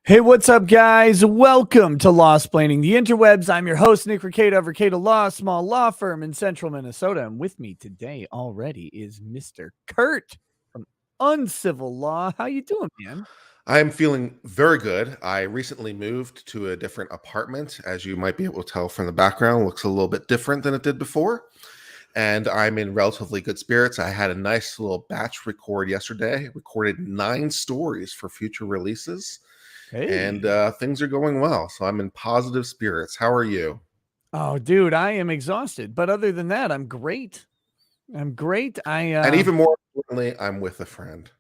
Hey, what's up, guys? Welcome to Law Splaining the Interwebs. I'm your host, Nick Ricada of Ricada Law, small law firm in central Minnesota. And with me today already is Mr. Kurt from Uncivil Law. How you doing, man? I'm feeling very good. I recently moved to a different apartment. As you might be able to tell from the background, looks a little bit different than it did before. And I'm in relatively good spirits. I had a nice little batch record yesterday, recorded 9 stories for future releases. And things are going well. So I'm in positive spirits. How are you? Oh, dude, I am exhausted. But other than that, I'm great. I'm great. And even more importantly, I'm with a friend.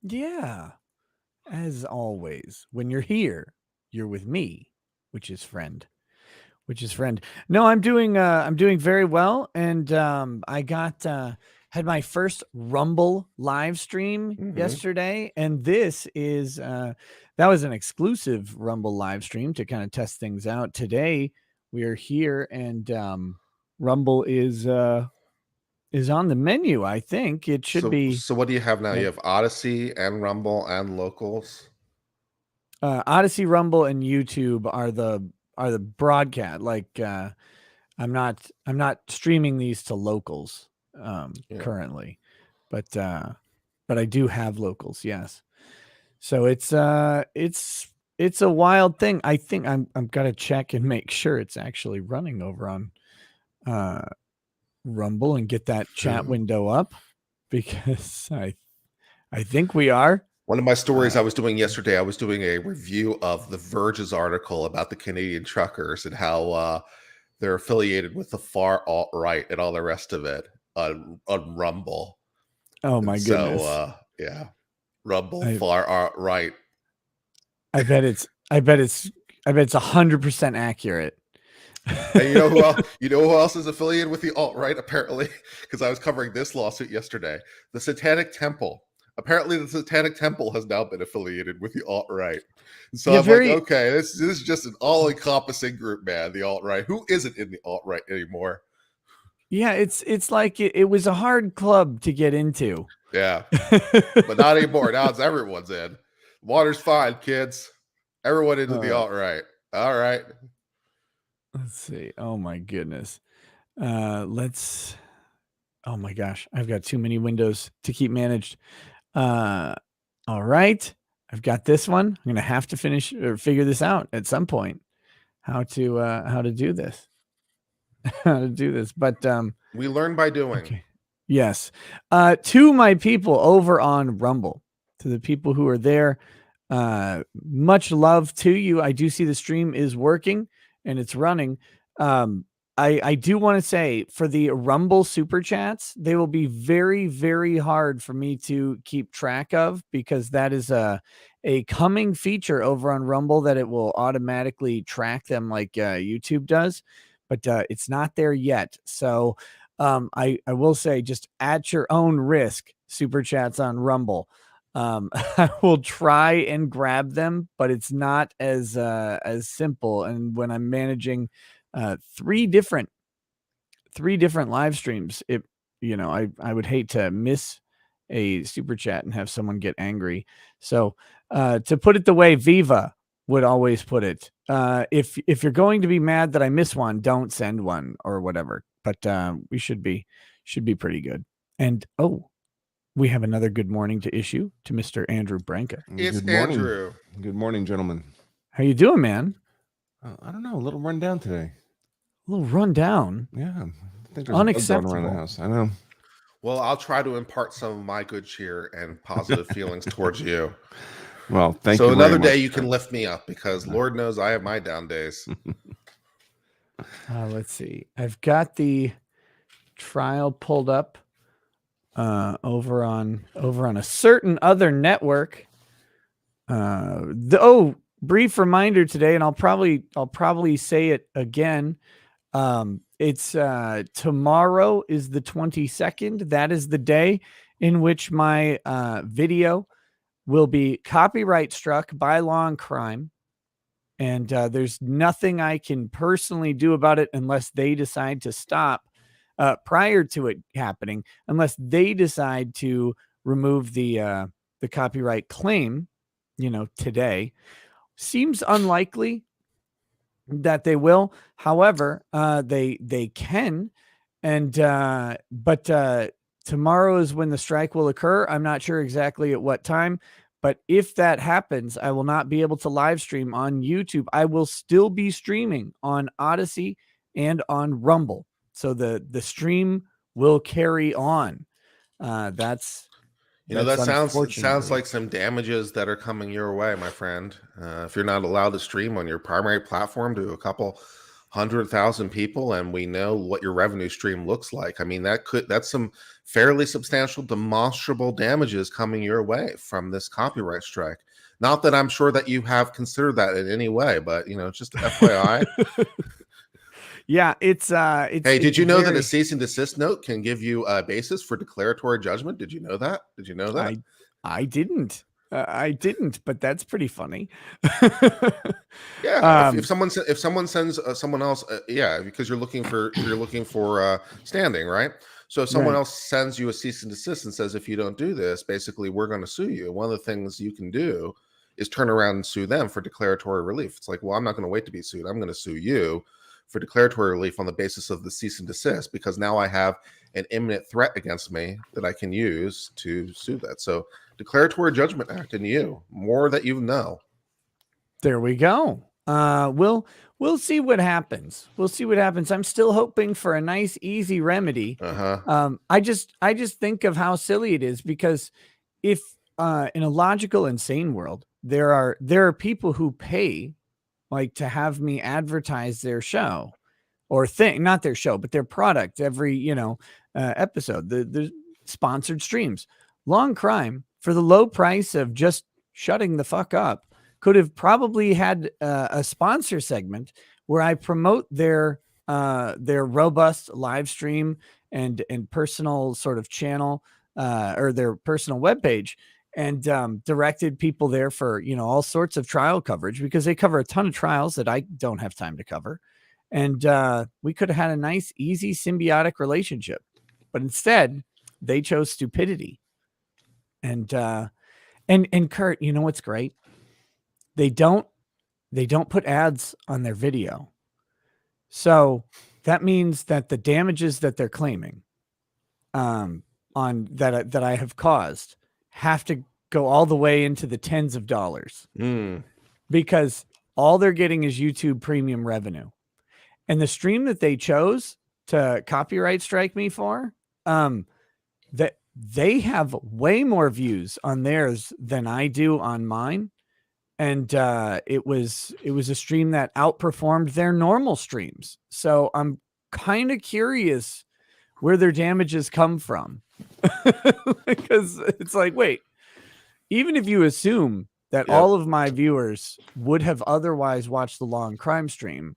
Yeah. As always, when you're here, you're with me, which is friend. No, I'm doing very well. And I had my first Rumble live stream yesterday. And this is that was an exclusive Rumble live stream to kind of test things out. Today we are here and Rumble is on the menu. I think it should be. So what do you have now? You have Odyssey and Rumble and Locals. Odyssey, Rumble, and YouTube are the broadcast. Like I'm not streaming these to locals currently, but I do have locals. Yes. So it's a wild thing. I think I'm gotta check and make sure it's actually running over on Rumble and get that chat window up, because I think we are. One of my stories I was doing yesterday, I was doing a review of The Verge's article about the Canadian truckers and how they're affiliated with the far alt-right and all the rest of it on Rumble. Oh my goodness. So yeah, Rumble far alt-right. I bet it's 100% accurate. And you know who else is affiliated with the alt-right, apparently? Because I was covering this lawsuit yesterday. The Satanic Temple. Apparently, the Satanic Temple has now been affiliated with the alt-right. So I'm like, okay, this is just an all-encompassing group, man, the alt-right. Who isn't in the alt-right anymore? Yeah, it's like it was a hard club to get into. Yeah, but not anymore. Now it's everyone's in. Water's fine, kids. Everyone into the alt-right. All right. Let's see. Oh, my goodness. Oh, my gosh. I've got too many windows to keep managed. All right. I've got this one. I'm going to have to figure this out at some point. How to do this. But we learn by doing. Okay. Yes. To my people over on Rumble, to the people who are there, much love to you. I do see the stream is working and it's running. I do want to say, for the Rumble super chats, they will be very, very hard for me to keep track of, because that is a coming feature over on Rumble, that it will automatically track them like YouTube does, but it's not there yet. So I will say, just at your own risk, super chats on Rumble. I will try and grab them, but it's not as simple. And when I'm managing three different live streams, I would hate to miss a super chat and have someone get angry. So to put it the way Viva would always put it, if you're going to be mad that I miss one, don't send one or whatever. But we should be pretty good. And we have another good morning to issue to Mr. Andrew Branca. It's Andrew. Good morning, gentlemen. How you doing, man? I don't know. A little run down today. A little run down? Yeah. I think there's unacceptable around the house. I know. Well, I'll try to impart some of my good cheer and positive feelings towards you. Well, thank you. So another day you can lift me up, because Lord knows I have my down days. Let's see. I've got the trial pulled up over on a certain other network. Brief reminder today, and I'll probably say it again. It's tomorrow is the 22nd. That is the day in which my video will be copyright struck by Law and Crime. And there's nothing I can personally do about it unless they decide to stop prior to it happening, unless they decide to remove the copyright claim, today, Seems unlikely that they will. However, they can, and but tomorrow is when the strike will occur. I'm not sure exactly at what time, but if that happens, I will not be able to live stream on YouTube. I will still be streaming on Odyssey and on Rumble, so the stream will carry on. That's That sounds unfortunately. like some damages that are coming your way, my friend. If you're not allowed to stream on your primary platform to a couple 100,000 people, and we know what your revenue stream looks like, I mean that's some fairly substantial, demonstrable damages coming your way from this copyright strike. Not that I'm sure that you have considered that in any way, but just FYI. Yeah, it's Hey, did it's you know that a very. cease and desist note can give you a basis for declaratory judgment? Did you know that? Did you know that? I didn't. I didn't, but that's pretty funny. Yeah, if someone sends someone else, yeah, because you're looking for standing, right? So if someone Right. else sends you a cease and desist and says, if you don't do this, basically we're going to sue you. One of the things you can do is turn around and sue them for declaratory relief. It's like, well, I'm not going to wait to be sued. I'm going to sue you for declaratory relief on the basis of the cease and desist, because now I have an imminent threat against me that I can use to sue that. So declaratory judgment act in you, more that you know. There we go. We'll see what happens. We'll see what happens. I'm still hoping for a nice, easy remedy. I just think of how silly it is, because if in a logical, insane world, there are people who pay like to have me advertise their show or not their show, but their product every, episode, the sponsored streams. Long Crime, for the low price of just shutting the fuck up, could have probably had a sponsor segment where I promote their robust live stream and personal sort of channel, or their personal webpage, and directed people there for, all sorts of trial coverage, because they cover a ton of trials that I don't have time to cover. And we could have had a nice, easy, symbiotic relationship. But instead, they chose stupidity. And Kurt, you know what's great? They don't put ads on their video. So that means that the damages that they're claiming on that I have caused have to go all the way into the tens of dollars, because all they're getting is YouTube premium revenue. And the stream that they chose to copyright strike me for, that they have way more views on theirs than I do on mine. And it was a stream that outperformed their normal streams. So I'm kind of curious where their damages come from. Because it's like, wait, even if you assume that all of my viewers would have otherwise watched the Long Crime stream,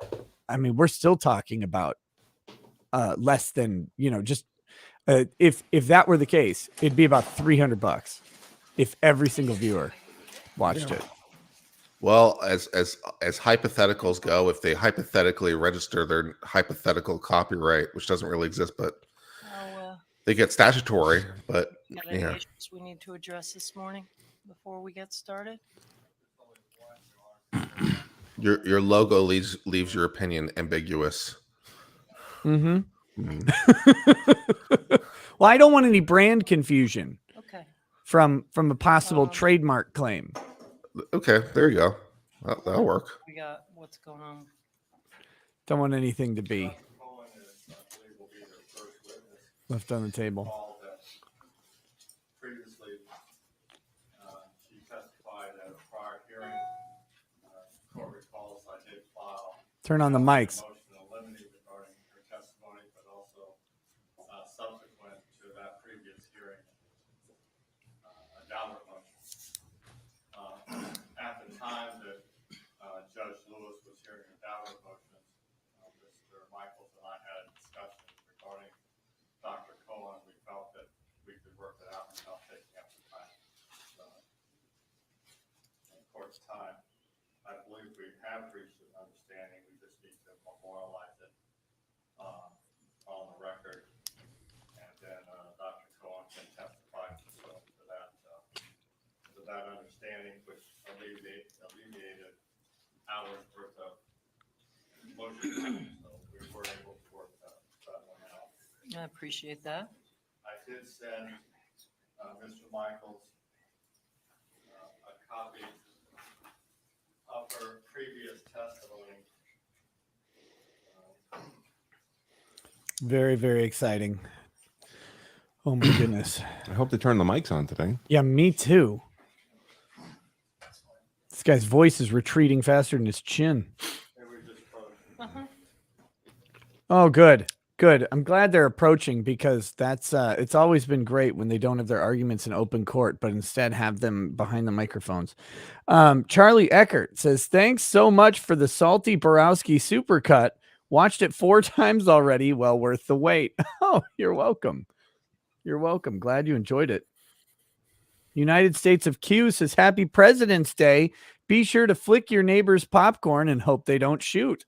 I mean, we're still talking about less than, just if that were the case, it'd be about $300 if every single viewer watched it. Well, as hypotheticals go, if they hypothetically register their hypothetical copyright, which doesn't really exist, but they get statutory. But any issues we need to address this morning before we get started? Your logo leaves your opinion ambiguous. Well, I don't want any brand confusion. Okay. From a possible trademark claim. Okay, there you go. That'll work. We got what's going on. Don't want anything to be left on the table. Previously, she testified at a prior hearing. Court recalls I did file. Turn on the mics. Motion to eliminate regarding her testimony, but also subsequent to that previous hearing, a downward motion. At the time that Judge Lewis was hearing a downward motion, Mr. Michaels and I had a discussion regarding Dr. Cohen. We felt that we could work that out without taking up the time. In court's time, I believe we have reached an understanding. We just need to I appreciate that. I did send Mr. Michaels a copy of her previous testimony. Very, very exciting. Oh my goodness. I hope they turn the mics on today. Yeah, me too. This guy's voice is retreating faster than his chin. Oh, good. Good. I'm glad they're approaching, because that's it's always been great when they don't have their arguments in open court, but instead have them behind the microphones. Charlie Eckert says, thanks so much for the salty Borowski supercut. Watched it 4 times already. Well worth the wait. Oh, you're welcome. You're welcome. Glad you enjoyed it. United States of Q says, happy President's Day. Be sure to flick your neighbor's popcorn and hope they don't shoot.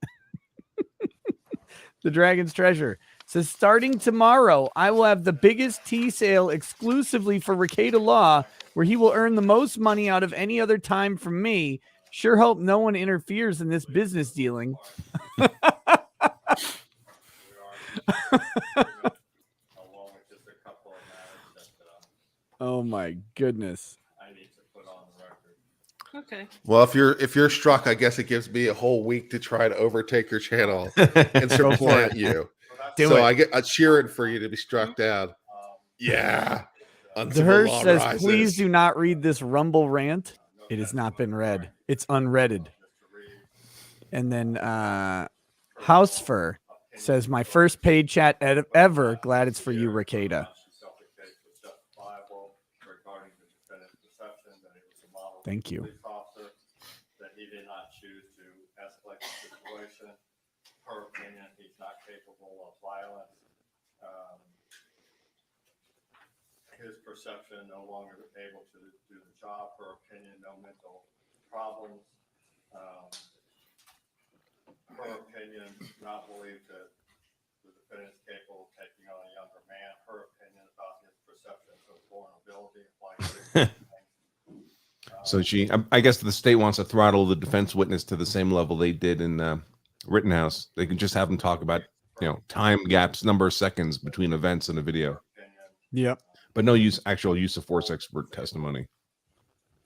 The Dragon's Treasure says, starting tomorrow, I will have the biggest tea sale exclusively for Rekieta Law, where he will earn the most money out of any other time from me. Sure hope no one interferes in this business dealing. Oh my goodness. I need to put on the record. Okay. Well, if you're struck, I guess it gives me a whole week to try to overtake your channel and supplant you. Do so it. I get a cheering for you to be struck down. Yeah. The Uncivil Hirsch law says, rises. please do not read this Rumble rant. It has not been read. It's unreaded. And then Housefur says, my first paid chat ever. Glad it's for you, Rekieta. Thank you. That he did not choose to escalate the situation. Her opinion, he's not capable of violence. His perception, no longer able to do the job. Her opinion, no mental problems. Her opinion, not believe that the defendant is capable of taking on a younger man. Her opinion about his perception of vulnerability. So I guess the state wants to throttle the defense witness to the same level they did in Rittenhouse. They can just have them talk about, time gaps, number of seconds between events in a video. Yep. But no actual use of force expert testimony.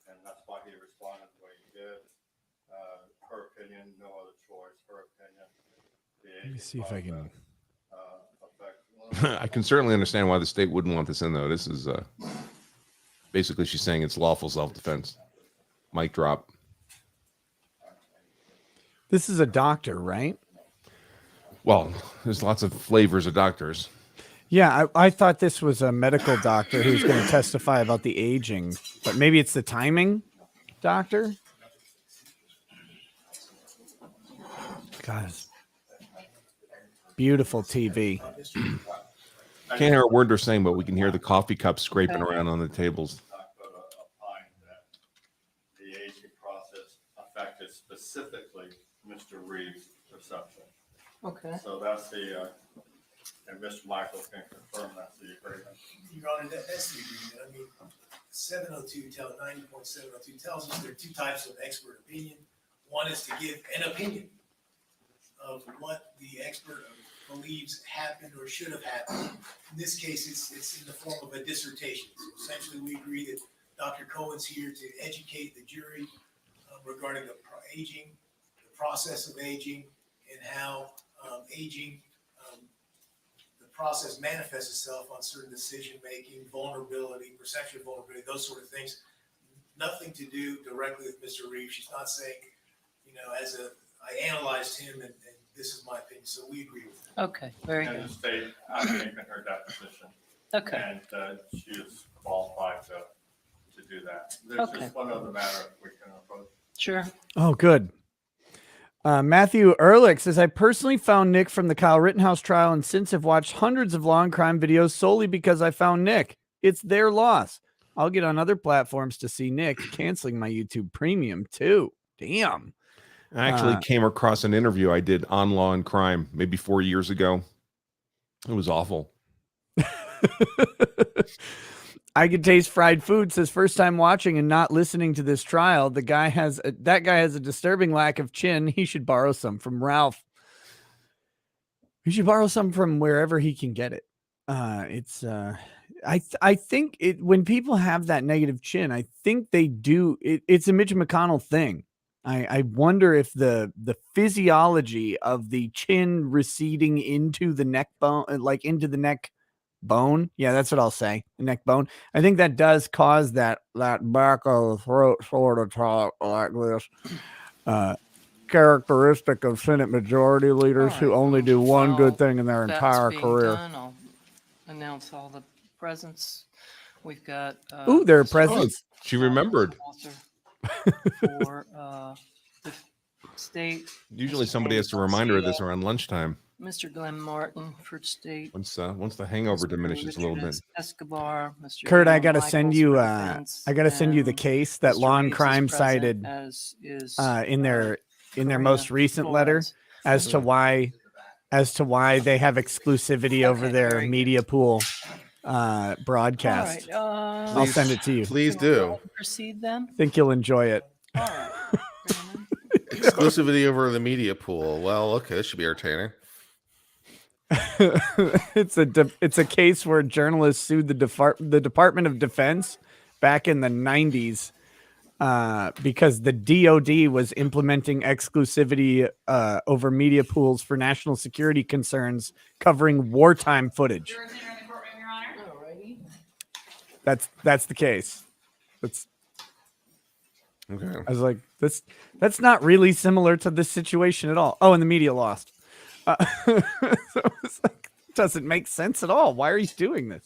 And that's why he responded the way he did. Her opinion, no other choice. Her opinion. Let me see if I can. I can certainly understand why the state wouldn't want this in, though. This is basically she's saying it's lawful self-defense. Mic drop. This is a doctor, right? Well, there's lots of flavors of doctors. Yeah, I thought this was a medical doctor who's going to testify about the aging, but maybe it's the timing doctor. Guys, beautiful TV. Can't hear a word they're saying, but we can hear the coffee cups scraping around on the tables. The aging process affected specifically Mr. Reeves' perception. Okay. So that's the, and Mr. Michaels can confirm that's the agreement. Your Honor, that's the agreement. I mean, 90.702 tells us there are 2 types of expert opinion. One is to give an opinion of what the expert believes happened or should have happened. In this case, it's in the form of a dissertation. So essentially, we agree that Dr. Cohen's here to educate the jury regarding the aging, the process of aging, and how aging, the process manifests itself on certain decision-making, vulnerability, perception of vulnerability, those sort of things. Nothing to do directly with Mr. Reeves. She's not saying, I analyzed him and this is my opinion. So we agree with that. Okay, very And good. the state, I've taken her deposition. Okay. And she is qualified to do that. There's Okay. just one other matter we can approach. Sure. Oh, good. Matthew Ehrlich says, I personally found Nick from the Kyle Rittenhouse trial and since have watched hundreds of law and crime videos solely because I found Nick. It's their loss. I'll get on other platforms to see Nick, canceling my YouTube premium too. Damn. I actually came across an interview I did on Law and Crime maybe 4 years ago. It was awful. I could taste fried food. Says first time watching and not listening to this trial. That guy has a disturbing lack of chin. He should borrow some from Ralph. He should borrow some from wherever he can get it. I think when people have that negative chin, I think they do it's a Mitch McConnell thing. I wonder if the physiology of the chin receding into the neck bone, like into the neck bone. Yeah, that's what I'll say. The neck bone. I think that does cause that back of the throat sort of talk like this. Characteristic of Senate majority leaders All who right, only do one while good thing in their that's entire being career. done, I'll announce all the presents. We've got. Ooh, there are Mr. presents. She remembered. Author for the state. Usually Mr. somebody Andy has to remind her of this Garcia, around lunchtime. Mr. Glenn Martin for state. Once the hangover Mr. diminishes a little Richard bit. Escobar, Mr. Kurt, I Leon gotta send Michaels you. for I defense, gotta send you the and case that Mr. Law and Reeves is Crime present, cited as is in their Karina most recent letter Flores. as to why they have exclusivity over Okay, their very good. media pool broadcast. All right. I'll send it to you. Please can we go do. ahead and proceed then. Think you'll enjoy it. All right. Brandon. Exclusivity over the media pool. Well, okay, this should be entertaining. It's a case where journalists sued the Department of Defense back in the 90s because the DoD was implementing exclusivity over media pools for national security concerns covering wartime footage. Alrighty. That's the case. Okay. I was like, that's not really similar to this situation at all. Oh, and the media lost. So it's like, it doesn't make sense at all. Why are you doing this?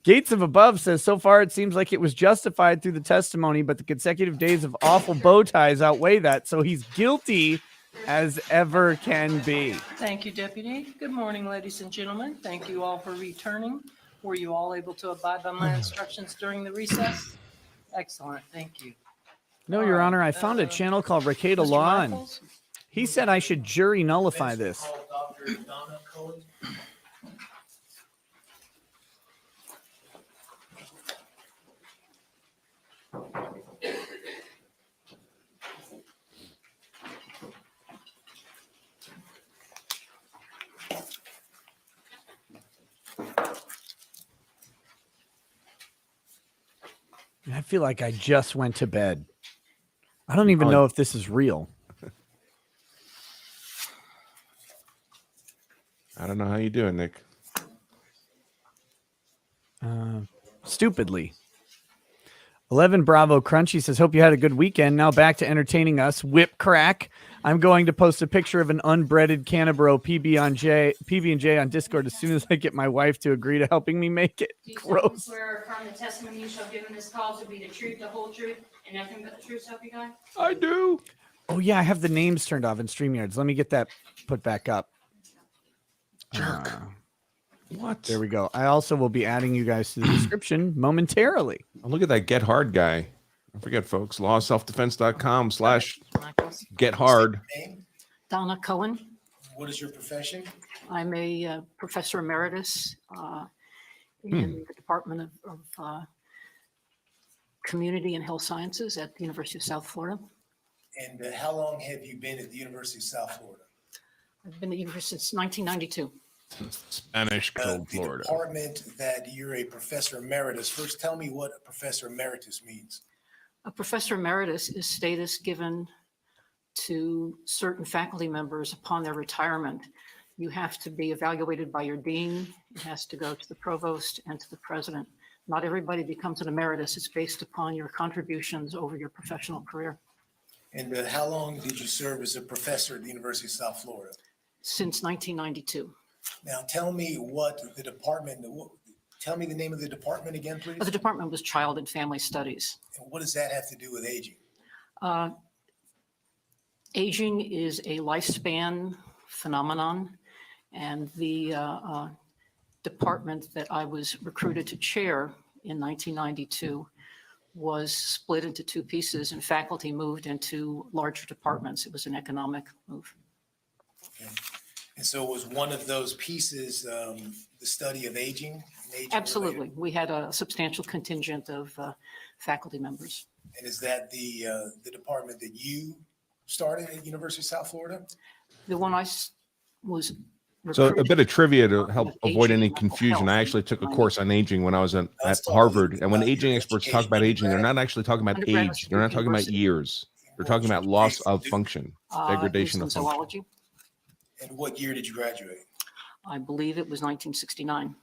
Gates of Above says, so far it seems like it was justified through the testimony, but the consecutive days of awful bow ties outweigh that. So he's guilty as ever can be. Thank you, Deputy. Good morning, ladies and gentlemen. Thank you all for returning. Were you all able to abide by my instructions during the recess? Excellent. Thank you. No, All Your right, Honor, I found a channel called Ricada Mr. Law, and Michaels? he said I should jury nullify this. Call Dr. Donna Cohen. I feel like I just went to bed. I don't even know if this is real. I don't know how you doing, Nick. Stupidly. 11 Bravo Crunchy says, hope you had a good weekend. Now back to entertaining us. Whip crack. I'm going to post a picture of an unbreaded Canabro PB&J on Discord as soon as I get my wife to agree to helping me make it. Do you solemnly Gross. swear or affirm the testimony you shall give in this call to be the truth, the whole truth, and nothing but the truth, so help you God? I do. Oh, yeah, I have the names turned off in StreamYards. Let me get that put back up. Jerk. What? There we go. I also will be adding you guys to the description momentarily. Oh, look at that Get Hard guy. Don't forget, folks, lawselfdefense.com/get hard. Name, Donna Cohen. what is your profession? I'm a professor emeritus in the Department of Community and Health Sciences at the University of South Florida. And how long have you been at the University of South Florida? I've been at the university since 1992. Spanish cold The Florida. department that you're a professor emeritus, first tell me what a professor emeritus means. A professor emeritus is status given to certain faculty members upon their retirement. You have to be evaluated by your dean. It has to go to the provost and to the president. Not everybody becomes an emeritus. It's based upon your contributions over your professional career. And how long did you serve as a professor at the University of South Florida? Since 1992. Now tell me what the department, tell me the name of the department again, please. The department was Child and Family Studies. And what does that have to do with aging? Aging is a lifespan phenomenon, and the department that I was recruited to chair in 1992 was split into two pieces, and faculty moved into larger departments. It was an economic move. Okay. And so was one of those pieces the study of aging? and aging Absolutely. We had a substantial contingent of faculty members. And is that the department that you started at University of South Florida? The one I was So a recruit bit of trivia to of help avoid aging any and mental confusion. I health actually took a in course on aging when I was at Let's talk a little Harvard. bit And when about aging your experts talk education. about aging, they're Undergrad, not actually talking about undergrad age. They're not talking about university. years. They're what talking was about your loss degree of from Duke? function, It was degradation in of function. zoology. And what year did you graduate? I believe it was 1969.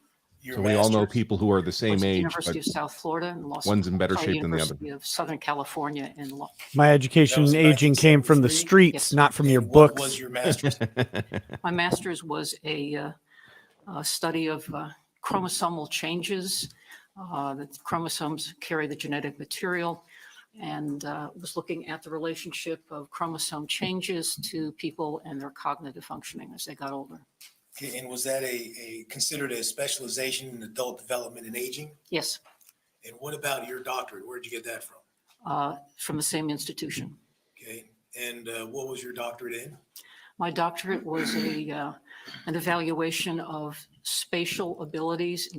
Your So we all know master's? people who are the Was same at the age, University but of South Florida and one's in better the shape than the other. University of Southern California in law. My education was in in aging came from the 1973? streets, Yes. not from your And what books. was your master's? My master's was a study of chromosomal changes. The chromosomes carry the genetic material, and was looking at the relationship of chromosome changes to people and their cognitive functioning as they got older. Okay, and was that considered a specialization in adult development and aging? Yes, And what about your doctorate? Where'd you get that from? from the same institution. Okay, and what was your doctorate in? My doctorate was an evaluation of spatial abilities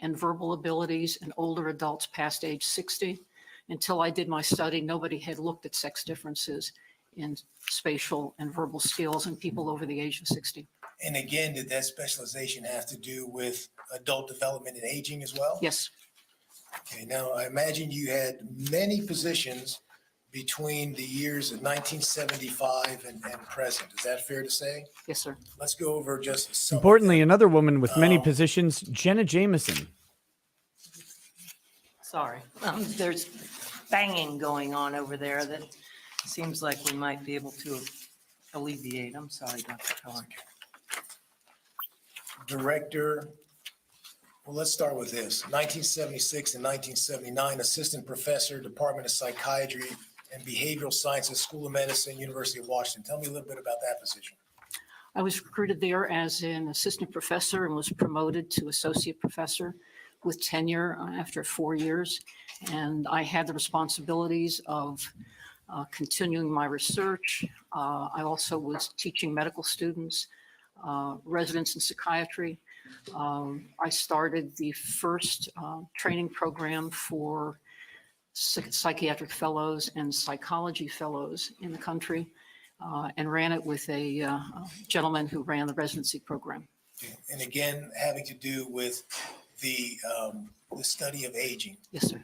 and verbal abilities in older adults past age 60. Until I did my study, nobody had looked at sex differences in spatial and verbal skills in people over the age of 60. And again, did that specialization have to do with adult development and aging as well? Yes, Okay, now I imagine you had many positions between the years of 1975 and present. Is that fair to say? yes, sir. Let's go over just some. Importantly, another woman with many Um, positions, Jenna Jameson. Sorry, there's banging going on over there that seems like we might be able to alleviate. I'm sorry, Dr. Cohen. Director, well, let's start with this. 1976 and 1979, Assistant Professor, Department of Psychiatry and Behavioral Sciences, School of Medicine, University of Washington. Tell me a little bit about that position. I was recruited there as an assistant professor and was promoted to associate professor with tenure after 4 years. And I had the responsibilities of continuing my research. I also was teaching medical students, residents in psychiatry. I started the first training program for psychiatric fellows and psychology fellows in the country, and ran it with a gentleman who ran the residency program. And again, having to do with the study of aging. Yes, sir.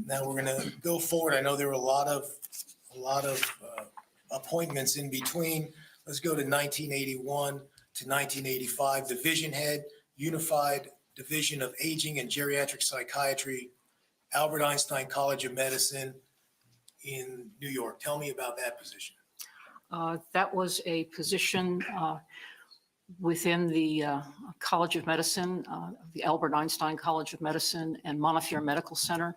Now we're going to go forward. I know there were a lot of appointments in between. Let's go to 1981 to 1985. Division Head, Unified Division of Aging and Geriatric Psychiatry, Albert Einstein College of Medicine in New York. Tell me about that position. That was a position within the College of Medicine, the Albert Einstein College of Medicine and Montefiore Medical Center.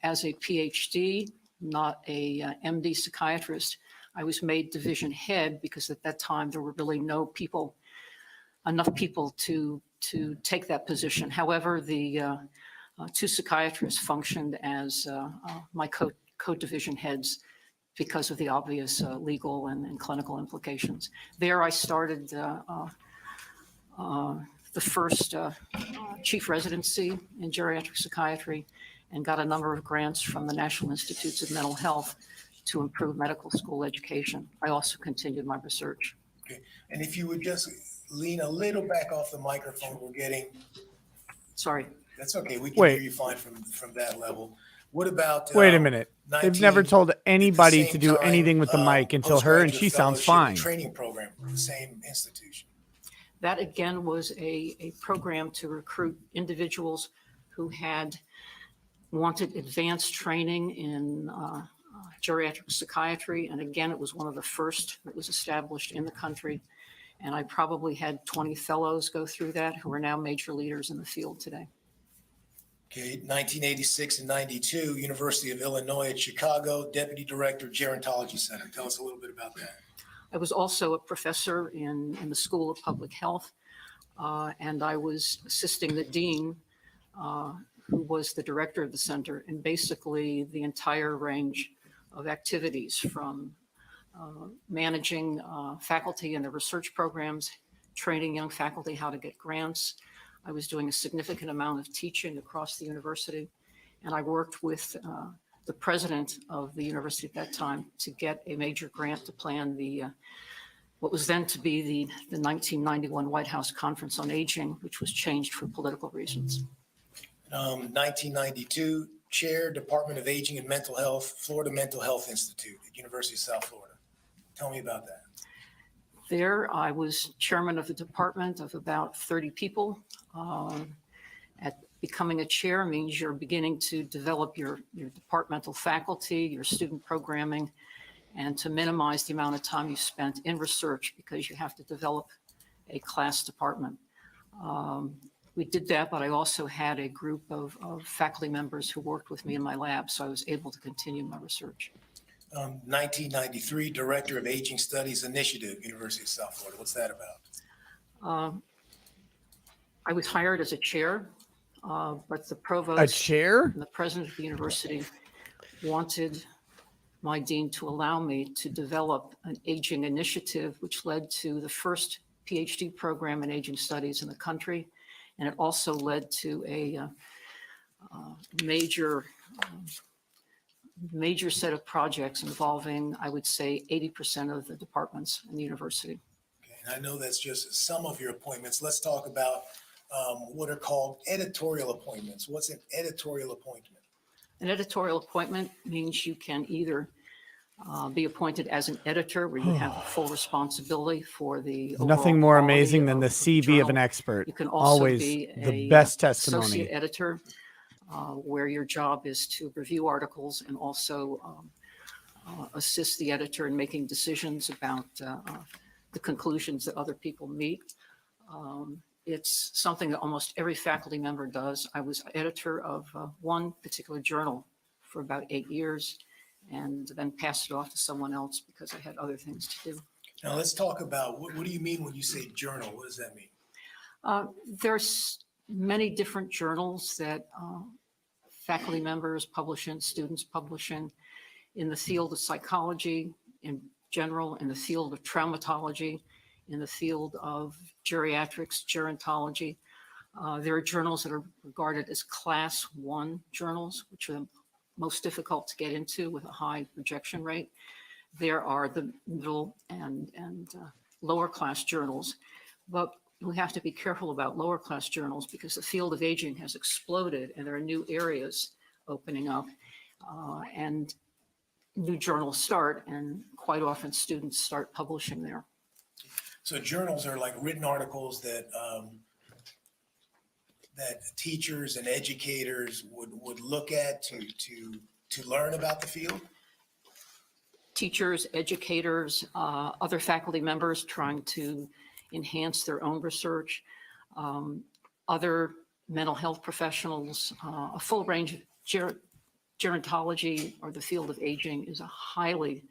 As a PhD, not a MD psychiatrist, I was made division head because at that time there were really enough people to take that position. However, the two psychiatrists functioned as my co-division heads because of the obvious legal and clinical implications. There I started the first chief residency in geriatric psychiatry and got a number of grants from the National Institutes of Mental Health to improve medical school education. I also continued my research. Okay. And if you would just lean a little back off the microphone, we're getting, Sorry. that's okay. We can Wait. hear you fine from that level. What about? Wait a minute. They've never told anybody to same do time, anything with the mic until her, and postgraduate she sounds fellowship fine. and Training program, the same institution. That again was a program to recruit individuals who had wanted advanced training in geriatric psychiatry. And again, it was one of the first that was established in the country. And I probably had 20 fellows go through that who are now major leaders in the field today. Okay, 1986 and 92, University of Illinois at Chicago, Deputy Director, Gerontology Center. Tell us a little bit about that. I was also a professor in the School of Public Health, and I was assisting the dean, who was the director of the center, in basically the entire range of activities from managing faculty and their research programs, training young faculty how to get grants. I was doing a significant amount of teaching across the university, and I worked with the president of the university at that time to get a major grant to plan the what was then to be the 1991 White House Conference on Aging, which was changed for political reasons. 1992, Chair, Department of Aging and Mental Health, Florida Mental Health Institute at University of South Florida. Tell me about that. There, I was chairman of the department of about 30 people. At becoming a chair means you're beginning to develop your departmental faculty, your student programming, and to minimize the amount of time you spent in research because you have to develop a class department. We did that, but I also had a group of faculty members who worked with me in my lab, so I was able to continue my research. 1993, Director of Aging Studies Initiative, University of South Florida. What's that about? I was hired as a chair, but the A provost chair? and the president of the university wanted my dean to allow me to develop an aging initiative, which led to the first PhD program in aging studies in the country. And it also led to a major set of projects involving, I would say, 80% of the departments in the university. Okay, and I know that's just some of your appointments. Let's talk about what are called editorial appointments. What's an editorial appointment? An editorial appointment means you can either be appointed as an editor, where you have full responsibility for the Nothing overall more quality amazing than the of CV of journal. an expert. You can also Always be the a best associate testimony. editor, where your job is to review articles and also assist the editor in making decisions about the conclusions that other people meet. It's something that almost every faculty member does. I was editor of one particular journal for about 8 years, and then passed it off to someone else because I had other things to do. Now let's talk about what do you mean when you say journal? What does that mean? There's many different journals that faculty members publish in, students publish in the field of psychology in general, in the field of traumatology, in the field of geriatrics, gerontology. There are journals that are regarded as class 1 journals, which are the most difficult to get into with a high rejection rate. There are the middle and lower class journals, but we have to be careful about lower class journals because the field of aging has exploded and there are new areas opening up, and new journals start, and quite often students start publishing there. So journals are like written articles that that teachers and educators would look at to learn about the field? Teachers, educators, other faculty members trying to enhance their own research, other mental health professionals, a full range of gerontology, or the field of aging, is a highly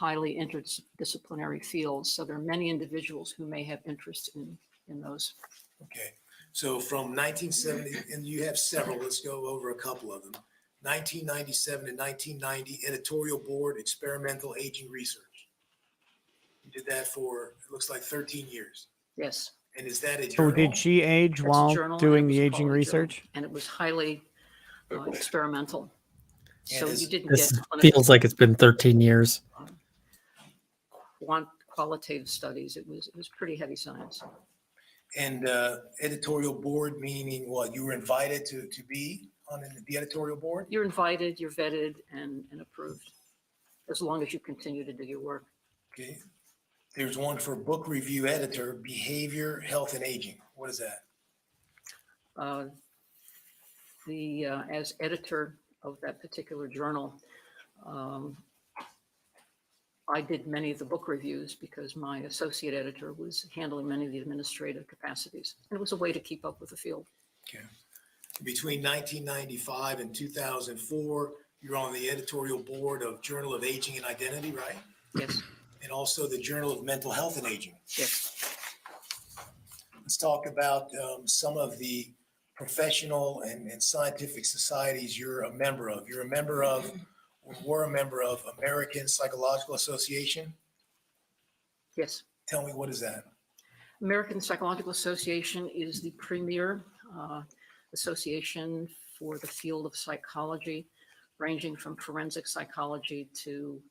interdisciplinary field. So there are many individuals who may have interest in those. Okay, so from 1970, and you have several, let's go over a couple of them. 1997 and 1990, editorial board, experimental aging research. You did that for, it looks like 13 years. Yes. And is that a So journal? did she age That's a while journal, and doing it was the a aging quality journal, research? and it was highly experimental. So is- you didn't This get clinical, feels like it's been 13 years. qualitative studies. It was pretty heavy science. And editorial board, meaning what? You were invited to be on the editorial board? You're invited, you're vetted, and approved, as long as you continue to do your work. Okay. There's one for book review editor, behavior, health, and aging. What is that? As editor of that particular journal, I did many of the book reviews because my associate editor was handling many of the administrative capacities. And it was a way to keep up with the field. Okay. Between 1995 and 2004, you're on the editorial board of Journal of Aging and Identity, right? Yes, And also the Journal of Mental Health and Aging. yes. Let's talk about some of the professional and scientific societies you're a member of. You're a member of, or were a member of, American Psychological Association. Yes. Tell me, what is that? American Psychological Association is the premier association for the field of psychology, ranging from forensic psychology to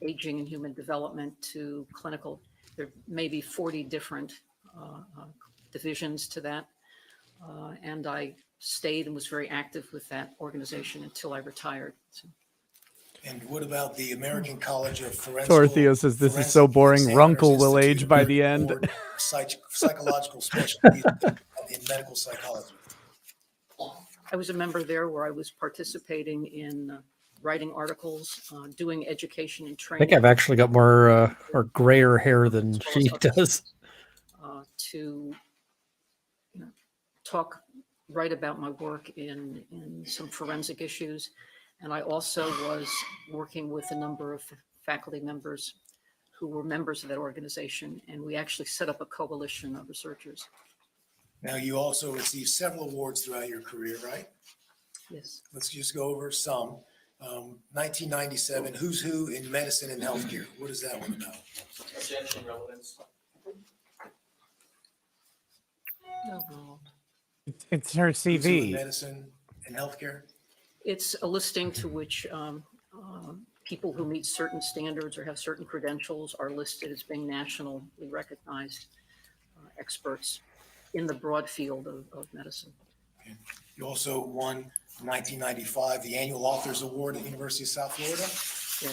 aging and human development to clinical. There may be 40 different divisions to that. And I stayed and was very active with that organization until I retired. So, And what about the American College of Forensic? Tortheo says this is so boring. Runkle will age by the end. Psychological specialties in medical psychology. I was a member there where I was participating in writing articles, doing education and I training. think I've actually got more or grayer hair than she does. To write about my work in some forensic issues. And I also was working with a number of faculty members who were members of that organization. And we actually set up a coalition of researchers. Now, you also received several awards throughout your career, right? Yes. Let's just go over some. 1997, Who's Who in Medicine and Healthcare. What is that one about? Objection, relevance. Overall. It's her Who's Who in CV. Medicine and Healthcare. It's a listing to which people who meet certain standards or have certain credentials are listed as being nationally recognized experts in the broad field of medicine. Okay. You also won 1995 the Annual Authors Award at the University of South Florida. Yes.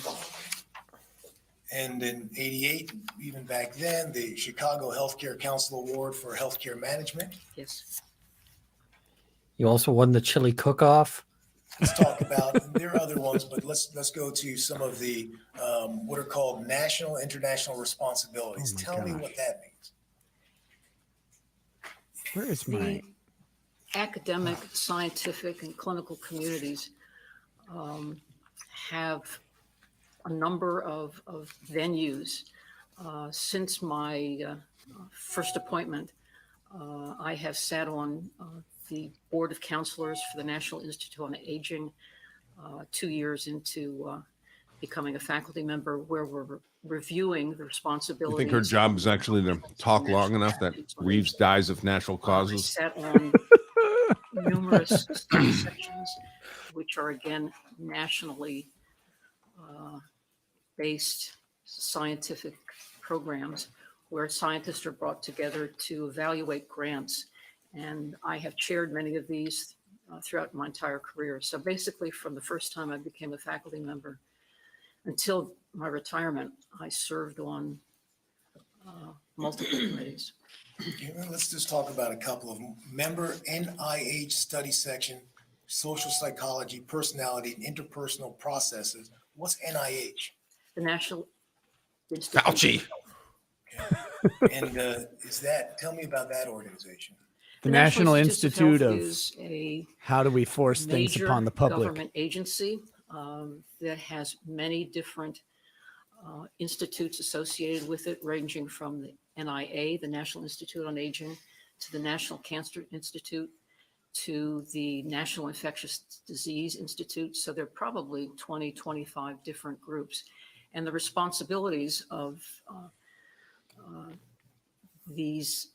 And in 88, even back then, the Chicago Healthcare Council Award for Healthcare Management. Yes. You also won the chili cook-off. Let's talk about, there are other ones, but let's go to some of the what are called national, international responsibilities. Oh my Tell me gosh. what that means. Where is The my? academic, scientific, and clinical communities have a number of venues. Since my first appointment, I have sat on the Board of Counselors for the National Institute on Aging 2 years into becoming a faculty member, where we're reviewing the I responsibilities. think her job is actually to talk long enough that Reeves dies of natural I causes. sat on numerous study sections, which are again nationally based scientific programs where scientists are brought together to evaluate grants. And I have chaired many of these throughout my entire career. So basically, from the first time I became a faculty member until my retirement, I served on multiple committees. Okay, well, let's just talk about a couple of them. Member NIH study section, social psychology, personality, and interpersonal processes. What's NIH? The National Institute. Fauci. And tell me about that organization. The National Institute Health of is a How do we force things major upon the public? government agency that has many different institutes associated with it, ranging from the NIA, the National Institute on Aging, to the National Cancer Institute, to the National Infectious Disease Institute. So there are probably 20, 25 different groups. And the responsibilities of these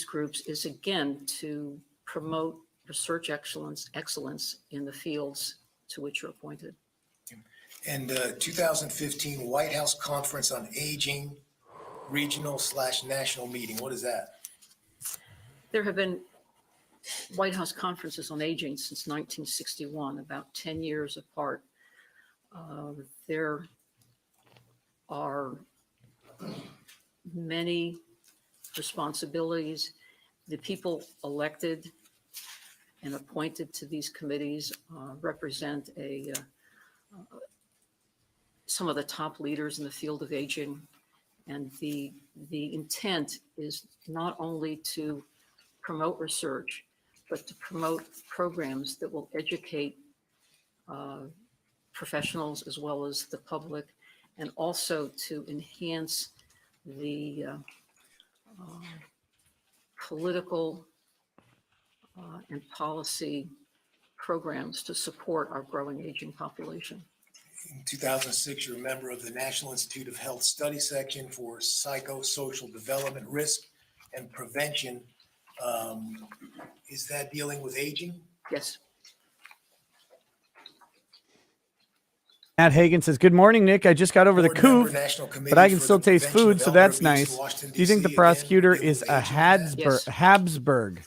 groups is, again, to promote research excellence in the fields to which you're appointed. And 2015 White House Conference on Aging, regional/national meeting. What is that? There have been White House conferences on aging since 1961, about 10 years apart. There are many responsibilities. The people elected and appointed to these committees represent some of the top leaders in the field of aging. And the intent is not only to promote research, but to promote programs that will educate professionals as well as the public, and also to enhance the political and policy programs to support our growing aging population. In 2006, you're a member of the National Institute of Health Study Section for Psychosocial Development, Risk, and Prevention. Is that dealing with aging? Yes. Matt Hagan says, "Good morning, Nick. I just got over the Board member, coof, National but Committee I can for still the taste Prevention food, of so Elder that's Abuse, nice. Washington, Do you think the DC. prosecutor Again, is deal a with aging and that. Yes. Habsburg?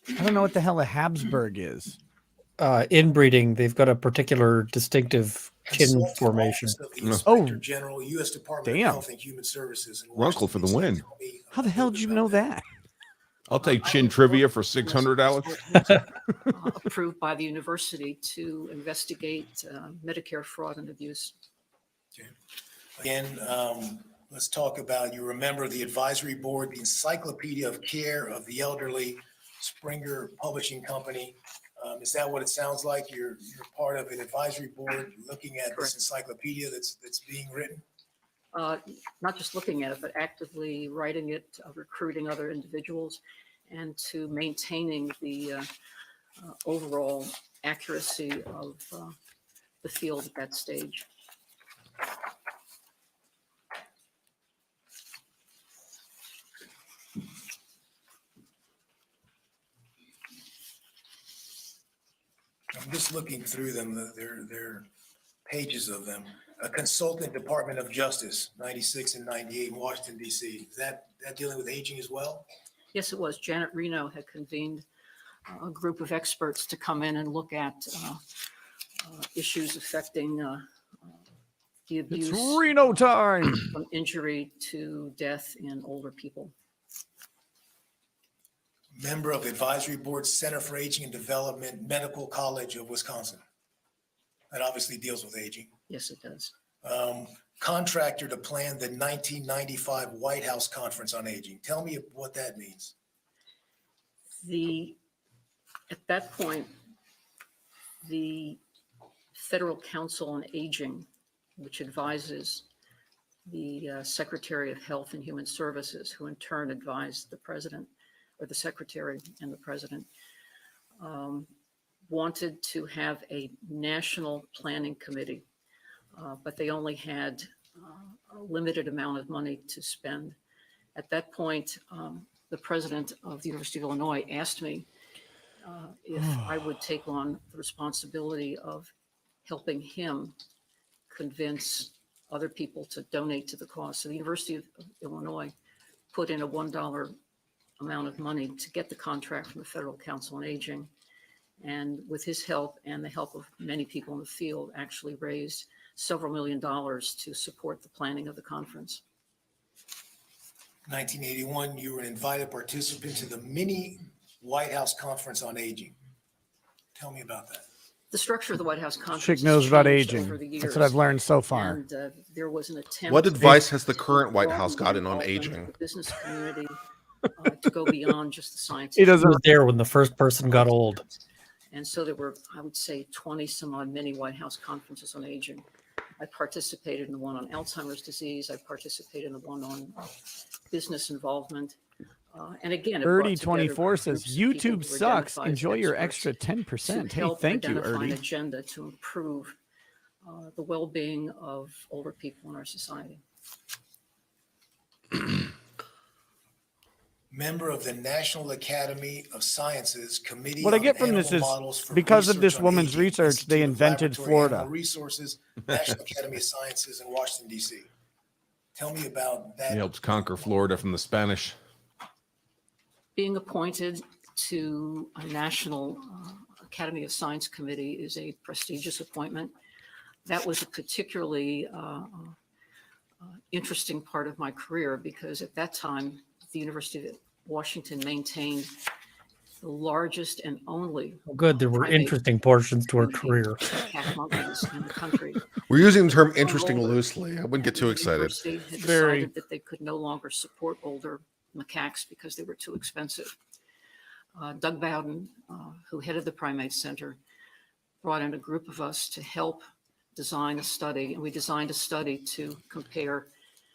I don't know what the hell a Habsburg is. Inbreeding, they've got a particular distinctive chin Consultant formation. Office of the No. Inspector Oh, General, U.S. Department damn. of Health and Human Services. in Runkle for the Washington, win. D.C. Tell me How a the hell little did bit you about know that. that? I'll take chin trivia for $600. Approved by the university to investigate Medicare fraud and abuse. Again, let's talk about, you remember the advisory board, the Encyclopedia of Care of the Elderly, Springer Publishing Company. Is that what it sounds like? You're part of an advisory board looking at this Correct. encyclopedia that's being written? Not just looking at it, but actively writing it, recruiting other individuals, and to maintaining the overall accuracy of the field at that stage. I'm just looking through them, they're pages of them. A consultant, Department of Justice, 96 and 98 in Washington, D.C. Is that dealing with aging as well? Yes, it was. Janet Reno had convened a group of experts to come in and look at issues affecting the It's abuse Reno time. from injury to death in older people. Member of Advisory Board, Center for Aging and Development, Medical College of Wisconsin. That obviously deals with aging. Yes, it does. Contractor to plan the 1995 White House Conference on Aging. Tell me what that means. At that point, the Federal Council on Aging, which advises the Secretary of Health and Human Services, who in turn advised the president, or the secretary and the president, wanted to have a national planning committee, but they only had a limited amount of money to spend. At that point, the president of the University of Illinois asked me if I would take on the responsibility of helping him convince other people to donate to the cause. So the University of Illinois put in a $1 amount of money to get the contract from the Federal Council on Aging. And with his help and the help of many people in the field, actually raised several $1 million to support the planning of the conference. 1981, you were an invited participant to the mini White House Conference on Aging. Tell me about that. The structure of the White House conference Chick has knows about changed aging. over the That's what I've years. learned so far. And there was an attempt. What advice has the to current White broaden House the gotten on involvement of aging? the business community to go beyond just the science. He He doesn't. was there when the first person got old. And so there were, I would say, 20 some odd mini White House conferences on aging. I participated in the one on Alzheimer's disease. I participated in the one on business involvement. And again, it brought together Birdie24 says, groups of people YouTube who sucks. identify as Enjoy your experts extra to 10%. Hey, help thank you, identify an Erdy. agenda to improve the well-being of older people in our society. Member of the National Academy of Sciences Committee. What I on get from this Animal is Models for because of this Research on woman's Aging, research, they Institute of invented Laboratory Florida. Animal Resources, National Academy of Sciences in Washington, D.C. Tell me about that. He helped conquer Florida from the Spanish. Being appointed to a National Academy of Science Committee is a prestigious appointment. That was a particularly interesting part of my career because at that time, the University of Washington maintained the largest and only Good, there were primate interesting portions to her career. cat monkeys in the country. We're using the term Some interesting older, loosely. I wouldn't get too the excited. university had Very. decided that they could no longer support older macaques because they were too expensive. Doug Bowden, who headed the Primate Center, brought in a group of us to help design a study, and we designed a study to compare.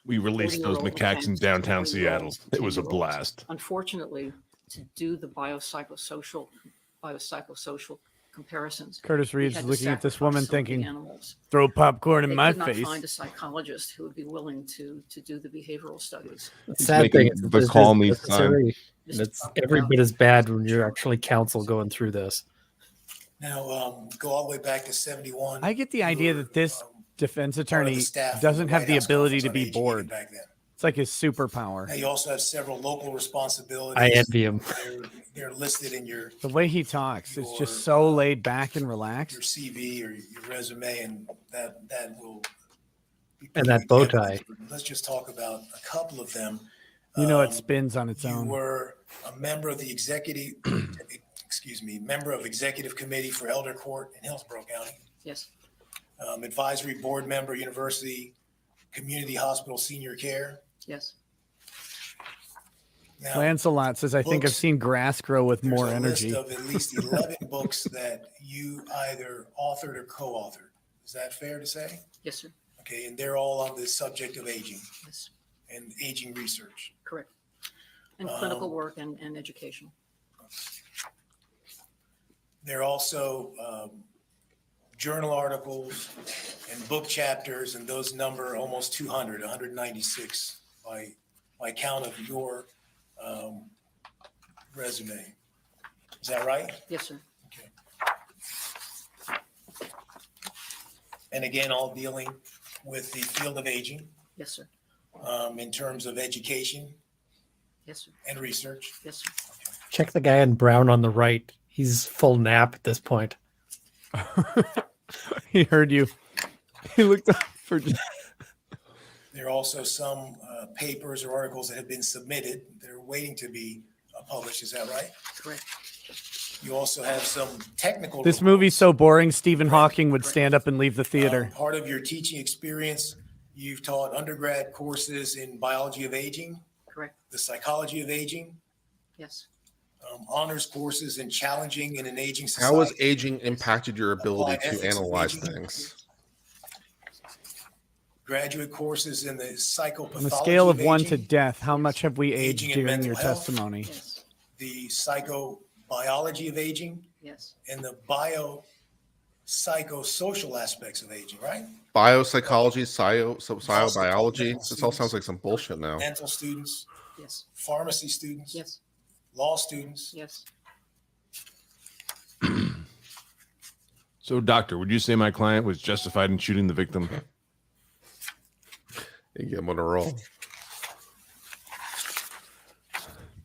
We released those 40-year-old macaques in macaques, downtown 20-year-olds, Seattle. It was a 10-year-olds. blast. Unfortunately, to do the biopsychosocial comparisons, Curtis we Reeves had is to looking at this woman sacrifice some of the thinking, animals. throw popcorn in They my could not face. find a psychologist who would be willing to do the behavioral studies. The He's sad making thing is the this call is me necessary, and Mr. it's every bit as bad when you're actually counsel going through this. Now, go all the way back to 71. I get the idea that this defense part of attorney the staff of doesn't have White the House ability Conference to on be Aging bored. back then. It's like his superpower. Now, you also have several local responsibilities. I envy him. They're listed in your The way he talks is Your, just so laid back and relaxed. CV or your resume, and that will be And pretty that bow examples. tie. Let's just talk about a couple of them. You know, it Um, spins on its You own. were a member of the member of Executive Committee for Elder Court in Hillsborough County, Yes, advisory board member, University Community Hospital Senior Care. yes. Now, Lancelot says, I think I've books, seen grass grow with there's more a energy. list of at least 11 books that you either authored or co-authored. Is that fair to say? Yes, sir. Okay, and they're all on the subject of aging Yes, and aging research. correct. And clinical Um, work and education. They're also journal articles and book chapters, and those number almost 200, 196 by count of your resume. Is that right? Yes, sir. Okay. And again, all dealing with the field of aging Yes, sir. in terms of education Yes, sir. and research. Yes, sir. Check the guy in brown on the right. He's full nap at this point. He heard you. He looked up for. There are also some papers or articles that have been submitted. They're waiting to be published. Is that right? Correct. You also have some technical. This movie's so boring, Stephen Hawking would stand up and leave the theater. Part of your teaching experience, you've taught undergrad courses in biology of aging, Correct. the psychology of aging, Yes. honors courses in challenging in an aging society. How has aging impacted your ability Applied to ethics of analyze aging. things? Graduate courses in the psychopathology. On a scale of 1 to aging, death, how much have we Aging aged and during mental your health. testimony? Yes. the psychobiology of aging, Yes. and the psychosocial aspects of aging, right? Biopsychology, psychobiology. This all sounds like some bullshit now. Dental students, Yes. pharmacy students, Yes. law students. Yes. So, doctor, would you say my client was justified in shooting the victim? You get them on a roll.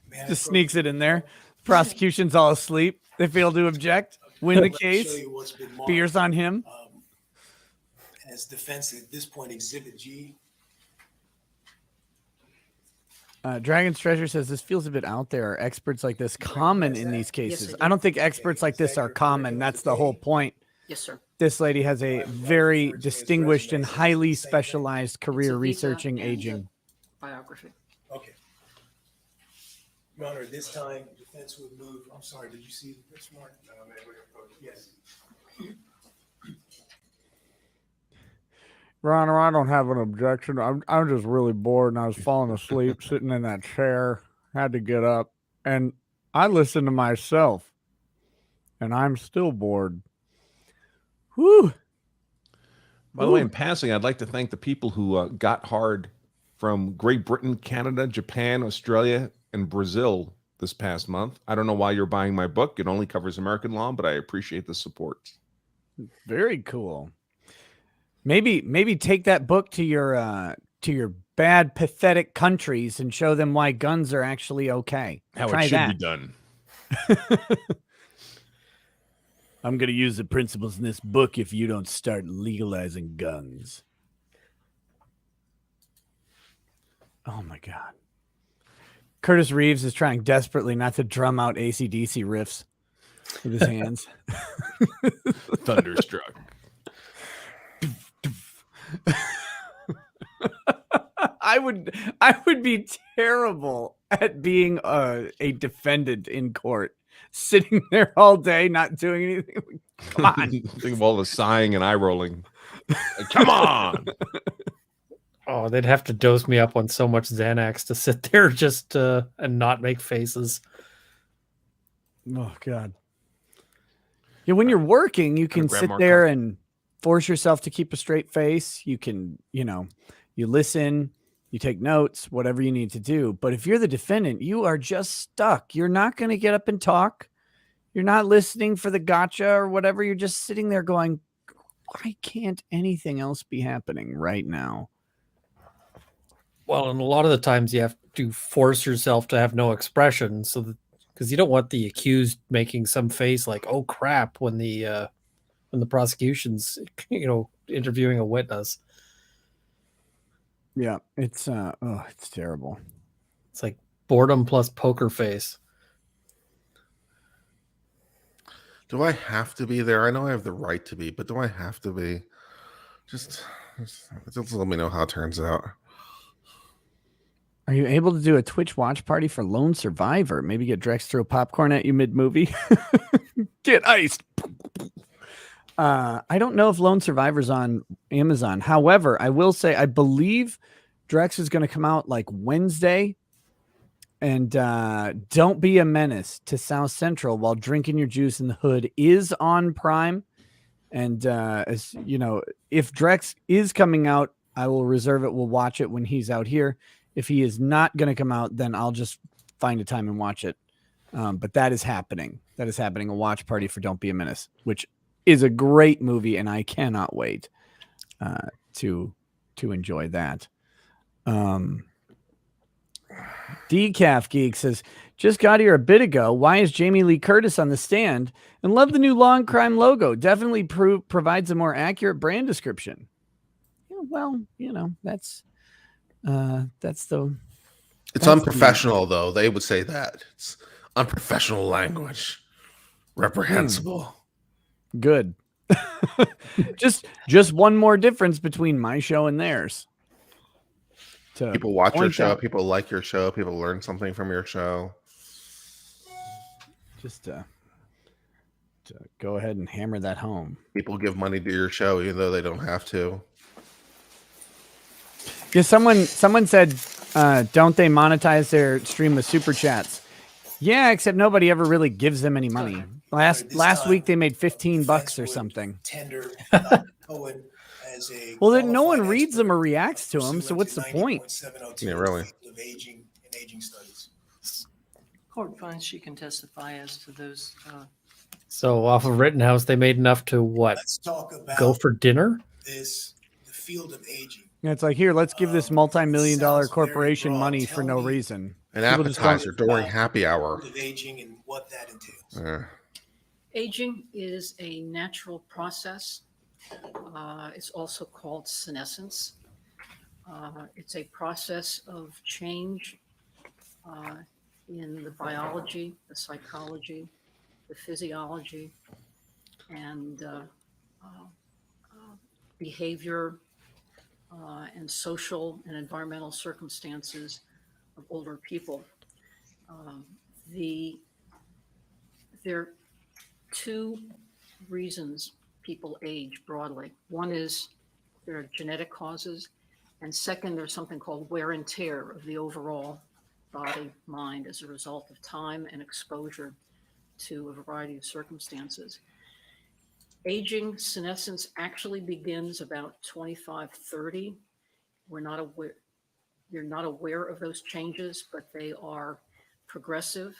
Man, Just sneaks it in there. Prosecution's all asleep. They fail to object. Win the Let me show case. you what's been marked, Beers on him. as defense at this point, Exhibit G. Dragon's Treasure says this feels a bit out there. Are experts like this common in these cases? Yes, I do. I don't think experts like this are common. That's the whole point. Yes, sir. This lady has a very distinguished and highly specialized It's career a visa researching and a aging. Biography. Okay. Your Honor, this time defense would move. I'm sorry, did you see this mark? Yes. Your Honor, I don't have an objection. I'm just really bored and I was falling asleep sitting in that chair. Had to get up and I listened to myself and I'm still bored. Whew. By the way, in passing, I'd like to thank the people who got hard from Great Britain, Canada, Japan, Australia, and Brazil this past month. I don't know why you're buying my book. It only covers American law, but I appreciate the support. Very cool. Maybe take that book to your bad, pathetic countries and show them why guns are actually okay. How Try it should that. be done. I'm going to use the principles in this book if you don't start legalizing guns. Oh, my God. Curtis Reeves is trying desperately not to drum out AC/DC riffs with his hands. Thunderstruck. I would be terrible at being a defendant in court, sitting there all day, not doing anything. Come on. Think of all the sighing and eye rolling. Like, come on. Oh, they'd have to dose me up on so much Xanax to sit there just and not make faces. Oh, God. Yeah, when you're working, you can grab sit more there coffee. and force yourself to keep a straight face. You can, you listen, you take notes, whatever you need to do. But if you're the defendant, you are just stuck. You're not going to get up and talk. You're not listening for the gotcha or whatever. You're just sitting there going, why can't anything else be happening right now? Well, and a lot of the times you have to force yourself to have no expression, so that because you don't want the accused making some face like "oh crap" when the prosecution's interviewing a witness. Yeah, it's it's terrible. It's like boredom plus poker face. Do I have to be there? I know I have the right to be, but do I have to be? Just let me know how it turns out. Are you able to do a Twitch watch party for Lone Survivor? Maybe get Drex throw popcorn at you mid-movie. Get iced. I don't know if Lone Survivor's on Amazon. However, I will say I believe Drex is going to come out like Wednesday. And Don't Be a Menace to South Central While Drinking Your Juice in the Hood is on Prime. And as you know, if Drex is coming out, I will reserve it. We'll watch it when he's out here. If he is not going to come out, then I'll just find a time and watch it. But that is happening. That is happening. A watch party for Don't Be a Menace, which is a great movie, and I cannot wait to enjoy that. Decaf Geek says, just got here a bit ago. Why is Jamie Lee Curtis on the stand? And love the new Long Crime logo. Definitely provides a more accurate brand description. Yeah, well, that's the. It's unprofessional, though. They would say that it's unprofessional language, reprehensible. Good. just one more difference between my show and theirs. People watch your show. People like your show. People learn something from your show. Just to go ahead and hammer that home. People give money to your show even though they don't have to. Yeah, someone said, don't they monetize their stream with super chats? Yeah, except nobody ever really gives them any money. Last week they made $15 or something. Tender Cohen as a well, then no one reads them or reacts to them. So what's the point? Yeah, really. Of aging and aging studies. Court finds she can testify as to those. So off of Rittenhouse, they made enough to what? Let's talk about go for dinner? the field of aging. Yeah, it's like, here, let's give this multi-million-dollar corporation money for no reason. An appetizer during happy hour. Of aging and what that entails. Aging is a natural process. It's also called senescence. It's a process of change in the biology, the psychology, the physiology, and behavior and social and environmental circumstances of older people. There are two reasons people age broadly. One is there are genetic causes, and second, there's something called wear and tear of the overall body, mind as a result of time and exposure to a variety of circumstances. Aging, senescence actually begins about 25, 30. You're not aware of those changes, but they are progressive.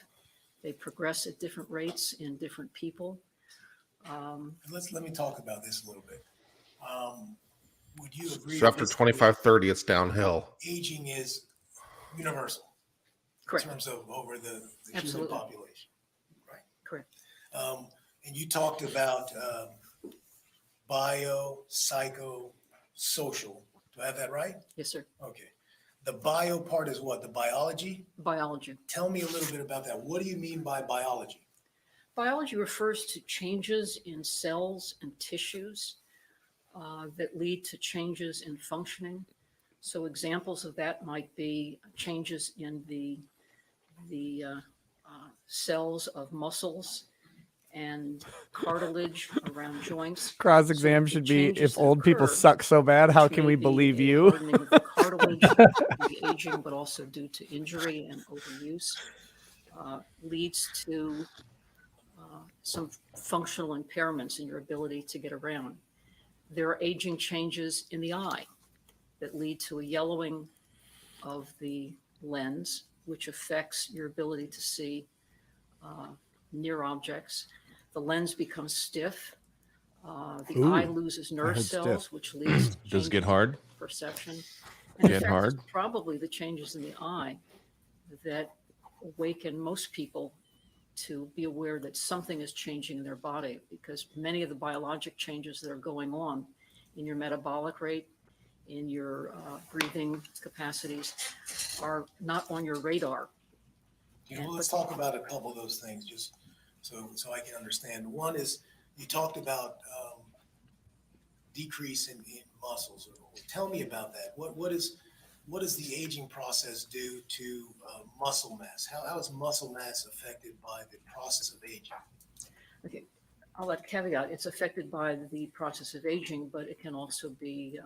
They progress at different rates in different people. Let me talk about this a little bit. Would you agree? So after 25, 30, it's downhill. Aging is universal. Correct. In terms of over the human Absolutely. population, right? Correct. And you talked about bio, psycho, social. Do I have that right? Yes, sir. Okay. The bio part is what? The biology? Biology. Tell me a little bit about that. What do you mean by biology? Biology refers to changes in cells and tissues that lead to changes in functioning. So examples of that might be changes in the cells of muscles and cartilage around joints. Cross exam should be, if old people suck so bad, how can we believe you? Hardening of the cartilage due to aging, but also due to injury and overuse, leads to some functional impairments in your ability to get around. There are aging changes in the eye that lead to a yellowing of the lens, which affects your ability to see near objects. The lens becomes stiff. The eye Ooh, loses I nerve heard cells, stiff. which leads to Does it get changes hard? in perception. And in Get fact, hard? it's probably the changes in the eye that awaken most people to be aware that something is changing in their body, because many of the biologic changes that are going on in your metabolic rate, in your breathing capacities, are not on your radar. Well, let's talk about a couple of those things, just so I can understand. One is, you talked about decrease in muscles. Tell me about that. What does the aging process do to muscle mass? How is muscle mass affected by the process of aging? Okay, I'll let caveat, it's affected by the process of aging, but it can also be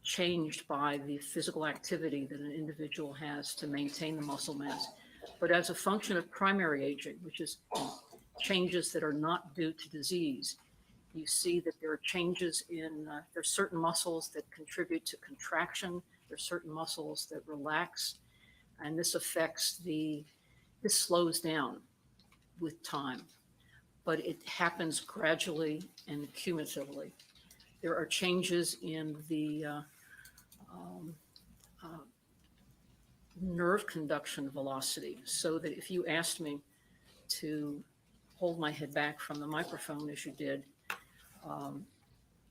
changed by the physical activity that an individual has to maintain the muscle mass. But as a function of primary aging, which is changes that are not due to disease, you see that there are changes in, there's certain muscles that contribute to contraction, there's certain muscles that relax, and this slows down with time, but it happens gradually and cumulatively. There are changes in the nerve conduction velocity, so that if you asked me to hold my head back from the microphone as you did,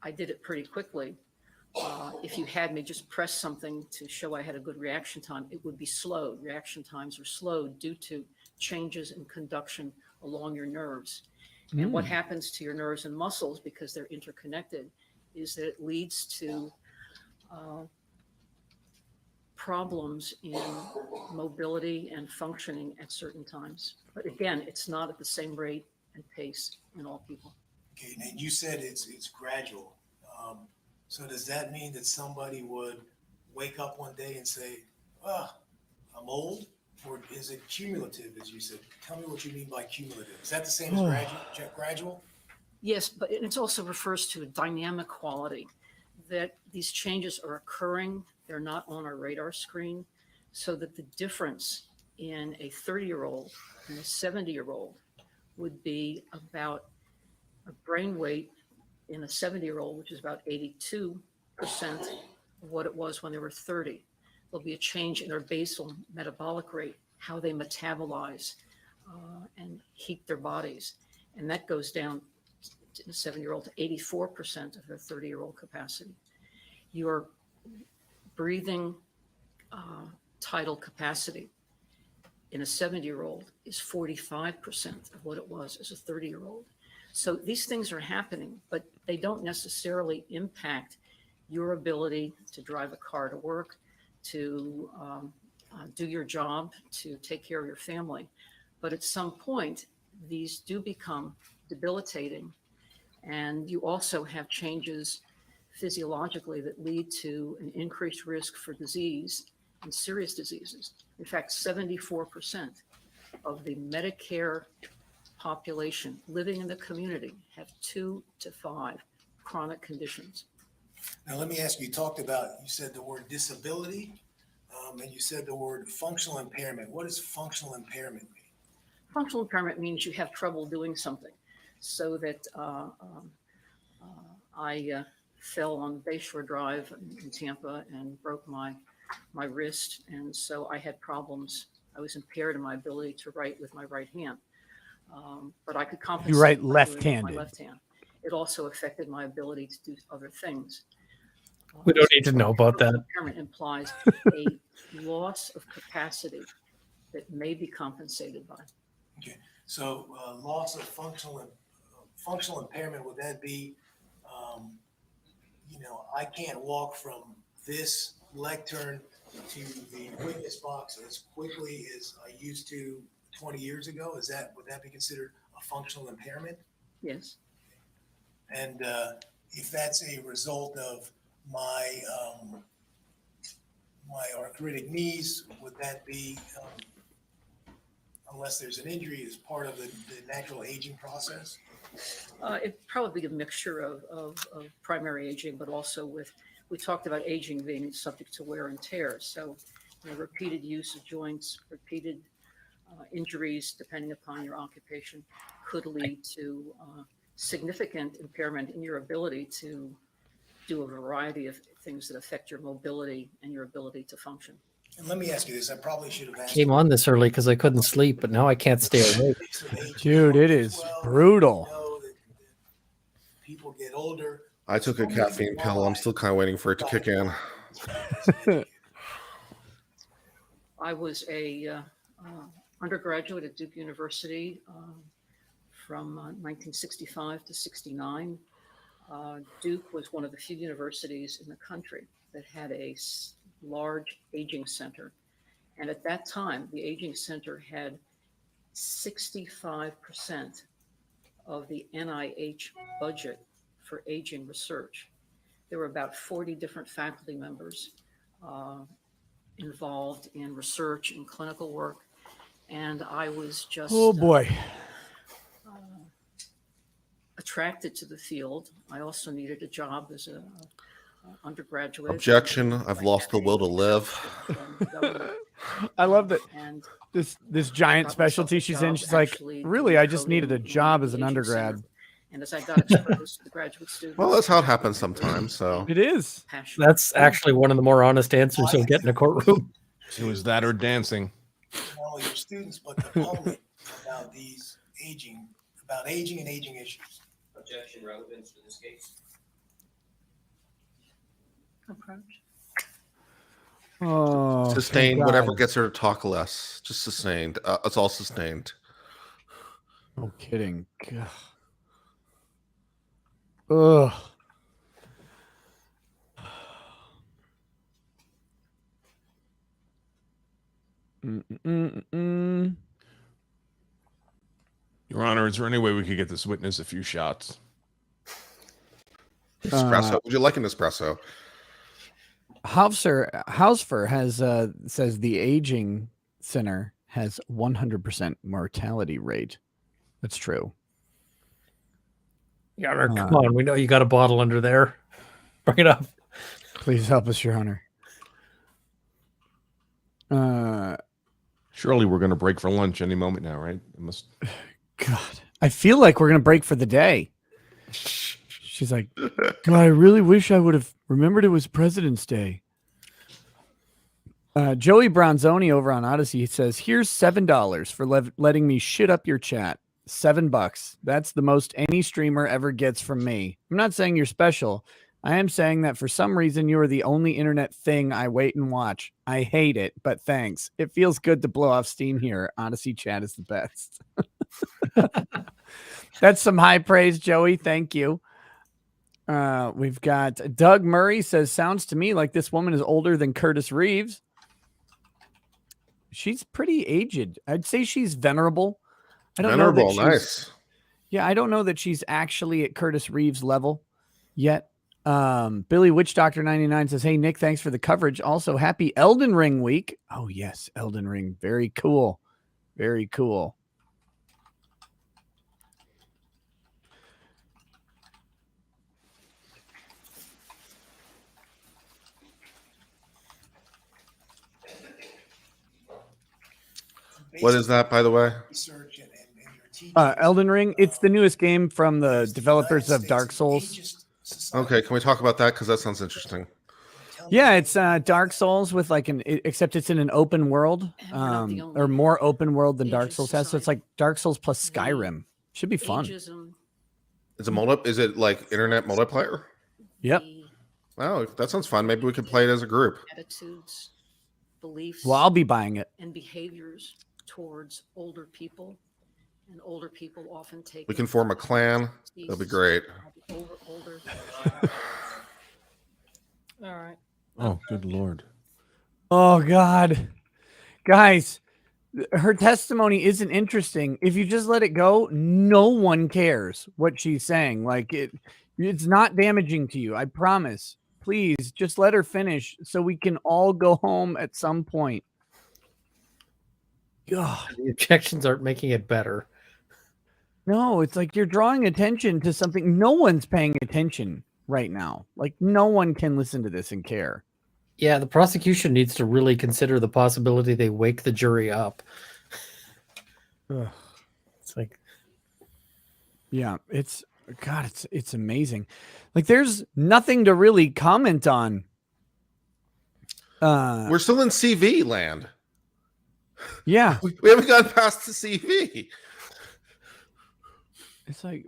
I did it pretty quickly. If you had me just press something to show I had a good reaction time, it would be slowed. Reaction times are slowed due to changes in conduction along your nerves. And what happens to your nerves and muscles, because they're interconnected, is that it leads to problems in mobility and functioning at certain times. But again, it's not at the same rate and pace in all people. Okay, and you said it's gradual. So does that mean that somebody would wake up one day and say, I'm old? Or is it cumulative, as you said? Tell me what you mean by cumulative. Is that the same as gradual? Yes, but it also refers to a dynamic quality, that these changes are occurring. They're not on our radar screen, so that the difference in a 30-year-old and a 70-year-old would be about a brain weight in a 70-year-old, which is about 82% of what it was when they were 30. There'll be a change in their basal metabolic rate, how they metabolize and heat their bodies. And that goes down in a 70-year-old to 84% of their 30-year-old capacity. Your breathing tidal capacity in a 70-year-old is 45% of what it was as a 30-year-old. So these things are happening, but they don't necessarily impact your ability to drive a car to work, to do your job, to take care of your family. But at some point, these do become debilitating. And you also have changes physiologically that lead to an increased risk for disease and serious diseases. In fact, 74% of the Medicare population living in the community have 2 to 5 chronic conditions. Now, let me ask you, you said the word disability, and you said the word functional impairment. What does functional impairment mean? Functional impairment means you have trouble doing something. So that I fell on Bayshore Drive in Tampa and broke my wrist. And so I had problems. I was impaired in my ability to write with my right hand. But I could compensate. You write by doing it with left-handed. my left hand. It also affected my ability to do other things. We don't need to know about that. Impairment implies a loss of capacity that may be compensated by. Okay, so loss of functional impairment, would that be, I can't walk from this lectern to the witness box as quickly as I used to 20 years ago? Would that be considered a functional impairment? Yes. And if that's a result of my arthritic knees, would that be, unless there's an injury, as part of the natural aging process? It'd probably be a mixture of primary aging, but also we talked about aging being subject to wear and tear. So repeated use of joints, repeated injuries, depending upon your occupation, could lead to significant impairment in your ability to do a variety of things that affect your mobility and your ability to function. And let me ask you this, I probably should have asked. Came on this early because I couldn't sleep, but now I can't stay awake. Dude, it is brutal. People get older. I took a caffeine pill. I'm still kind of waiting for it to kick in. I was a undergraduate at Duke University from 1965 to 69. Duke was one of the few universities in the country that had a large aging center. And at that time, the aging center had 65% of the NIH budget for aging research. There were about 40 different faculty members involved in research and clinical work. And I was just Oh boy. Attracted to the field. I also needed a job as a undergraduate. Objection. I've lost the will to live. I love that And this giant got specialty myself a she's in. job She's like, actually really, doing I just needed a coding in job the as an aging undergrad. center. And as I got exposed to the graduate students. Well, that's how it happens sometimes. So It is. passionate That's actually one of the more honest answers you'll get in a courtroom. It was that or dancing. Not only your students, but the public about aging and aging issues. Objection relevance to this case. approach. Oh, sustained, thank whatever God. gets her to talk less. Just sustained. It's all sustained. No kidding. Ugh. Mm-mm-mm-mm. Your Honor, is there any way we could get this witness a few shots? Espresso. Would you like an espresso? Hausfer has says the aging center has 100% mortality rate. That's true. Your Honor, come on. We know you got a bottle under there. Bring it up. Please help us, Your Honor. Surely we're going to break for lunch any moment now, right? It must. God, I feel like we're gonna break for the day. She's like, God, I really wish I would have remembered it was President's Day. Joey Bronzoni over on Odyssey says, "Here's $7 for letting me shit up your chat. $7. That's the most any streamer ever gets from me. I'm not saying you're special. I am saying that for some reason you are the only internet thing I wait and watch. I hate it, but thanks. It feels good to blow off steam here. Odyssey chat is the best." That's some high praise, Joey. Thank you. We've got Doug Murray says, "Sounds to me like this woman is older than Curtis Reeves." She's pretty aged. I'd say she's venerable. I don't know that Venerable, she's, nice. Yeah, I don't know that she's actually at Curtis Reeves level yet. Billy Witch Doctor 99 says, "Hey Nick, thanks for the coverage. Also, happy Elden Ring week." Oh yes, Elden Ring, very cool, very cool. What is that, by the way? Research and your teaching. Elden Ring, it's the newest game from the developers of Dark Souls. Okay, can we talk about that? Because that sounds interesting. Yeah, it's Dark Souls with like except it's in an open world, or more open world than Dark Souls has. So it's like Dark Souls plus Skyrim. Should be fun. Ageism, Is it like internet multiplayer? Yep. Oh, that sounds fun. Maybe we could play it as a group. attitudes, beliefs, Well, I'll be buying it. and behaviors towards older people. And older people often take. We can form a clan. That'd be great. Older. All right. Oh, good Lord. Oh God, guys, her testimony isn't interesting. If you just let it go, no one cares what she's saying. Like it's not damaging to you. I promise. Please just let her finish so we can all go home at some point. God. The objections aren't making it better. No, it's like you're drawing attention to something. No one's paying attention right now. Like no one can listen to this and care. Yeah, the prosecution needs to really consider the possibility they wake the jury up. Ugh. It's like, Yeah, it's God, it's amazing. Like there's nothing to really comment on. We're still in CV land. Yeah, We haven't gone past the CV. it's like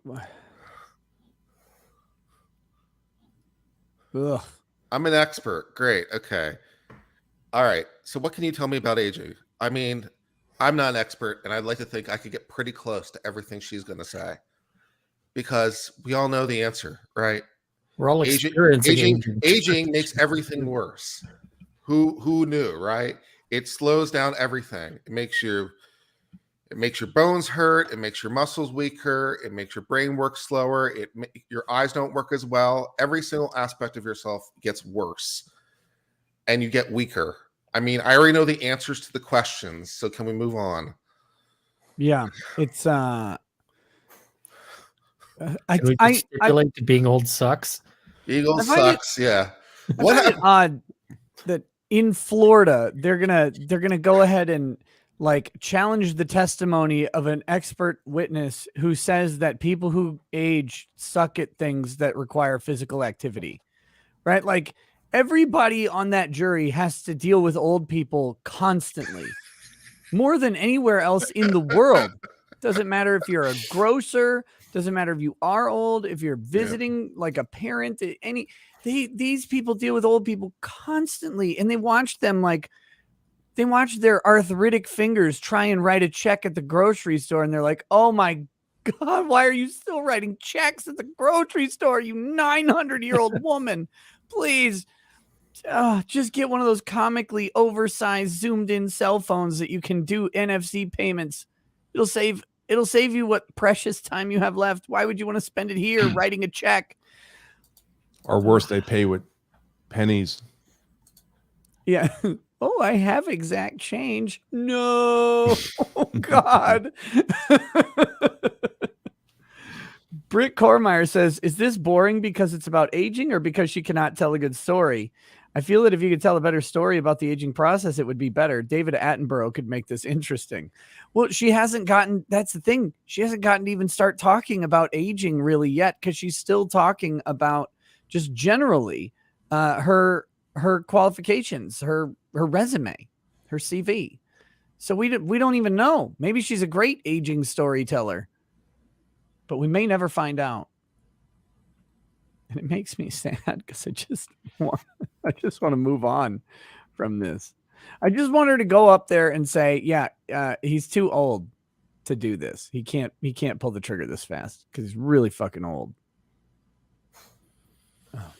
ugh. I'm an expert. Great. Okay. All right. So what can you tell me about aging? I mean, I'm not an expert, and I'd like to think I could get pretty close to everything she's going to say because we all know the answer, right? we're all Aging, experiencing aging, aging. aging makes everything worse. Who knew, right? It slows down everything. It makes your bones hurt. It makes your muscles weaker. It makes your brain work slower. Your eyes don't work as well. Every single aspect of yourself gets worse, and you get weaker. I mean, I already know the answers to the questions, so can we move on? Yeah, it's I Can we I just stipulate that being old sucks? Eagle I find it- sucks. Yeah. I What find it happened? odd that in Florida they're gonna go ahead and like challenge the testimony of an expert witness who says that people who age suck at things that require physical activity, right? Like everybody on that jury has to deal with old people constantly, more than anywhere else in the world. Doesn't matter if you're a grocer, doesn't matter if you are old, if you're visiting like a parent, these people deal with old people constantly, and they watch their arthritic fingers try and write a check at the grocery store, and they're like, oh my God, why are you still writing checks at the grocery store, you 900-year-old woman? Please, just get one of those comically oversized, zoomed in cell phones that you can do NFC payments. It'll save you what precious time you have left. Why would you want to spend it here writing a check? Or worse, they pay with pennies. Yeah. Oh, I have exact change. No. Oh, God. Britt Cormeyer says, is this boring because it's about aging or because she cannot tell a good story? I feel that if you could tell a better story about the aging process, it would be better. David Attenborough could make this interesting. Well, that's the thing. She hasn't gotten to even start talking about aging really yet because she's still talking about just generally her qualifications, her resume, her CV. So we don't even know. Maybe she's a great aging storyteller, but we may never find out. And it makes me sad because I just want to move on from this. I just want her to go up there and say, yeah, he's too old to do this. He can't pull the trigger this fast because he's really fucking old. Oh.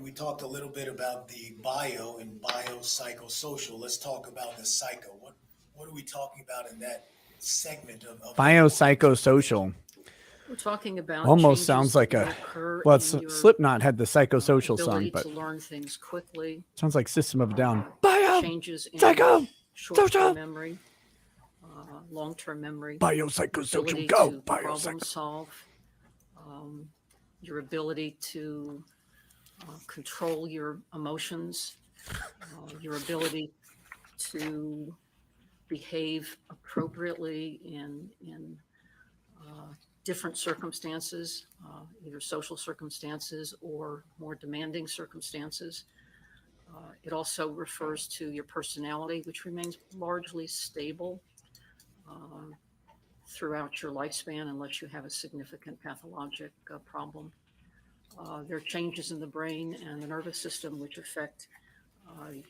We talked a little bit about the bio and biopsychosocial. Let's talk about the psycho. What are we talking about in that segment of Biopsychosocial We're talking about almost changes sounds like that a occur well. in your Slipknot had the psychosocial song, ability but to learn things quickly. sounds like System of a Down. Changes in Psycho short-term social memory, long-term memory, biopsychosocial. ability Go to problem biopsycho. solve, your ability to control your emotions, your ability to behave appropriately in different circumstances, either social circumstances or more demanding circumstances. It also refers to your personality, which remains largely stable throughout your lifespan unless you have a significant pathologic problem. There are changes in the brain and the nervous system which affect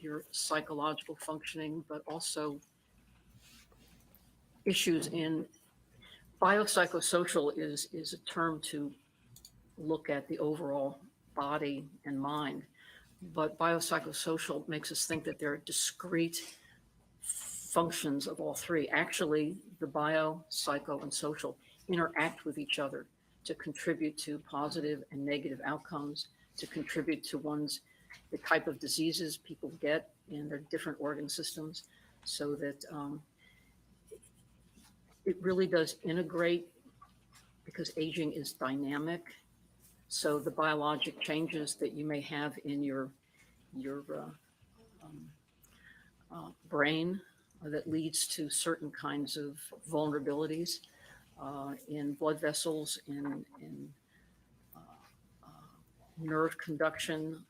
your psychological functioning, but also issues in biopsychosocial is a term to look at the overall body and mind. But biopsychosocial makes us think that there are discrete functions of all three. Actually, the bio, psycho, and social interact with each other to contribute to positive and negative outcomes, to contribute to the type of diseases people get in their different organ systems, so that It really does integrate because aging is dynamic. So the biologic changes that you may have in your brain that leads to certain kinds of vulnerabilities in blood vessels, in nerve conduction,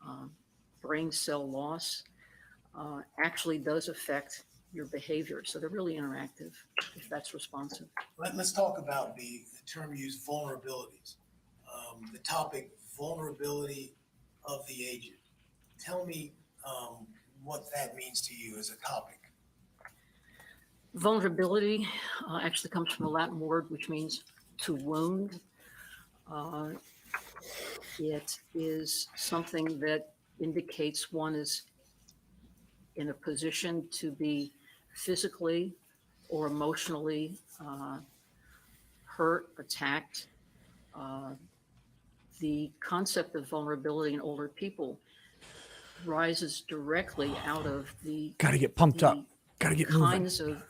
brain cell loss, actually does affect your behavior. So they're really interactive if that's responsive. Let's talk about the term used, vulnerabilities. The topic, vulnerability of the aged. Tell me what that means to you as a topic. Vulnerability actually comes from a Latin word which means to wound. It is something that indicates one is in a position to be physically or emotionally hurt, attacked. The concept of vulnerability in older people rises directly out of the Gotta get pumped up. Gotta get moving. kinds of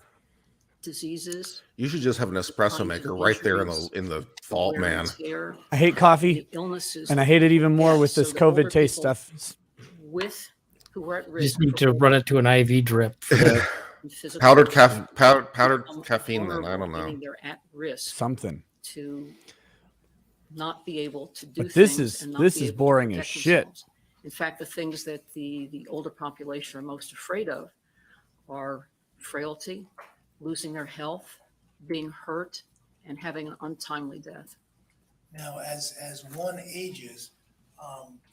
diseases, You should just have an espresso kinds maker of right there injuries, in the vault, wear and man. tear, I hate the coffee, illnesses, and I hate it even more with So this the older COVID taste people stuff. with who are at You risk. just need for to older run it to an IV drip. For that. and physical powdered become caffeine. Then I vulnerable, don't know. meaning they're at risk Something. to not be able to do But this things is and not this be is able to boring as protect shit. themselves. In fact, the things that the older population are most afraid of are frailty, losing their health, being hurt, and having an untimely death. Now, as one ages,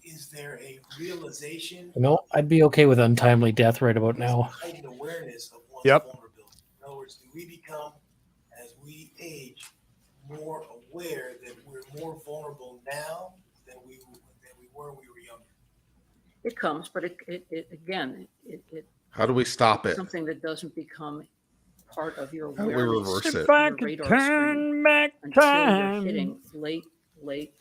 is there a realization? You know, I'd be okay with untimely death right about now. Heightened awareness of one's Yep. vulnerability. In other words, do we become, as we age, more aware that we're more vulnerable now than we were when we were younger? It comes, but it again, How do we stop it's it? something that doesn't become part of your How do we awareness, reverse it? If I your could radar screen, turn back until you're time. hitting late Did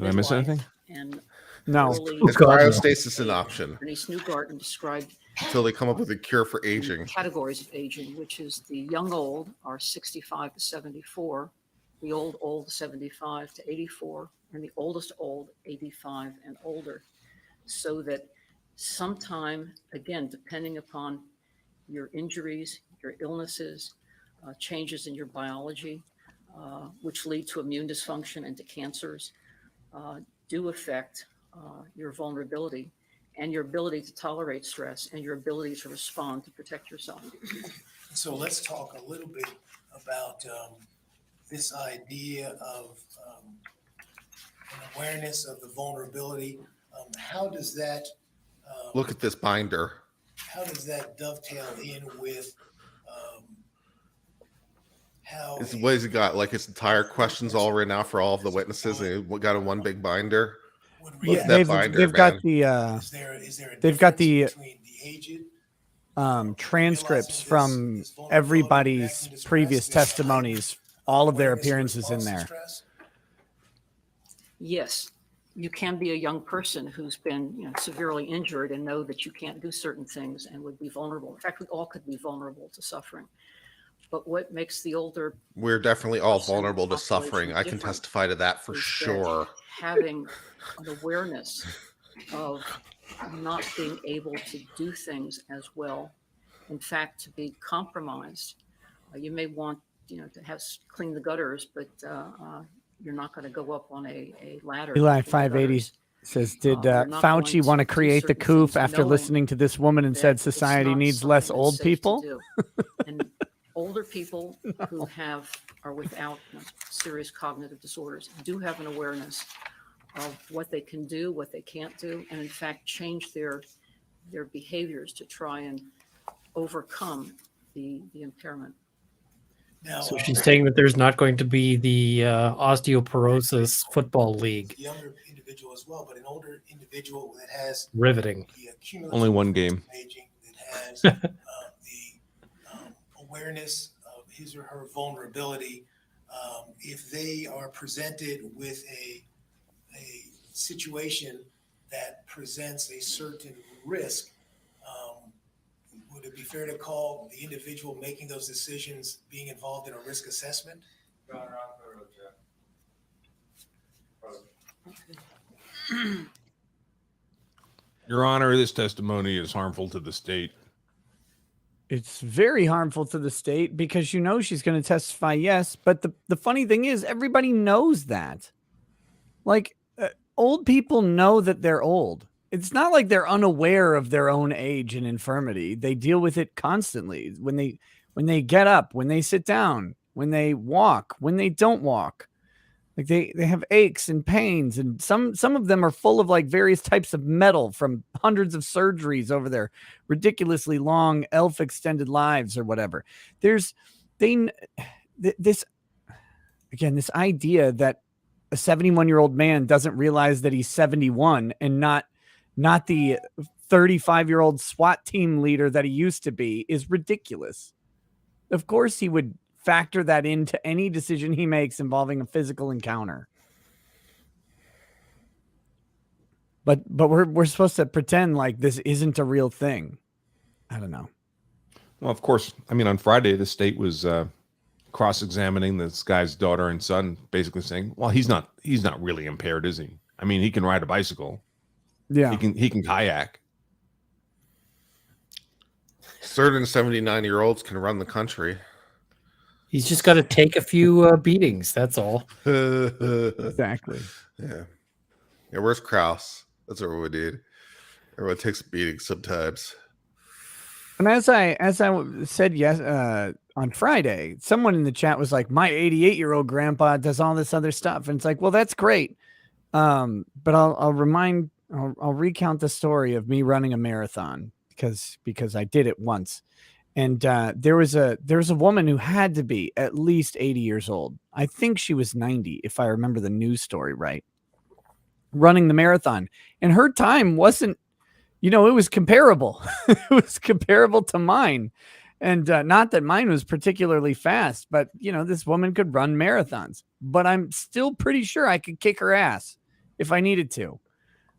I miss midlife anything? and No. early. Is God, no. cryostasis an option Bernie Newgarden described until they come up with a cure for the aging? categories of aging, which is the young old are 65 to 74, the old 75 to 84, and the oldest old 85 and older. So that sometime, again, depending upon your injuries, your illnesses, changes in your biology, which lead to immune dysfunction and to cancers, do affect your vulnerability and your ability to tolerate stress and your ability to respond to protect yourself. So let's talk a little bit about this idea of an awareness of the vulnerability. How does that Look at this binder. how does that dovetail in with how What has he got? Like his entire questions all written out for all of the witnesses, and he got in one big binder. would Look Yeah, at that they've binder, they've got man. the is there a they've got difference the between the aged transcripts realizing from this vulnerability, everybody's reacting to stress, previous this testimonies, all of their awareness and appearances in response to there. stress? Yes, you can be a young person who's been severely injured and know that you can't do certain things and would be vulnerable. In fact, we all could be vulnerable to suffering. But what makes the older We're definitely all person vulnerable to population suffering. I can different testify to that for is that sure. having an awareness of not being able to do things as well, in fact, to be compromised. You may want to have clean the gutters, but you're not going to go up on a ladder. to Eli clean the 580 gutters. says, did You're not Fauci going want to to do create the certain coup things after knowing listening to this woman and that said it's society not needs less something that's old safe to people? do. And older people who are without serious cognitive disorders do have an awareness of what they can do, what they can't do, and in fact change their behaviors to try and overcome the impairment. Now, So she's saying that there's not going to be the osteoporosis football league. younger individual as well, but an older individual that has Riveting. the cumulative Only one game. aging, that has the awareness of his or her vulnerability. If they are presented with a situation that presents a certain risk, would it be fair to call the individual making those decisions being involved in a risk assessment? Your Honor, I'm going to object. Your Honor, this testimony is harmful to the state. It's very harmful to the state because she's going to testify yes. But the funny thing is, everybody knows that. Like, old people know that they're old. It's not like they're unaware of their own age and infirmity. They deal with it constantly when they get up, when they sit down, when they walk, when they don't walk. Like they have aches and pains, and some of them are full of like various types of metal from hundreds of surgeries over their ridiculously long elf extended lives or whatever. This idea that a 71-year-old man doesn't realize that he's 71 and not the 35-year-old SWAT team leader that he used to be is ridiculous. Of course he would factor that into any decision he makes involving a physical encounter. But we're supposed to pretend like this isn't a real thing. I don't know. Well, of course, I mean, on Friday, the state was cross-examining this guy's daughter and son, basically saying, well, he's not really impaired, is he? I mean, he can ride a bicycle. Yeah. He can kayak. Certain 79-year-olds can run the country. He's just got to take a few beatings. That's all. Exactly. Yeah. Where's Kraus? That's what we did. Everyone takes a beating sometimes. And as I said yes on Friday, someone in the chat was like, my 88-year-old grandpa does all this other stuff. And it's like, well, that's great. But I'll recount the story of me running a marathon because I did it once. And there was a woman who had to be at least 80 years old. I think she was 90, if I remember the news story right, running the marathon. And her time wasn't, it was comparable. It was comparable to mine. And not that mine was particularly fast, but, this woman could run marathons. But I'm still pretty sure I could kick her ass if I needed to.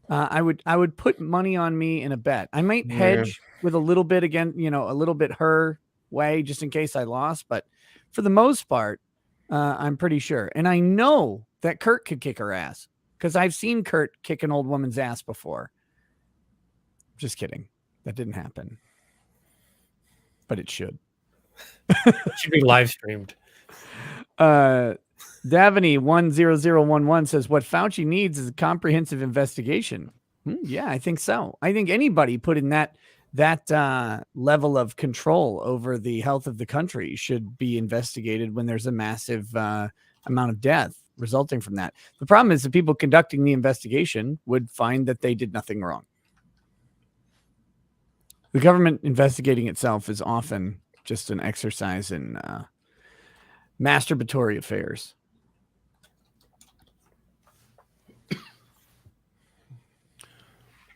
I would put money on me in a bet. I might hedge with a little bit again, a little bit her way just in case I lost. But for the most part, I'm pretty sure. And I know that Kurt could kick her ass because I've seen Kurt kick an old woman's ass before. Just kidding. That didn't happen. But it should. It should be live streamed. Davini 10011 says what Fauci needs is a comprehensive investigation. Yeah, I think so. I think anybody put in that level of control over the health of the country should be investigated when there's a massive amount of death resulting from that. The problem is the people conducting the investigation would find that they did nothing wrong. The government investigating itself is often just an exercise in masturbatory affairs.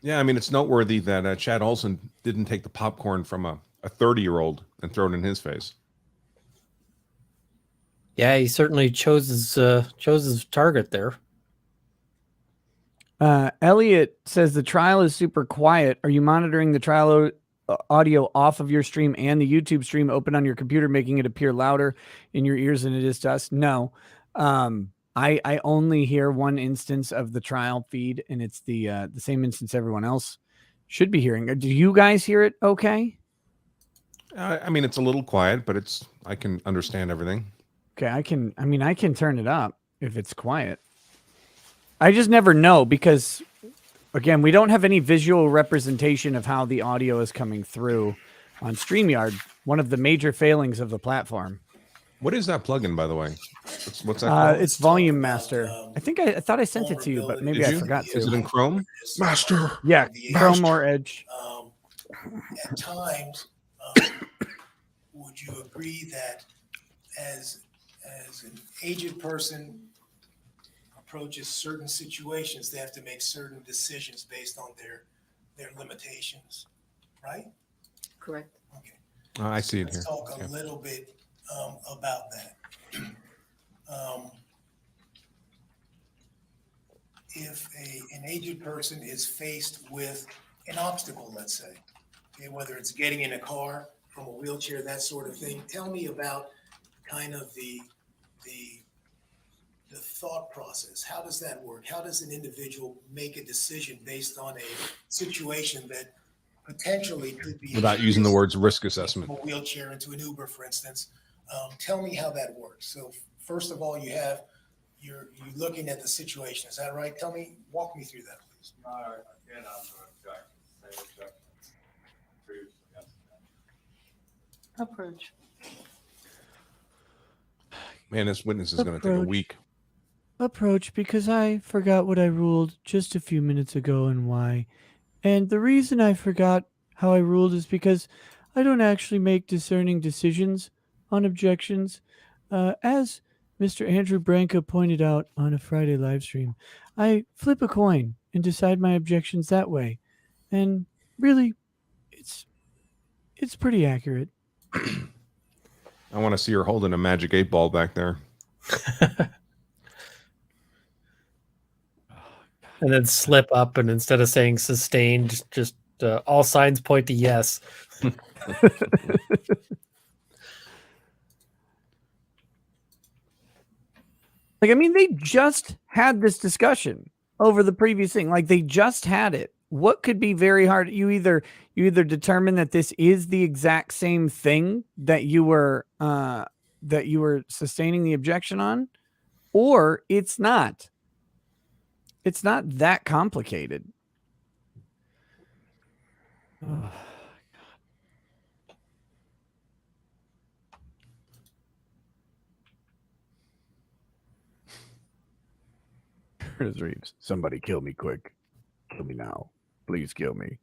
Yeah, I mean, it's noteworthy that Chad Olson didn't take the popcorn from a 30-year-old and throw it in his face. Yeah, he certainly chose his target there. Elliot says the trial is super quiet. Are you monitoring the trial audio off of your stream and the YouTube stream open on your computer, making it appear louder in your ears than it is to us? No. I only hear one instance of the trial feed, and it's the same instance everyone else should be hearing. Do you guys hear it okay? I mean, it's a little quiet, but I can understand everything. Okay, I can turn it up if it's quiet. I just never know because, again, we don't have any visual representation of how the audio is coming through on StreamYard, one of the major failings of the platform. What is that plugin, by the way? What's that called? It's Volume Master. I think I thought I sent it to you, but maybe I forgot to. Is it in Chrome? Master. Yeah, Chrome or Edge. At times, would you agree that as an aged person approaches certain situations, they have to make certain decisions based on their limitations, right? Correct. Okay. I see it here. Let's talk a little bit about that. If an aged person is faced with an obstacle, let's say, okay, whether it's getting in a car from a wheelchair, that sort of thing. Tell me about kind of the thought process. How does that work? How does an individual make a decision based on a situation that potentially could be Without using the words risk assessment. from a wheelchair into an Uber, for instance? Tell me how that works. So first of all, you're looking at the situation. Is that right? Walk me through that, please. No, again, I'm going to object, same objection previously against that. Approach. Man, this witness is going to take a Approach. week. Approach, because I forgot what I ruled just a few minutes ago and why. And the reason I forgot how I ruled is because I don't actually make discerning decisions on objections. As Mr. Andrew Branca pointed out on a Friday live stream, I flip a coin and decide my objections that way. And really, it's pretty accurate. I want to see her holding a magic 8-ball back there. And then slip up, and instead of saying sustained, just all signs point to yes. Like, I mean, they just had this discussion over the previous thing. Like, they just had it. What could be very hard? You either determine that this is the exact same thing that you were sustaining the objection on, or it's not. It's not that complicated. Oh, Here's Reeves. Somebody kill me quick. Kill me now. Please kill me.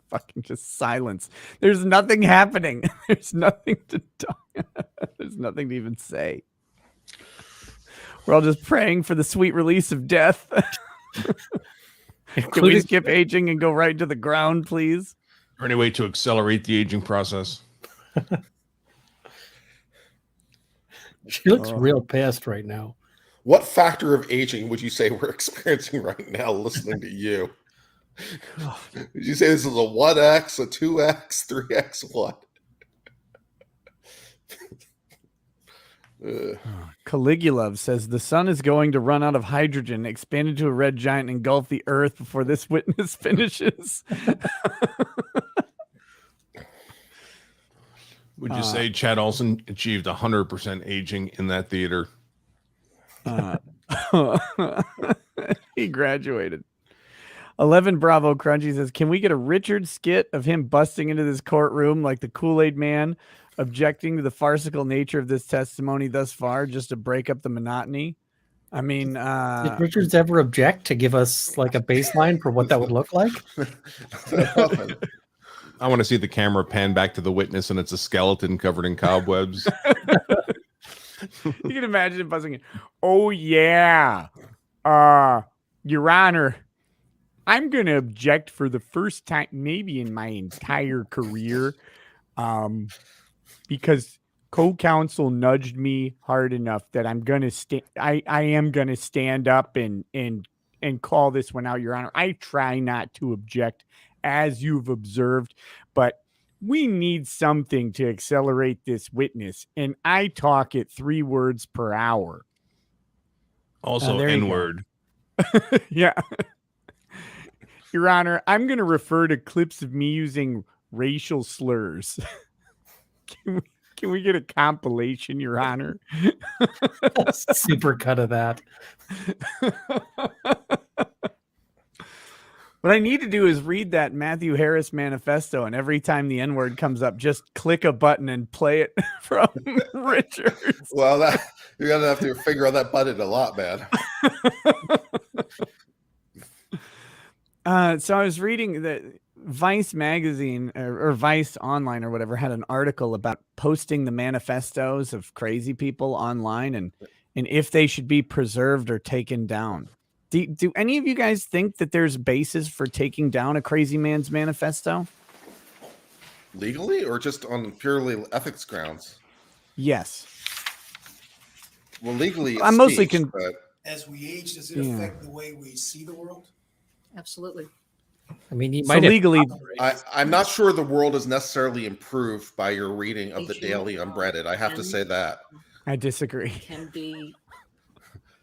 Fucking just silence. There's nothing happening. There's nothing to talk. There's nothing to even say. We're all just praying for the sweet release of death. Can we skip aging and go right to the ground, please? Or any way to accelerate the aging process? She looks real pissed right now. What factor of aging would you say we're experiencing right now listening to you? Did you say this is a 1x, a 2x, 3x, what? Caligula says the sun is going to run out of hydrogen, expand into a red giant, and engulf the earth before this witness finishes. Would you say Chad Olson achieved 100% aging in that theater? He graduated. 11 Bravo Crunchy says, can we get a Richard skit of him busting into this courtroom like the Kool-Aid man, objecting to the farcical nature of this testimony thus far, just to break up the monotony? I mean, did Richards ever object to give us like a baseline for what that would look like? I want to see the camera pan back to the witness and it's a skeleton covered in cobwebs. You can imagine him buzzing in. Oh, yeah. Your Honor, I'm going to object for the first time, maybe in my entire career, because co-counsel nudged me hard enough that I'm going to I am going to stand up and call this one out, Your Honor. I try not to object, as you've observed, but we need something to accelerate this witness, and I talk at 3 words per hour. Also, N-word. Yeah. Your Honor, I'm going to refer to clips of me using racial slurs. Can we get a compilation, Your Honor? Super cut of that. What I need to do is read that Matthew Harris manifesto, and every time the N-word comes up, just click a button and play it from Richards. Well, you're going to have to figure out that button a lot, man. So I was reading that Vice magazine or Vice Online or whatever had an article about posting the manifestos of crazy people online and if they should be preserved or taken down. Do any of you guys think that there's basis for taking down a crazy man's manifesto? Legally or just on purely ethics grounds? Yes. Well, legally, it's I'm mostly speech, but As we age, does it Yeah. affect the way we see the world? Absolutely. I mean, he So might have legally, I'm not sure the world is necessarily improved by your reading of the Aging, Daily Unbreaded. I have to and say that. I disagree. can be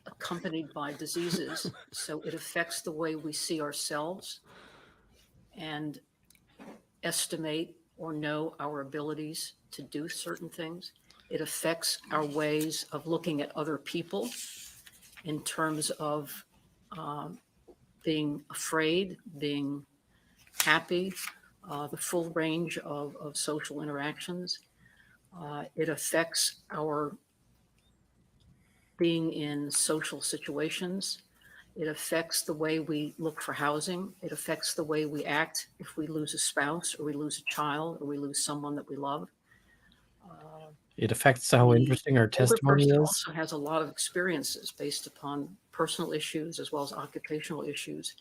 accompanied by diseases. So it affects the way we see ourselves and estimate or know our abilities to do certain things. It affects our ways of looking at other people in terms of being afraid, being happy, the full range of social interactions. It affects our being in social situations. It affects the way we look for housing. It affects the way we act if we lose a spouse or we lose a child or we lose someone that we love. it affects how The interesting our older testimony person is. also has a lot of experiences based upon personal issues as well as occupational issues.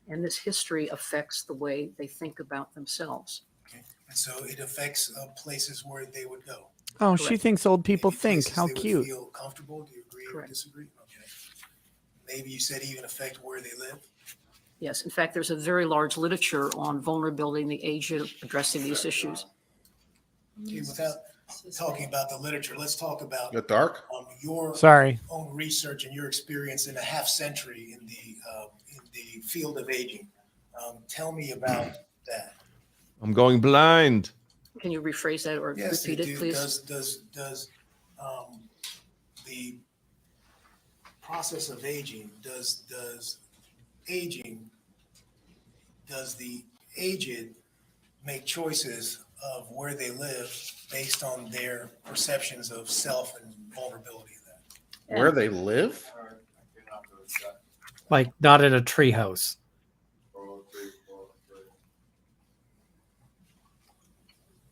And this history affects the way they think about themselves. Okay. And so it affects places where they would go. Oh, she Correct. thinks old people Maybe think. places How they would cute. Feel comfortable? Do you agree or Correct. disagree? Okay. Maybe you said even affect where they live. Yes, in fact, there's a very large literature on vulnerability and the aged addressing these issues. Okay, without talking about the literature, let's talk about You're dark? your Sorry. own research and your experience in a half century in the field of aging. Tell me about that. I'm going blind. Can you rephrase that or Yes, repeat it, please? does the process of aging, does the aged make choices of where they live based on their perceptions of self and vulnerability of that? Where they live? Like not in a treehouse.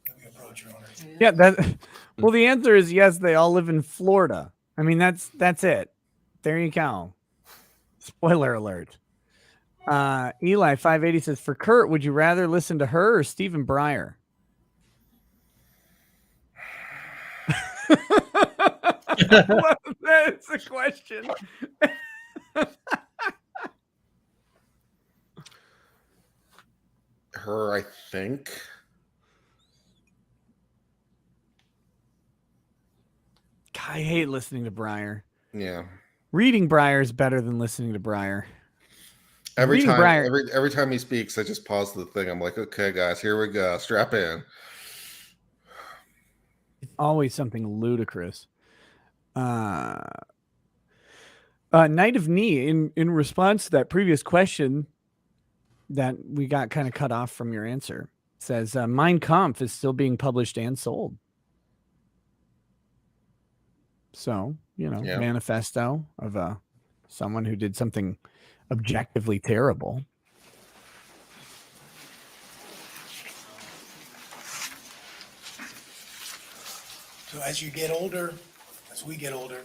Let me approach your honor. Yeah, that. Well, the answer is yes. They all live in Florida. I mean, that's it. There you go. Spoiler alert. Eli 580 says, for Kurt, would you rather listen to her or Stephen Breyer? Well, that's a question. Her, I think. God, I hate listening to Breyer. Yeah. Reading Breyer is better than listening to Breyer. Every Reading time, Breyer- every time he speaks, I just pause the thing. I'm like, okay, guys, here we go. Strap in. Always something ludicrous. Night of Knee, in response to that previous question that we got kind of cut off from your answer, says Mein Kampf is still being published and sold. So, Yeah. manifesto of someone who did something objectively terrible. So as you get older, as we get older,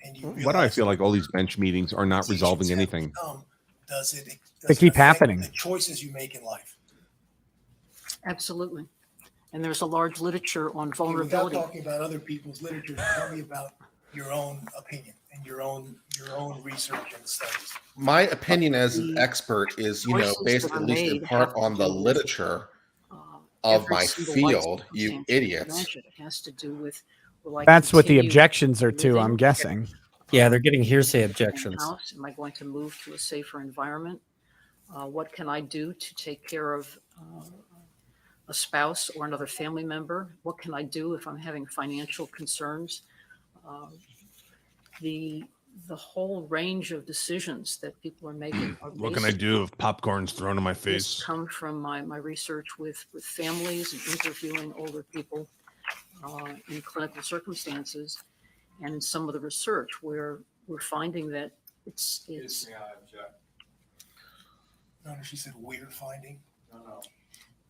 and you Why do I realize feel like all these bench meetings are not resolving decisions have anything? become, does it They keep affect happening. The choices you make in life. Absolutely. And there's a large literature on Okay, vulnerability. without talking about other people's literature, tell me about your own opinion and your own research and studies. My opinion as an The expert is, choices based that are at least in made part have to on the do with, literature uh, of every my single life field, you circumstance idiots. mentioned. It has to do with, will I That's what the continue objections are to, living I'm guessing. Yeah, they're getting hearsay in the objections. house? Am I going to move to a safer environment? What can I do to take care of a spouse or another family member? What can I do if I'm having financial concerns? The whole range of decisions that people are making are What can I based do if popcorn's thrown in my This face? come from my research with families and interviewing older people in clinical circumstances, and in some of the research where we're finding that it's Excuse me, I object. No, she said weird finding. No.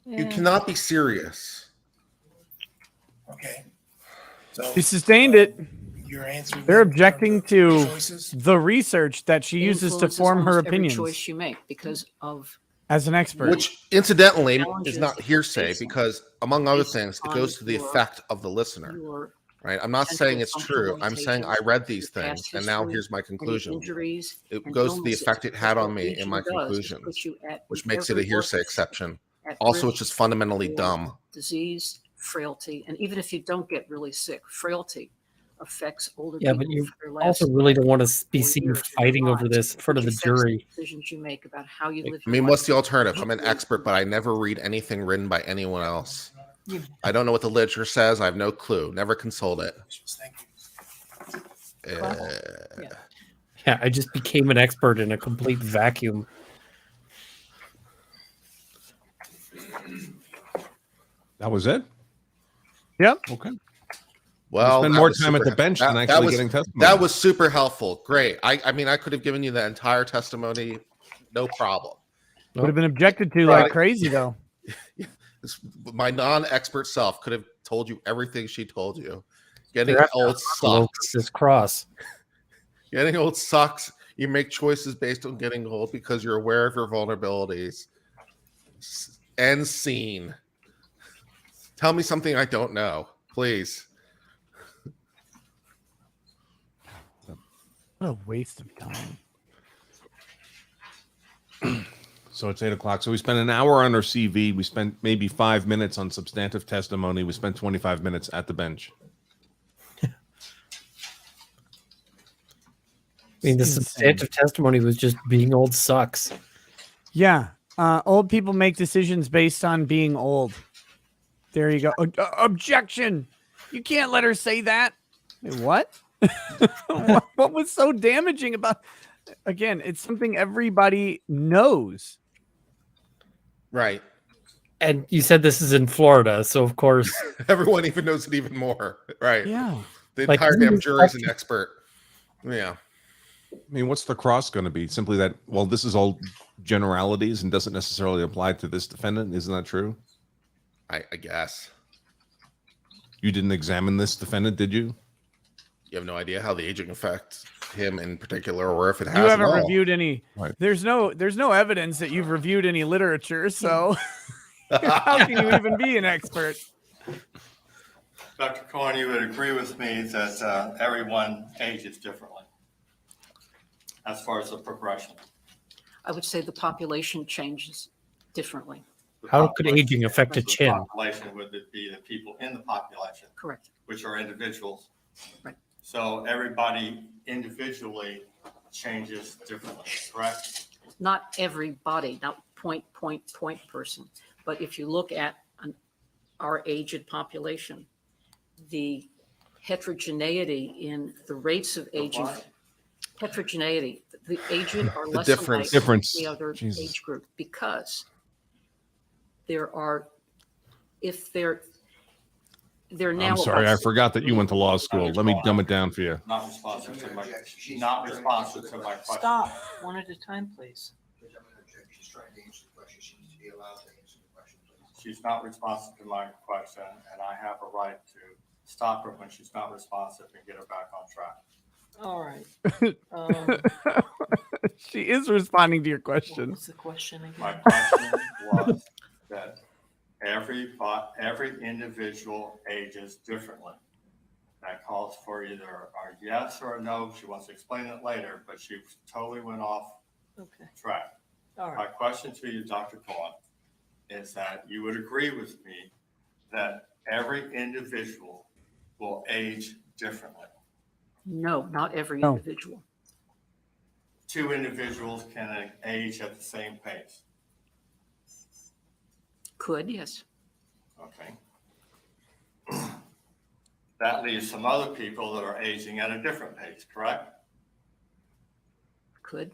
You cannot be serious. Okay. So She sustained it. your answer. They're then in terms objecting of to choices. the research that she uses to influences form her almost every opinions. choice you make because of As an expert. Which incidentally is Challenges not hearsay based on- because, among other based things, it on goes to the your- effect of the listener. your Right? I'm not potential saying it's true. functional I'm saying I limitations, read these your past things, and now history, here's my any conclusion. injuries It and goes to the illnesses, effect it because had what on me in aging my does is conclusions, put you at which in makes it a every hearsay orifice exception. at Also, risk it's just fundamentally for dumb. disease, frailty, and even if you don't get really sick, frailty affects older Yeah, people but you for their also last really don't want to be 4 seen years of fighting their over lives, this in front of which the affects jury. decisions you make about how you live I your mean, life. what's the alternative? I'm an expert, but I never read anything written by anyone else. You- I don't know what the literature says. I have no clue. Never consult it. Thank you. Yeah, I just became an expert in a complete vacuum. That was it. Yep. Okay. Well, spend that more was time at super- the bench than that actually was- getting testimony. That was super helpful. Great. I mean, I could have given you the entire testimony, no problem. Would have been objected to Right. like crazy though. My non-expert self could have told you everything she told you. Getting They're old Hello, sucks. this cross. Getting old sucks. You make choices based on getting old because you're aware of your vulnerabilities. End scene. Tell me something I don't know, please. What a waste of time. So it's 8:00. So we spent an hour on our CV. We spent maybe 5 minutes on substantive testimony. We spent 25 minutes at the bench. I mean, the Insane. substantive testimony was just being old sucks. Yeah. Old people make decisions based on being old. There you go. Objection. You can't let her say that. Wait, what? what was so damaging about? Again, it's something everybody knows. Right. And you said this is in Florida, so of course, Everyone even knows it even more. Right. Yeah. The Like, entire isn't damn this jury is stuff- an expert. Yeah. I mean, what's the cross going to be? Simply that, well, this is all generalities and doesn't necessarily apply to this defendant. Isn't that true? I guess. You didn't examine this defendant, did you? You have no idea how the aging affects him in particular, or if it has. You haven't at all. reviewed any. Right. There's no evidence that you've reviewed any literature. So how can you even be an expert? Dr. Cohen, you would agree with me that everyone ages differently as far as the progression. I would say the population changes differently. The How could population- aging affect a the chin? Population would be the people in the population, Correct. which are individuals. Right. So everybody individually changes differently, correct? Not everybody, not point person. But if you look at our aged population, the heterogeneity in the rates of aging, what? heterogeneity, the aged are The less difference. alike Difference. than the other Jesus. age group because there are, if they're now. I'm sorry, I forgot that you went to law school. Let me dumb it down for you. Not responsive to my, not responsive to my question. Stop, one at a time, please. Judge, I'm gonna object. She's trying to answer the question. She needs to be allowed to answer the question, please. She's not responsive to my question, and I have a right to stop her when she's not responsive and get her back on track. All right. She is responding to your What question. was the question My again? question was that every individual ages differently. That calls for either a yes or a no. She wants to explain it later, but she totally went off Okay, track. all My right. question to you, Dr. Cohen, is that you would agree with me that every individual will age differently. No, not every No. individual. Two individuals can age at the same pace. Could, yes. Okay. That leaves some other people that are aging at a different pace, correct? Could.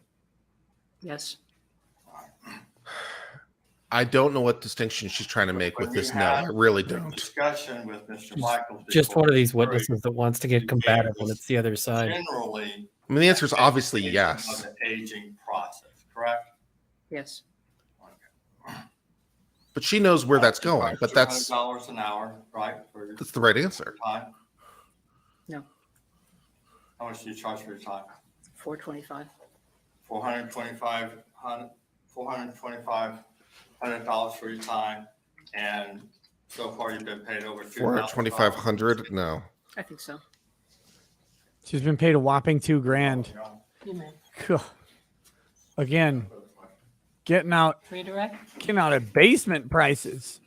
Yes. I don't know what distinction she's trying to make with When you this. No, I had really the don't. Discussion with Mr. Michaels. Just before one of these the jury, witnesses that wants to get combative when it's the other side. Generally. I mean, the answer is obviously Of yes. the aging process, correct? Yes. But she knows where that's going. But that's $200 an hour, right? For your the right answer. time? No. How much do you charge for your time? 425. $4,2,500 for your time, and so far you've been paid over $4,2,500? No. I think so. She's been paid a whopping $2,000. You may Cool. Again, getting out redirect. at basement prices.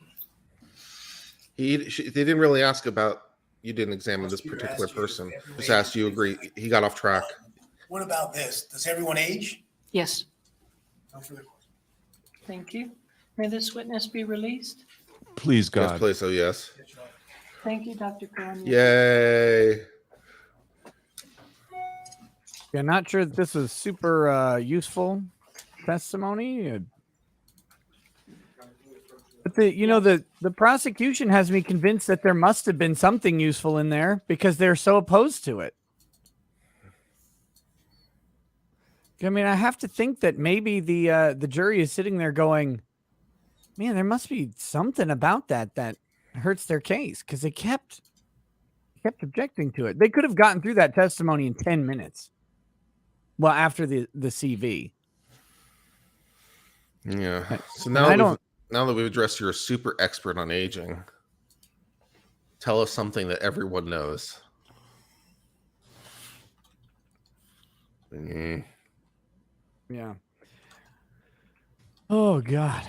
They didn't really ask about, you didn't examine this particular person. Just asked you agree. He got off track. What about this? Does everyone age? Yes. No further questions. Thank you. May this witness be released? Please, Yes, God. please. So yes. Thank you, Dr. Cohen. Yay. Yeah, not sure that this was super useful testimony. But the prosecution has me convinced that there must have been something useful in there because they're so opposed to it. I mean, I have to think that maybe the jury is sitting there going, man, there must be something about that hurts their case, because they kept objecting to it. They could have gotten through that testimony in 10 minutes. Well, after the CV. Yeah. So now that we've addressed, you're a super expert on aging. Tell us something that everyone knows. Yeah. Oh, God.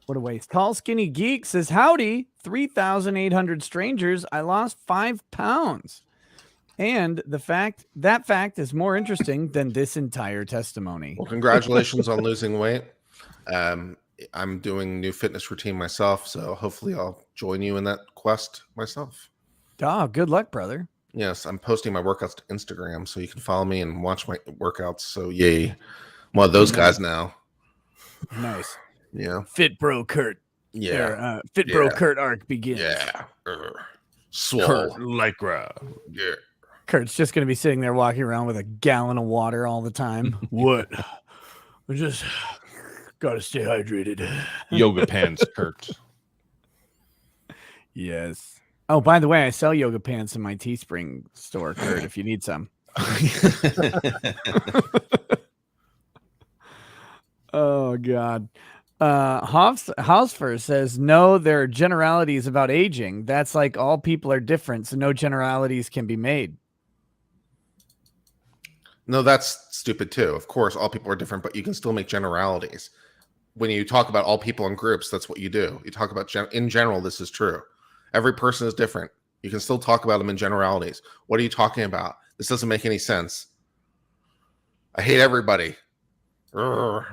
What a waste. Tall Skinny Geek says, howdy, 3,800 strangers. I lost 5 pounds. And that fact is more interesting than this entire testimony. Well, congratulations on losing weight. I'm doing new fitness routine myself, so hopefully I'll join you in that quest myself. Oh, good luck, brother. Yes, I'm posting my workouts to Instagram, so you can follow me and watch my workouts. So yay. I'm one of those guys now. Nice. Yeah. Fit Bro Kurt. Yeah. Bro Kurt arc begins. Yeah. Swole. Lycra. Yeah. Kurt's just going to be sitting there walking around with a gallon of water all the time. What? I just got to stay hydrated. Yoga pants, Kurt. Yes. Oh, by the way, I sell yoga pants in my Teespring store, Kurt, if you need some. Oh, God. Hausfer says, no, there are generalities about aging. That's like all people are different, so no generalities can be made. No, that's stupid too. Of course, all people are different, but you can still make generalities. When you talk about all people in groups, that's what you do. You talk about in general, this is true. Every person is different. You can still talk about them in generalities. What are you talking about? This doesn't make any sense. I hate everybody. Urgh.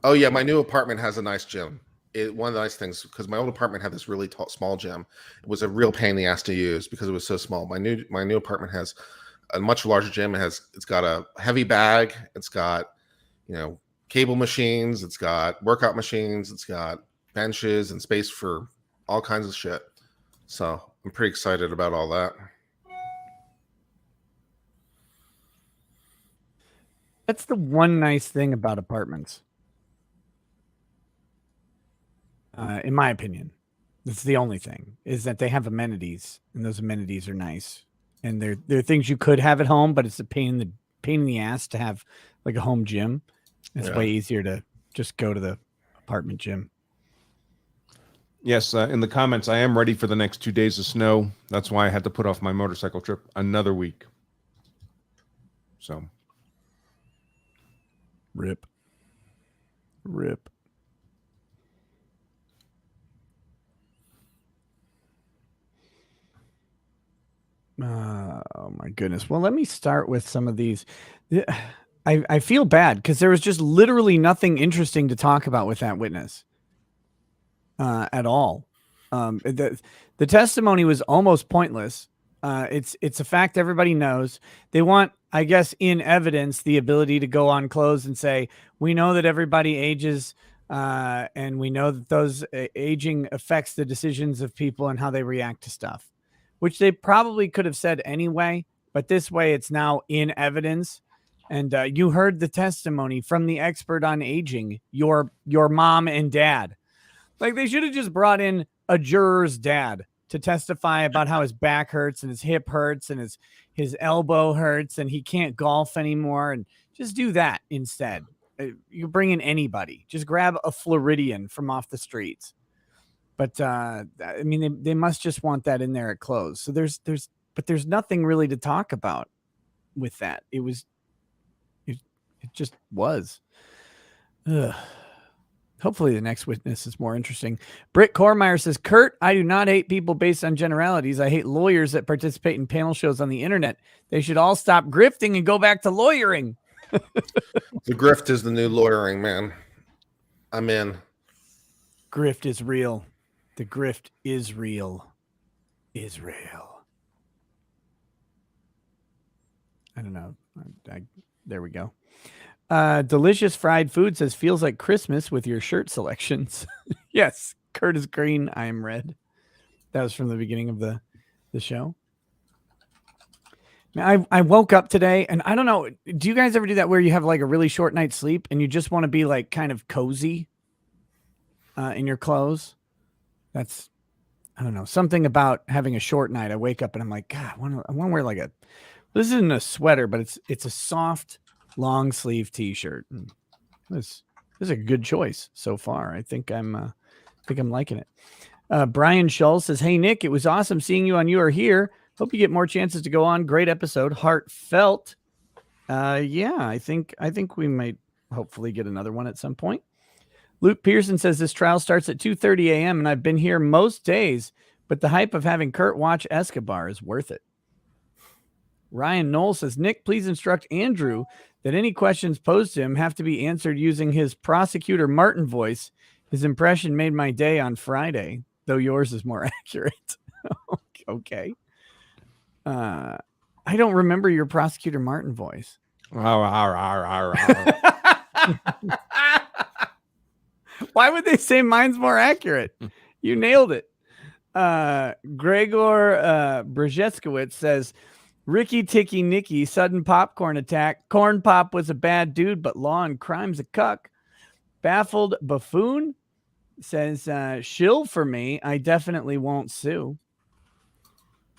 Oh yeah, my new apartment has a nice gym. One of the nice things, because my old apartment had this really small gym. It was a real pain in the ass to use because it was so small. My new apartment has a much larger gym. It's got a heavy bag. It's got, cable machines. It's got workout machines. It's got benches and space for all kinds of shit. So I'm pretty excited about all that. That's the one nice thing about apartments. In my opinion, that's the only thing, is that they have amenities, and those amenities are nice. And they're things you could have at home, but it's a pain in the ass to have like a home gym. It's way easier to just go to the apartment gym. Yes, in the comments, I am ready for the next 2 days of snow. That's why I had to put off my motorcycle trip another week. So, rip. Oh my goodness. Well, let me start with some of these. I feel bad because there was just literally nothing interesting to talk about with that witness at all. The testimony was almost pointless. It's a fact everybody knows. They want, I guess, in evidence, the ability to go on close and say, we know that everybody ages, and we know that those aging affects the decisions of people and how they react to stuff, which they probably could have said anyway, but this way it's now in evidence. And you heard the testimony from the expert on aging, your mom and dad. Like, they should have just brought in a juror's dad to testify about how his back hurts and his hip hurts and his elbow hurts and he can't golf anymore, and just do that instead. You bring in anybody, just grab a Floridian from off the streets. But I mean, they must just want that in there at close. So there's nothing really to talk about with that. It just was. Ugh. Hopefully the next witness is more interesting. Britt Cormeyer says, Kurt, I do not hate people based on generalities. I hate lawyers that participate in panel shows on the internet. They should all stop grifting and go back to lawyering. The grift is the new lawyering, man. I'm in. Grift is real. The grift is real. Is real. I don't know. There we go. Delicious Fried Food says, feels like Christmas with your shirt selections. Yes, Kurt is green. I am red. That was from the beginning of the show. I woke up today and I don't know. Do you guys ever do that where you have like a really short night's sleep and you just want to be like kind of cozy in your clothes? That's, I don't know, something about having a short night. I wake up and I'm like, God, I want to wear like this isn't a sweater, but it's a soft long sleeve t-shirt. This is a good choice so far. I think I'm liking it. Brian Schultz says, hey Nick, it was awesome seeing you on You Are Here. Hope you get more chances to go on. Great episode. Heartfelt. Yeah, I think we might hopefully get another one at some point. Luke Pearson says this trial starts at 2:30 a.m. and I've been here most days, but the hype of having Kurt watch Escobar is worth it. Ryan Knoll says, Nick, please instruct Andrew that any questions posed to him have to be answered using his prosecutor Martin voice. His impression made my day on Friday, though yours is more accurate. Okay. I don't remember your prosecutor Martin voice. Why would they say mine's more accurate? You nailed it. Gregor Brzeskiewicz says, Ricky Ticky Nicky, sudden popcorn attack. Corn Pop was a bad dude, but law and crime's a cuck. Baffled Buffoon says, shill for me. I definitely won't sue.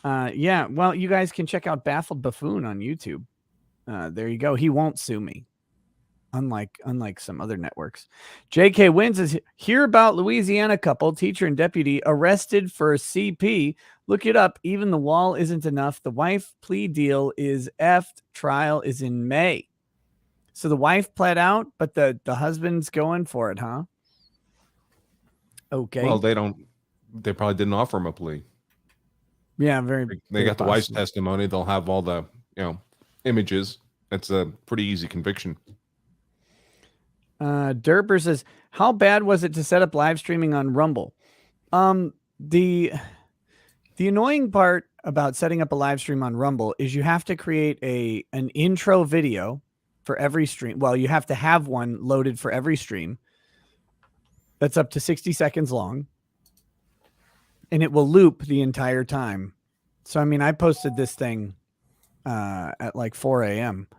Yeah, well, you guys can check out Baffled Buffoon on YouTube. There you go. He won't sue me. Unlike some other networks. J.K. Wins is hear about Louisiana couple, teacher and deputy, arrested for CP. Look it up. Even the wall isn't enough. The wife plea deal is effed. Trial is in May. So the wife pled out, but the husband's going for it, huh? Okay. Well, they probably didn't offer him a plea. Yeah, They got the wife's testimony. They'll have all the images. It's a pretty easy conviction. Derper says, how bad was it to set up live streaming on Rumble? The annoying part about setting up a live stream on Rumble is you have to create an intro video for every stream. Well, you have to have one loaded for every stream that's up to 60 seconds long, and it will loop the entire time. So, I mean, I posted this thing at like 4 a.m.,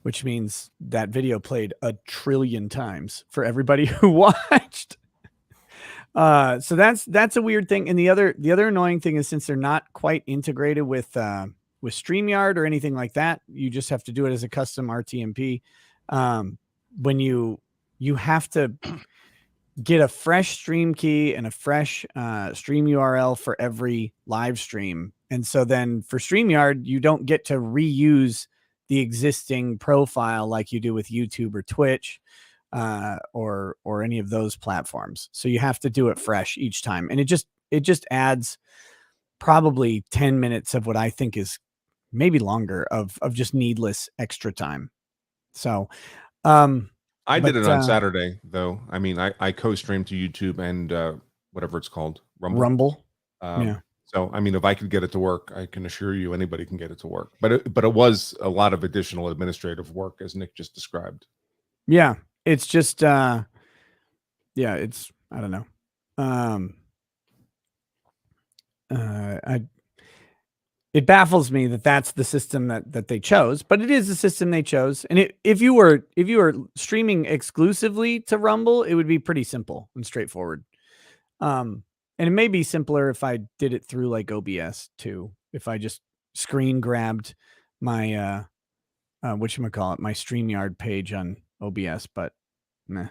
which means that video played 1 trillion times for everybody who watched. So that's a weird thing. And the other annoying thing is, since they're not quite integrated with StreamYard or anything like that, you just have to do it as a custom RTMP. When you have to get a fresh stream key and a fresh stream URL for every live stream. And so then for StreamYard, you don't get to reuse the existing profile like you do with YouTube or Twitch or any of those platforms. So you have to do it fresh each time. And it just adds probably 10 minutes of what I think is maybe longer of just needless extra time. So I did it on Saturday, though. I mean, I co-streamed to YouTube and whatever it's called, Rumble. Yeah. So, I mean, if I could get it to work, I can assure you anybody can get it to work. But it was a lot of additional administrative work, as Nick just described. Yeah, it's just, I don't know. It baffles me that that's the system that they chose, but it is the system they chose. And if you were streaming exclusively to Rumble, it would be pretty simple and straightforward. and it may be simpler if I did it through like OBS too. If I just screen grabbed my whatchamacallit, my StreamYard page on OBS, but meh.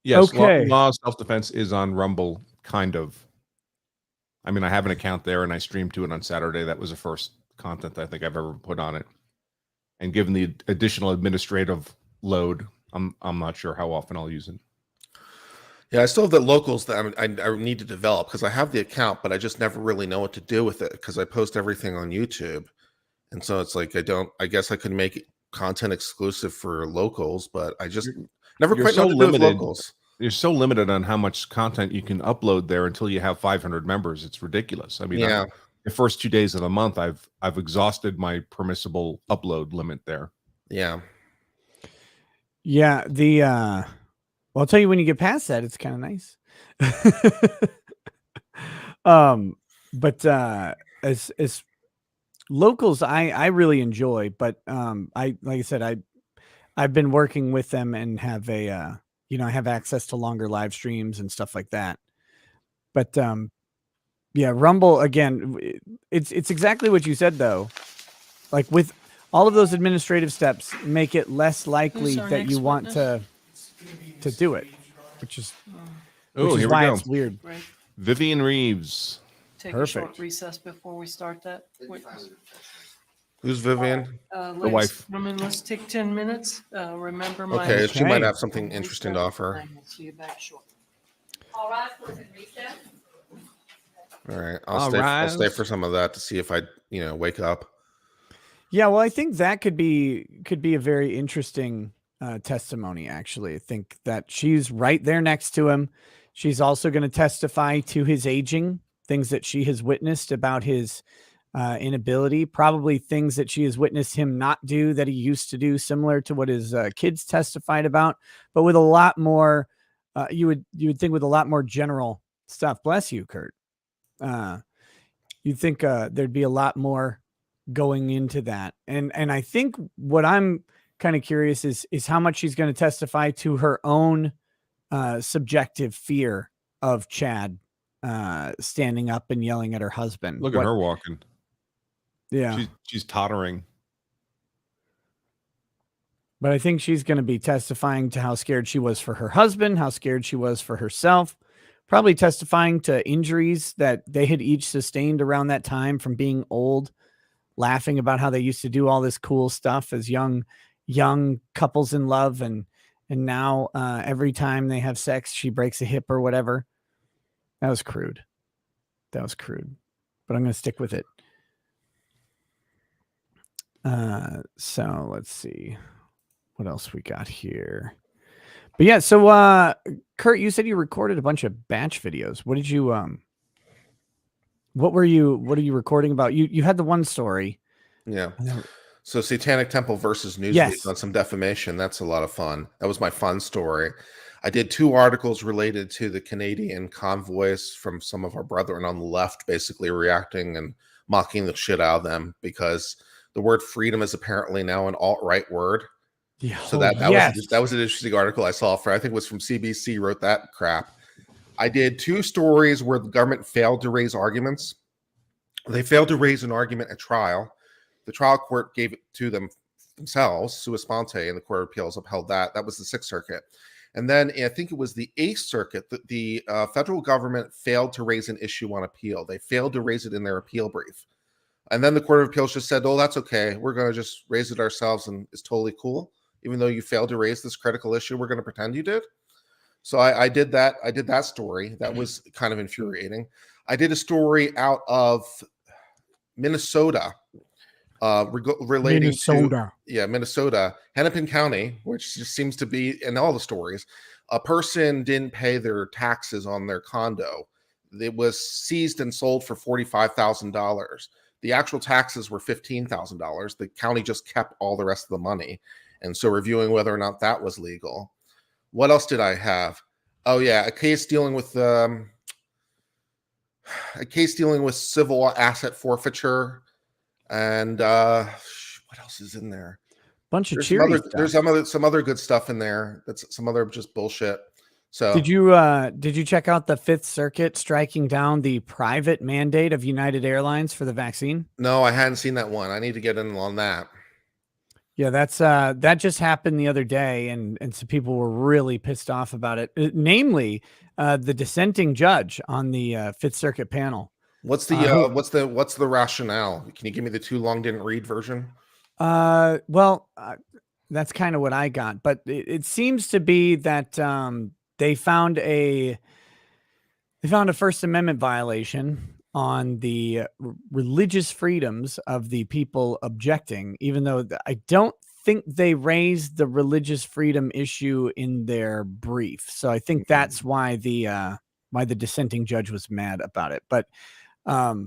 Yes, Okay. law of self-defense is on Rumble, kind of. I mean, I have an account there, and I streamed to it on Saturday. That was the first content I think I've ever put on it. And given the additional administrative load, I'm not sure how often I'll use it. Yeah, I still have the locals that I need to develop because I have the account, but I just never really know what to do with it because I post everything on YouTube. And so it's like I guess I could make content exclusive for locals, but I just never You're quite know so what to do with limited. locals. You're so limited on how much content you can upload there until you have 500 members. It's ridiculous. I mean, Yeah. the first 2 days of the month, I've exhausted my permissible upload limit there. Yeah. Yeah, well, I'll tell you when you get past that, it's kind of nice. But as locals, I really enjoy, but like I said, I've been working with them and have I have access to longer live streams and stuff like that. But yeah, Rumble again, it's exactly what you said though. Like with all of those administrative steps, make it less likely Who's our that you next want witness? to do it, which is Oh, here we why go. it's weird. Great. Vivian Reeves. Take a short Perfect. recess before we start that. witness. Who's Vivian? Ladies wife. and gentlemen, let's take 10 minutes. Remember my. Okay, she might Okay. have something interesting to offer. We'll see you back shortly. All rise for the recess. All right, All I'll stay rise. for some of that to see if I wake up. Yeah, well, I think that could be a very interesting testimony. Actually, I think that she's right there next to him. She's also going to testify to his aging, things that she has witnessed about his inability, probably things that she has witnessed him not do that he used to do, similar to what his kids testified about, but with a lot more. You would think with a lot more general stuff. Bless you, Kurt. You'd think there'd be a lot more going into that. And I think what I'm kind of curious is how much she's going to testify to her own subjective fear of Chad standing up and yelling at her husband. Look at her walking. Yeah. She's tottering. But I think she's going to be testifying to how scared she was for her husband, how scared she was for herself, probably testifying to injuries that they had each sustained around that time from being old, laughing about how they used to do all this cool stuff as young couples in love. And now every time they have sex, she breaks a hip or whatever. That was crude. But I'm going to stick with it. So let's see what else we got here. But yeah, so Kurt, you said you recorded a bunch of batch videos. What did you what are you recording about? You had the one story. Yeah. So Satanic Temple versus Newsweek Yes. on some defamation. That's a lot of fun. That was my fun story. I did 2 articles related to the Canadian convoys from some of our brethren on the left, basically reacting and mocking the shit out of them because the word freedom is apparently now an alt-right word. Yeah. So that was an interesting article I saw I think it was from CBC wrote that crap. I did 2 stories where the government failed to raise arguments. They failed to raise an argument at trial. The trial court gave it to themselves, sua sponte, and the Court of Appeals upheld that. That was the 6th Circuit. And then I think it was the 8th Circuit that the federal government failed to raise an issue on appeal. They failed to raise it in their appeal brief. And then the Court of Appeals just said, oh, that's okay. We're going to just raise it ourselves and it's totally cool. Even though you failed to raise this critical issue, we're going to pretend you did. So I did that. I did that story. That was kind of infuriating. I did a story out of Minnesota relating to Minnesota, Hennepin County, which just seems to be in all the stories. A person didn't pay their taxes on their condo. It was seized and sold for $45,000. The actual taxes were $15,000. The county just kept all the rest of the money. And so reviewing whether or not that was legal. What else did I have? Oh yeah, a case dealing with civil asset forfeiture, and what else is in there? Bunch of There's cheery stuff. There's some other good stuff in there. That's some other just bullshit. So did you check out the Fifth Circuit striking down the private mandate of United Airlines for the vaccine? no, I hadn't seen that one. I need to get in on that. Yeah, that just happened the other day, and some people were really pissed off about it. Namely, the dissenting judge on the Fifth Circuit panel. What's the rationale? Can you give me the too long didn't read version? Well, that's kind of what I got, but it seems to be that they found a First Amendment violation on the religious freedoms of the people objecting, even though I don't think they raised the religious freedom issue in their brief. So I think that's why the dissenting judge was mad about it. But it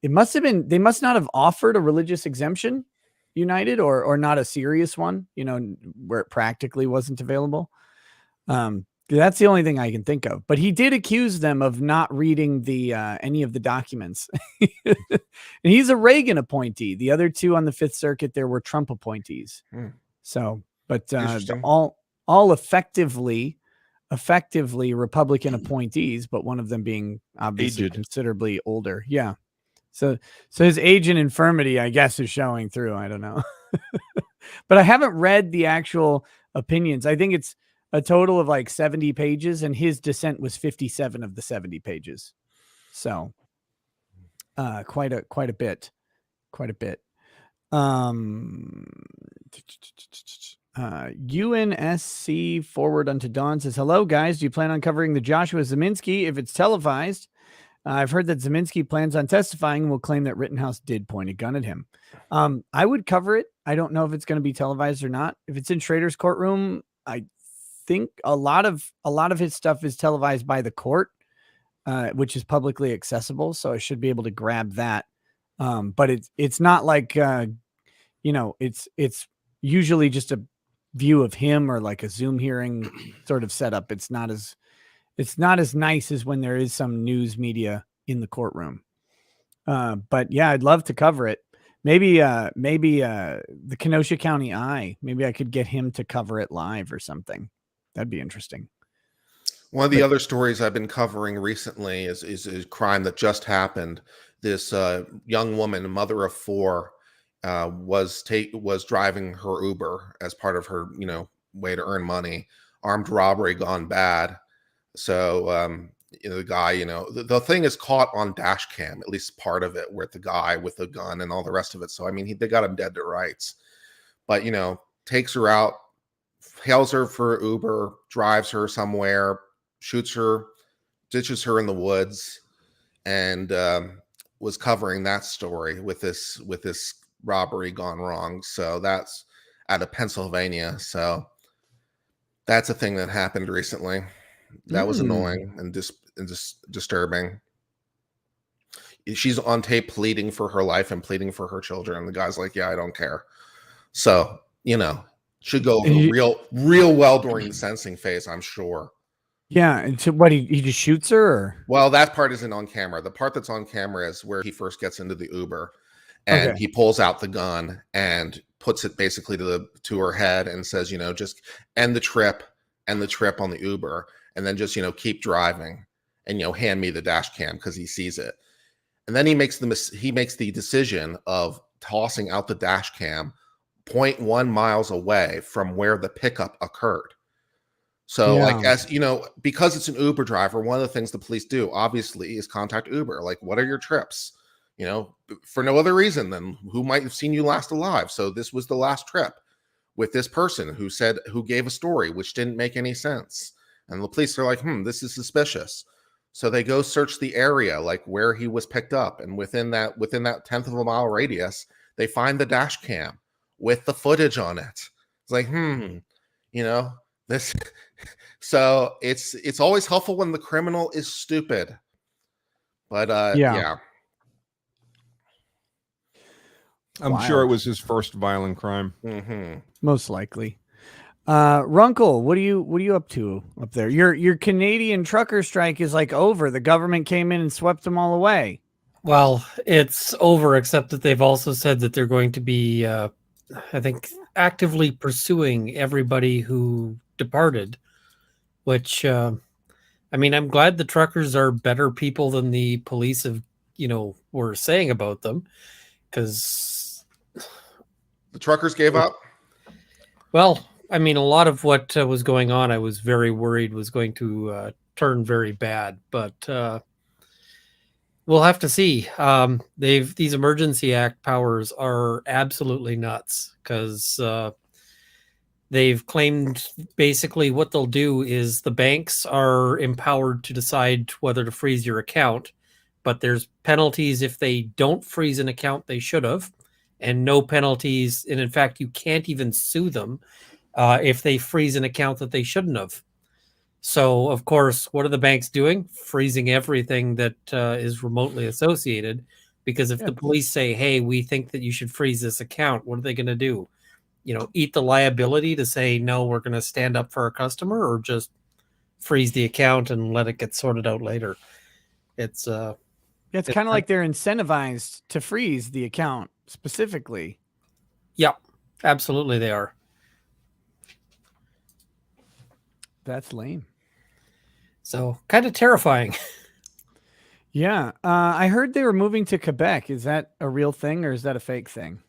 must have been, they must not have offered a religious exemption, United, or not a serious one, where it practically wasn't available. That's the only thing I can think of. But he did accuse them of not reading the any of the documents. And he's a Reagan appointee. The other two on the Fifth Circuit, there were Trump appointees. So, but all effectively Republican appointees, but one of them being obviously Aged. considerably older. Yeah. So his age and infirmity, I guess, is showing through. I don't know. But I haven't read the actual opinions. I think it's a total of like 70 pages, and his dissent was 57 of the 70 pages. So quite a bit. UNSC Forward Unto Dawn says, hello guys. Do you plan on covering the Joshua Zeminski if it's televised? I've heard that Zeminski plans on testifying and will claim that Rittenhouse did point a gun at him. I would cover it. I don't know if it's going to be televised or not. If it's in Schrader's courtroom, I think a lot of his stuff is televised by the court, which is publicly accessible. So I should be able to grab that. But it's not like, it's usually just a view of him or like a Zoom hearing sort of setup. It's not as nice as when there is some news media in the courtroom. But yeah, I'd love to cover it. Maybe the Kenosha County Eye, maybe I could get him to cover it live or something. That'd be interesting. One of the other stories I've been covering recently is a crime that just happened. This young woman, a mother of four, was driving her Uber as part of her, way to earn money. Armed robbery gone bad. So, the guy, the thing is caught on dash cam, at least part of it, with the guy with the gun and all the rest of it. So, I mean, they got him dead to rights. But, takes her out, hails her for Uber, drives her somewhere, shoots her, ditches her in the woods, and was covering that story with this robbery gone wrong. So that's out of Pennsylvania. So that's a thing that happened recently. That was annoying and just disturbing. She's on tape pleading for her life and pleading for her children. The guy's like, yeah, I don't care. So, should go over real well during the sentencing phase, I'm sure. Yeah. And so what, he just shoots her? Or? Well, that part isn't on camera. The part that's on camera is where he first gets into the Uber and he pulls out the gun and puts it basically to her head and says, just end the trip on the Uber. And then just, keep driving and, hand me the dash cam because he sees it. And then he makes the decision of tossing out the dash cam 0.1 miles away from where the pickup occurred. So because it's an Uber driver, one of the things the police do obviously is contact Uber. Like, what are your trips? For no other reason than who might have seen you last alive. So this was the last trip with this person who gave a story, which didn't make any sense. And the police are like, this is suspicious. So they go search the area, like where he was picked up. And within that 10th of a mile radius, they find the dash cam with the footage on it. It's like, this. So it's always helpful when the criminal is stupid. But yeah. I'm sure it was his first violent crime. Mm-hmm. Most likely. Runkle, what are you up to up there? Your Canadian trucker strike is like over. The government came in and swept them all away. Well, it's over, except that they've also said that they're going to be, I think, actively pursuing everybody who departed, which, I mean, I'm glad the truckers are better people than the police have, were saying about them, because, The truckers gave up. well, I mean, a lot of what was going on, I was very worried was going to turn very bad, but we'll have to see. These Emergency Act powers are absolutely nuts, because they've claimed basically what they'll do is the banks are empowered to decide whether to freeze your account, but there's penalties if they don't freeze an account they should have, and no penalties. And in fact, you can't even sue them if they freeze an account that they shouldn't have. So, of course, what are the banks doing? Freezing everything that is remotely associated. Because if the police say, hey, we think that you should freeze this account, what are they going to do? Eat the liability to say, no, we're going to stand up for our customer, or just freeze the account and let it get sorted out later. It's kind of like they're incentivized to freeze the account specifically. Yeah, absolutely they are. That's lame. So kind of terrifying. Yeah. I heard they were moving to Quebec. Is that a real thing, or is that a fake thing?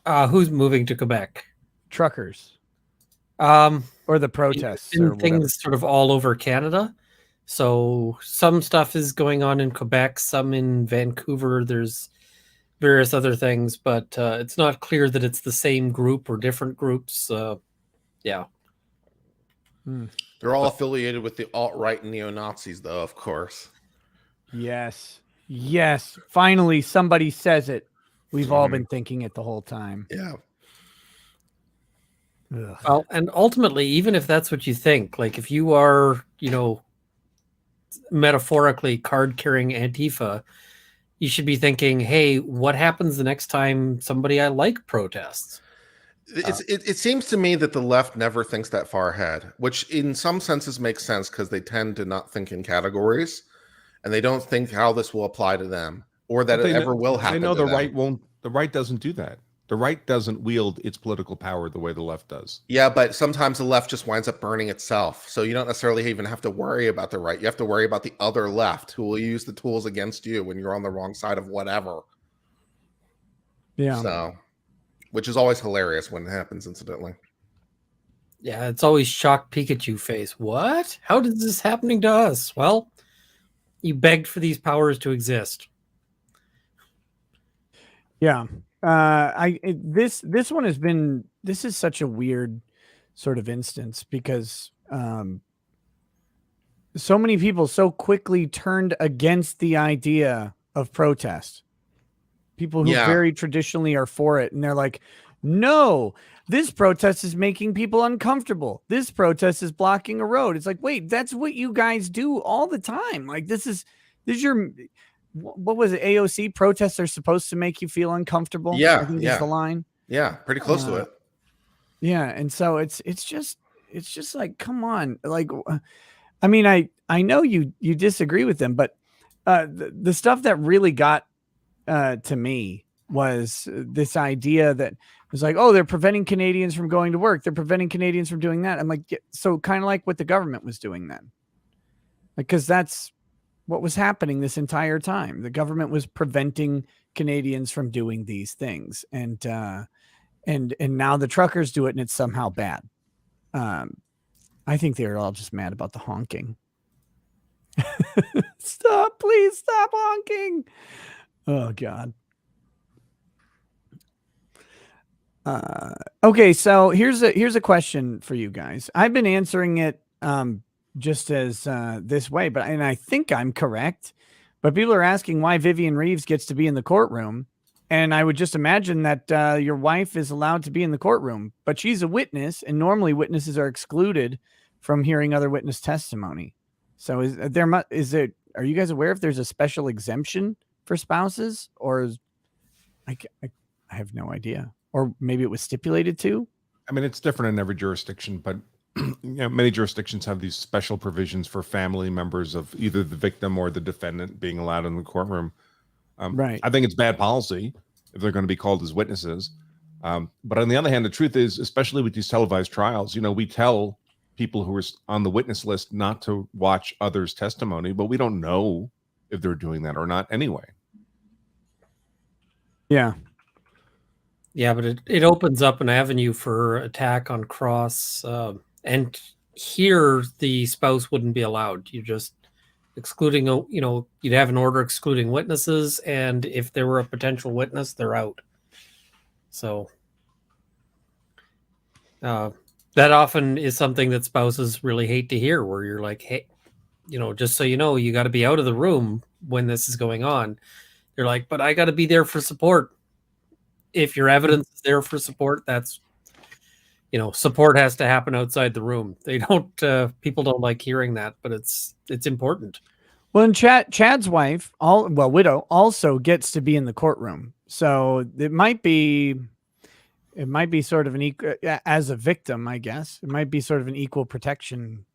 Who's moving to Quebec? Truckers. Or the protests. Or things sort of all over Canada. So some stuff is going on in Quebec, some in Vancouver. There's various other things, but it's not clear that it's the same group or different groups. Yeah. They're all affiliated with the alt-right neo-Nazis, though, of course. Yes. Finally, somebody says it. We've all been thinking it the whole time. Yeah. Ugh. Well, and ultimately, even if that's what you think, like if you are, metaphorically card-carrying Antifa, you should be thinking, hey, what happens the next time somebody I like protests? It seems to me that the left never thinks that far ahead, which in some senses makes sense, because they tend to not think in categories, and they don't think how this will apply to them, or that it ever will happen. They know to the them. right won't. The right doesn't do that. The right doesn't wield its political power the way the left does. Yeah, but sometimes the left just winds up burning itself. So you don't necessarily even have to worry about the right. You have to worry about the other left, who will use the tools against you when you're on the wrong side of whatever. Yeah. So, which is always hilarious when it happens, incidentally. Yeah, it's always shocked Pikachu face. What? How did this happening to us? Well, you begged for these powers to exist. Yeah. This one has been, this is such a weird sort of instance, because so many people so quickly turned against the idea of protest. People who very traditionally are for it, and they're like, no, this protest is making people uncomfortable. This protest is blocking a road. It's like, wait, that's what you guys do all the time. Like, this is your, what was it? AOC protests are supposed to make you feel uncomfortable. Yeah. I think is the line. Yeah. Pretty close to it. Yeah. And so it's just like, come on. Like, I mean, I know you disagree with them, but the stuff that really got to me was this idea that was like, oh, they're preventing Canadians from going to work. They're preventing Canadians from doing that. I'm like, yeah, so kind of like what the government was doing then. Like, because that's what was happening this entire time. The government was preventing Canadians from doing these things. And now the truckers do it, and it's somehow bad. I think they're all just mad about the honking. Stop, please stop honking. Oh God. Okay, so here's a question for you guys. I've been answering it just as this way, but I think I'm correct. But people are asking why Vivian Reeves gets to be in the courtroom, and I would just imagine that your wife is allowed to be in the courtroom, but she's a witness, and normally witnesses are excluded from hearing other witness testimony. So are you guys aware if there's a special exemption for spouses, or I have no idea, or maybe it was stipulated to? I mean, it's different in every jurisdiction, but many jurisdictions have these special provisions for family members of either the victim or the defendant being allowed in the courtroom. Right. I think it's bad policy if they're going to be called as witnesses. But on the other hand, the truth is, especially with these televised trials, we tell people who are on the witness list not to watch others' testimony, but we don't know if they're doing that or not anyway. Yeah. Yeah, but it opens up an avenue for attack on cross. And here, the spouse wouldn't be allowed. You just excluding, you'd have an order excluding witnesses. And if there were a potential witness, they're out. So that often is something that spouses really hate to hear, where you're like, hey, just so you know, you got to be out of the room when this is going on. They're like, but I got to be there for support. If your evidence is there for support, that's, support has to happen outside the room. They don't, people don't like hearing that, but it's important. Well, and Chad's wife, widow, also gets to be in the courtroom. So it might be sort of an equal, as a victim, I guess, it might be sort of an equal protection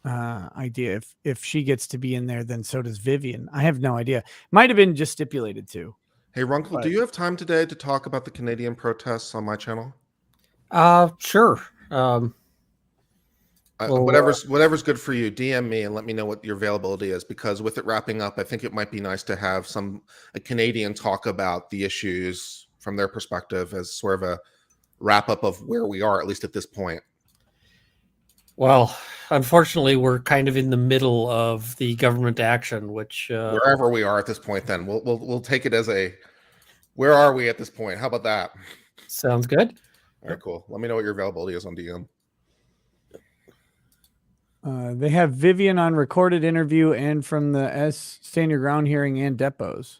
idea. If she gets to be in there, then so does Vivian. I have no idea. Might have been just stipulated to. Hey, Runkle, do you have time today to talk about the Canadian protests on my channel? Sure. Whatever's good for you. DM me and let me know what your availability is, because with it wrapping up, I think it might be nice to have a Canadian talk about the issues from their perspective as sort of a wrap up of where we are, at least at this point. Well, unfortunately, we're kind of in the middle of the government action, which wherever we are at this point, then we'll take it as where are we at this point? How about that? Sounds good. All right, cool. Let me know what your availability is on DM. They have Vivian on recorded interview and from the Stand Your Ground hearing and depots.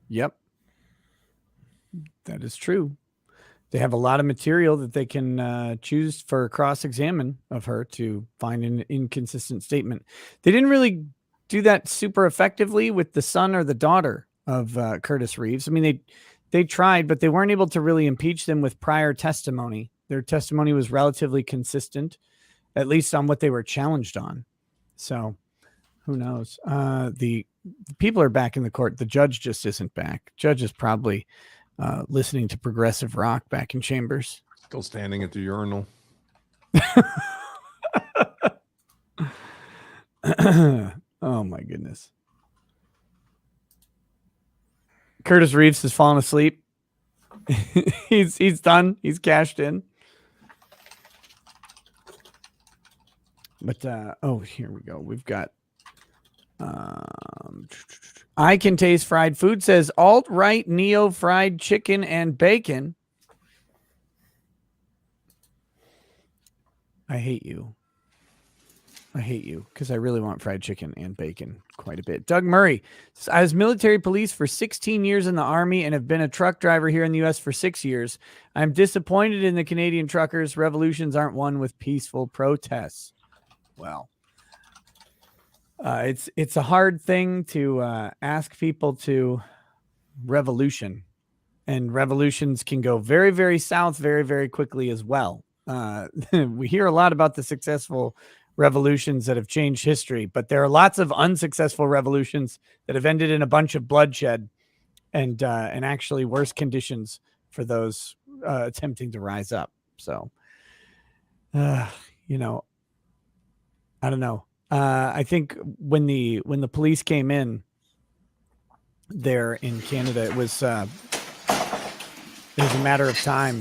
Yep. That is true. They have a lot of material that they can choose for cross-examine of her to find an inconsistent statement. They didn't really do that super effectively with the son or the daughter of Curtis Reeves. I mean, they tried, but they weren't able to really impeach them with prior testimony. Their testimony was relatively consistent, at least on what they were challenged on. So who knows? The people are back in the court. The judge just isn't back. Judge is probably listening to progressive rock back in chambers. Still standing at the urinal. Oh my goodness. Curtis Reeves has fallen asleep. He's done. He's cashed in. But here we go. We've got I can taste fried food, says alt-right neo fried chicken and bacon. I hate you. I hate you because I really want fried chicken and bacon quite a bit. Doug Murray says, I was military police for 16 years in the Army and have been a truck driver here in the U.S. for 6 years. I'm disappointed in the Canadian truckers. Revolutions aren't won with peaceful protests. Well, it's a hard thing to ask people to revolution, and revolutions can go very, very south very, very quickly as well. We hear a lot about the successful revolutions that have changed history, but there are lots of unsuccessful revolutions that have ended in a bunch of bloodshed and actually worse conditions for those attempting to rise up. So, I don't know. I think when the police came in there in Canada, it was a matter of time.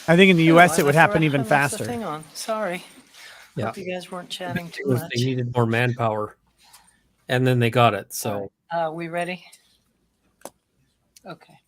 I think in the U.S. it would happen even faster. Hang on. Sorry. Yeah. Hope you guys weren't chatting too Because much. they needed more manpower, and then they got it. So We ready? Okay.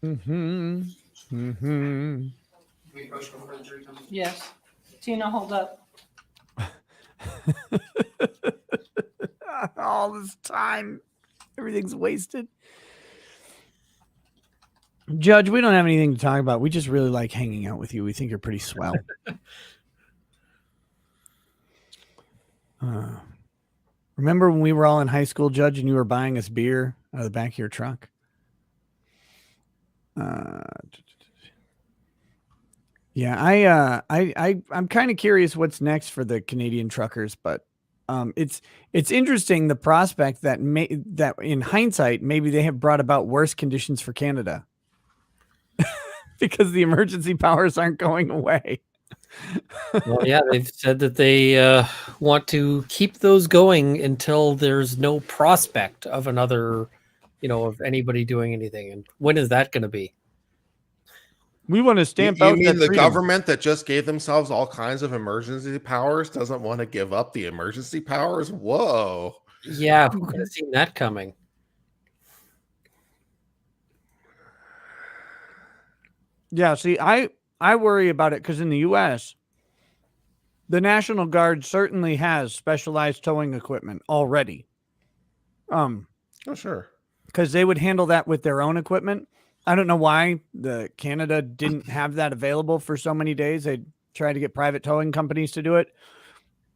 Mm-hmm. Mm-hmm. We approach before the jury comes. Yes. Tina, hold up. All this time, everything's wasted. Judge, we don't have anything to talk about. We just really like hanging out with you. We think you're pretty swell. Remember when we were all in high school, Judge, and you were buying us beer out of the back of your truck? Yeah, I'm kind of curious what's next for the Canadian truckers, but it's interesting the prospect that that in hindsight maybe they have brought about worse conditions for Canada because the emergency powers aren't going away. Well, yeah, they've said that they want to keep those going until there's no prospect of another, of anybody doing anything. And when is that going to be? We want to stamp You out mean that the freedom. government that just gave themselves all kinds of emergency powers doesn't want to give up the emergency powers? Whoa. Yeah, who could have seen that coming? Yeah, see, I worry about it because in the U.S., the National Guard certainly has specialized towing equipment already. Oh, sure. Because they would handle that with their own equipment. I don't know why the Canada didn't have that available for so many days. They tried to get private towing companies to do it.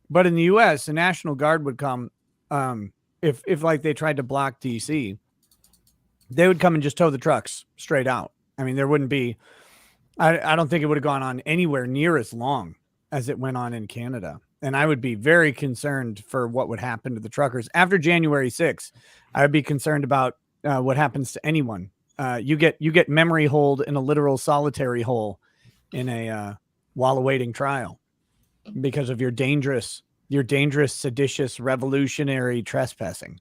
But in the U.S., the National Guard would come if like they tried to block D.C., they would come and just tow the trucks straight out. I mean, there wouldn't be, I don't think it would have gone on anywhere near as long as it went on in Canada. And I would be very concerned for what would happen to the truckers. After January 6th, I would be concerned about what happens to anyone. You get memory hold in a literal solitary hole in a while awaiting trial because of your dangerous, seditious, revolutionary trespassing.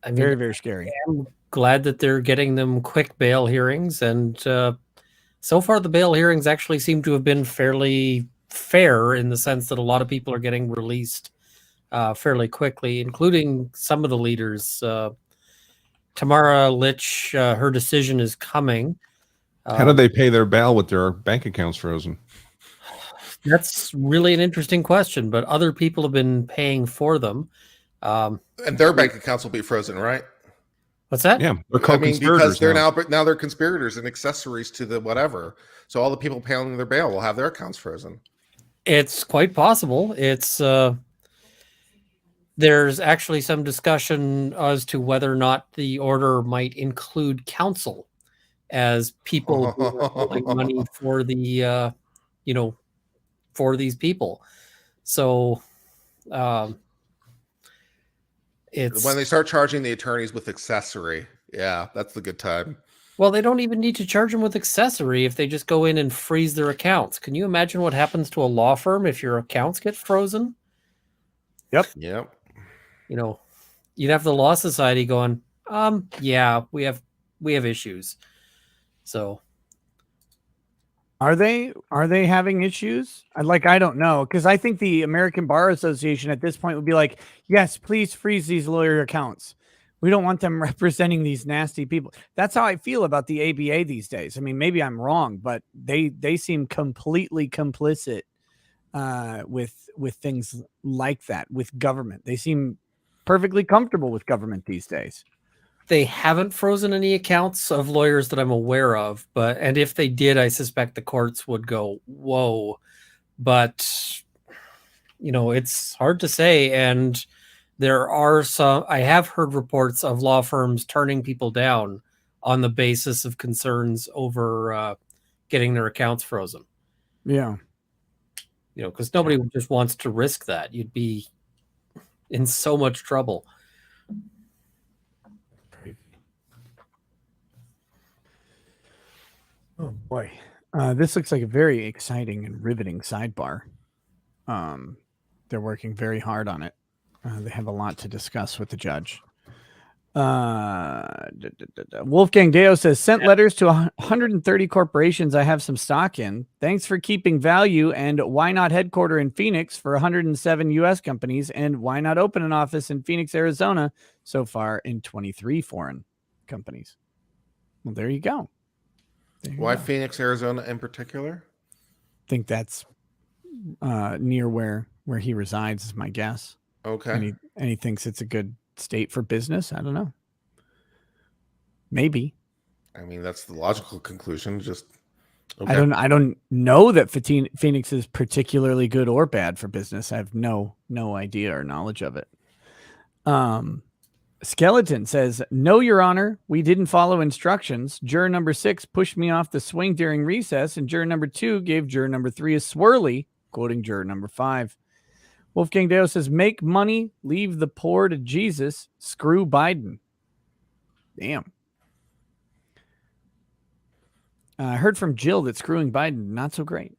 I mean, Very, very scary. I'm glad that they're getting them quick bail hearings. And so far, the bail hearings actually seem to have been fairly fair in the sense that a lot of people are getting released fairly quickly, including some of the leaders. Tamara Litch, her decision is coming. How do they pay their bail with their bank accounts frozen? That's really an interesting question, but other people have been paying for them. And their bank accounts will be frozen, right? What's that? Yeah, they're I mean, because co-conspirators they're now. now they're conspirators and accessories to the whatever. So all the people paying their bail will have their accounts frozen. It's quite possible. It's there's actually some discussion as to whether or not the order might include counsel as people who are holding money for the for these people. So it's When they start charging the attorneys with accessory, yeah, that's the good time. well, they don't even need to charge them with accessory if they just go in and freeze their accounts. Can you imagine what happens to a law firm if your accounts get frozen? Yep. You'd have the law society going, yeah, we have issues. So Are they having issues? I don't know, because I think the American Bar Association at this point would be like, yes, please freeze these lawyer accounts. We don't want them representing these nasty people. That's how I feel about the ABA these days. I mean, maybe I'm wrong, but they seem completely complicit with things like that, with government. They seem perfectly comfortable with government these days. they haven't frozen any accounts of lawyers that I'm aware of, and if they did, I suspect the courts would go, whoa. But it's hard to say, and there are I have heard reports of law firms turning people down on the basis of concerns over getting their accounts frozen. Yeah. Because nobody just wants to risk that. You'd be in so much trouble. Oh boy. This looks like a very exciting and riveting sidebar. They're working very hard on it. They have a lot to discuss with the judge. Wolfgang Deo says, sent letters to 130 corporations I have some stock in. Thanks for keeping value, and why not headquarter in Phoenix for 107 U.S. companies, and why not open an office in Phoenix, Arizona so far in 23 foreign companies? Well, there you go. There you Why go. Phoenix, Arizona in particular? Think that's near where he resides is my guess. Okay. And he thinks it's a good state for business. I don't know. Maybe. I mean, that's the logical conclusion. Just okay. I don't know that Phoenix is particularly good or bad for business. I have no idea or knowledge of it. Skeleton says, "No, Your Honor, we didn't follow instructions. Juror number 6 pushed me off the swing during recess, and juror number 2 gave juror number 3 a swirly," quoting juror number 5. Wolfgang Deo says, "Make money, leave the poor to Jesus. Screw Biden." Damn. I heard from Jill that screwing Biden, not so great.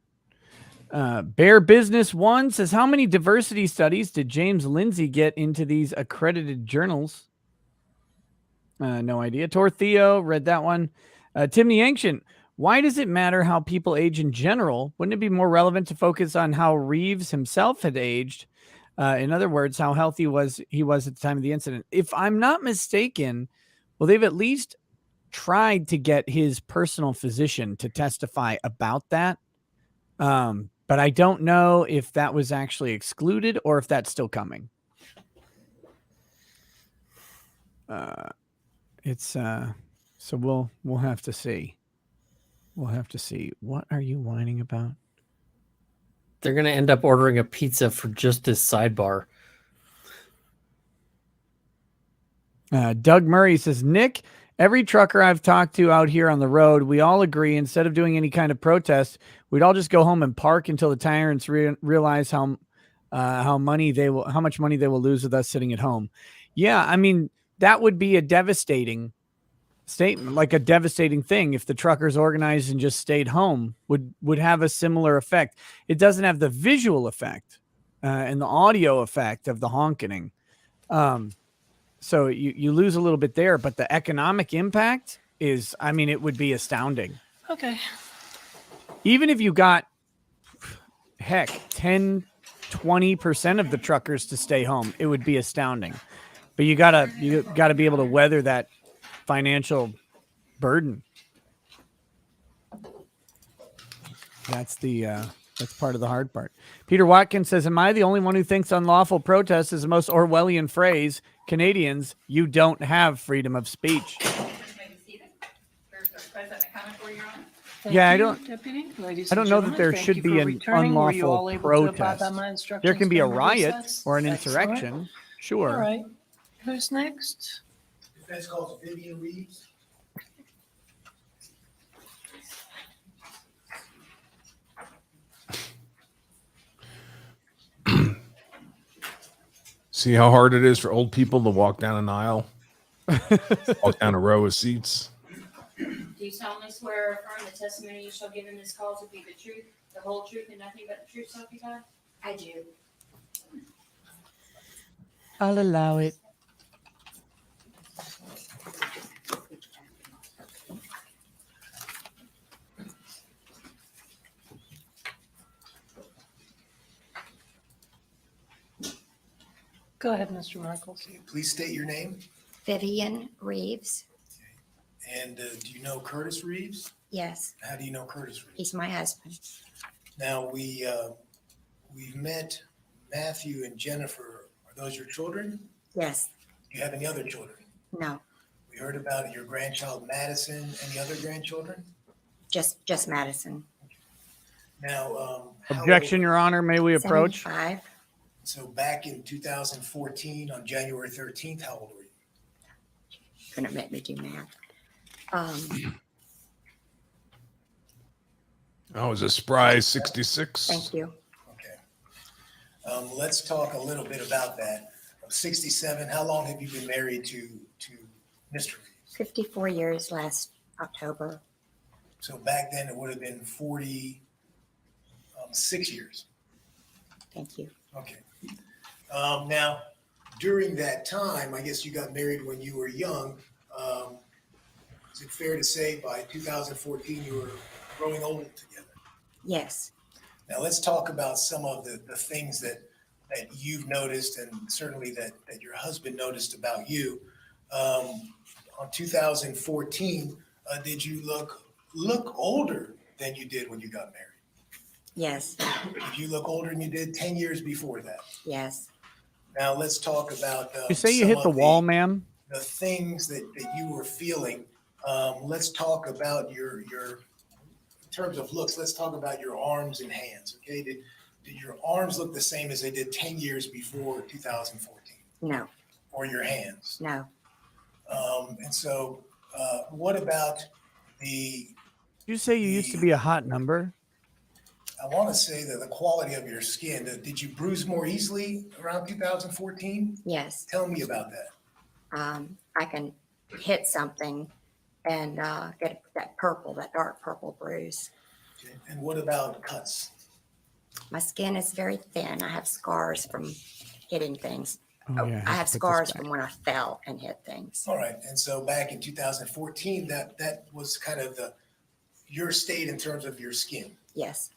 Bear Business 1 says, "How many diversity studies did James Lindsay get into these accredited journals?" No idea. Tortheo, read that one. Tim the Ancient, "Why does it matter how people age in general? Wouldn't it be more relevant to focus on how Reeves himself had aged? In other words, how healthy he was at the time of the incident?" If I'm not mistaken, well, they've at least tried to get his personal physician to testify about that. But I don't know if that was actually excluded or if that's still coming. So we'll have to see. We'll have to see. What are you whining about? They're going to end up ordering a pizza for just this sidebar. Doug Murray says, "Nick, every trucker I've talked to out here on the road, we all agree instead of doing any kind of protest, we'd all just go home and park until the tyrants realize how much money they will lose with us sitting at home." Yeah, I mean, that would be a devastating statement, like a devastating thing if the truckers organized and just stayed home would have a similar effect. It doesn't have the visual effect and the audio effect of the honking. So you lose a little bit there, but the economic impact is, I mean, it would be astounding. Okay. Even if you got, heck, 10, 20% of the truckers to stay home, it would be astounding. But you gotta be able to weather that financial burden. That's part of the hard part. Peter Watkins says, "Am I the only one who thinks unlawful protest is the most Orwellian phrase? Canadians, you don't have freedom of speech." Yeah, I don't know that there should be an unlawful protest. There can be a riot or an insurrection. Sure. All right. Who's next? Defense calls Vivian Reeves. See how hard it is for old people to walk down an aisle, walk down a row of seats. Do you solemnly swear or affirm the testimony you shall give in this call to be the truth, the whole truth, and nothing but the truth, so help you God? I do. I'll allow it. Go ahead, Mr. Michaels. Please state your name. Vivian Reeves. And do you know Curtis Reeves? Yes, How do you know Curtis Reeves? he's my husband. Now, we've met Matthew and Jennifer. Are those your children? Yes, Do you have any other children? no, We heard about your grandchild Madison. Any other grandchildren? just Madison. Now, how Objection, old- Your Honor. May we approach? 75. So back in 2014, on January 13th, how old were you? Couldn't make me do math. I was a spry 66. Thank you. Okay. Let's talk a little bit about that. 67, how long have you been married to Mr. Reeves? 54 years last October. So back then it would have been 46 years. Thank you. Okay. Now, during that time, I guess you got married when you were young. Is it fair to say by 2014 you were growing old together? Yes, Now, let's talk about some of the things that you've noticed and certainly that your husband noticed about you. On 2014, did you look older than you did when you got married? Yes, Did you look older than you did 10 years before that? yes. Now let's talk about You say you some hit the of wall, ma'am? the things that you were feeling. Let's talk about your in terms of looks. Let's talk about your arms and hands. Okay, did your arms look the same as they did 10 years before 2014, No, or your hands? no. And so, what about the? You say you used to be a hot number? I want to say that the quality of your skin. Did you bruise more easily around 2014? Yes. Tell me about that. I can hit something and get that purple, that dark purple bruise. Okay. And what about cuts? My skin is very thin. I have scars from hitting things. Oh, yeah. I have to put this scars back. from when I fell and hit things. All right. And so back in 2014, that was kind of your state in terms of your skin. Yes,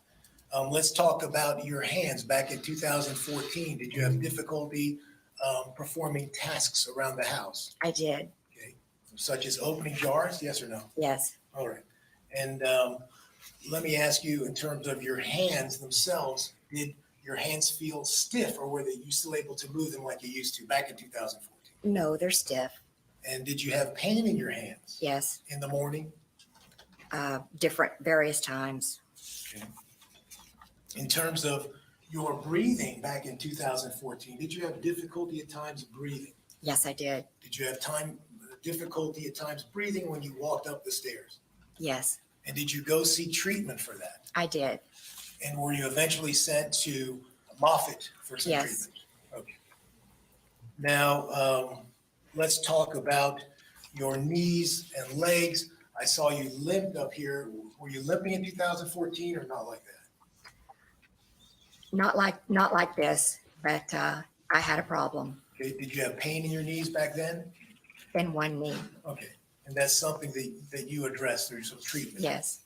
Let's talk about your hands. Back in 2014, did you have difficulty performing tasks around the house? I did. Okay. Such as opening jars? Yes or no? Yes, All right. And let me ask you, in terms of your hands themselves, did your hands feel stiff, or were you still able to move them like you used to back in 2014? no, they're stiff. And did you have pain in your hands Yes, in the morning? different, various times. Okay. In terms of your breathing back in 2014, did you have difficulty at times breathing? Yes, I did. Did you have difficulty at times breathing when you walked up the stairs? Yes, And did you go seek treatment for that? I did. And were you eventually sent to Moffitt for some Yes. treatment? Okay. Now, let's talk about your knees and legs. I saw you limped up here. Were you limping in 2014 or not like that? Not like this, but I had a problem Okay. Did you have pain in your knees back then? in one knee. Okay. And that's something that you addressed through some treatment? Yes,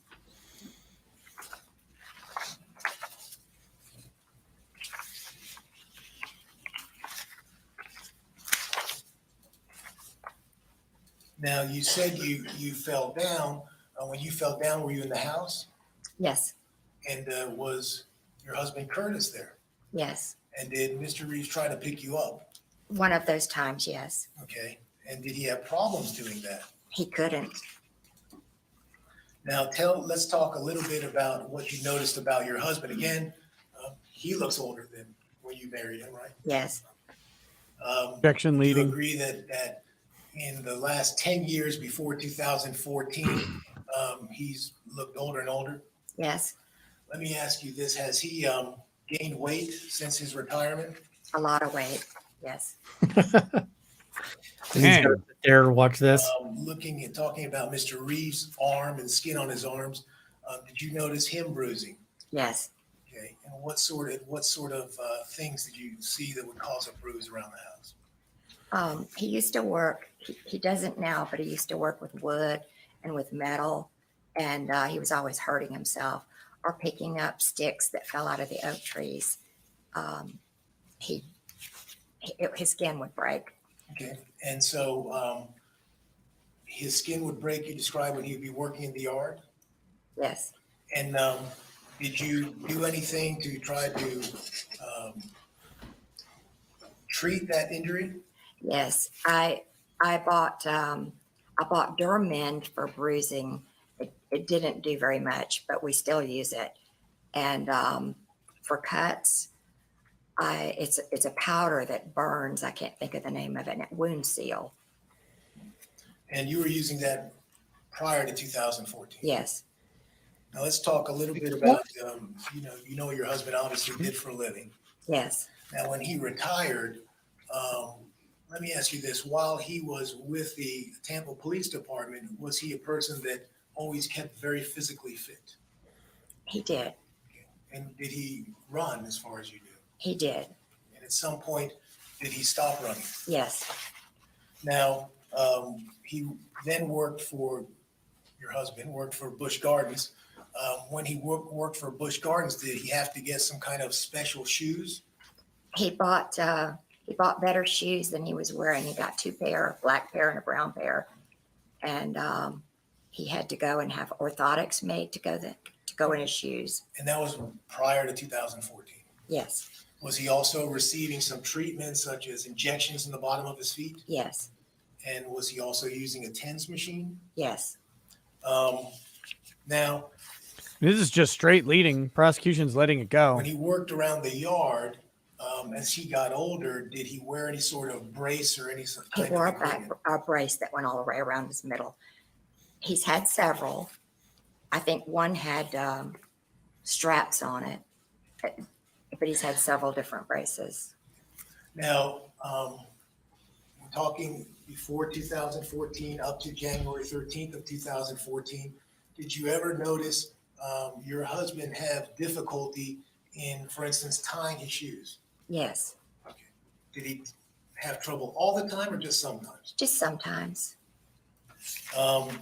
Now, you said you fell down. When you fell down, were you in the house? yes, And was your husband Curtis there? yes. And did Mr. Reeves try to pick you up? One of those times, yes. Okay. And did he have problems doing that? He couldn't. Now, let's talk a little bit about what you noticed about your husband. Again, he looks older than when you married him, right? Yes, Objection Do you leading. agree that in the last 10 years before 2014, he's looked older and older? yes. Let me ask you this. Has he gained weight since his retirement? A lot of weight. Yes, And he's Man. got to sit there and watch this. Looking and talking about Mr. Reeves' arm and skin on his arms, did you notice him bruising? yes. Okay, and what sort of things did you see that would cause a bruise around the house? He used to work, he doesn't now, but he used to work with wood and with metal. And he was always hurting himself or picking up sticks that fell out of the oak trees. His skin would break. Okay, and so his skin would break. You described when he'd be working in the yard. Yes, And did you do anything to try to treat that injury? yes. I bought Adjournment for bruising. It didn't do very much, but we still use it. And for cuts, it's a powder that burns. I can't think of the name of it. Wound seal. And you were using that prior to 2014. Yes, Now let's talk a little bit about you know what your husband obviously did for a living. yes. Now, when he retired, let me ask you this: while he was with the Tampa Police Department, was he a person that always kept very physically fit? He did. And did he run as far as you knew? He did. And at some point, did he stop running? Yes, Now, he then worked for your husband, worked for Busch Gardens. When he worked for Busch Gardens, did he have to get some kind of special shoes? he bought better shoes than he was wearing. He got two pair, a black pair and a brown pair. And he had to go and have orthotics made to go in his shoes. And that was prior to 2014. Yes, Was he also receiving some treatment such as injections in the bottom of his feet? yes, And was he also using a TENS machine? yes. Now, This is just straight leading. Prosecution's letting it go. when he worked around the yard, as he got older, did he wear any sort of brace or any He type wore of a back equipment? a brace that went all the way around his middle. He's had several. I think one had straps on it, but he's had several different braces. Now, we're talking before 2014 up to January 13th of 2014. Did you ever notice your husband have difficulty in, for instance, tying his shoes? Yes, Okay. Did he have trouble all the time or just sometimes? just sometimes.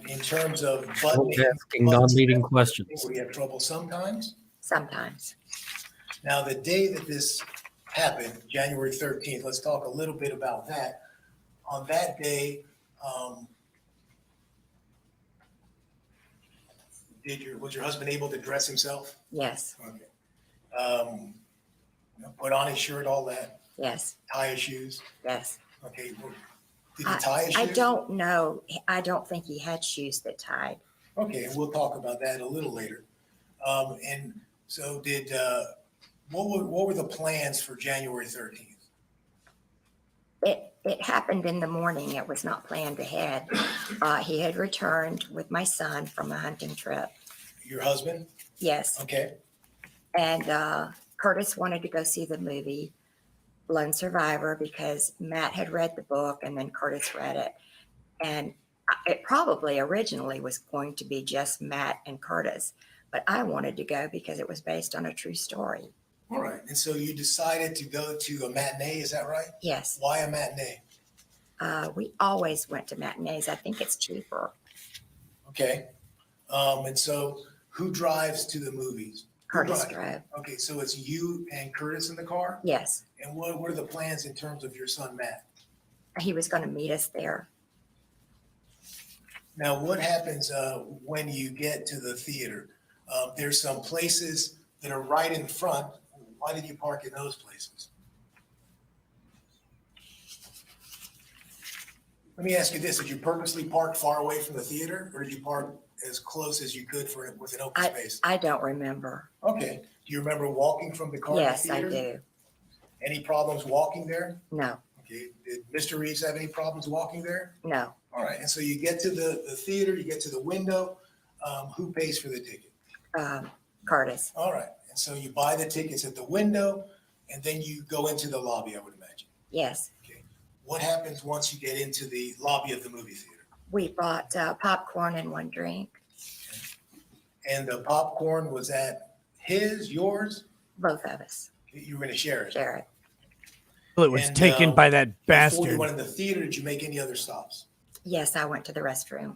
In terms of Don't buttoning, asking non-leading buttons, questions. would he have trouble sometimes? Sometimes. Now, the day that this happened, January 13th, let's talk a little bit about that. On that day, was your husband able to dress himself? Yes, Okay. Put on his shirt, all that, yes, tie his shoes? yes. Okay. Did he tie his shoes? I don't know. I don't think he had shoes that tied. Okay, and we'll talk about that a little later. And so what were the plans for January 13th? It happened in the morning. It was not planned ahead. He had returned with my son from a hunting trip. Your husband? Yes. Okay. And Curtis wanted to go see the movie Lone Survivor because Matt had read the book and then Curtis read it. And it probably originally was going to be just Matt and Curtis, but I wanted to go because it was based on a true story. All right. And so you decided to go to a matinee, is that right? Yes. Why a matinee? We always went to matinees. I think it's cheaper. Okay. And so who drives to the movies? Who Curtis drives? drove. Okay, so it's you and Curtis in the car? Yes. And what are the plans in terms of your son, Matt? He was going to meet us there. Now, what happens when you get to the theater? There's some places that are right in front. Why did you park in those places? Let me ask you this. Did you purposely park far away from the theater or did you park as close as you could with an open space? I don't remember. Okay. Do you remember walking from the car to the Yes, I theater? do. Any problems walking there? No, Okay. Did Mr. Reeves have any problems walking there? no. All right. And so you get to the theater, you get to the window. Who pays for the ticket? Curtis. All right. And so you buy the tickets at the window and then you go into the lobby, I would imagine. Yes. Okay. What happens once you get into the lobby of the movie theater? We bought popcorn and one drink. And the popcorn was at yours? Both of us. You were going to share it. Share it. Well, it was And, taken by that Before you bastard. went in the theater, did you make any other stops? Yes, I went to the restroom.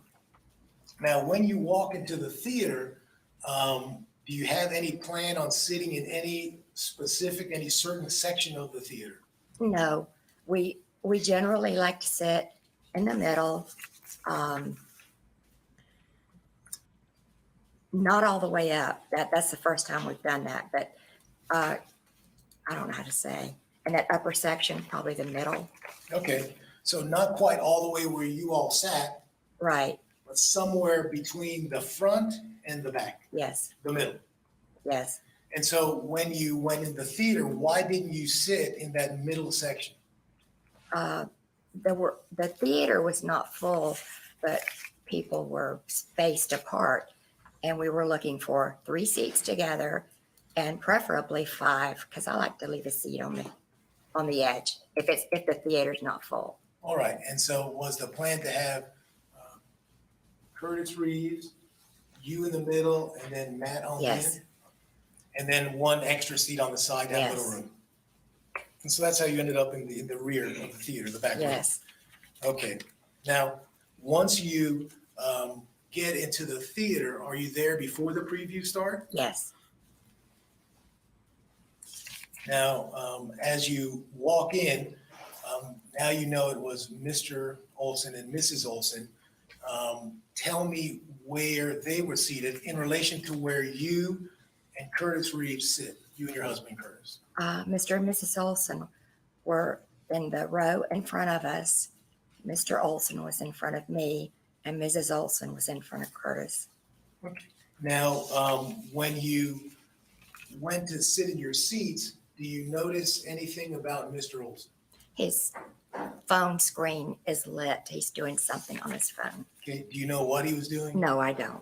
Now, when you walk into the theater, do you have any plan on sitting in any certain section of the theater? No, we generally like to sit in the middle. Not all the way up. That's the first time we've done that, but I don't know how to say. And that upper section, probably the middle. Okay, so not quite all the way where you all sat, Right. but somewhere between the front and the back, Yes. the middle. Yes. And so when you went in the theater, why didn't you sit in that middle section? The theater was not full, but people were spaced apart. And we were looking for 3 seats together and preferably 5, because I like to leave a seat on the edge if the theater's not full. All right, and so was the plan to have Curtis Reeves, you in the middle, and then Matt on the Yes. end? And then one extra seat on the side, that little Yes. room? And so that's how you ended up in the rear of the theater, the back room? Yes. Okay, now, once you get into the theater, are you there before the preview start? Yes. Now, as you walk in, now you know it was Mr. Olson and Mrs. Olson. Tell me where they were seated in relation to where you and Curtis Reeves sit, you and your husband Curtis. Mr. and Mrs. Olson were in the row in front of us. Mr. Olson was in front of me, and Mrs. Olson was in front of Curtis. Now, when you went to sit in your seats, do you notice anything about Mr. Olson? His phone screen is lit. He's doing something on his phone. Okay, do you know what he was doing? No, I don't.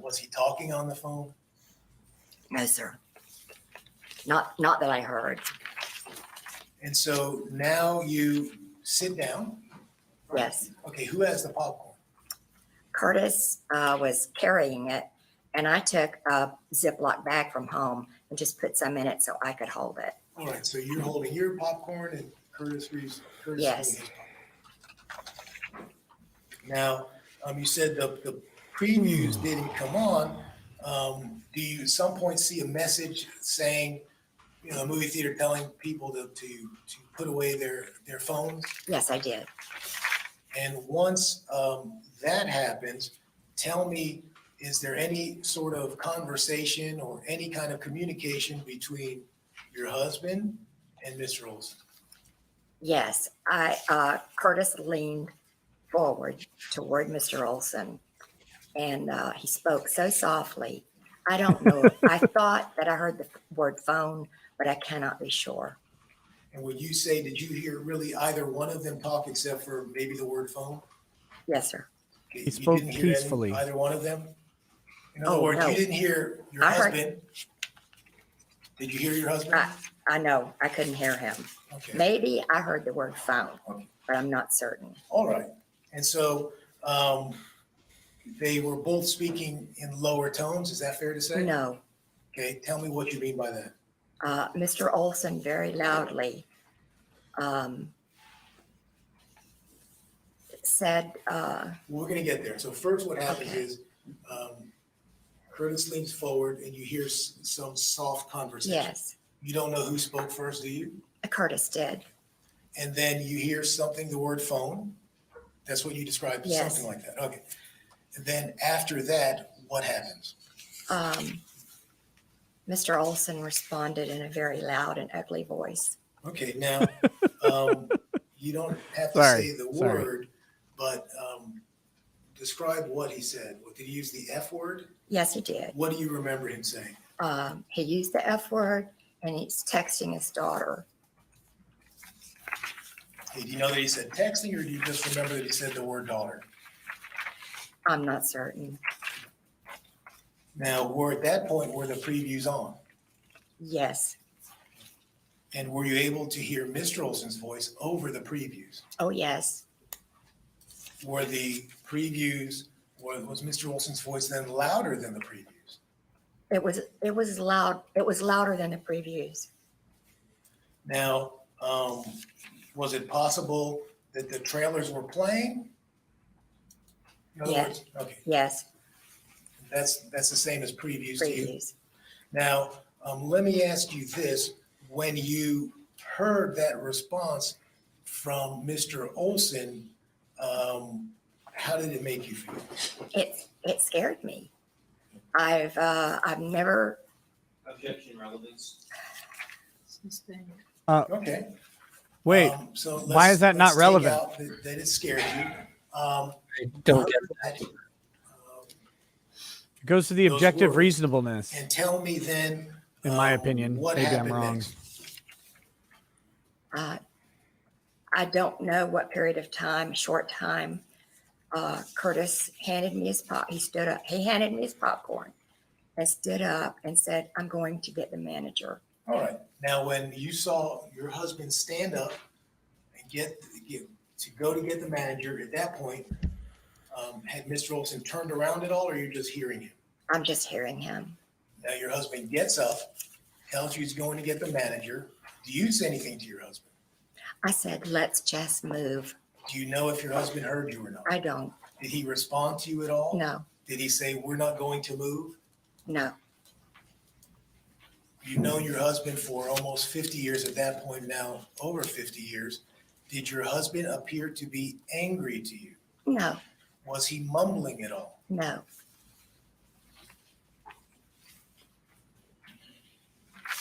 Was he talking on the phone? No, sir. Not that I heard. And so now you sit down. Yes. Okay, who has the popcorn? Curtis was carrying it, and I took a Ziploc bag from home and just put some in it so I could hold it. All right, so you're holding your popcorn and Curtis Reeves. Curtis Yes. holding his popcorn. Now, you said the previews didn't come on. Do you at some point see a message saying, you know, a movie theater telling people to put away their phones? Yes, I did. And once that happens, tell me, is there any sort of conversation or any kind of communication between your husband and Mr. Olson? Yes, Curtis leaned forward toward Mr. Olson, and he spoke so softly. I don't know. I thought that I heard the word phone, but I cannot be sure. And would you say, did you hear really either one of them talk except for maybe the word phone? Yes, sir. Okay, He you spoke didn't hear peacefully. either one of them? In other Oh, words, no. you didn't hear your I heard- husband. Did you hear your husband? I know, I couldn't hear him. Okay, Maybe I heard the word phone, Okay. but I'm not certain. all right. And so they were both speaking in lower tones, is that fair to say? No, Okay, tell me what you mean by that. Mr. Olson very loudly said, We're gonna get there. So first what happens Okay. is Curtis leans forward and you hear some soft conversation. yes, You don't know who spoke first, do you? Curtis did. And then you hear something, the word phone. That's what you described, Yes. something like that. Okay. And then after that, what happens? Mr. Olson responded in a very loud and ugly voice. Okay, now, you don't have to Sorry, say the sorry. word, but describe what he said. Did he use the F word? Yes, he did. What do you remember him saying? He used the F word, and he's texting his daughter. Okay, do you know that he said texting, or do you just remember that he said the word daughter? I'm not certain. Now, at that point, were the previews on? Yes. And were you able to hear Mr. Olson's voice over the previews? Oh, yes. Were the previews, was Mr. Olson's voice then louder than the previews? It was loud. It was louder than the previews. Now, was it possible that the trailers were playing? In other Yeah. words, okay, Yes, that's the same as previews to you. previews. Now, let me ask you this. When you heard that response from Mr. Olson, how did it make you feel? It scared me. I've never. Objection relevance. Okay. Wait, So why is that not let's take relevant? out that it scared you. I don't get that. it goes to the Those objective words. reasonableness, And tell me then. in my opinion. What Maybe I'm happened wrong. next? I don't know what period of time, short time. Curtis handed me his pop. He stood up. He handed me his popcorn and stood up and said, "I'm going to get the manager." All right. Now, when you saw your husband stand up and get to go to get the manager, at that point, had Mr. Olson turned around at all, or you're just hearing him? I'm just hearing him. Now, your husband gets up, tells you he's going to get the manager. Do you say anything to your husband? I said, "Let's just move." Do you know if your husband heard you or not? I don't. Did he respond to you at all? No, Did he say, "We're not going to move"? no. You've known your husband for almost 50 years at that point now, over 50 years. Did your husband appear to be angry to you? No, Was he mumbling at all? No.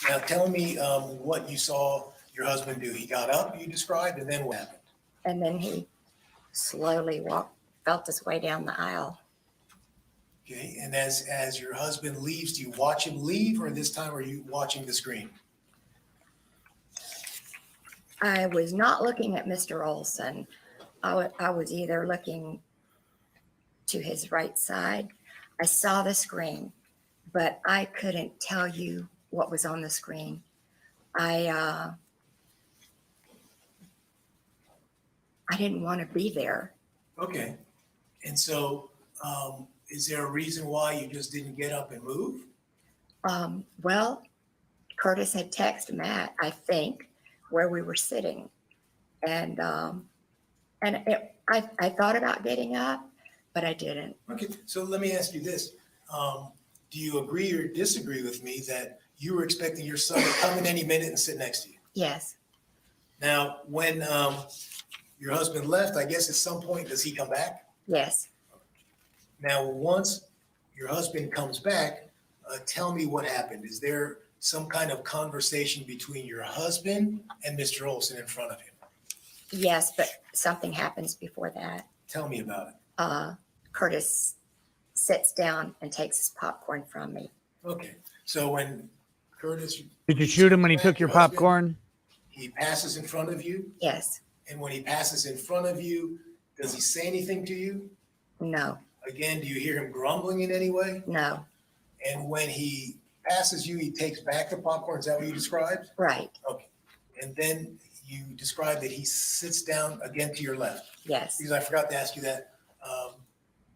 Now tell me what you saw your husband do. He got up, you described, and then what happened? And then he slowly felt his way down the aisle. Okay, and as your husband leaves, do you watch him leave, or this time are you watching the screen? I was not looking at Mr. Olson. I was either looking to his right side. I saw the screen, but I couldn't tell you what was on the screen. I didn't want to be there. Okay, and so is there a reason why you just didn't get up and move? Well, Curtis had texted Matt, I think, where we were sitting. And I thought about getting up, but I didn't. Okay, so let me ask you this. Do you agree or disagree with me that you were expecting your son to come in any minute and sit next to you? Yes, Now, when your husband left, I guess at some point, does he come back? yes. Now, once your husband comes back, tell me what happened. Is there some kind of conversation between your husband and Mr. Olson in front of him? Yes, but something happens before that. Tell me about it. Curtis sits down and takes his popcorn from me. Okay, so when Curtis. Did you shoot him when he back, took your husband, popcorn? He passes in front of you, Yes, and when he passes in front of you, does he say anything to you? no, Again, do you hear him grumbling in any way? no, And when he passes you, he takes back the popcorn. Is that what you described? right, Okay. And then you described that he sits down again to your left. yes, Because I forgot to ask you that.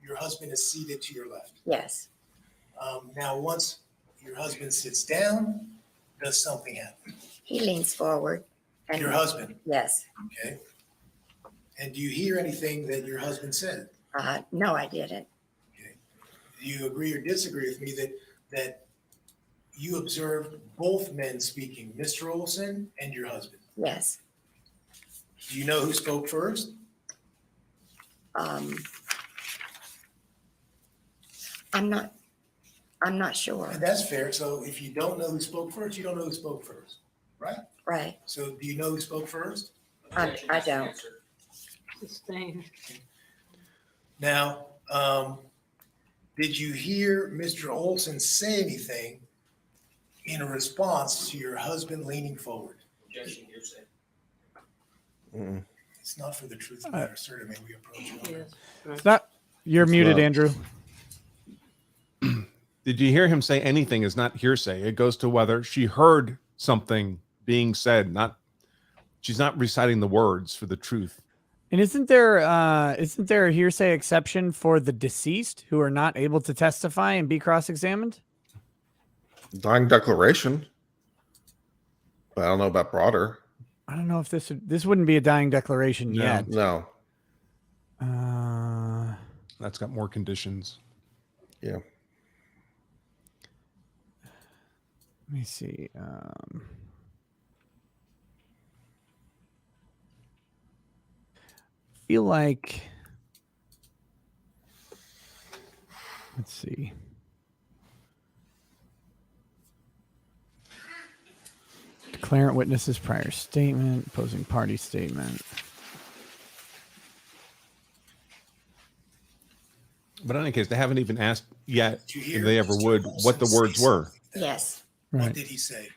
Your husband is seated to your left. yes. Now, once your husband sits down, does something happen? He leans forward and Your husband, yes, okay? And do you hear anything that your husband said? no, I didn't. Okay. Do you agree or disagree with me that you observed both men speaking, Mr. Olson and your husband? Yes. Do you know who spoke first? I'm not sure. And that's fair. So if you don't know who spoke first, you don't know who spoke first, right? Right. So do you know who spoke first? I don't. Sustained. Now, did you hear Mr. Olson say anything in response to your husband leaning forward? Objection, hearsay. Mm-mm. It's not for the truth of the matter, sir. May we approach you? Yes. It's not. You're muted, Andrew. Did you hear him say anything is not hearsay? It goes to whether she heard something being said, not she's not reciting the words for the truth. And isn't there a hearsay exception for the deceased who are not able to testify and be cross-examined? Dying declaration. But I don't know about broader. I don't know if this wouldn't be a dying declaration No. yet. No. That's got more conditions. Yeah. Let me see. Feel like. Let's see. Declarant witnesses prior statement, opposing party statement. But in any case, they haven't even asked yet, Did you if hear they ever Mr. would, what the Olson words say were. something to that? Yes. What Right. did he say?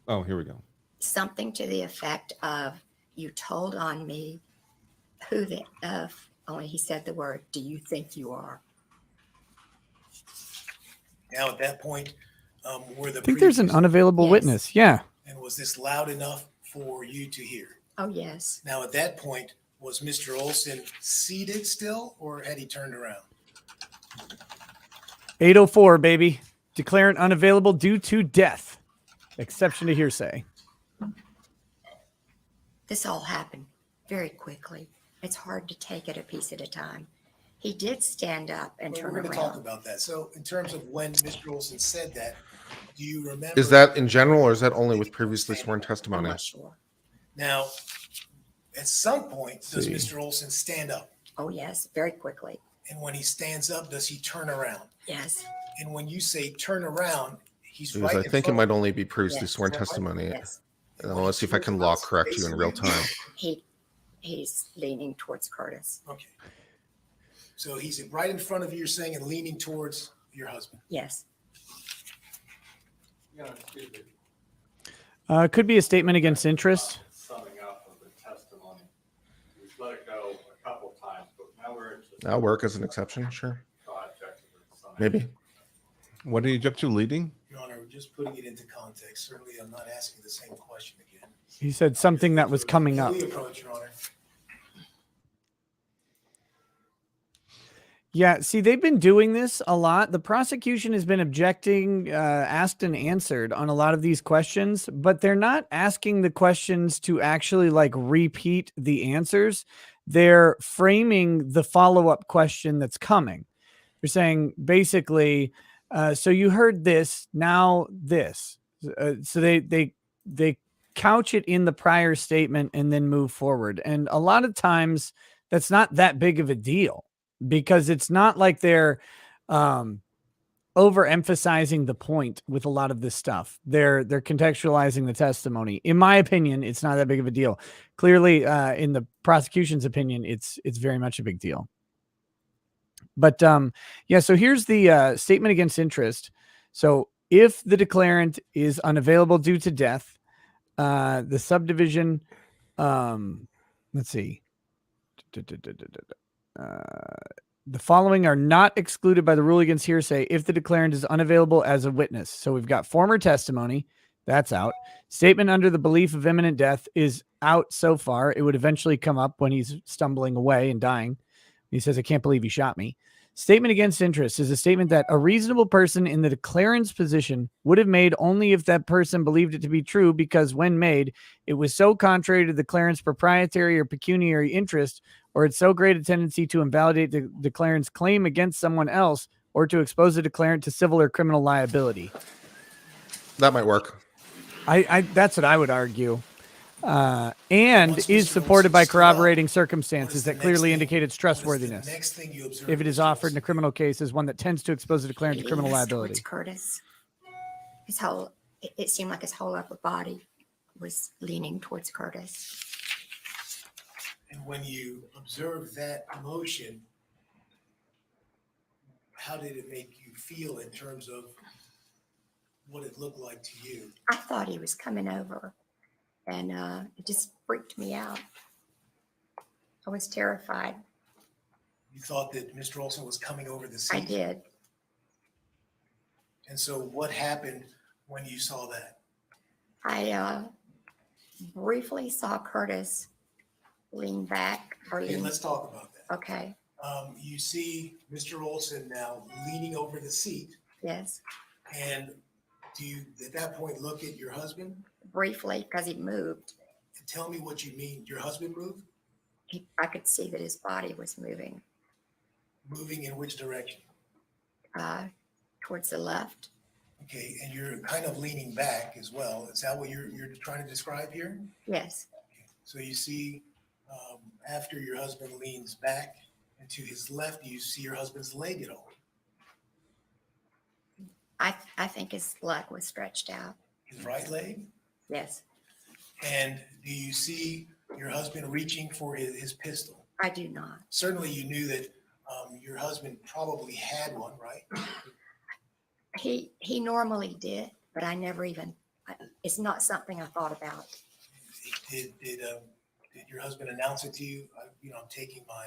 Oh, here we go. Something to the effect of, you told on me only he said the word, do you think you are? Now, at that point, were the I think there's an previous- unavailable Yes. witness. Yeah. And was this loud enough for you to hear? Oh, yes. Now, at that point, was Mr. Olson seated still, or had he turned around? 804, baby. Declarant unavailable due to death. Exception to hearsay. This all happened very quickly. It's hard to take it a piece at a time. He did stand up and But turn we're going to talk around. about that. So in terms of when Mr. Olson said that, do you remember? Is that in general or is that only with previously sworn I'm testimony? not sure. Now, at some point, does See. Mr. Olson stand up? Oh, yes, very quickly. And when he stands up, does he turn around? Yes. And when you say turn around, he's Because right I in think it front might of only be proves Yes. through sworn Is that right? testimony. Yes. you. And let's see if I can law correct you in real time. He's leaning towards Curtis. Okay. So he's right in front of you, you're saying, and leaning towards your husband. Yes. Could be a statement against interest. Summing up of the testimony. We've let it go a couple times, but now we're into. That'll work as an exception, sure. So I object to the summing. Maybe. What did you object to leading? Your Honor, we're just putting it into context. Certainly, I'm not asking the same question again. He said something that was coming up. We approach, Your Honor. Yeah, see, they've been doing this a lot. The prosecution has been objecting, asked and answered on a lot of these questions, but they're not asking the questions to actually like repeat the answers. They're framing the follow-up question that's coming. They're saying basically, so you heard this, now this. So they couch it in the prior statement and then move forward. And a lot of times that's not that big of a deal, because it's not like they're overemphasizing the point with a lot of this stuff. They're contextualizing the testimony. In my opinion, it's not that big of a deal. Clearly, in the prosecution's opinion, it's very much a big deal. But yeah, so here's the statement against interest. So if the declarant is unavailable due to death, the subdivision, let's see. The following are not excluded by the rule against hearsay if the declarant is unavailable as a witness. So we've got former testimony, that's out. Statement under the belief of imminent death is out so far. It would eventually come up when he's stumbling away and dying. He says, I can't believe he shot me. Statement against interest is a statement that a reasonable person in the declarant's position would have made only if that person believed it to be true, because when made, it was so contrary to the declarant's proprietary or pecuniary interest, or it's so great a tendency to invalidate the declarant's claim against someone else, or to expose the declarant to civil or criminal liability. That might work. I that's what I would argue. And is supported by corroborating circumstances that clearly indicate its trustworthiness. Next thing you observe, If it is offered in a criminal case, is one that tends to expose the declarant to criminal Leans liability. towards Curtis. His whole, it seemed like his whole upper body was leaning towards Curtis. and when you observe that motion, how did it make you feel in terms of what it looked like to you? I thought he was coming over, and it just freaked me out. I was terrified. You thought that Mr. Olson was coming over the seat? I did. And so what happened when you saw that? I briefly saw Curtis lean back or Okay, lean. let's talk about that. Okay, You see Mr. Olson now leaning over the seat, yes, and do you, at that point, look at your husband briefly, because he moved. and tell me what you mean? Your husband moved? I could see that his body was moving Moving in which direction? towards the left. Okay, and you're kind of leaning back as well. Is that what you're trying to describe here? Yes, So you see, after your husband leans back and to his left, you see your husband's leg at all. I think his leg was stretched out. His right leg? Yes, And do you see your husband reaching for his pistol? I do not. Certainly you knew that your husband probably had one, right? He normally did, but I never even, it's not something I thought about. Did your husband announce it to you? I'm taking my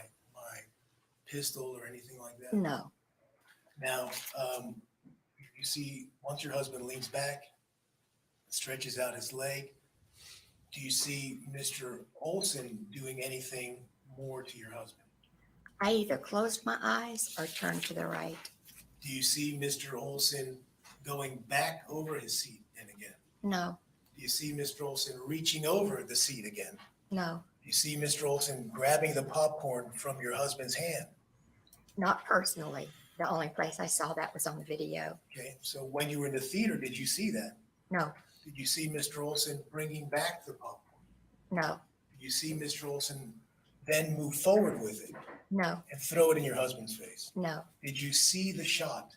pistol or anything like that? No, Now, you see, once your husband leans back, stretches out his leg, do you see Mr. Olson doing anything more to your husband? I either closed my eyes or turned to the right. Do you see Mr. Olson going back over his seat and again? No, Do you see Mr. Olson reaching over the seat again? no, Do you see Mr. Olson grabbing the popcorn from your husband's hand? not personally. The only place I saw that was on the video. Okay, so when you were in the theater, did you see that? No, Did you see Mr. Olson bringing back the popcorn? no, Did you see Mr. Olson then move forward with it? No, and throw it in your husband's face? no, Did you see the shot?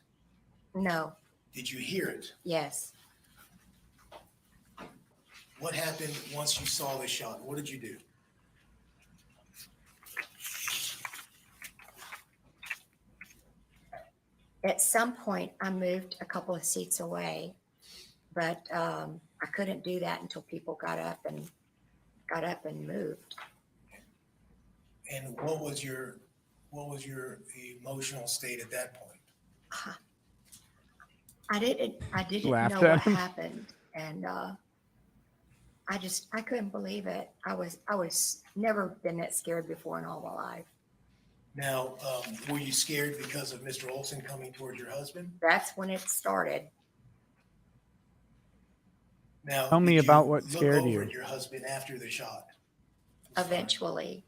no, Did you hear it? yes. What happened once you saw the shot? What did you do? At some point, I moved a couple of seats away, but I couldn't do that until people got up and moved. And what was your emotional state at that point? I didn't Laughed know at what him. happened, and I couldn't believe it. I was never been that scared before in all my life. Now, were you scared because of Mr. Olson coming towards your husband? That's when it started. Now, Tell me did about you what look scared over you. at your husband after the shot? Eventually,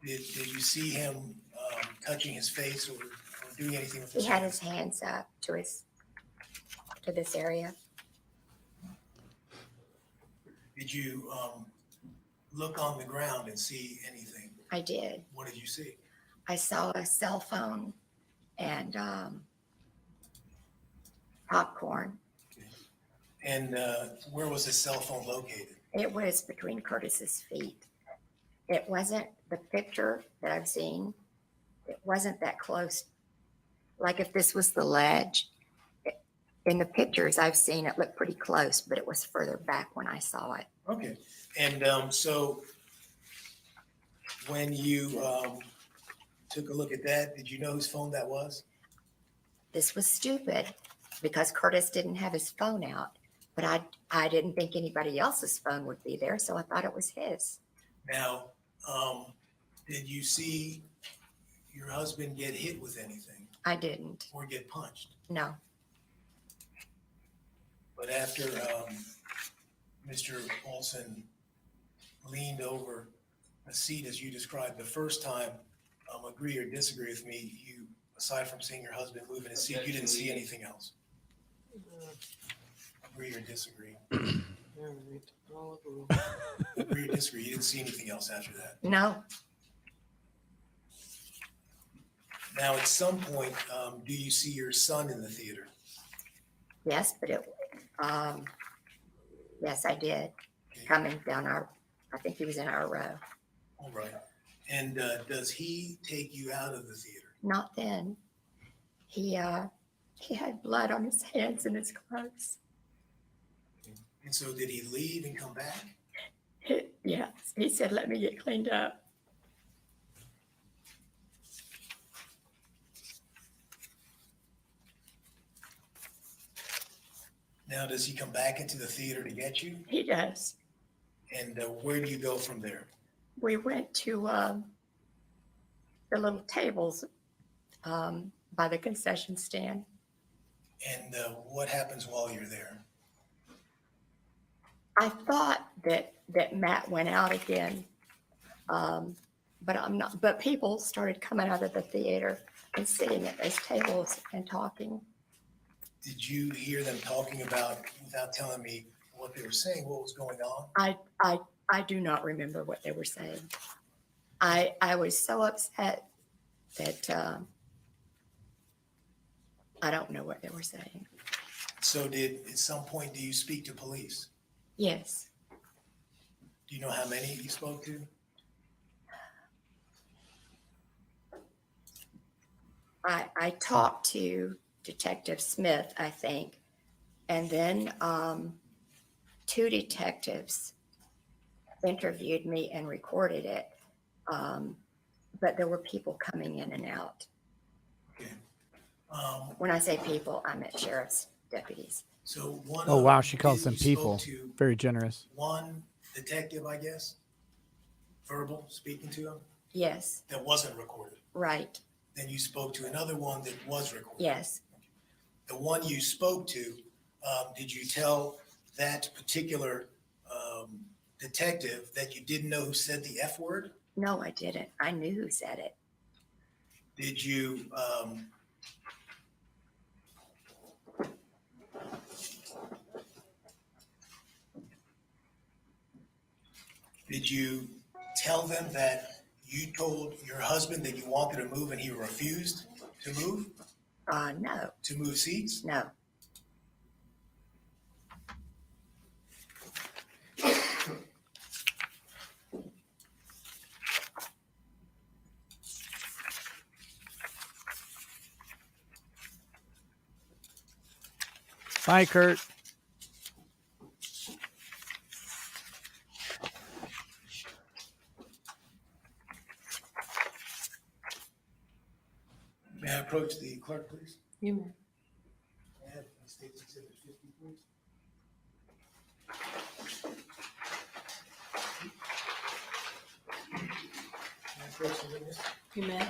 Did you see him touching his face or doing anything with he his had hands? his hands up to this area. Did you look on the ground and see anything? I did. What did you see? I saw a cell phone and popcorn. And where was his cell phone located? It was between Curtis's feet. It wasn't the picture that I've seen. It wasn't that close. Like if this was the ledge, in the pictures I've seen, it looked pretty close, but it was further back when I saw it. Okay. And so when you took a look at that, did you know whose phone that was? This was stupid because Curtis didn't have his phone out, but I didn't think anybody else's phone would be there, so I thought it was his. Now, did you see your husband get hit with anything I didn't. or get punched? No, But after Mr. Olson leaned over a seat as you described the first time, agree or disagree with me, you, aside from seeing your husband move in his seat, you didn't see anything else? Agree or disagree? Agree or disagree? You didn't see anything else after that? no, Now, at some point, do you see your son in the theater? yes, but yes, I did. Coming down I think he was in our row. All right. And does he take you out of the theater? Not then. He had blood on his hands and his clothes. And so did he leave and come back? Yes, he said, "Let me get cleaned up." Now, does he come back into the theater to get you? He does. And where do you go from there? We went to the little tables by the concession stand. And what happens while you're there? I thought that Matt went out again, but I'm not. But people started coming out of the theater and sitting at those tables and talking. Did you hear them talking about, without telling me what they were saying, what was going on? I do not remember what they were saying. I was so upset that I don't know what they were saying. So at some point, do you speak to police? Yes, Do you know how many you spoke to? I talked to Detective Smith, I think, and then two detectives interviewed me and recorded it. But there were people coming in and out. Okay. When I say people, I meant sheriff's deputies. So one. Oh of wow, she calls you them spoke people. to Very generous. one detective, I guess, verbal, speaking to him, Yes, that wasn't recorded. right. Then you spoke to another one that was recorded. Yes, The one you spoke to, did you tell that particular detective that you didn't know who said the F word? no, I didn't. I knew who said it. Did you tell them that You told your husband that you wanted to move and he refused to move, No, to move seats? no. Bye, Kurt. May I approach the clerk, please? You may. May I have State's Exhibit 50, please? May I approach the witness? You may.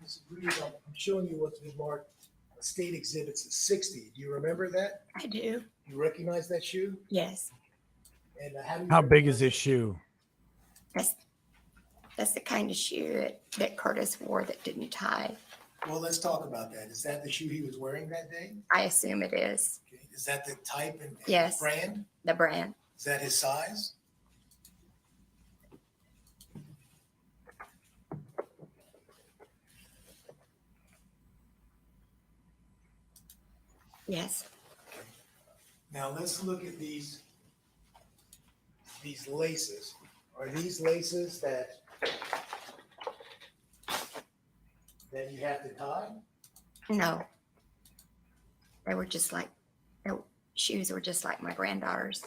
Mrs. Reeves, I'm showing you what's been marked State Exhibits 60. Do you remember that? I do. You recognize that shoe? Yes. And how do you How big is recognize this shoe? That's the kind of shoe that Curtis wore that didn't tie. Well, let's talk about that. Is that the shoe he was wearing that day? I assume it is. Okay. Is that the type and Yes. brand? The brand. Is that his size? Yes. Now let's look at these laces. Are these laces that you have to tie? No. They were just like, the shoes were just like my granddaughter's.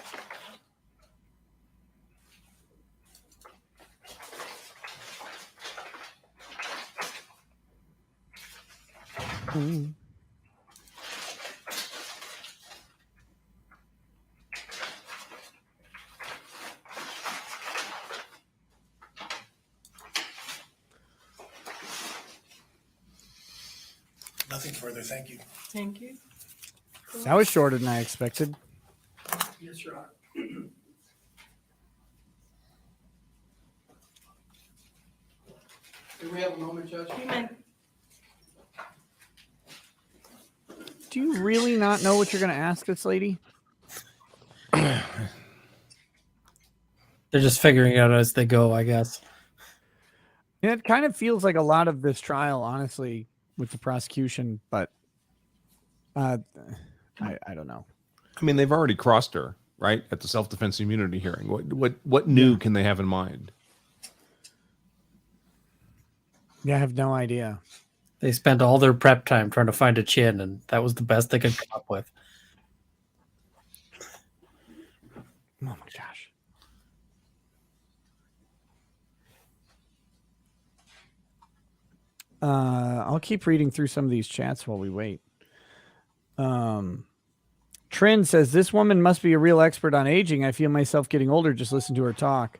Nothing further, thank you. Thank you. That was shorter than I expected. Yes, Your Honor. Do we have a moment, Judge? You may. Do you really not know what you're going to ask this lady? They're just figuring it out as they go, I guess. Yeah, it kind of feels like a lot of this trial, honestly, with the prosecution, but I don't know. I mean, they've already crossed her, right, at the self-defense immunity hearing. What new can they have in mind? Yeah, I have no idea. They spent all their prep time trying to find a chin, and that was the best they could come up with. Oh my gosh. I'll keep reading through some of these chats while we wait. Trin says, this woman must be a real expert on aging. I feel myself getting older. Just listen to her talk.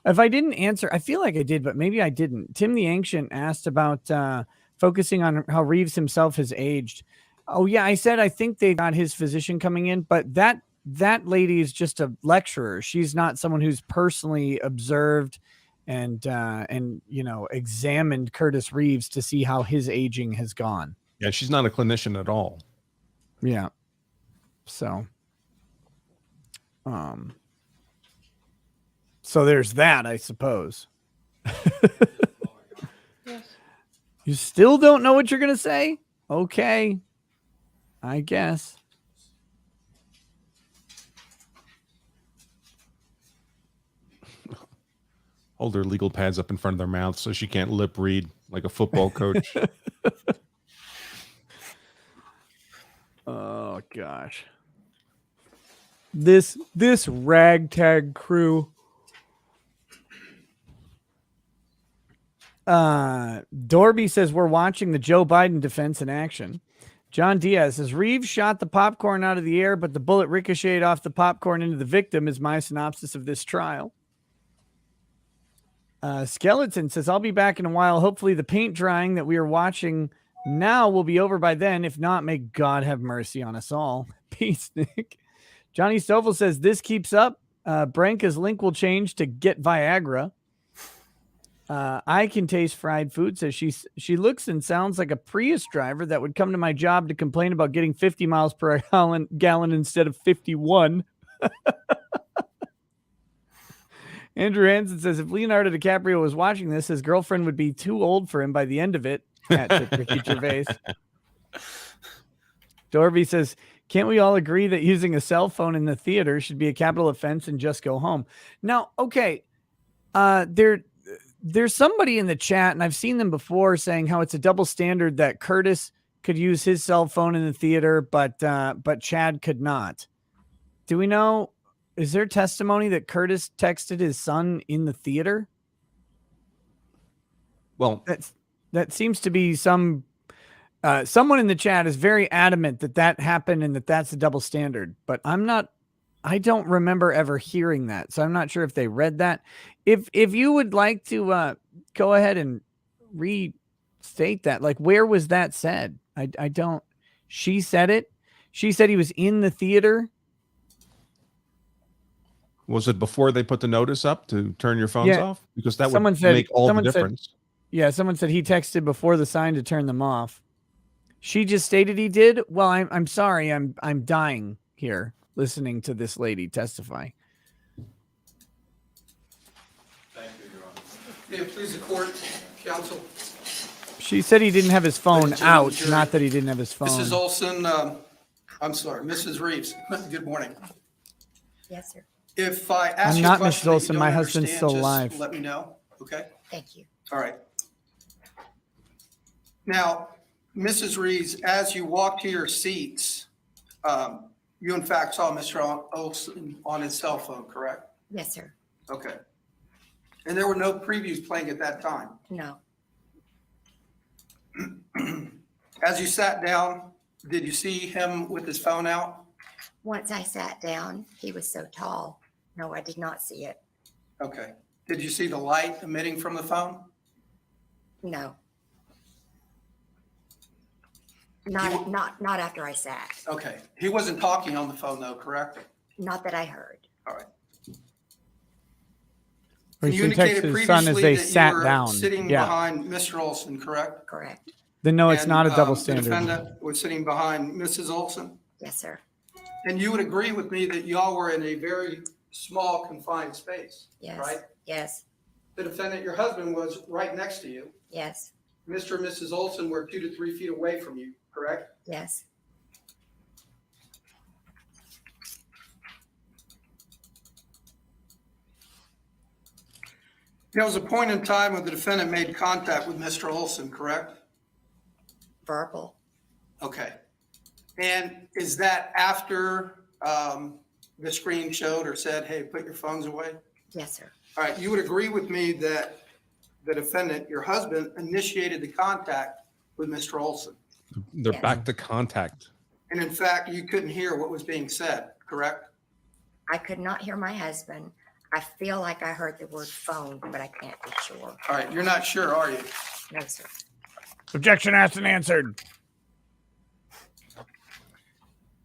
If I didn't answer, I feel like I did, but maybe I didn't. Tim the Ancient asked about focusing on how Reeves himself has aged. Oh yeah, I said I think they got his physician coming in, but that lady is just a lecturer. She's not someone who's personally observed and examined Curtis Reeves to see how his aging has gone. Yeah, she's not a clinician at all. Yeah. So there's that, I suppose. You still don't know what you're going to say? Okay. I guess. Hold their legal pads up in front of their mouth so she can't lip read like a football coach. Oh gosh. This ragtag crew. Dorby says we're watching the Joe Biden defense in action. John Diaz says Reeves shot the popcorn out of the air, but the bullet ricocheted off the popcorn into the victim is my synopsis of this trial. Skeleton says, I'll be back in a while. Hopefully the paint drying that we are watching now will be over by then. If not, may God have mercy on us all. Peace, Nick. Johnny Stovall says, this keeps up. Branca's link will change to get Viagra. I can taste fried food. Says she looks and sounds like a Prius driver that would come to my job to complain about getting 50 miles per gallon instead of 51. Andrew Hansen says if Leonardo DiCaprio was watching this, his girlfriend would be too old for him by the end of it. At Ricky Gervais. Dorby says, can't we all agree that using a cell phone in the theater should be a capital offense and just go home? Now, okay, there's somebody in the chat, and I've seen them before saying how it's a double standard that Curtis could use his cell phone in the theater, but Chad could not. Do we know? Is there testimony that Curtis texted his son in the theater? Well, that seems to be someone in the chat is very adamant that happened and that's a double standard, but I don't remember ever hearing that. So I'm not sure if they read that. If you would like to go ahead and restate that, like, where was that said? I don't, she said it. She said he was in the theater. Was it before they put the notice up to turn your phones off? Because that would make all the difference. Someone said he texted before the sign to turn them off. She just stated he did. Well, I'm sorry. I'm dying here listening to this lady testify. Thank you, Your Honor. May it please the court, counsel. She said he didn't have his phone out, jury. not that he didn't have his phone. Mrs. Olson, I'm sorry, Mrs. Reeves, good morning. Yes, sir. If I ask I'm you not a question Mrs. Olson. that you My don't husband's understand, still just alive. let me know, okay? Thank you. All right. Now, Mrs. Reeves, as you walk to your seats, you in fact saw Mr. Olson on his cell phone, correct? Yes, sir. Okay. And there were no previews playing at that time? No. As you sat down, did you see him with his phone out? Once I sat down, he was so tall. No, I did not see it. Okay. Did you see the light emitting from the phone? No. Not after I sat. Okay. He wasn't talking on the phone though, correct? Not that I heard. All right. Or You she texted indicated his son as previously they that you sat were down. sitting Yeah. behind Mr. Olson, correct? Correct. Then no, it's And, not a double The standard. defendant was sitting behind Mrs. Olson. Yes, sir. And you would agree with me that y'all were in a very small confined space, Yes. right? Yes. The defendant, your husband, was right next to you. Yes. Mr. and Mrs. Olson were 2 to 3 feet away from you, correct? Yes. There was a point in time when the defendant made contact with Mr. Olson, correct? Verbal. Okay. And is that after the screen showed or said, hey, put your phones away? Yes, sir. All right, you would agree with me that the defendant, your husband, initiated the contact with Mr. Olson. They're Yes. back to contact. And in fact, you couldn't hear what was being said, correct? I could not hear my husband. I feel like I heard the word phone, but I can't be sure. All right, you're not sure, are you? No, sir. Objection asked and answered.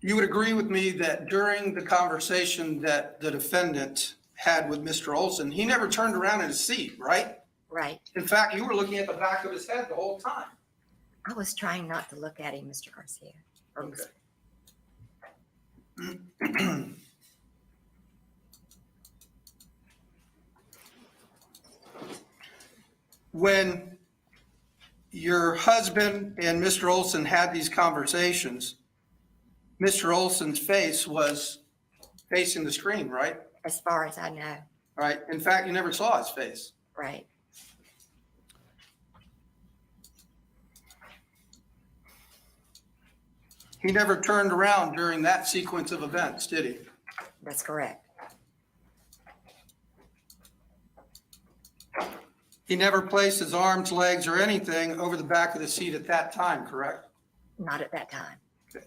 You would agree with me that during the conversation that the defendant had with Mr. Olson, he never turned around in his seat, right? Right. In fact, you were looking at the back of his head the whole time. I was trying not to look at him, Mr. Garcia. Or Okay. When your husband and Mr. Olson had these conversations, Mr. Olson's face was facing the screen, right? As far as I know. Right. In fact, you never saw his face. Right. He never turned around during that sequence of events, did he? That's correct. He never placed his arms, legs, or anything over the back of the seat at that time, correct? Not at that time. And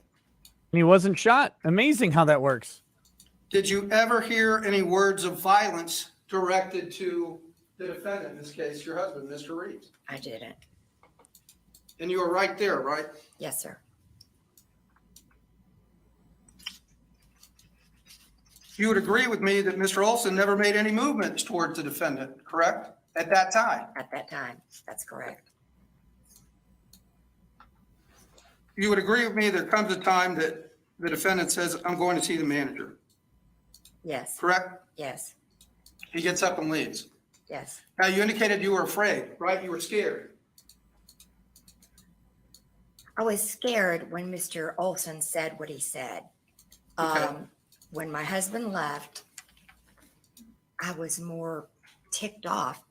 he wasn't shot. Amazing how that works. Did you ever hear any words of violence directed to the defendant, in this case, your husband, Mr. Reeves? I didn't. And you were right there, right? Yes, sir. You would agree with me that Mr. Olson never made any movements towards the defendant, correct? At that time. At that time. That's correct. You would agree with me there comes a time that the defendant says, I'm going to see the manager. Yes, correct? yes, He gets up and leaves. yes. Now, you indicated you were afraid, right? You were scared. I was scared when Mr. Olson said what he said. Okay. When my husband left, I was more ticked off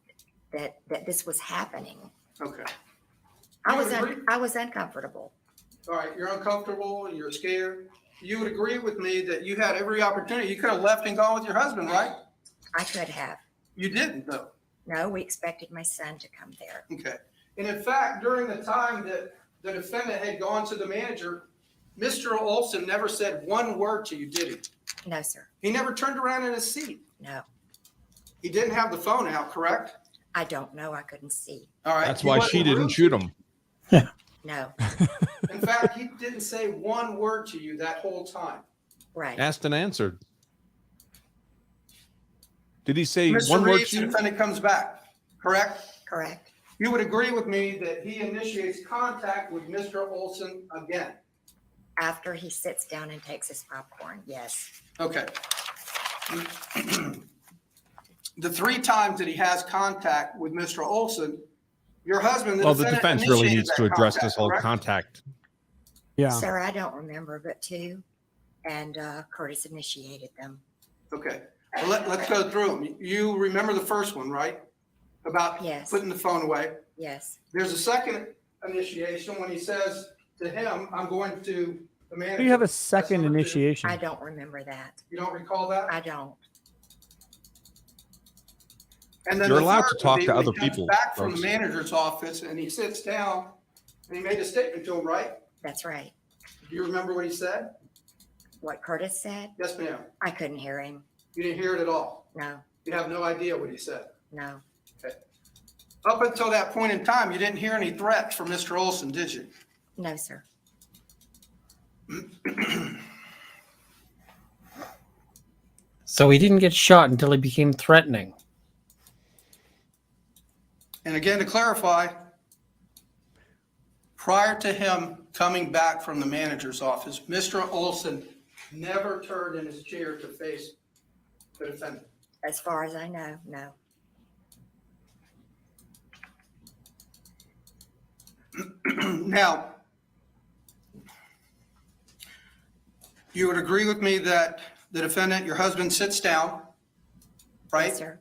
that this was happening. Okay. I You was would agree? I was uncomfortable. All right, you're uncomfortable, you're scared. You would agree with me that you had every opportunity. You could have left and gone with your husband, right? I could have. You didn't, though. No, we expected my son to come there. Okay. And in fact, during the time that the defendant had gone to the manager, Mr. Olson never said one word to you, did he? No, sir. He never turned around in his seat. No, He didn't have the phone out, correct? I don't know. I couldn't see. All right. That's He why wasn't she didn't rude shoot to him. No, In fact, he didn't say one word to you that whole time. right. Asked and answered. Did he say Mr. one word Reeves, to the you? defendant comes back, correct? Correct. You would agree with me that he initiates contact with Mr. Olson again? After he sits down and takes his popcorn, yes. Okay. The 3 times that he has contact with Mr. Olson, your husband, the Well, the defendant, defense really initiated needs that to address contact, this whole correct? contact. Yeah. Sir, I don't remember but 2, and Curtis initiated them. Okay, well, let's go through them. You remember the first one, right? About Yes. putting the phone away. Yes, There's a second initiation when he says to him, I'm going to the manager. You have a That's second number 2. initiation. I don't remember that. You don't recall that? I don't. And then You're the allowed third to talk would be to when other he comes people, back from folks. the manager's office and he sits down and he made a statement to him, right? That's right. Do you remember what he said? What Curtis said, Yes, ma'am. I couldn't hear him. You didn't hear it at all. No, You have no idea what he said. no, Up until that point in time, you didn't hear any threats from Mr. Olson, did you? no, sir. So he didn't get shot until he became threatening. And again, to clarify, prior to him coming back from the manager's office, Mr. Olson never turned in his chair to face the defendant. As far as I know, no. Now, you would agree with me that the defendant, your husband, sits down, right? Yes, sir.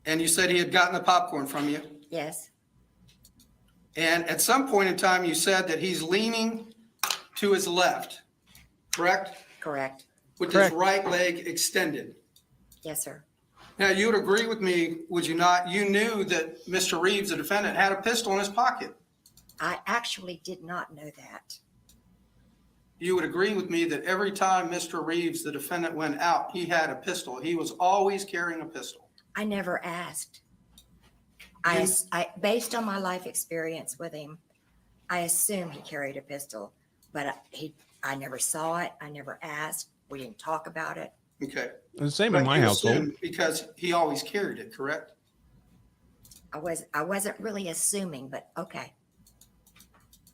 And you said he had gotten the popcorn from you. Yes, And at some point in time, you said that he's leaning to his left, correct? correct. With Correct. his right leg extended. Yes, sir. Now, you would agree with me, would you not? You knew that Mr. Reeves, the defendant, had a pistol in his pocket. I actually did not know that. You would agree with me that every time Mr. Reeves, the defendant, went out, he had a pistol. He was always carrying a pistol. I never asked. Based on my life experience with him, I assume he carried a pistol, but I never saw it. I never asked. We didn't talk about it. Okay. The same But in my you household. assumed because he always carried it, correct? I wasn't really assuming, but okay.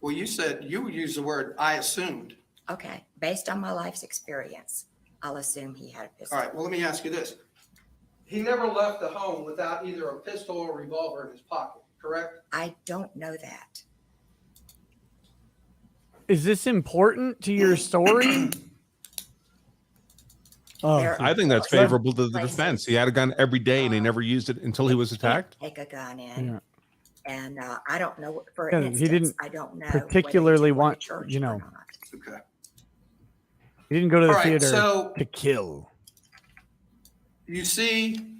Well, you said, you used the word, I assumed. Okay. Based on my life's experience, I'll assume he had a pistol. All right, well, let me ask you this. He never left the home without either a pistol or revolver in his pocket, correct? I don't know that. Is this important to your story? Oh, There- I think that's favorable to the Places. defense. He had a gun every day and he never used it until he was attacked. Take a gun in. Yeah. And I don't know, for Yeah, he instance, didn't I don't know. whether he particularly took one to want, church you or know, not. Okay. he didn't go to the All right, theater so to kill. you see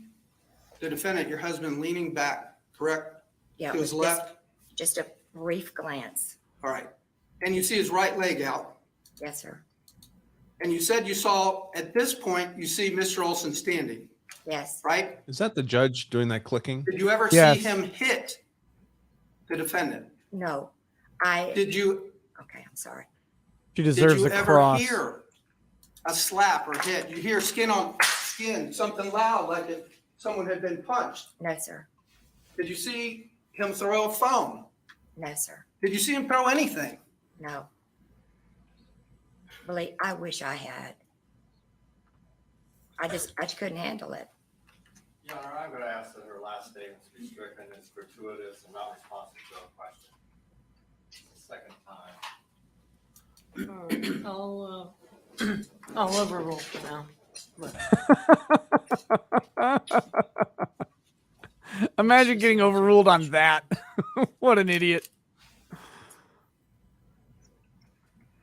the defendant, your husband, leaning back, correct? Yeah, To it his was left? just a brief glance. All right. And you see his right leg out. Yes, sir. And you said you saw, at this point, you see Mr. Olson standing, Yes. right? Is that the judge doing that clicking? Did you ever Yes. see him hit the defendant? No, Did you, okay, I'm sorry. She did deserves you a ever cross. hear a slap or hit? You hear skin on skin, something loud, like if someone had been punched. No, sir. Did you see him throw a phone? No, sir. Did you see him throw anything? No. Believe, I wish I had. I just couldn't handle it. Your Honor, I'm going to ask that her last statements be stricken as gratuitous and not responsive to a question. It's the second time. I'll overrule for now. Imagine getting overruled on that. What an idiot.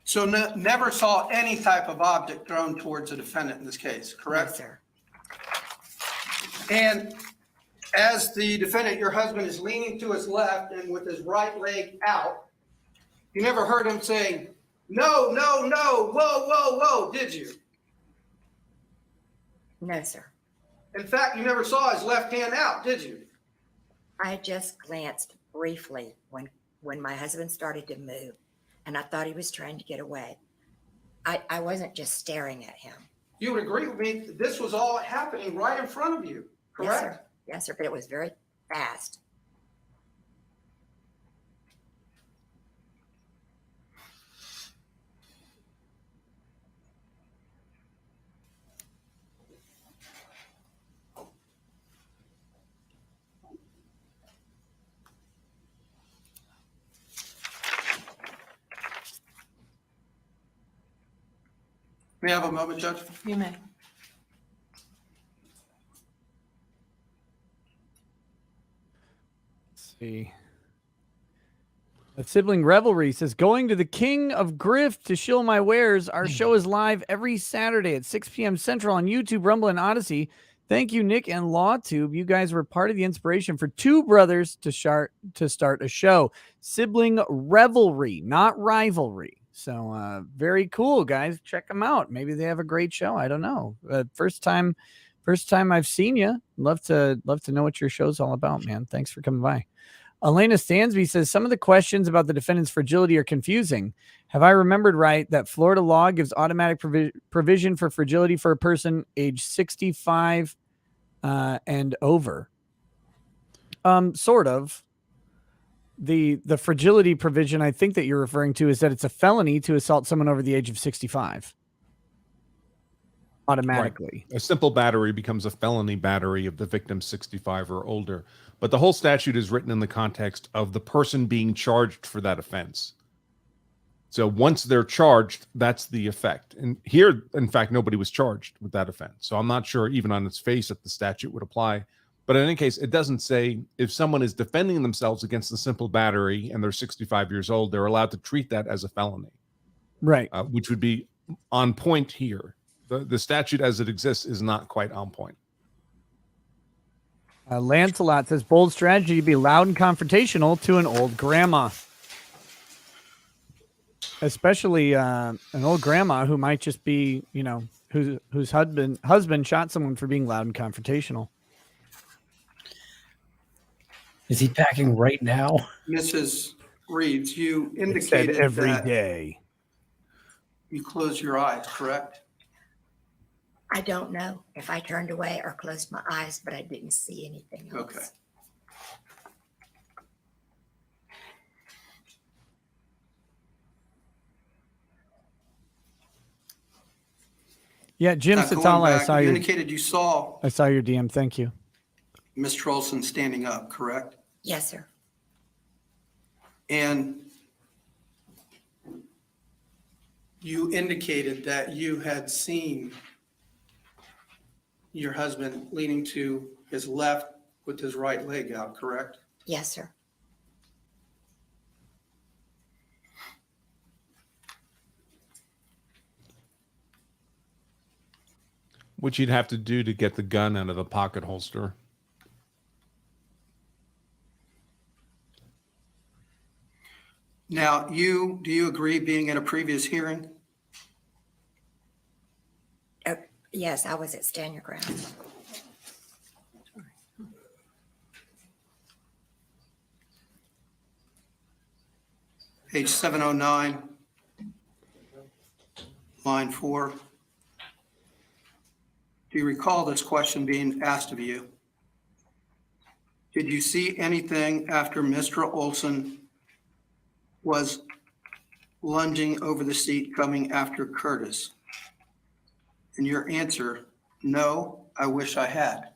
So never saw any type of object thrown towards the defendant in this case, No, correct? sir. And as the defendant, your husband, is leaning to his left and with his right leg out, you never heard him saying, no, no, no, whoa, whoa, whoa, did you? No, sir. In fact, you never saw his left hand out, did you? I just glanced briefly when my husband started to move, and I thought he was trying to get away. I wasn't just staring at him. You would agree with me, this was all happening right in front of you, Yes, correct? sir. Yes, sir, but it was very fast. May I have a moment, Judge? You may. Let's see. A sibling revelry says, going to the King of Grift to shill my wares. Our show is live every Saturday at 6 p.m. Central on YouTube, Rumble, and Odyssey. Thank you, Nick and LawTube. You guys were part of the inspiration for two brothers to start a show. Sibling revelry, not rivalry. So very cool, guys. Check them out. Maybe they have a great show. I don't know. First time I've seen you. Love to know what your show's all about, man. Thanks for coming by. Elena Stansby says, some of the questions about the defendant's fragility are confusing. Have I remembered right that Florida law gives automatic provision for fragility for a person age 65 and over? Sort of. The fragility provision I think that you're referring to is that it's a felony to assault someone over the age of 65. Automatically. Right. A simple battery becomes a felony battery if the victim's 65 or older. But the whole statute is written in the context of the person being charged for that offense. So once they're charged, that's the effect. And here, in fact, nobody was charged with that offense. So I'm not sure even on its face that the statute would apply. But in any case, it doesn't say if someone is defending themselves against a simple battery and they're 65 years old, they're allowed to treat that as a felony. Right. Which would be on point here. The statute as it exists is not quite on point. Lancelot says, bold strategy to be loud and confrontational to an old grandma. Especially an old grandma who might just be, whose husband shot someone for being loud and confrontational. Is he packing right now? Mrs. Reeves, you It said indicated every that day. you closed your eyes, correct? I don't know if I turned away or closed my eyes, but I didn't see anything else. Okay. Yeah, Jim Now, going Satala, back, you indicated you saw I saw your DM. Thank you. Mr. Olson standing up, correct? Yes, sir. And you indicated that you had seen your husband leaning to his left with his right leg out, correct? Yes, sir. Which you'd have to do to get the gun out of the pocket holster. Now, do you agree being in a previous hearing? Yes, I was at Stand Your Ground. Page 709, line 4. Do you recall this question being asked of you? Did you see anything after Mr. Olson was lunging over the seat coming after Curtis? And your answer, no, I wish I had.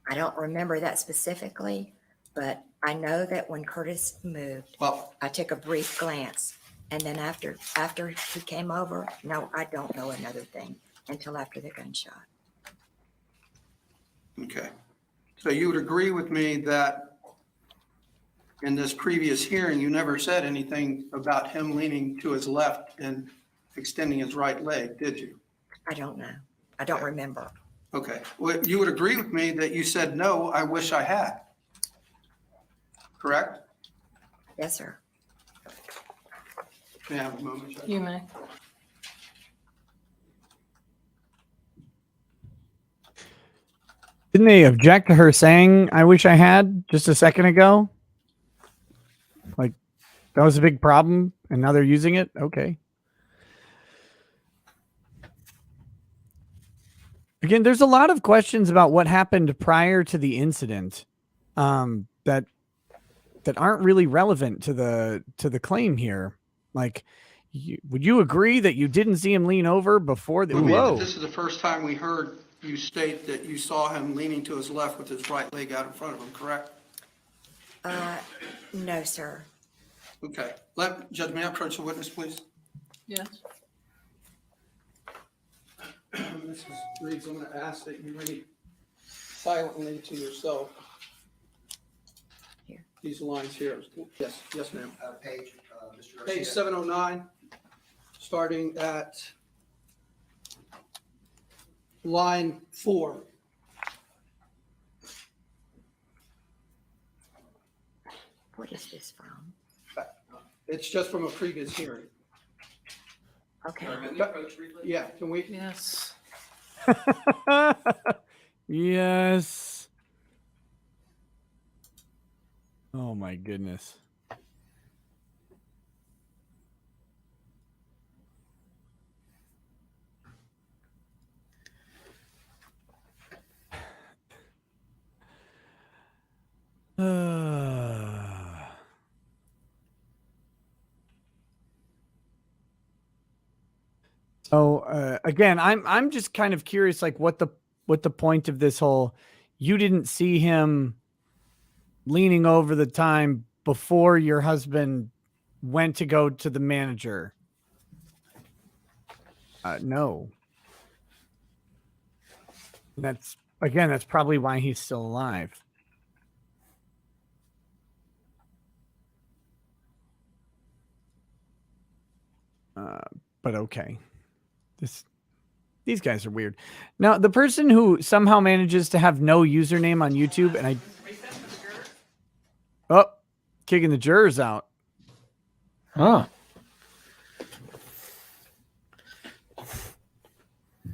I don't remember that specifically, but I know that when Curtis moved, Well, I took a brief glance. And then after he came over, no, I don't know another thing until after the gunshot. okay. So you would agree with me that in this previous hearing, you never said anything about him leaning to his left and extending his right leg, did you? I don't know. I don't remember. Okay. Well, you would agree with me that you said, no, I wish I had. Correct? Yes, sir. May I have a moment, Judge? You may. Didn't they object to her saying, I wish I had just a second ago? Like, that was a big problem, and now they're using it? Okay. Again, there's a lot of questions about what happened prior to the incident that aren't really relevant to the claim here. Like, would you agree that you didn't see him lean over before? Whoa! This is the first time we heard you state that you saw him leaning to his left with his right leg out in front of him, correct? No, sir. Okay. Judge, may I approach the witness, please? Yes. Mrs. Reeves, I'm going to ask that you read silently to yourself Here. these lines here. Yes, yes, ma'am. Page, Mr. Garcia. Page 709, starting at line 4. What is this from? It's just from a previous hearing. Okay. Yeah, can we? Yes. Yes. Oh my goodness. So again, I'm just kind of curious, like what the point of this whole, you didn't see him leaning over the time before your husband went to go to the manager. No. That's probably why he's still alive. But okay. These guys are weird. Now, the person who somehow manages to have no username on YouTube, and kicking the jurors out. Huh.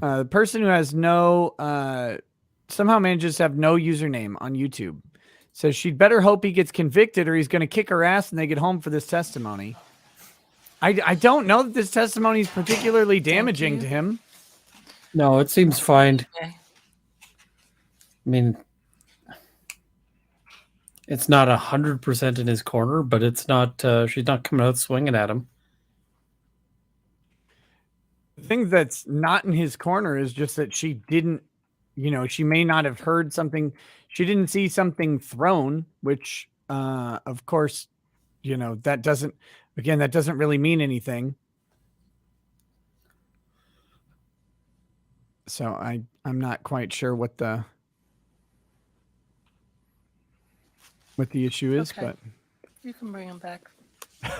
The person who has no, somehow manages to have no username on YouTube, says she'd better hope he gets convicted or he's going to kick her ass and they get home for this testimony. I don't know that this testimony is particularly damaging to him. No, it seems fine. Okay. I mean, it's not 100% in his corner, but it's not. She's not coming out swinging at him. The thing that's not in his corner is just that she didn't, she may not have heard something. She didn't see something thrown, which, of course, that doesn't really mean anything. So I'm not quite sure what the issue is, Okay. but You can bring him back.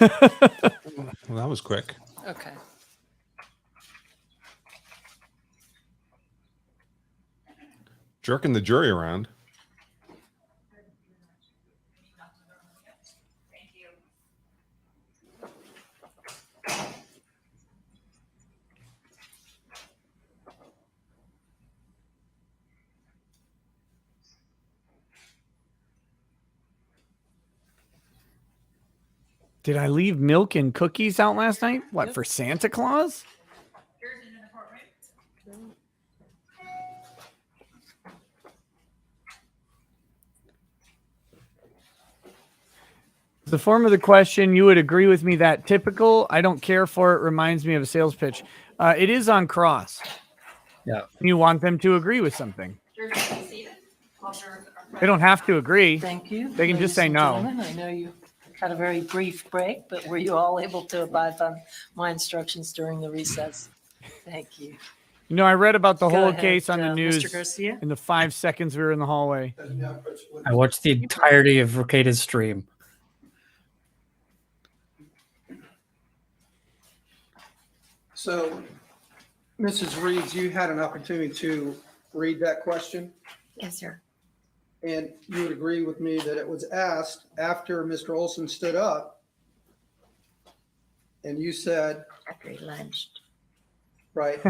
Well, that was quick. Okay. Jerking the jury around. did I leave milk and cookies out last night? What, for Santa Claus? The form of the question, you would agree with me that typical, I don't care for it, reminds me of a sales pitch. It is on cross. Yeah. You want them to agree with something. Drew, can you see that? Officer- They don't have to agree. Thank you. They can just ladies say and no. gentlemen. I know you had a very brief break, but were you all able to abide by my instructions during the recess? Thank you. You know, I read about the Go whole ahead, case on the Mr. news Garcia. in the 5 seconds we were in the hallway. I watched the entirety of Ricada's stream. So, Mrs. Reeves, you had an opportunity to read that question, Yes, sir. and you would agree with me that it was asked after Mr. Olson stood up, and you said, After he lunged. right,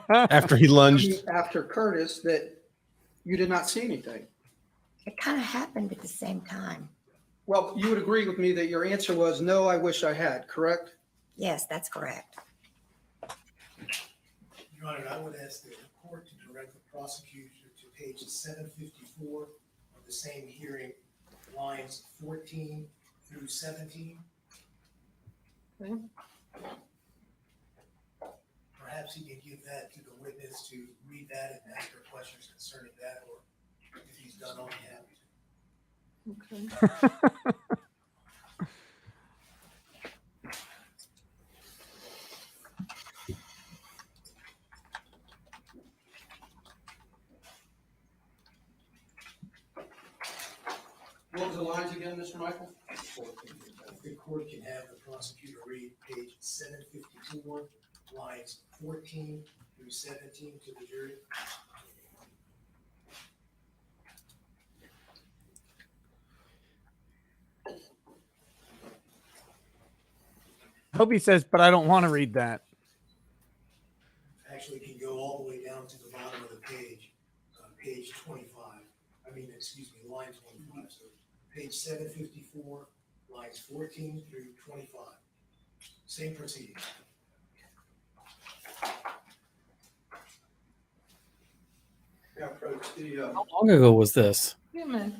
After he lunged. after Curtis, that you did not see anything. It kind of happened at the same time. Well, you would agree with me that your answer was, no, I wish I had, correct? Yes, that's correct. Your Honor, I would ask the court to direct the prosecutor to page 754 of the same hearing, lines 14 through 17. Okay. Perhaps he can give that to the witness to read that and ask her questions concerning that, or if he's done, I'll be happy to. Okay. What was the lines again, Mr. Michael? The court can have the prosecutor read page 754, lines 14 through 17 to the jury. I hope he says, but I don't want to read that. Actually can go all the way down to the bottom of the page, page 25. Line 25. So page 754, lines 14 through 25. Same proceeding. Yeah, approach the, How long ago was this? Wait a minute.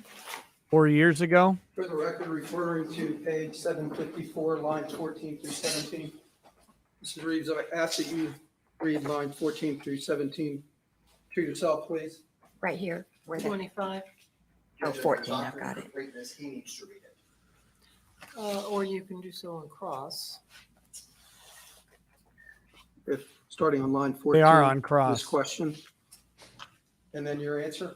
4 years ago. for the record, referring to page 754, lines 14 through 17. Mrs. Reeves, I ask that you read line 14 through 17 to yourself, please. Right here. Where the, 25, oh, 14, I've got it. He needs to read it. or you can do so on cross. If, starting on line 14. They are on This cross. question. And then your answer.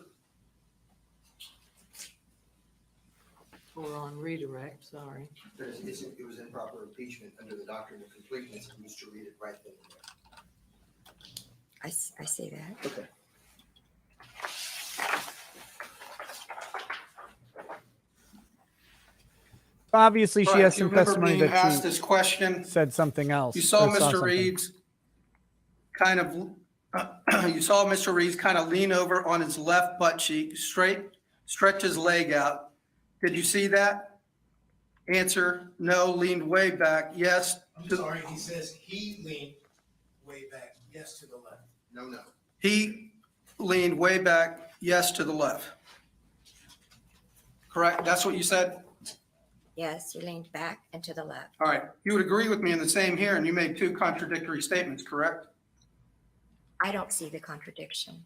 Or on redirect, sorry. It was improper impeachment under the doctrine of completeness. He needs to read it right then and there. I see that. Okay. Obviously, she All right, has do you some remember testimony being that asked she this question? said something else. You saw or Mr. something. Reeves kind of, lean over on his left butt cheek, stretch his leg out. Did you see that? Answer, no, leaned way back, yes. I'm sorry, he says he leaned way back, yes to the left. No. He leaned way back, yes to the left. Correct? That's what you said? Yes, he leaned back and to the left. All right. You would agree with me in the same here, and you made two contradictory statements, correct? I don't see the contradiction.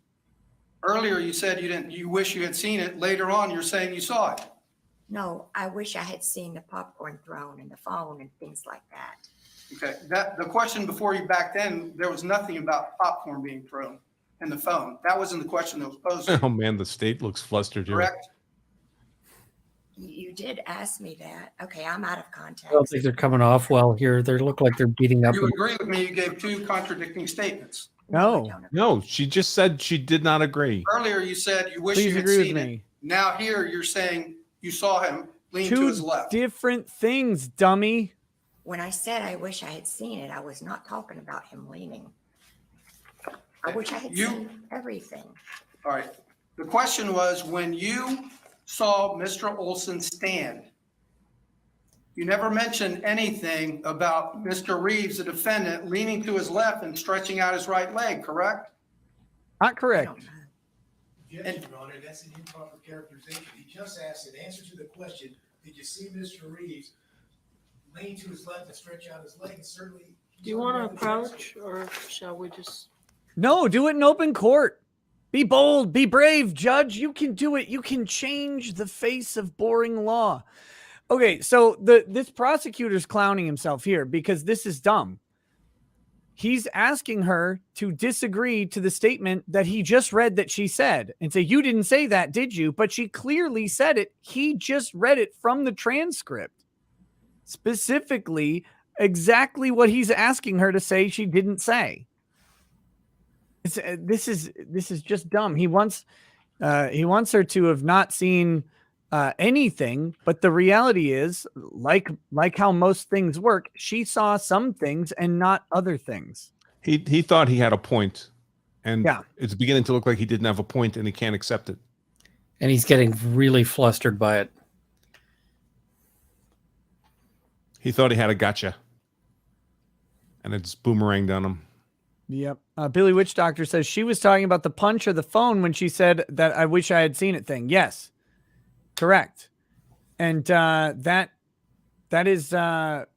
Earlier, you said you wish you had seen it. Later on, you're saying you saw it. No, I wish I had seen the popcorn thrown and the phone and things like that. Okay, the question before you back then, there was nothing about popcorn being thrown and the phone. That wasn't the question that was posed, to you, Oh man, the state looks flustered here. correct? You did ask me that. Okay, I'm out of I don't context. think they're coming off well here. They look like they're beating up. You agree with me, you gave two contradicting statements. No. I don't agree. No, she just said she did not agree. Earlier, you said you wish Please you had agree with seen it. me. Now here, you're saying you saw him lean to Two his left. different things, dummy. When I said I wish I had seen it, I was not talking about him leaning. I wish I had seen everything. All right. The question was, when you saw Mr. Olson stand, you never mentioned anything about Mr. Reeves, the defendant, leaning to his left and stretching out his right leg, correct? Not I correct. don't know. Objection, Your Honor, that's an improper characterization. He just asked, in answer to the question, did you see Mr. Reeves lean to his left and stretch out his leg? And certainly Do you want to approach or shall we just? No, do it in open court. Be bold, be brave, judge. You can do it. You can change the face of boring law. Okay, so this prosecutor's clowning himself here because this is dumb. He's asking her to disagree to the statement that he just read that she said and say, you didn't say that, did you? But she clearly said it. He just read it from the transcript. Specifically, exactly what he's asking her to say she didn't say. This is just dumb. He wants her to have not seen anything, but the reality is, like how most things work, she saw some things and not other things. He thought he had a point, and Yeah. it's beginning to look like he didn't have a point, and he can't accept it. And he's getting really flustered by it. He thought he had a gotcha, and it's boomeranged on him. Yep. Billy Witch Doctor says she was talking about the punch or the phone when she said that I wish I had seen it thing. Yes, correct. And that is the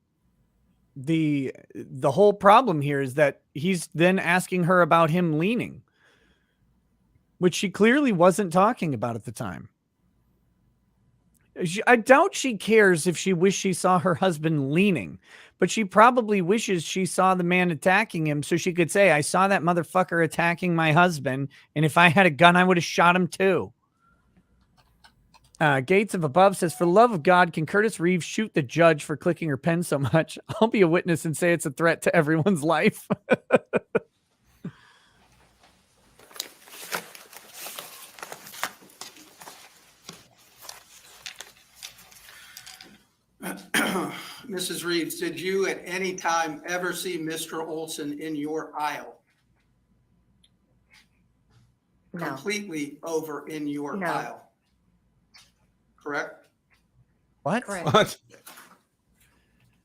whole problem here is that he's then asking her about him leaning, which she clearly wasn't talking about at the time. I doubt she cares if she wished she saw her husband leaning, but she probably wishes she saw the man attacking him so she could say, I saw that motherfucker attacking my husband, and if I had a gun, I would have shot him too. Gates of Above says, for the love of God, can Curtis Reeves shoot the judge for clicking her pen so much? I'll be a witness and say it's a threat to everyone's life. Mrs. Reeves, did you at any time ever see Mr. Olson in your aisle? No. Completely over in your No. aisle? Correct? What? Correct. What?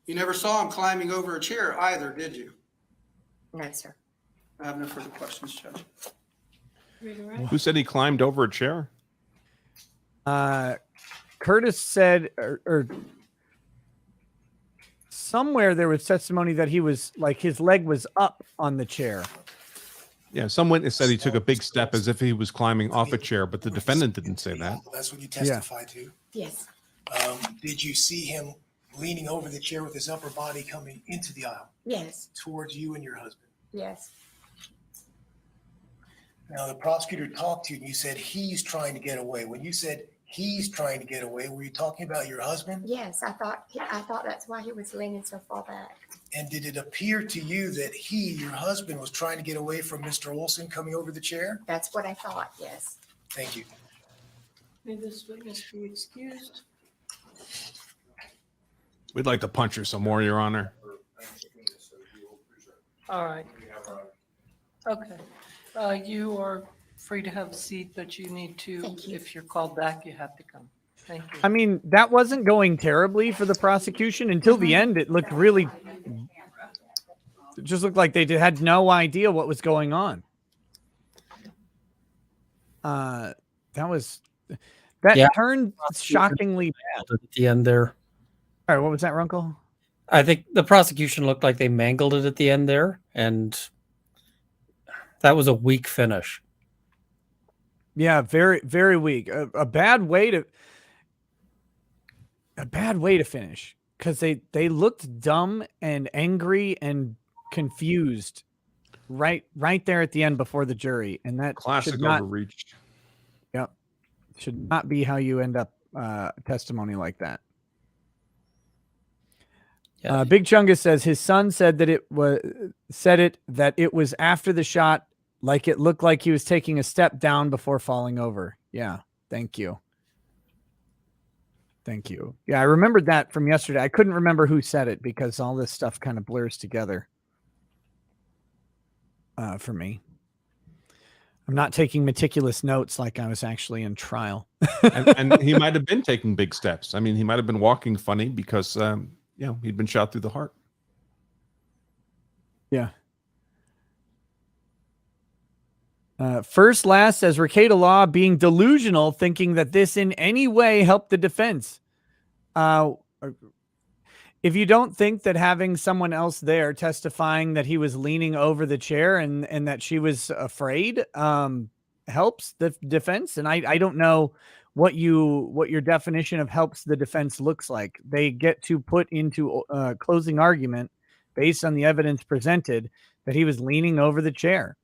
You never saw him climbing over a chair either, did you? No, sir. I have no further questions, Judge. Who said he climbed over a chair? Curtis said, or somewhere there was testimony that he was like his leg was up on the chair. Yeah, some witness said he took a big step as if he was climbing off a chair, but the defendant didn't say that. That's what you testified to. Yes. Did you see him leaning over the chair with his upper body coming into the aisle Yes. towards you and your husband? Yes. Now, the prosecutor talked to you and you said he's trying to get away. When you said he's trying to get away, were you talking about your husband? Yes. I thought that's why he was leaning so far back. And did it appear to you that he, your husband, was trying to get away from Mr. Olson coming over the chair? That's what I thought. Yes. Thank you. May this witness be excused? We'd like to punch her some more, Your Honor. All right. Okay. You are free to have a seat, but you need to, Thank you. if you're called back, you have to come. Thank you. I mean, that wasn't going terribly for the prosecution until the end. It looked really, it just looked like they had no idea what was going on. That Yeah. turned shockingly bad. At the end there. All right, what was that, Runkle? I think the prosecution looked like they mangled it at the end there, and that was a weak finish. Yeah, very, very weak. A bad way to finish because they looked dumb and angry and confused right there at the end before the jury, and that Classic should not, overreach. yep, should not be how you end up testimony like that. Yeah. Big Chungus says his son said that it was after the shot, like it looked like he was taking a step down before falling over. Yeah, thank you. Thank you. Yeah, I remembered that from yesterday. I couldn't remember who said it because all this stuff kind of blurs together for me. I'm not taking meticulous notes like I was actually in trial. and he might have been taking big steps. I mean, he might have been walking funny because, he'd been shot through the heart. Yeah. First Last says Rekieta Law being delusional, thinking that this in any way helped the defense. if you don't think that having someone else there testifying that he was leaning over the chair and that she was afraid helps the defense, and I don't know what your definition of helps the defense looks like. They get to put into closing argument based on the evidence presented that he was leaning over the chair.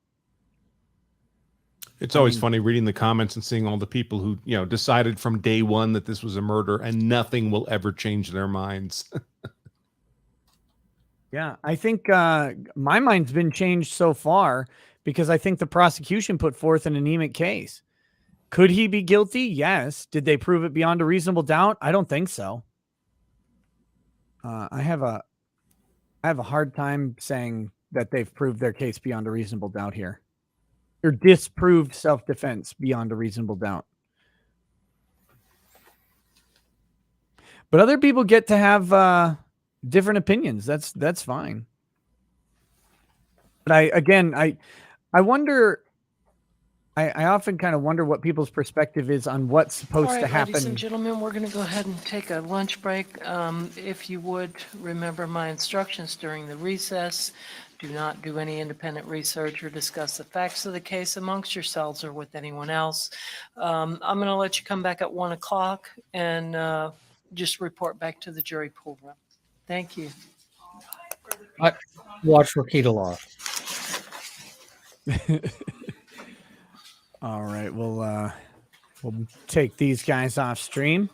It's always funny reading the comments and seeing all the people who, decided from day one that this was a murder and nothing will ever change their minds. Yeah, I think my mind's been changed so far because I think the prosecution put forth an anemic case. Could he be guilty? Yes. Did they prove it beyond a reasonable doubt? I don't think so. I have a hard time saying that they've proved their case beyond a reasonable doubt here, or disproved self-defense beyond a reasonable doubt. But other people get to have different opinions. That's fine. But I wonder. I often kind of wonder what people's perspective is on what's supposed All right, to happen. ladies and gentlemen, we're going to go ahead and take a lunch break. If you would, remember my instructions during the recess. Do not do any independent research or discuss the facts of the case amongst yourselves or with anyone else. I'm going to let you come back at 1 o'clock and just report back to the jury pool room. Thank you. Watch Rakita Law. All right, we'll take these guys off stream.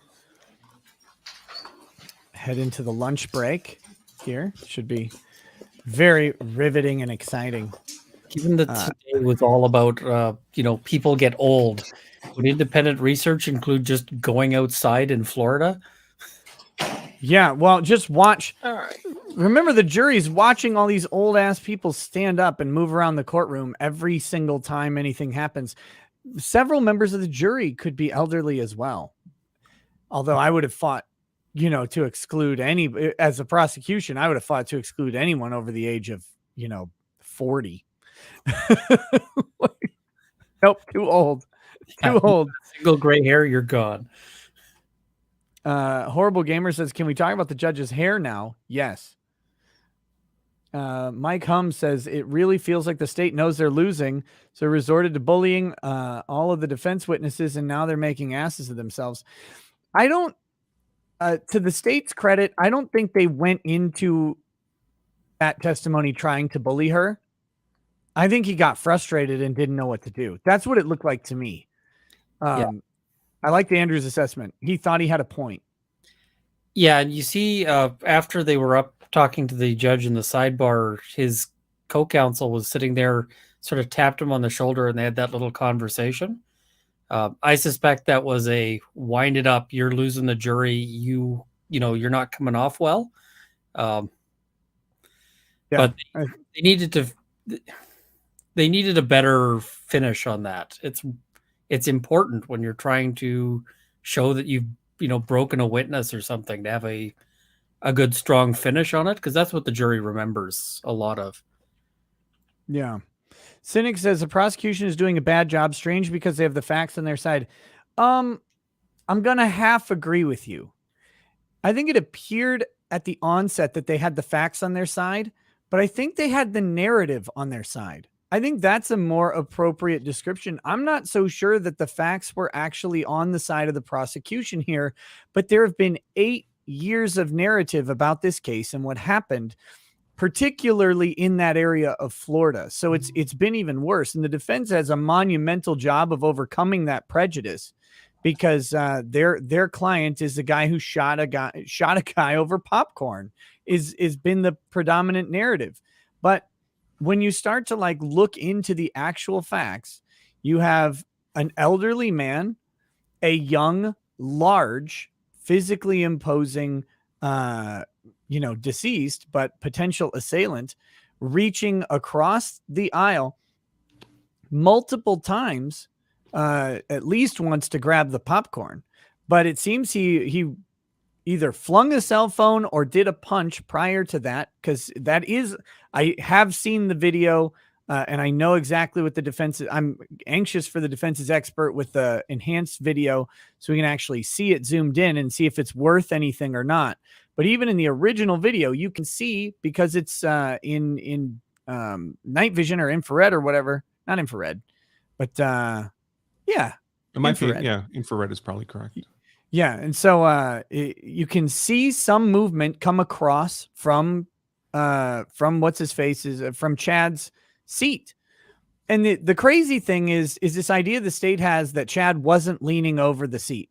Head into the lunch break here. Should be very riveting and exciting. Given that today was all about, people get old, would independent research include just going outside in Florida? Yeah, well, just watch. All right. Remember, the jury's watching all these old ass people stand up and move around the courtroom every single time anything happens. Several members of the jury could be elderly as well. Although I would have fought, to exclude as a prosecution, I would have fought to exclude anyone over the age of, 40. Nope, too old. Too old. Single gray hair, you're gone. Horrible Gamer says, can we talk about the judge's hair now? Yes. Mike Hum says, it really feels like the state knows they're losing, so resorted to bullying all of the defense witnesses, and now they're making asses of themselves. I don't, to the state's credit, I don't think they went into that testimony trying to bully her. I think he got frustrated and didn't know what to do. That's what it looked like to me. Yeah. I liked Andrew's assessment. He thought he had a point. Yeah, and you see, after they were up talking to the judge in the sidebar, his co-counsel was sitting there, sort of tapped him on the shoulder, and they had that little conversation. I suspect that was a wind it up. You're losing the jury. You're not coming off well. But they needed a better finish on that. It's important when you're trying to show that you've broken a witness or something to have a good strong finish on it, because that's what the jury remembers a lot of. Yeah. Cynic says the prosecution is doing a bad job. Strange because they have the facts on their side. I'm gonna half agree with you. I think it appeared at the onset that they had the facts on their side, but I think they had the narrative on their side. I think that's a more appropriate description. I'm not so sure that the facts were actually on the side of the prosecution here, but there have been 8 years of narrative about this case and what happened, particularly in that area of Florida. So it's been even worse. And the defense has a monumental job of overcoming that prejudice, because their client is the guy who shot a guy over popcorn is been the predominant narrative. But when you start to look into the actual facts, you have an elderly man, a young, large, physically imposing, deceased, but potential assailant, reaching across the aisle multiple times, at least once, to grab the popcorn. But it seems he either flung a cell phone or did a punch prior to that, because I have seen the video and I know exactly what the defense is. I'm anxious for the defense's expert with the enhanced video so we can actually see it zoomed in and see if it's worth anything or not. But even in the original video, you can see, because it's in night vision or infrared or whatever, not infrared, but yeah, It might infrared. be, yeah, infrared is probably correct. Yeah, and so you can see some movement come across from what's his face is from Chad's seat. And the crazy thing is this idea the state has that Chad wasn't leaning over the seat.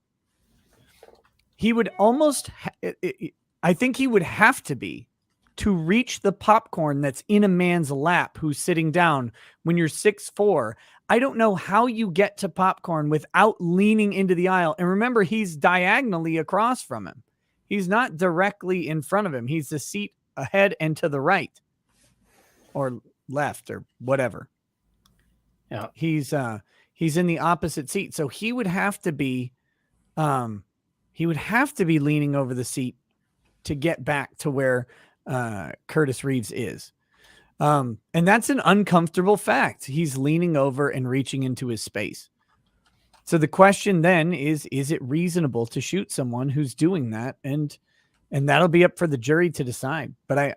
He would almost, I think he would have to be, to reach the popcorn that's in a man's lap who's sitting down when you're 6'4". I don't know how you get to popcorn without leaning into the aisle. And remember, he's diagonally across from him. He's not directly in front of him. He's the seat ahead and to the right or left or whatever. Yeah. He's in the opposite seat. So he would have to be leaning over the seat to get back to where Curtis Reeves is. And that's an uncomfortable fact. He's leaning over and reaching into his space. So the question then is it reasonable to shoot someone who's doing that? And that'll be up for the jury to decide. But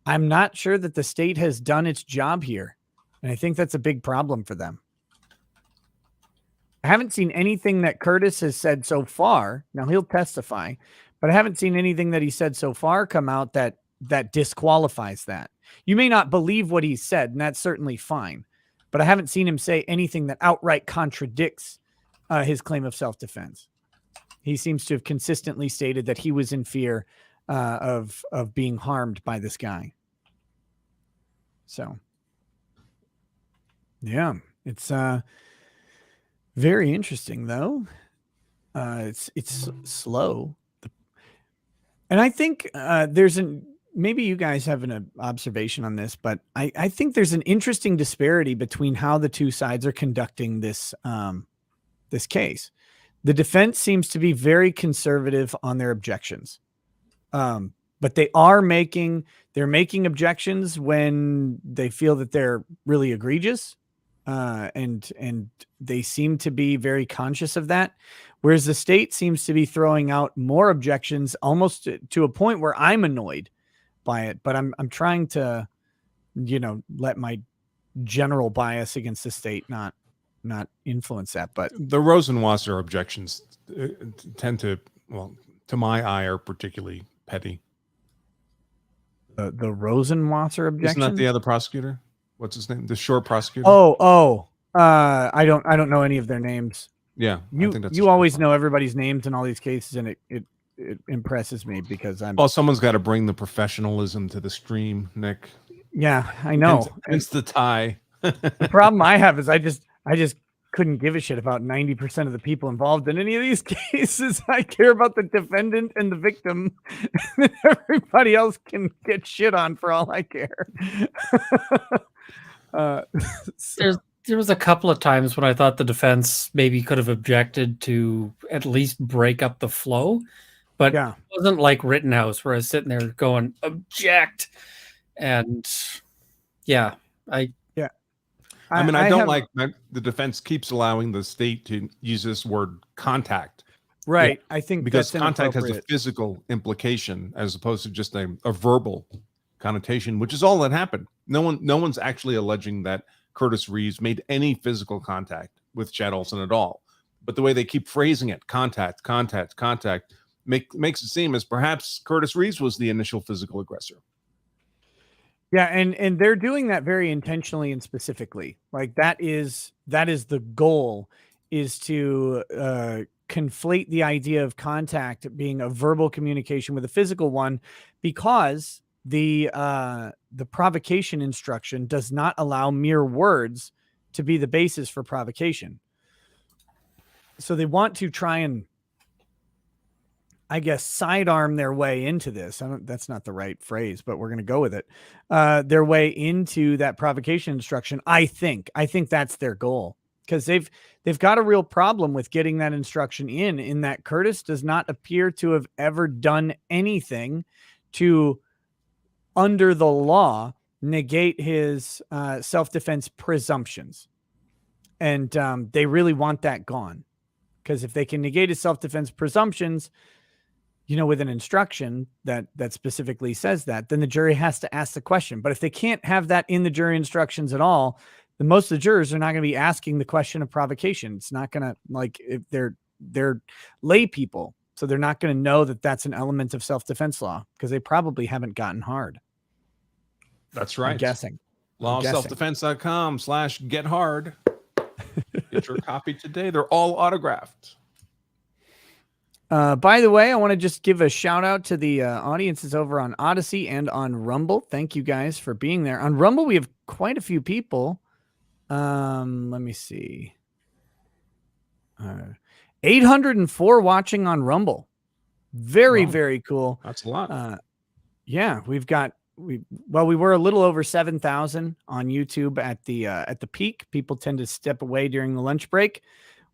I'm not sure that the state has done its job here. And I think that's a big problem for them. I haven't seen anything that Curtis has said so far. Now he'll testify, but I haven't seen anything that he said so far come out that disqualifies that. You may not believe what he said, and that's certainly fine, but I haven't seen him say anything that outright contradicts his claim of self-defense. He seems to have consistently stated that he was in fear of being harmed by this guy. So, yeah, it's very interesting though. It's slow, and I think maybe you guys have an observation on this, but I think there's an interesting disparity between how the two sides are conducting this this case. The defense seems to be very conservative on their objections, but they're making objections when they feel that they're really egregious, and they seem to be very conscious of that. Whereas the state seems to be throwing out more objections, almost to a point where I'm annoyed by it. But I'm trying to, let my general bias against the state not influence that. But the Rosenwasser objections tend to, well, to my eye, are particularly petty. The Rosenwasser objection? Isn't that the other prosecutor? What's his name? The short prosecutor? I don't know any of their names. Yeah. You always know everybody's names in all these cases, and it impresses me because someone's got to bring the professionalism to the stream, Nick. Yeah, I know. It's the tie. The problem I have is I just couldn't give a shit about 90% of the people involved in any of these cases. I care about the defendant and the victim. Everybody else can get shit on for all I care. There was a couple of times when I thought the defense maybe could have objected to at least break up the flow, but it wasn't like Rittenhouse where I was sitting there going, object. And I don't like that the defense keeps allowing the state to use this word contact. Right. I think because that's contact has a physical implication as opposed to just a verbal connotation, which is all that happened. No one's actually alleging that Curtis Reeves made any physical contact with Chad Olson at all. But the way they keep phrasing it, contact, makes it seem as perhaps Curtis Reeves was the initial physical aggressor. Yeah, and they're doing that very intentionally and specifically. Like that is the goal, is to conflate the idea of contact being a verbal communication with a physical one, because the provocation instruction does not allow mere words to be the basis for provocation. So they want to try and, I guess, sidearm their way into this. That's not the right phrase, but we're going to go with it. Their way into that provocation instruction. I think that's their goal, because they've got a real problem with getting that instruction in that Curtis does not appear to have ever done anything to, under the law, negate his self-defense presumptions. And they really want that gone, because if they can negate his self-defense presumptions, with an instruction that specifically says that, then the jury has to ask the question. But if they can't have that in the jury instructions at all, then most of the jurors are not going to be asking the question of provocation. It's not going to, like, if they're lay people, so they're not going to know that that's an element of self-defense law because they probably haven't gotten hard. That's right. I'm guessing. Lawofselfdefense.com/get hard. Get your copy today. They're all autographed. By the way, I want to just give a shout out to the audiences over on Odyssey and on Rumble. Thank you guys for being there. On Rumble, we have quite a few people. Let me see. 804 watching on Rumble. Very, Wow. very cool. That's a lot. Yeah, we were a little over 7,000 on YouTube at the peak. People tend to step away during the lunch break,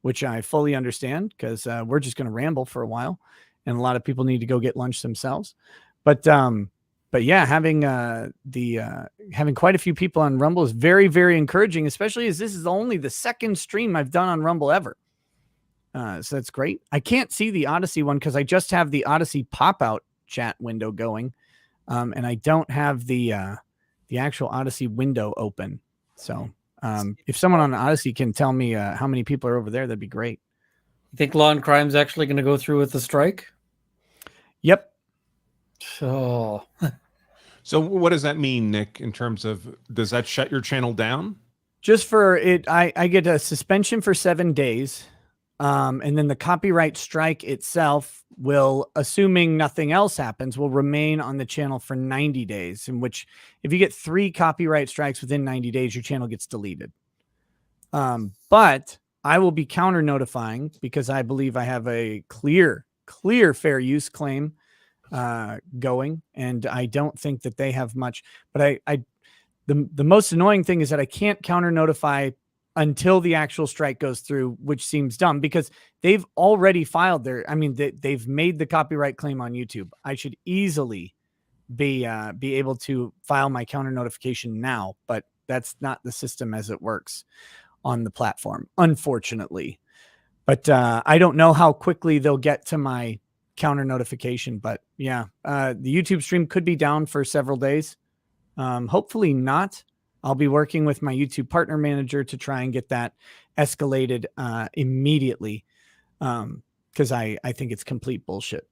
which I fully understand because we're just going to ramble for a while, and a lot of people need to go get lunch themselves. But yeah, having quite a few people on Rumble is very, very encouraging, especially as this is only the second stream I've done on Rumble ever. So that's great. I can't see the Odyssey one because I just have the Odyssey pop-out chat window going, and I don't have the actual Odyssey window open. So if someone on Odyssey can tell me how many people are over there, that'd be great. You think Law and Crime's actually going to go through with the strike? Yep. So what does that mean, Nick, in terms of, does that shut your channel down? Just for it, I get a suspension for 7 days. And then the copyright strike itself will, assuming nothing else happens, will remain on the channel for 90 days, in which if you get 3 copyright strikes within 90 days, your channel gets deleted. But I will be counter notifying because I believe I have a clear fair use claim going, and I don't think that they have much. But the most annoying thing is that I can't counter notify until the actual strike goes through, which seems dumb because they've already filed they've made the copyright claim on YouTube. I should easily be able to file my counter notification now, but that's not the system as it works on the platform, unfortunately. But I don't know how quickly they'll get to my counter notification, but yeah, the YouTube stream could be down for several days. Hopefully not. I'll be working with my YouTube partner manager to try and get that escalated immediately because I think it's complete bullshit.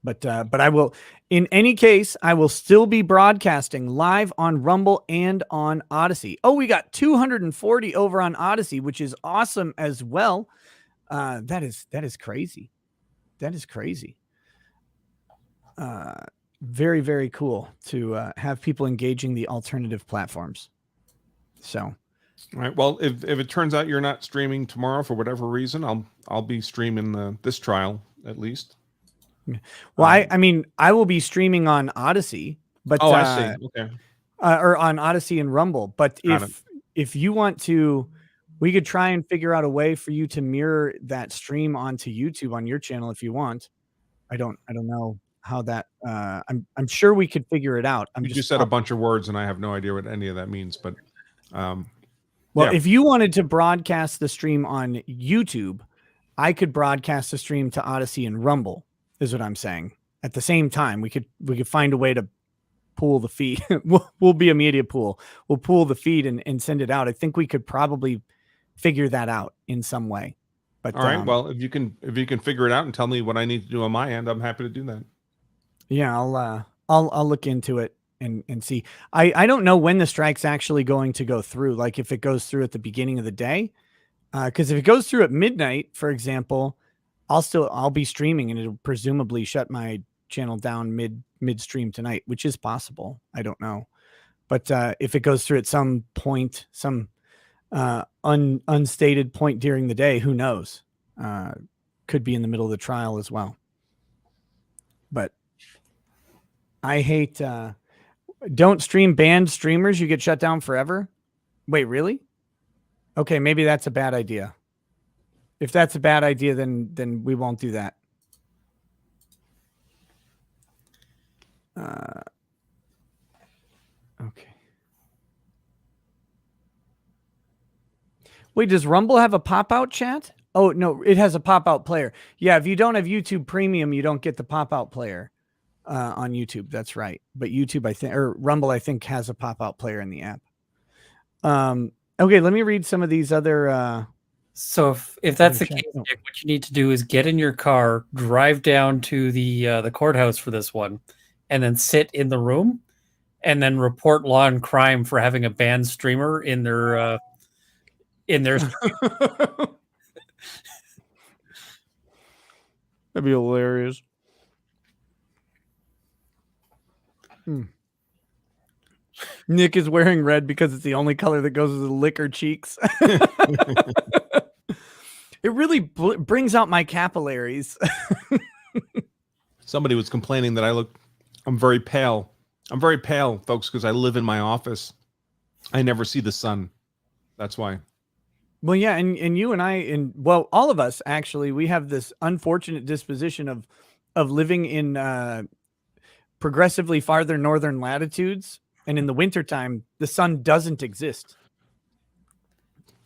But I will, in any case, I will still be broadcasting live on Rumble and on Odyssey. Oh, we got 240 over on Odyssey, which is awesome as well. That is crazy. That is crazy. Very, very cool to have people engaging the alternative platforms. So, all right. Well, if it turns out you're not streaming tomorrow for whatever reason, I'll be streaming this trial at least. Well, I mean, I will be streaming on Odyssey, but I see. Okay. Or on Odyssey and Rumble. But if you want to, we could try and figure out a way for you to mirror that stream onto YouTube on your channel if you want. I don't know how that I'm sure we could figure it out. You just said a bunch of words and I have no idea what any of that means, but if you wanted to broadcast the stream on YouTube, I could broadcast the stream to Odyssey and Rumble, is what I'm saying. At the same time, we could find a way to pool the feed. we'll be a media pool. We'll pool the feed and send it out. I think we could probably figure that out in some way. But all right, well, if you can figure it out and tell me what I need to do on my end, I'm happy to do that. Yeah, I'll look into it and see. I don't know when the strike's actually going to go through. Like if it goes through at the beginning of the day, because if it goes through at midnight, for example, I'll be streaming and it'll presumably shut my channel down midstream tonight, which is possible. I don't know, but if it goes through at some point, some unstated point during the day, who knows? Could be in the middle of the trial as well. But I hate don't stream banned streamers. You get shut down forever. Wait, really? Okay, maybe that's a bad idea. If that's a bad idea, then we won't do that. Okay. Wait, does Rumble have a pop-out chat? Oh, no, it has a pop-out player. Yeah, if you don't have YouTube Premium, you don't get the pop-out player on YouTube. That's right. But YouTube, I think, or Rumble, I think, has a pop-out player in the app. Okay, let me read some of these other... So if that's other the chat- case, no. Nick, what you need to do is get in your car, drive down to the courthouse for this one, and then sit in the room, and then report Law and Crime for having a banned streamer in their That'd be hilarious. Nick is wearing red because it's the only color that goes with the liquor cheeks. It really brings out my capillaries. Somebody was complaining that I'm very pale. I'm very pale, folks, because I live in my office. I never see the sun. That's why. Well, yeah, and you and I, and well, all of us actually, we have this unfortunate disposition of living in progressively farther northern latitudes, and in the wintertime, the sun doesn't exist.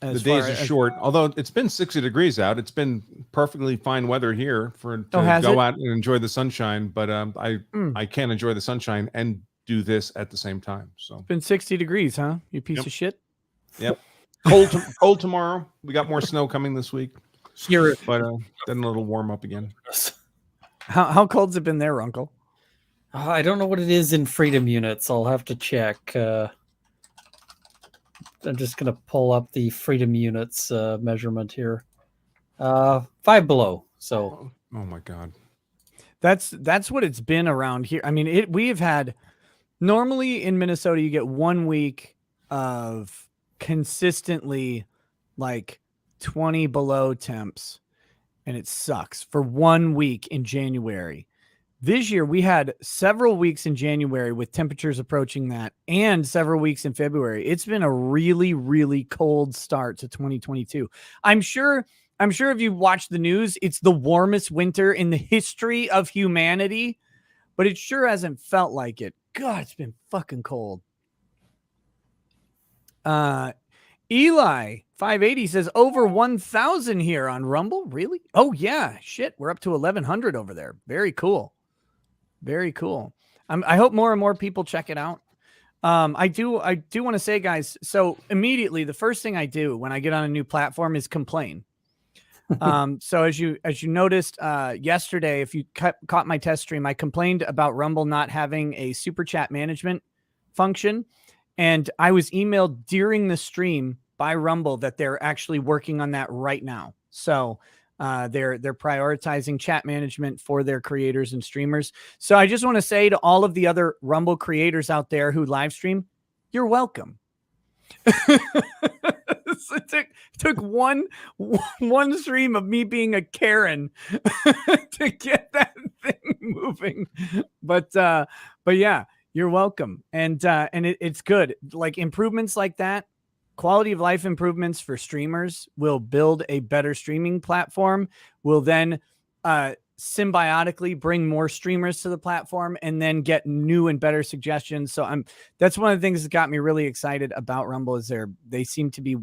The days are short, although it's been 60 degrees out. It's been perfectly fine weather here to go out and enjoy the sunshine. But I can't enjoy the sunshine and do this at the same time. So It's been 60 degrees, huh? You piece of shit. Yep. Cold tomorrow. We got more snow coming this week. Here, but then it'll warm up again. How cold's it been there, Uncle? I don't know what it is in freedom units. I'll have to check. I'm just going to pull up the freedom units measurement here. 5 below. So, oh my God, that's what it's been around here. I mean, we have had normally in Minnesota, you get 1 week of consistently like 20 below temps, and it sucks for 1 week in January. This year, we had several weeks in January with temperatures approaching that and several weeks in February. It's been a really, really cold start to 2022. I'm sure if you watch the news, it's the warmest winter in the history of humanity, but it sure hasn't felt like it. God, it's been fucking cold. Eli 580 says over 1,000 here on Rumble. Really? Oh yeah, shit. We're up to 1,100 over there. Very cool. Very cool. I hope more and more people check it out. I do want to say, guys, so immediately the first thing I do when I get on a new platform is complain. So as you noticed yesterday, if you caught my test stream, I complained about Rumble not having a super chat management function. And I was emailed during the stream by Rumble that they're actually working on that right now. So they're prioritizing chat management for their creators and streamers. So I just want to say to all of the other Rumble creators out there who live stream, you're welcome. It took one stream of me being a Karen to get that thing moving. But yeah, you're welcome. And it's good. Like improvements like that, quality of life improvements for streamers will build a better streaming platform, will then symbiotically bring more streamers to the platform and then get new and better suggestions. So that's one of the things that got me really excited about Rumble is they seem to be,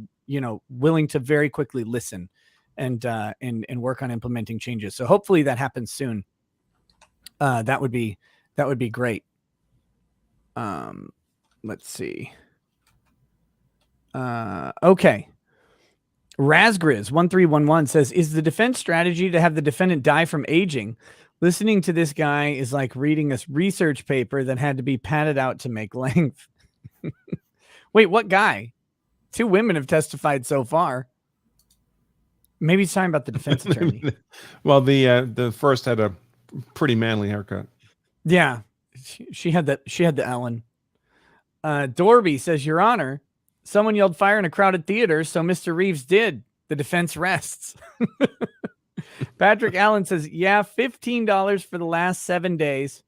willing to very quickly listen and work on implementing changes. So hopefully that happens soon. That would be great. Let's see. Okay. Razgriz 1311 says, is the defense strategy to have the defendant die from aging? Listening to this guy is like reading a research paper that had to be padded out to make length. Wait, what guy? 2 women have testified so far. Maybe he's talking about the defense attorney. Well, the first had a pretty manly haircut. Yeah, she had the Ellen. Dorby says, Your Honor, someone yelled fire in a crowded theater, so Mr. Reeves did. The defense rests. Patrick Allen says, yeah, $15 for the last 7 days.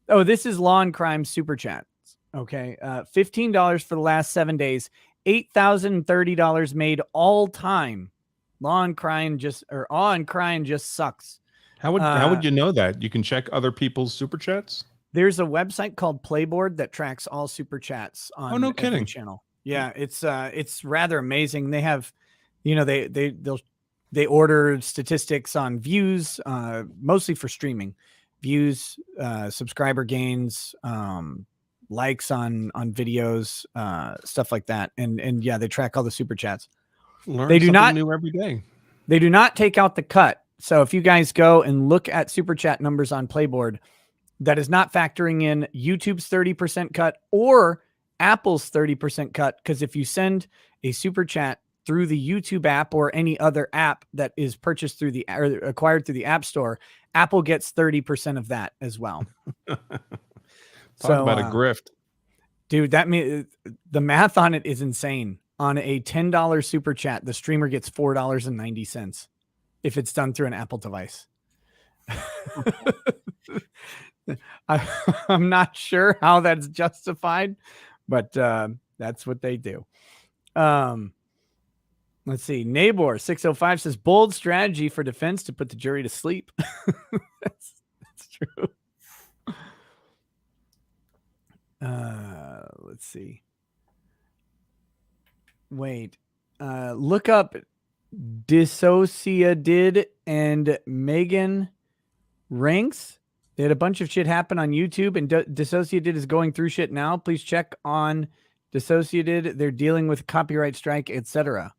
Oh, this is Law and Crime Super Chats. Okay. $15 for the last 7 days. $8,030 made all time. Awe and Crying just sucks. How would you know that? You can check other people's super chats? There's a website called Playboard that tracks all super chats on no every kidding. channel. Yeah, it's rather amazing. They have, they'll they order statistics on views, mostly for streaming, views, subscriber gains, likes on videos, stuff like that. And yeah, they track all the super chats. Learn They do something not- new every day. They do not take out the cut. So if you guys go and look at super chat numbers on Playboard, that is not factoring in YouTube's 30% cut or Apple's 30% cut. Because if you send a super chat through the YouTube app or any other app that is purchased through the or acquired through the App Store, Apple gets 30% of that as well. Talk about a grift. Dude, that means the math on it is insane. On a $10 super chat, the streamer gets $4.90 if it's done through an Apple device. I'm not sure how that's justified, but that's what they do. Let's see. Nabor 605 says bold strategy for defense to put the jury to sleep. That's true. Let's see. Wait. Look up Dissociated and Megan Ranks. They had a bunch of shit happen on YouTube, and Dissociated is going through shit now. Please check on Dissociated. They're dealing with copyright strike, etc.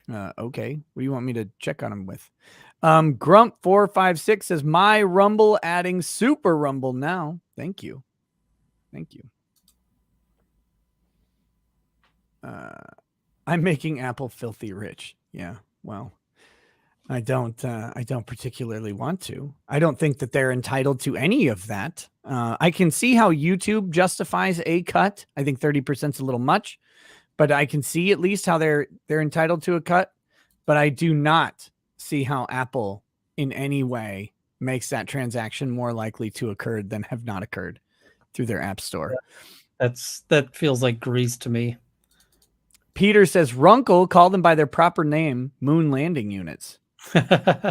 Okay. What do you want me to check on them with? Grump456 says, my Rumble adding Super Rumble now. Thank you. Thank you. I'm making Apple filthy rich. Yeah. Well, I don't particularly want to. I don't think that they're entitled to any of that. I can see how YouTube justifies a cut. I think 30% is a little much, but I can see at least how they're entitled to a cut. But I do not see how Apple in any way makes that transaction more likely to occur than have not occurred through their app store. That feels like grease to me. Peter says Runkle called them by their proper name, moon landing units. Carapapa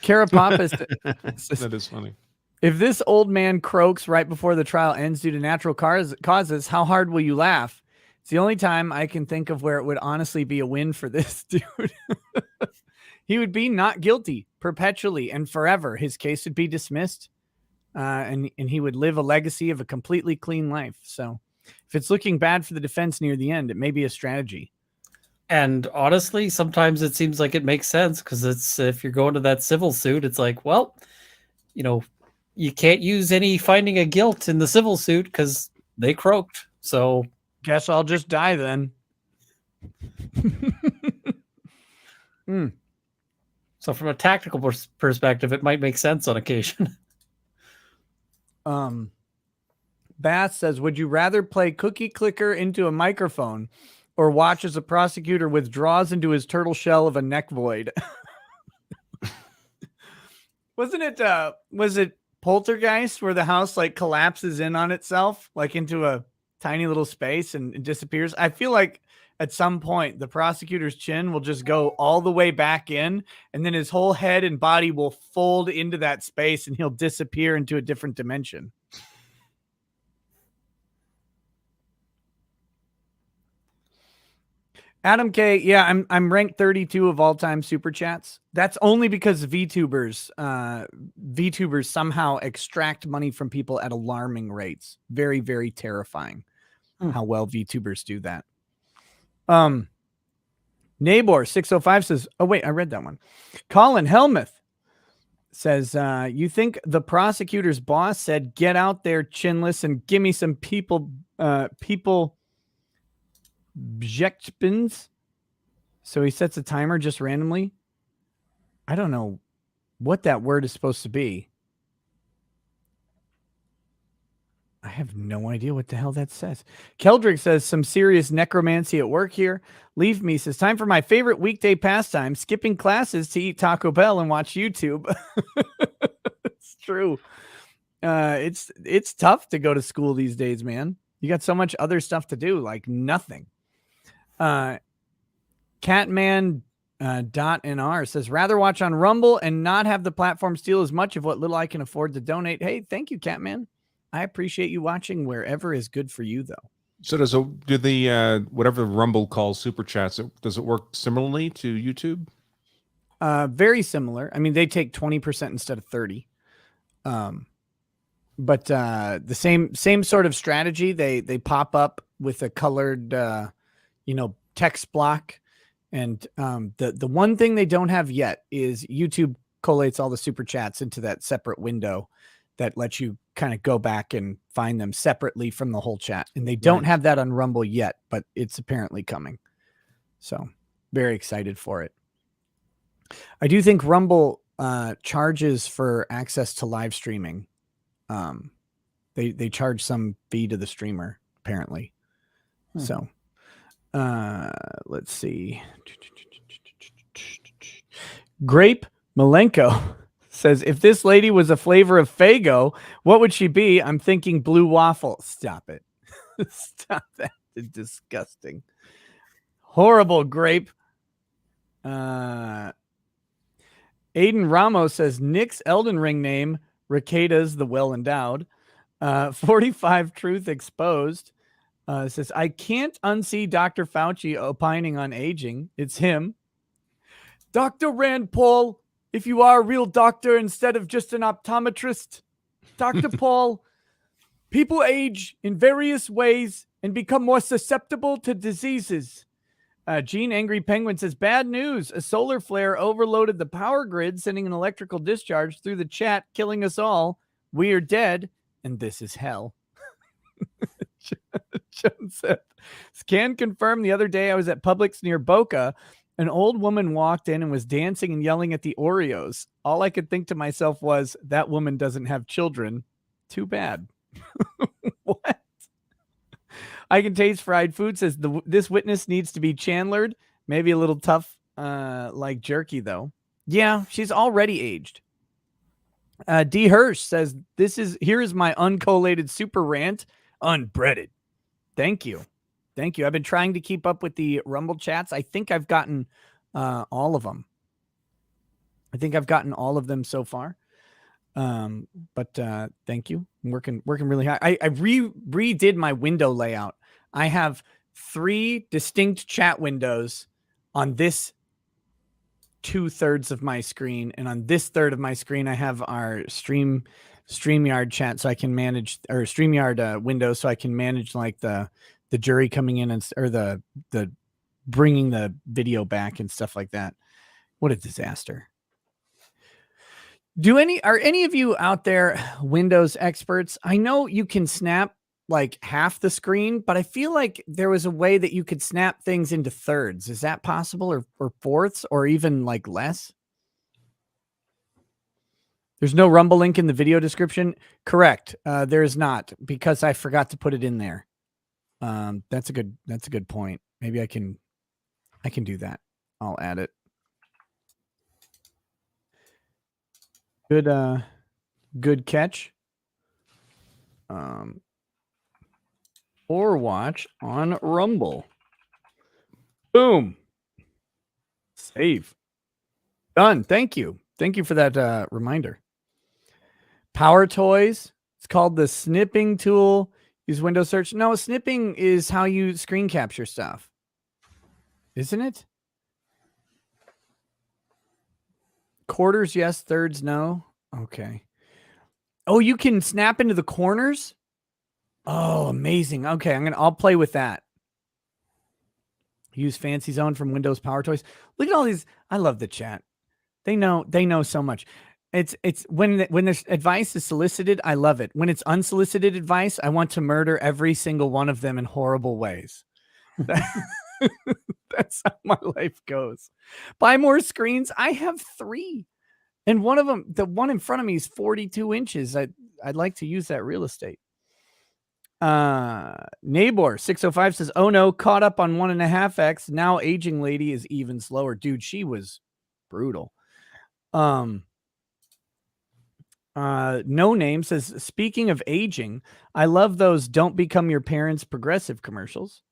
That is funny. If this old man croaks right before the trial ends due to natural causes, how hard will you laugh? It's the only time I can think of where it would honestly be a win for this dude. He would be not guilty perpetually and forever. His case would be dismissed, and he would live a legacy of a completely clean life. So if it's looking bad for the defense near the end, it may be a strategy. And honestly, sometimes it seems like it makes sense because it's if you're going to that civil suit, it's like, well, you can't use any finding of guilt in the civil suit because they croaked. So guess I'll just die then. So from a tactical perspective, it might make sense on occasion. Bass says, would you rather play cookie clicker into a microphone or watch as a prosecutor withdraws into his turtle shell of a neck void? Was it Poltergeist where the house like collapses in on itself, like into a tiny little space and disappears? I feel like at some point the prosecutor's chin will just go all the way back in, and then his whole head and body will fold into that space and he'll disappear into a different dimension. Adam K, yeah, I'm ranked 32 of all time super chats. That's only because VTubers somehow extract money from people at alarming rates. Very, very terrifying how well VTubers do that. Nabor 605 says, oh wait, I read that one. Colin Helmuth says, you think the prosecutor's boss said, get out there chinless and give me some people Bjekpins. So he sets a timer just randomly. I don't know what that word is supposed to be. I have no idea what the hell that says. Keldrick says some serious necromancy at work here. Leave me says time for my favorite weekday pastime, skipping classes to eat Taco Bell and watch YouTube. It's true. It's tough to go to school these days, man. You got so much other stuff to do, like nothing. Catman.nr says rather watch on Rumble and not have the platform steal as much of what little I can afford to donate. Hey, thank you, Catman. I appreciate you watching wherever is good for you, though. So do the whatever Rumble calls super chats, does it work similarly to YouTube? Very similar. I mean, they take 20% instead of 30. But the same sort of strategy. They pop up with a colored text block. And the one thing they don't have yet is YouTube collates all the super chats into that separate window that lets you kind of go back and find them separately from the whole chat. And they don't have that on Rumble yet, but it's apparently coming. So very excited for it. I do think Rumble charges for access to live streaming. They charge some fee to the streamer, apparently. So let's see. Grape Malenko says, if this lady was a flavor of Faygo, what would she be? I'm thinking blue waffle. Stop it. Stop that. It's disgusting. Horrible, Grape. Aiden Ramos says, Nick's Elden Ring name, Ricada's the well endowed. 45 Truth Exposed says, I can't unsee Dr. Fauci opining on aging. It's him. Dr. Rand Paul, if you are a real doctor instead of just an optometrist, Dr. Paul, people age in various ways and become more susceptible to diseases. Gene Angry Penguin says, bad news. A solar flare overloaded the power grid, sending an electrical discharge through the chat, killing us all. We are dead, and this is hell. Joseph can confirm the other day I was at Publix near Boca. An old woman walked in and was dancing and yelling at the Oreos. All I could think to myself was, that woman doesn't have children. Too bad. What? I can taste fried food says this witness needs to be Chandlered. Maybe a little tough like jerky, though. Yeah, she's already aged. D. Hirsch says, here is my uncollated super rant, unbreaded. Thank you. Thank you. I've been trying to keep up with the Rumble chats. I think I've gotten all of them. I think I've gotten all of them so far. But thank you. I'm working really hard. I redid my window layout. I have 3 distinct chat windows on this 2/3 of my screen, and on this third of my screen, I have our StreamYard chat, so I can manage, or StreamYard window, so I can manage like the jury coming in or the bringing the video back and stuff like that. What a disaster. Are any of you out there Windows experts? I know you can snap like half the screen, but I feel like there was a way that you could snap things into thirds. Is that possible, or fourths, or even like less? There's no Rumble link in the video description. Correct. There is not, because I forgot to put it in there. That's a good point. Maybe I can do that. I'll add it. Good catch. Or watch on Rumble. Boom. Save. Done. Thank you. Thank you for that reminder. Power Toys. It's called the snipping tool. Use Windows search. No, snipping is how you screen capture stuff. Isn't it? Quarters, yes. Thirds, no. Okay. Oh, you can snap into the corners? Oh, amazing. Okay, I'll play with that. Use Fancy Zone from Windows Power Toys. Look at all these. I love the chat. They know so much. It's when there's advice is solicited, I love it. When it's unsolicited advice, I want to murder every single one of them in horrible ways. That's how my life goes. Buy more screens. I have 3. And one of them, the one in front of me, is 42 inches. I'd like to use that real estate. Neighbor 605 says, oh no, caught up on 1.5x. Now aging lady is even slower. Dude, she was brutal. No Name says, speaking of aging, I love those don't become your parents progressive commercials.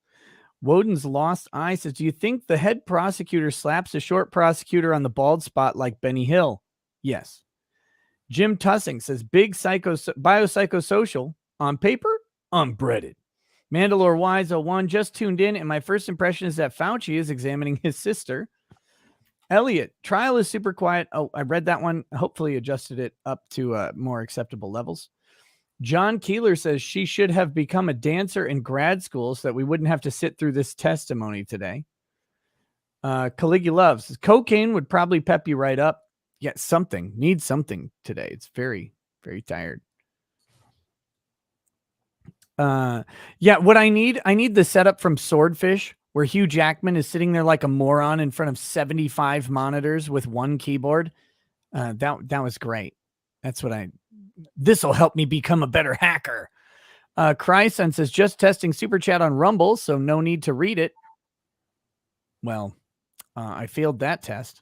Woden's Lost Eye says, do you think the head prosecutor slaps a short prosecutor on the bald spot like Benny Hill? Yes. Jim Tussing says, big biopsychosocial on paper, unbreaded. Mandalore Wise 01 just tuned in, and my first impression is that Fauci is examining his sister. Elliot, trial is super quiet. Oh, I read that one. Hopefully adjusted it up to more acceptable levels. John Keeler says she should have become a dancer in grad school so that we wouldn't have to sit through this testimony today. Caligula says cocaine would probably pep you right up. Yeah, need something today. It's very, very tired. What I need the setup from Swordfish where Hugh Jackman is sitting there like a moron in front of 75 monitors with one keyboard. That was great. That's what this will help me become a better hacker. Cryson says just testing super chat on Rumble, so no need to read it. Well, I failed that test.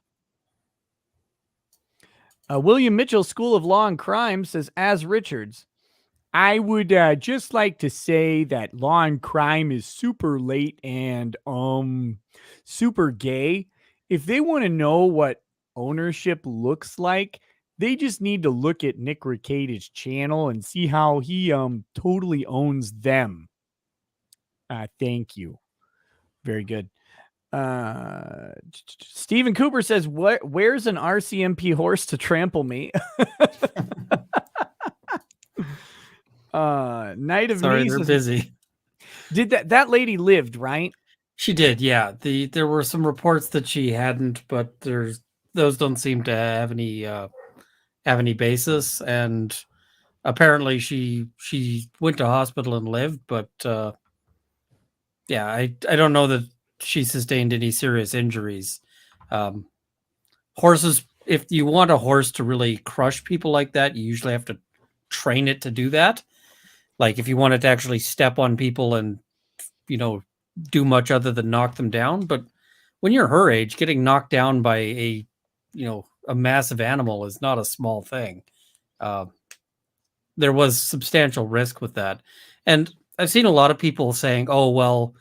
William Mitchell, School of Law and Crime says, as Richards, I would just like to say that Law and Crime is super late and super gay. If they want to know what ownership looks like, they just need to look at Nick Recade's channel and see how he totally owns them. Thank you. Very good. Stephen Cooper says, where's an RCMP horse to trample me? Night of Sorry, Knees they're says, busy. Did that lady lived, right? She did, yeah. There were some reports that she hadn't, but those don't seem to have any basis. And apparently she went to hospital and lived, but I don't know that she sustained any serious injuries. Horses, if you want a horse to really crush people like that, you usually have to train it to do that. Like if you want it to actually step on people and, do much other than knock them down. But when you're her age, getting knocked down by a massive animal is not a small thing. There was substantial risk with that. And I've seen a lot of people saying, oh, well,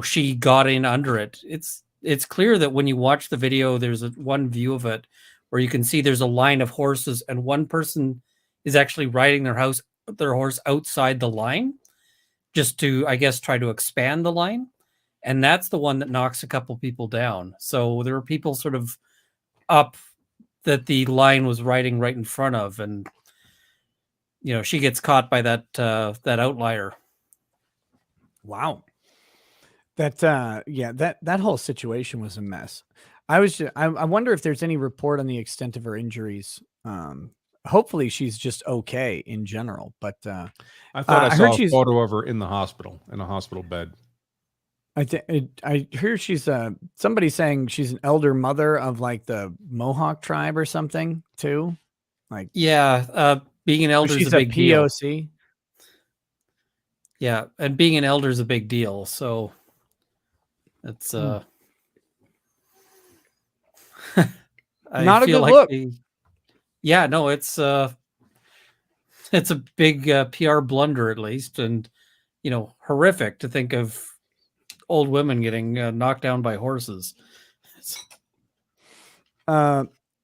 she got in under it. It's clear that when you watch the video, there's one view of it where you can see there's a line of horses and one person is actually riding their horse outside the line just to, I guess, try to expand the line. And that's the one that knocks a couple people down. So there were people sort of up that the line was riding right in front of. And, she gets caught by that outlier. Wow. That whole situation was a mess. I wonder if there's any report on the extent of her injuries. Hopefully she's just okay in general, but I thought I saw heard a photo of her in a hospital bed. I hear she's somebody saying she's an elder mother of like the Mohawk tribe or something too. Like being an elder is she's a big deal. POC. Yeah, and being an elder is a big deal. So it's not a good look. It's a big PR blunder, at least, and horrific to think of old women getting knocked down by horses.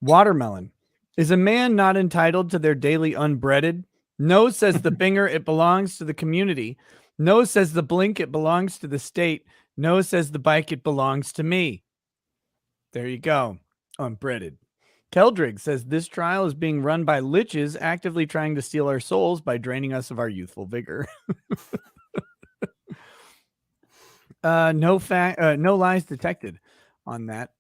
Watermelon. Is a man not entitled to their daily unbreaded? No, says the Binger, it belongs to the community. No, says the Blink, it belongs to the state. No, says the Bike, it belongs to me. There you go. Unbreaded. Keldrig says this trial is being run by liches actively trying to steal our souls by draining us of our youthful vigor. No lies detected on that.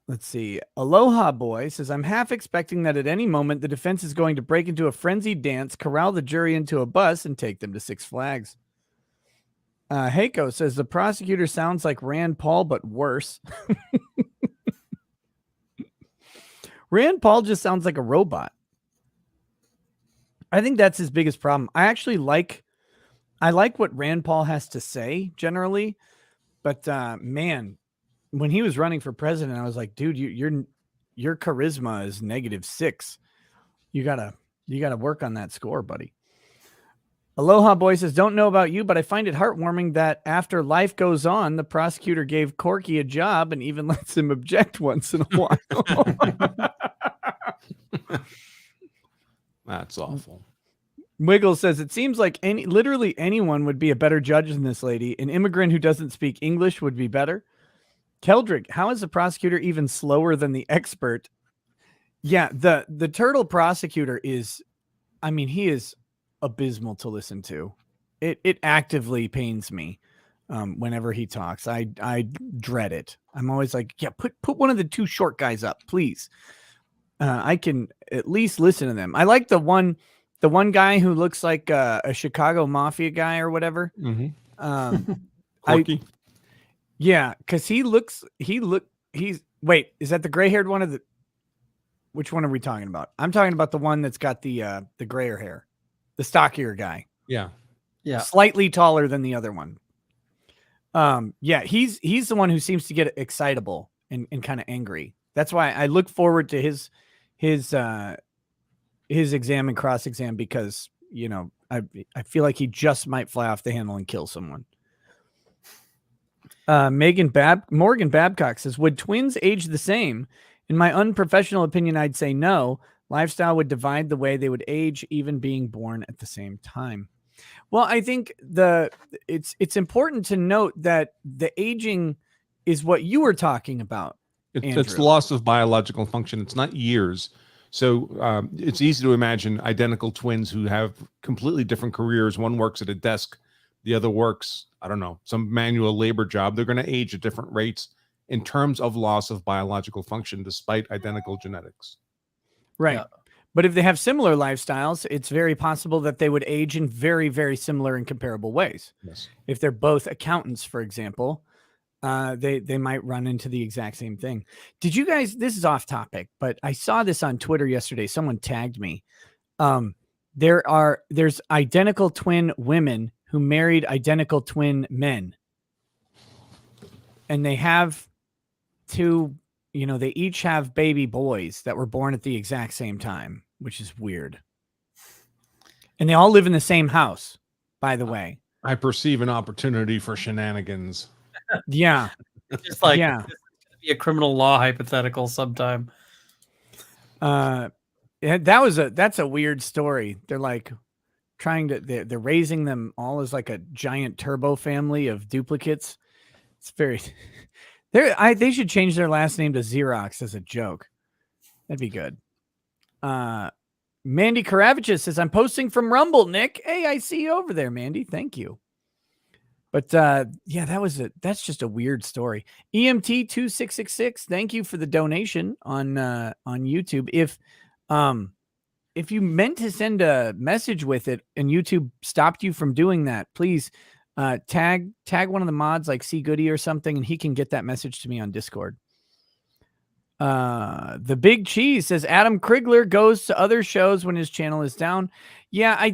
Let's see. Aloha Boy says, I'm half expecting that at any moment the defense is going to break into a frenzied dance, corral the jury into a bus, and take them to Six Flags. Heiko says, the prosecutor sounds like Rand Paul, but worse. Rand Paul just sounds like a robot. I think that's his biggest problem. I like what Rand Paul has to say generally, but man, when he was running for president, I was like, dude, your charisma is -6. You gotta work on that score, buddy. Aloha Boy says, don't know about you, but I find it heartwarming that after life goes on, the prosecutor gave Corky a job and even lets him object once in a while. That's awful. Wiggle says, it seems like literally anyone would be a better judge than this lady. An immigrant who doesn't speak English would be better. Keldrick, how is the prosecutor even slower than the expert? Yeah, the turtle prosecutor is, I mean, he is abysmal to listen to. It actively pains me whenever he talks. I dread it. I'm always like, yeah, put one of the two short guys up, please. I can at least listen to them. I like the one guy who looks like a Chicago mafia guy or whatever. Corky. Yeah, because he's wait, is that the gray-haired one of the? Which one are we talking about? I'm talking about the one that's got the grayer hair, the stockier guy. Yeah. Yeah. Slightly taller than the other one. Yeah, he's the one who seems to get excitable and kind of angry. That's why I look forward to his exam and cross exam, because I feel like he just might fly off the handle and kill someone. Morgan Babcock says, would twins age the same? In my unprofessional opinion, I'd say no. Lifestyle would divide the way they would age, even being born at the same time. Well, I think it's important to note that the aging is what you were talking about. It's loss of biological function. It's not years. So it's easy to imagine identical twins who have completely different careers. One works at a desk, the other works, I don't know, some manual labor job. They're going to age at different rates in terms of loss of biological function, despite identical genetics. Right. Yeah. But if they have similar lifestyles, it's very possible that they would age in very, very similar and comparable ways. Yes. If they're both accountants, for example, they might run into the exact same thing. Did you guys, this is off topic, but I saw this on Twitter yesterday. Someone tagged me. There's identical twin women who married identical twin men. And they have they each have baby boys that were born at the exact same time, which is weird. And they all live in the same house, by the way. I perceive an opportunity for shenanigans. Yeah. Just like, yeah. this is going to be a criminal law hypothetical sometime. That's a weird story. They're like they're raising them all as like a giant turbo family of duplicates. It's very, they should change their last name to Xerox as a joke. That'd be good. Mandy Karavichus says, I'm posting from Rumble, Nick. Hey, I see you over there, Mandy. Thank you. But yeah, that's just a weird story. EMT 2666, thank you for the donation on YouTube. If you meant to send a message with it and YouTube stopped you from doing that, please tag one of the mods like C Goody or something, and he can get that message to me on Discord. The Big Cheese says Adam Krigler goes to other shows when his channel is down. Yeah,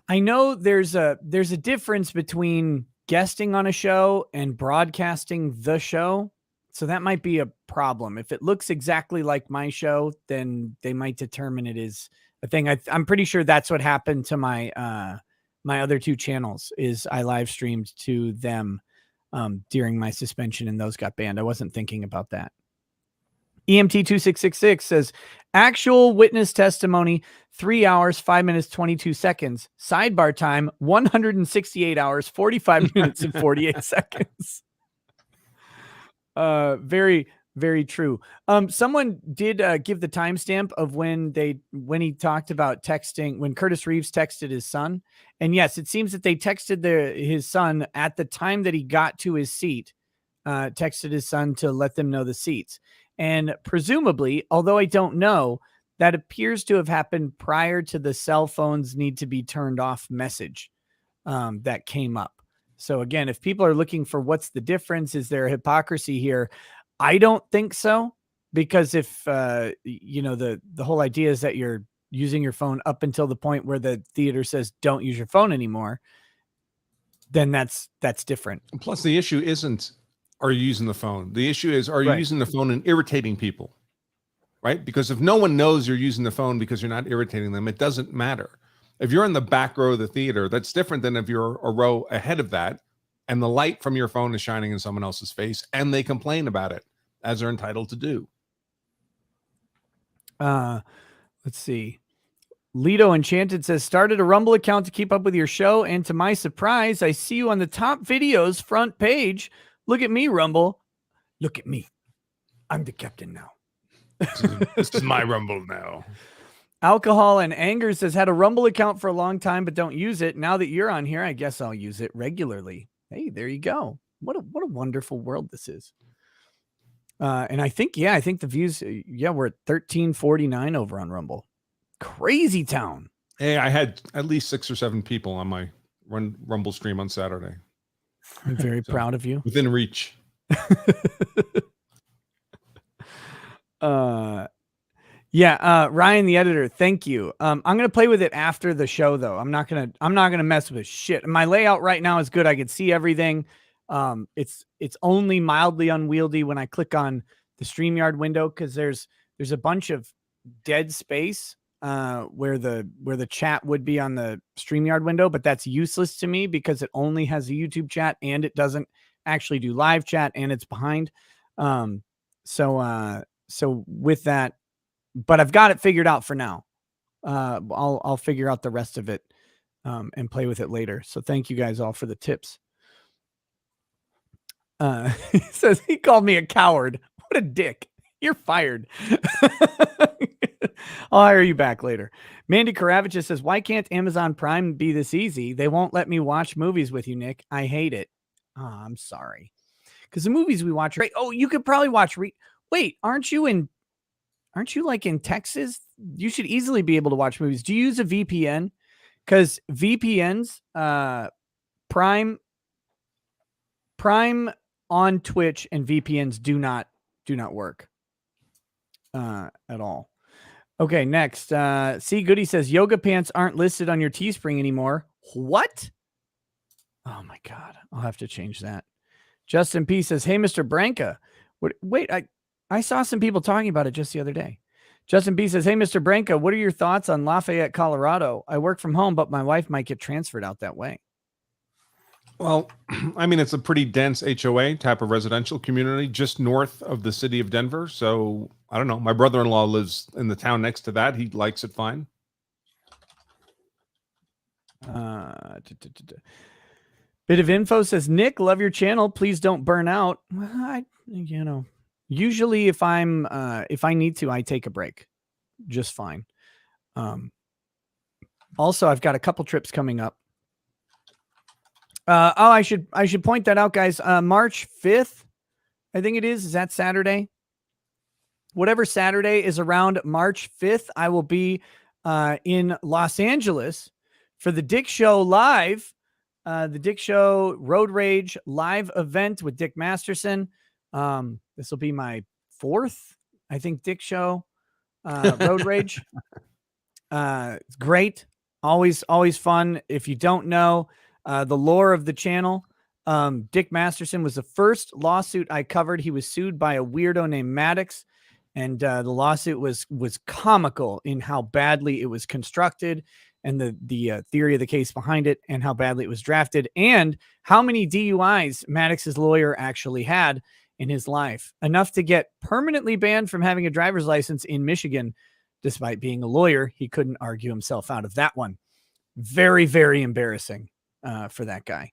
I know there's a difference between guesting on a show and broadcasting the show. So that might be a problem. If it looks exactly like my show, then they might determine it is a thing. I'm pretty sure that's what happened to my my other two channels. Is I live streamed to them during my suspension, and those got banned. I wasn't thinking about that. EMT 2666 says actual witness testimony 3 hours 5 minutes 22 seconds. Sidebar time 168 hours 45 minutes and 48 seconds. Very, very true. Someone did give the timestamp of when he talked about texting, when Curtis Reeves texted his son. And yes, it seems that they texted his son at the time that he got to his seat, texted his son to let them know the seats. And presumably, although I don't know, that appears to have happened prior to the cell phones need to be turned off message that came up. So again, if people are looking for what's the difference, is there hypocrisy here? I don't think so, because if the whole idea is that you're using your phone up until the point where the theater says don't use your phone anymore, then that's different. Plus, the issue isn't are you using the phone? The issue is, are you using the phone and irritating people? Right? Because if no one knows you're using the phone because you're not irritating them, it doesn't matter. If you're in the back row of the theater, that's different than if you're a row ahead of that and the light from your phone is shining in someone else's face and they complain about it, as they're entitled to do. Let's see. Lido Enchanted says, started a Rumble account to keep up with your show. And to my surprise, I see you on the top videos front page. Look at me, Rumble. Look at me. I'm the captain now. This is my Rumble now. Alcohol and Anger says, had a Rumble account for a long time, but don't use it. Now that you're on here, I guess I'll use it regularly. Hey, there you go. What a wonderful world this is. And I think the views, we're at 1349 over on Rumble. Crazy town. Hey, I had at least 6 or 7 people on my Rumble stream on Saturday. I'm very proud of you. Within reach. Ryan, the editor, thank you. I'm gonna play with it after the show, though. I'm not gonna mess with shit. My layout right now is good. I can see everything. It's only mildly unwieldy when I click on the StreamYard window because there's a bunch of dead space where the chat would be on the StreamYard window, but that's useless to me because it only has a YouTube chat and it doesn't actually do live chat and it's behind. So with that, but I've got it figured out for now. I'll figure out the rest of it and play with it later. So thank you guys all for the tips. He says he called me a coward. What a dick. You're fired. I'll hire you back later. Mandy Karavich says, why can't Amazon Prime be this easy? They won't let me watch movies with you, Nick. I hate it. Oh, I'm sorry. Because the movies we watch are great. Oh, you could probably watch. Wait, aren't you like in Texas? You should easily be able to watch movies. Do you use a VPN? Because VPNs, Prime on Twitch and VPNs do not work at all. Okay, next. C Goody says yoga pants aren't listed on your Teespring anymore. What? Oh my God. I'll have to change that. Justin P says, hey, Mr. Branca. Wait, I saw some people talking about it just the other day. Justin B says, hey, Mr. Branca, what are your thoughts on Lafayette, Colorado? I work from home, but my wife might get transferred out that way. Well, I mean, it's a pretty dense HOA type of residential community just north of the city of Denver. So I don't know. My brother-in-law lives in the town next to that. He likes it fine. Bit of info says, Nick, love your channel. Please don't burn out. Usually if I need to, I take a break just fine. Also, I've got a couple trips coming up. I should point that out, guys. March 5th, I think it is. Is that Saturday? Whatever Saturday is around March 5th, I will be in Los Angeles for the Dick Show Live, the Dick Show Road Rage live event with Dick Masterson. This will be my 4th, I think, Dick Show Road Rage. It's great. Always fun. If you don't know the lore of the channel, Dick Masterson was the first lawsuit I covered. He was sued by a weirdo named Maddox, and the lawsuit was comical in how badly it was constructed and the theory of the case behind it and how badly it was drafted and how many DUIs Maddox's lawyer actually had in his life. Enough to get permanently banned from having a driver's license in Michigan. Despite being a lawyer, he couldn't argue himself out of that one. Very, very embarrassing for that guy.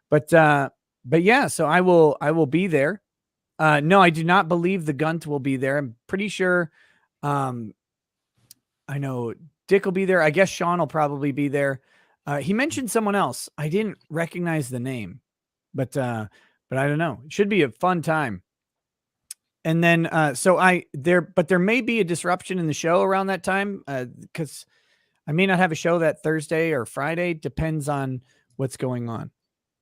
But yeah, so I will be there. No, I do not believe the Gunt will be there. I'm pretty sure. I know Dick will be there. I guess Sean will probably be there. He mentioned someone else. I didn't recognize the name, but I don't know. It should be a fun time. And then, but there may be a disruption in the show around that time because I may not have a show that Thursday or Friday. Depends on what's going on.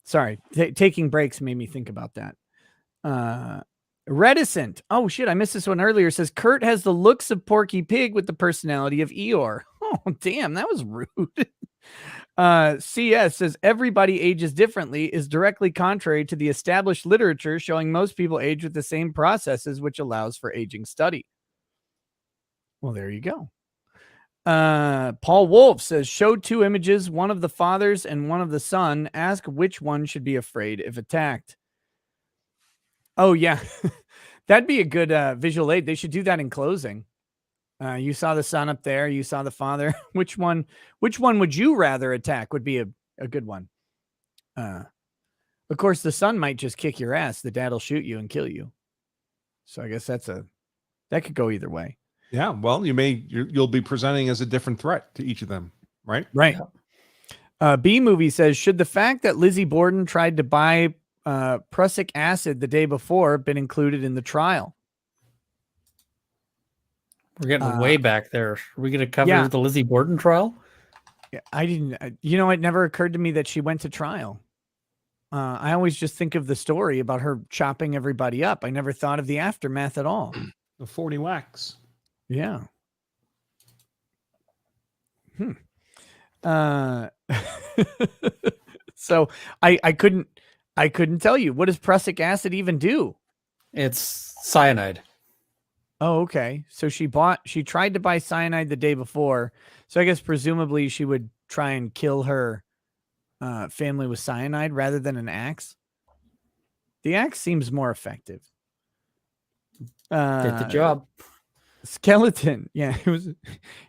Sorry, taking breaks made me think about that. Reticent. Oh shit, I missed this one earlier. It says Kurt has the looks of Porky Pig with the personality of Eeyore. Oh damn, that was rude. CS says everybody ages differently is directly contrary to the established literature showing most people age with the same processes, which allows for aging study. Well, there you go. Paul Wolf says show 2 images, one of the fathers and one of the son. Ask which one should be afraid if attacked. Oh yeah, that'd be a good visual aid. They should do that in closing. You saw the son up there. You saw the father. Which one would you rather attack? Would be a good one. Of course, the son might just kick your ass. The dad will shoot you and kill you. So I guess that could go either way. Yeah. Well, you'll be presenting as a different threat to each of them, right? Right. B movie says, should the fact that Lizzie Borden tried to buy prussic acid the day before been included in the trial? We're getting way back there. Are we going to cover yeah. the Lizzie Borden trial? I didn't. It never occurred to me that she went to trial. I always just think of the story about her chopping everybody up. I never thought of the aftermath at all. The 40 whacks. Yeah. So I couldn't tell you. What does prussic acid even do? It's cyanide. Oh, okay. So she tried to buy cyanide the day before. So I guess presumably she would try and kill her family with cyanide rather than an axe. The axe seems more effective. Did the job. Skeleton. Yeah,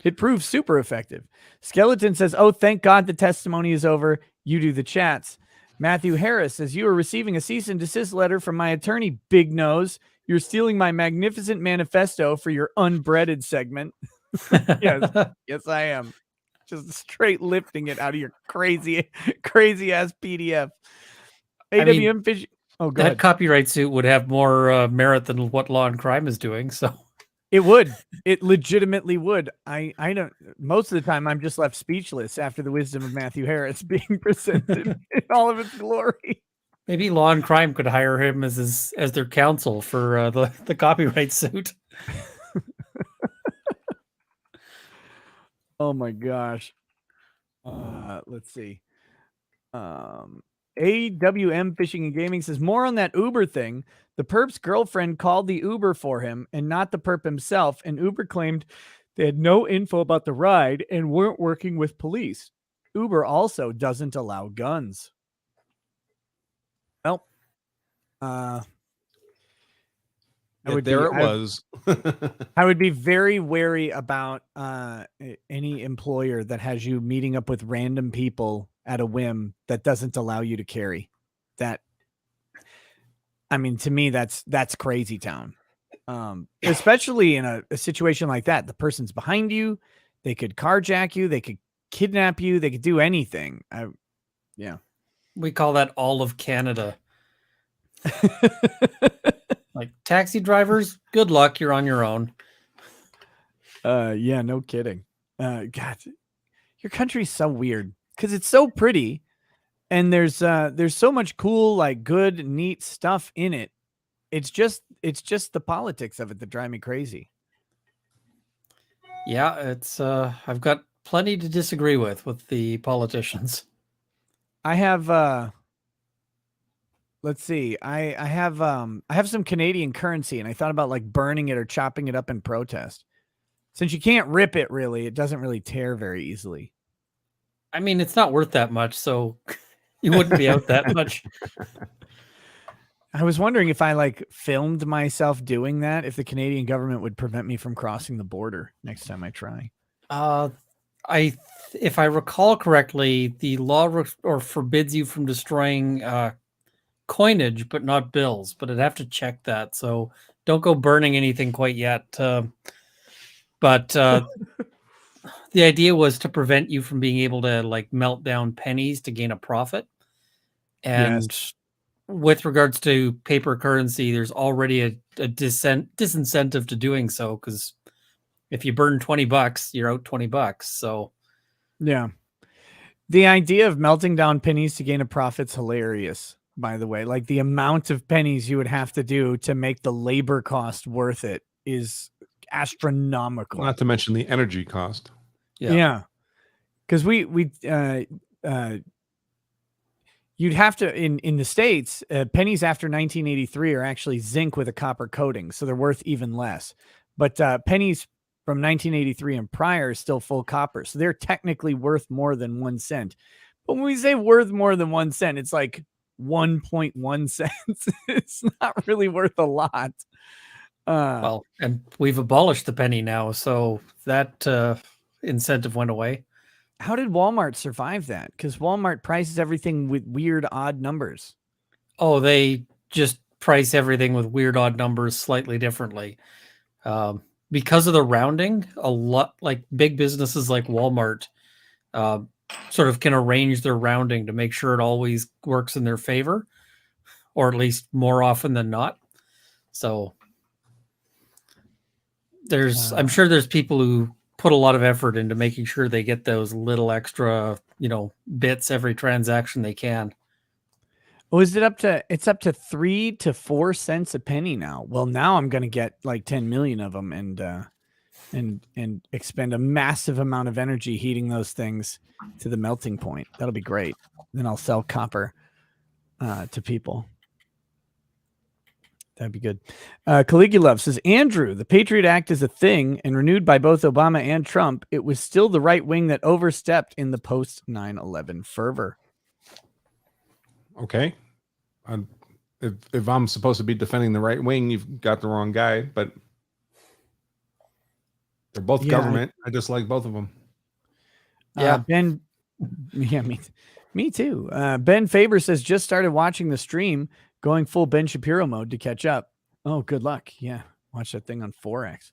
it proved super effective. Skeleton says, oh, thank God the testimony is over. You do the chats. Matthew Harris says, you are receiving a cease and desist letter from my attorney, Big Nose. You're stealing my magnificent manifesto for your unbreaded segment. Yes, I am. Just straight lifting it out of your crazy ass PDF. AWM Fish. Oh, go that ahead. copyright suit would have more merit than what Law and Crime is doing. So it would. It legitimately would. I don't. Most of the time, I'm just left speechless after the wisdom of Matthew Harris being presented in all of its glory. Maybe Law and Crime could hire him as their counsel for the copyright suit. Oh my gosh. Let's see. AWM Fishing and Gaming says, more on that Uber thing. The perp's girlfriend called the Uber for him and not the perp himself, and Uber claimed they had no info about the ride and weren't working with police. Uber also doesn't allow guns. Well, I would be very wary about any employer that has you meeting up with random people at a whim that doesn't allow you to carry. That, I mean, to me, that's crazy town. Especially in a situation like that. The person's behind you. They could carjack you. They could kidnap you. They could do anything. Yeah. We call that all of Canada. Like, taxi drivers, good luck. You're on your own. Yeah, no kidding. God, your country's so weird because it's so pretty, and there's so much cool, like, good, neat stuff in it. It's just the politics of it that drive me crazy. Yeah, it's I've got plenty to disagree with the politicians. I have let's see. I have some Canadian currency, and I thought about like burning it or chopping it up in protest. Since you can't rip it really, it doesn't really tear very easily. I mean, it's not worth that much, so you wouldn't be out that much. I was wondering if I like filmed myself doing that, if the Canadian government would prevent me from crossing the border next time I try. If I recall correctly, the law forbids you from destroying coinage, but not bills. But I'd have to check that. So don't go burning anything quite yet. But the idea was to prevent you from being able to like melt down pennies to gain a profit. And yes. With regards to paper currency, there's already a disincentive to doing so, because if you burn $20, you're out $20. So, yeah, the idea of melting down pennies to gain a profit's hilarious. By the way, like the amount of pennies you would have to do to make the labor cost worth it is astronomical. Not to mention the energy cost. Yeah, because you'd have to in the States, pennies after 1983 are actually zinc with a copper coating, so they're worth even less. But pennies from 1983 and prior are still full copper, so they're technically worth more than 1 cent. But when we say worth more than 1 cent, it's like 1.1 cents. It's not really worth a lot. Well, and we've abolished the penny now, so that incentive went away. How did Walmart survive that? Because Walmart prices everything with weird, odd numbers. Oh, they just price everything with weird, odd numbers slightly differently. Because of the rounding, a lot like big businesses like Walmart sort of can arrange their rounding to make sure it always works in their favor, or at least more often than not. So I'm sure there's people who put a lot of effort into making sure they get those little extra, bits every transaction they can. Oh, it's up to 3 to 4 cents a penny now. Well, now I'm going to get like 10 million of them and expend a massive amount of energy heating those things to the melting point. That'll be great. Then I'll sell copper to people. That'd be good. Caligula says, Andrew, the Patriot Act is a thing and renewed by both Obama and Trump. It was still the right wing that overstepped in the post 9/11 fervor. Okay. If I'm supposed to be defending the right wing, you've got the wrong guy, but they're both government. I just like both of them. Yeah. Ben. Yeah, me too. Ben Faber says, just started watching the stream, going full Ben Shapiro mode to catch up. Oh, good luck. Yeah. Watch that thing on 4X.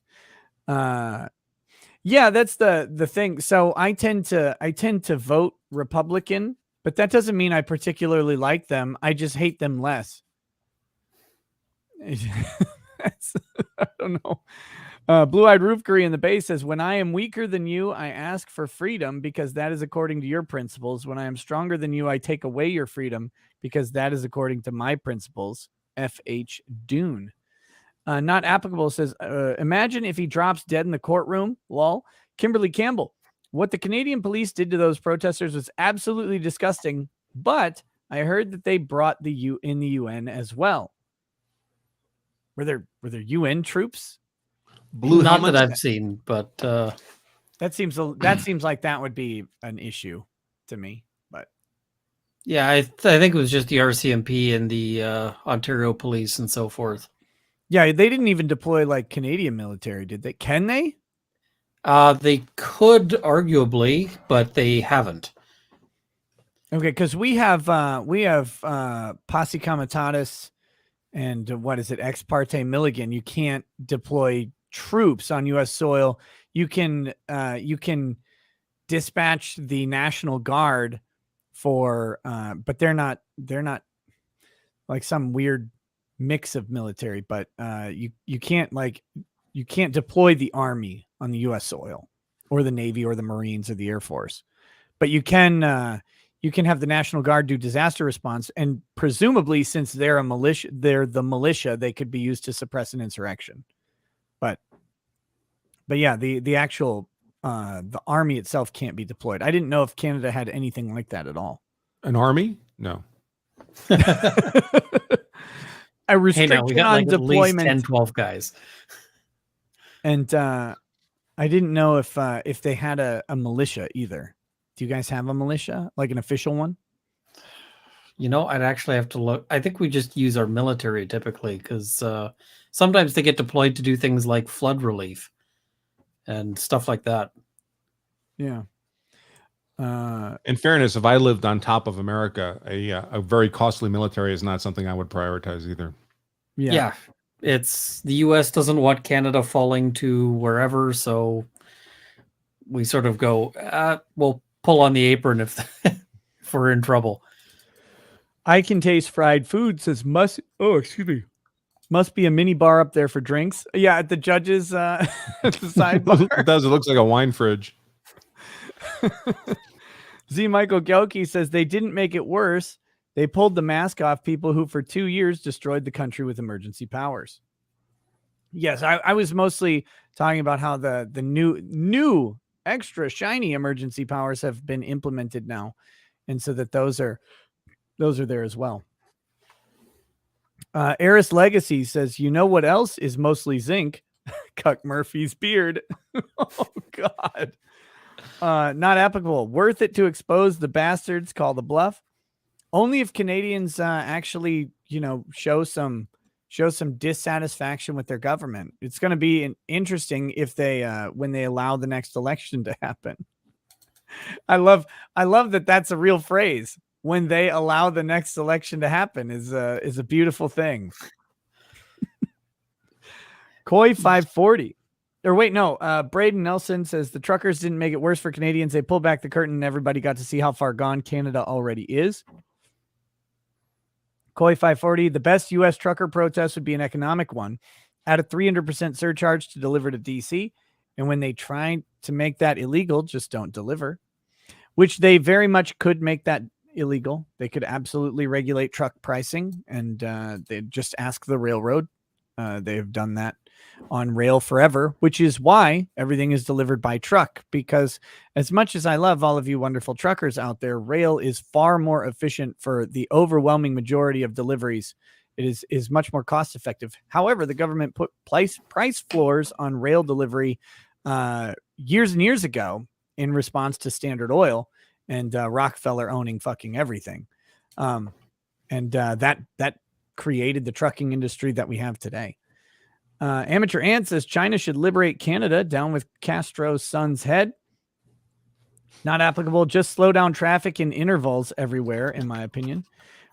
Yeah, that's the thing. So I tend to vote Republican, but that doesn't mean I particularly like them. I just hate them less. I don't know. Blue-eyed Roofgery in the base says, when I am weaker than you, I ask for freedom because that is according to your principles. When I am stronger than you, I take away your freedom because that is according to my principles. F.H. Dune. Not applicable says, imagine if he drops dead in the courtroom. Lol. Kimberly Campbell. What the Canadian police did to those protesters was absolutely disgusting, but I heard that they brought the UN as well. Were there UN troops? Blue Not helmets? that I've seen, but that seems like that would be an issue to me. But yeah, I think it was just the RCMP and the Ontario Police and so forth. Yeah, they didn't even deploy like Canadian military, did they? Can they? They could arguably, but they haven't. Okay, because we have Posse Comitatus and what is it, Ex parte Milligan. You can't deploy troops on U.S. soil. You can dispatch the National Guard for, but they're not like some weird mix of military. But you can't deploy the Army on the U.S. soil, or the Navy, or the Marines, or the Air Force. But you can have the National Guard do disaster response, and presumably, since they're the militia, they could be used to suppress an insurrection. But yeah, the actual the Army itself can't be deployed. I didn't know if Canada had anything like that at all. An army? No. A restriction we got on like deployment. At least 10, 12 guys. And I didn't know if they had a militia either. Do you guys have a militia, like an official one? I'd actually have to look. I think we just use our military typically because sometimes they get deployed to do things like flood relief and stuff like that. Yeah. In fairness, if I lived on top of America, a very costly military is not something I would prioritize either. Yeah. It's the U.S. doesn't want Canada falling to wherever, so we sort of go, we'll pull on the apron if we're in trouble. I can taste fried food says must be a mini bar up there for drinks. Yeah, at the judges at the sidebar. It does. It looks like a wine fridge. Z. Michael Gelke says they didn't make it worse. They pulled the mask off people who for 2 years destroyed the country with emergency powers. Yes, I was mostly talking about how the new extra shiny emergency powers have been implemented now, and so that those are there as well. Eris Legacy says, you know what else is mostly zinc? Cuck Murphy's beard. Oh God. Not applicable. Worth it to expose the bastards, call the bluff. Only if Canadians actually, show some show some dissatisfaction with their government. It's going to be interesting if they when they allow the next election to happen. I love that that's a real phrase. When they allow the next election to happen is a beautiful thing. Koi 540. Or wait, no. Braden Nelson says the truckers didn't make it worse for Canadians. They pulled back the curtain and everybody got to see how far gone Canada already is. Koi 540. The best U.S. trucker protest would be an economic one. Add a 300% surcharge to deliver to D.C. And when they try to make that illegal, just don't deliver. Which they very much could make that illegal. They could absolutely regulate truck pricing and they'd just ask the railroad. They've done that on rail forever, which is why everything is delivered by truck, because as much as I love all of you wonderful truckers out there, rail is far more efficient for the overwhelming majority of deliveries. It is much more cost effective. However, the government put price floors on rail delivery years and years ago in response to Standard Oil and Rockefeller owning fucking everything. That created the trucking industry that we have today. Amateur Ant says China should liberate Canada. Down with Castro's son's head. Not applicable. Just slow down traffic in intervals everywhere, in my opinion.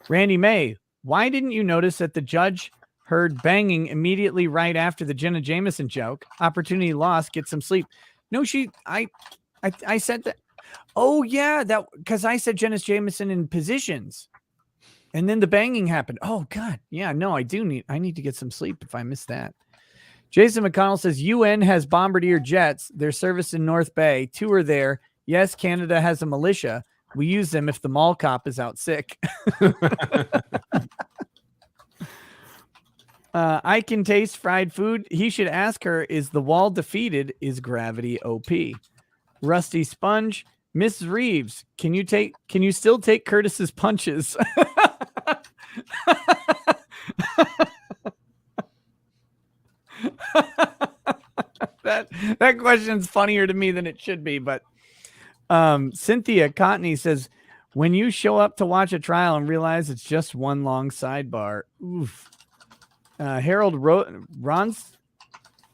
Randy May, why didn't you notice that the judge heard banging immediately right after the Jenna Jameson joke? Opportunity lost. Get some sleep. No, I said that. Oh yeah, that because I said Jenna Jameson in positions. And then the banging happened. Oh God. Yeah, no, I need to get some sleep if I missed that. Jason McConnell says UN has bombardier jets. Their service in North Bay. 2 are there. Yes, Canada has a militia. We use them if the mall cop is out sick. I can taste fried food. He should ask her, is the wall defeated? Is gravity OP? Rusty Sponge. Mrs. Reeves, can you still take Curtis's punches? That question's funnier to me than it should be, but Cynthia Cotney says, when you show up to watch a trial and realize it's just one long sidebar. Oof. Harold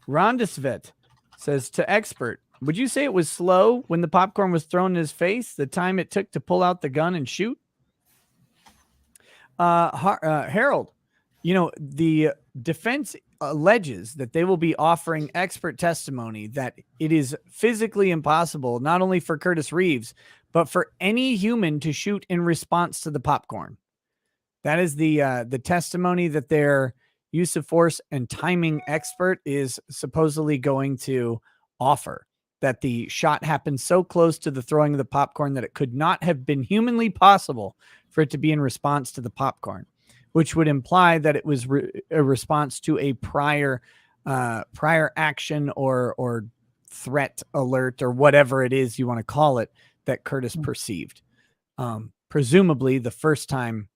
Rondesvet says, to expert, would you say it was slow when the popcorn was thrown in his face, the time it took to pull out the gun and shoot? Harold, the defense alleges that they will be offering expert testimony that it is physically impossible, not only for Curtis Reeves, but for any human to shoot in response to the popcorn. That is the testimony that their use of force and timing expert is supposedly going to offer, that the shot happened so close to the throwing of the popcorn that it could not have been humanly possible for it to be in response to the popcorn, which would imply that it was a response to a prior action or threat alert or whatever it is you want to call it that Curtis perceived. Presumably the first time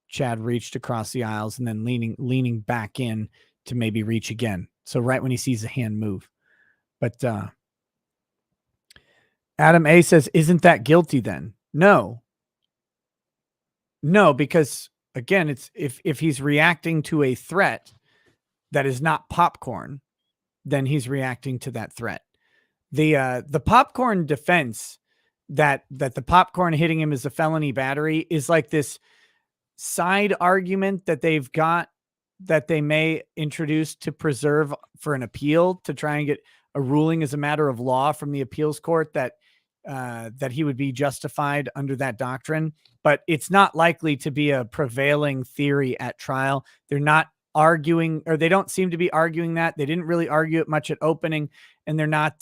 Chad reached across the aisles and then leaning back in to maybe reach again. So right when he sees the hand move. But Adam A says, isn't that guilty then? No, because again, it's if he's reacting to a threat that is not popcorn, then he's reacting to that threat. The popcorn defense that the popcorn hitting him is a felony battery is like this side argument that they've got that they may introduce to preserve for an appeal to try and get a ruling as a matter of law from the appeals court that he would be justified under that doctrine. But it's not likely to be a prevailing theory at trial. They're not arguing, or they don't seem to be arguing that. They didn't really argue it much at opening, and they're not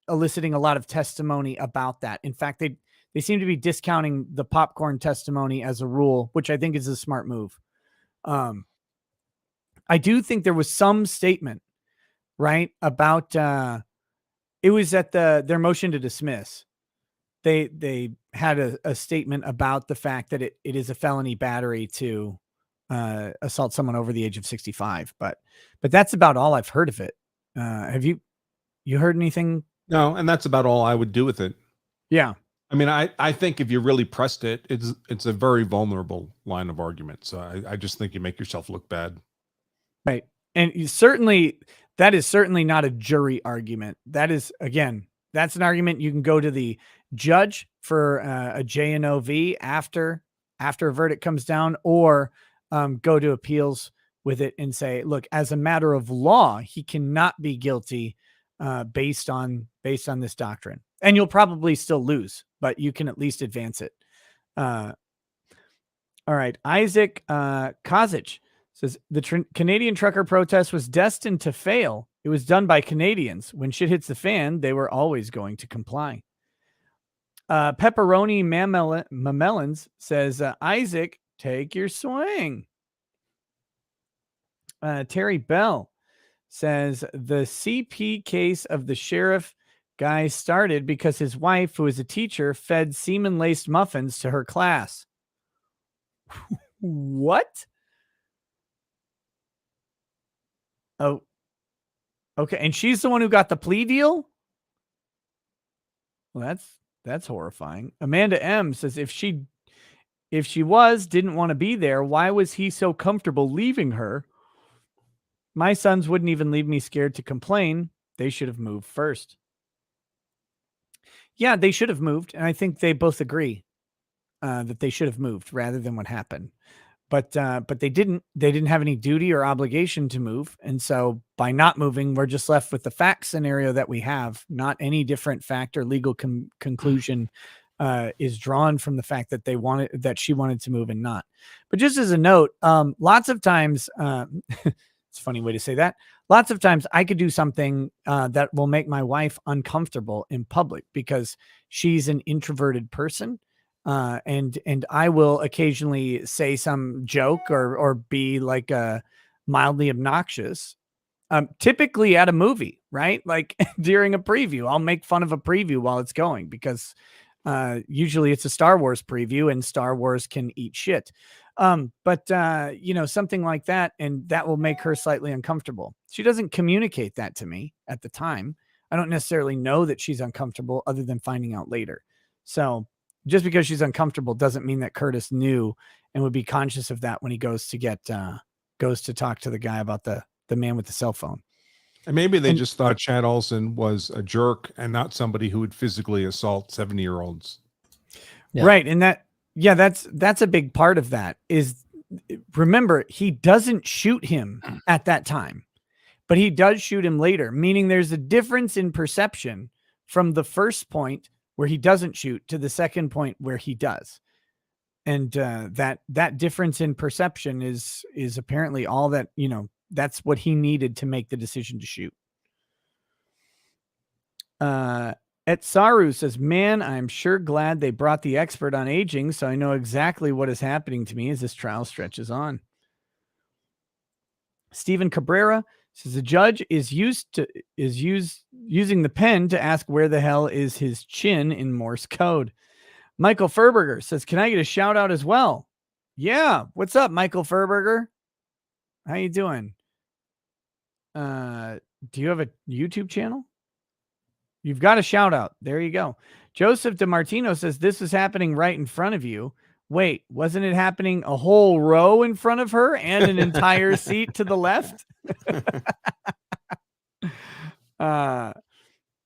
eliciting a lot of testimony about that. In fact, they seem to be discounting the popcorn testimony as a rule, which I think is a smart move. I do think there was some statement, right, about it was at their motion to dismiss. They had a statement about the fact that it is a felony battery to assault someone over the age of 65. But that's about all I've heard of it. Have you heard anything? No, and that's about all I would do with it. Yeah. I mean, I think if you really pressed it, it's a very vulnerable line of argument. So I just think you make yourself look bad. Right. And that is certainly not a jury argument. That is, again, that's an argument you can go to the judge for a J&OV after a verdict comes down, or go to appeals with it and say, look, as a matter of law, he cannot be guilty based on this doctrine. And you'll probably still lose, but you can at least advance it. All right. Isaac Kozic says the Canadian trucker protest was destined to fail. It was done by Canadians. When shit hits the fan, they were always going to comply. Pepperoni Mamelons says, Isaac, take your swing. Terry Bell says the CP case of the sheriff guy started because his wife, who is a teacher, fed semen-laced muffins to her class. What? Oh, okay. And she's the one who got the plea deal? Well, that's horrifying. Amanda M says if she didn't want to be there, why was he so comfortable leaving her? My sons wouldn't even leave me scared to complain. They should have moved first. Yeah, they should have moved. And I think they both agree that they should have moved rather than what happened. But they didn't have any duty or obligation to move. And so by not moving, we're just left with the fact scenario that we have. Not any different fact or legal conclusion is drawn from the fact that she wanted to move and not. But just as a note, lots of times, it's a funny way to say that. Lots of times I could do something that will make my wife uncomfortable in public because she's an introverted person. And I will occasionally say some joke or be like mildly obnoxious, typically at a movie, right? Like during a preview, I'll make fun of a preview while it's going because usually it's a Star Wars preview and Star Wars can eat shit. But something like that, and that will make her slightly uncomfortable. She doesn't communicate that to me at the time. I don't necessarily know that she's uncomfortable other than finding out later. So just because she's uncomfortable doesn't mean that Curtis knew and would be conscious of that when he goes to talk to the guy about the man with the cell phone. And maybe they just thought Chad Olson was a jerk and not somebody who would physically assault 70-year-olds. Yeah. Right. And that's a big part of that is, remember, he doesn't shoot him at that time, but he does shoot him later, meaning there's a difference in perception from the first point where he doesn't shoot to the second point where he does. And that difference in perception is apparently all that, that's what he needed to make the decision to shoot. Etsaru says, man, I'm sure glad they brought the expert on aging, so I know exactly what is happening to me as this trial stretches on. Stephen Cabrera says the judge is using the pen to ask where the hell is his chin in Morse code. Michael Furberger says, can I get a shout out as well? Yeah. What's up, Michael Furberger? How you doing? Do you have a YouTube channel? You've got a shout out. There you go. Joseph DeMartino says this is happening right in front of you. Wait, wasn't it happening a whole row in front of her and an entire seat to the left?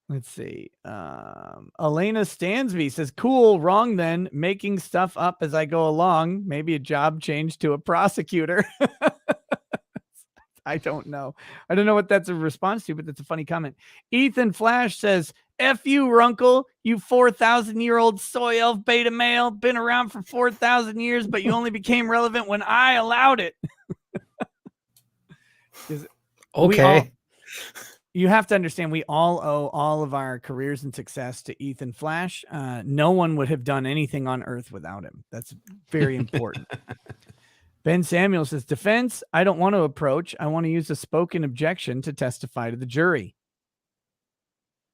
Let's see. Elena Stansby says, cool, wrong then. Making stuff up as I go along. Maybe a job change to a prosecutor. I don't know. I don't know what that's a response to, but that's a funny comment. Ethan Flash says, F you, Runkle, you 4,000-year-old soy elf beta male. Been around for 4,000 years, but you only became relevant when I allowed it. Okay. You have to understand, we all owe all of our careers and success to Ethan Flash. No one would have done anything on Earth without him. That's very important. Ben Samuel says, defense, I don't want to approach. I want to use a spoken objection to testify to the jury.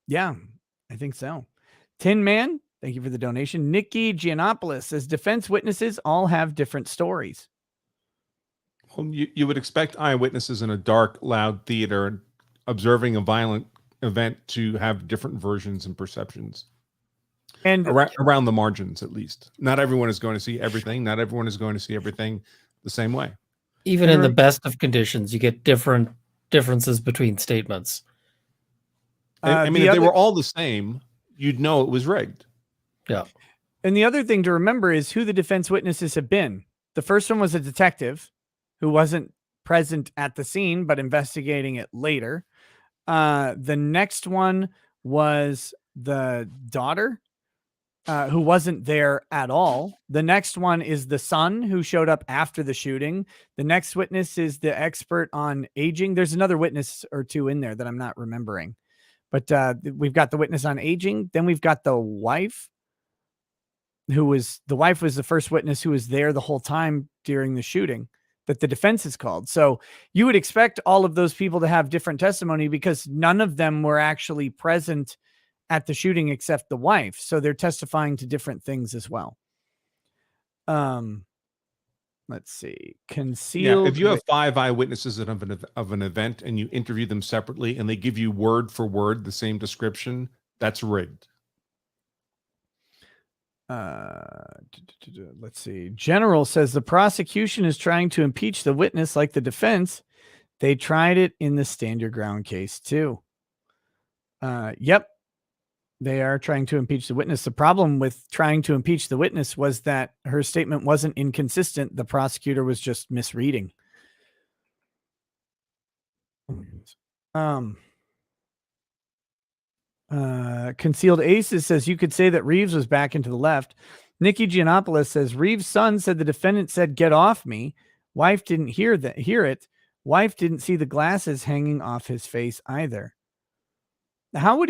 Yeah, I think so. Tin Man, thank you for the donation. Nikki Giannopoulos says, defense witnesses all have different stories. Well, you would expect eyewitnesses in a dark, loud theater observing a violent event to have different versions and perceptions. And around the margins, at least. Not everyone is going to see everything. Not everyone is going to see everything the same way. Even in the best of conditions, you get differences between statements. I mean, if they were all the same, you'd know it was rigged. Yeah. And the other thing to remember is who the defense witnesses have been. The first one was a detective who wasn't present at the scene, but investigating it later. The next one was the daughter, who wasn't there at all. The next one is the son who showed up after the shooting. The next witness is the expert on aging. There's another witness or two in there that I'm not remembering, but we've got the witness on aging. Then we've got the wife, was the first witness who was there the whole time during the shooting that the defense is called. So you would expect all of those people to have different testimony because none of them were actually present at the shooting except the wife. So they're testifying to different things as well. Let's see. Concealed. Yeah, if you have 5 eyewitnesses of an event and you interview them separately and they give you word for word the same description, that's rigged. Let's see. General says the prosecution is trying to impeach the witness like the defense. They tried it in the stand your ground case too. Yep. They are trying to impeach the witness. The problem with trying to impeach the witness was that her statement wasn't inconsistent. The prosecutor was just misreading. Concealed Aces says you could say that Reeves was back into the left. Nikki Giannopoulos says Reeves' son said the defendant said, "Get off me." Wife didn't hear it. Wife didn't see the glasses hanging off his face either. How would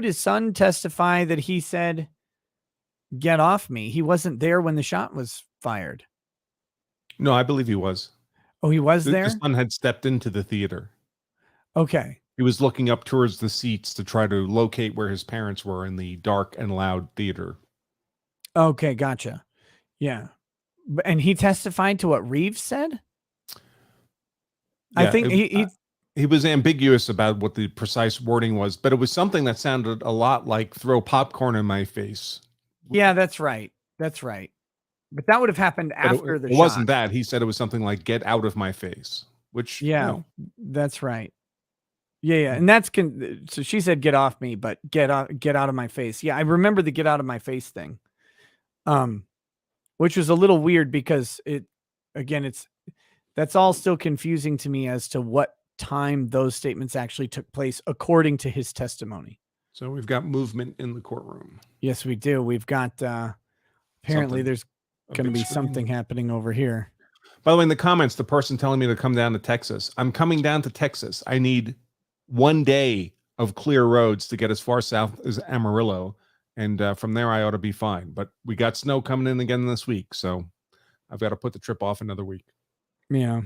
his son testify that he said, "Get off me"? He wasn't there when the shot was fired. No, I believe he was. Oh, he was there? The son had stepped into the theater. Okay. He was looking up towards the seats to try to locate where his parents were in the dark and loud theater. Okay, gotcha. Yeah. And he testified to what Reeves said? I think he was ambiguous about what the precise wording was, but it was something that sounded a lot like "throw popcorn in my face." Yeah, that's right. That's right. But that would have happened after the shot. It wasn't that. He said it was something like "get out of my face," which, yeah, that's right. Yeah. And that's so she said, "Get off me," but get out of my face. Yeah, I remember the "get out of my face" thing. Which was a little weird because that's all still confusing to me as to what time those statements actually took place according to his testimony. So we've got movement in the courtroom. Yes, we do. We've got apparently there's going to be something happening over here. By the way, in the comments, the person telling me to come down to Texas. I'm coming down to Texas. I need 1 day of clear roads to get as far south as Amarillo. And from there, I ought to be fine. But we got snow coming in again this week. So I've got to put the trip off another week. Yeah.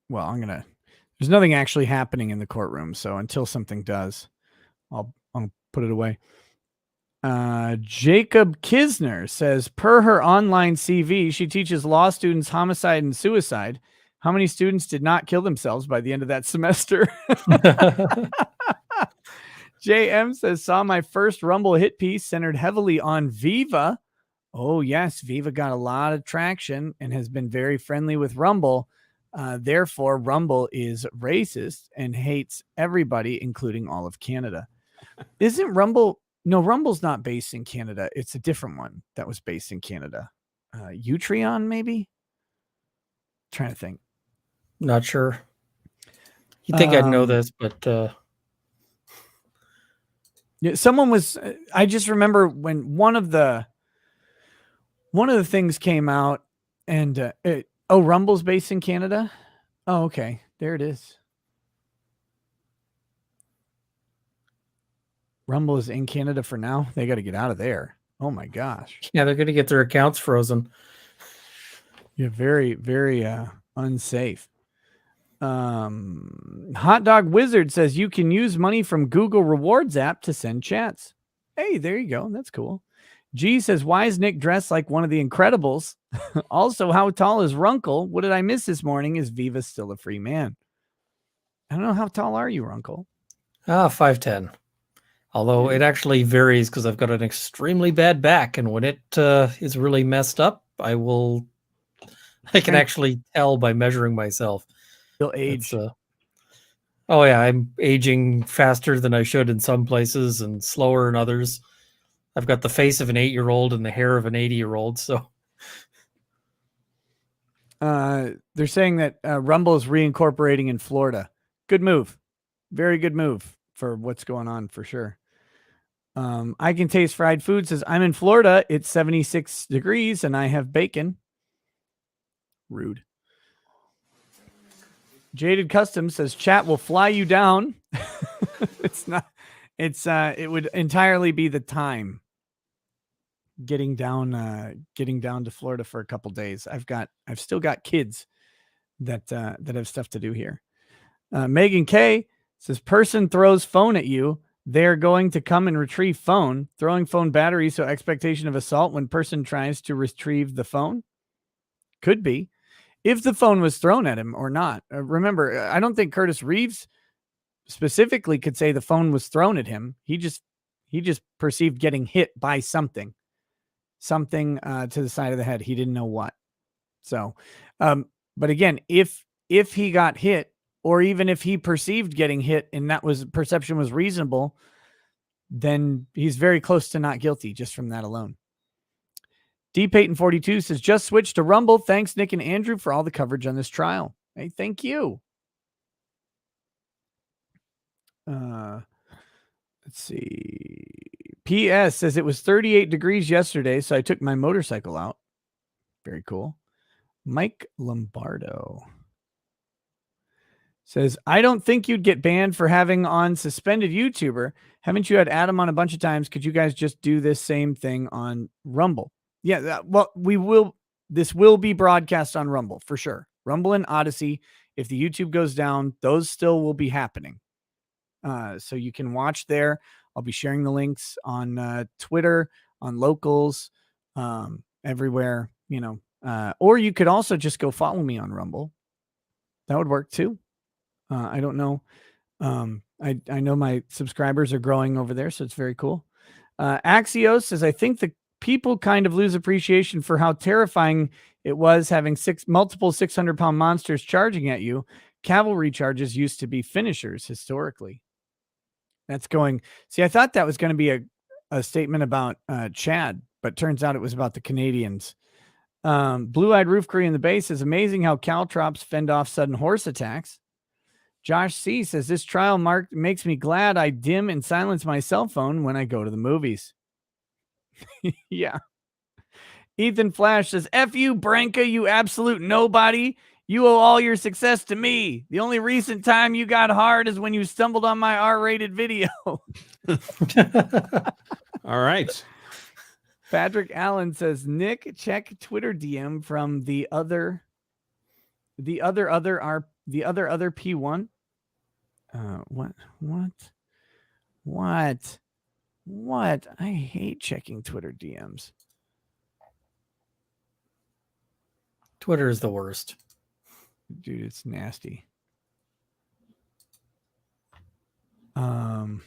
Well, there's nothing actually happening in the courtroom. So until something does, I'll put it away. Jacob Kisner says, per her online CV, she teaches law students homicide and suicide. How many students did not kill themselves by the end of that semester? JM says, saw my first Rumble hit piece centered heavily on Viva. Oh, yes. Viva got a lot of traction and has been very friendly with Rumble. Therefore, Rumble is racist and hates everybody, including all of Canada. Isn't Rumble? No, Rumble's not based in Canada. It's a different one that was based in Canada. Utreon, maybe? Trying to think. Not sure. You think I'd know this, but yeah, someone was. I just remember when one of the things came out, and Rumble's based in Canada. Oh, okay, there it is. Rumble is in Canada for now. They got to get out of there. Oh my gosh. Yeah, they're going to get their accounts frozen. Yeah, very, very unsafe. Hot Dog Wizard says you can use money from Google Rewards app to send chats. Hey, there you go. That's cool. G says, why is Nick dressed like one of the Incredibles? Also, how tall is Runkle? What did I miss this morning? Is Viva still a free man? I don't know. How tall are you, Runkle? 5'10". Although it actually varies because I've got an extremely bad back, and when it is really messed up, I can actually tell by measuring myself. You'll age. Oh yeah, I'm aging faster than I should in some places and slower in others. I've got the face of an 8-year-old and the hair of an 80-year-old. So they're saying that Rumble is reincorporating in Florida. Good move. Very good move for what's going on for sure. I can taste fried food says I'm in Florida. It's 76 degrees and I have bacon. Rude. Jaded Custom says chat will fly you down. It's not. It's it would entirely be the time. Getting down to Florida for a couple days. I've still got kids that have stuff to do here. Megan K says person throws phone at you. They're going to come and retrieve phone, throwing phone battery. So expectation of assault when person tries to retrieve the phone. Could be if the phone was thrown at him or not. Remember, I don't think Curtis Reeves specifically could say the phone was thrown at him. He just perceived getting hit by something to the side of the head. He didn't know what. So, but again, if he got hit, or even if he perceived getting hit and perception was reasonable, then he's very close to not guilty just from that alone. D Payton 42 says just switch to Rumble. Thanks Nick and Andrew for all the coverage on this trial. Hey, thank you. Let's see. PS says it was 38 degrees yesterday, so I took my motorcycle out. Very cool. Mike Lombardo says, I don't think you'd get banned for having on suspended YouTuber. Haven't you had Adam on a bunch of times? Could you guys just do this same thing on Rumble? Yeah, well, we will. This will be broadcast on Rumble for sure. Rumble and Odyssey. If the YouTube goes down, those still will be happening. So you can watch there. I'll be sharing the links on Twitter, on Locals, everywhere, or you could also just go follow me on Rumble. That would work too. I don't know. I know my subscribers are growing over there, so it's very cool. Axios says, I think the people kind of lose appreciation for how terrifying it was having multiple 600-pound monsters charging at you. Cavalry charges used to be finishers historically. That's going. See, I thought that was going to be a statement about Chad, but turns out it was about the Canadians. Blue-eyed Roof Curry in the base is amazing how caltrops fend off sudden horse attacks. Josh C says this trial makes me glad I dim and silence my cell phone when I go to the movies. Yeah. Ethan Flash says, F you, Branca, you absolute nobody. You owe all your success to me. The only recent time you got hard is when you stumbled on my R-rated video. All right. Patrick Allen says, Nick, check Twitter DM from the other P1. What? I hate checking Twitter DMs. Twitter is the worst. Dude, it's nasty. Oh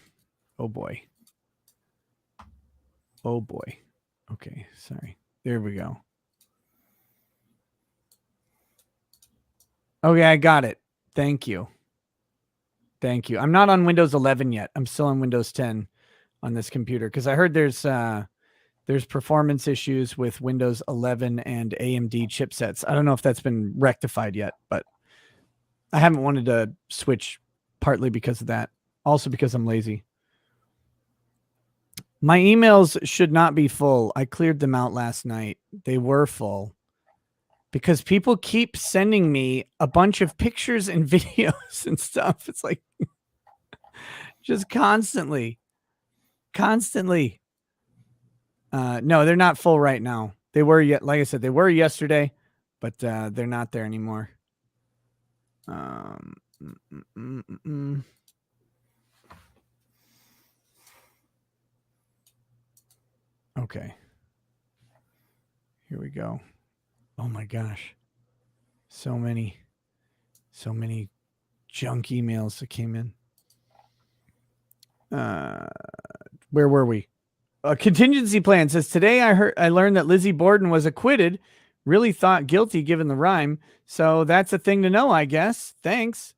boy. Okay, sorry. There we go. Okay, I got it. Thank you. I'm not on Windows 11 yet. I'm still on Windows 10 on this computer because I heard there's performance issues with Windows 11 and AMD chipsets. I don't know if that's been rectified yet, but I haven't wanted to switch partly because of that. Also because I'm lazy. My emails should not be full. I cleared them out last night. They were full because people keep sending me a bunch of pictures and videos and stuff. It's like just constantly. No, they're not full right now. They were like I said, they were yesterday, but they're not there anymore. Okay. Here we go. Oh my gosh. So many junk emails that came in. Where were we? A contingency plan says today I learned that Lizzie Borden was acquitted. Really thought guilty given the rhyme. So that's a thing to know, I guess. Thanks.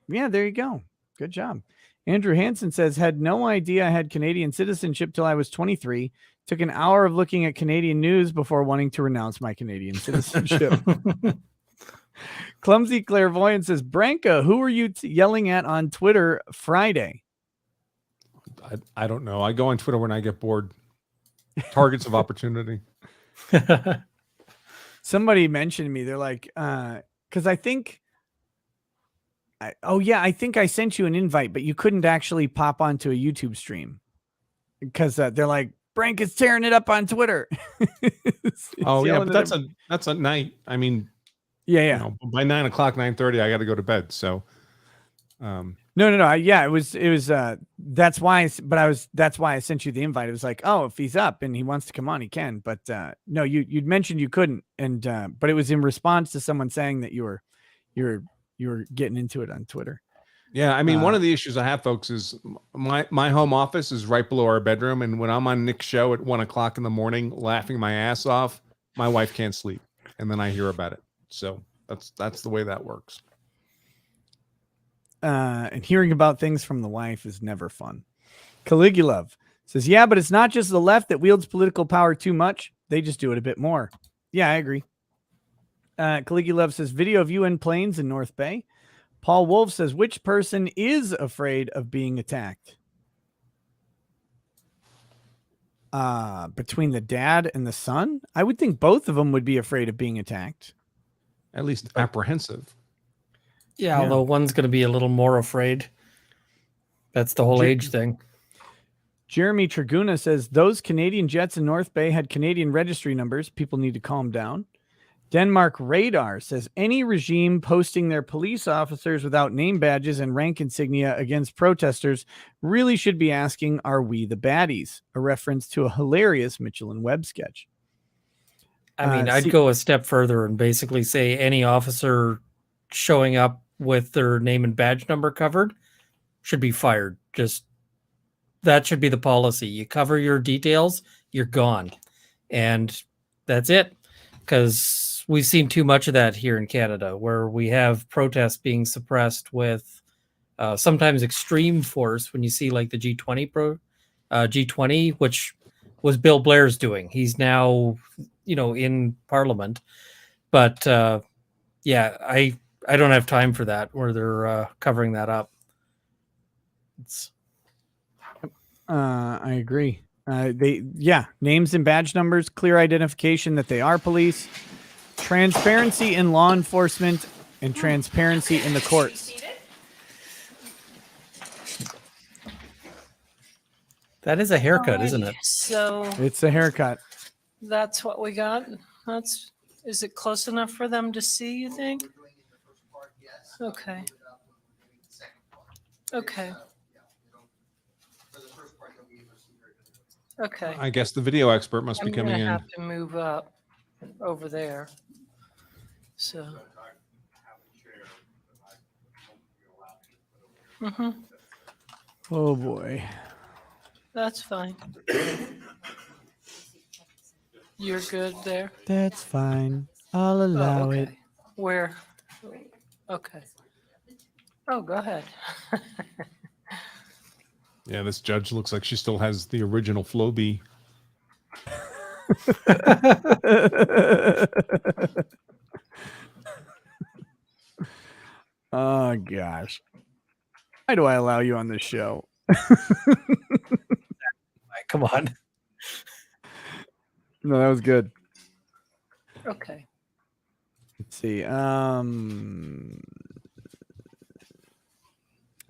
Yeah, there you go. Good job. Andrew Hansen says, had no idea I had Canadian citizenship till I was 23. Took an hour of looking at Canadian news before wanting to renounce my Canadian citizenship. Clumsy Clairvoyant says, Branca, who were you yelling at on Twitter Friday? I don't know. I go on Twitter when I get bored. Targets of opportunity. Somebody mentioned me. They're like, because I think I think I sent you an invite, but you couldn't actually pop onto a YouTube stream because they're like, Brank is tearing it up on Twitter. Oh yeah, but that's a night. I mean, yeah. You know, by 9 o'clock, 9:30, I got to go to bed. So, No. It was. That's why. That's why I sent you the invite. It was like, oh, if he's up and he wants to come on, he can. But no, you'd mentioned you couldn't, and but it was in response to someone saying that you were getting into it on Twitter. Yeah, I mean, one of the issues I have, folks, is my home office is right below our bedroom, and when I'm on Nick's show at 1 o'clock in the morning, laughing my ass off, my wife can't sleep, and then I hear about it. So that's the way that works. And hearing about things from the wife is never fun. Caligulov says, yeah, but it's not just the left that wields political power too much. They just do it a bit more. Yeah, I agree. Caligulov says, video of UN planes in North Bay. Paul Wolf says, which person is afraid of being attacked? Between the dad and the son? I would think both of them would be afraid of being attacked. At least apprehensive. Yeah, although one's going to be a little more afraid. That's the whole age thing. Jeremy Traguna says, those Canadian jets in North Bay had Canadian registry numbers. People need to calm down. Denmark Radar says, any regime posting their police officers without name badges and rank insignia against protesters really should be asking, are we the baddies? A reference to a hilarious Mitchell and Webb sketch. I mean, I'd go a step further and basically say any officer showing up with their name and badge number covered should be fired. Just that should be the policy. You cover your details, you're gone. And that's it. Because we've seen too much of that here in Canada, where we have protests being suppressed with sometimes extreme force. When you see like the G20, which was Bill Blair's doing. He's now, in Parliament. But yeah, I don't have time for that where they're covering that up. I agree. Names and badge numbers, clear identification that they are police, transparency in law enforcement, and transparency in the courts. That is a haircut, isn't it? So It's a haircut. that's what we got. Is it close enough for them to see, you think? Okay. Okay. Okay. I guess the video expert must be I'm coming gonna in. have to move up over there. So. Oh boy. That's fine. You're good there? That's fine. I'll allow it. Where? Okay. Oh, go ahead. Yeah, this judge looks like she still has the original Flowbee. Oh gosh. Why do I allow you on this show? Come on. No, that was good. Okay. Let's see.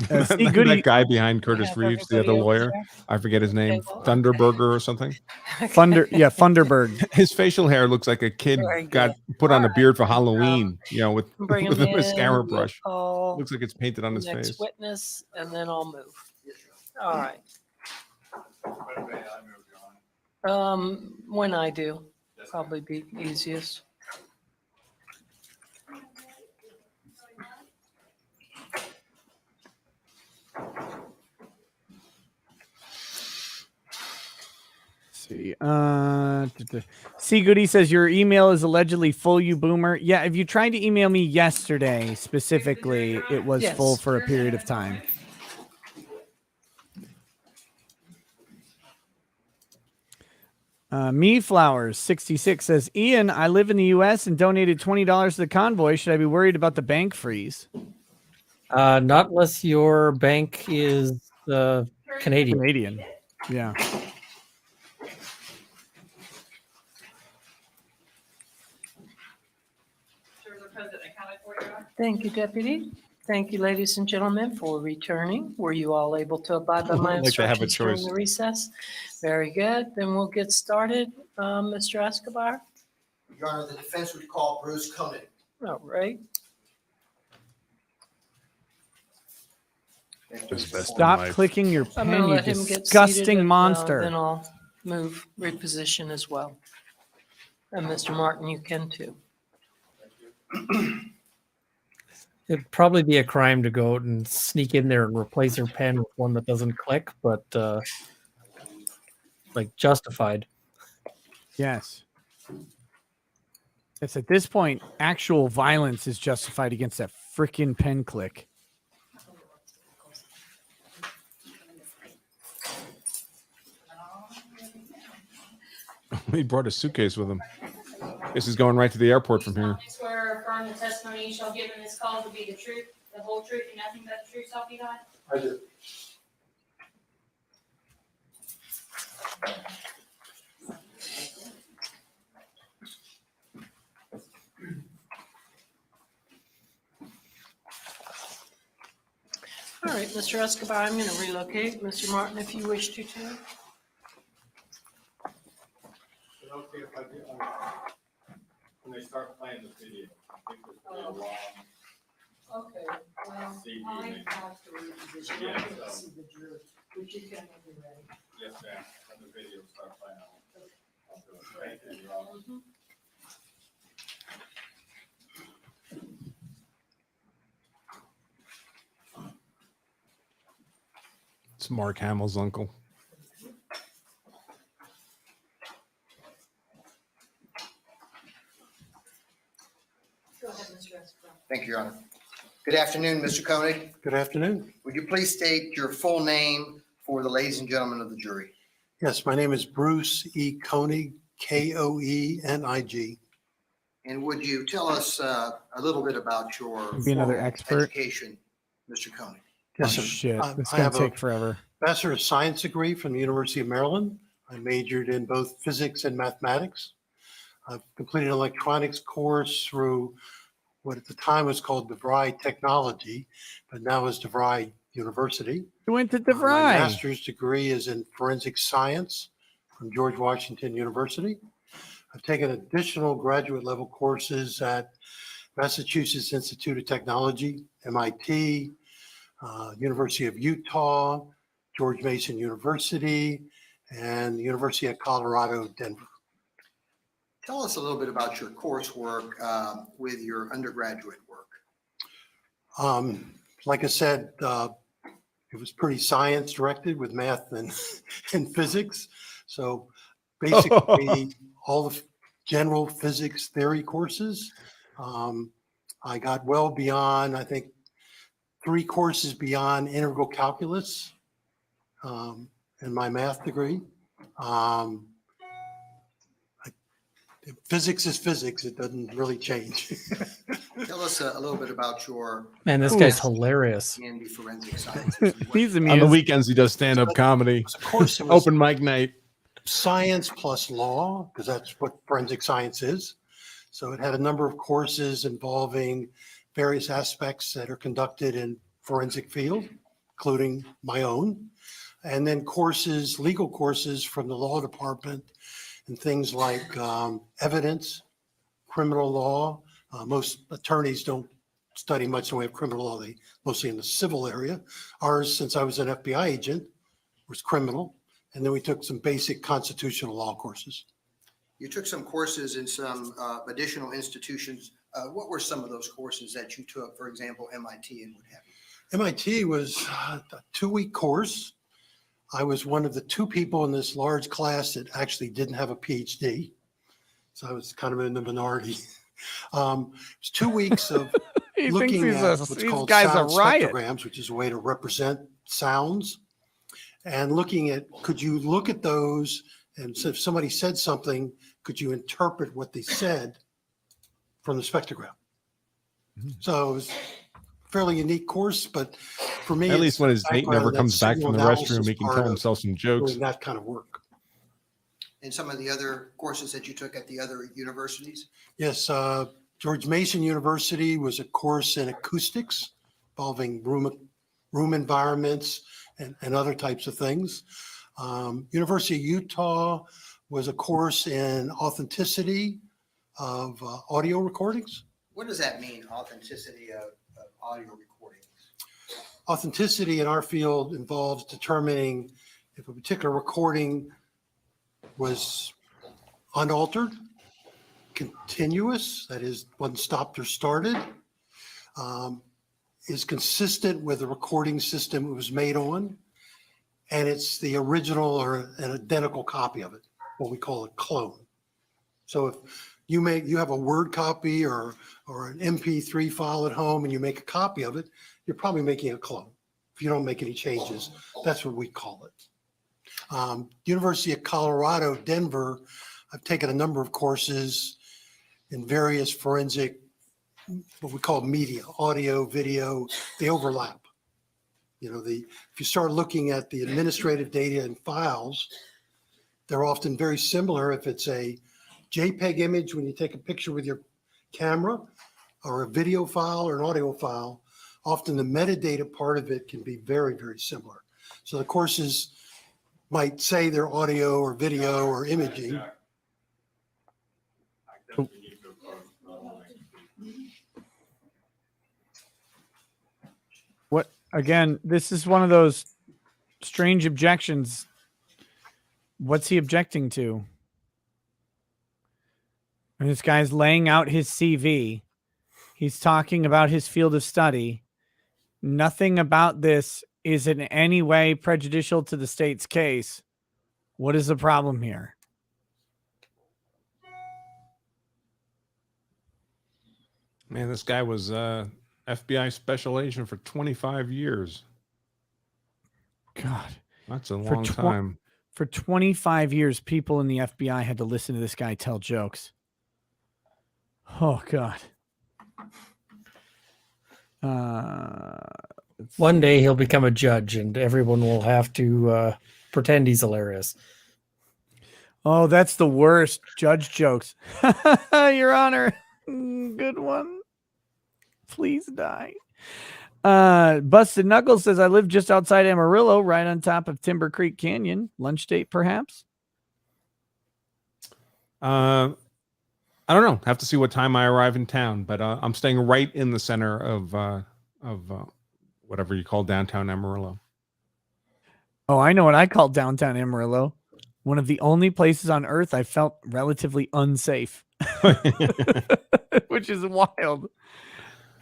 That guy behind Curtis have Reeves, the other everybody over lawyer, there? I forget his name, Okay, well, Thunderburger or something. Funderburg. His facial hair looks like a kid Very got good. put on a All beard for right. Halloween, with Bring with him a in, mascara we'll brush. call Looks like it's painted on his next face. witness, and then I'll move. All right. When I do, probably be easiest. see. C Goody says your email is allegedly full, you boomer. Yeah, if you tried to email me yesterday specifically, it was Yes. full for a period of time. Me Flowers 66 says, Ian, I live in the U.S. and donated $20 to the convoy. Should I be worried about the bank freeze? Not unless your bank is Canadian. Canadian. Yeah. Thank you, Deputy. Thank you, ladies and gentlemen, for returning. Were you all able to abide by my Like to have a instructions during choice. the recess? Very good. Then we'll get started. Mr. Escobar? Your Honor, the defense would call Bruce Koenig. All right. Stop clicking your I'm pen, gonna you let him get disgusting seated, and, monster. then I'll move reposition as well. And Mr. Martin, you can too. It'd probably be a crime to go out and sneak in there and replace her pen with one that doesn't click, but like justified. Yes. It's at this point, actual violence is justified against that freaking pen click. He brought a suitcase with him. Guess he's going right to the airport from here. I swear or affirm the testimony you shall give in this call to be the truth, the whole truth, and nothing but the truth, help you God? I do. All right, Mr. Escobar, I'm going to relocate. Mr. Martin, if you wish to too. Is it okay if I do, when they start playing the video, I think it's really long. Okay, well, See, I evening. have to reposition. Yeah, I can't so- see the jury, but you can have me ready. Yes, ma'am, when the video starts playing, I'll do it. Thank you, Your Honor. It's Mark Hamill's uncle. Go ahead, Mr. Escobar. Thank you, Your Honor. Good afternoon, Mr. Koenig. Good afternoon. Would you please state your full name for the ladies and gentlemen of the jury? Yes, my name is Bruce E. Koenig, Koenig. And would you tell us a little bit about your Be another formal expert. education, Mr. Koenig? Oh, Yes, sir. shit. I This is going have to a take forever. Bachelor of Science degree from the University of Maryland. I majored in both physics and mathematics. I've completed an electronics course through what at the time was called DeVry Technology, but now is DeVry University. You went to My DeVry. master's degree is in forensic science from George Washington University. I've taken additional graduate level courses at Massachusetts Institute of Technology, MIT, University of Utah, George Mason University, and the University of Colorado, Denver. Tell us a little bit about your coursework with your undergraduate work. Like I said, it was pretty science directed with math and, and physics. So basically all the general physics theory courses. I got well beyond, I think, 3 courses beyond integral calculus in my math degree. Physics is physics. It doesn't really change. Tell us a little bit about your Man, this guy's hilarious. in the forensic science. He's On the amused. weekends, he does stand-up comedy. Of course, it was Open mic night. science plus law, because that's what forensic science is. So it had a number of courses involving various aspects that are conducted in forensic field, including my own. And then courses, legal courses from the law department and things like evidence, criminal law. Most attorneys don't study much in the way of criminal law. They mostly in the civil area. Ours, since I was an FBI agent, was criminal. And then we took some basic constitutional law courses. You took some courses in some additional institutions. What were some of those courses that you took, for example, MIT and what have you? MIT was a 2-week course. I was one of the 2 people in this large class that actually didn't have a PhD. So I was kind of in the minority. It was 2 weeks of He thinks looking he's at a, what's these called guy's a sound riot. spectrograms, which is a way to represent sounds, and looking at, could you look at those, and so if somebody said something, could you interpret what they said from the spectrogram? So it was a fairly unique course, but for me, At least when his date never background, comes that back from the signal restroom, analysis he can part tell of himself some jokes. doing that kind of work. And some of the other courses that you took at the other universities? Yes, George Mason University was a course in acoustics involving room environments and other types of things. University of Utah was a course in authenticity of audio recordings. What does that mean, authenticity of audio recordings? Authenticity in our field involves determining if a particular recording was unaltered, continuous, that is, wasn't stopped or started, is consistent with the recording system it was made on, and it's the original or an identical copy of it, what we call a clone. So if you have a Word copy or an MP3 file at home and you make a copy of it, you're probably making a clone. If you don't make any changes, that's what we call it. University of Colorado, Denver, I've taken a number of courses in various forensic, what we call media, audio, video, they overlap. You know, if you start looking at the administrative data and files, they're often very similar. If it's a JPEG image, when you take a picture with your camera, or a video file or an audio file, often the metadata part of it can be very, very similar. So the courses might say they're audio or video or imaging. What, again, this is one of those strange objections. What's he objecting to? And this guy's laying out his CV. He's talking about his field of study. Nothing about this is in any way prejudicial to the state's case. What is the problem here? Man, this guy was FBI special agent for 25 years. God, that's a long time. For 25 years, people in the FBI had to listen to this guy tell jokes. Oh, God. One day he'll become a judge and everyone will have to pretend he's hilarious. Oh, that's the worst. Judge jokes. Your Honor. Good one. Please die. Busted Knuckles says, I live just outside Amarillo, right on top of Timber Creek Canyon. Lunch date, perhaps? I don't know. Have to see what time I arrive in town, but I'm staying right in the center of whatever you call downtown Amarillo. Oh, I know what I call downtown Amarillo. One of the only places on earth I felt relatively unsafe, which is wild.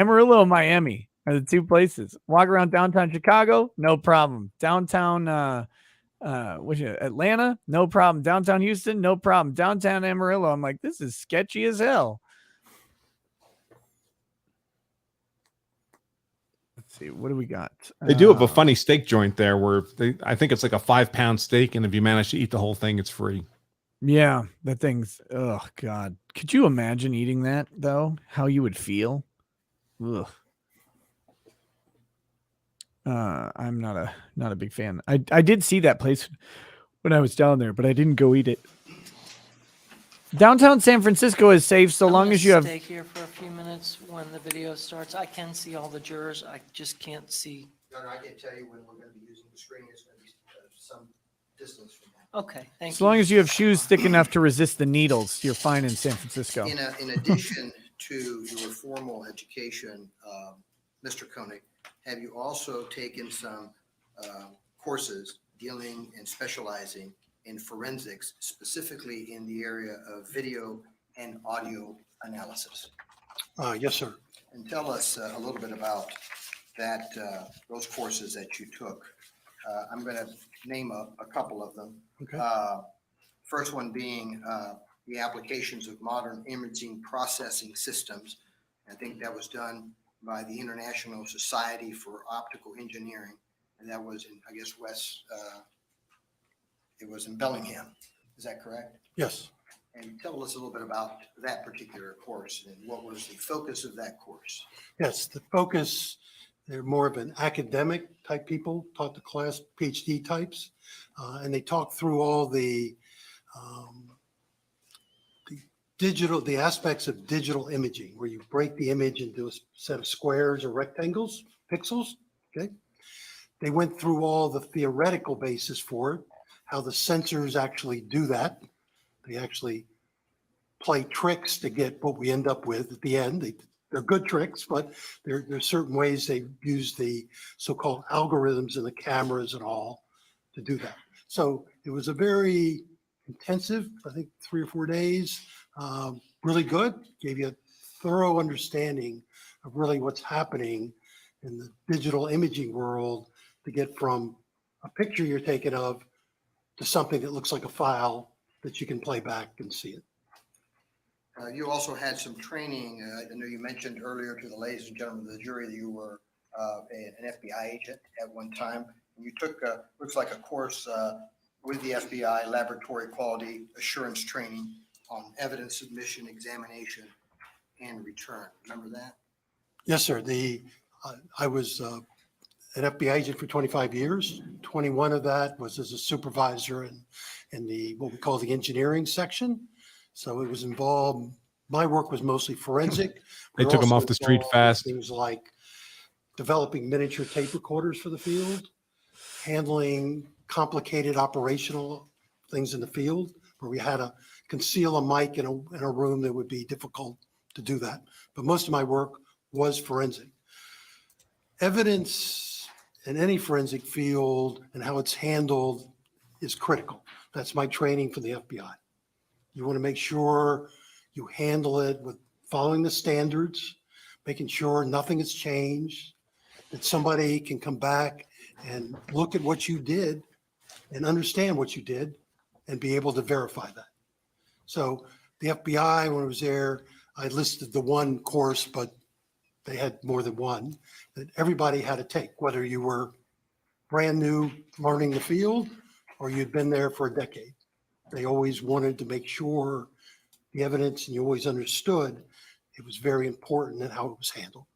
Amarillo and Miami are the 2 places. Walk around downtown Chicago, no problem. Downtown Atlanta, no problem. Downtown Houston, no problem. Downtown Amarillo, I'm like, this is sketchy as hell. Let's see, what do we got? They do have a funny steak joint there where I think it's like a 5-pound steak, and if you manage to eat the whole thing, it's free. Yeah, that thing's, oh God. Could you imagine eating that though? How you would feel? Ugh. I'm not a big fan. I did see that place when I was down there, but I didn't go eat it. Downtown San Francisco is safe so long as you have. Stay here for a few minutes when the video starts. I can see all the jurors. I just can't see. No, I can tell you when we're going to be using the screen. It's going to be some distance from that. Okay, thank you. As long as you have shoes thick enough to resist the needles, you're fine in San Francisco. In addition to your formal education, Mr. Koenig, have you also taken some courses dealing and specializing in forensics, specifically in the area of video and audio analysis? Yes, sir. And tell us a little bit about that, those courses that you took I'm going to name a couple of them. Okay. First one being the applications of modern imaging processing systems. I think that was done by the International Society for Optical Engineering, and that was in, I guess, it was in Bellingham. Is that correct? Yes. And tell us a little bit about that particular course and what was the focus of that course? Yes, the focus, they're more of an academic type people, taught the class, PhD types, and they talk through all the the aspects of digital imaging, where you break the image into a set of squares or rectangles, pixels, okay? They went through all the theoretical basis for it, how the sensors actually do that. They actually play tricks to get what we end up with at the end. They're good tricks, but there's certain ways they use the so-called algorithms in the cameras and all to do that. So it was a very intensive, I think 3 or 4 days, really good, gave you a thorough understanding of really what's happening in the digital imaging world to get from a picture you're taking of to something that looks like a file that you can play back and see it. You also had some training. I know you mentioned earlier to the ladies and gentlemen of the jury that you were an FBI agent at one time. You took, looks like a course with the FBI, laboratory quality assurance training on evidence submission, examination, and return. Remember that? Yes, sir. I was an FBI agent for 25 years. 21 of that was as a supervisor in the what we call the engineering section. So it was involved. My work was mostly forensic. They We took them also off the street involved in fast. Things like developing miniature tape recorders for the field, handling complicated operational things in the field, where we had to conceal a mic in a room that would be difficult to do that. But most of my work was forensic. Evidence in any forensic field and how it's handled is critical. That's my training for the FBI. You want to make sure you handle it with following the standards, making sure nothing has changed, that somebody can come back and look at what you did and understand what you did and be able to verify that. So the FBI, when I was there, I listed the one course, but they had more than one that everybody had to take, whether you were brand new learning the field or you'd been there for a decade. They always wanted to make sure the evidence, and you always understood it was very important in how it was handled.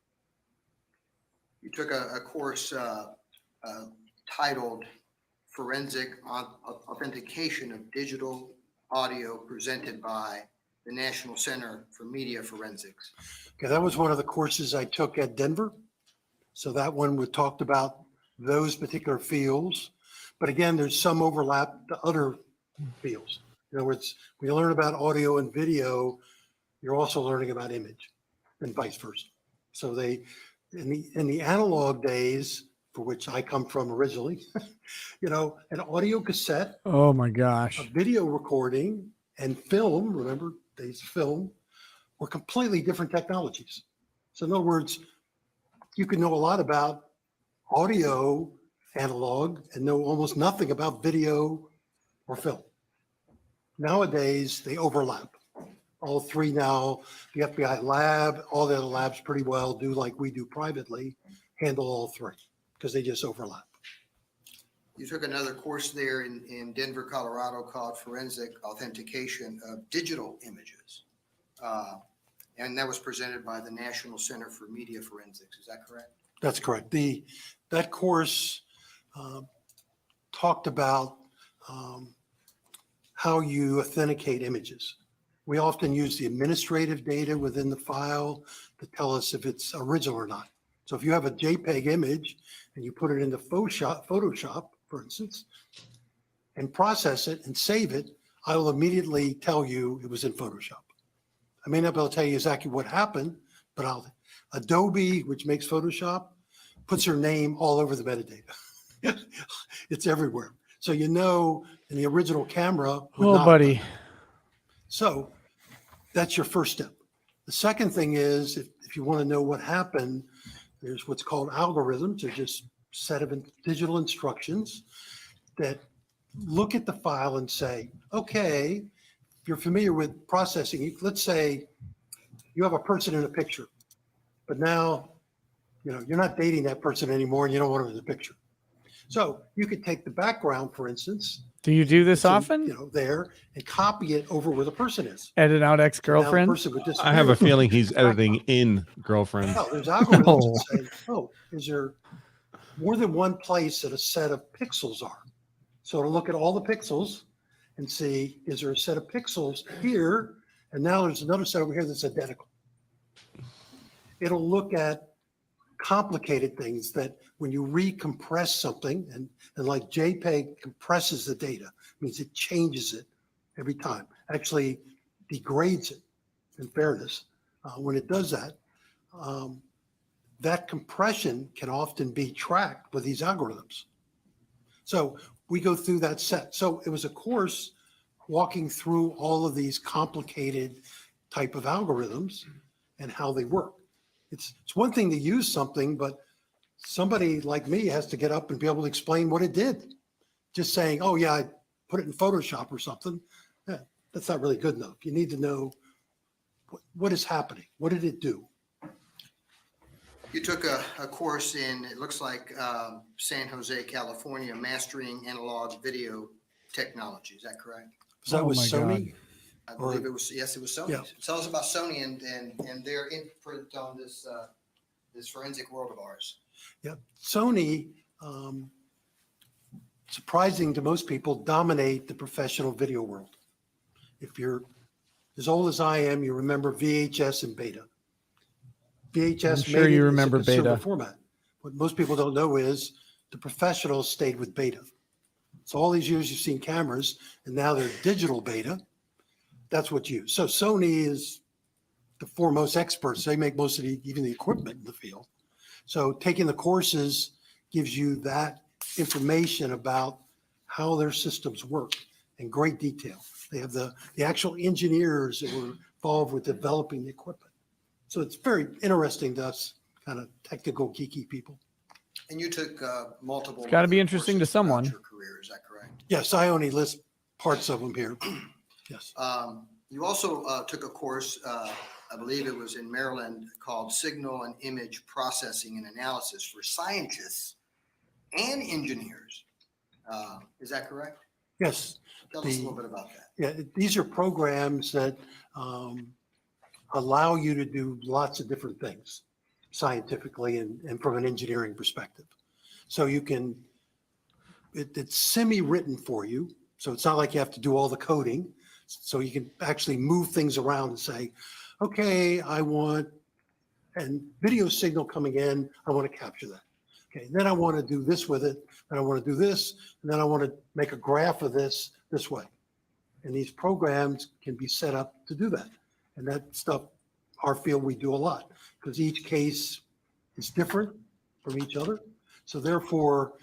You took a course titled Forensic Authentication of Digital Audio presented by the National Center for Media Forensics. Okay, that was one of the courses I took at Denver. So that one we talked about those particular fields. But again, there's some overlap to other fields. In other words, when you learn about audio and video, you're also learning about image and vice versa. So they, in the analog days, for which I come from originally, you know, an audio cassette, Oh my gosh. a video recording, and film, remember days of film, were completely different technologies. So in other words, you can know a lot about audio analog and know almost nothing about video or film. Nowadays, they overlap. All three now, the FBI lab, all the other labs pretty well do like we do privately, handle all three because they just overlap. You took another course there in Denver, Colorado called Forensic Authentication of Digital Images. And that was presented by the National Center for Media Forensics. Is that correct? That's correct. That course talked about how you authenticate images. We often use the administrative data within the file to tell us if it's original or not. So if you have a JPEG image and you put it into Photoshop, for instance, and process it and save it, I will immediately tell you it was in Photoshop. I may not be able to tell you exactly what happened, but Adobe, which makes Photoshop, puts her name all over the metadata. It's everywhere. So you know in the original camera. Oh, buddy. So that's your first step. The second thing is if you want to know what happened, there's what's called algorithms. They're just set of digital instructions that look at the file and say, okay, if you're familiar with processing, let's say you have a person in a picture, but now, you're not dating that person anymore and you don't want them in the picture. So you could take the background, for instance. Do you do this some, often? there and copy it over where the person is. Edit out Now the ex-girlfriend? person would I have a disappear. feeling he's editing in girlfriends. No, there's algorithms that say, oh, is there more than one place that a set of pixels are? So to look at all the pixels and see, is there a set of pixels here? And now there's another set over here that's identical. It'll look at complicated things that when you recompress something, and like JPEG compresses the data, means it changes it every time, actually degrades it, in fairness. When it does that, that compression can often be tracked with these algorithms. So we go through that set. So it was a course walking through all of these complicated type of algorithms and how they work. It's one thing to use something, but somebody like me has to get up and be able to explain what it did. Just saying, oh yeah, I put it in Photoshop or something. Yeah, that's not really good enough. You need to know what is happening. What did it do? You took a course in, it looks like San Jose, California, mastering analog video technology. Is that correct? Was that with Sony? God. I believe it was, yes, it was Sony. Yeah. Tell us about Sony and their input on this forensic world of ours. Yeah, Sony, surprising to most people, dominate the professional video world. If you're as old as I am, you remember VHS and beta. VHS, I'm sure made you it as a remember consumer beta. format. What most people don't know is the professionals stayed with beta. So all these years you've seen cameras, and now they're digital beta. That's what you use. So Sony is the foremost experts. They make most of even the equipment in the field. So taking the courses gives you that information about how their systems work in great detail. They have the actual engineers that were involved with developing the equipment. So it's very interesting to us, kind of technical, geeky people. And you took multiple. It's gotta be interesting to courses throughout someone. Your career, is that correct? Yes, I only list parts of them here. Yes. You also took a course, I believe it was in Maryland, called Signal and Image Processing and Analysis for Scientists and Engineers. Is that correct? Yes. Tell us a little bit about that. Yeah, these are programs that allow you to do lots of different things scientifically and from an engineering perspective. So you can, it's semi-written for you. So it's not like you have to do all the coding. So you can actually move things around and say, okay, I want a video signal coming in. I want to capture that. Okay, then I want to do this with it. And I want to do this. And then I want to make a graph of this way. And these programs can be set up to do that. And that stuff, our field, we do a lot because each case is different from each other. So therefore,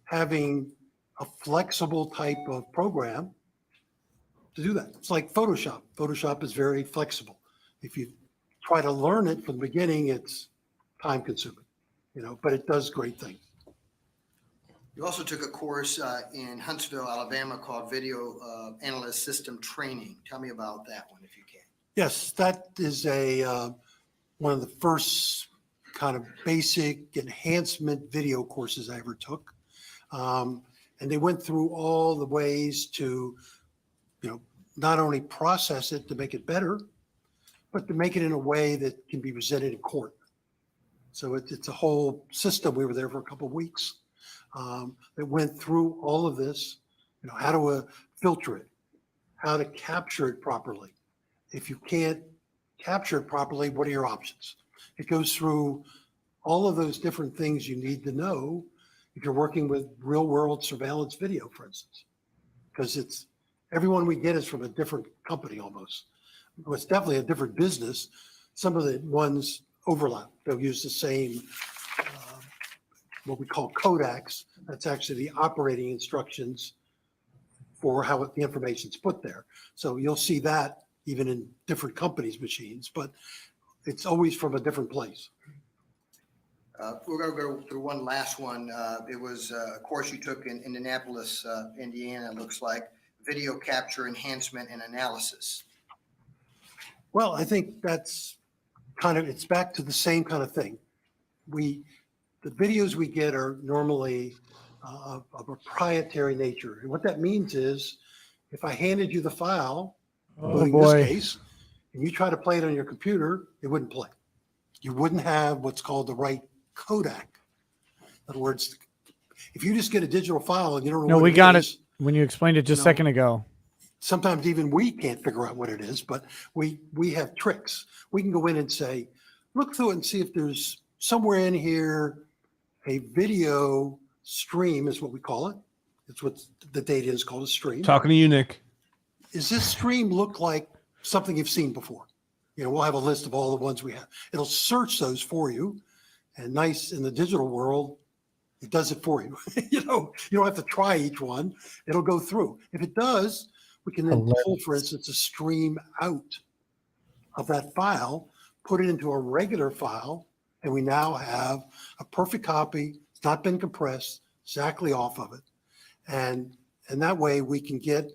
having a flexible type of program to do that. It's like Photoshop. Photoshop is very flexible. If you try to learn it from the beginning, it's time consuming, but it does great things. You also took a course in Huntsville, Alabama called Video Analyst System Training. Tell me about that one if you can. Yes, that is one of the first kind of basic enhancement video courses I ever took. And they went through all the ways to, not only process it to make it better, but to make it in a way that can be presented in court. So it's a whole system. We were there for a couple of weeks that went through all of this, how to filter it, how to capture it properly. If you can't capture it properly, what are your options? It goes through all of those different things you need to know if you're working with real world surveillance video, for instance, because everyone we get is from a different company almost. Well, it's definitely a different business. Some of the ones overlap. They'll use the same, what we call codecs. That's actually the operating instructions for how the information's put there. So you'll see that even in different companies' machines, but it's always from a different place. We're going to go through one last one. It was a course you took in Indianapolis, Indiana, it looks like, video capture enhancement and analysis. Well, I think that's it's back to the same kind of thing. The videos we get are normally of a proprietary nature. And what that means is if I handed you the file, including this case, and you try to play it on your computer, it wouldn't play. You wouldn't have what's called the right codec. In other words, if you just get a digital file and you don't know what we it got is, it when you explained it just a second ago. Sometimes even we can't figure out what it is, but we have tricks. We can go in and say, look through it and see if there's somewhere in here a video stream is what we call it. It's what the data is called, a stream. Talking to you, Nick. Does this stream look like something you've seen before? We'll have a list of all the ones we have. It'll search those for you. And nice in the digital world, it does it for you. You don't have to try each one. It'll go through. If it does, we can then pull, for instance, a stream out of that file, put it into a regular file, and we now have a perfect copy. It's not been compressed, exactly off of it. And that way we can get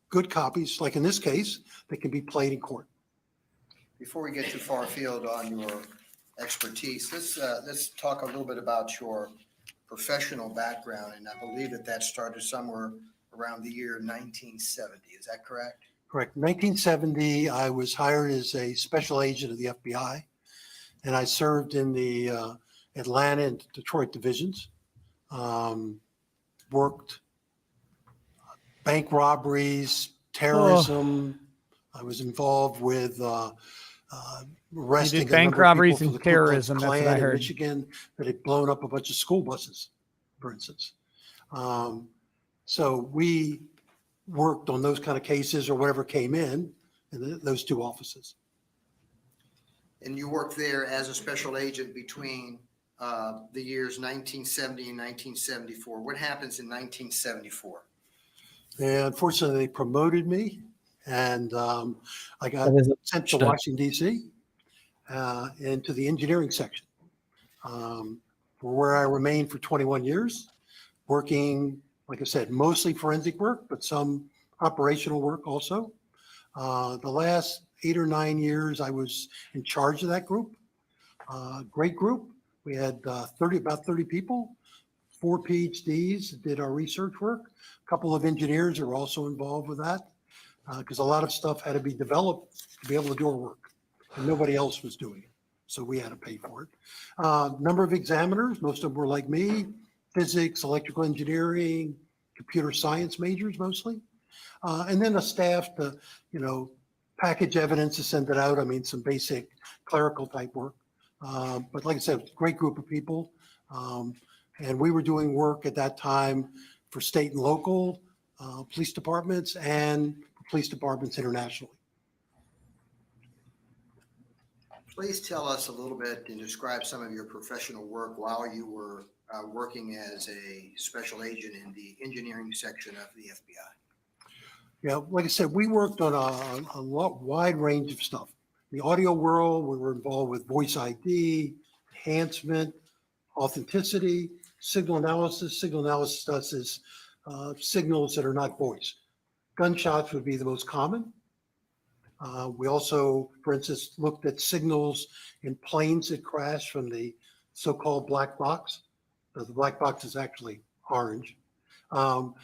good copies, like in this case, that can be played in court. Before we get too far afield on your expertise, let's talk a little bit about your professional background. And I believe that started somewhere around the year 1970. Is that correct? Correct. 1970, I was hired as a special agent of the FBI, and I served in the Atlanta and Detroit divisions. Worked bank robberies, terrorism. I was involved with arresting bank robberies and terrorism. That's what I heard. In Michigan that had blown up a bunch of school buses, for instance. So we worked on those kind of cases or whatever came in those two offices. And you worked there as a special agent between the years 1970 and 1974. What happens in 1974? And unfortunately, they promoted me, and I got sent to Washington, D.C., into the engineering section, where I remained for 21 years, working, like I said, mostly forensic work, but some operational work also. The last 8 or 9 years, I was in charge of that group. Great group. We had about 30 people, 4 PhDs that did our research work. A couple of engineers are also involved with that because a lot of stuff had to be developed to be able to do our work, and nobody else was doing it. So we had to pay for it. Number of examiners, most of them were like me, physics, electrical engineering, computer science majors mostly. And then a staff to, package evidence to send it out. I mean, some basic clerical type work. But like I said, great group of people. And we were doing work at that time for state and local police departments and police departments internationally. Please tell us a little bit and describe some of your professional work while you were working as a special agent in the engineering section of the FBI. Yeah, like I said, we worked on a wide range of stuff. The audio world, we were involved with voice ID, enhancement, authenticity, signal analysis. Signal analysis does is signals that are not voice. Gunshots would be the most common. We also, for instance, looked at signals in planes that crash from the so-called black box. The black box is actually orange. Fun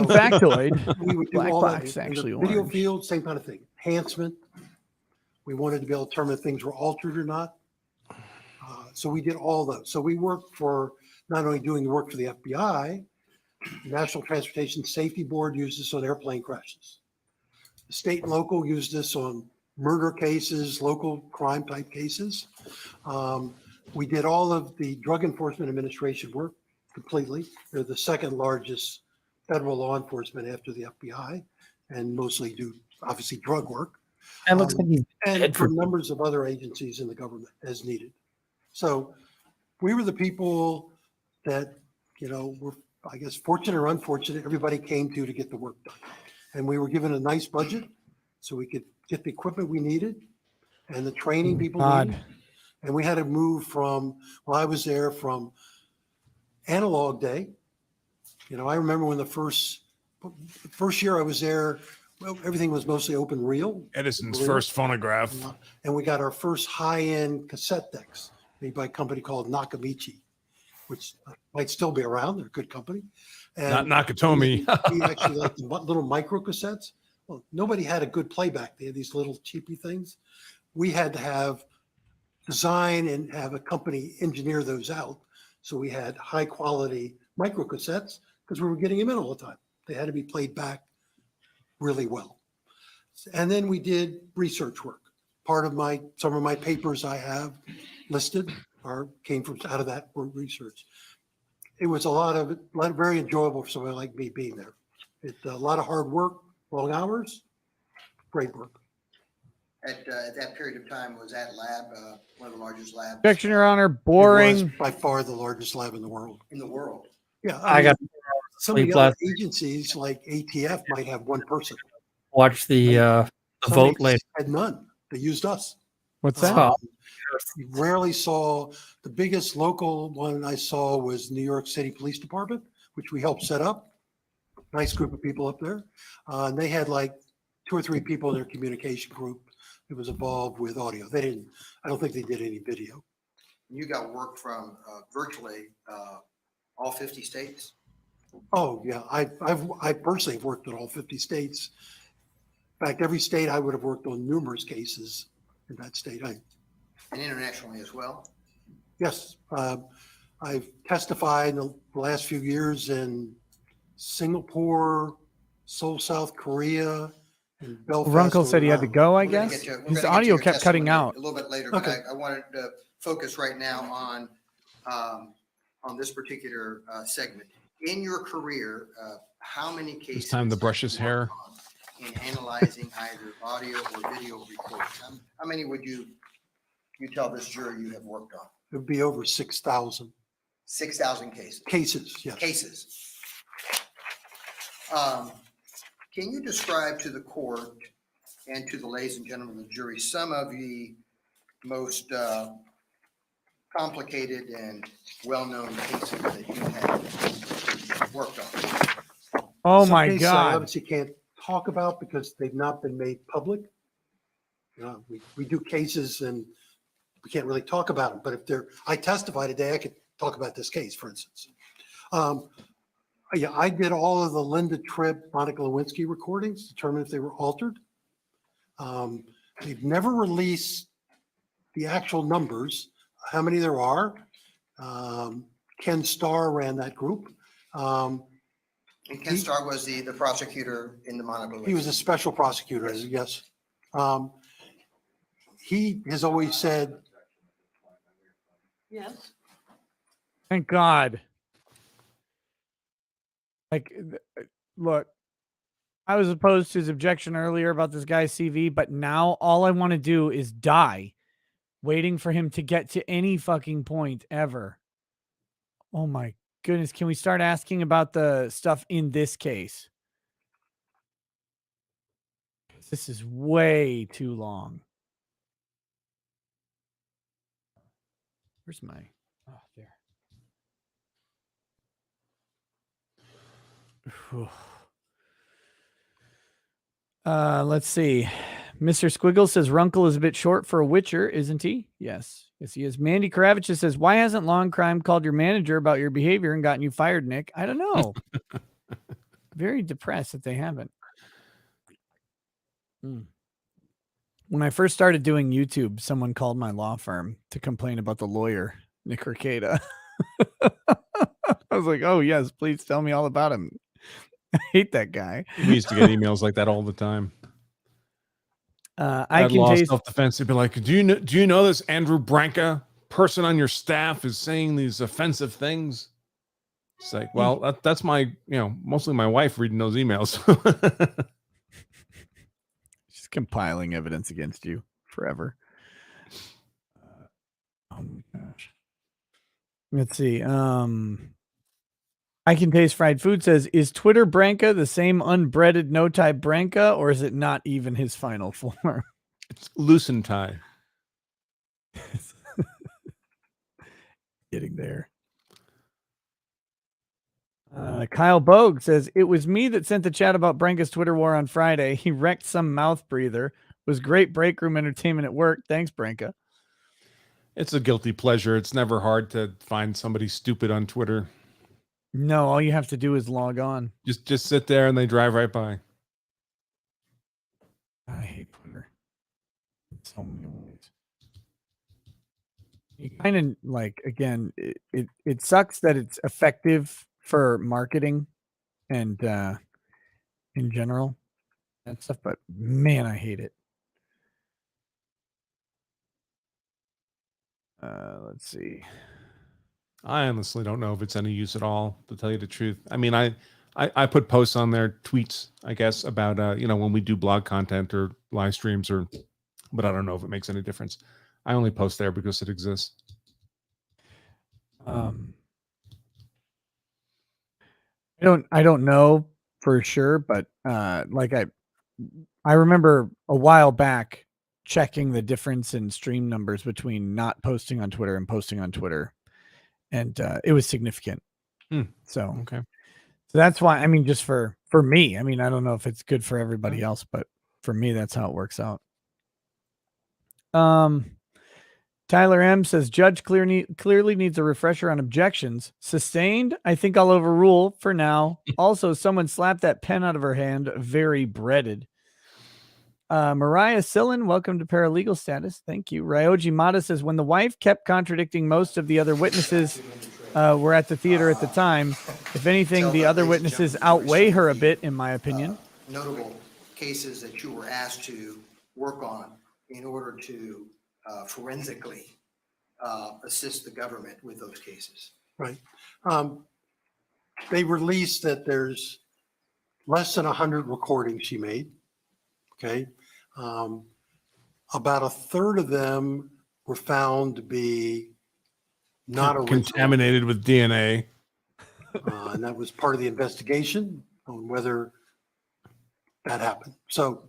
factoid. We would do Black all box that. actually In the video orange. field, same kind of thing. Enhancement. We wanted to be able to determine if things were altered or not. So we did all those. So we worked for not only doing the work for the FBI, the National Transportation Safety Board used this on airplane crashes. The state and local used this on murder cases, local crime type cases. We did all of the Drug Enforcement Administration work completely. They're the second largest federal law enforcement after the FBI, and mostly do obviously drug work. That looks like he's And dead for for numbers of other agencies in the government as needed. So we were the people that, were, I guess, fortunate or unfortunate, everybody came to get the work done. And we were given a nice budget so we could get the equipment we needed and the training people needed. And we had to move from, well, I was there from analog day. You know, I remember when the first year I was there, well, everything was mostly open reel. Edison's Reel. first phonograph. And we got our first high-end cassette decks made by a company called Nakamichi, which might still be around. They're a good company. And Not Nakatomi. we actually like the little micro cassettes. Well, nobody had a good playback. They had these little cheapy things. We had to have design and have a company engineer those out. So we had high quality micro cassettes because we were getting them in all the time. They had to be played back really well. And then we did research work. Some of my papers I have listed came from out of that research. It was a lot of very enjoyable for somebody like me being there. It's a lot of hard work, long hours, great work. At that period of time, was that lab one of the largest labs? Objection, Your Honor. It Boring. was by far the largest lab in the world. In the world? Yeah. I got some of the sleep other last- agencies like ATF might have one person. watch the Some vote agencies later. had none. They used us. What's that? Oh. You rarely saw, the biggest local one I saw was New York City Police Department, which we helped set up. Nice group of people up there. And they had like 2 or 3 people in their communication group that was involved with audio. I don't think they did any video. You got work from virtually all 50 states? Oh, yeah. I personally have worked in all 50 states. In fact, every state I would have worked on numerous cases in that state. And internationally as well? Yes. I've testified in the last few years in Singapore, Seoul, South Korea, and Belfast. Runkle said he had to go, I We're gonna guess. get to- we're His gonna get to audio your kept cutting testimony out. A little bit later, Okay. but I wanted to focus right now on this particular segment. In your career, how many cases? It's time to brush his hair. In analyzing either audio or video recordings? How many would you tell this jury you have worked on? It would be over 6,000 6,000 cases. cases, yes. Cases. Can you describe to the court and to the ladies and gentlemen of the jury some of the most complicated and well-known cases that you have worked on? Oh Some my cases I God. obviously can't talk about because they've not been made public. We do cases and we can't really talk about them, but if I testify today, I could talk about this case, for instance. Yeah, I did all of the Linda Tripp, Monica Lewinsky recordings, determine if they were altered. They've never released the actual numbers, how many there are. Ken Starr ran that group. And Ken Starr was the prosecutor in the Monica Lewinsky. He was a special prosecutor, yes. He has always said, Yes. Thank God. Like, look, I was opposed to his objection earlier about this guy's CV, but now all I want to do is die waiting for him to get to any fucking point ever. Oh my goodness. Can we start asking about the stuff in this case? This is way too long. Where's my, oh, there. Let's see. Mr. Squiggle says Runkle is a bit short for a witcher, isn't he? Yes. Yes, he is. Mandy Kravitch says, why hasn't Long Crime called your manager about your behavior and gotten you fired, Nick? I don't know. Very depressed that they haven't. When I first started doing YouTube, someone called my law firm to complain about the lawyer, Nick Ricada. I was like, oh, yes, please tell me all about him. I hate that guy. We used to get emails like that all the time. I can law taste self-defense. They'd be like, do you know this Andrew Branca person on your staff is saying these offensive things? It's like, well, that's my, mostly my wife reading those emails. She's compiling evidence against you forever. Oh my gosh. Let's see. I can taste fried food says, is Twitter Branca the same unbreaded no tie Branca, or is it not even his final form? It's loosen tie. Getting there. Kyle Bogue says, it was me that sent the chat about Branca's Twitter war on Friday. He wrecked some mouth breather. Was great break room entertainment at work. Thanks, Branca. It's a guilty pleasure. It's never hard to find somebody stupid on Twitter. No, all you have to do is log on. Just sit there and they drive right by. I hate Twitter. So many ways. You kind of like, again, it sucks that it's effective for marketing and in general and stuff, but man, I hate it. Let's see. I honestly don't know if it's any use at all, to tell you the truth. I mean, I put posts on there, tweets, I guess, about when we do blog content or live streams, but I don't know if it makes any difference. I only post there because it exists. I don't know for sure, but like I remember a while back checking the difference in stream numbers between not posting on Twitter and posting on Twitter, and it was significant. So okay, so that's why, I mean, just for me, I mean, I don't know if it's good for everybody else, but for me, that's how it works out. Tyler M says, Judge clearly needs a refresher on objections. Sustained? I think I'll overrule for now. Also, someone slapped that pen out of her hand. Very breaded. Mariah Sillen, welcome to paralegal status. Thank you. Ryoji Mata says, when the wife kept contradicting most of the other witnesses were at the theater at the time, if anything, the other witnesses outweigh her a bit, in my opinion. Notable cases that you were asked to work on in order to forensically assist the government with those cases. Right. They released that there's less than 100 recordings she made. Okay. About a third of them were found to be not original. Contaminated with DNA. And that was part of the investigation on whether that happened. So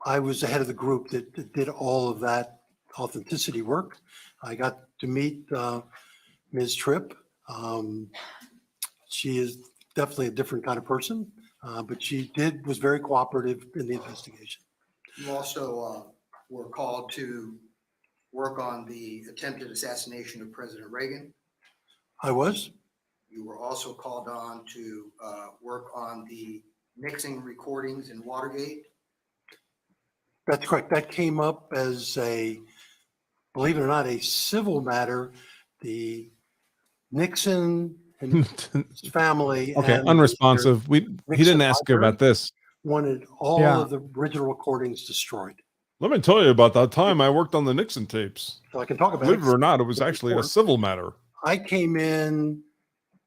I was the head of the group that did all of that authenticity work. I got to meet Ms. Tripp. She is definitely a different kind of person, but she was very cooperative in the investigation. You also were called to work on the attempted assassination of President Reagan. I was. You were also called on to work on the Nixon recordings in Watergate. That's correct. That came up as believe it or not, a civil matter. The Nixon and his family. Okay, and unresponsive. He didn't ask you about this. Wanted all of the original recordings destroyed. Let me tell you about that time I worked on the Nixon tapes. So I can talk about Believe it or not, it was actually a civil matter. I came in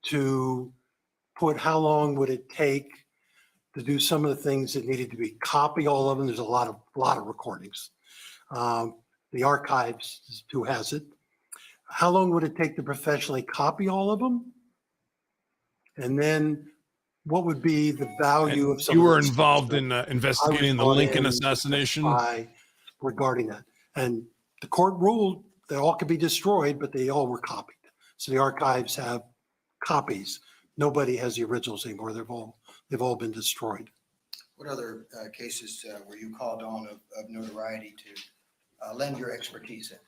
to put how long would it take to do some of the things that needed to be copy all of them. There's a lot of recordings. The archives is who has it. How long would it take to professionally copy all of them? And then what would be the value of some you of were those involved things in that investigating the I was Lincoln brought in to assassination? testify regarding that. And the court ruled they all could be destroyed, but they all were copied. So the archives have copies. Nobody has the originals anymore. They've all been destroyed. What other cases were you called on of notoriety to lend your expertise in?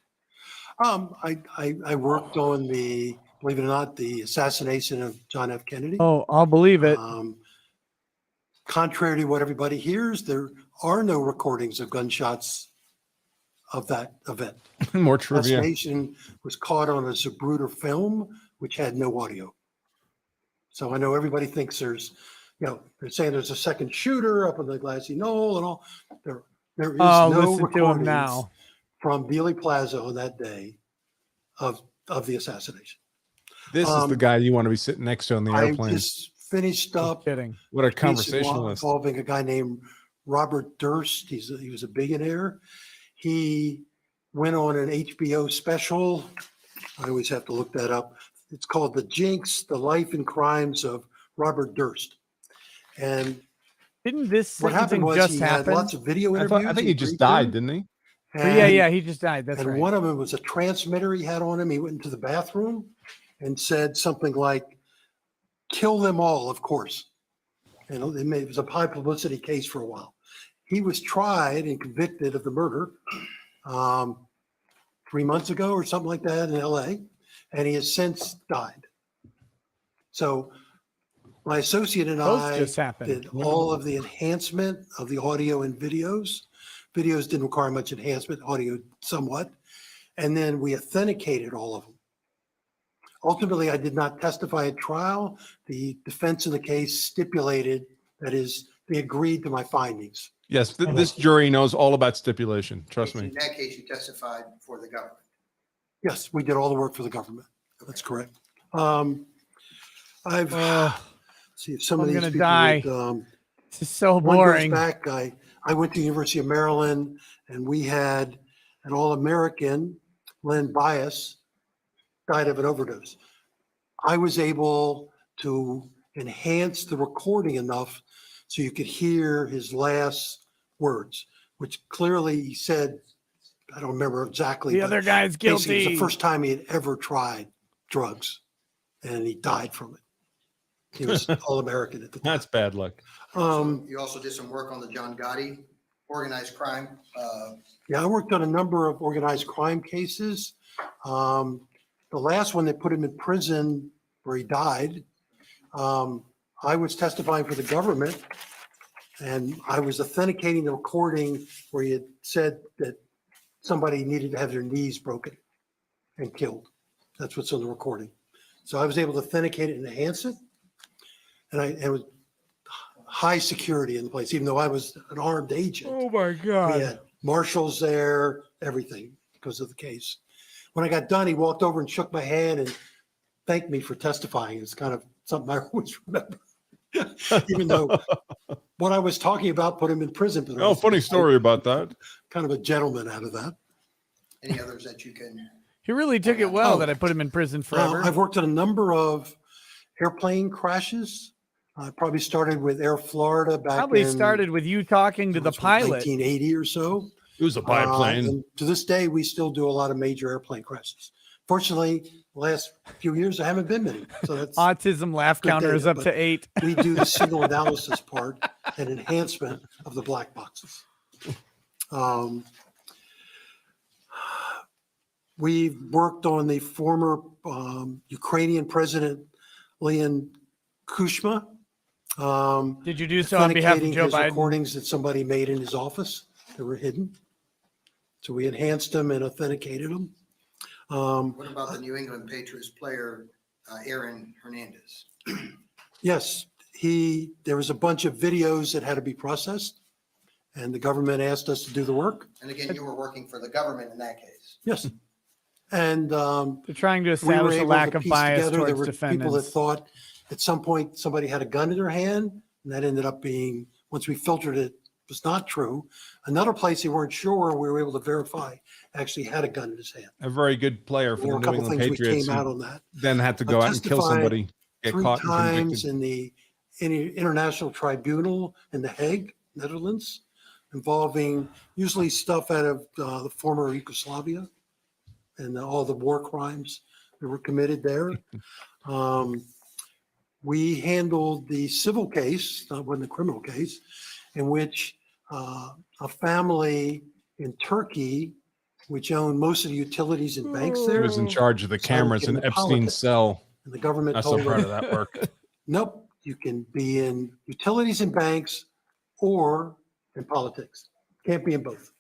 I worked on believe it or not, the assassination of John F. Kennedy. Oh, I'll believe it. Contrary to what everybody hears, there are no recordings of gunshots of that event. More trivia. Assassination was caught on a Zapruder film, which had no audio. So I know everybody thinks they're saying there's a second shooter up on the Glassy Knoll and all. There is no recordings now from Dealey Plaza on that day of the assassination. This is the guy you want to be sitting next to on the airplane. I just finished up. What a conversationalist. Involving a guy named Robert Durst. He was a billionaire. He went on an HBO special. I always have to look that up. It's called The Jinx, The Life and Crimes of Robert Durst. And didn't this what happened was just he happen? had lots of video interviews. I think he just died, didn't he? Yeah, he just died. That's and right. one of them was a transmitter he had on him. He went into the bathroom and said something like, "Kill them all," of course. And it was a high publicity case for a while. He was tried and convicted of the murder 3 months ago or something like that in LA, and he has since died. So my associate and Both I just happened. did all of the enhancement of the audio and videos. Videos didn't require much enhancement, audio somewhat. And then we authenticated all of them. Ultimately, I did not testify at trial. The defense in the case stipulated, that is, they agreed to my findings. Yes, this jury knows all about stipulation. Trust me. In that case, you testified for the government. Yes, we did all the work for the government. That's correct. I've see if some of I'm these gonna people die. would, This is so one goes boring. back. I went to the University of Maryland, and we had an All-American, Len Bias, died of an overdose. I was able to enhance the recording enough so you could hear his last words, which clearly he said, I don't remember exactly. The but other guy's basically it was guilty. the first time he had ever tried drugs, and he died from it. He was All-American at the time. That's bad luck. You also did some work on the John Gotti organized crime. Yeah, I worked on a number of organized crime cases. The last one that put him in prison where he died, I was testifying for the government, and I was authenticating the recording where he had said that somebody needed to have their knees broken and killed. That's what's on the recording. So I was able to authenticate it and enhance it. And it was high security in the place, even though I was an armed agent. Oh my We God. had marshals there, everything, because of the case. When I got done, he walked over and shook my hand and thanked me for testifying. It's kind of something I always remember. Even though what I was talking about put him in prison. For the Oh, rest of funny his life. story about that. Kind of a gentleman out of that. Any others that you can? He really took it well that I put him in prison forever. I've worked on a number of airplane crashes. I probably started with Air Florida back Probably in started with you talking to the pilot. 1980 or so. It was a biplane. And to this day, we still do a lot of major airplane crashes. Fortunately, the last few years, I haven't been many. So that's Autism laugh good counter is data, up but to 8. We do the signal analysis part and enhancement of the black boxes. We've worked on the former Ukrainian President Leon Kuchma. Did you do so on behalf of authenticating Joe his Biden? recordings that somebody made in his office that were hidden. So we enhanced them and authenticated them. What about the New England Patriots player, Aaron Hernandez? Yes, there was a bunch of videos that had to be processed, and the government asked us to do the work. And again, you were working for the government in that case. Yes. And They're trying to we were establish a able lack to of piece bias together, there towards were people that defendants. thought at some point somebody had a gun in their hand, and that ended up being, once we filtered it, was not true. Another place they weren't sure, we were able to verify actually had a gun in his hand. A very good player for There the were a New couple England things we Patriots. came out who on that. Then had to I go out and kill testified somebody, get 3 caught and times convicted. in the International Tribunal in The Hague, Netherlands, involving usually stuff out of the former Yugoslavia and all the war crimes that were committed there. We handled the civil case, not when the criminal case, in which a family in Turkey, which owned most of the utilities and banks He there, was in charge of the decided to cameras get in into Epstein's politics. cell. And the government I'm so told proud them, of that work. nope, you can be in utilities and banks or in politics. Can't be in both.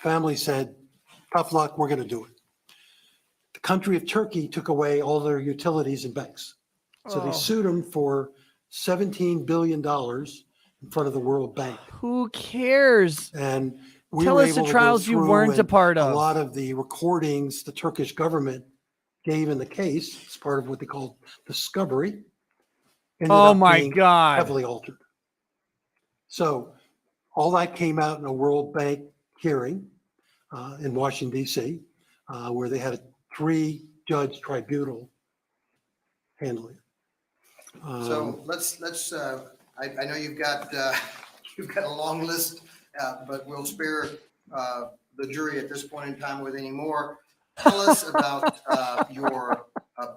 Family said, tough luck, we're going to do it. The country of Turkey took away all their utilities and banks. So they sued them for $17 billion in front of the World Bank. Who cares? And we Tell were us the able to go trials you through, weren't a and part a of. lot of the recordings the Turkish government gave in the case as part of what they called discovery. ended Oh up my being God. Heavily altered. So all that came out in a World Bank hearing in Washington, D.C., where they had a 3-judge tribunal handling it. So let's, I know you've got a long list, but we'll spare the jury at this point in time with any more. Tell us about your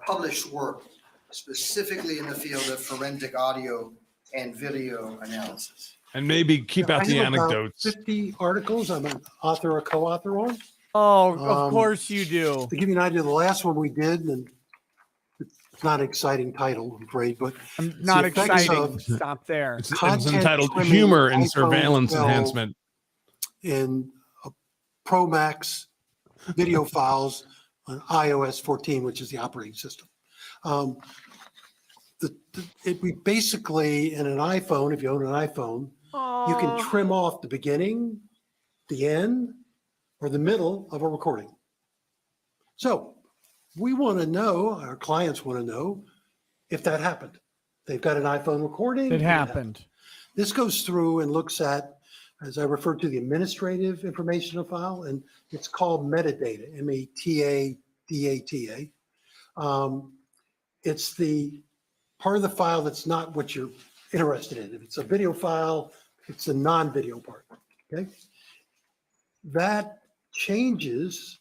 published work, specifically in the field of forensic audio and video analysis. And maybe keep out I the have about anecdotes. 50 articles I'm an author or co-author on. Oh, of course you do. To give you an idea, the last one we did, and it's not an exciting title, I'm afraid, but I'm it's not the effects exciting. of Stop there. It's content entitled trimming Humor and iPhone Surveillance 12 Enhancement. in Pro Max video files on iOS 14, which is the operating system. We basically, in an iPhone, if you own an iPhone, you can trim off the beginning, the end, or the middle of a recording. So we want to know, our clients want to know if that happened. They've got an iPhone recording. It happened. This goes through and looks at, as I referred to, the administrative information of file, and it's called metadata, metadata. It's the part of the file that's not what you're interested in. If it's a video file, it's a non-video part, okay? That changes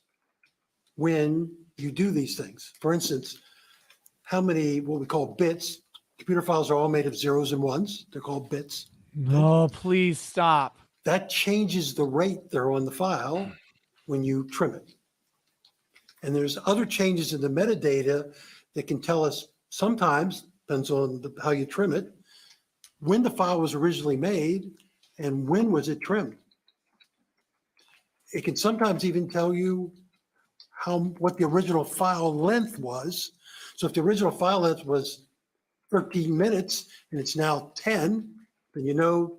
when you do these things. For instance, how many, what we call bits, computer files are all made of zeros and ones. They're called bits. No, please stop. That changes the rate they're on the file when you trim it. And there's other changes in the metadata that can tell us sometimes, depends on how you trim it, when the file was originally made and when was it trimmed. It can sometimes even tell you what the original file length was. So if the original file length was 13 minutes and it's now 10, then you know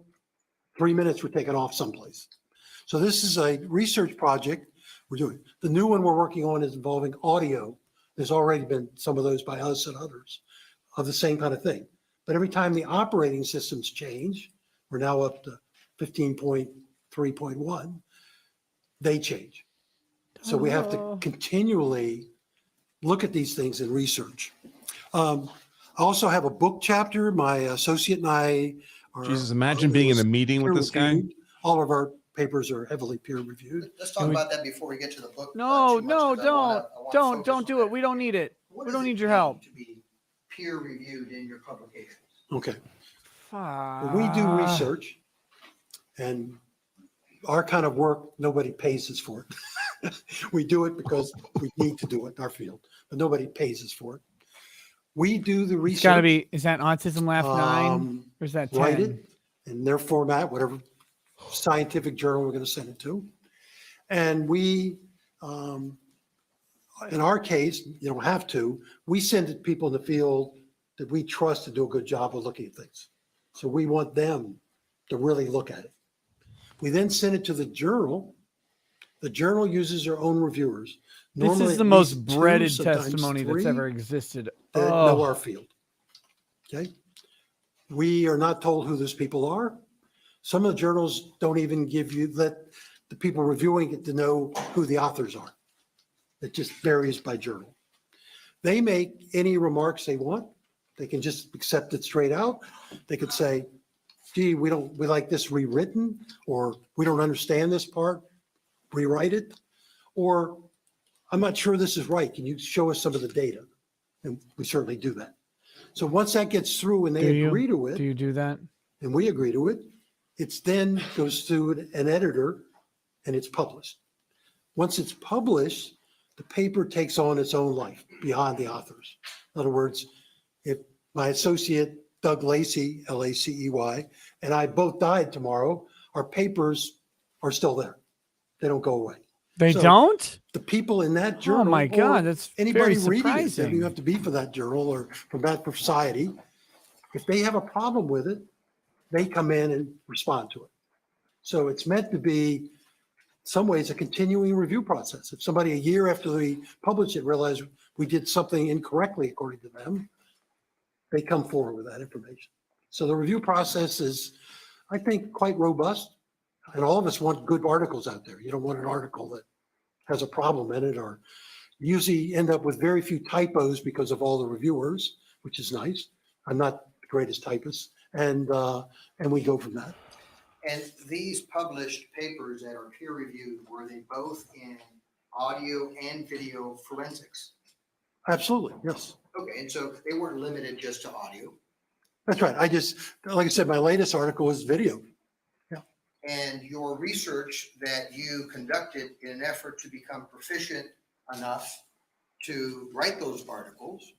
3 minutes were taken off someplace. So this is a research project we're doing. The new one we're working on is involving audio. There's already been some of those by us and others of the same kind of thing. But every time the operating systems change, we're now up to 15.3.1, they change. So we have to continually look at these things in research. I also have a book chapter. My associate and I are. Jesus, imagine being in a meeting with this guy. All of our papers are heavily peer reviewed. Let's talk about that before we get to the book. No, too much, no, 'cause I wanna focus don't on do that. it. We don't need it. What We does don't it need your mean help. To be peer reviewed in your publications. Okay. Fuck. We do research, and our kind of work, nobody pays us for it. We do it because we need to do it in our field, but nobody pays us for it. We do the research. It's got to be, is that Autism Laugh 9? Or is that 10? Write it in their format, whatever scientific journal we're going to send it to. And we, in our case, you don't have to, we send it to people in the field that we trust to do a good job of looking at things. So we want them to really look at it. We then send it to the journal. The journal uses their own reviewers. This Normally is the at most least two, breaded sometimes testimony that's three, ever existed. that Oh. know our field. Okay. We are not told who those people are. Some of the journals don't even let the people reviewing it to know who the authors are. It just varies by journal. They make any remarks they want. They can just accept it straight out. They could say, gee, we like this rewritten, or we don't understand this part, rewrite it. Or I'm not sure this is right. Can you show us some of the data? And we certainly do that. So once that gets through and they agree to it. Do you do that? And we agree to it, it's then goes through an editor and it's published. Once it's published, the paper takes on its own life beyond the authors. In other words, if my associate, Doug Lacey, Lacey, and I both died tomorrow, our papers are still there. They don't go away. They So don't? The people in that journal. Oh my or God, that's anybody very reading it, surprising. doesn't even have to be for that journal or from that society. If they have a problem with it, they come in and respond to it. So it's meant to be, in some ways, a continuing review process. If somebody a year after we publish it realized we did something incorrectly according to them, they come forward with that information. So the review process is, I think, quite robust. And all of us want good articles out there. You don't want an article that has a problem in it, or usually end up with very few typos because of all the reviewers, which is nice. I'm not the greatest typist, and we go from that. And these published papers that are peer reviewed, were they both in audio and video forensics? Absolutely, yes. Okay, and so they weren't limited just to audio. That's right. Like I said, my latest article was video. And your research that you conducted in an effort to become proficient enough to write those articles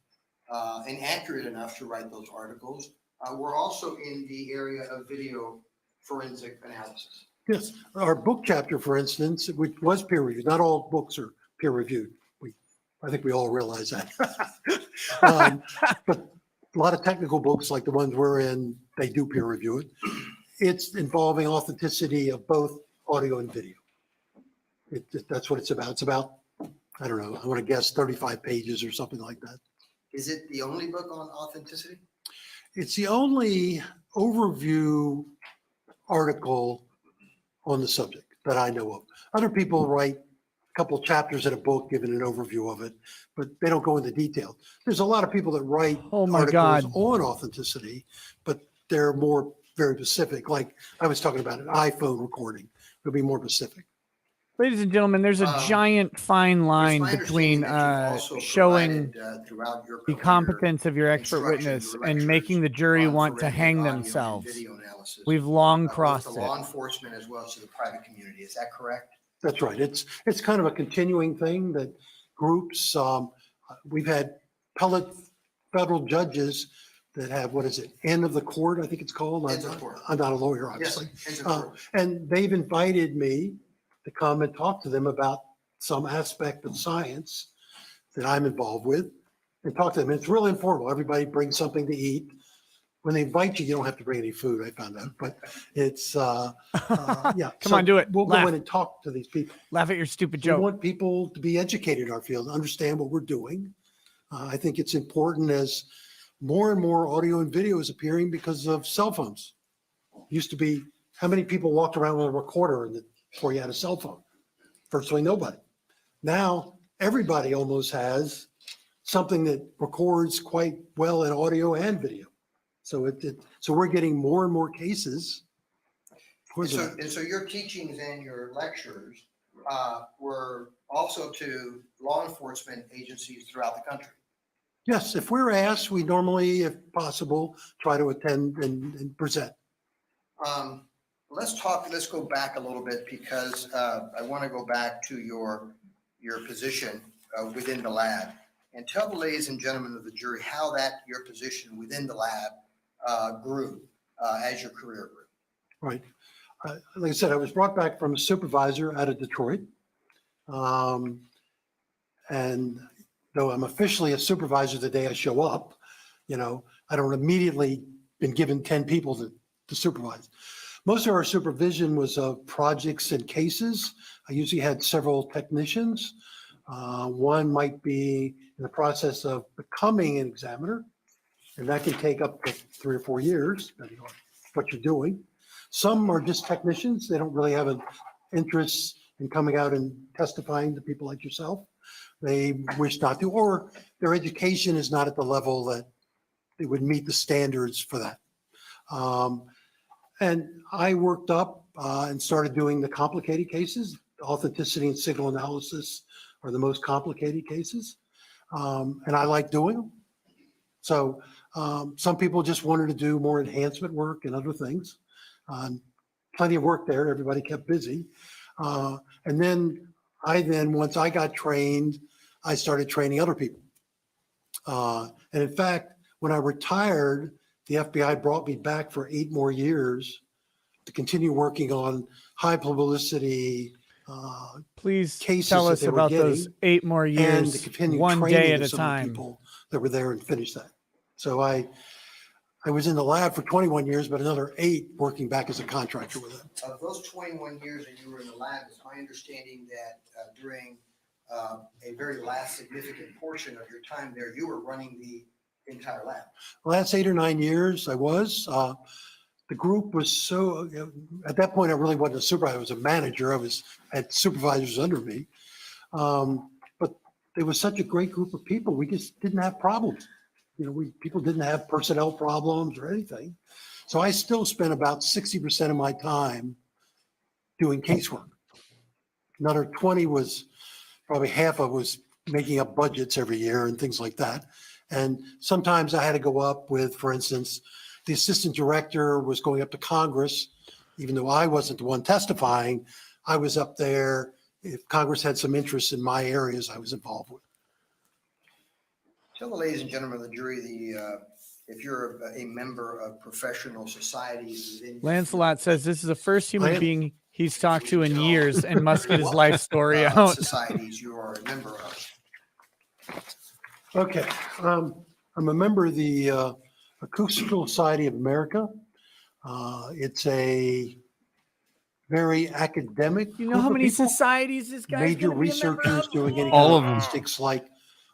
and accurate enough to write those articles were also in the area of video forensic analysis. Yes, our book chapter, for instance, which was peer reviewed. Not all books are peer reviewed. I think we all realize that. But a lot of technical books like the ones we're in, they do peer review it. It's involving authenticity of both audio and video. That's what it's about. It's about, I don't know, I want to guess 35 pages or something like that. Is it the only book on authenticity? It's the only overview article on the subject that I know of. Other people write a couple chapters in a book giving an overview of it, but they don't go into detail. There's a lot of people that write articles on authenticity, but they're more very specific. Like I was talking about an iPhone recording, it'll be more specific. Ladies and gentlemen, there's a giant fine line between showing the competence of your expert witness and making the jury want to hang themselves. We've long crossed it. Law enforcement as well as to the private community. Is that correct? That's right. It's kind of a continuing thing that groups, we've had appellate federal judges that have, what is it, end of the court, I think it's called. I'm not a lawyer, obviously. Yes, end of court. And they've invited me to come and talk to them about some aspect of science that I'm involved with and talk to them. It's really informal. Everybody brings something to eat. When they invite you, you don't have to bring any food, I found out, but it's, yeah. Come on, do it. We'll Laugh. go in and talk to these people. Laugh at your stupid We joke. want people to be educated in our field, understand what we're doing. I think it's important as more and more audio and video is appearing because of cell phones. Used to be, how many people walked around with a recorder before you had a cell phone? Virtually nobody. Now, everybody almost has something that records quite well in audio and video. So so we're getting more and more cases. And so your teachings and your lectures were also to law enforcement agencies throughout the country. Yes, if we're asked, we normally, if possible, try to attend and present. Let's go back a little bit because I want to go back to your position within the lab and tell the ladies and gentlemen of the jury how your position within the lab grew as your career grew. Right. Like I said, I was brought back from a supervisor out of Detroit. And though I'm officially a supervisor the day I show up, I don't immediately been given 10 people to supervise. Most of our supervision was of projects and cases. I usually had several technicians. One might be in the process of becoming an examiner, and that can take up to 3 or 4 years, depending on what you're doing. Some are just technicians. They don't really have an interest in coming out and testifying to people like yourself. They wish not to, or their education is not at the level that it would meet the standards for that. And I worked up and started doing the complicated cases. Authenticity and signal analysis are the most complicated cases. And I like doing them. So some people just wanted to do more enhancement work and other things. Plenty of work there. Everybody kept busy. And then once I got trained, I started training other people. And in fact, when I retired, the FBI brought me back for 8 more years to continue working on high publicity Please cases tell that us they were about getting, those 8 more and years, to continue one training day at a some of the time. people that were there and finish that. So I was in the lab for 21 years, but another 8 working back as a contractor with them. Of those 21 years that you were in the lab, it's my understanding that during a very last significant portion of your time there, you were running the entire lab. The last 8 or 9 years I was. The group was so, at that point, I really wasn't a supervisor. I was a manager. I had supervisors under me. But it was such a great group of people. We just didn't have problems. People didn't have personnel problems or anything. So I still spend about 60% of my time doing casework. Another 20 was, probably half of was making up budgets every year and things like that. And sometimes I had to go up with, for instance, the assistant director was going up to Congress, even though I wasn't the one testifying, I was up there. If Congress had some interest in my areas, I was involved with. Tell the ladies and gentlemen of the jury, if you're a member of professional societies. within- Lancelot says this is the first I human am- being he's talked to in years and must get his life story out. Societies you are a member of. Okay, I'm a member of the Acoustical Society of America. It's a very academic. You know group how of many people, societies this guy's major gonna be a member researchers of? doing any All kind of them. acoustics, like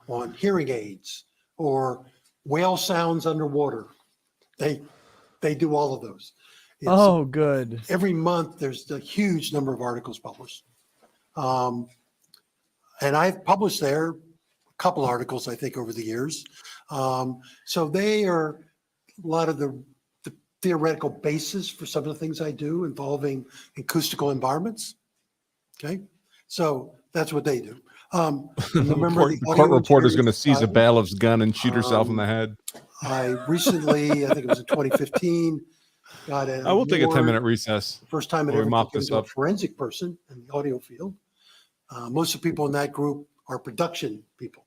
on hearing aids or whale sounds underwater. They do all of those. It's- Oh, good. Every month, there's a huge number of articles published. And I've published there a couple articles, I think, over the years. So they are a lot of the theoretical basis for some of the things I do involving acoustical environments. Okay, so that's what they do. I'm a member of the Court Audio reporter is Engineering going to seize a Society. bailiff's gun and shoot herself in the head. I recently, I think it was in 2015, got an I will take a award. 10-minute recess. First time it while we ever mop been this to a up. forensic person in the audio field. Most of the people in that group are production people.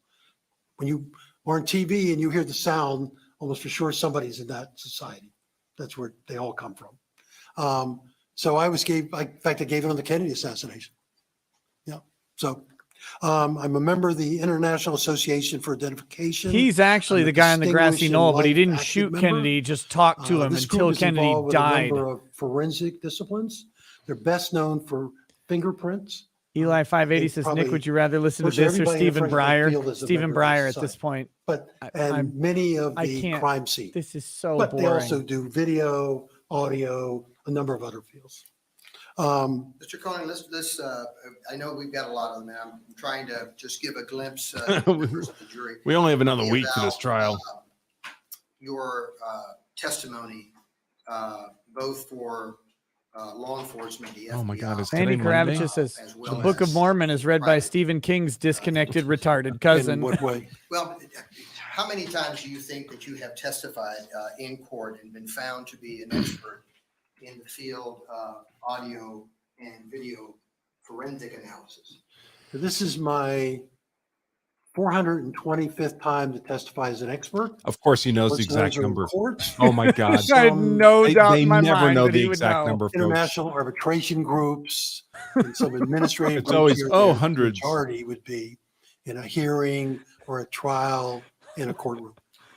When you are on TV and you hear the sound, almost for sure somebody's in that society. That's where they all come from. So in fact, I gave it on the Kennedy assassination. Yeah. So I'm a member of the International Association for Identification. He's actually I'm a the guy on the grassy Distinguished knoll, but he Life didn't Active shoot member. Kennedy, just talked to him This until group is Kennedy involved with died. A number of forensic disciplines. They're best known for fingerprints. Eli 580 They says, probably- Nick, would you rather listen to virtually this or everybody in the Stephen forensic Breyer? field is a Stephen member of Breyer this at this society. point. But I'm- many of I the can't- crime scene. This is so But boring. they also do video, audio, a number of other fields. Mr. Cohen, I know we've got a lot of them, and I'm trying to just give a glimpse to members of the jury. We only have another week for about, this trial. Your testimony, both for law enforcement, the FBI. Oh my God, is Andy today Monday? Kravitz says, as the well Book of as Mormon is read by private. Stephen King's disconnected retarded In cousin. what way? Well, how many times do you think that you have testified in court and been found to be an expert in the field of audio and video forensic analysis? This is my 425th time to testify as an expert. Of course, he knows the Most of those exact are in number. courts. Oh my God. I had no doubt They in my never mind know that he the would exact know. number, folks. International arbitration groups and some administrative It's groups always, here. oh, The hundreds. Majority would be in a hearing or a trial in a courtroom.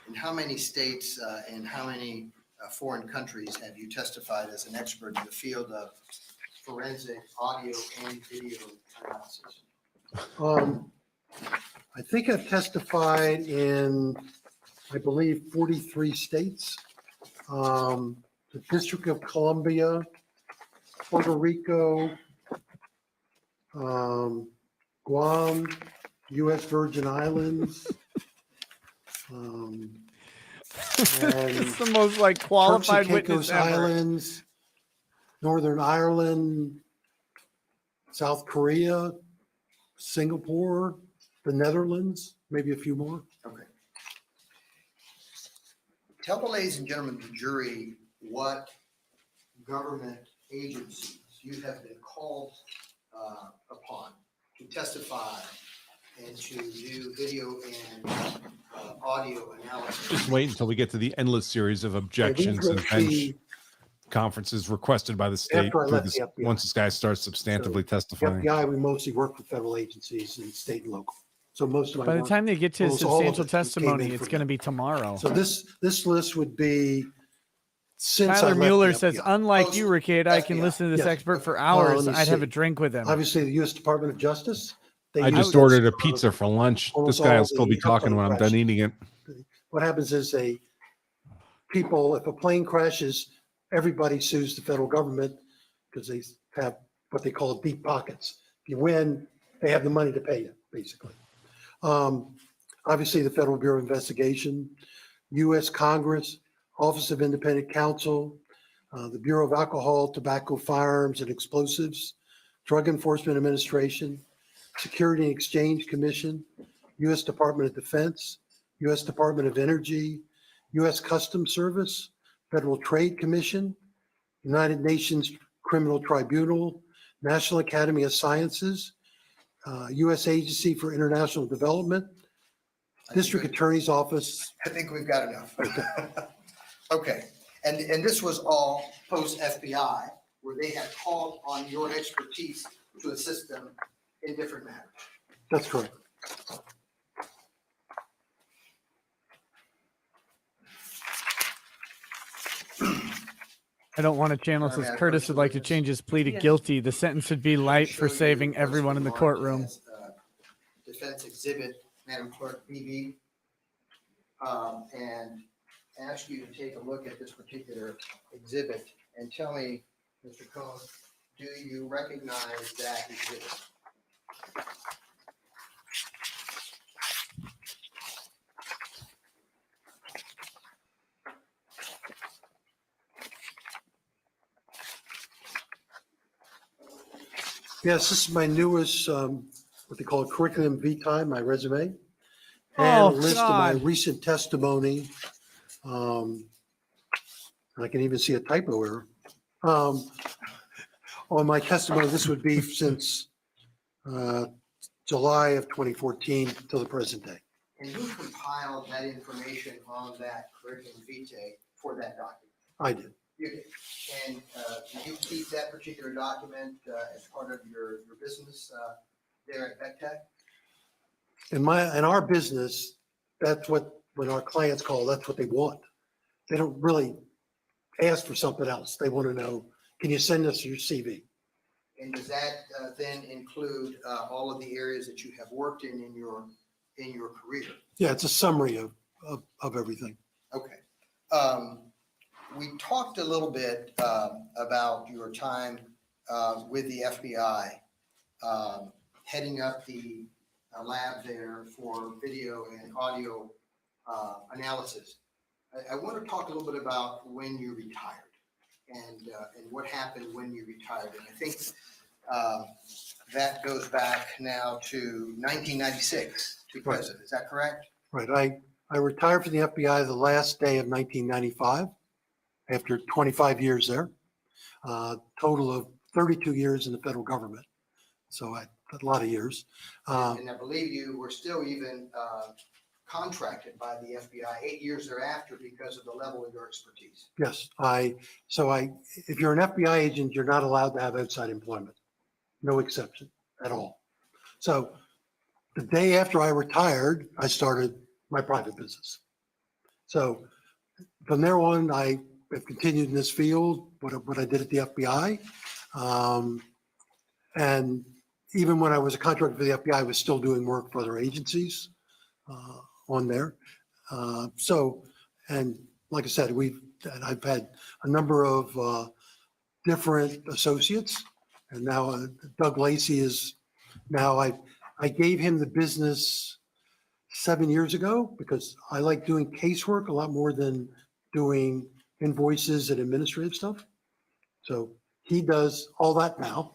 In how many states and how many foreign countries have you testified as an expert in the field of forensic audio and video analysis? I think I've testified in, I believe, 43 states. The District of Columbia, Puerto Rico, Guam, U.S. Virgin Islands. It's the most like qualified Turks and witness Caicos ever. Islands, Northern Ireland, South Korea, Singapore, the Netherlands, maybe a few more. Okay. Tell the ladies and gentlemen of the jury what government agencies you have been called upon to testify and to do video and audio analysis. Just wait until we get to the endless series of objections and bench conferences requested by the state After I through left this, the FBI. once this guy starts substantively testifying. FBI, we mostly work with federal agencies and state and local. So most of my By the work- time they get to his almost all of substantial it came in testimony, it's from going to them. be tomorrow. So this list would be since I Tyler left Mueller the says, FBI. unlike you, Rickade, I can FBI. listen to this Yes. expert for Well, hours. let me I'd have see. a drink with him. Obviously, the U.S. Department of Justice. they I use just those ordered a for pizza for lunch. almost This guy all will still the be talking when I'm done airplane eating it. What happens is if a plane crashes, everybody sues the federal government because they have what they call deep pockets. If you win, they have the money to pay you, basically. Obviously, the Federal Bureau of Investigation, U.S. Congress, Office of Independent Counsel, the Bureau of Alcohol, Tobacco, Firearms, and Explosives, Drug Enforcement Administration, Security and Exchange Commission, U.S. Department of Defense, U.S. Department of Energy, U.S. Customs Service, Federal Trade Commission, United Nations Criminal Tribunal, National Academy of Sciences, U.S. Agency for International Development, District Attorney's Office. I think we've got enough. Okay, and this was all post FBI, where they had called on your expertise to assist them in different matters. That's correct. I don't want to channel says Curtis would like to change his plea to Yes. guilty. The sentence would be light for saving everyone in the courtroom. Defense exhibit, Madam Clerk, BB, and ask you to take a look at this particular exhibit and tell me, Mr. Cohen, do you recognize that exhibit? Yes, this is my newest, what they call curriculum vitae, my resume, and Oh, a list of my God. recent testimony. I can even see a typo error. On my testimony, this would be since July of 2014 till the present day. And who compiled that information on that curriculum vitae for that document? I did. You did. And did you keep that particular document as part of your business there at VecTech? In our business, that's what, when our clients call, that's what they want. They don't really ask for something else. They want to know, can you send us your CV? And does that then include all of the areas that you have worked in your career? Yeah, it's a summary of everything. Okay. We talked a little bit about your time with the FBI, heading up the lab there for video and audio analysis. I want to talk a little bit about when you retired and what happened when you retired. And I think that goes back now to 1996 to present. Is that correct? Right. I retired from the FBI the last day of 1995 after 25 years there, total of 32 years in the federal government. So a lot of years. And I believe you were still even contracted by the FBI 8 years thereafter because of the level of your expertise. Yes, if you're an FBI agent, you're not allowed to have outside employment. No exception at all. So the day after I retired, I started my private business. So from there on, I have continued in this field, what I did at the FBI. And even when I was a contractor for the FBI, I was still doing work for other agencies on there. And like I said, I've had a number of different associates, and now Doug Lacey is now, I gave him the business 7 years ago because I like doing casework a lot more than doing invoices and administrative stuff. So he does all that now.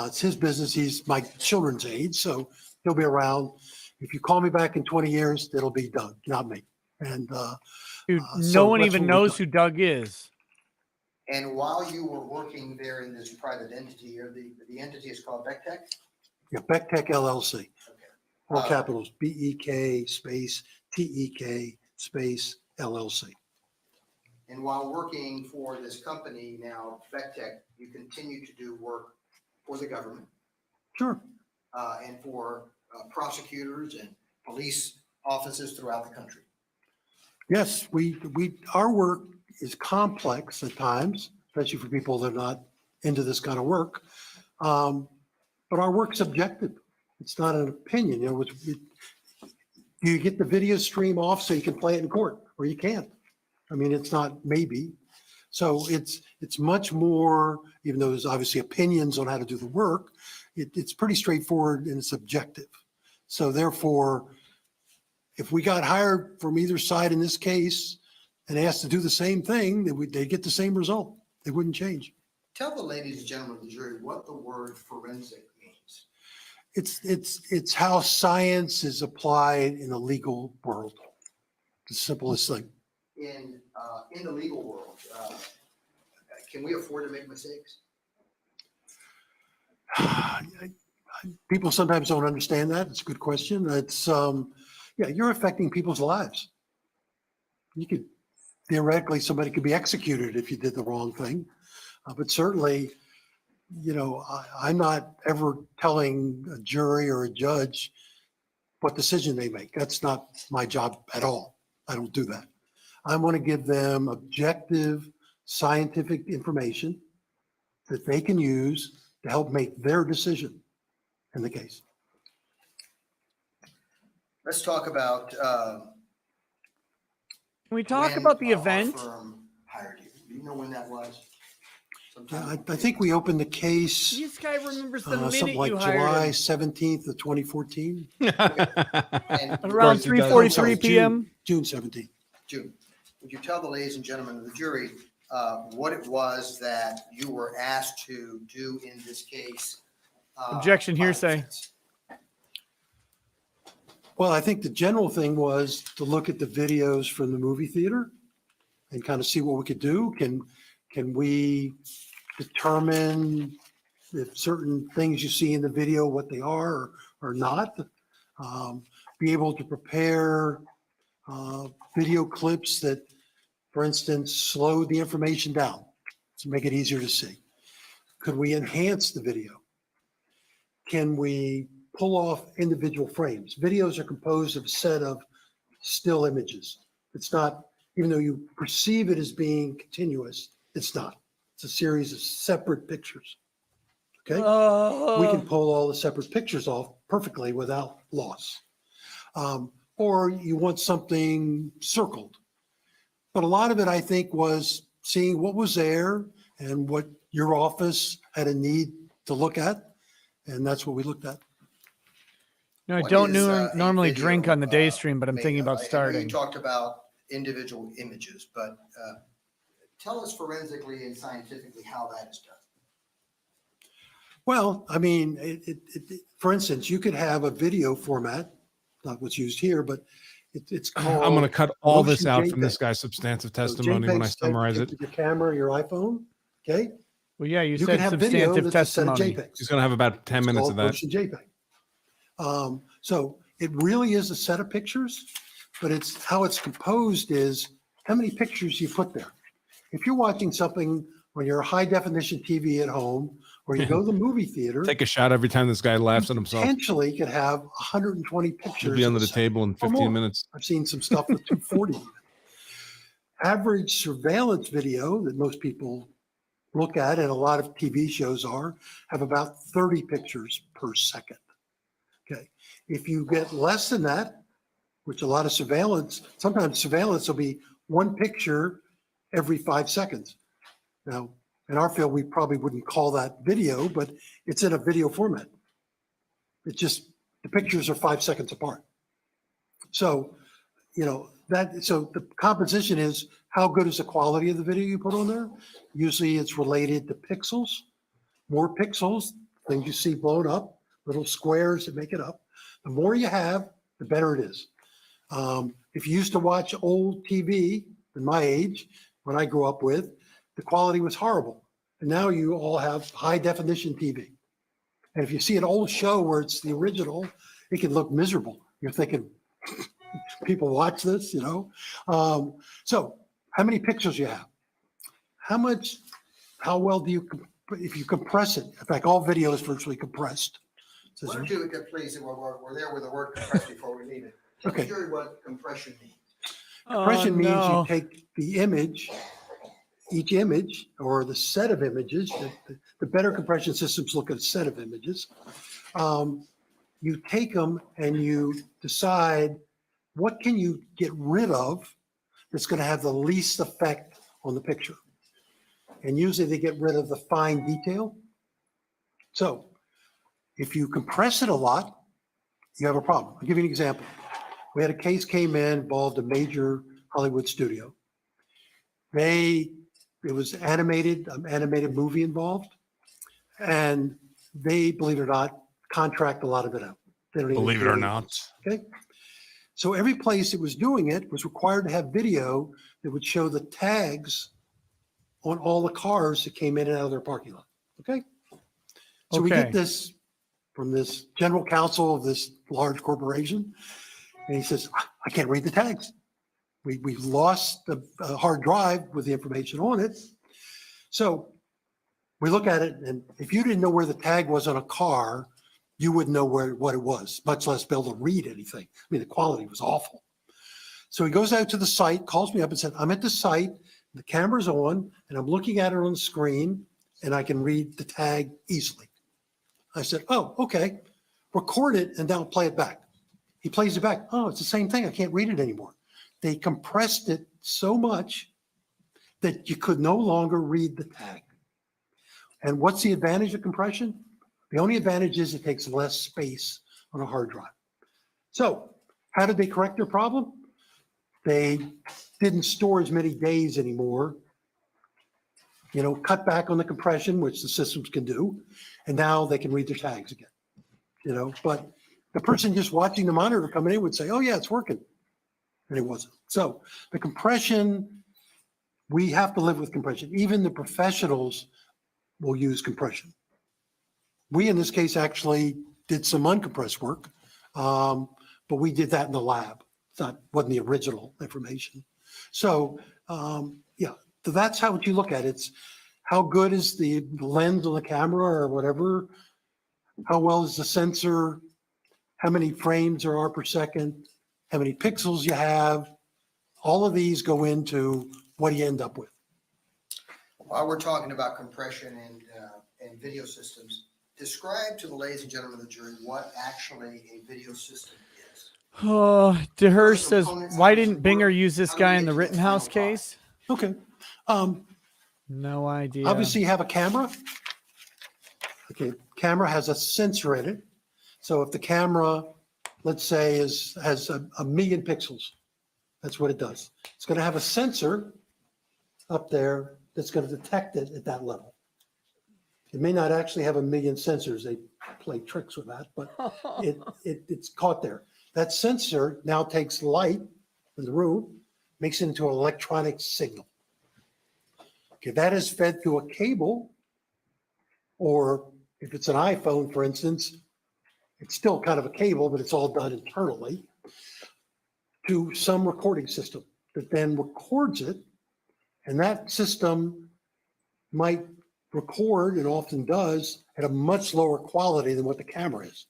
It's his business. He's my children's age, so he'll be around. If you call me back in 20 years, it'll be Doug, not me. And Dude, so no one that's even what we've knows done. who Doug is. And while you were working there in this private entity, or the entity is called VecTech? Yeah, BECTEC LLC, Okay. all capitals, BEK space TEK space LLC. And while working for this company now, VecTech, you continue to do work for the government Sure. and for prosecutors and police offices throughout the country. Yes, our work is complex at times, especially for people that are not into this kind of work. But our work's objective. It's not an opinion. You get the video stream off so you can play it in court, or you can't. I mean, it's not maybe. So it's much more, even though there's obviously opinions on how to do the work, it's pretty straightforward and it's objective. So therefore, if we got hired from either side in this case, and asked to do the same thing, they'd get the same result. They wouldn't change. Tell the ladies and gentlemen of the jury what the word forensic means. It's how science is applied in the legal world. The simplest thing. In the legal world, can we afford to make mistakes? People sometimes don't understand that. It's a good question. It's, yeah, you're affecting people's lives. You could, theoretically, somebody could be executed if you did the wrong thing. But certainly, you know, I'm not ever telling a jury or a judge what decision they make. That's not my job at all. I don't do that. I want to give them objective scientific information that they can use to help make their decision in the case. Let's talk about. Can we talk when about the our event? firm hired you. Do you know when that was? Yeah, I think we opened the case This guy remembers the minute something like you hired July him. 17th of 2014. And Around course he does. 3:43 p.m. June 17th. June, would you tell the ladies and gentlemen of the jury what it was that you were asked to do in this case? Objection, by the hearsay. defense? Well, I think the general thing was to look at the videos from the movie theater and kind of see what we could do. Can we determine if certain things you see in the video, what they are or not? Be able to prepare video clips that, for instance, slow the information down to make it easier to see. Could we enhance the video? Can we pull off individual frames? Videos are composed of a set of still images. It's not, even though you perceive it as being continuous, it's not. It's a series of separate pictures. Okay? We can pull all the separate pictures off perfectly without loss. Or you want something circled. But a lot of it, I think, was seeing what was there and what your office had a need to look at. And that's what we looked at. No, I What don't is, a normally video, drink on the day stream, but I'm made thinking of? about I know starting. You talked about individual images, but tell us forensically and scientifically how that is done. Well, I mean, for instance, you could have a video format, not what's used here, but it's called. I'm going to cut all this motion out from this JPEG. guy's substantive So testimony when I JPEGs summarize take it. with your camera, your iPhone, okay? Well, yeah, you You said can have video substantive that's a set of testimony. JPEGs. He's going to have about 10 It's minutes called of that. motion JPEG. So it really is a set of pictures, but it's how it's composed is how many pictures you put there. If you're watching something on your high definition TV at home, or you go to the movie theater, Take a shot every time this guy laughs at himself. potentially could have 120 pictures. He'll be in under a the set. table in Or 15 more. minutes. I've seen some stuff with 240. Average surveillance video that most people look at, and a lot of TV shows have about 30 pictures per second. Okay. If you get less than that, which a lot of surveillance, sometimes surveillance will be one picture every 5 seconds. Now, in our field, we probably wouldn't call that video, but it's in a video format. It's just, the pictures are 5 seconds apart. So, you know, so the composition is how good is the quality of the video you put on there? Usually it's related to pixels. More pixels, things you see blown up, little squares that make it up. The more you have, the better it is. If you used to watch old TV in my age, when I grew up with, the quality was horrible. And now you all have high definition TV. And if you see an old show where it's the original, it can look miserable. You're thinking, people watch this, you know? So how many pixels you have? How well do you, if you compress it, in fact, all video is virtually compressed. So Why don't you look at, please, we're there with the word compress before we leave it. Tell the Okay. jury what compression means. Compression means no. you take the image, each image, or the set of images, the better compression systems look at a set of images. You take them and you decide what can you get rid of that's going to have the least effect on the picture. And usually they get rid of the fine detail. So if you compress it a lot, you have a problem. I'll give you an example. We had a case came in, involved a major Hollywood studio. It was animated, animated movie involved. And they, believe it or not, contract a lot of it out. They don't even Believe it care or what not. is. Okay. So every place it was doing it was required to have video that would show the tags on all the cars that came in and out of their parking lot. Okay. So we Okay. get this from this general counsel of this large corporation. And he says, I can't read the tags. We lost the hard drive with the information on it. So we look at it, and if you didn't know where the tag was on a car, you wouldn't know what it was, much less be able to read anything. I mean, the quality was awful. So he goes out to the site, calls me up and said, I'm at the site, the camera's on, and I'm looking at it on the screen, and I can read the tag easily. I said, oh, okay. Record it, and then I'll play it back. He plays it back. Oh, it's the same thing. I can't read it anymore. They compressed it so much that you could no longer read the tag. And what's the advantage of compression? The only advantage is it takes less space on a hard drive. So how did they correct their problem? They didn't store as many days anymore, cut back on the compression, which the systems can do. And now they can read their tags again, but the person just watching the monitor coming in would say, oh yeah, it's working. And it wasn't. So the compression, we have to live with compression. Even the professionals will use compression. We, in this case, actually did some uncompressed work, but we did that in the lab. Wasn't the original information. So yeah, so that's how you look at it. It's how good is the lens on the camera or whatever? How well is the sensor? How many frames there are per second? How many pixels you have? All of these go into what do you end up with. While we're talking about compression and video systems, describe to the ladies and gentlemen of the jury what actually a video system is. Oh, DeHersh says, Components, why how does didn't it Binger work? use this How do we guy get in the to Rittenhouse final product? case? Okay. No idea. Obviously you have a camera. Okay, camera has a sensor in it. So if the camera, let's say, has a million pixels, that's what it does. It's going to have a sensor up there that's going to detect it at that level. It may not actually have a million sensors. They play tricks with that, but it's caught there. That sensor now takes light in the room, makes it into an electronic signal. Okay, that is fed through a cable, or if it's an iPhone, for instance, it's still kind of a cable, but it's all done internally to some recording system that then records it. And that system might record, and often does, at a much lower quality than what the camera is.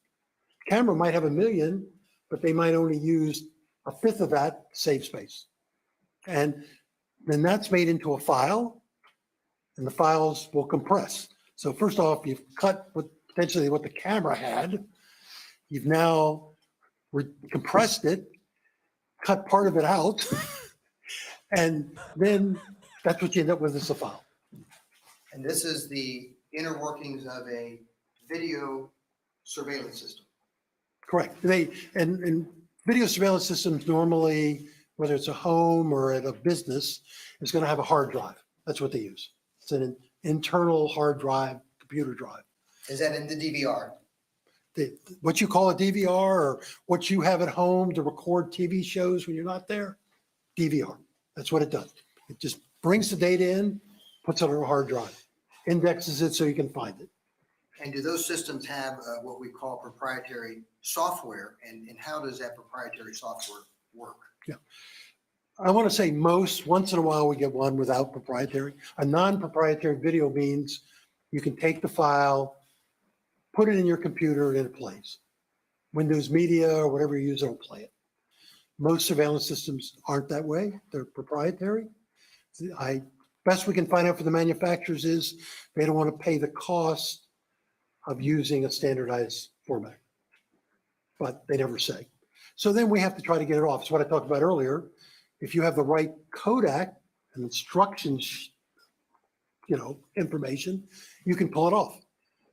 Camera might have a million, but they might only use a fifth of that to save space. And then that's made into a file, and the files will compress. So first off, you've cut potentially what the camera had. You've now compressed it, cut part of it out, and then that's what you end up with is a file. And this is the inner workings of a video surveillance system. Correct. And video surveillance systems normally, whether it's a home or at a business, is going to have a hard drive. That's what they use. It's an internal hard drive, computer drive. Is that in the DVR? What you call a DVR, or what you have at home to record TV shows when you're not there, DVR. That's what it does. It just brings the data in, puts it on a hard drive, indexes it so you can find it. And do those systems have what we call proprietary software? And how does that proprietary software work? Yeah. I want to say once in a while we get one without proprietary. A non-proprietary video means you can take the file, put it in your computer, and it plays. Windows Media or whatever you use, it'll play it. Most surveillance systems aren't that way. They're proprietary. Best we can find out for the manufacturers is they don't want to pay the cost of using a standardized format, but they never say. So then we have to try to get it off. It's what I talked about earlier. If you have the right codec and instructions, information, you can pull it off.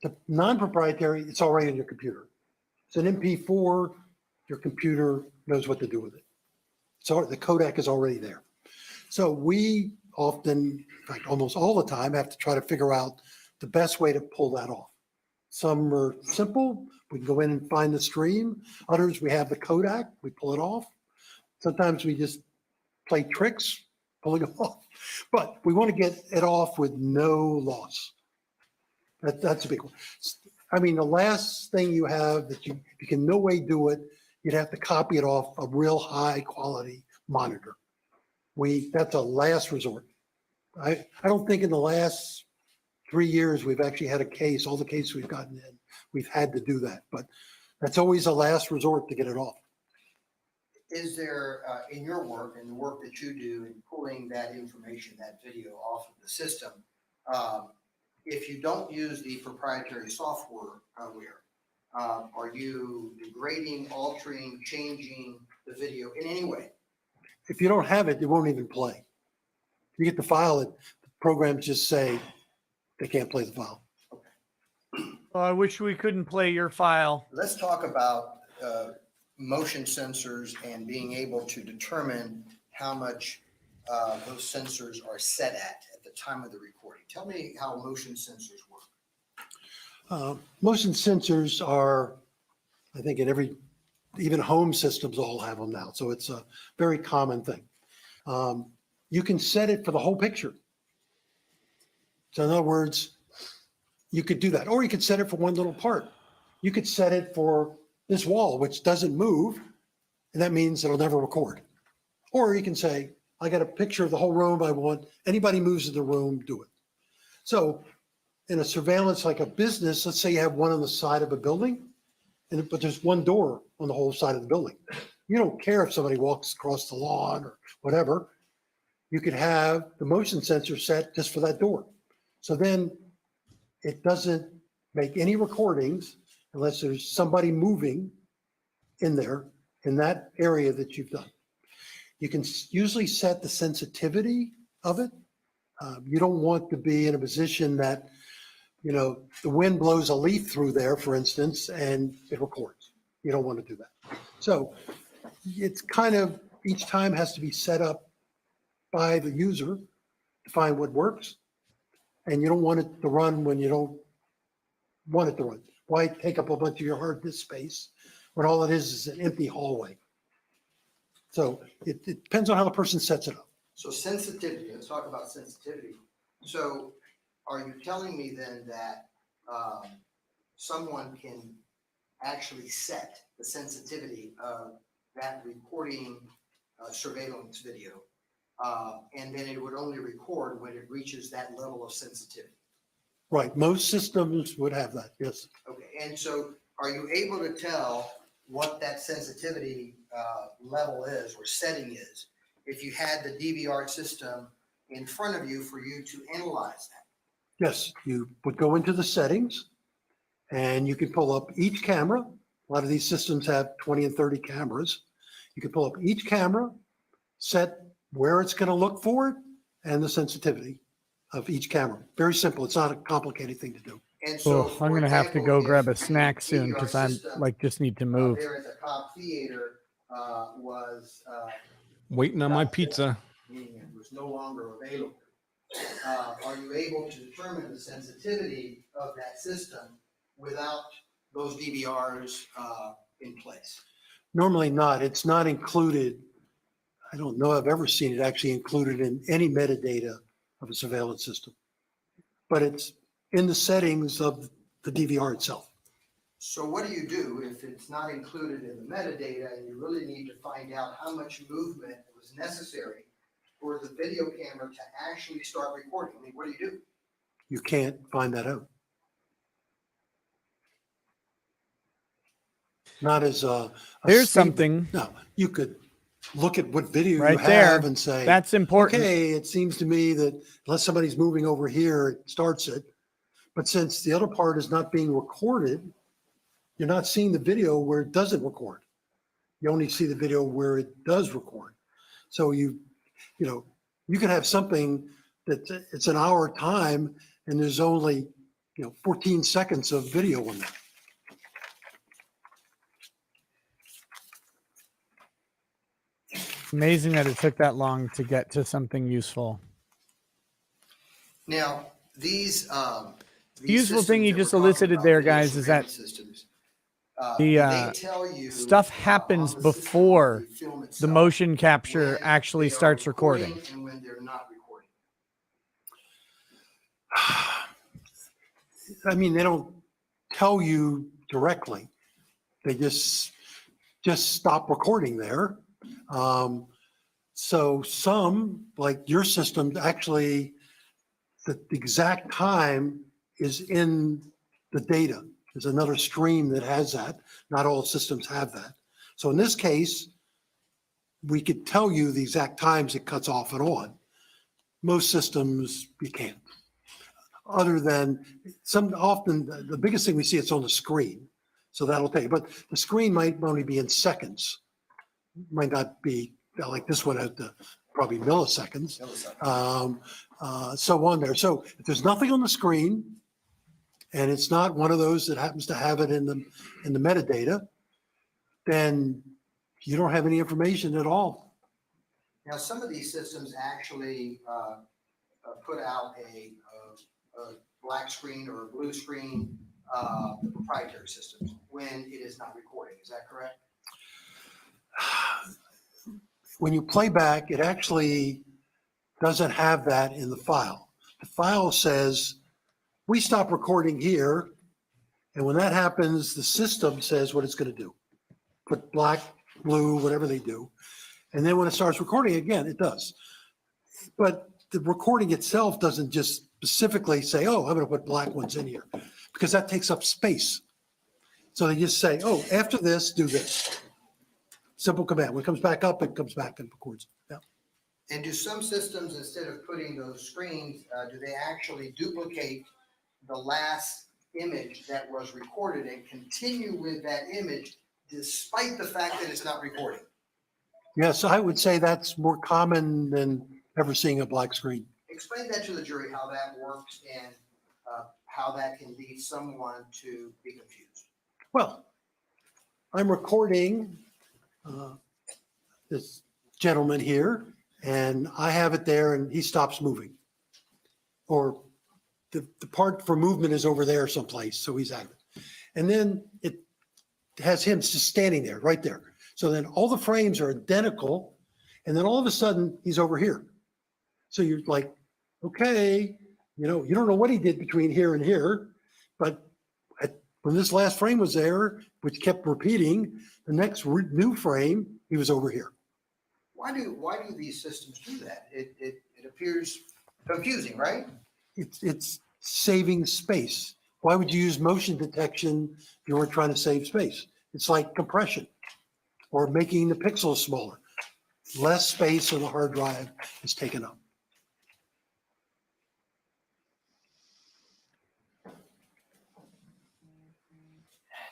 The non-proprietary, it's already in your computer. It's an MP4, your computer knows what to do with it. So the codec is already there. So we often, in fact, almost all the time, have to try to figure out the best way to pull that off. Some are simple. We can go in and find the stream. Others, we have the Kodak, we pull it off. Sometimes we just play tricks, pulling it off. But we want to get it off with no loss. That's a big one. I mean, the last thing you have that you can no way do it, you'd have to copy it off a real high quality monitor. That's a last resort. I don't think in the last 3 years we've actually had a case, all the cases we've gotten in, we've had to do that. But that's always a last resort to get it off. Is there, in your work and the work that you do in pulling that information, that video off of the system, if you don't use the proprietary software hardware, are you degrading, altering, changing the video in any way? If you don't have it, it won't even play. You get the file, the programs just say they can't play the file. Oh, I wish we couldn't play your file. Let's talk about motion sensors and being able to determine how much those sensors are set at the time of the recording. Tell me how motion sensors work. Motion sensors are, I think, in even home systems all have them now. So it's a very common thing. You can set it for the whole picture. So in other words, you could do that, or you could set it for one little part. You could set it for this wall, which doesn't move, and that means it'll never record. Or you can say, I got a picture of the whole room. I want anybody moves in the room, do it. So in a surveillance like a business, let's say you have one on the side of a building, but there's one door on the whole side of the building. You don't care if somebody walks across the lawn or whatever. You could have the motion sensor set just for that door. So then it doesn't make any recordings unless there's somebody moving in there in that area that you've done. You can usually set the sensitivity of it. You don't want to be in a position that, the wind blows a leaf through there, for instance, and it records. You don't want to do that. So it's kind of, each time has to be set up by the user to find what works. And you don't want it to run when you don't want it to run. Why take up a bunch of your hard disk space when all it is an empty hallway? So it depends on how the person sets it up. So sensitivity, let's talk about sensitivity. So are you telling me then that someone can actually set the sensitivity of that recording surveillance video, and then it would only record when it reaches that level of sensitivity? Right, most systems would have that, yes. Okay, and so are you able to tell what that sensitivity level is or setting is if you had the DVR system in front of you for you to analyze that? Yes, you would go into the settings and you can pull up each camera. A lot of these systems have 20 and 30 cameras. You can pull up each camera, set where it's going to look for it, and the sensitivity of each camera. Very simple. It's not a complicated thing to do. And so, Oh, I'm going to have to go if grab a the snack soon DVR because I'm system, just need to move. there at the Cobb Theater was Waiting on my pizza. meaning it was no longer available. Are you able to determine the sensitivity of that system without those DVRs in place? Normally not. It's not included. I don't know I've ever seen it actually included in any metadata of a surveillance system. But it's in the settings of the DVR itself. So what do you do if it's not included in the metadata and you really need to find out how much movement was necessary for the video camera to actually start recording? I mean, what do? You can't find that out. Not as a Here's statement. something. No, you could look at what video you Right have there. and say, That's important. okay, it seems to me that unless somebody's moving over here, it starts it. But since the other part is not being recorded, you're not seeing the video where it doesn't record. You only see the video where it does record. So you can have something that it's an hour time and there's only 14 seconds of video on that. Amazing that it took that long to get to something useful. Now, these The useful thing systems you that just we're talking elicited about, there, video guys, is that surveillance systems, the they tell you stuff on happens the system, on before the film the itself, motion capture when actually they are starts recording. and when they're not recording. I mean, they don't tell you directly. They just stop recording there. So some, like your system, actually, the exact time is in the data. There's another stream that has that. Not all systems have that. So in this case, we could tell you the exact times it cuts off and on. Most systems, you can't. Other than often the biggest thing we see, it's on the screen. So that'll tell you, but the screen might only be in seconds. Might not be like this one at the probably milliseconds. So on there. So if there's nothing on the screen and it's not one of those that happens to have it in the metadata, then you don't have any information at all. Now, some of these systems actually put out a black screen or a blue screen, the proprietary systems, when it is not recording. Is that correct? When you play back, it actually doesn't have that in the file. The file says, we stop recording here. And when that happens, the system says what it's going to do. Put black, blue, whatever they do. And then when it starts recording again, it does. But the recording itself doesn't just specifically say, oh, I'm going to put black ones in here, because that takes up space. So they just say, oh, after this, do this. Simple command. When it comes back up, it comes back and records. Yeah. And do some systems, instead of putting those screens, do they actually duplicate the last image that was recorded and continue with that image despite the fact that it's not recording? Yes, I would say that's more common than ever seeing a black screen. Explain that to the jury, how that works and how that can lead someone to be confused. Well, I'm recording this gentleman here, and I have it there, and he stops moving. Or the part for movement is over there someplace, so he's out of it. And then it has him just standing there, right there. So then all the frames are identical, and then all of a sudden, he's over here. So you're like, okay, you don't know what he did between here and here, but when this last frame was there, which kept repeating, the next new frame, he was over here. Why do these systems do that? It appears confusing, right? It's saving space. Why would you use motion detection if you weren't trying to save space? It's like compression or making the pixels smaller. Less space on the hard drive is taken up.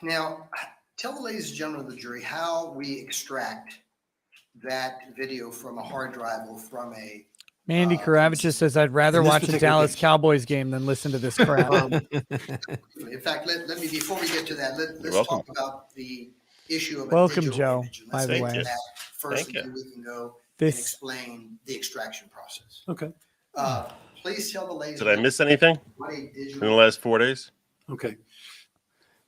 Now, tell the ladies and gentlemen of the jury how we extract that video from a hard drive or from a Mandy Karavichus says, I'd rather in this watch a particular Dallas case. Cowboys game than listen to this crap. In fact, let me, before we get to that, let's welcome. talk about the issue of a Welcome, digital Joe, image. And by let's the get way. to that first, Thank and then we can go This- and explain the extraction process. Okay. Please tell the ladies. Did I miss anything what a in the digital last 4 days? Okay.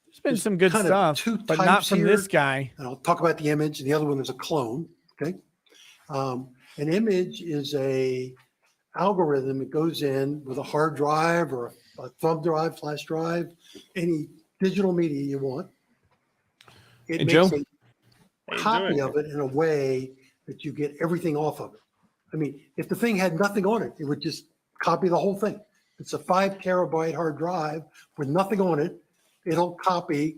There's been some good kind of stuff, two but not types from here. this guy. And I'll talk about the image, and the other one is a clone. Okay. An image is a algorithm that goes in with a hard drive or a thumb drive, flash drive, any digital media you want. It Hey, makes Joe. a How you copy doing? of it in a way that you get everything off of it. I mean, if the thing had nothing on it, it would just copy the whole thing. It's a 5 terabyte hard drive with nothing on it. It'll copy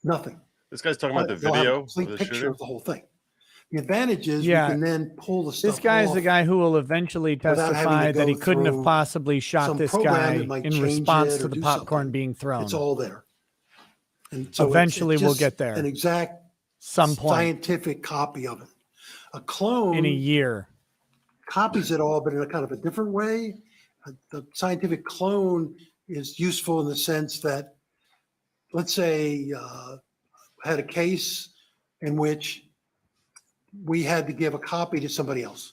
nothing. This guy's talking about the They'll have a video of complete the picture shooting. of the whole thing. The advantage is Yeah. we can then pull the stuff This guy is off the guy who will eventually without having to testify that he go couldn't have through possibly shot some this program guy that might in change response it to or the do popcorn something. being thrown. It's all there. And so Eventually it's we'll just get there. An exact Some point scientific copy of it. A clone in a year. copies it all, but in a kind of a different way. The scientific clone is useful in the sense that, let's say, had a case in which we had to give a copy to somebody else.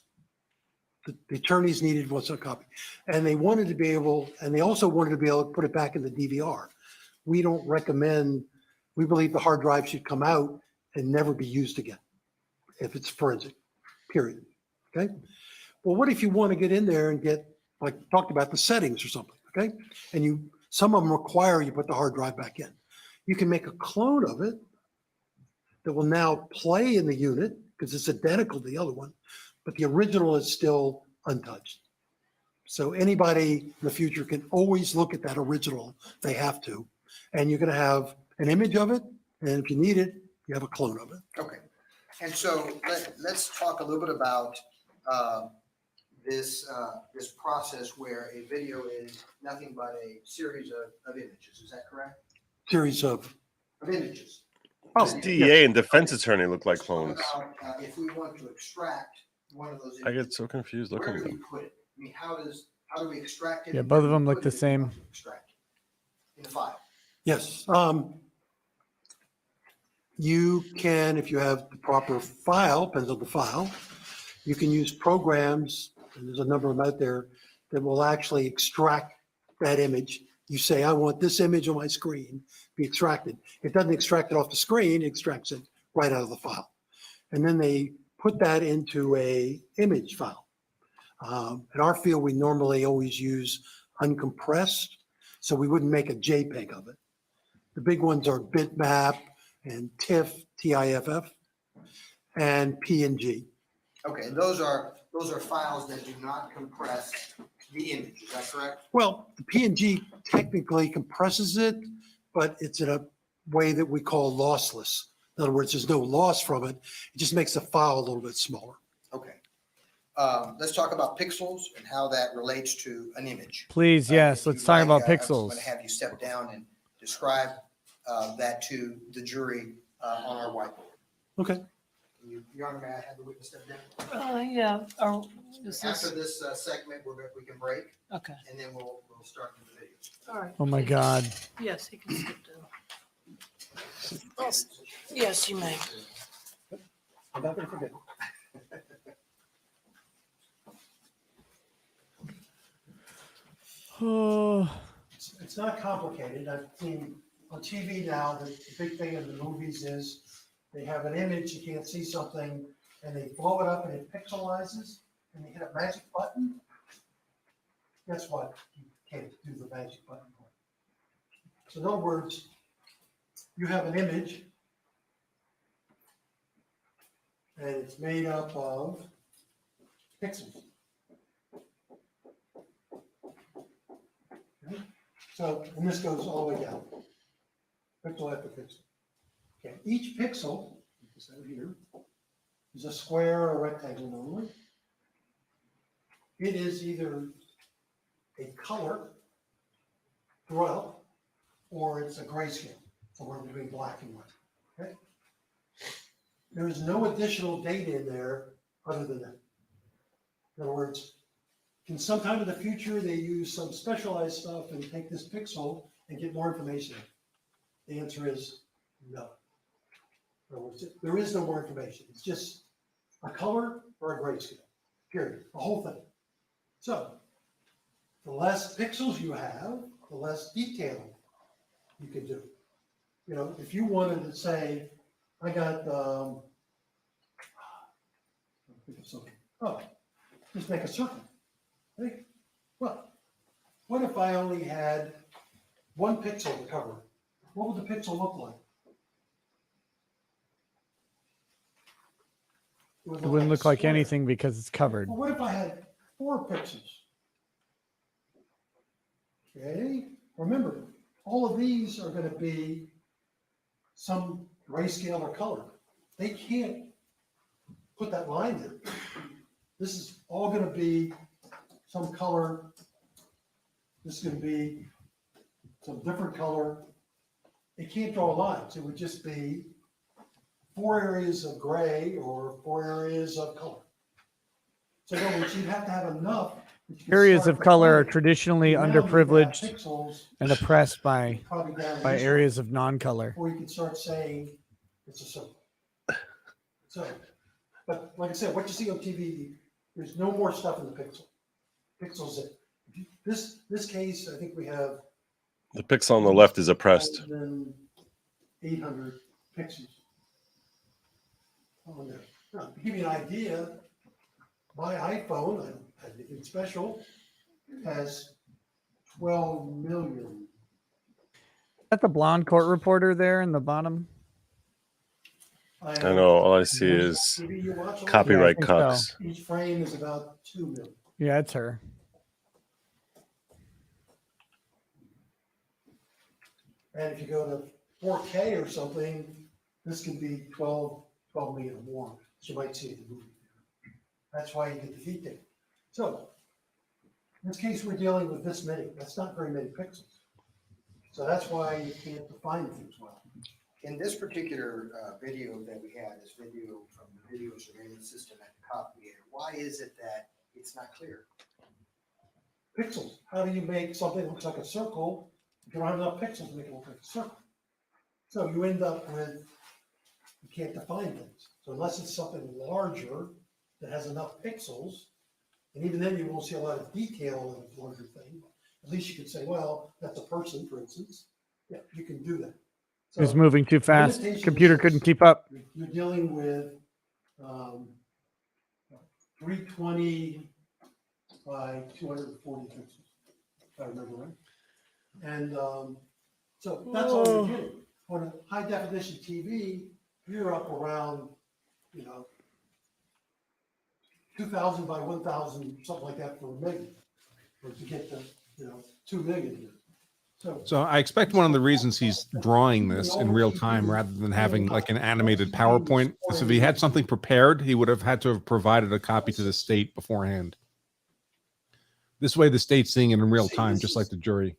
The attorneys needed what's a copy. And they wanted to be able, and they also wanted to be able to put it back in the DVR. We don't recommend, we believe the hard drive should come out and never be used again if it's forensic, period. Okay? Well, what if you want to get in there and get, like talked about, the settings or something, okay? And some of them require you put the hard drive back in. You can make a clone of it that will now play in the unit because it's identical to the other one, but the original is still untouched. So anybody in the future can always look at that original if they have to, and you're going to have an image of it, and if you need it, you have a clone of it. Okay. And so let's talk a little bit about this process where a video is nothing but a series of images. Is that correct? Series of images. This DEA and defense attorney look like clones. If we want to extract one of those I images, get so confused where looking do at we them. put it? I mean, how do we extract it? Yeah, and both where of do we them look put the it if we same. want to extract it? In the file. Yes. You can, if you have the proper file, depends on the file, you can use programs, and there's a number of them out there, that will actually extract that image. You say, I want this image on my screen, be extracted. It doesn't extract it off the screen, it extracts it right out of the file. And then they put that into a image file. In our field, we normally always use uncompressed, so we wouldn't make a JPEG of it. The big ones are bitmap and TIFF, TIFF, and PNG. Okay, and those are files that do not compress the image. Is that correct? Well, the PNG technically compresses it, but it's in a way that we call lossless. In other words, there's no loss from it. It just makes the file a little bit smaller. Okay. Let's talk about pixels and how that relates to an image. Please, yes, If let's you'd talk like, about I'm pixels. going to have you step down and describe that to the jury on our whiteboard. Okay. Your Honor, may I have the witness step down? Yeah, is After this, this segment, we can break, okay, and then we'll start with the video. all right. Oh my God. Yes, he can sit down. Yes, you may. I'm not going to forget. Oh, It's not complicated. I've seen on TV now, the big thing in the movies is they have an image, you can't see something, and they blow it up and it pixelizes, and they hit a magic button. Guess what? You can't do the magic button. So in other words, you have an image, and it's made up of pixels. Okay? So, and this goes all the way down, pixel after pixel. Okay, each pixel, this over here, is a square or a rectangle normally. It is either a color throughout, or it's a grayscale, somewhere between black and white. Okay. There is no additional data in there other than that. In other words, in some time in the future, they use some specialized stuff and take this pixel and get more information. The answer is no. In other words, there is no more information. It's just a color or a grayscale, period, the whole thing. So the less pixels you have, the less detailing you can do. You know, if you wanted to say, I got, just make a circle. Right? Well, what if I only had one pixel to cover? What would the pixel look like? it wouldn't look like anything because it's covered. Well, what if I had 4 pixels? Okay, remember, all of these are going to be some grayscale or color. They can't put that line there. This is all going to be some color. This is going to be some different color. It can't draw lines. It would just be 4 areas of gray or 4 areas of color. So in other words, you'd have to have enough. that you can Areas start of color are defining. traditionally Now you have underprivileged pixels and oppressed by probably down to by this areas of non-color. or you can start saying it's a circle. So, but like I said, what you see on TV There's no more stuff in the pixel. Pixel's it. This case, I think we have The pixel on the left is oppressed. 800 pixels on there. Now, to give you an idea, my iPhone, I don't have anything special, has 12 million. That's the blonde court reporter there in the bottom. I know, all I see is TV you watch on copyright Yeah, I think cucks. Each frame is about 2 million. Yeah, it's her. And if you go to 4K or something, this can be 12 million or more. So you might see it in the movie. That's why you get the feed tape. So in this case, we're dealing with this many. That's not very many pixels. So that's why you can't define things well. In this particular video that we had, this video from the video surveillance system at the cop theater, why is it that it's not clear? Pixels. How do you make something that looks like a circle if you don't have enough pixels to make it look like a circle? So you end up with, you can't define things. So unless it's something larger that has enough pixels, and even then you won't see a lot of detail in a larger thing, at least you could say, well, that's a person, for instance. Yeah, you can do that. It was moving too fast. Computer couldn't keep up. You're dealing with 320 by 240 pixels, if I remember right. And so that's all you're getting. On a high definition TV, you're up around, 2,000 by 1,000, something like that for a million, or to get to 2 million here. So I expect one of the reasons he's drawing this in real time rather than having like an animated PowerPoint is if he had something prepared, he would have had to have provided a copy to the state beforehand. This way the state's seeing it in real time, just like the jury.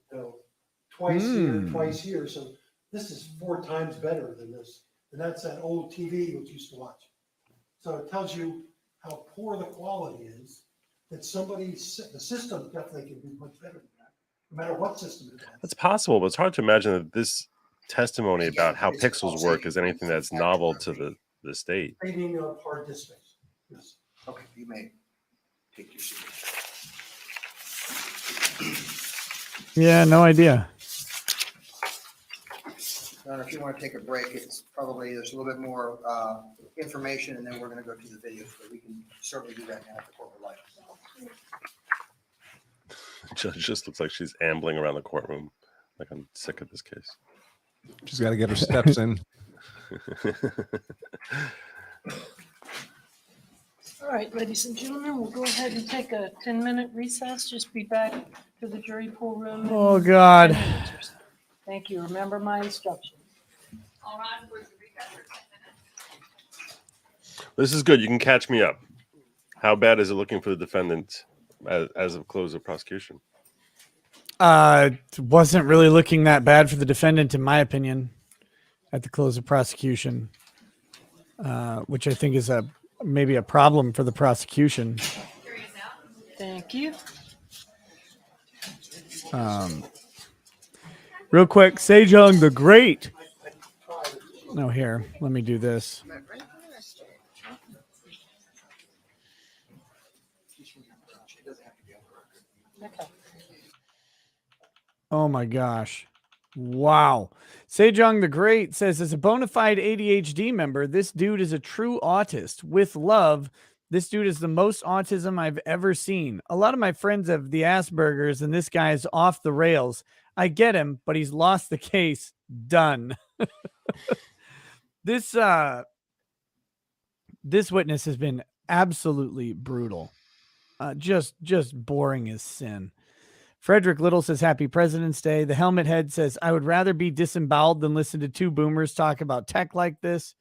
Twice here, twice here. So this is 4 times better than this. And that's that old TV which used to watch. So it tells you how poor the quality is, that the system definitely can do much better than that, no matter what system it has. That's possible, but it's hard to imagine that this testimony about how pixels work is anything that's novel to the state. Saving of hard disk space. Yes. Okay, you may take your seat. Yeah, no idea. If you want to take a break, it's probably, there's a little bit more information, and then we're going to go to the video, so we can certainly do that now at the corporate life. Judge just looks like she's ambling around the courtroom. Like, I'm sick of this case. She's got to get her steps in. All right, ladies and gentlemen, we'll go ahead and take a 10-minute recess. Just be back to the jury pool room. in Oh, God. 10 minutes or so. Thank you. Remember my instructions. All right, we're recess for 10 minutes. This is good. You can catch me up. How bad is it looking for the defendant as of close of prosecution? It wasn't really looking that bad for the defendant, in my opinion, at the close of prosecution, which I think is maybe a problem for the prosecution. Thank you. Real quick, Sejong the Great. No, here, let me do this. Okay. Oh my gosh. Wow. Sejong the Great says, as a bona fide ADHD member, this dude is a true autist. With love, this dude is the most autism I've ever seen. A lot of my friends have the Asperger's, and this guy is off the rails. I get him, but he's lost the case. Done. This witness has been absolutely brutal. Just boring as sin. Frederick Little says, happy President's Day. The helmet head says, I would rather be disemboweled than listen to 2 boomers talk about tech like this.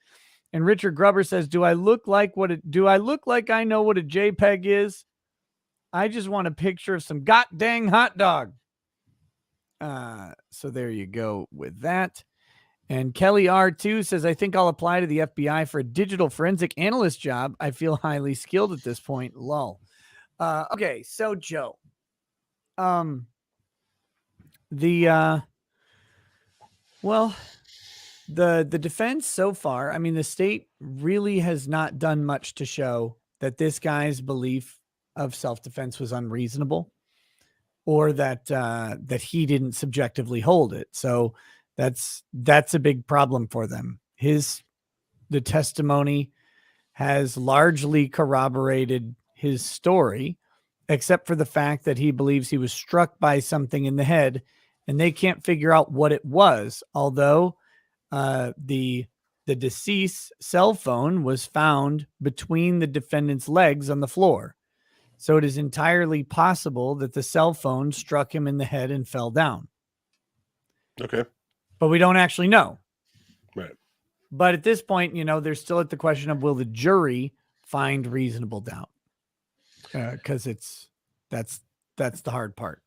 And Richard Grubber says, do I look like I know what a JPEG is? I just want a picture of some god dang hot dog. So there you go with that. And Kelly R2 says, I think I'll apply to the FBI for a digital forensic analyst job. I feel highly skilled at this point. Lol. Okay, so Joe. The defense so far, I mean, the state really has not done much to show that this guy's belief of self-defense was unreasonable, or that that he didn't subjectively hold it. So that's a big problem for them. The testimony has largely corroborated his story, except for the fact that he believes he was struck by something in the head, and they can't figure out what it was. Although the deceased's cell phone was found between the defendant's legs on the floor. So it is entirely possible that the cell phone struck him in the head and fell down. Okay. But we don't actually know. Right. But at this point, they're still at the question of, will the jury find reasonable doubt? Because that's the hard part.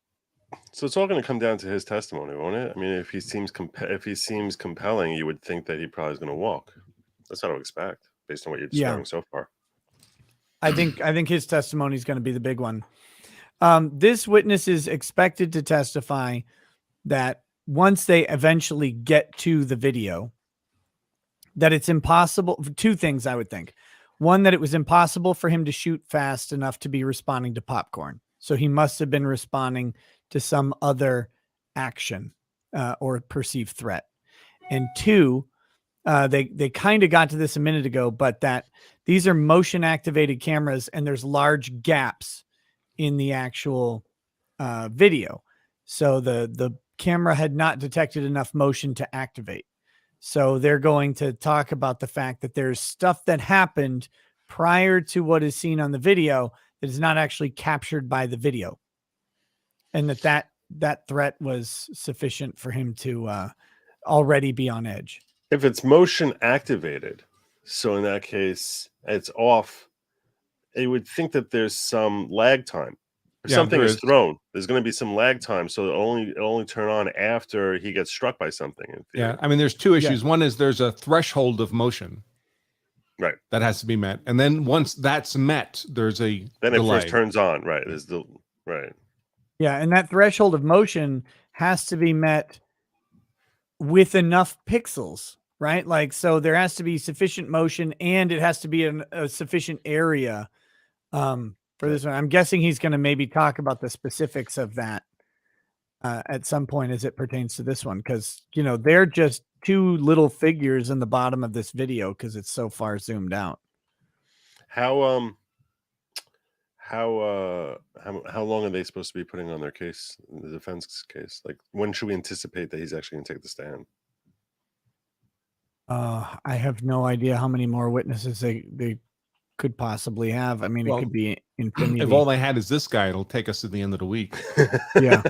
So it's all going to come down to his testimony, won't it? I mean, if he seems compelling, you would think that he probably is going to walk. That's what I would expect, based on what you're describing so far. I think his testimony is going to be the big one. This witness is expected to testify that once they eventually get to the video, that it's impossible. Two things I would think. One, that it was impossible for him to shoot fast enough to be responding to popcorn. So he must have been responding to some other action or perceived threat. And two, they kind of got to this a minute ago, but that these are motion activated cameras and there's large gaps in the actual video. So the camera had not detected enough motion to activate. So they're going to talk about the fact that there's stuff that happened prior to what is seen on the video that is not actually captured by the video. And that threat was sufficient for him to already be on edge. If it's motion activated, so in that case, it's off, you would think that there's some lag time. If something is thrown, there's going to be some lag time, so it'll only turn on after he gets struck by something. Yeah, I mean, there's two issues. One is there's a threshold of motion, right, that has to be met, and then once that's met, there's a delay. It first turns on, right? There's the right. Yeah, and that threshold of motion has to be met with enough pixels, right? Like, so there has to be sufficient motion, and it has to be a sufficient area. For this one, I'm guessing he's going to maybe talk about the specifics of that at some point as it pertains to this one, because they're just two little figures in the bottom of this video because it's so far zoomed out. How long are they supposed to be putting on their case, the defense case? Like, when should we anticipate that he's actually going to take the stand? I have no idea how many more witnesses they could possibly have. I mean, it could be infinity. If all they had is this guy, it'll take us to the end of the week. Yeah.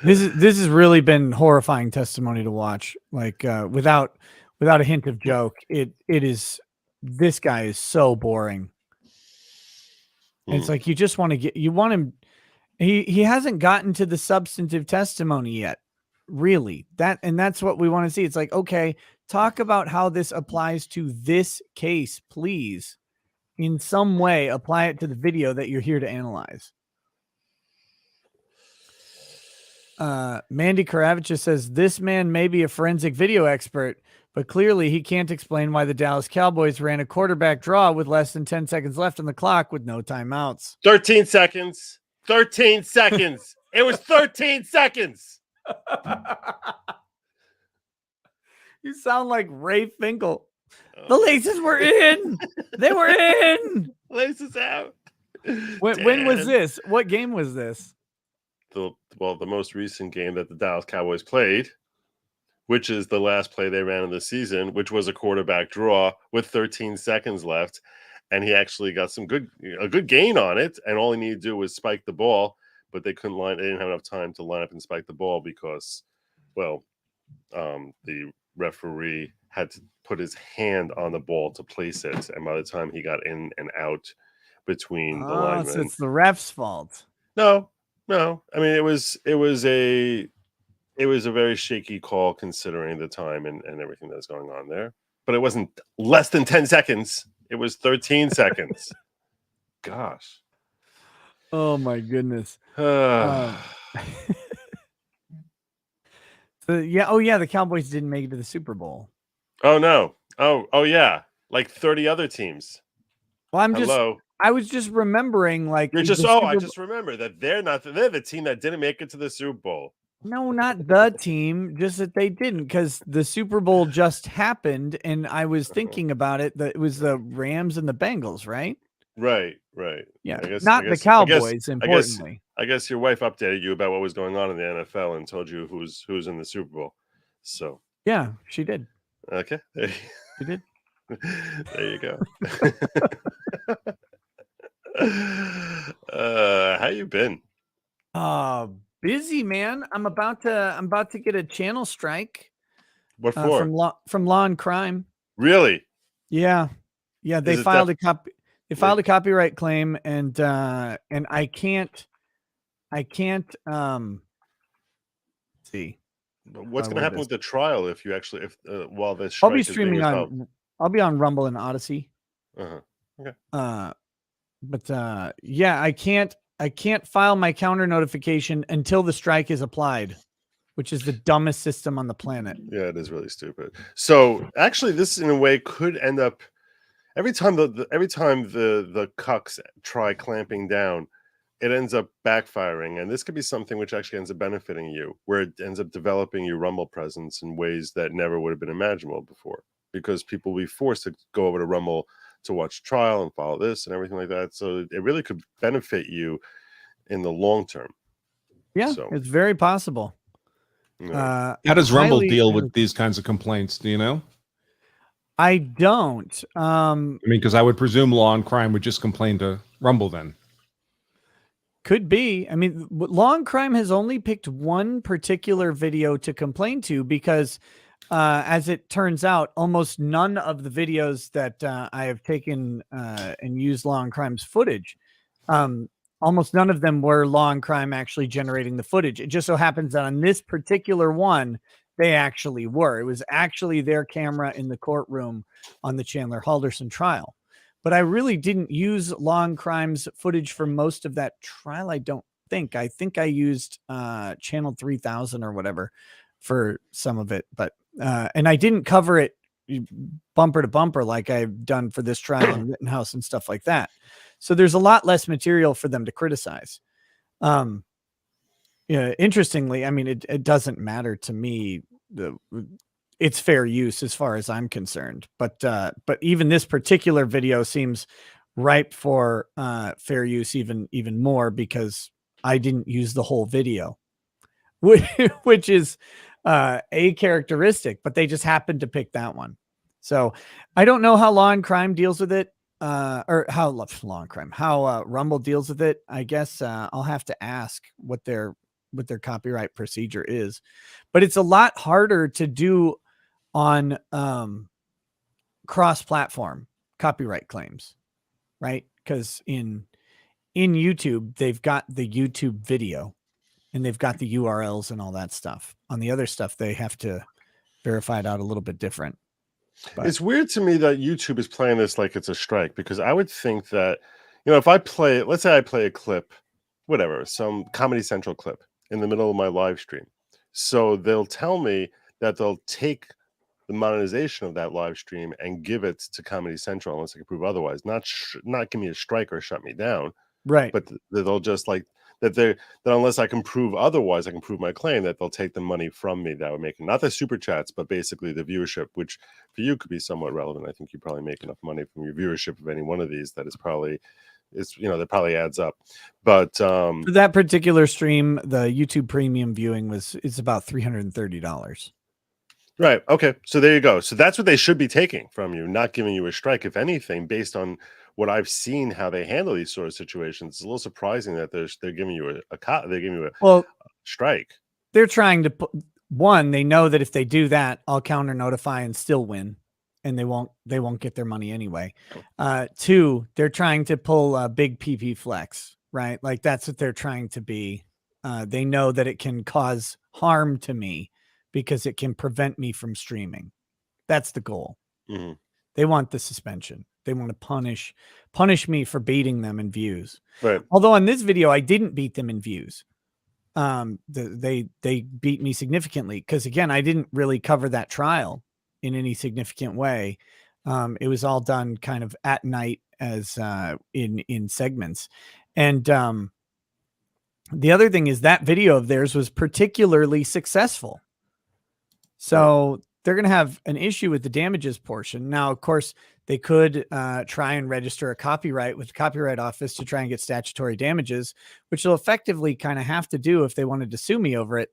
This has really been horrifying testimony to watch. Like, without a hint of joke, it is, this guy is so boring. And it's like, you want him. He hasn't gotten to the substantive testimony yet. Really, that's what we want to see. It's like, okay, talk about how this applies to this case, please. In some way, apply it to the video that you're here to analyze. Mandy Karavich says, this man may be a forensic video expert, but clearly he can't explain why the Dallas Cowboys ran a quarterback draw with less than 10 seconds left on the clock with no timeouts. 13 seconds. 13 seconds. It was 13 seconds. You sound like Ray Finkel. The laces were in. They were in. Laces out. When was this? What game was this? The most recent game that the Dallas Cowboys played, which is the last play they ran in the season, which was a quarterback draw with 13 seconds left. And he actually got a good gain on it. And all he needed to do was spike the ball, but they didn't have enough time to line up and spike the ball because, the referee had to put his hand on the ball to place it. And by the time he got in and out between the linemen. So it's the ref's fault. No. I mean, it was a very shaky call considering the time and everything that's going on there. But it wasn't less than 10 seconds. It was 13 seconds. Gosh. Oh my goodness. The Cowboys didn't make it to the Super Bowl. Oh no. Oh yeah. Like 30 other teams. Well, I was just remembering, like, You're just the I Super just remember that they're the team that didn't make it to the Super Bowl. No, not the team, just that they didn't, because the Super Bowl just happened, and I was thinking about it, that it was the Rams and the Bengals, right? Right. Yeah, I guess not the Cowboys, importantly. I guess your wife updated you about what was going on in the NFL and told you who's in the Super Bowl. So Yeah, she did. okay. She did. There you go. How you been? Busy, man. I'm about to get a channel strike What for? from Law and Crime. Really? Yeah. They Is it filed a copyright claim, and I can't see. What's going to happen with the trial if you actually while this I'll be strike is being streaming resolved? I'll be on Rumble and Odyssey. Okay. But yeah, I can't file my counter notification until the strike is applied, which is the dumbest system on the planet. Yeah, it is really stupid. So actually, this in a way could end up every time the cucks try clamping down, it ends up backfiring, and this could be something which actually ends up benefiting you, where it ends up developing your Rumble presence in ways that never would have been imaginable before, because people will be forced to go over to Rumble to watch trial and follow this and everything like that. So it really could benefit you in the long term. Yeah, So, it's very possible. How does Rumble deal with these kinds of complaints? Do you know? I don't. I mean, because I would presume Law and Crime would just complain to Rumble then. Could be. I mean, Law and Crime has only picked one particular video to complain to, because as it turns out, almost none of the videos that I have taken and used Law and Crime's footage, almost none of them were Law and Crime actually generating the footage. It just so happens that on this particular one, they actually were. It was actually their camera in the courtroom on the Chandler Halderson trial. But I really didn't use Law and Crime's footage for most of that trial. I don't think. I think I used channel 3000 or whatever for some of it. But and I didn't cover it bumper to bumper like I've done for this trial in Rittenhouse and stuff like that. So there's a lot less material for them to criticize. Yeah, interestingly, I mean, it doesn't matter to me. It's fair use as far as I'm concerned. But even this particular video seems ripe for fair use even more, because I didn't use the whole video, which is a characteristic, but they just happened to pick that one. So I don't know how Law and Crime deals with it, or how Law and Crime, how Rumble deals with it. I guess I'll have to ask what their copyright procedure is, but it's a lot harder to do on cross-platform copyright claims, right? Because in YouTube, they've got the YouTube video and they've got the URLs and all that stuff. On the other stuff, they have to verify it out a little bit different. But it's weird to me that YouTube is playing this like it's a strike, because I would think that, if I play, let's say I play a clip, whatever, some Comedy Central clip in the middle of my live stream. So they'll tell me that they'll take the monetization of that live stream and give it to Comedy Central unless I can prove otherwise. Not give me a strike or shut me down. Right. But they'll just like that unless I can prove otherwise, I can prove my claim that they'll take the money from me that we're making. Not the super chats, but basically the viewership, which for you could be somewhat relevant. I think you probably make enough money from your viewership of any one of these that is probably that probably adds up. But for that particular stream, the YouTube premium viewing it's about $330. Right. Okay. So there you go. So that's what they should be taking from you, not giving you a strike. If anything, based on what I've seen, how they handle these sort of situations, it's a little surprising that they're giving you a strike. They're trying to put one. They know that if they do that, I'll counter notify and still win, and they won't get their money anyway. Two, they're trying to pull a big PP flex, right? Like that's what they're trying to be. They know that it can cause harm to me because it can prevent me from streaming. That's the goal. Mm-hmm. They want the suspension. They want to punish me for beating them in views. Right. Although on this video, I didn't beat them in views. They beat me significantly because, again, I didn't really cover that trial in any significant way. It was all done kind of at night in segments. And the other thing is that video of theirs was particularly successful. So they're going to have an issue with the damages portion. Now, of course, they could try and register a copyright with the Copyright Office to try and get statutory damages, which they'll effectively kind of have to do if they wanted to sue me over it.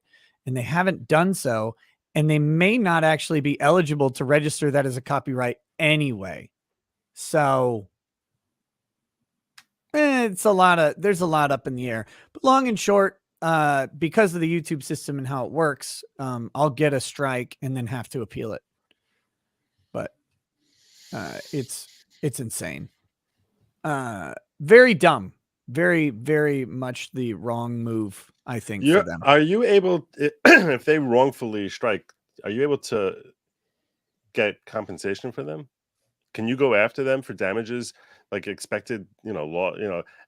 And they haven't done so. And they may not actually be eligible to register that as a copyright anyway. So there's a lot up in the air. But long and short, because of the YouTube system and how it works, I'll get a strike and then have to appeal it. But it's insane. Very dumb. Very, very much the wrong move, I think, for them. Are you able, if they wrongfully strike, are you able to get compensation for them? Can you go after them for damages, like expected, law?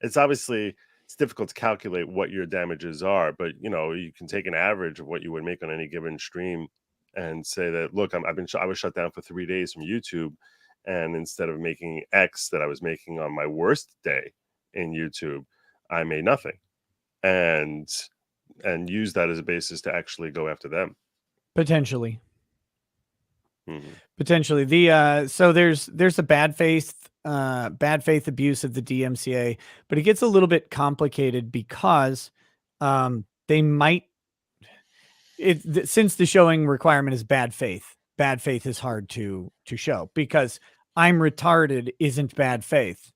It's obviously, it's difficult to calculate what your damages are, but you can take an average of what you would make on any given stream and say that, look, I was shut down for 3 days from YouTube, and instead of making X that I was making on my worst day in YouTube, I made nothing, and use that as a basis to actually go after them. Potentially. Mm-hmm. Potentially. So there's a bad faith abuse of the DMCA, but it gets a little bit complicated because they might, since the showing requirement is bad faith is hard to show, because I'm retarded isn't bad faith.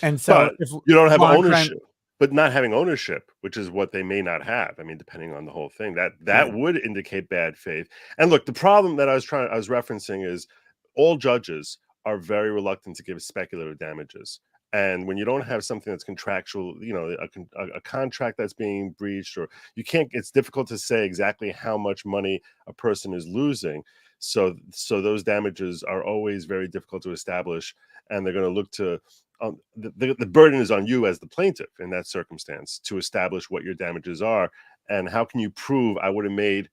And so but you don't have ownership, but not having ownership, which is what they may not have. I mean, depending on the whole thing, that would indicate bad faith. And look, the problem that I was referencing is all judges are very reluctant to give speculative damages. And when you don't have something that's contractual, a contract that's being breached, or it's difficult to say exactly how much money a person is losing. So those damages are always very difficult to establish, and they're going to look to the burden is on you as the plaintiff in that circumstance to establish what your damages are, and how can you prove I would have made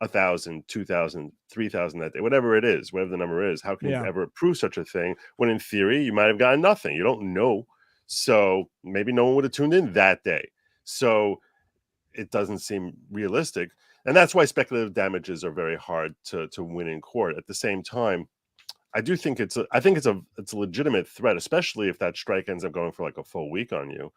1,000, 2,000, 3,000 that day, whatever it is, whatever the number is. How can you ever prove such a thing when in theory you might have gotten nothing? You don't know. So maybe no one would have tuned in that day. So it doesn't seem realistic. And that's why speculative damages are very hard to win in court. At the same time, I do think it's a legitimate threat, especially if that strike ends up going for like a full week on you.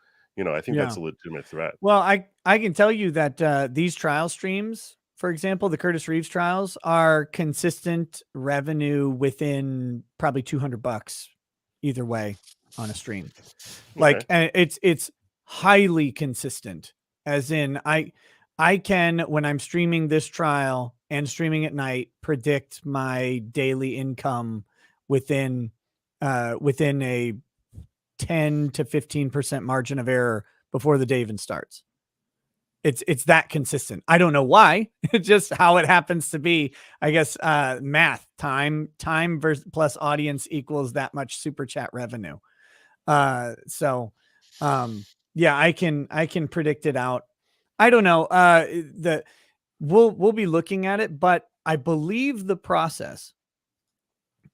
I think that's a legitimate threat. Well, I can tell you that these trial streams, for example, the Curtis Reeves trials, are consistent revenue within probably $200 either way on a stream. Like, and it's highly consistent, as in I can, when I'm streaming this trial and streaming at night, predict my daily income within a 10 to 15% margin of error before the day even starts. It's that consistent. I don't know why. It's just how it happens to be. I guess math, time versus plus audience equals that much super chat revenue. Yeah, I can predict it out. I don't know. We'll be looking at it, but I believe the process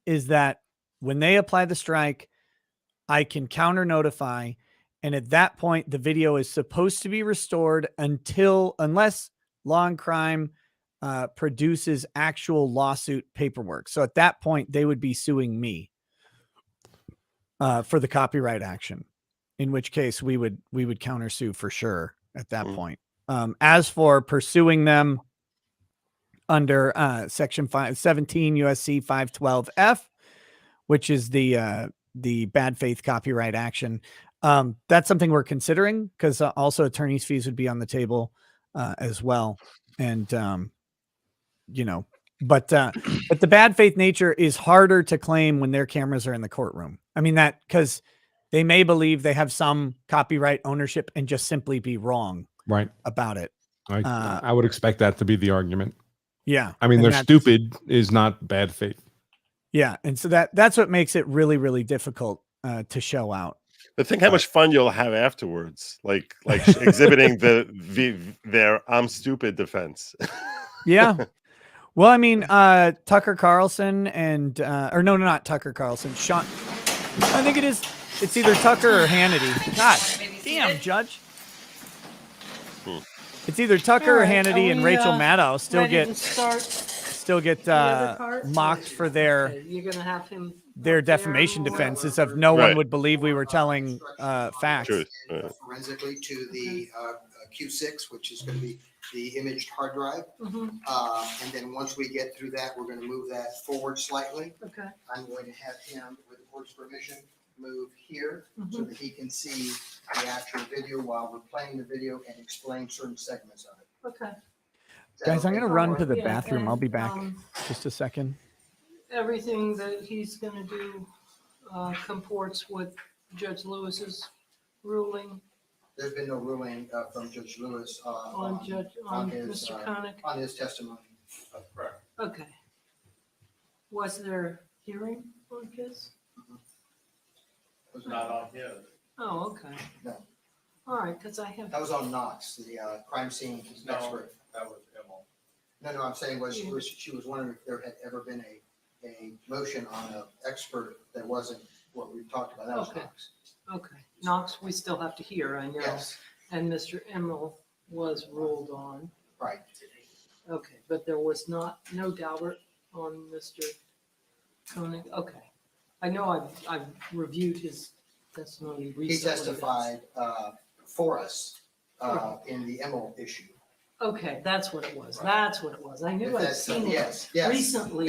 is that when they apply the strike, I can counter notify. And at that point, the video is supposed to be restored unless Law and Crime produces actual lawsuit paperwork. So at that point, they would be suing me for the copyright action, in which case we would countersue for sure at that point. As for pursuing them under Section 17 USC 512F, which is the bad faith copyright action, that's something we're considering, because also attorney's fees would be on the table as well. And but the bad faith nature is harder to claim when their cameras are in the courtroom. I mean, that because they may believe they have some copyright ownership and just simply be wrong about it. I would expect that to be the argument. Yeah. I mean, they're stupid is not bad faith. Yeah. And so that's what makes it really, really difficult to show out. But think how much fun you'll have afterwards, like exhibiting their "I'm stupid" defense. Yeah. Well, I mean, Tucker Carlson and or no, not Tucker Carlson. Sean, I think it is It's either Tucker or Hannity. God damn, Judge. It's either Tucker or Hannity, and Rachel Maddow still get mocked for their You're gonna have him defamation defenses of no one would believe we were telling facts. Truth. Forensically to the Q6, which is going to be the imaged hard drive. And then once we get through that, we're going to move that forward slightly. Okay. I'm going to have him, with the board's permission, move here so that he can see the actual video while we're playing the video and explain certain segments of it. Okay. Guys, I'm going to run to the Yeah, bathroom. I'll be back and, just a second. Everything that he's gonna do comports with Judge Lewis's ruling There's been no ruling from Judge Lewis on his, Mr. Koenig? on his testimony. That's correct. Okay. Was there hearing on his? It was not on his. Oh, okay. No. All right, because I have. That was on Knox, the crime scene No, expert. that was Emil. No, I'm saying she was wondering if there had ever been a motion on an expert that wasn't what we've talked about. That was Okay. Knox. Okay, Knox, we still have to hear, I know. Yes, And Mr. Emil was ruled on. right. Okay, but there was no Daubert on Mr. Koenig? Okay. I know I've reviewed his testimony recently. He testified for us in the Emil issue. Okay, that's what it was. That's what it was. I knew I'd seen it Yes. recently.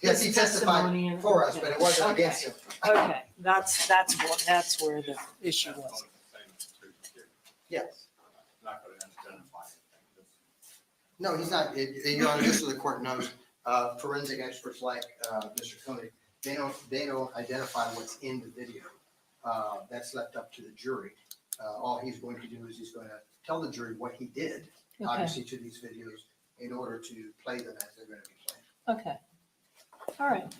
Yes, he testimony testified and- for us, but it wasn't Okay. against him. Okay, that's where the issue was. Wasn't the same truth here. Yes. Not going to identify anything. No, he's not. Your Honor, just so the court knows, forensic experts like Mr. Koenig, they don't identify what's in the video. That's left up to the jury. All he's going to do is he's going to tell the jury what he did, Okay. obviously, to these videos in order to play them as they're going to be played. Okay. All right.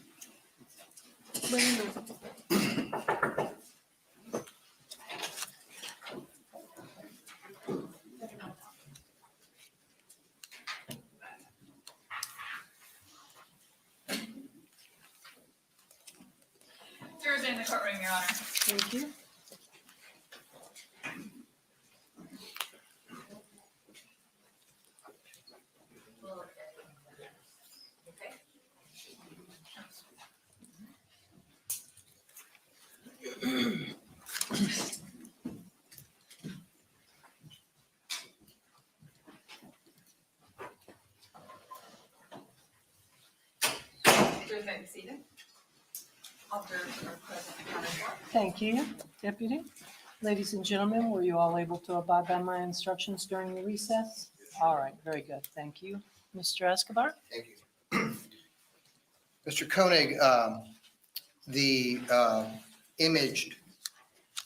Thursday in the courtroom, Your Honor. Thank you. Thursday, be seated. Officers are present and accounted for. Thank you, Deputy. Ladies and gentlemen, were you all able to abide by my instructions during the recess? All right, very good. Thank you. Mr. Escobar? Thank you. Mr. Koenig, the imaged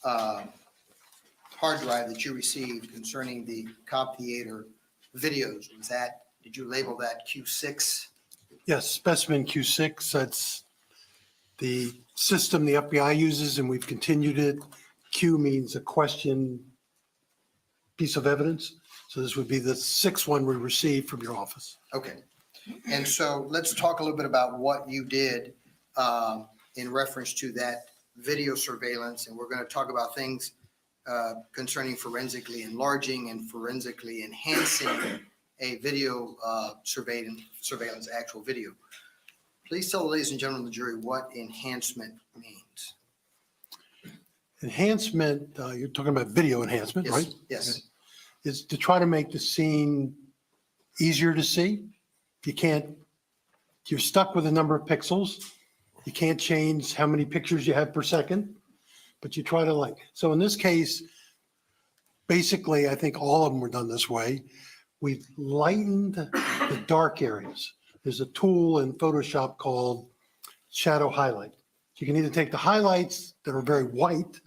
hard drive that you received concerning the Cobb Theater videos, did you label that Q6? Yes, specimen Q6, that's the system the FBI uses, and we've continued it. Q means a question piece of evidence. So this would be the sixth one we received from your office. Okay. And so let's talk a little bit about what you did in reference to that video surveillance. And we're going to talk about things concerning forensically enlarging and forensically enhancing a video surveillance, actual video. Please tell the ladies and gentlemen of the jury what enhancement means. Enhancement, you're talking about video enhancement, Yes, right? yes. Is to try to make the scene easier to see. You're stuck with a number of pixels. You can't change how many pictures you have per second, but you try to so in this case, basically, I think all of them were done this way. We've lightened the dark areas. There's a tool in Photoshop called shadow highlight. You can either take the highlights that are very white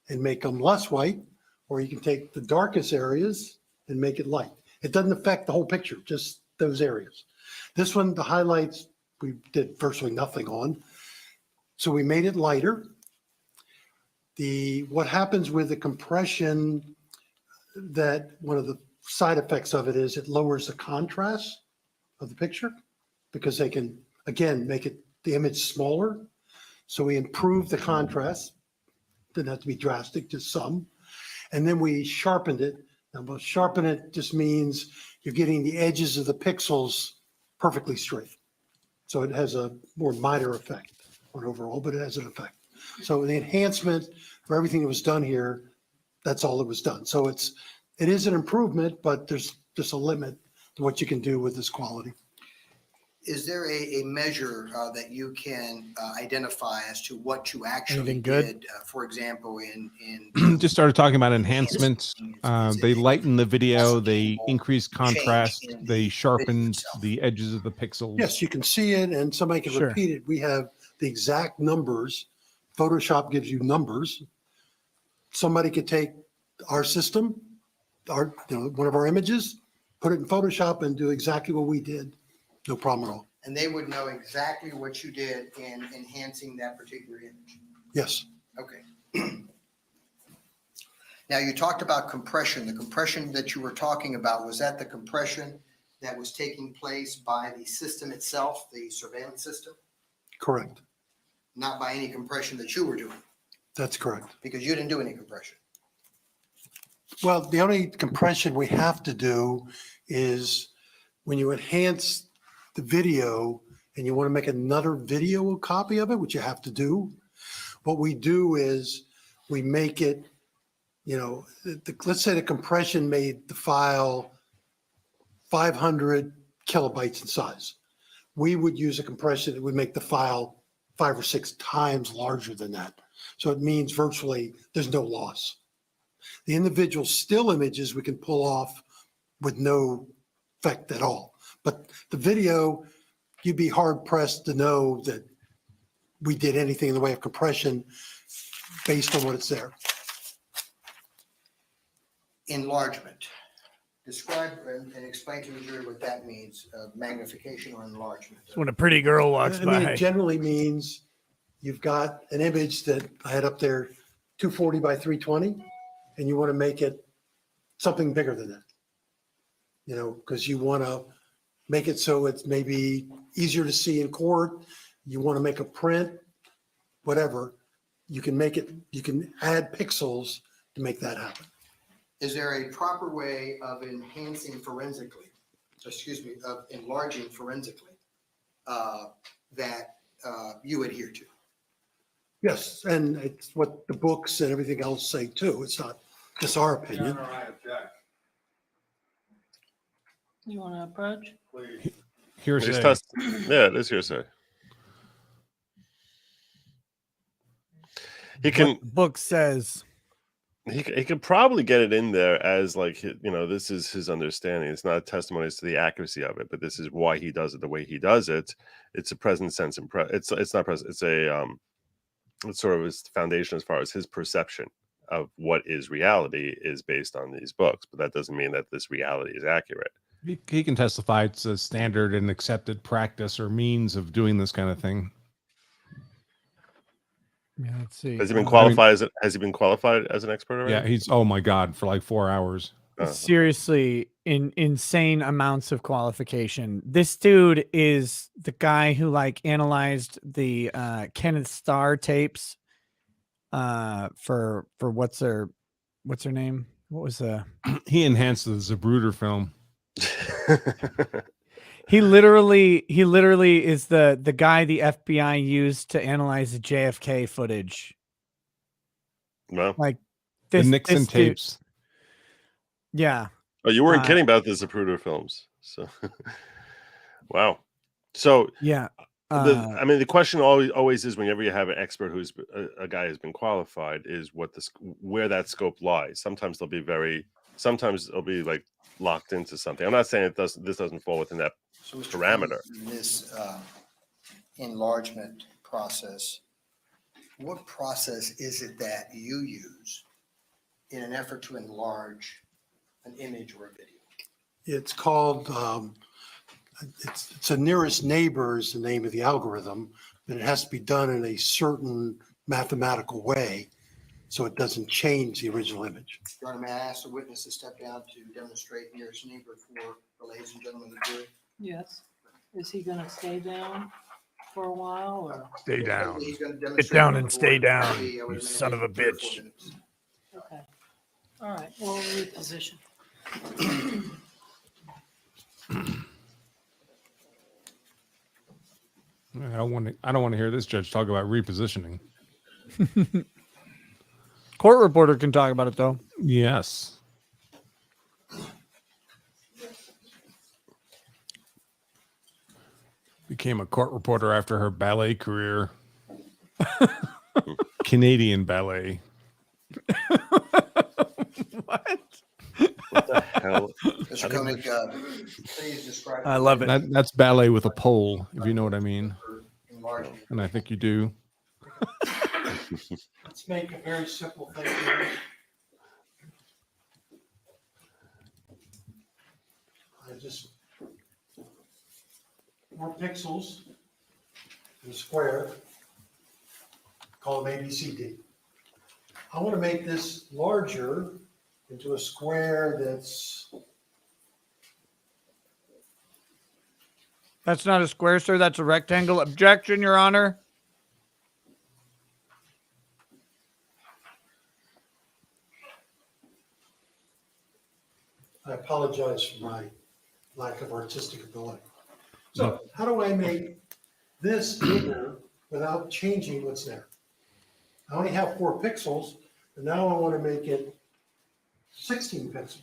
and make them less white, or you can take the darkest areas and make it light. It doesn't affect the whole picture, just those areas. This one, the highlights, we did virtually nothing on. So we made it lighter. What happens with the compression, that one of the side effects of it is it lowers the contrast of the picture because they can, again, make the image smaller. So we improve the contrast Didn't have to be drastic, just some. And then we sharpened it. Now, but sharpen it just means you're getting the edges of the pixels perfectly straight. So it has a more minor effect on overall, but it has an effect. So the enhancement for everything that was done here, that's all that was done. So it is an improvement, but there's just a limit to what you can do with this quality. Is there a measure that you can identify as to what you actually Anything good? did? For example, in Just started talking about enhancements. They lightened the video, they increased contrast, in they the sharpened itself? the edges of the pixels. Yes, you can see it and somebody can Sure. repeat it. We have the exact numbers. Photoshop gives you numbers. Somebody could take our system, one of our images, put it in Photoshop and do exactly what we did. No problem at all. And they would know exactly what you did in enhancing that particular image. Yes. Okay. Now, you talked about compression. The compression that you were talking about, was that the compression that was taking place by the system itself, the surveillance system? Correct. Not by any compression that you were doing, That's correct. because you didn't do any compression. Well, the only compression we have to do is when you enhance the video and you want to make another video copy of it, which you have to do, what we do is we make it, let's say the compression made the file 500 kilobytes in size. We would use a compression that would make the file 5 or 6 times larger than that. So it means virtually there's no loss. The individual still images we can pull off with no effect at all. But the video, you'd be hard pressed to know that we did anything in the way of compression based on what it's there. Enlargement. Describe and explain to the jury what that means, magnification or enlargement. It's when a pretty girl walks I mean, by. it generally means you've got an image that I had up there, 240 by 320, and you want to make it something bigger than that. Because you want to make it so it's maybe easier to see in court. You want to make a print, whatever. You can make it, you can add pixels to make that happen. Is there a proper way of enhancing forensically, of enlarging forensically, that you adhere to? Yes, and it's what the books and everything else say too. It's not just our opinion. You want to approach? Hearsay. Yeah, it is hearsay. He can. What the book says. He could probably get it in there as like, this is his understanding. It's not a testimony as to the accuracy of it, but this is why he does it the way he does it. It's a present sense it's not present. It's it's sort of his foundation as far as his perception of what is reality is based on these books. But that doesn't mean that this reality is accurate. He can testify it's a standard and accepted practice or means of doing this kind of thing. Yeah, let's see. Has he been qualified has he been qualified as an expert already? Yeah, he's, oh my God, for like 4 hours. Seriously, insane amounts of qualification. This dude is the guy who analyzed the Kenneth Starr tapes for what's her name? What was he enhanced the Zapruder film. He literally is the guy the FBI used to analyze the JFK footage. Well, the Nixon tapes. Yeah. Oh, you weren't kidding about the Zapruder films. So, wow. So yeah. The question always is whenever you have an expert who's a guy who's been qualified is where that scope lies. Sometimes it'll be like locked into something. I'm not saying this doesn't fall within that parameter. This enlargement process, what process is it that you use in an effort to enlarge an image or a video? It's called, it's a nearest neighbor is the name of the algorithm, but it has to be done in a certain mathematical way so it doesn't change the original image. Your Honor, may I ask the witness to step down to demonstrate nearest neighbor for the ladies and gentlemen of the jury? Yes. Is he going to stay down for a while, or? Stay down. He's gonna Get demonstrate down to and the stay board. down, See, I would you imagine son of a 3 or 4 bitch. minutes. Okay. All right, we'll reposition. I don't want to hear this judge talk about repositioning. Court reporter can talk about it though. Yes. Became a court reporter after her ballet career. Canadian ballet. What? What the hell? Mr. Koenig, please describe. I love it. That's ballet with a pole, if you know what I mean. Enlarging. And I think you do. Let's make a very simple thing here. I just, more pixels in a square, call them A, B, C, D. I want to make this larger into a square that's, That's not a square, sir. That's a rectangle. Objection, Your Honor. I apologize for my lack of artistic ability. So how do I make this bigger without changing what's there? I only have 4 pixels, and now I want to make it 16 pixels.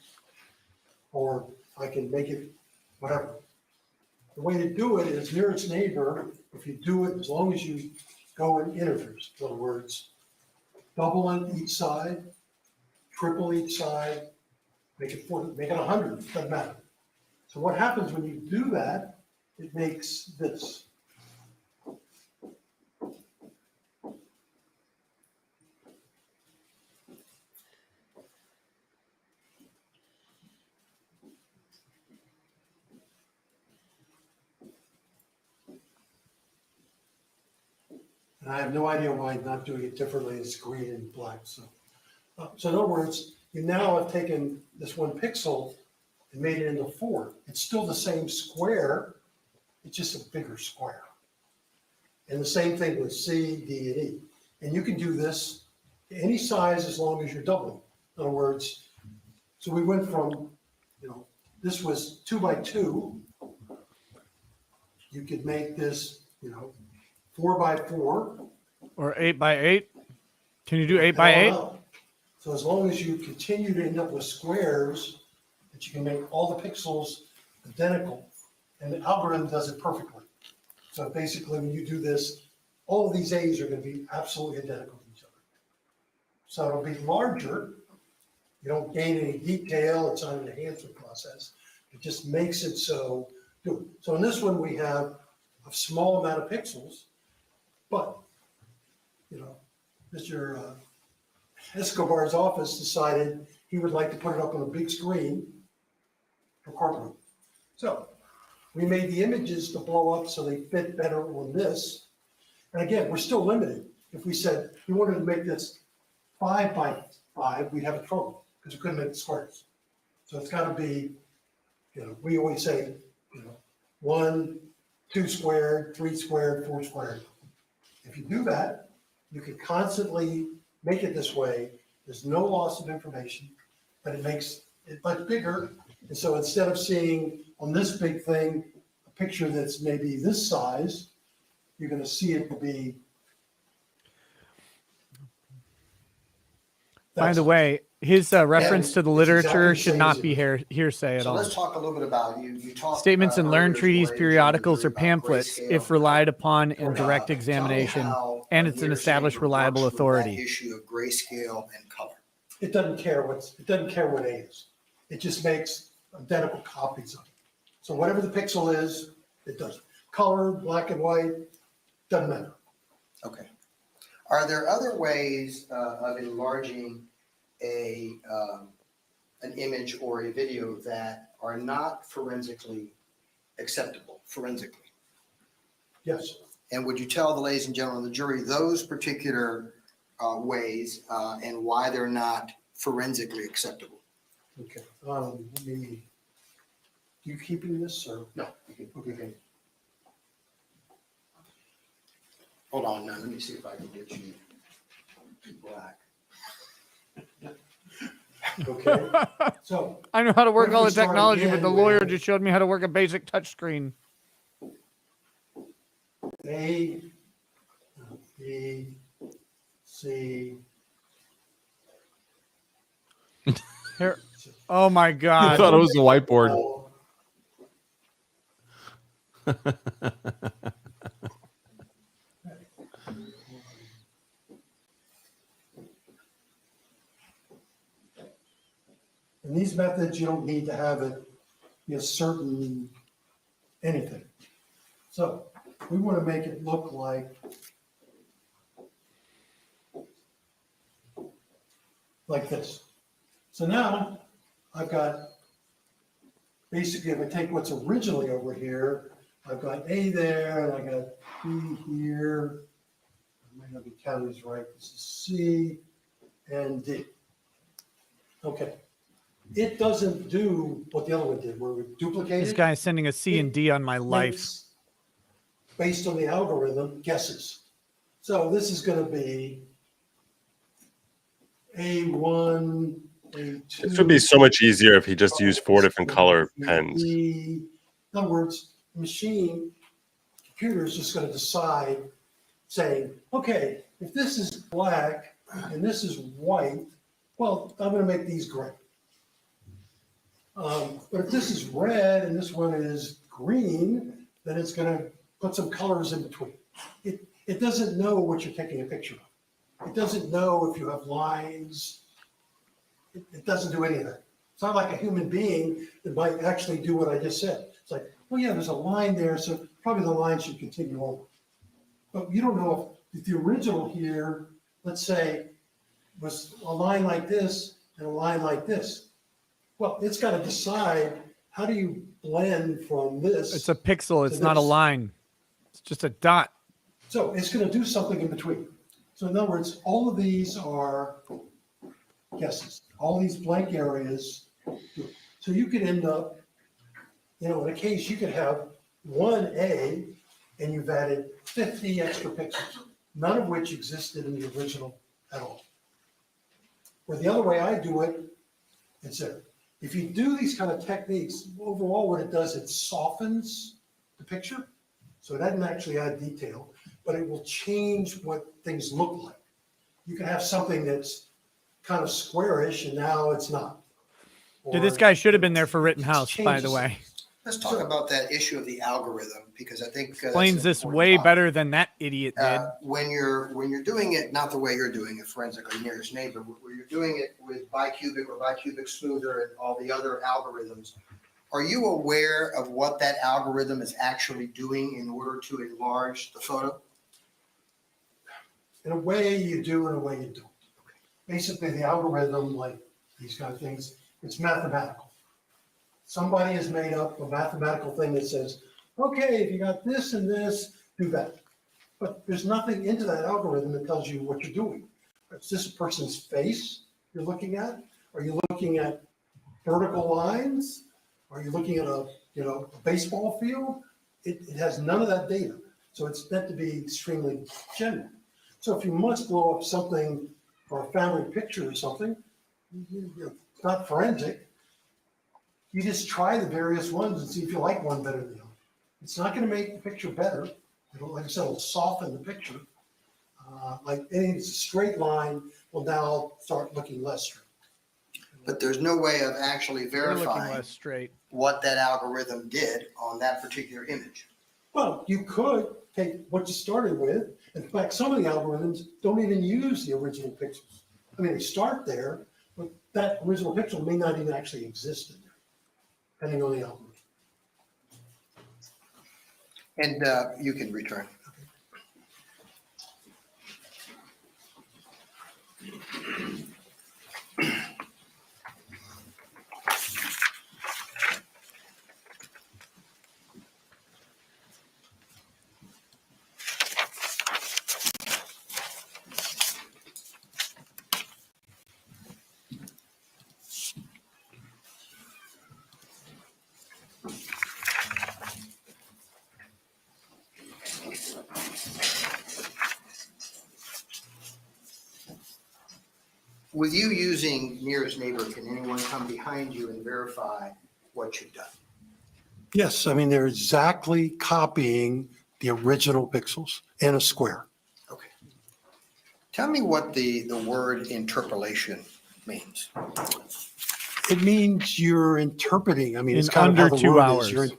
Or I can make it whatever. The way to do it is near its neighbor. If you do it, as long as you go in integers, in other words, double on each side, triple each side, make it 100, doesn't matter. So what happens when you do that, it makes this. And I have no idea why I'm not doing it differently. It's green and black. So in other words, you now have taken this 1 pixel and made it into 4. It's still the same square. It's just a bigger square. And the same thing with C, D, and E. And you can do this to any size as long as you're doubling. In other words, so we went from, this was 2 by 2. You could make this, 4 by 4. Or 8 by 8. Can you do 8 by 8? So as long as you continue to end up with squares, that you can make all the pixels identical, and the algorithm does it perfectly. So basically, when you do this, all of these A's are going to be absolutely identical to each other. So it'll be larger. You don't gain any detail. It's not an enhancement process. It just makes it so. So in this one, we have a small amount of pixels, but Mr. Escobar's office decided he would like to put it up on a big screen for courtroom. So we made the images to blow up so they fit better on this. And again, we're still limited. If we said we wanted to make this 5 by 5, we'd have trouble because we couldn't make the squares. So it's got to be, we always say, 1, 2 squared, 3 squared, 4 squared. If you do that, you can constantly make it this way. There's no loss of information, but it makes it much bigger. And so instead of seeing on this big thing a picture that's maybe this size, you're going to see it to be. By the way, his reference to the it's literature exactly the should same not as be it- hearsay at So all. let's talk a little bit about, you talked. Statements in learned earlier treaties, today, periodicals, or about pamphlets, grayscale. if relied upon and Tell me direct examination, how and a it's an hearsay established, reliable works with that authority. issue of grayscale and color. It doesn't care what A is. It just makes identical copies of it. So whatever the pixel is, it does. Color, black and white, doesn't matter. Okay. Are there other ways of enlarging an image or a video that are not forensically acceptable, forensically? Yes. And would you tell the ladies and gentlemen of the jury those particular ways and why they're not forensically acceptable? Okay. You keeping this or? No. Okay. Hold on, now, let me see if I can get you to black. Okay, so I know how to work What if all we the start technology, but again the lawyer with- just showed me how to work a basic touch screen. A, B, C. Here. Oh my I God. thought it was a whiteboard. In these methods, you don't need to have it be a certain anything. So we want to make it look like this. So now I've got, basically, if I take what's originally over here, I've got A there, and I got B here. I might not be counting these right. This is C and D. Okay. It doesn't do what the other one did, where we duplicated. This guy is sending a C and D on my life. Makes, based on the algorithm, guesses. So this is going to be A1, A2. This would be so much easier if he just used 4 different color pens. In other words, the machine, computer is just going to decide, saying, okay, if this is black and this is white, well, I'm going to make these gray. But if this is red and this one is green, then it's going to put some colors in between. It doesn't know what you're taking a picture of. It doesn't know if you have lines. It doesn't do any of that. It's not like a human being that might actually do what I just said. It's like, oh yeah, there's a line there, so probably the line should continue on. But you don't know if the original here, let's say, was a line like this and a line like this. Well, it's got to decide, how do you blend from this? It's a pixel. It's to not a this? line. It's just a dot. So it's going to do something in between. So in other words, all of these are guesses. All these blank areas. So you could end up, in a case, you could have 1A and you've added 50 extra pixels, none of which existed in the original at all. Or the other way I do it, it's there. If you do these kind of techniques, overall what it does, it softens the picture. So it doesn't actually add detail, but it will change what things look like. You can have something that's kind of squarish and now it's not. Dude, this Or guy should have been there for Rittenhouse, by the changes way. Let's talk about that issue of the algorithm, because I think. Explains this way better than that idiot did. When you're doing it, not the way you're doing it, forensically nearest neighbor, where you're doing it with bicubic or bicubic smoother and all the other algorithms, are you aware of what that algorithm is actually doing in order to enlarge the photo? In a way you do, in a way you don't. Basically, the algorithm, like these kind of things, it's mathematical. Somebody has made up a mathematical thing that says, okay, if you got this and this, do that. But there's nothing into that algorithm that tells you what you're doing. Is this a person's face you're looking at? Are you looking at vertical lines? Are you looking at a baseball field? It has none of that data. So it's meant to be extremely general. So if you must blow up something for a family picture or something, it's not forensic. You just try the various ones and see if you like one better than the other. It's not going to make the picture better. Like I said, it'll soften the picture. Like any straight line will now start looking less straight. But there's no way of actually You're looking verifying less straight. what that algorithm did on that particular image. Well, you could take what you started with. In fact, some of the algorithms don't even use the original pixels. I mean, they start there, but that original pixel may not even actually exist in there, depending on the algorithm. And you can return. with you using nearest neighbor, can anyone come behind you and verify what you've done? Yes, I mean, they're exactly copying the original pixels in a square. Okay. Tell me what the word interpolation means. It means you're interpreting. I mean, it's In kind of under how the 2 word hours. is.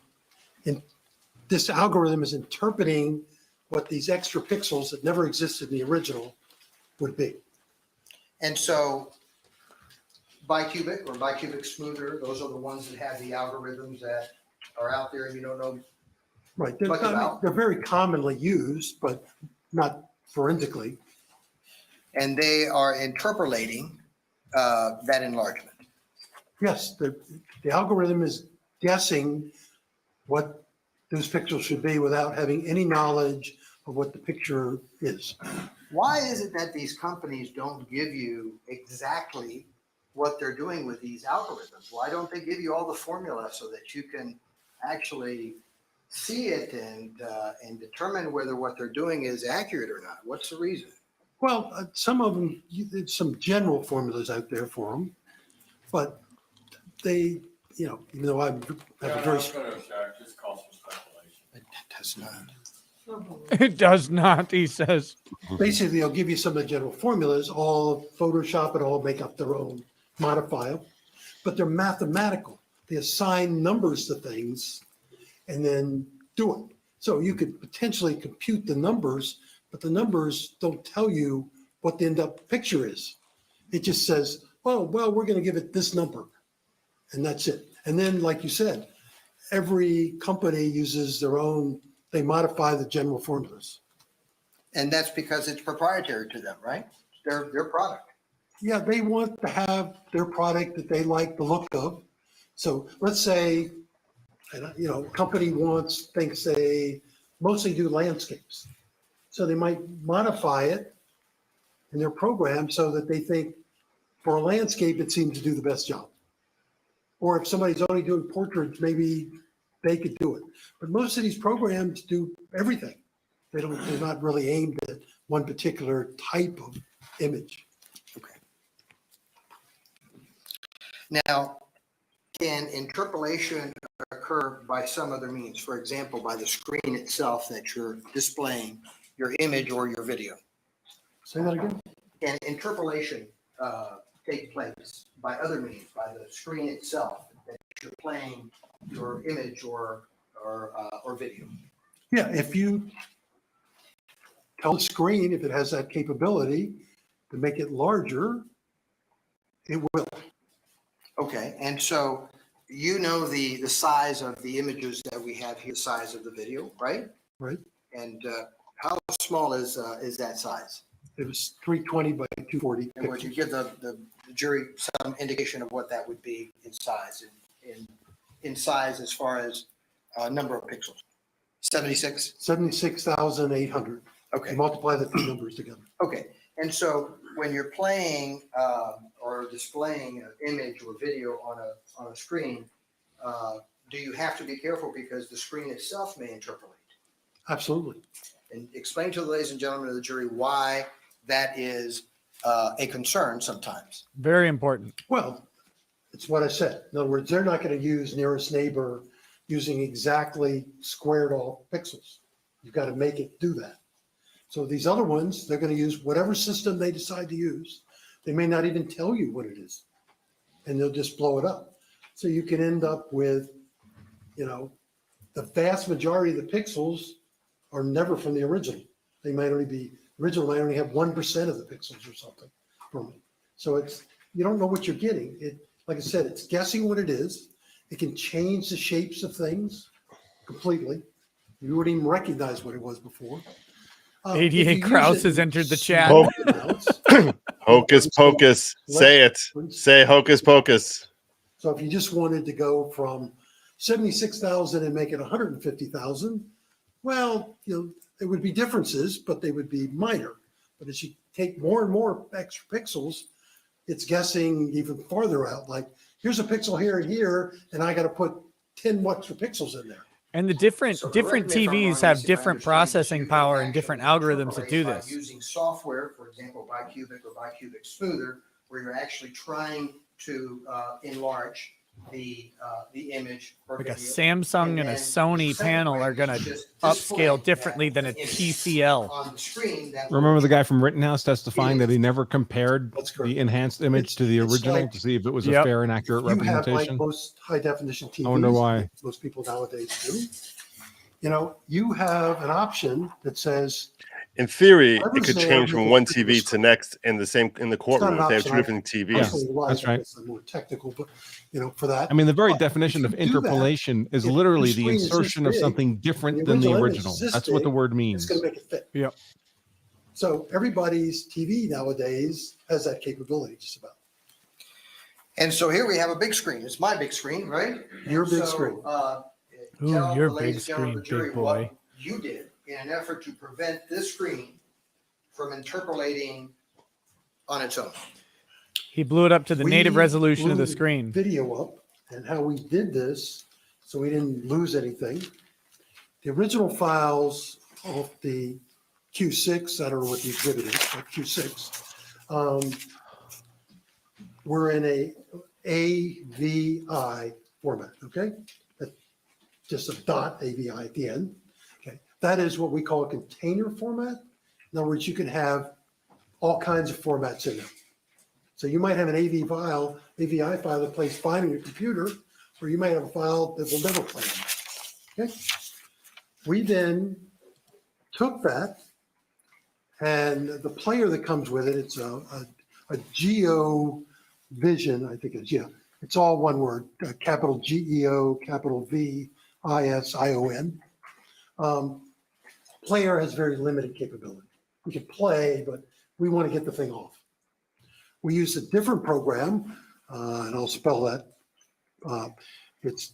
This algorithm is interpreting what these extra pixels that never existed in the original would be. And so bicubic or bicubic smoother, those are the ones that have the algorithms that are out there and you don't know. Right. They're, Much I mean, about. they're very commonly used, but not forensically. And they are interpolating that enlargement. Yes, the algorithm is guessing what those pixels should be without having any knowledge of what the picture is. Why is it that these companies don't give you exactly what they're doing with these algorithms? Why don't they give you all the formula so that you can actually see it and determine whether what they're doing is accurate or not? What's the reason? Well, some of them, there's some general formulas out there for them, but they, you know, even though I have a very. Just calls for speculation. It does not. It does not, he says. Basically, they'll give you some of the general formulas, all Photoshop it all, make up their own, modify them, but they're mathematical. They assign numbers to things and then do it. So you could potentially compute the numbers, but the numbers don't tell you what the end up picture is. It just says, oh, well, we're going to give it this number, and that's it. And then, like you said, every company uses their own, they modify the general formulas. And that's because it's proprietary to them, right? Their product. Yeah, they want to have their product that they like the look of. So let's say, you know, a company thinks they mostly do landscapes. So they might modify it in their program so that they think for a landscape, it seems to do the best job. Or if somebody's only doing portraits, maybe they could do it. But most of these programs do everything. They're not really aimed at one particular type of image. Okay. Now, can interpolation occur by some other means? For example, by the screen itself that you're displaying your image or your video? Say that again? Can interpolation take place by other means, by the screen itself that you're playing your image or video? Yeah, if you tell the screen, if it has that capability to make it larger, it will. Okay, and so you know the size of the images that we have here, the size of the video, right? Right. And how small is that size? It was 320 by 240. And would you give the jury some indication of what that would be in size, in size as far as number of pixels? 76? 76,800. Okay. You multiply the two numbers together. Okay, and so when you're playing or displaying an image or video on a screen, do you have to be careful because the screen itself may interpolate? Absolutely. And explain to the ladies and gentlemen of the jury why that is a concern sometimes. Very important. Well, it's what I said. In other words, they're not going to use nearest neighbor using exactly squared off pixels. You've got to make it do that. So these other ones, they're going to use whatever system they decide to use. They may not even tell you what it is, and they'll just blow it up. So you can end up with, you know, the vast majority of the pixels are never from the original. They might only be, original might only have 1% of the pixels or something from it. So it's, you don't know what you're getting. It, like I said, it's guessing what it is. It can change the shapes of things completely. You wouldn't even recognize what it was before. 88 Kraus has entered the chat. Hocus pocus. Say it. Say hocus pocus. So if you just wanted to go from 76,000 and make it 150,000, well, you know, there would be differences, but they would be minor. But as you take more and more extra pixels, it's guessing even farther out. Like, here's a pixel here and here, and I got to put 10 extra pixels in there. And the different TVs have different processing power and different algorithms that do this. Using software, for example, bicubic or bicubic smoother, where you're actually trying to enlarge the image or Like a video. Samsung and a then Sony the second panel way are is going to just upscale displaying differently that than a image TCL. on the screen. That Remember the will guy from Rittenhouse testifying that he never compared That's correct. the enhanced image to the It's original like- to see if it was a Yep. fair and accurate You have like representation? most high definition TVs. I wonder why. like most people nowadays do. You have an option that says, In theory, I it was could there change from looking one through the TV to screen. next in the it's not courtroom an if they have option. two different TVs. Personally like. that's right. I guess I'm more technical, but for that. I mean, the very But definition if of you do that, interpolation is if literally your the screen is this insertion of big, something different the than the original image original. is this That's what the big, word It's means. going to make it fit. Yep. So everybody's TV nowadays has that capability just about. And so here we have a big screen. It's my big screen, right? Your And big so, screen. Ooh, tell your the ladies big and gentlemen of screen, the big jury what boy. you did in an effort to prevent this screen from interpolating on its own. He blew it up to the native We resolution of blew the screen. Video up, and how we did this, so we didn't lose anything. The original files of the Q6, I don't know what the exhibit is, but Q6, were in a AVI format, okay? That's just a dot AVI at the end. Okay, that is what we call a container format. In other words, you can have all kinds of formats in there. So you might have an AVI file that plays fine on your computer, or you might have a file that will never play on it. Okay. We then took that, and the player that comes with it, it's a Geo Vision, I think it's, yeah, it's all one word, capital GEO, capital VISION. Player has very limited capability. We can play, but we want to get the thing off. We use a different program, and I'll spell that. It's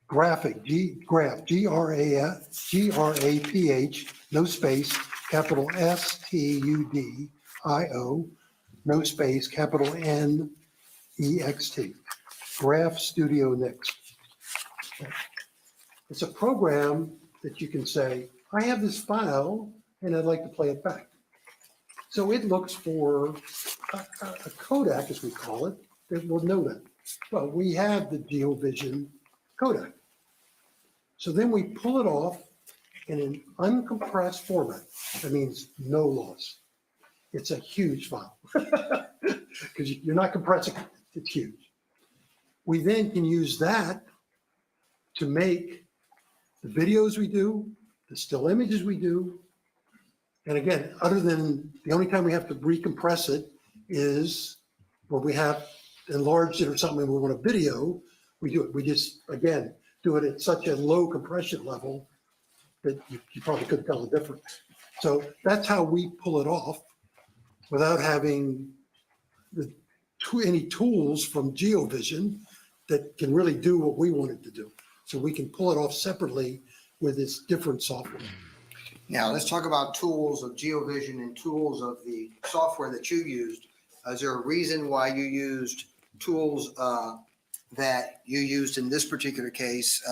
Graphic, Graph, no space, capital STUDIO, no space, capital NEXT. Graph Studio Next. It's a program that you can say, I have this file and I'd like to play it back. So it looks for a codec, as we call it, that will know that. Well, we have the GeoVision codec. So then we pull it off in an uncompressed format. That means no loss. It's a huge file because you're not compressing it. It's huge. We then can use that to make the videos we do, the still images we do. And again, other than the only time we have to recompress it is when we have enlarged it or something and we want a video, we do it. We just, again, do it at such a low compression level that you probably couldn't tell the difference. So that's how we pull it off without having any tools from GeoVision that can really do what we want it to do. So we can pull it off separately with this different software. Now, let's talk about tools of GeoVision and tools of the software that you used. Is there a reason why you used tools that you used in this particular case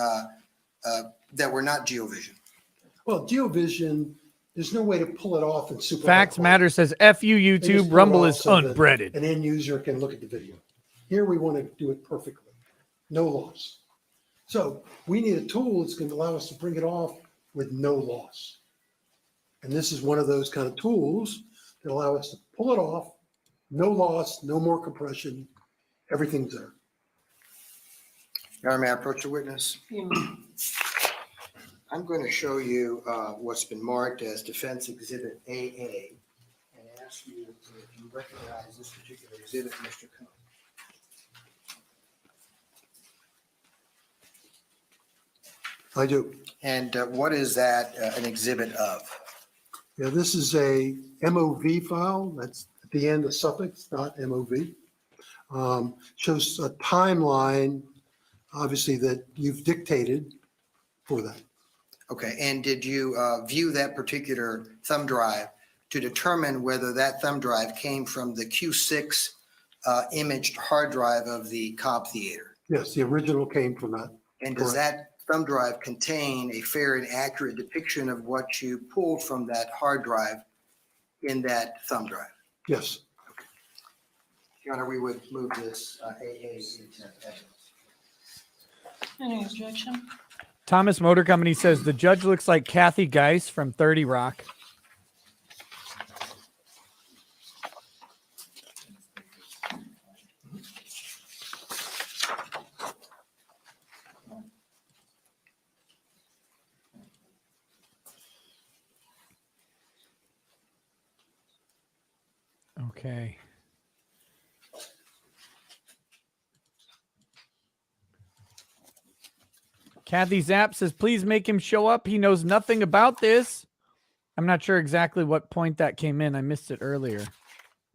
that were not GeoVision? Well, GeoVision, there's no way to pull it off in super. Facts Matter says, F you, They just YouTube, pull it Rumble off is so that unbreaded. An end user can look at the video. Here we want to do it perfectly, no loss. So we need a tool that's going to allow us to bring it off with no loss. And this is one of those kind of tools that allow us to pull it off, no loss, no more compression, everything's there. Your Honor, may I approach the witness? I'm going to show you what's been marked as Defense Exhibit AA and ask you if you recognize this particular exhibit, Mr. Cohn. I do. And what is that an exhibit of? Yeah, this is a MOV file. That's at the end, a suffix, not MOV. Shows a timeline, obviously, that you've dictated for that. Okay, and did you view that particular thumb drive to determine whether that thumb drive came from the Q6 imaged hard drive of the Cobb Theater? Yes, the original came from that. And does Correct. that thumb drive contain a fair and accurate depiction of what you pulled from that hard drive in that thumb drive? Yes. Your Honor, we would move this AA into evidence. Any objection? Thomas Motor Company says the judge looks like Kathy Geis from 30 Rock. Okay. Kathy Zapp says, please make him show up. He knows nothing about this. I'm not sure exactly what point that came in. I missed it earlier.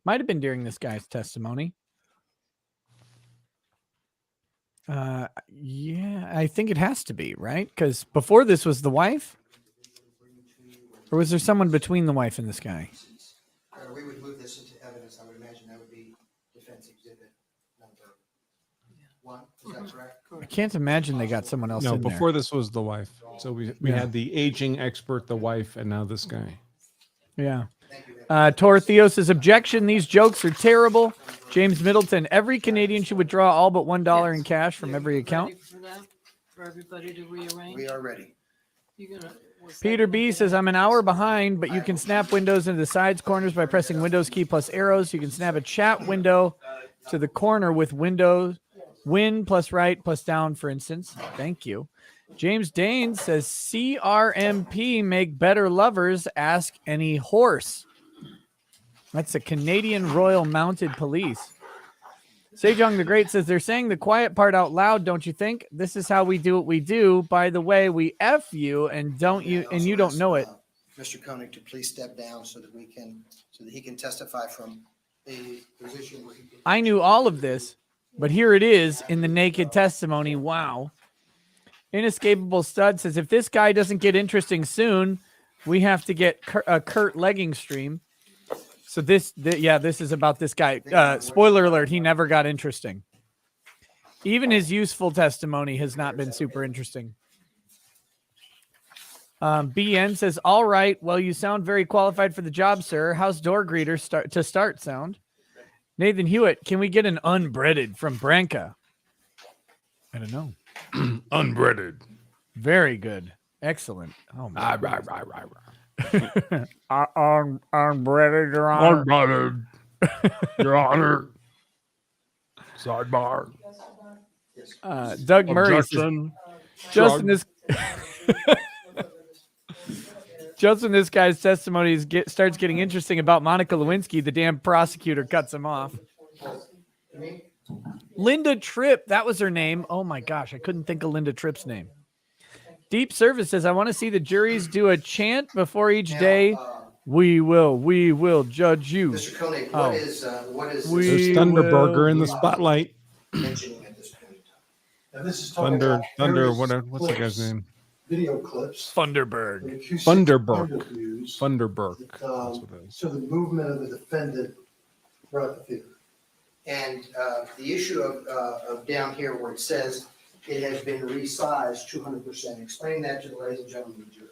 Might have been during this guy's testimony. Yeah, I think it has to be, right? Because before this was the wife? Or was there someone between the wife and this guy? We would move this into evidence. I would imagine that would be defense exhibit number 1. Is that correct? I can't imagine they got someone else No, in before there. this was the wife. So we Yeah. had the aging expert, the wife, and now this guy. Yeah. Tortheos' objection. These jokes are terrible. James Middleton. Every Canadian should withdraw all but $1 in cash from every account. Ready for that? For everybody to rearrange? We are ready. You gonna? was that Peter gonna B get says, a- I'm an hour behind, but you can snap windows into the sides corners by pressing Windows key plus arrows. You can snap a chat window to the corner with Windows win plus right plus down, for instance. Thank you. James Dane says, CRMP make better lovers. Ask any horse. That's the Canadian Royal Mounted Police. Sejong the Great says, they're saying the quiet part out loud, don't you think? This is how we do what we do. By the way, we F you and you don't know it. Mr. Koenig to please step down so that he can testify from a position where he can. I knew all of this, but here it is in the naked testimony. Wow. Inescapable Stud says, if this guy doesn't get interesting soon, we have to get a Kurt legging stream. So this is about this guy. Spoiler alert, he never got interesting. Even his useful testimony has not been super interesting. BN says, all right, well, you sound very qualified for the job, sir. How's door greeter start sound? Nathan Hewitt, can we get an unbreaded from Branca? I don't know. Unbreaded. Very good. Excellent. Oh, my Right. unbreaded, Your Honor. Unbreaded. Your Honor. Sidebar. Doug Murray says, Objection. Justin, this guy's testimony starts getting interesting about Monica Lewinsky. The damn prosecutor cuts him off. Linda Tripp, that was her name. Oh my gosh, I couldn't think of Linda Tripp's name. Deep Service says, I want to see the juries do a chant before each day. We will judge you. Mr. Koenig, what is There's Thunderburger in the spotlight. mentioning at this point in time? Now, this is talking about various What's the guy's clips, name? Video clips. Thunderberg. the acoustic Thunderburg. interviews Thunderburg. that, That's what it is. So the movement of the defendant throughout the theater. And the issue of down here where it says it has been resized 200%, explain that to the ladies and gentlemen of the jury.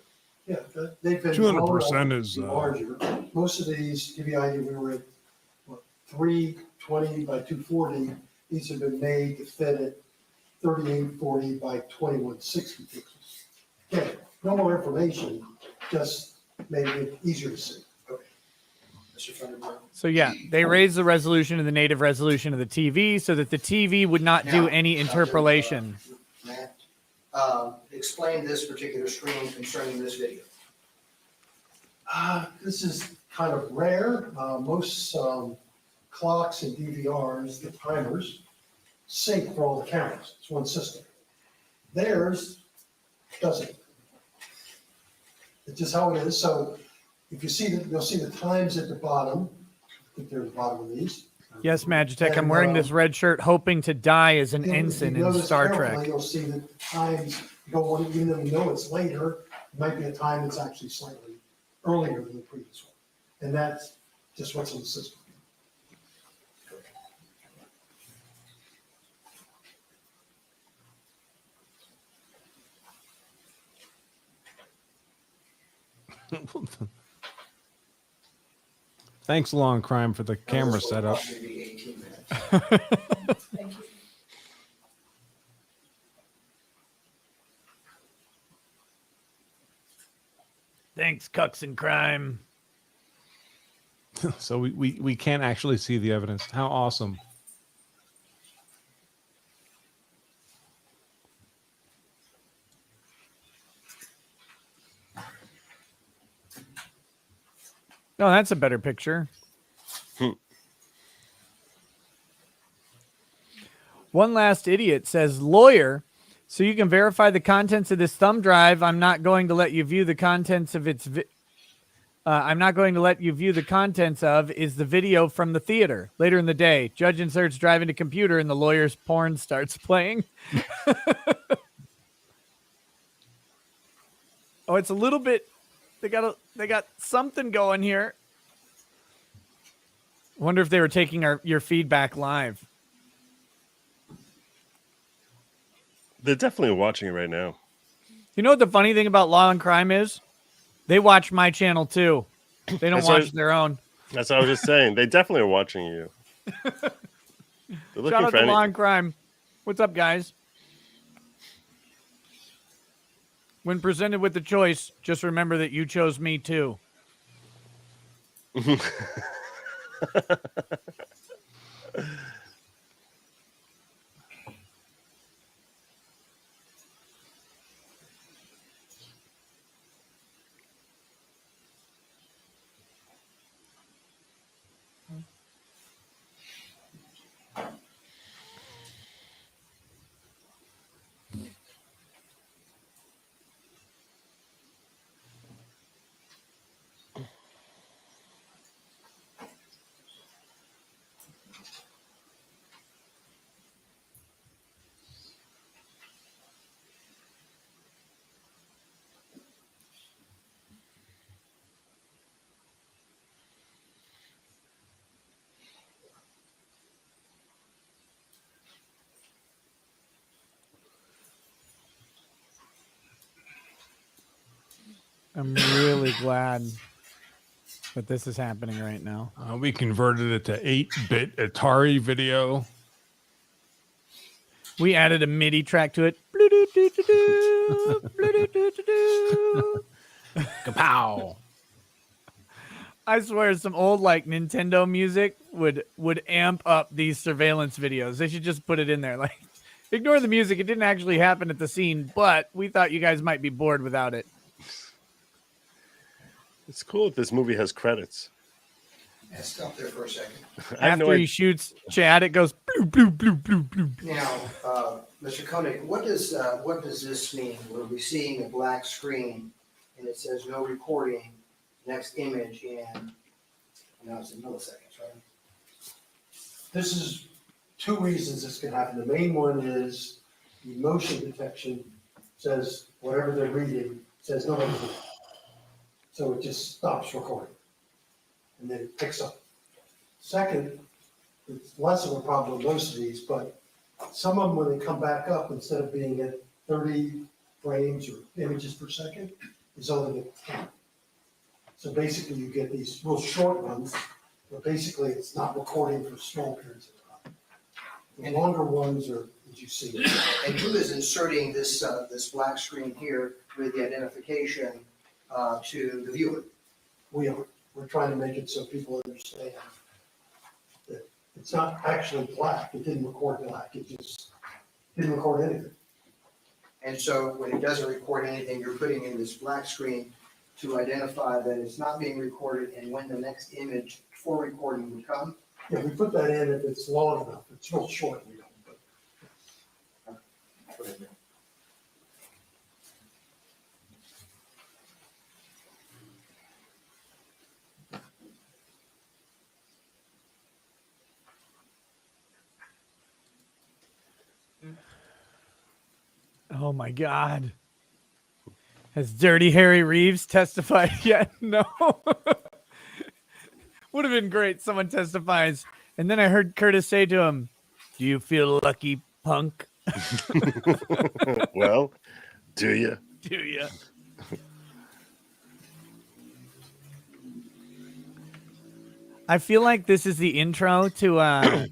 Yeah, they've been 200% is, larger. Most of these, to give you an idea, we were at 320 by 240. These have been made to fit at 3840 by 2160 pixels. Okay, no more information, just made it easier to see. Okay. Mr. Thunderburg. So yeah, they raised the resolution of the native resolution of the TV so that the TV would not do Now, any interpolation. Matt, explain this particular screen concerning this video. This is kind of rare. Most clocks and DVRs, the timers, sync for all the cameras. It's one system. Theirs doesn't. It's just how it is. So if you see you'll see the times at the bottom. I think they're at the bottom of these. Yes, Magitech, I'm And, wearing this red shirt hoping to die as an If you ensign in notice Star carefully, Trek. You'll see the times go on, even though you know it's later, it might be a time that's actually slightly earlier than the previous one. And that's just what's in the system. Thanks, Law and Crime, for the camera This will setup. probably be 18 minutes. Thank you. Thanks, Cucks and Crime. So we can't actually see the evidence. How awesome. Oh, that's a better picture. One Last Idiot says, lawyer, so you can verify the contents of this thumb drive. I'm not going to let you view the contents of its. I'm not going to let you view the contents of is the video from the theater. Later in the day, judge inserts driving a computer and the lawyer's porn starts playing. Oh, it's a little bit. They got something going here. Wonder if they were taking your feedback live. They're definitely watching it right now. You know what the funny thing about Law and Crime is? They watch my channel too. They don't watch their own. That's what I was just saying. They definitely are watching you. Shout out to Law and Crime. What's up, guys? When presented with the choice, just remember that you chose me too. I'm really glad that this is happening right now. We converted it to 8-bit Atari video. We added a MIDI track to it. Kapow. I swear some old like Nintendo music would amp up these surveillance videos. They should just put it in there. Like, ignore the music. It didn't actually happen at the scene, but we thought you guys might be bored without it. It's cool if this movie has credits. Yeah, stop there for a second. After he shoots Chad, it goes bloop, bloop, bloop, bloop, bloop. Now, Mr. Koenig, what does this mean? We're we seeing a black screen and it says no recording, next image in, now it's in milliseconds, right? This is two reasons this can happen. The main one is the motion detection says whatever they're reading says no recording. So it just stops recording and then it picks up. Second, it's less of a problem with most of these, but some of them, when they come back up, instead of being at 30 frames or images per second, is only at 10. So basically you get these real short ones, but basically it's not recording for small periods of time. The longer ones are, as you see. And who is inserting this, this black screen here with the identification to the viewer? We are. We're trying to make it so people understand that it's not actually black. It didn't record black. It just didn't record anything. And so when it doesn't record anything, you're putting in this black screen to identify that it's not being recorded and when the next image for recording would come. Yeah, we put that in if it's long enough. It's real short, we don't, but put it in. Oh my God. Has Dirty Harry Reeves testified yet? No. Would have been great. Someone testifies. And then I heard Curtis say to him, "Do you feel lucky, punk?" Well, do you? Do you? I feel like this is the intro to a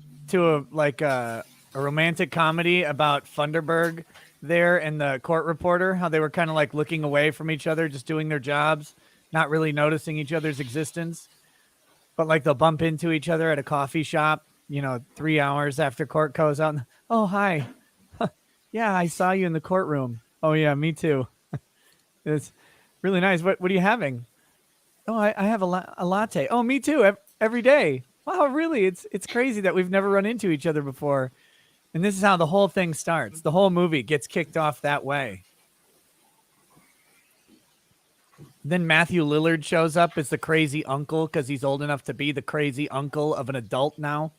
romantic comedy about Funderburg there and the court reporter, how they were kind of like looking away from each other, just doing their jobs, not really noticing each other's existence. But like they'll bump into each other at a coffee shop, 3 hours after court goes out. And, oh, hi. Yeah, I saw you in the courtroom. Oh, yeah, me too. It's really nice. What are you having? Oh, I have a latte. Oh, me too. Every day. Wow, really? It's crazy that we've never run into each other before. And this is how the whole thing starts. The whole movie gets kicked off that way. Then Matthew Lillard shows up as the crazy uncle because he's old enough to be the crazy uncle of an adult now.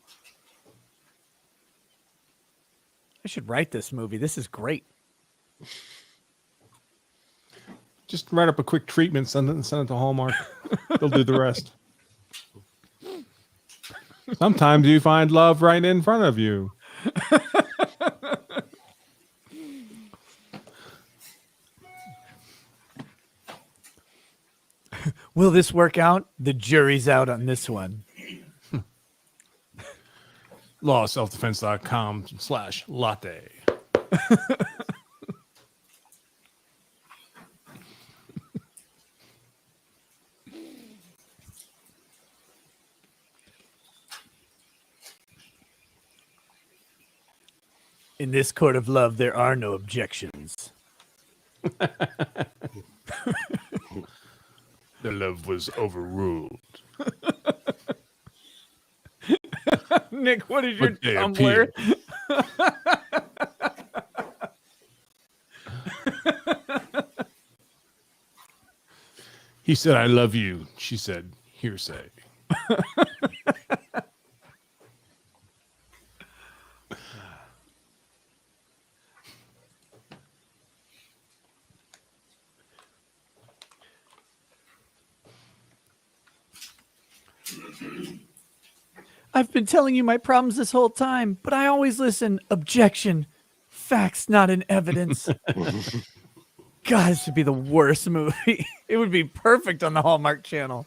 I should write this movie. This is great. Just write up a quick treatment, send it to Hallmark. They'll do the rest. Sometimes you find love right in front of you. Will this work out? The jury's out on this one. lawselfdefense.com/latte. In this court of love, there are no objections. The love was overruled. Nick, what is your But they Tumblr? He said, I love you. She said, hearsay. I've been telling you my problems this whole time, but I always listen. Objection. Facts not in evidence. God, this would be the worst movie. It would be perfect on the Hallmark Channel.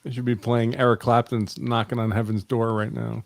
They should be playing Eric Clapton's Knocking on Heaven's Door right now.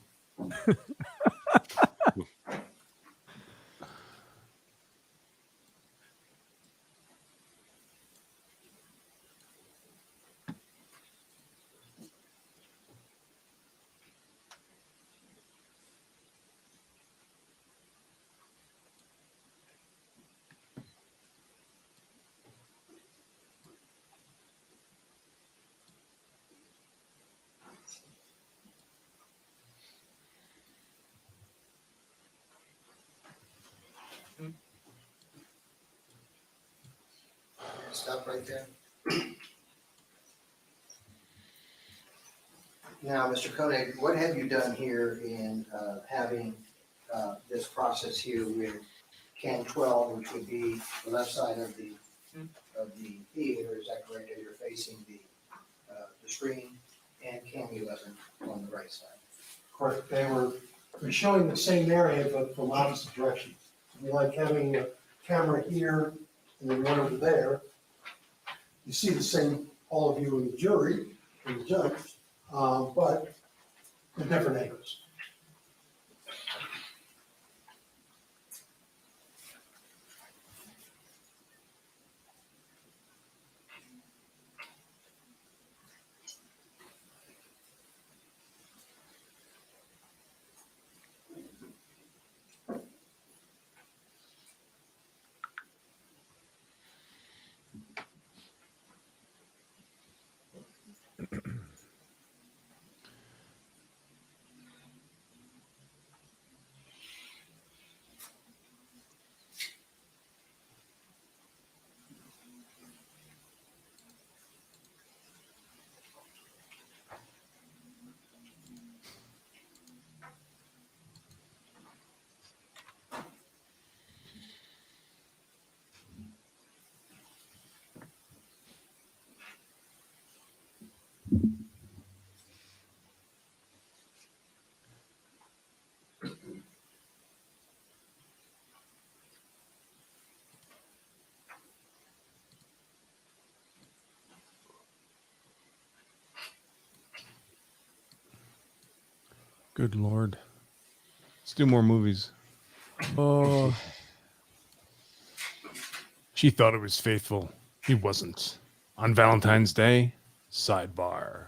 Stop right there. Now, Mr. Koenig, what have you done here in having this process here with Can 12, which would be the left side of the theater, is that correct? You're facing the screen, and Can 11 on the right side. Correct. We're showing the same area, but from opposite directions. It'd be like having a camera here and then one over there. You see the same, all of you in the jury and the judge, but in different angles. Good Lord. Let's do more movies. Oh, She thought it was faithful. He wasn't. On Valentine's Day, sidebar.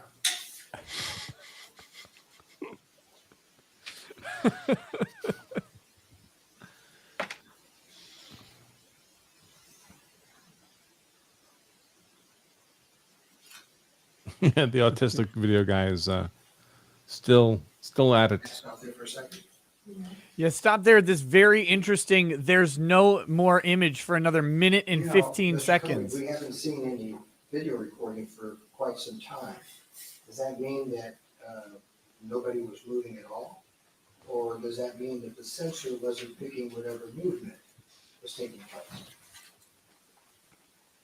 Yeah, the autistic video guy is still at it. Stop there for a second. yeah. Stop there. This very interesting. There's no more image for another minute and You know, 15 Mr. seconds. Cody, we haven't seen any video recording for quite some time. Does that mean that nobody was moving at all? Or does that mean that the sensor wasn't picking whatever movement was taking place?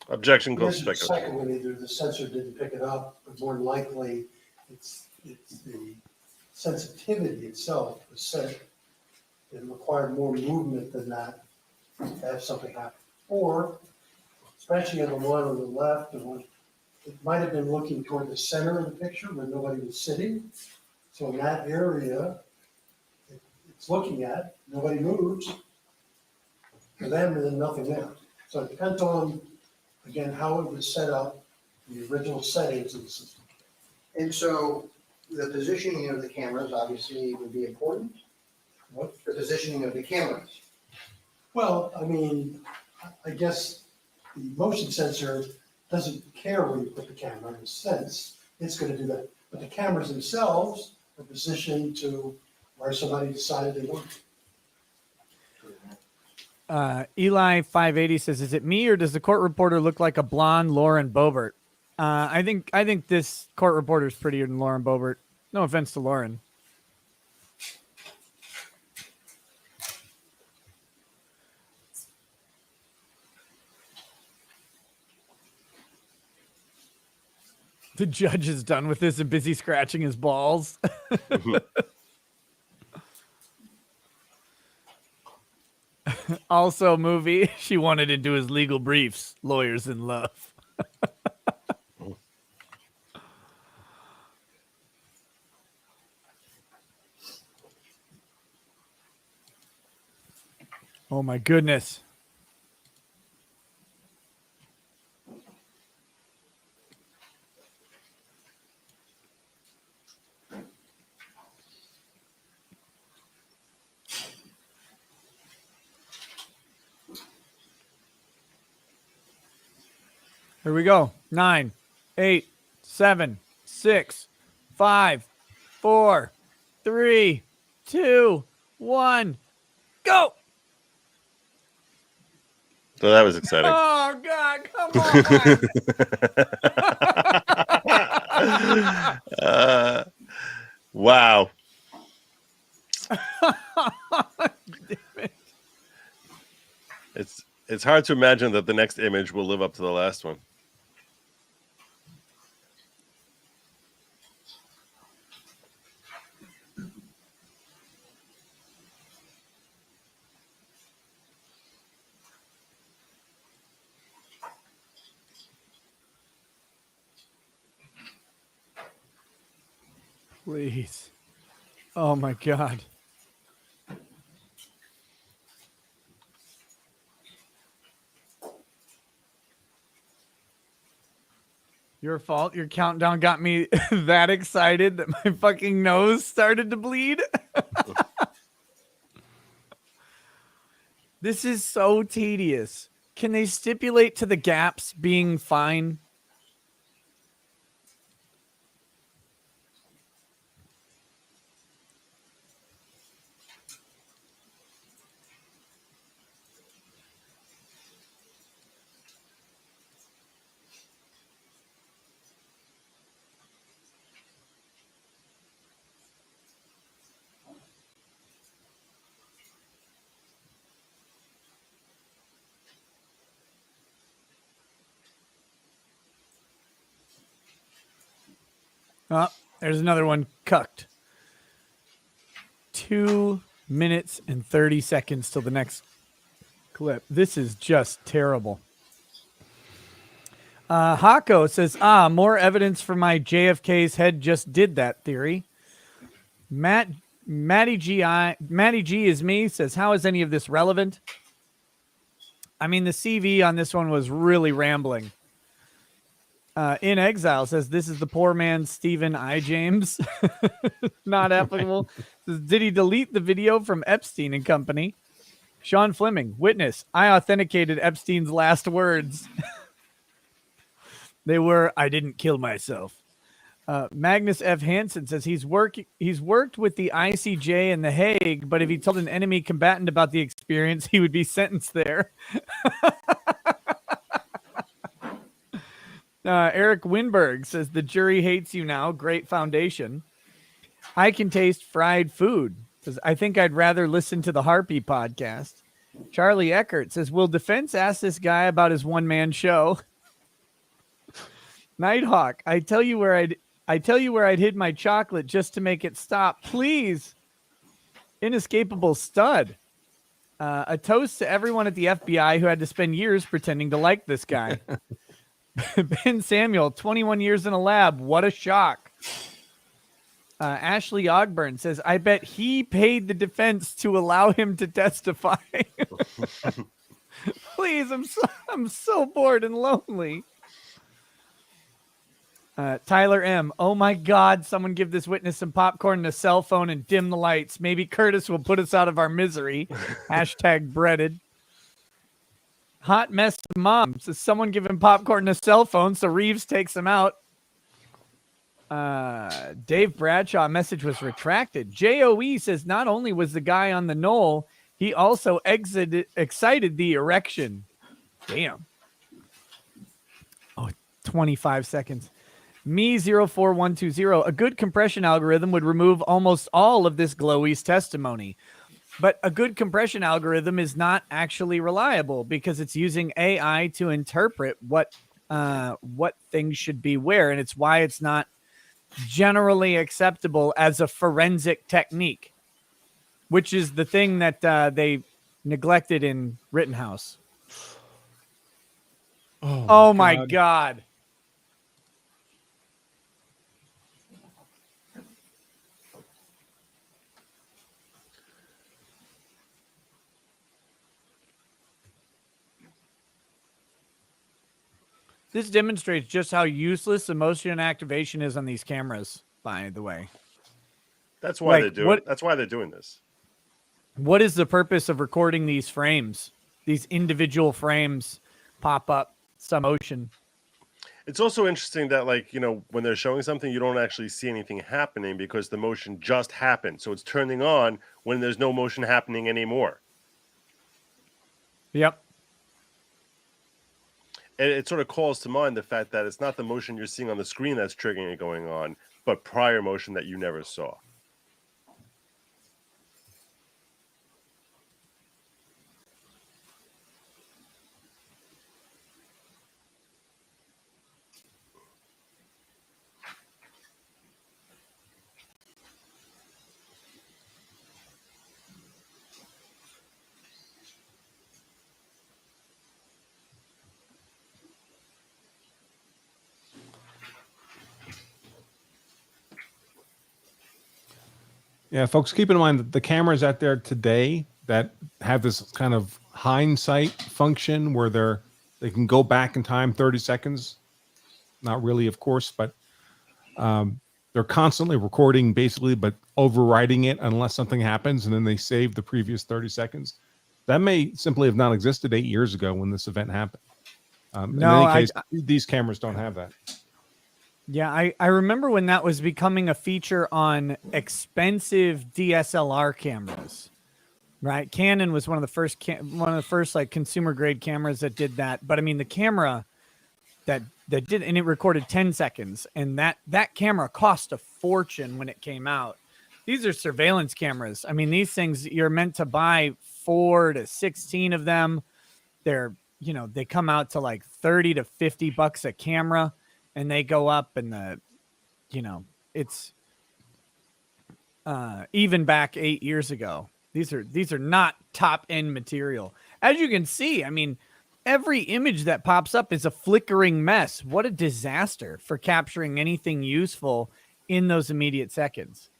Objection The goes answer to the second. second one, either the sensor didn't pick it up, but more than likely, it's the sensitivity itself was set. It required more movement than that to have something happen. Or, especially on the one on the left, the one, it might have been looking toward the center of the picture where nobody was sitting. So in that area, it's looking at, nobody moves. For them, and then nothing there. So it depends on, again, how it was set up, the original settings of the system. And so the positioning of the cameras obviously would be important. What? The positioning of the cameras. Well, I mean, I guess the motion sensor doesn't care where you put the camera in a sense, it's gonna do that. But the cameras themselves are positioned to where somebody decided they want. Eli 580 says, "Is it me or does the court reporter look like a blonde Lauren Boebert?" I think this court reporter is prettier than Lauren Boebert. No offense to Lauren. The judge is done with this and busy scratching his balls. Also, movie, she wanted to do his legal briefs, Lawyers in Love. Oh my goodness. Here we go. 9, 8, 7, 6, 5, 4, 3, 2, 1, go. So that was exciting. Oh God, come on. Wow. It's hard to imagine that the next image will live up to the last one. Please. Oh my God. Your fault. Your countdown got me that excited that my fucking nose started to bleed. This is so tedious. Can they stipulate to the gaps being fine? Oh, there's another one cucked. 2 minutes and 30 seconds till the next clip. This is just terrible. Hako says, more evidence for my JFK's head just did that theory. Matt Maddie G is me, says, how is any of this relevant? I mean, the CV on this one was really rambling. In Exile says, this is the poor man Stephen I. James. Not applicable. Says, did he delete the video from Epstein and Company? Sean Fleming, witness, I authenticated Epstein's last words. They were, I didn't kill myself. Magnus F. Hansen says he's worked with the ICJ in The Hague, but if he told an enemy combatant about the experience, he would be sentenced there. Eric Winberg says the jury hates you now. Great foundation. I can taste fried food. Says I think I'd rather listen to the Harpy podcast. Charlie Eckert says, will defense ask this guy about his one-man show? Nighthawk, I tell you where I'd hid my chocolate just to make it stop. Please. Inescapable stud. A toast to everyone at the FBI who had to spend years pretending to like this guy. Ben Samuel, 21 years in a lab. What a shock. Ashley Ogburn says, I bet he paid the defense to allow him to testify. Please, I'm so bored and lonely. Tyler M. Oh my God, someone give this witness some popcorn and a cell phone and dim the lights. Maybe Curtis will put us out of our misery. Hashtag breaded. Hot mess mom says someone give him popcorn and a cell phone so Reeves takes him out. Dave Bradshaw message was retracted. JOE says not only was the guy on the knoll, he also excited the erection. Damn. Oh, 25 seconds. Me04120. A good compression algorithm would remove almost all of this glowies testimony. But a good compression algorithm is not actually reliable because it's using AI to interpret what things should be where, and it's why it's not generally acceptable as a forensic technique, which is the thing that they neglected in Rittenhouse. Oh my God. This demonstrates just how useless emotion activation is on these cameras, by the way. That's why they're doing That's why they're doing this. What is the purpose of recording these frames? These individual frames pop up some motion. It's also interesting that, like, when they're showing something, you don't actually see anything happening because the motion just happened. So it's turning on when there's no motion happening anymore. Yep. It sort of calls to mind the fact that it's not the motion you're seeing on the screen that's triggering it going on, but prior motion that you never saw. Yeah, folks, keep in mind that the cameras out there today that have this kind of hindsight function where they can go back in time 30 seconds. Not really, of course, but they're constantly recording basically, but overriding it unless something happens, and then they save the previous 30 seconds. That may simply have not existed 8 years ago when this event happened. In any case, these cameras don't have that. Yeah, I remember when that was becoming a feature on expensive DSLR cameras, right? Canon was one of the first like consumer grade cameras that did that. But I mean, the camera that did, and it recorded 10 seconds, and that camera cost a fortune when it came out. These are surveillance cameras. I mean, these things, you're meant to buy 4 to 16 of them. They're, they come out to like $30 to $50 a camera. And they go up, and it's even back 8 years ago. These are not top end material. As you can see, I mean, every image that pops up is a flickering mess. What a disaster for capturing anything useful in those immediate seconds.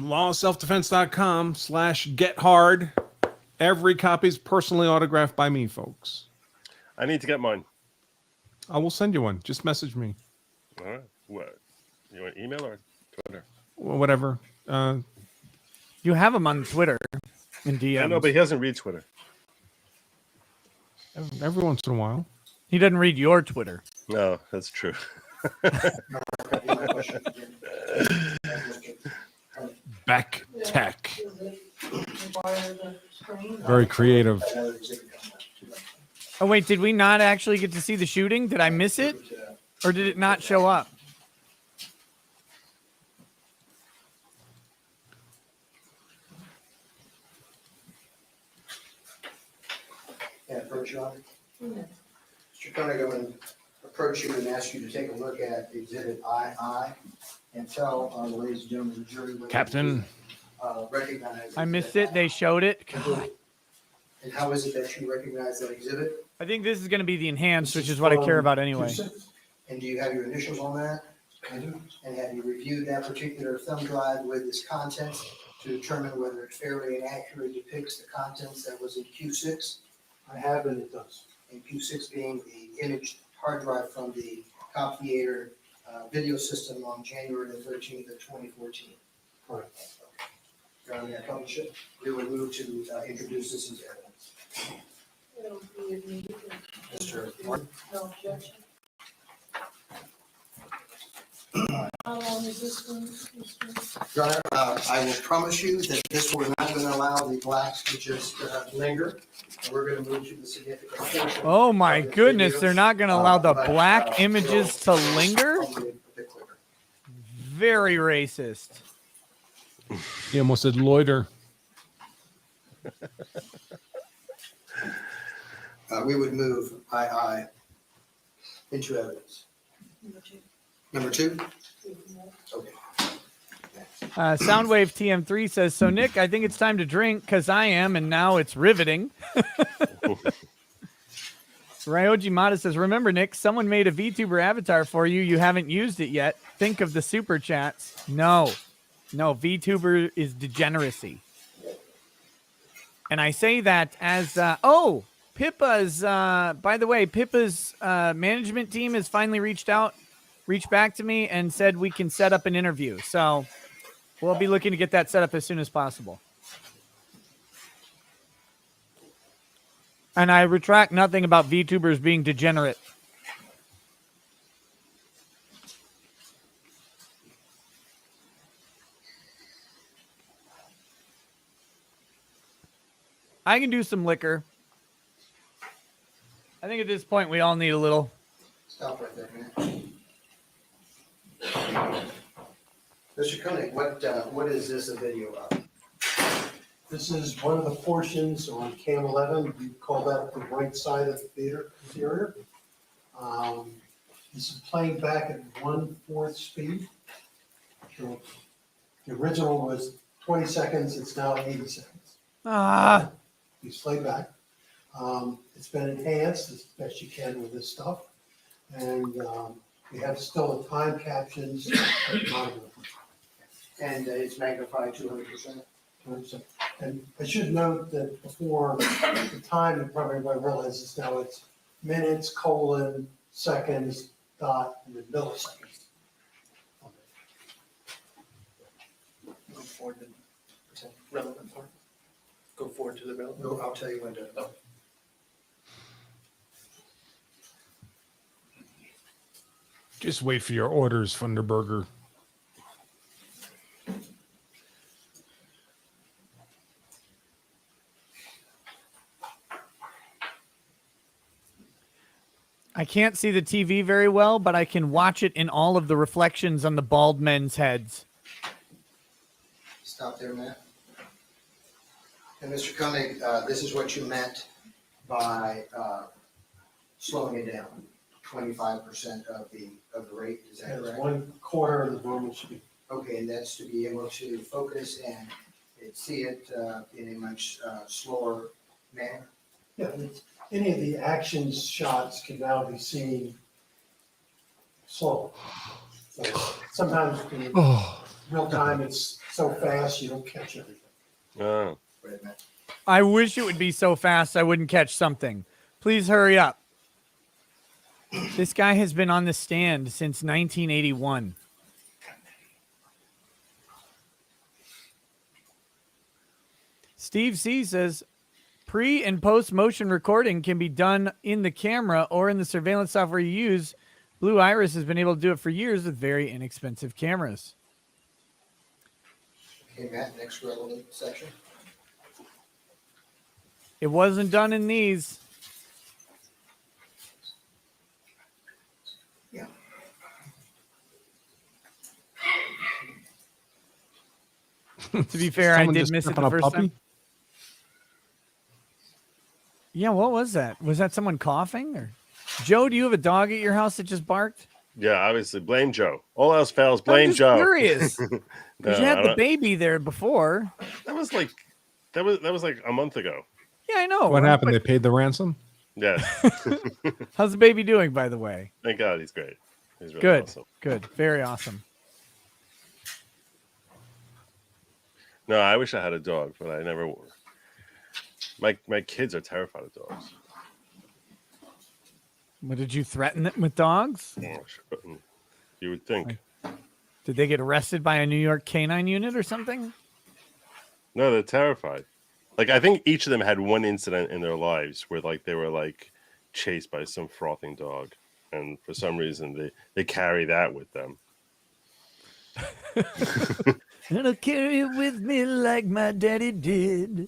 lawselfdefense.com/gethard. Every copy is personally autographed by me, folks. I need to get mine. I will send you one. Just message me. All right. What? You want email or Twitter? Whatever. You have him on Twitter and DMs. I know, but he doesn't read Twitter. Every once in a while. He doesn't read your Twitter. No, that's true. Beck Tech. Very creative. Oh, wait, did we not actually get to see the shooting? Did I miss it? Or did it not show up? Can I approach you on it? Mr. Koenig, I'm going to approach you and ask you to take a look at Exhibit II and tell the ladies and gentlemen of the jury whether Captain. you recognize. I missed it. They showed it. God. And how is it that you recognize that exhibit? I think this is going to be the enhanced, which is what I care about anyway. And do you have your initials on that? I do. And have you reviewed that particular thumb drive with its contents to determine whether it fairly and accurately depicts the contents that was in Q6? I have, and it does. And Q6 being the image hard drive from the Cop Theater video system on January the 13th of 2014. Correct. Your Honor, may I publish it? We would move to introduce this as evidence. Mr. Martin? No objection. How long is this one? Your Honor, I will promise you that this we're not going to allow the blacks to just linger. And we're going to move to the significant portion. Oh my of the goodness, video. they're not going to allow the But, black images to linger? Hopefully a bit quicker. Very racist. He almost said loiter. We would move II into evidence. Number two? Okay. Soundwave TM3 says, so Nick, I think it's time to drink because I am, and now it's riveting. Ryoji Mata says, remember, Nick, someone made a VTuber avatar for you. You haven't used it yet. Think of the super chats. No, VTuber is degeneracy. And I say that as, Pippa's, by the way, Pippa's management team has finally reached back to me and said we can set up an interview. So we'll be looking to get that set up as soon as possible. And I retract nothing about VTubers being degenerate. I can do some liquor. I think at this point we all need a little. Stop right there, man. Mr. Koenig, what is this a video of? This is one of the portions on Cam 11. We call that the right side of the theater interior. This is playing back at 1/4 speed. So the original was 20 seconds. It's now 80 seconds. It's played back. It's been enhanced as best you can with this stuff. And we have still the time captions. And it's magnified 200%. And I should note that before the time, you probably realize now it's minutes, colon, seconds, dot, and then milliseconds. Go forward to the relevant part. Go forward to the relevant. No, I'll tell you when to. Oh. Just wait for your orders, Funderburger. I can't see the TV very well, but I can watch it in all of the reflections on the bald men's heads. Stop there, Matt. And Mr. Koenig, this is what you meant by slowing it down, 25% of the rate, is that That's correct? 1/4 of the normal speed. Okay, and that's to be able to focus and see it in a much slower manner? Yeah, any of the action shots can now be seen slow. So sometimes in real time, it's so fast you don't catch everything. Oh. Wait a minute. I wish it would be so fast I wouldn't catch something. Please hurry up. This guy has been on the stand since 1981. Steve C says, pre and post motion recording can be done in the camera or in the surveillance software you use. Blue Iris has been able to do it for years with very inexpensive cameras. Okay, Matt, next relevant section. It wasn't done in these. Yeah. To be fair, I Someone did just miss it step the on a first puppy? time. Yeah, what was that? Was that someone coughing? Or Joe, do you have a dog at your house that just barked? Yeah, obviously, blame Joe. All else fails, I'm blame just Joe. curious. No, Because you had I the don't- baby there before. that was like a month ago. Yeah, I know. What happened? but They paid the ransom? Yes. how's the baby doing, by the way? Thank God, he's great. He's really Good. awesome. Good. Very awesome. No, I wish I had a dog, but I never. My kids are terrified of dogs. What, did you threaten them with dogs? Oh, sure. You would think. Did they get arrested by a New York canine unit or something? No, they're terrified. Like, I think each of them had one incident in their lives where like they were like chased by some frothing dog, and for some reason they carry that with them. And I'll carry it with me like my daddy did.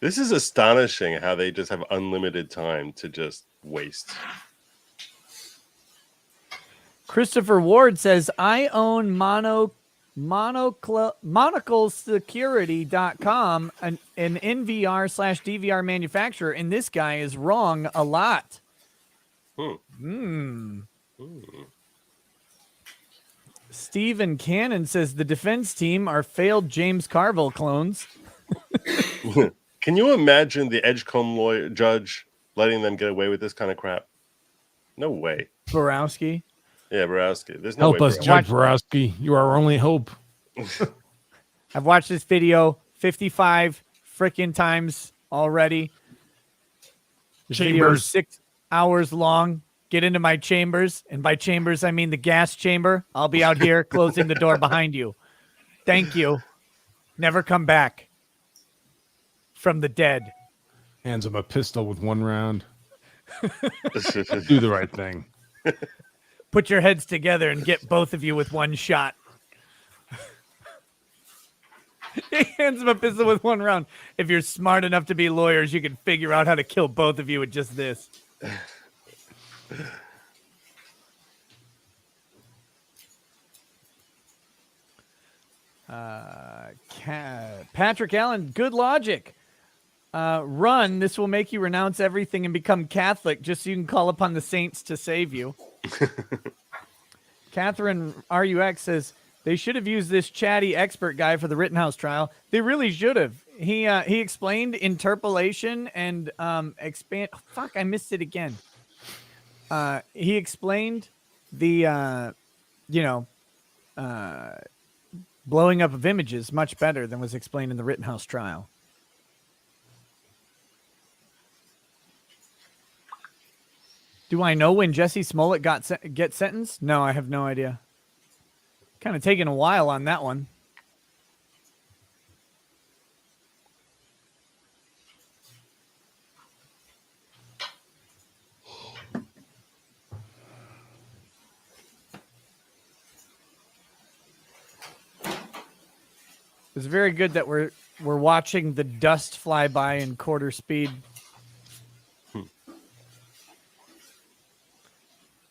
This is astonishing how they just have unlimited time to just waste. Christopher Ward says, I own monoclesecurity.com, an NVR/DVR manufacturer, and this guy is wrong a lot. Stephen Cannon says the defense team are failed James Carville clones. Can you imagine the Edgecombe lawyer judge letting them get away with this kind of crap? No way. Borowski. Yeah, Borowski. There's no Help way. us, Borowski. Judge Borowski. You are our only hope. I've watched this video 55 freaking times already. This video is Chambers. 6 hours long. Get into my chambers. And by chambers, I mean the gas chamber. I'll be out here closing the door behind you. Thank you. Never come back from the dead. Hands him a pistol with one round. Do the right thing. Put your heads together and get both of you with one shot. He hands him a pistol with one round. If you're smart enough to be lawyers, you can figure out how to kill both of you with just this. Patrick Allen, good logic. Run. This will make you renounce everything and become Catholic just so you can call upon the saints to save you. Catherine RUX says they should have used this chatty expert guy for the Rittenhouse trial. They really should have. He explained interpolation and expand. Fuck, I missed it again. He explained the blowing up of images much better than was explained in the Rittenhouse trial. Do I know when Jesse Smollett get sentenced? No, I have no idea. Kind of taking a while on that one. It's very good that we're watching the dust fly by in quarter speed.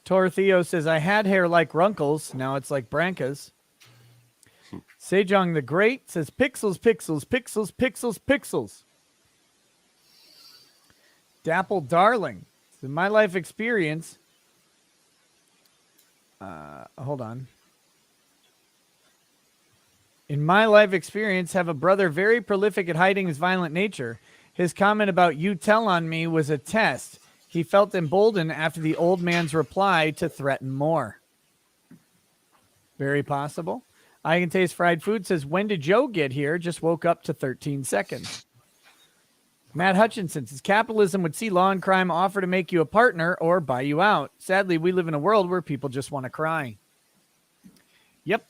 Tortheo says, I had hair like Runkle's. Now it's like Branca's. Sejong the Great says, pixels, pixels, pixels, pixels, pixels. Dapple Darling. In my life experience. Hold on. In my life experience, have a brother very prolific at hiding his violent nature. His comment about you tell on me was a test. He felt emboldened after the old man's reply to threaten more. Very possible. I Can Taste Fried Food says, when did Joe get here? Just woke up to 13 seconds. Matt Hutchinson says, capitalism would see law and crime offer to make you a partner or buy you out. Sadly, we live in a world where people just want to cry. Yep.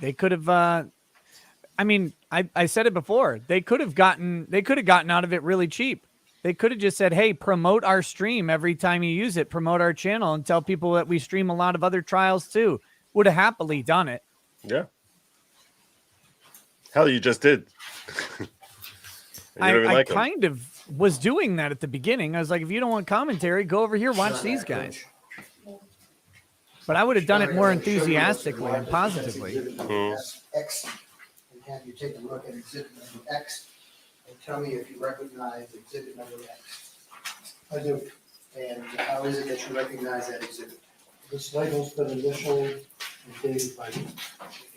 They could have, I said it before. They could have gotten out of it really cheap. They could have just said, hey, promote our stream every time you use it, promote our channel and tell people that we stream a lot of other trials too. Would have happily done it. Yeah. Hell, you just did. I kind of was doing that at the beginning. I was like, if you don't want commentary, go over here, watch these guys. But I would have done it more enthusiastically and positively. X, and have you take a look at exhibit number X and tell me if you recognize exhibit number X. I do. And how is it that you recognize that exhibit? This label's been initialed and dated by me.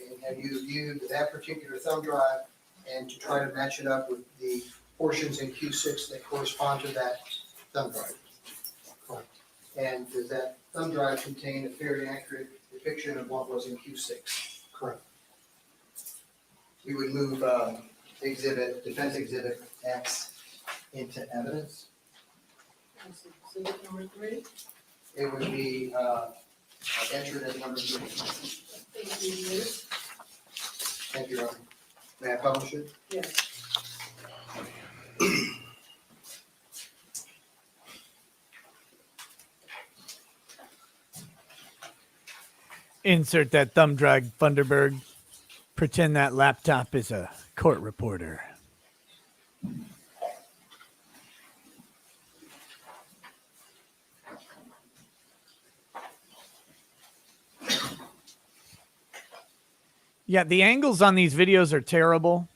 And have you viewed that particular thumb drive and to try to match it up with the portions in Q6 that correspond to that thumb drive? Correct. And does that thumb drive contain a fairly accurate depiction of what was in Q6? Correct. We would move defense exhibit X into evidence. Exhibit number 3. It would be entered as number 3. Thank you, Liz. Thank you, Your Honor. May I publish it? Yes. Insert that thumb drive, Thunderbird. Pretend that laptop is a court reporter. Yeah, the angles on these videos are terrible.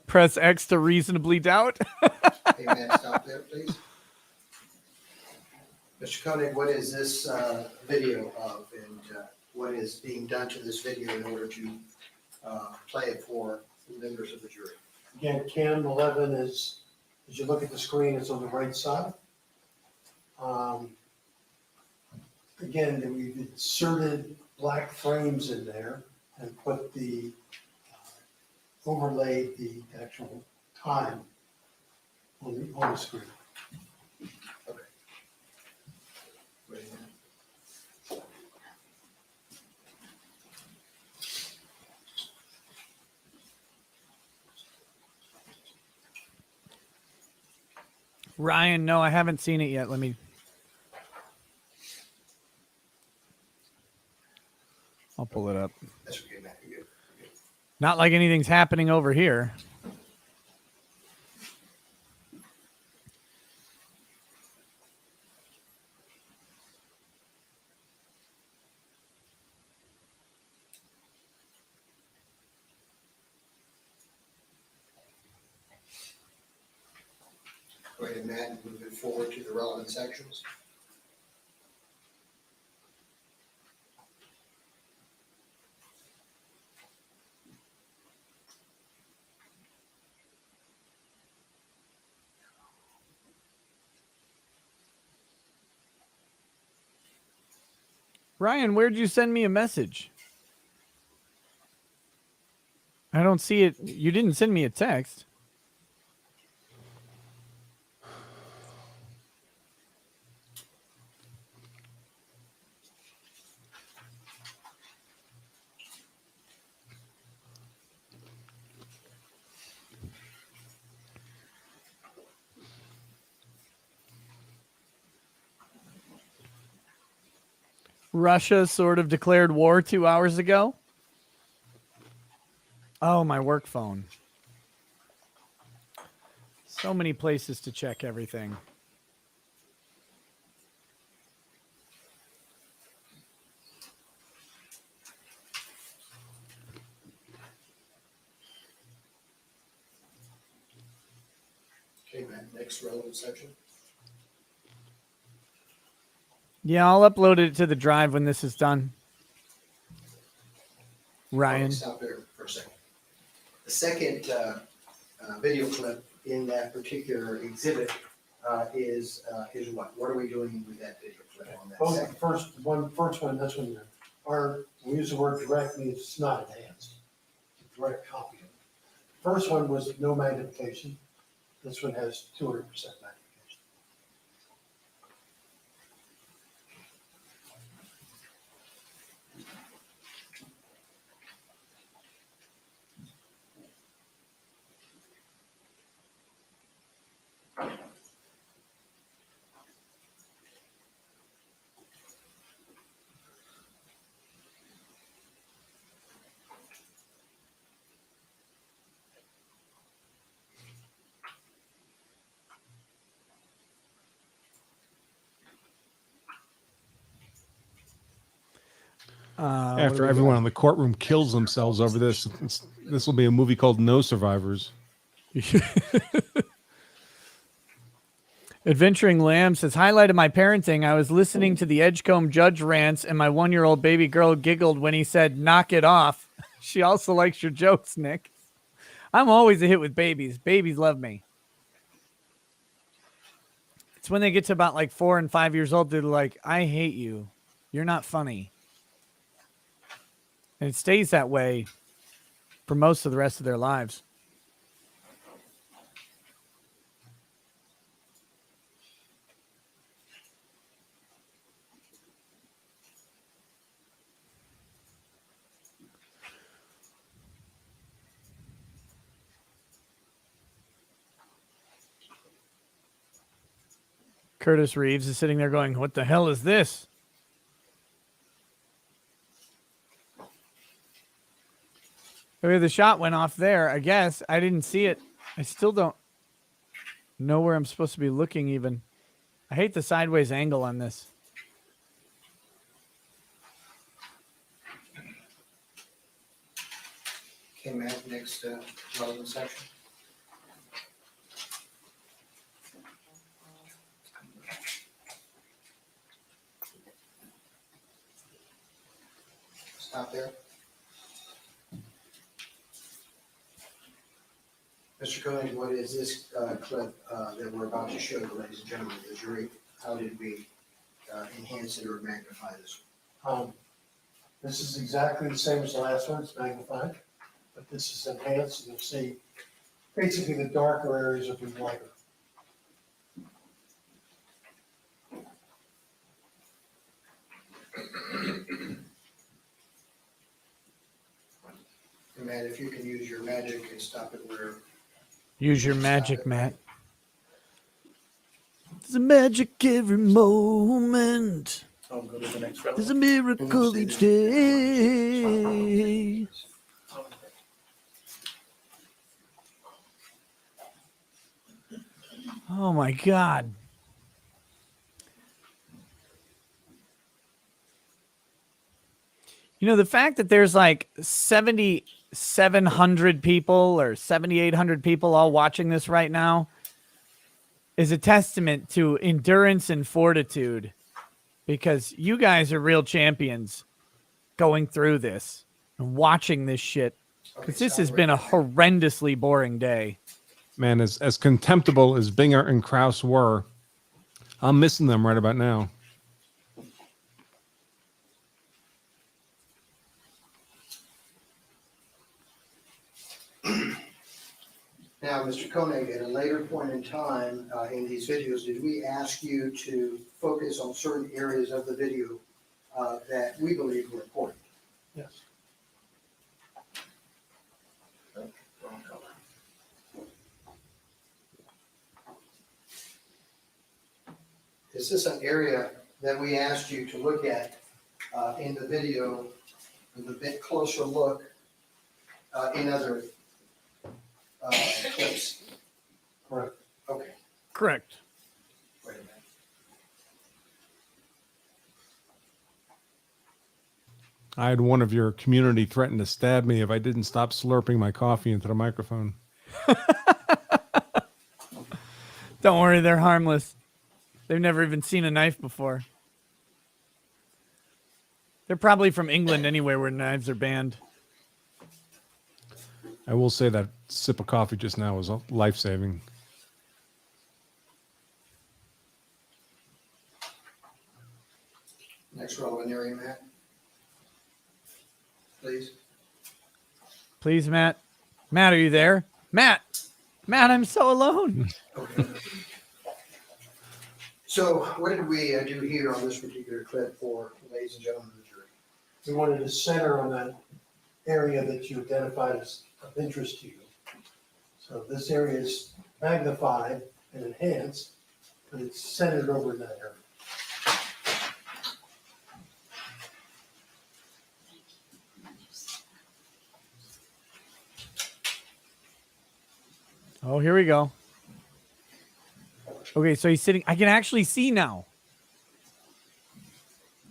Press X to reasonably doubt. Hey, may I stop there, please? Mr. Koenig, what is this video of, and what is being done to this video in order to play it for the members of the jury? Again, cam 11 is, as you look at the screen, it's on the right side. Again, we've inserted black frames in there and put overlaid the actual time on the screen. Okay. Wait a minute. Ryan, no, I haven't seen it yet. I'll pull it up. That's okay, Matt. You're good. Not like anything's happening over here. Go ahead, Matt, and move it forward to the relevant sections. Ryan, where'd you send me a message? I don't see it. You didn't send me a text. Russia sort of declared war 2 hours ago. Oh, my work phone. So many places to check everything. Okay, Matt, next relevant section. Yeah, I'll upload it to the drive when this is done. Ryan. Stop there for a second. The second video clip in that particular exhibit is what? What are we doing with that video clip on that Both second? first one, that's when we use the word direct means it's not enhanced. It's a direct copy of it. First one was no magnification. This one has 200% magnification. What do After we everyone got? in the courtroom kills themselves over this, this will be a movie called No Survivors. Adventuring Lamb says, highlight of my parenting, I was listening to the Edgecombe judge rants, and my 1-year-old baby girl giggled when he said, knock it off. She also likes your jokes, Nick. I'm always a hit with babies. Babies love me. It's when they get to about like 4 and 5 years old, they're like, I hate you. You're not funny. And it stays that way for most of the rest of their lives. Curtis Reeves is sitting there going, what the hell is this? Okay, the shot went off there, I guess. I didn't see it. I still don't know where I'm supposed to be looking even. I hate the sideways angle on this. Okay, Matt, next relevant section. Stop there. Mr. Koenig, what is this clip that we're about to show, ladies and gentlemen, the jury? How did we enhance it or magnify this? This is exactly the same as the last one. It's magnified, but this is enhanced. And you'll see basically the darker areas will be lighter. And Matt, if you can use your magic and stop it where. Use your magic, Matt. There's a magic every moment. Oh, go to the next There's a miracle each day. Oh my God. You know, the fact that there's like 7,700 people or 7,800 people all watching this right now is a testament to endurance and fortitude, because you guys are real champions going through this and watching this shit, because this has been a horrendously boring day. Man, as contemptible as Binger and Krause were, I'm missing them right about now. Now, Mr. Koenig, at a later point in time in these videos, did we ask you to focus on certain areas of the video that we believe were important? Yes. Is this an area that we asked you to look at in the video with a bit closer look in other clips? Correct. Okay. Correct. Wait a minute. I had one of your community threaten to stab me if I didn't stop slurping my coffee into the microphone. Don't worry, they're harmless. They've never even seen a knife before. They're probably from England anyway, where knives are banned. I will say that sip of coffee just now was life-saving. Next relevant area, Matt. Please. Please, Matt. Matt, are you there? Matt, I'm so alone. Okay. So what did we do here on this particular clip for, ladies and gentlemen of the jury? We wanted to center on that area that you identified as of interest to you. So this area is magnified and enhanced, but it's centered over in that area. Oh, here we go. Okay, so he's sitting. I can actually see now.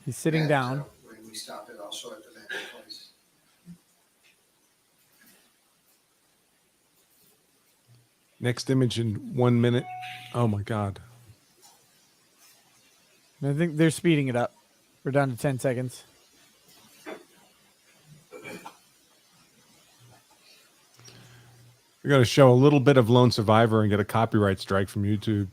He's sitting down. When we stopped it also at the next place. Next image in 1 minute. Oh my God. I think they're speeding it up. We're down to 10 seconds. We're going to show a little bit of Lone Survivor and get a copyright strike from YouTube.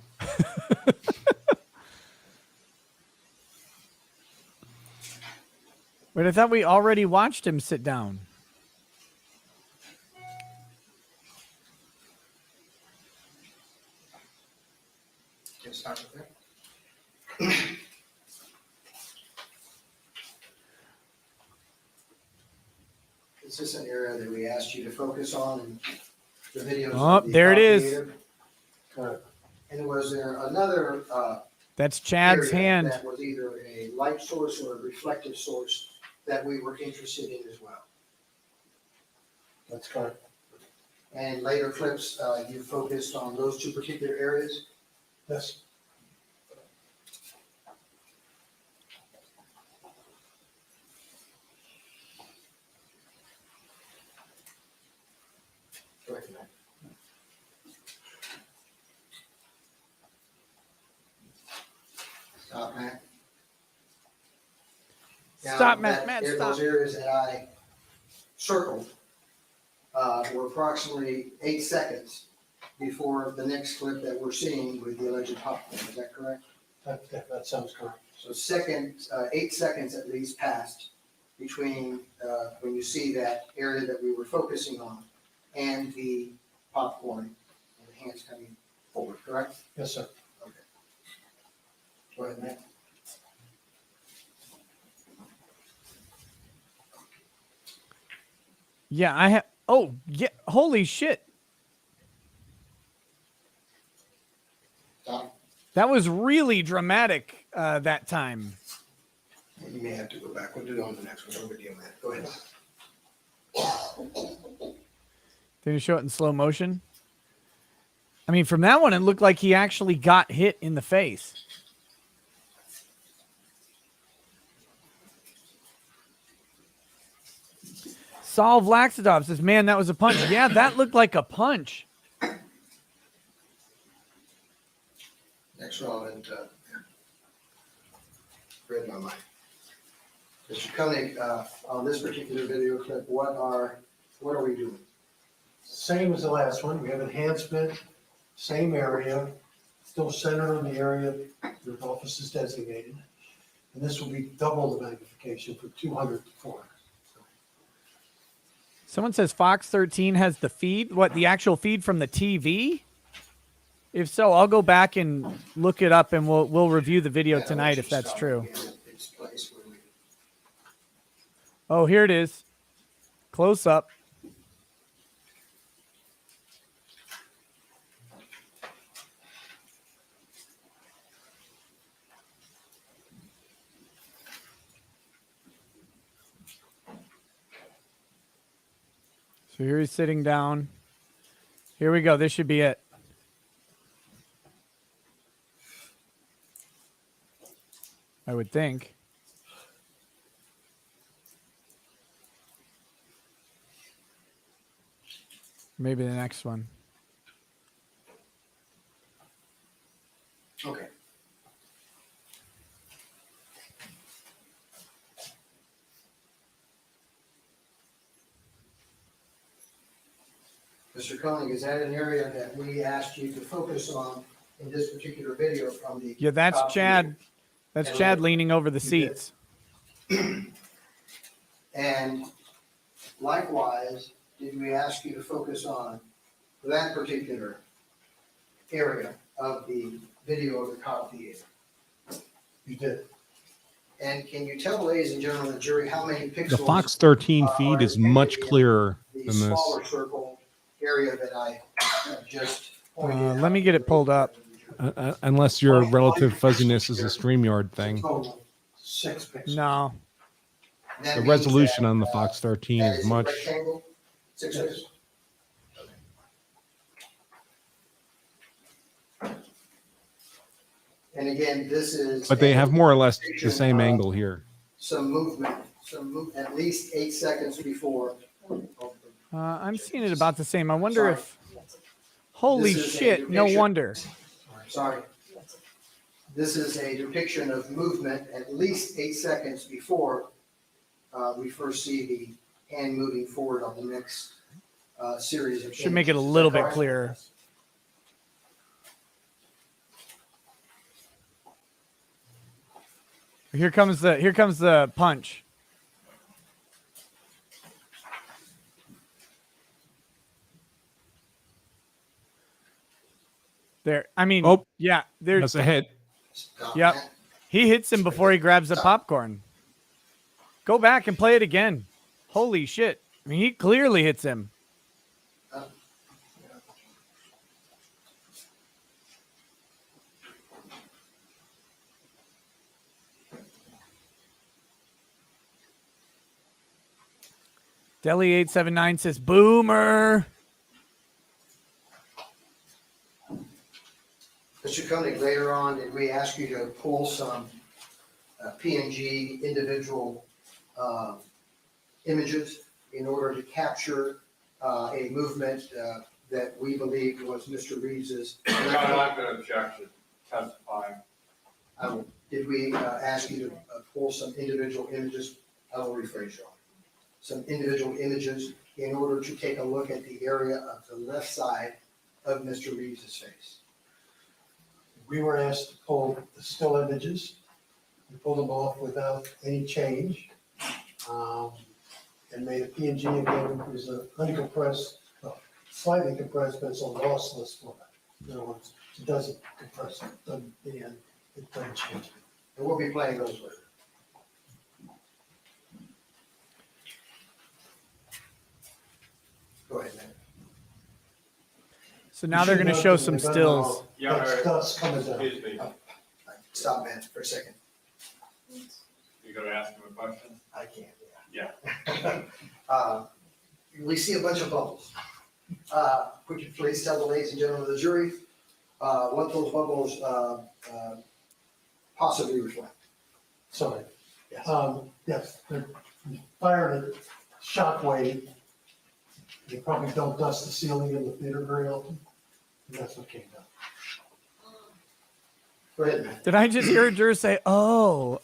Wait, I thought we already watched him sit down. Can start with that. Is this an area that we asked you to focus on in the videos? Oh, there it is. And was there another That's Chad's area hand. that was either a light source or a reflective source that we were interested in as well? That's correct. And later clips, you focused on those two particular areas? Yes. Go ahead, Matt. Stop, Matt. Stop, Now, Matt, those stop. areas that I circled were approximately 8 seconds before the next clip that we're seeing with the alleged popcorn. Is that correct? That sounds correct. So 8 seconds at least passed between when you see that area that we were focusing on and the popcorn and the hands coming forward, correct? Yes, sir. Okay. Go ahead, Matt. Yeah, I have. Oh, yeah. Holy shit. Stop. That was really dramatic that time. You may have to go back. We'll do it on the next one. No big deal, Matt. Go ahead. Did you show it in slow motion? I mean, from that one, it looked like he actually got hit in the face. Solve Laxadov says, man, that was a punch. Yeah, that looked like a punch. Next relevant, read my mind. Mr. Koenig, on this particular video clip, what are we doing? Same as the last one. We have enhancement, same area, still centered on the area the office is designated. And this will be double the magnification from 200 to 400. Someone says Fox 13 has the feed. What, the actual feed from the TV? If so, I'll go back and look it up and we'll review the video tonight if that's true. Oh, here it is. Close up. So here he's sitting down. Here we go. This should be it. I would think. Maybe the next one. Okay. Mr. Koenig, is that an area that we asked you to focus on in this particular video from the? Yeah, that's top Chad. view? That's And Chad leaning over the you did. seats. And likewise, did we ask you to focus on that particular area of the video of the cop theater? You did. And can you tell, ladies and gentlemen of the jury, how many pixels? The Fox 13 feed are is much in clearer the than this. smaller circle area that I just pointed out? Let me get it pulled up. Unless your relative fuzziness is a StreamYard thing. Total 6 pixels. No. That The means resolution that, on the Fox 13 that is a much. rectangle, 6 Yes. pixels. And again, this is. But they have more or less the depiction same of angle here. Some movement, at least 8 seconds before. I'm seeing it about the same. I wonder Sorry. if. Holy This is a shit! No depiction- wonder. Sorry. This is a depiction of movement at least 8 seconds before we first see the hand moving forward on the next series of. Should make it a images. little Is that bit correct? clearer. Here comes the punch. There. I mean, Oh, yeah, there's. That's a hit. Stop Yep. that. He hits him before he grabs the popcorn. Go back and play it again. Holy shit. I mean, he clearly hits him. Deli879 says, Boomer. Mr. Koenig, later on, did we ask you to pull some PNG individual images in order to capture a movement that we believe was Mr. Reeves's? I'm not going to object to testifying. Did we ask you to pull some individual images? I will rephrase you. Some individual images in order to take a look at the area of the left side of Mr. Reeves's face. We were asked to pull the still images. We pulled them off without any change. And made a PNG again. It was a uncompressed, slightly compressed, but it's a lossless format. In other words, it doesn't compress it, doesn't, and it doesn't change it. And we'll be playing those later. Go ahead, man. So now they're going to show some stills. Yeah, That's dust coming down. excuse me. Stop, man, for a second. You going to ask him a question? I can't, Yeah. We see a bunch of bubbles. Would you please tell the ladies and gentlemen of the jury what those bubbles possibly reflect? Sorry. Yes. Yes, they're firing a shockwave. They probably don't dust the ceiling in the theater very often. And that's what came down. Go ahead, man. Did I just hear a juror say, oh?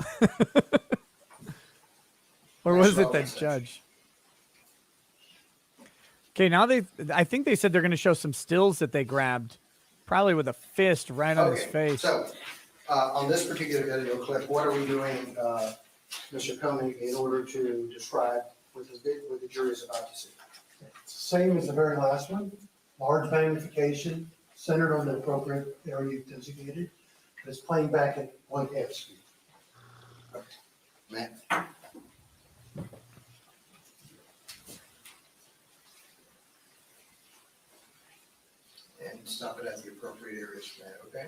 Or was it the judge? Okay, now I think they said they're going to show some stills that they grabbed, probably with a fist right on his face. So, on this particular video clip, what are we doing, Mr. Koenig, in order to describe what the jury is about to see? It's the same as the very last one. Large magnification, centered on the appropriate area you've designated. But it's playing back at 1/2 speed. Matt? And stop it at the appropriate areas, Matt, okay?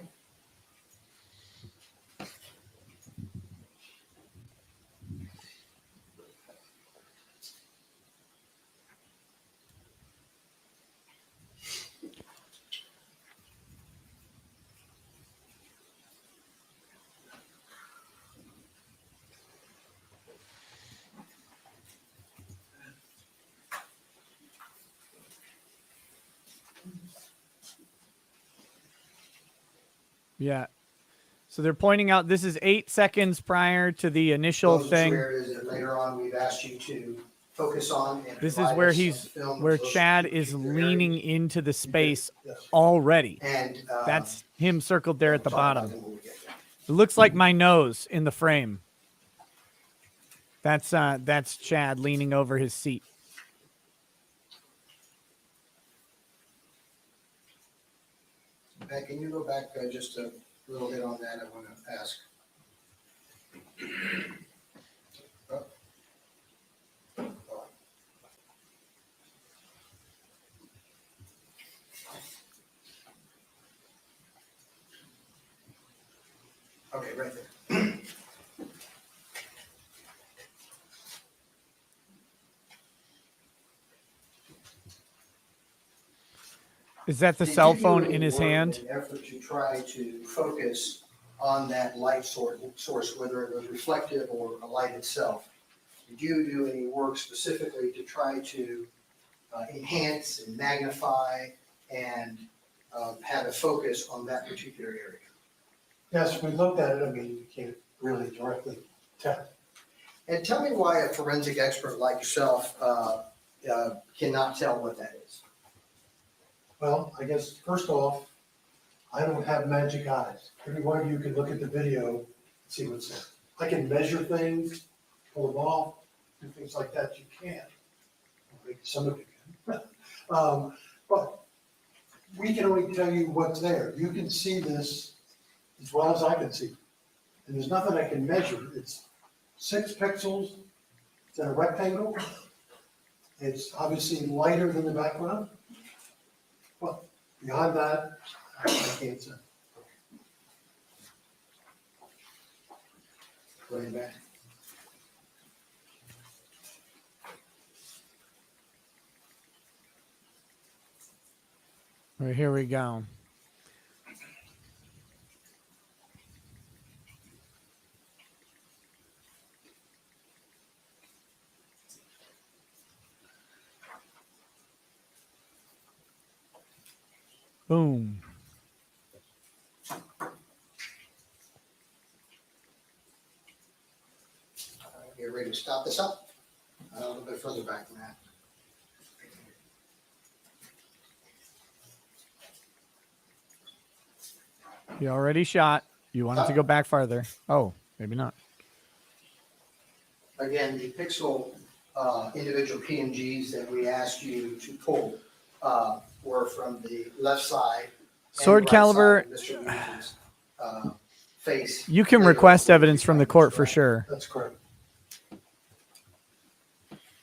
Yeah. So they're pointing out this is 8 seconds prior to the initial Those thing. two areas that later on we've asked you to focus on. And This is provide where us some he's film of where those Chad two is particular leaning areas. into the space Yes. already. And That's him circled there at the we'll talk about bottom. them when we get there. It looks like my nose in the frame. That's Chad leaning over his seat. Pat, can you go back just a little bit on that? I want to ask. Oh. Okay, right there. Is that the Did cell you do phone any in his work in hand? an effort to try to focus on that light source, whether it was reflective or a light itself? Did you do any work specifically to try to enhance and magnify and have a focus on that particular area? Yes, we looked at it. I mean, you can't really directly tell. And tell me why a forensic expert like yourself cannot tell what that is. Well, I guess first off, I don't have magic eyes. Every one of you can look at the video and see what's there. I can measure things, pull them off, do things like that. You can't. Maybe some of you can. But we can only tell you what's there. You can see this as well as I can see. And there's nothing I can measure. It's 6 pixels. It's in a rectangle. It's obviously lighter than the background. But beyond that, I can't say. Going back. All right, here we go. Boom. Get ready to stop this up. A little bit further back than that. You already shot. You want it to go back farther. Oh, maybe not. Again, the pixel individual PNGs that we asked you to pull were from the left side. and Sword right caliber. side of Mr. Reeves' face. You can Later request on, evidence from the court for sure. That's correct.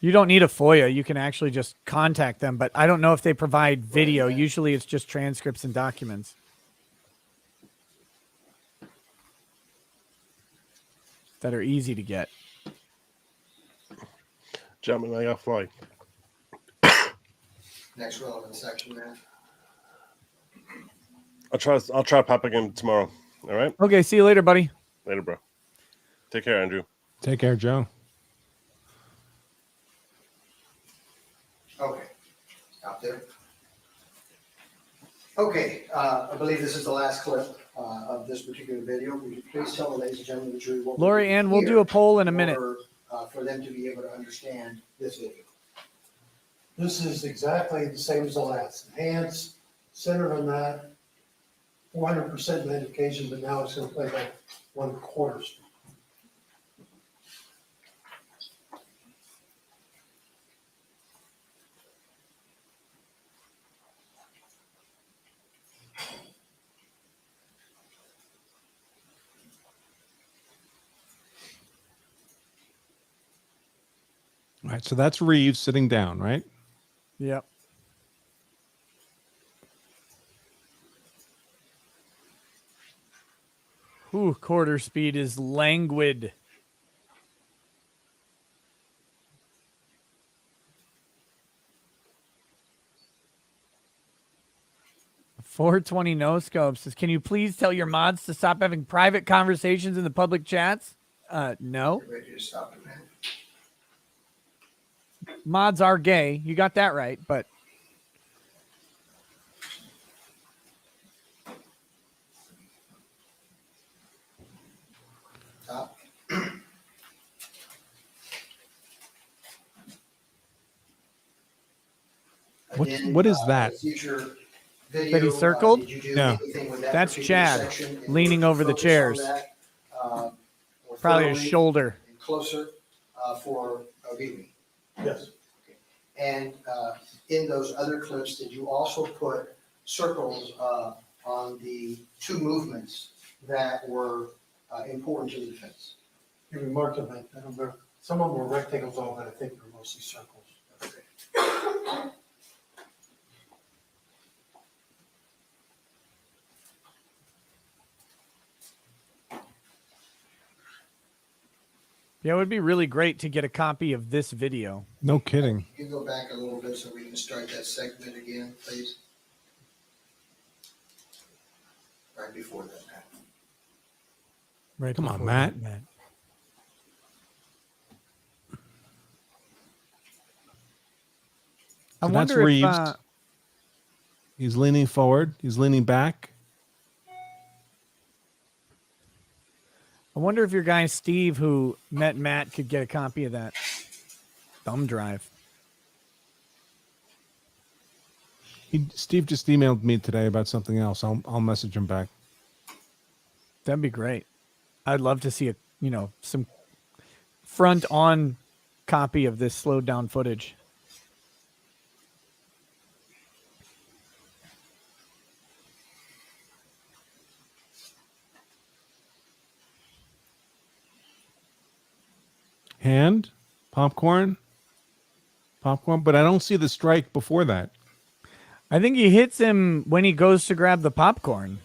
You don't need a FOIA. You can actually just contact them, but I don't know if they provide video. Usually it's just transcripts and documents. That are easy to get. Gentlemen, I got flight. Next relevant section, man. I'll try popping in tomorrow. All right. Okay, see you later, buddy. Later, bro. Take care, Andrew. Take care, Joe. Okay, stop there. Okay, I believe this is the last clip of this particular video. Would you please tell the ladies and gentlemen of the jury what we Lori did Ann, we'll here do a poll in a in minute. order, for them to be able to understand this video. This is exactly the same as the last. Enhance, centered on that, 400% magnification, but now it's going to play back 1/4 speed. All right, so that's Reeves sitting down, right? Yep. Ooh, quarter speed is languid. $420 no scope says, can you please tell your mods to stop having private conversations in the public chats? No. Get ready to stop it, man. Mods are gay. You got that right, but Stop. What is that? Future that video, he circled? did you do No. anything with that That's particular Chad section in leaning order to over the focus on chairs. that, more Probably his thoroughly shoulder. and closer? for viewing. Yes. And in those other clips, did you also put circles on the two movements that were important to the defense? You remarked on that. I don't remember. Some of them were rectangles all, but I think they're mostly circles. Yeah, it would be really great to get a copy of this video. No kidding. You go back a little bit so we can start that segment again, please. Right before that, Matt. Right. Come on, before Matt. that, I So that's wonder if Reeves. He's leaning forward. He's leaning back. I wonder if your guy Steve, who met Matt, could get a copy of that thumb drive. Steve just emailed me today about something else. I'll message him back. That'd be great. I'd love to see some front on copy of this slowed down footage. Hand, popcorn, but I don't see the strike before that. I think he hits him when he goes to grab the popcorn.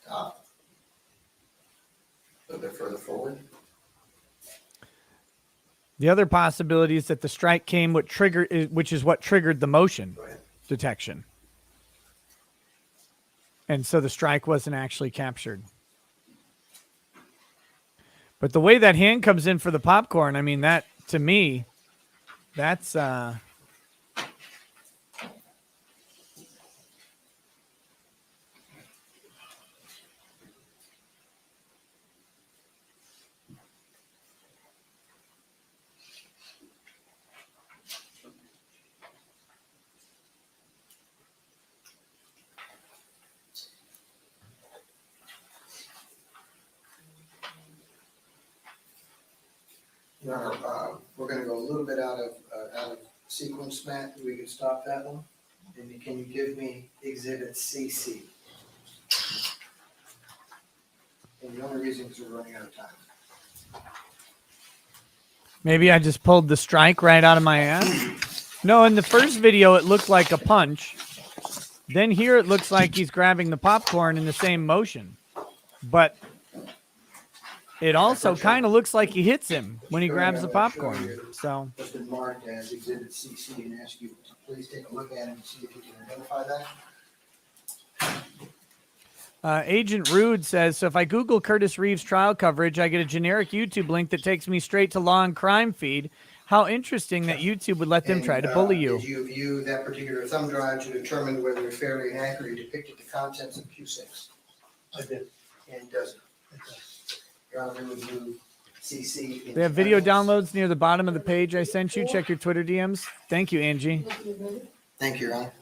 A little bit further forward. The other possibility is that the strike came which is what triggered the motion detection. And so the strike wasn't actually captured. But the way that hand comes in for the popcorn, I mean, that to me, that's We're going to go a little bit out of sequence, Matt. We can stop that one. And can you give me Exhibit CC? And the only reason is we're running out of time. maybe I just pulled the strike right out of my ass. No, in the first video, it looked like a punch. Then here it looks like he's grabbing the popcorn in the same motion. But it also kind of looks like he hits him when he grabs the popcorn. So It's been marked as Exhibit CC and ask you to please take a look at it and see if you can identify that. Agent Rude says, so if I Google Curtis Reeves trial coverage, I get a generic YouTube link that takes me straight to Law and Crime feed. How interesting that YouTube would let them try to bully you. Did you view that particular thumb drive to determine whether it fairly and accurately depicted the contents of Q6? I did. And does it? Your Honor, we would move CC. They have video downloads near the bottom of the page I sent you. Check your Twitter DMs. Thank you, Angie. Thank you, Your Honor.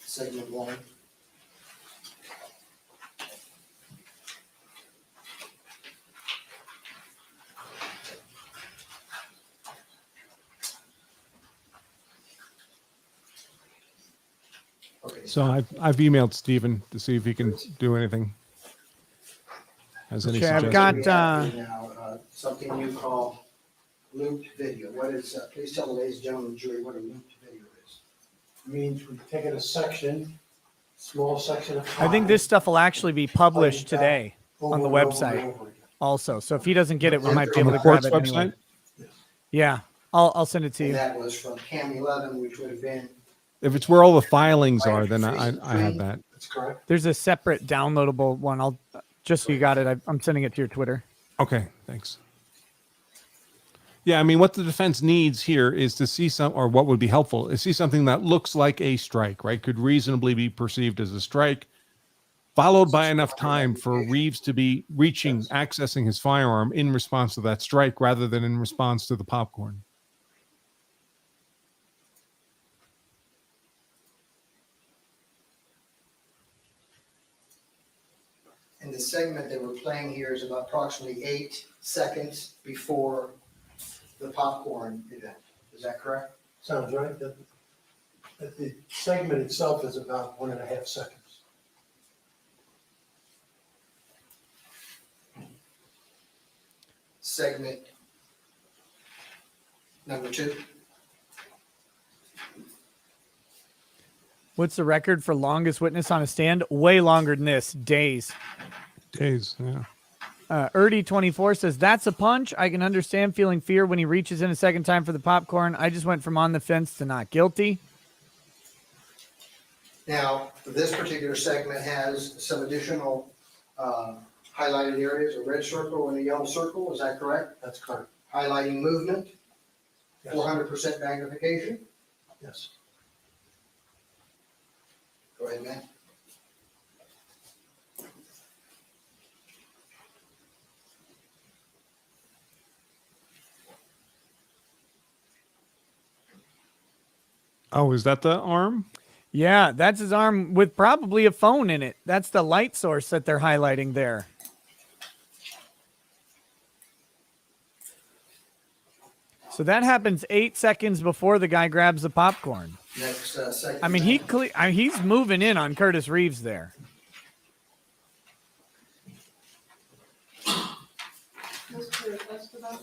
Segment 1. So I've emailed Stephen to see if he can do anything. Has any Okay, I've suggestions? got Now, something you call looped video. What is, please tell the ladies and gentlemen of the jury what a looped video is. Means we've taken a section, small section of I think time, this stuff will actually be published played back today on the over and over website and over again. also. So if he doesn't get it, we might be On able the to grab court's it anyway. website? Yeah, I'll send it to And you. that was from Cam 11, which would have been If it's where all the filings are, then I have that. That's correct. There's a separate downloadable one. I'll just so you got it. I'm sending it to your Twitter. Okay, thanks. Yeah, I mean, what the defense needs here is to see or what would be helpful is see something that looks like a strike, right? Could reasonably be perceived as a strike, followed by enough time for Reeves to be accessing his firearm in response to that strike rather than in response to the popcorn. And the segment that we're playing here is about approximately 8 seconds before the popcorn event. Is that correct? Sounds right. The segment itself is about 1.5 seconds. Segment number 2. What's the record for longest witness on a stand? Way longer than this. Days. Days, yeah. Erdy24 says, that's a punch. I can understand feeling fear when he reaches in a second time for the popcorn. I just went from on the fence to not guilty. Now, this particular segment has some additional highlighted areas, a red circle and a yellow circle. Is that correct? That's correct. Highlighting movement, Yes. 400% magnification. Yes. Go ahead, Matt. Oh, is that the arm? Yeah, that's his arm with probably a phone in it. That's the light source that they're highlighting there. So that happens 8 seconds before the guy grabs the popcorn. Next segment. I mean, he's moving in on Curtis Reeves there. Mr. Esteban,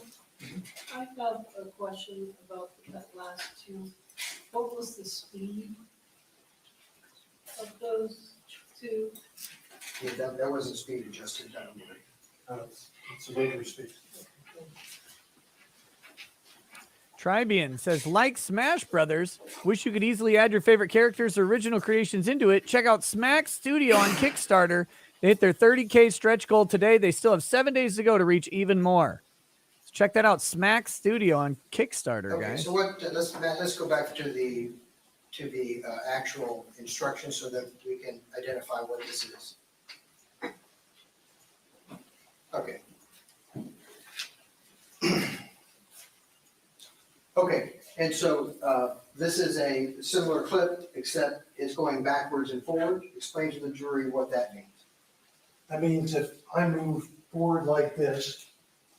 I have a question about that last two. What was the speed of those two? Yeah, that wasn't speed adjusted, I don't believe. It's a rotary speed. Tribian says, like Smash Brothers, wish you could easily add your favorite characters or original creations into it. Check out Smack Studio on Kickstarter. They hit their 30K stretch goal today. They still have 7 days to go to reach even more. So check that out, Smack Studio on Kickstarter, Okay, guys. so let's go back to the actual instructions so that we can identify what this is. Okay. Okay, and so this is a similar clip, except it's going backwards and forward. Explain to the jury what that means. That means if I move forward like this,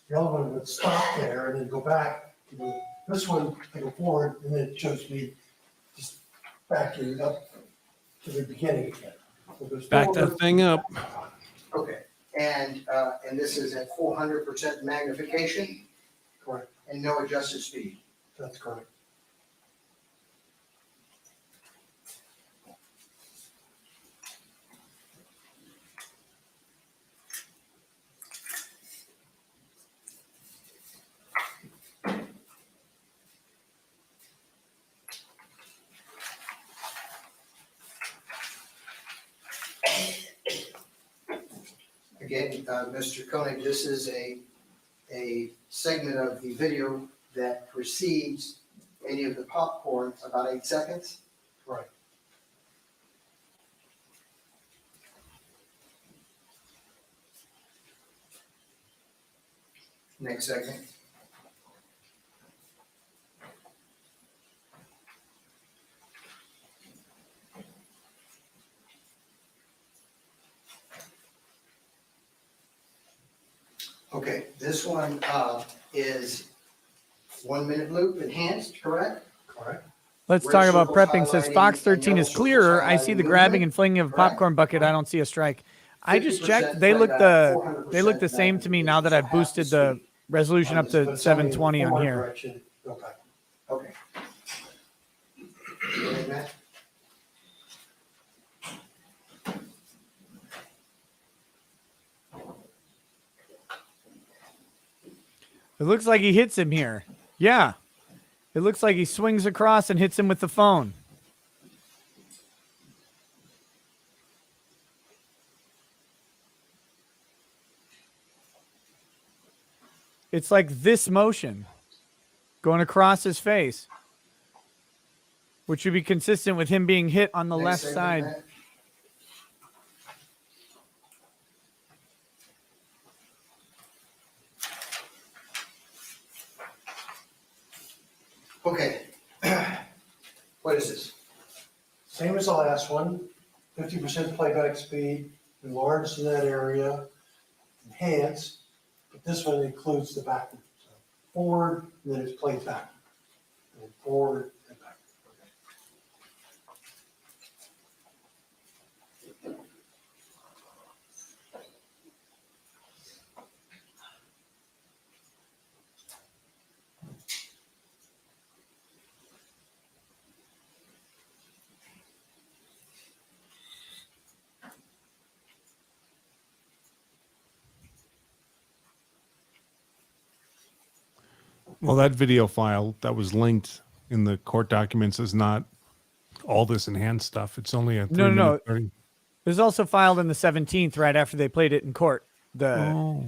the other one would stop there and then go back. This one, I go forward, and then it shows me just backing up to the beginning again. So it goes Back forward. that thing up. Okay, and this is at 400% magnification? Correct. And no adjusted speed? That's correct. Again, Mr. Koenig, this is a segment of the video that precedes any of the popcorn, about 8 seconds. Right. Next segment. Okay, this one is 1 minute loop enhanced, correct? Correct. Let's Red talk about circles prepping. Says highlighting Fox and 13 yellow is circles clearer. I see the highlighting grabbing movement, and flinging of a correct? popcorn bucket. I don't see a strike. I just 50% checked. They look playback, the same to me now that I've boosted the resolution up to 720 on here. Direction, go back. Okay. Go ahead, Matt. It looks like he hits him here. Yeah. It looks like he swings across and hits him with the phone. It's like this motion. going across his face, which would be consistent with him being hit on the left side. Matt. Okay. What is this? Same as the last one, 50% playback speed, enlarged in that area, enhanced, but this one includes the backward. So forward, and then it's played back. And forward and back. Well, that video file that was linked in the court documents is not all this enhanced stuff. It's only a 3 No, no, no. minute 30. It was also filed on the 17th, right after they played it in court. So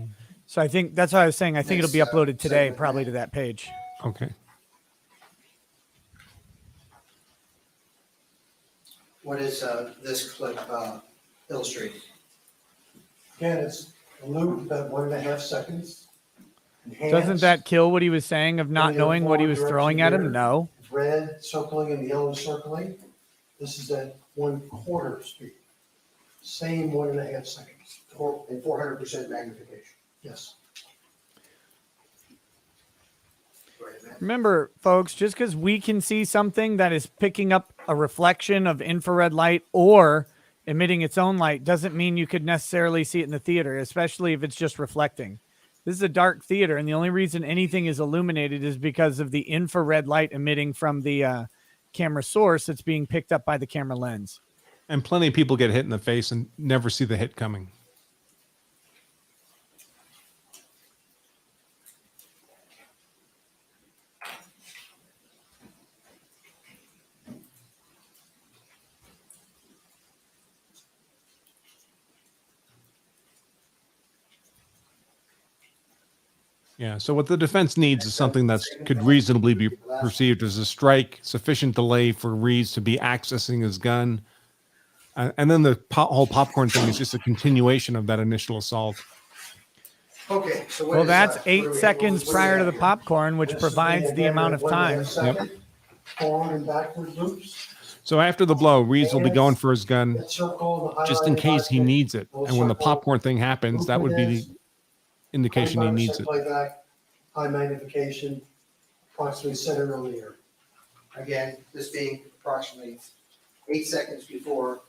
I think that's why I was saying I think it'll be uploaded today, probably to that page. Okay. What is this clip illustrating? Again, it's a loop about 1.5 seconds. Doesn't Enhanced. that kill what he was saying of not Going in knowing what he was forward throwing at direction him? here. No. Red circling and yellow circling. This is at 1/4 speed. Same 1.5 seconds. And 400% magnification. Yes. Remember, folks, just because we can see something that is picking up a reflection of infrared light or emitting its own light doesn't mean you could necessarily see it in the theater, especially if it's just reflecting. This is a dark theater, and the only reason anything is illuminated is because of the infrared light emitting from the camera source that's being picked up by the camera lens. And plenty of people get hit in the face and never see the hit coming. Yeah, so what the defense needs is something that could reasonably be perceived as a strike, sufficient delay for Reeves to be accessing his gun. And then the whole popcorn thing is just a continuation of that initial assault. Okay, so what Well, is, that's what 8 do we- seconds what do we prior to have the here? popcorn, which This provides is the again amount at of time. 1.5 second, forward and backward loops. So after the blow, Reeves will be going for his gun That circle and the just in highlighted case he object, needs it. little And when the circle, popcorn thing happens, that would be the indication he 25% needs it. Playback, high magnification, approximately centered on the ear. Again, this being approximately 8 seconds before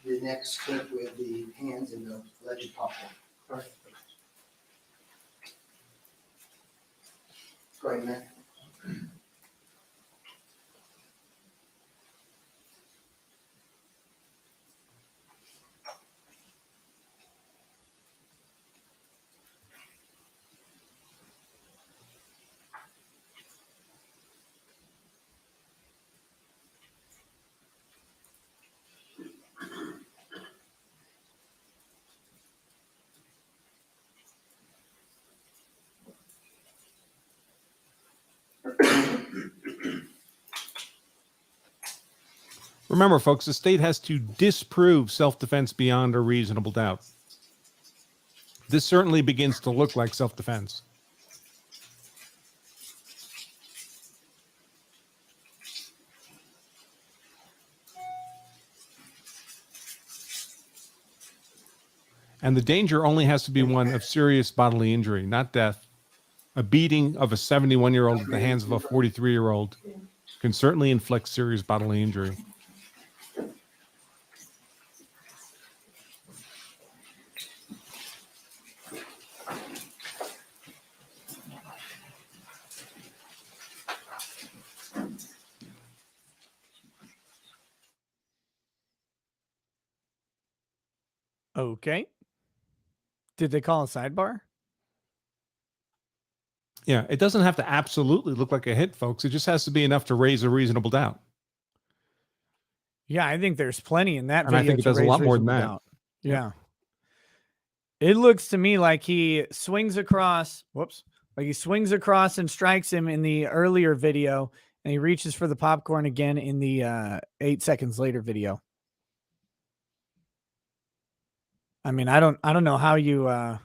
the next clip with the hands in the alleged popcorn. Right. Go ahead, Matt. Remember, folks, the state has to disprove self-defense beyond a reasonable doubt. This certainly begins to look like self-defense. And the danger only has to be one of serious bodily injury, not death. A beating of a 71-year-old at the hands of a 43-year-old can certainly inflict serious bodily injury. Okay. Did they call a sidebar? Yeah, it doesn't have to absolutely look like a hit, folks. It just has to be enough to raise a reasonable doubt. Yeah, I think there's plenty in that And video. I think it to does a raise lot more than reasonable that. doubt. Yeah. It looks to me like he swings across. Whoops. Like he swings across and strikes him in the earlier video, and he reaches for the popcorn again in the 8 seconds later video. I mean, I don't know how you I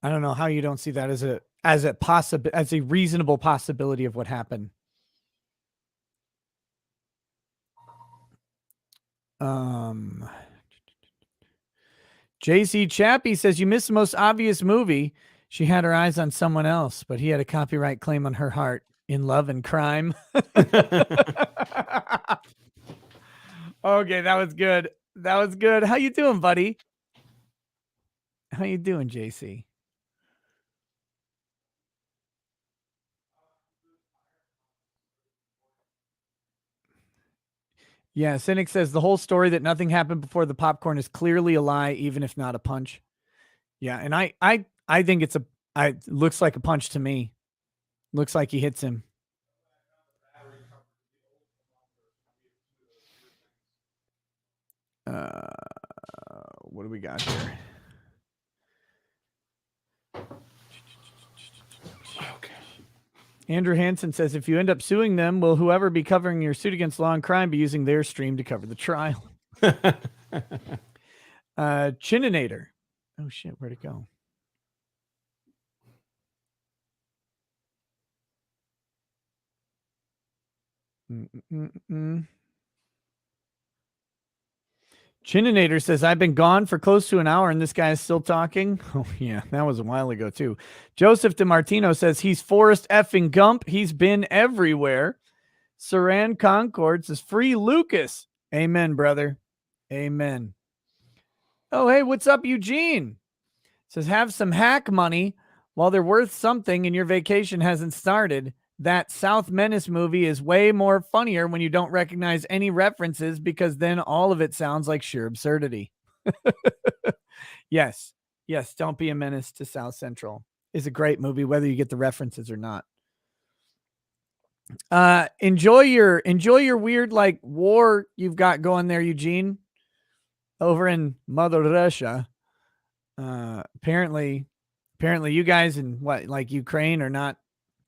don't know how you don't see that as a reasonable possibility of what happened. JC Chappie says you missed the most obvious movie. She had her eyes on someone else, but he had a copyright claim on her heart. In Love and Crime. Okay, that was good. That was good. How you doing, buddy? How you doing, JC? Yeah, Cynic says the whole story that nothing happened before the popcorn is clearly a lie, even if not a punch. Yeah, and I think it looks like a punch to me. Looks like he hits him. What do we got here? Okay. Andrew Hansen says, if you end up suing them, will whoever be covering your suit against law and crime be using their stream to cover the trial? Chininator. Oh shit, where'd it go? Chininator says, I've been gone for close to an hour and this guy is still talking. Oh, yeah, that was a while ago, too. Joseph DeMartino says, he's Forrest effing Gump. He's been everywhere. Saran Concord says, free Lucas. Amen, brother. Amen. Oh, hey, what's up, Eugene? Says, have some hack money while they're worth something and your vacation hasn't started. That South Menace movie is way more funnier when you don't recognize any references because then all of it sounds like sheer absurdity. Yes. Don't Be a Menace to South Central is a great movie, whether you get the references or not. Enjoy your weird like war you've got going there, Eugene, over in Mother Russia. Apparently you guys in what, like Ukraine are not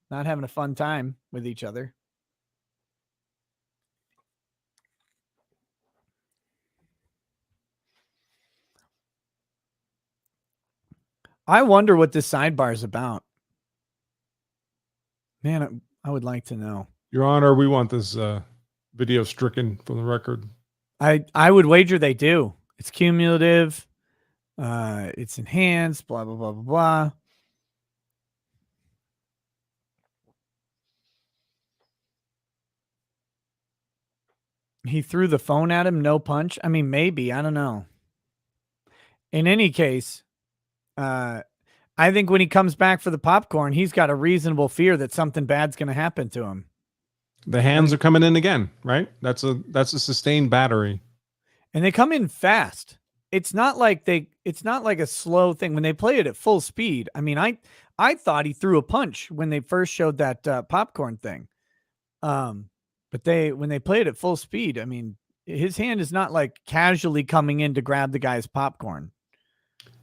having a fun time with each other. I wonder what this sidebar is about. Man, I would like to know. Your Honor, we want this video stricken from the record. I would wager they do. It's cumulative. It's enhanced, blah, blah, blah, blah, blah. He threw the phone at him, no punch. I mean, maybe, I don't know. In any case, I think when he comes back for the popcorn, he's got a reasonable fear that something bad's going to happen to him. The hands are coming in again, right? That's a sustained battery. And they come in fast. It's not like a slow thing when they play it at full speed. I mean, I thought he threw a punch when they first showed that popcorn thing. But when they play it at full speed, I mean, his hand is not like casually coming in to grab the guy's popcorn.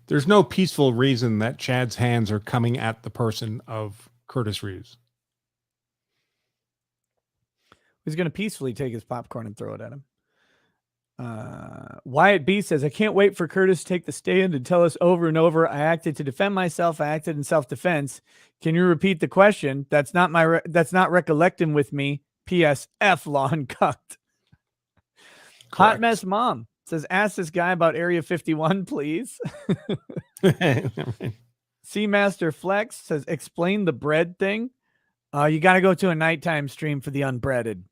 There's no peaceful reason that Chad's hands are coming at the person of Curtis Reeves. He's going to peacefully take his popcorn and throw it at him. Wyatt B says, I can't wait for Curtis to take the stand and tell us over and over, I acted to defend myself. I acted in self-defense. Can you repeat the question? That's not recollecting with me. P.S. F law and cucked. Hot Mess Mom says, ask this guy about Area 51, please. Seamaster Flex says, explain the bread thing. You got to go to a nighttime stream for the unbreaded.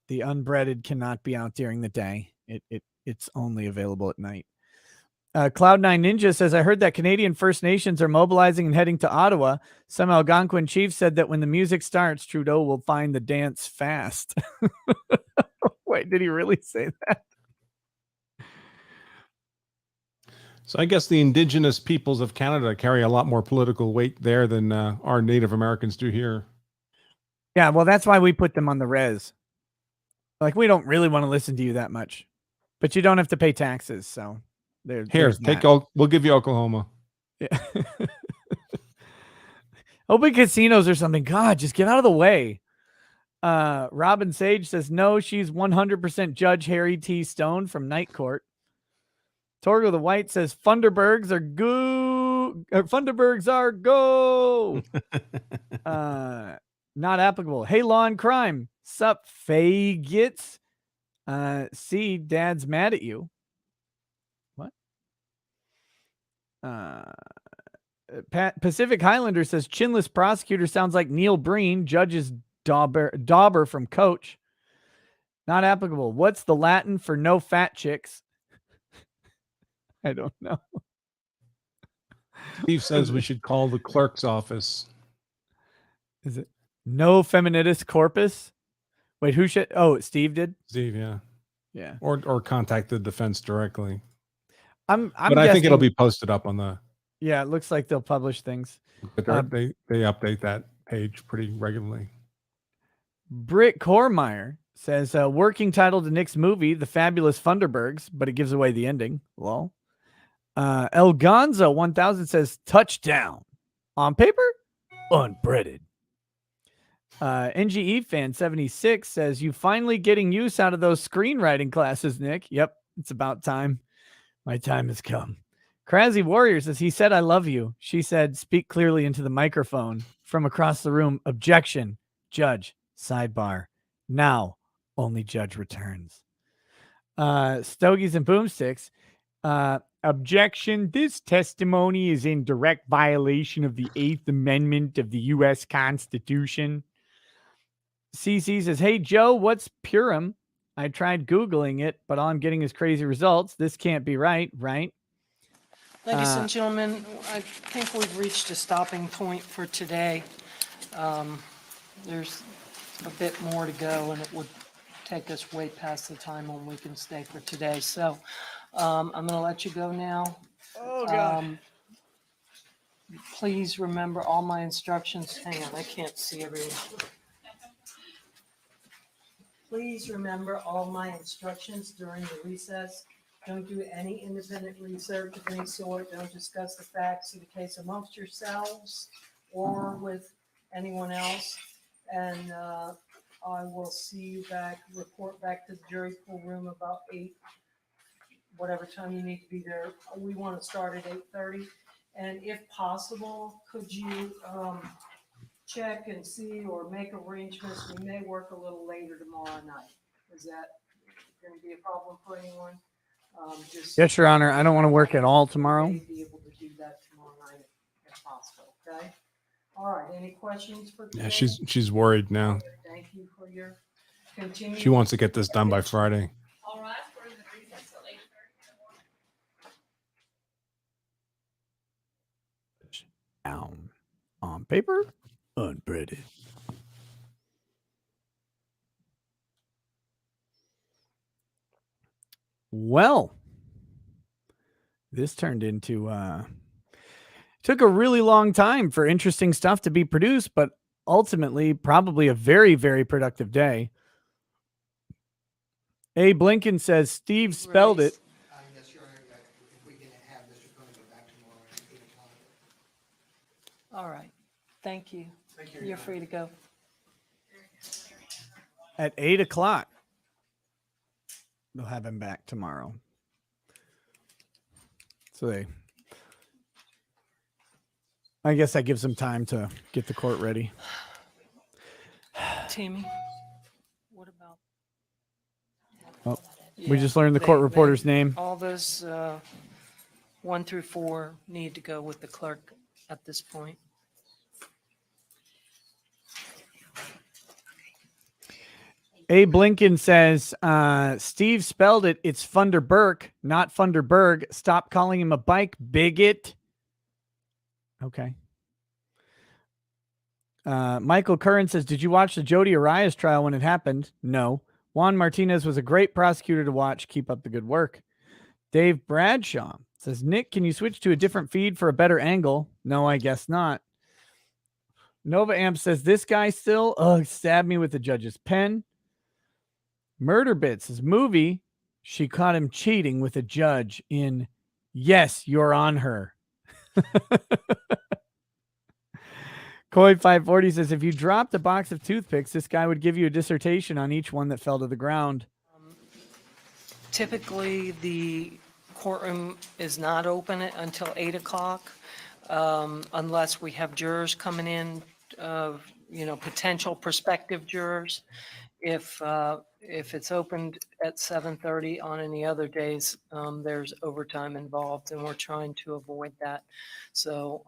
The unbreaded cannot be out during the day. It's only available at night. Cloud9 Ninja says, I heard that Canadian First Nations are mobilizing and heading to Ottawa. Some Algonquin chief said that when the music starts, Trudeau will find the dance fast. Wait, did he really say that? So I guess the Indigenous peoples of Canada carry a lot more political weight there than our Native Americans do here. Yeah, well, that's why we put them on the res. Like, we don't really want to listen to you that much. But you don't have to pay taxes, so... Here, we'll give you Oklahoma. Yeah. Open casinos or something. God, just get out of the way. Robin Sage says, no, she's 100% Judge Harry T. Stone from Night Court. Torgo the White says, Funderburgs are Funderburgs are go. Not applicable. Hey, Law and Crime. Sup, faggots? See, Dad's mad at you. What? Pacific Highlander says, chinless prosecutor sounds like Neil Breen. Judge is Dauber from Coach. Not applicable. What's the Latin for no fat chicks? I don't know. Steve says we should call the clerk's office. Is it no feminatus corpus? Wait, who should? Oh, Steve did. Steve, yeah, yeah. Or contact the defense directly. But I think it'll be posted up on the. Yeah, it looks like they'll publish things. But they update that page pretty regularly. Britt Kormeyer says, working title to Nick's movie, The Fabulous Funderburgs, but it gives away the ending. Lol. El Gonzo 1000 says, touchdown. On paper, unbreaded. NGE fan 76 says, you finally getting use out of those screenwriting classes, Nick. Yep, it's about time. My time has come. Crazy Warrior says, he said, I love you. She said, speak clearly into the microphone. From across the room, objection. Judge, sidebar. Now, only judge returns. Stogies and Boomsticks. Objection. This testimony is in direct violation of the 8th Amendment of the U.S. Constitution. CC says, hey, Joe, what's Purim? I tried Googling it, but all I'm getting is crazy results. This can't be right, right? Ladies and gentlemen, I think we've reached a stopping point for today. There's a bit more to go, and it would take us way past the time when we can stay for today. So I'm going to let you go now. Oh, God. Please remember all my instructions. Hang on, I can't see everyone. Please remember all my instructions during the recess. Don't do any independent research of any sort. Don't discuss the facts of the case amongst yourselves or with anyone else. And I will see you back, report back to the jury pool room about 8, whatever time you need to be there. We want to start at 8:30. And if possible, could you check and see or make arrangements? We may work a little later tomorrow night. Is that going to be a problem for anyone? Yes, Your Honor. I don't want to work at all tomorrow. Be able to do that tomorrow night if possible. Okay. All right. Any questions for today? Yeah, she's worried now. Thank you for your continued. She wants to get this done by Friday. All right, we're in the recess till 8:30. Down. On paper, unbreaded. Well, this turned into took a really long time for interesting stuff to be produced, but ultimately probably a very, very productive day. Abe Lincoln says Steve spelled it. Yes, Your Honor, if we can have Mr. Coney go back tomorrow at 8 o'clock. All right. Thank you. Thank you. You're free to go. At 8 o'clock. They'll have him back tomorrow. So I guess that gives them time to get the court ready. Tammy, what about? Oh, we just learned the court reporter's name. All those 1 through 4 need to go with the clerk at this point. Abe Lincoln says, Steve spelled it. It's Funderburk, not Funderburg. Stop calling him a bike, bigot. Okay. Michael Curran says, did you watch the Jodi Arias trial when it happened? No. Juan Martinez was a great prosecutor to watch. Keep up the good work. Dave Bradshaw says, Nick, can you switch to a different feed for a better angle? No, I guess not. Nova Amp says, this guy still stabbed me with the judge's pen. Murder Bits, his movie, she caught him cheating with a judge in Yes, You're on Her. Koi 540 says, if you dropped a box of toothpicks, this guy would give you a dissertation on each one that fell to the ground. Typically, the courtroom is not open until 8 o'clock, unless we have jurors coming in, potential prospective jurors. If it's opened at 7:30 on any other days, there's overtime involved, and we're trying to avoid that. So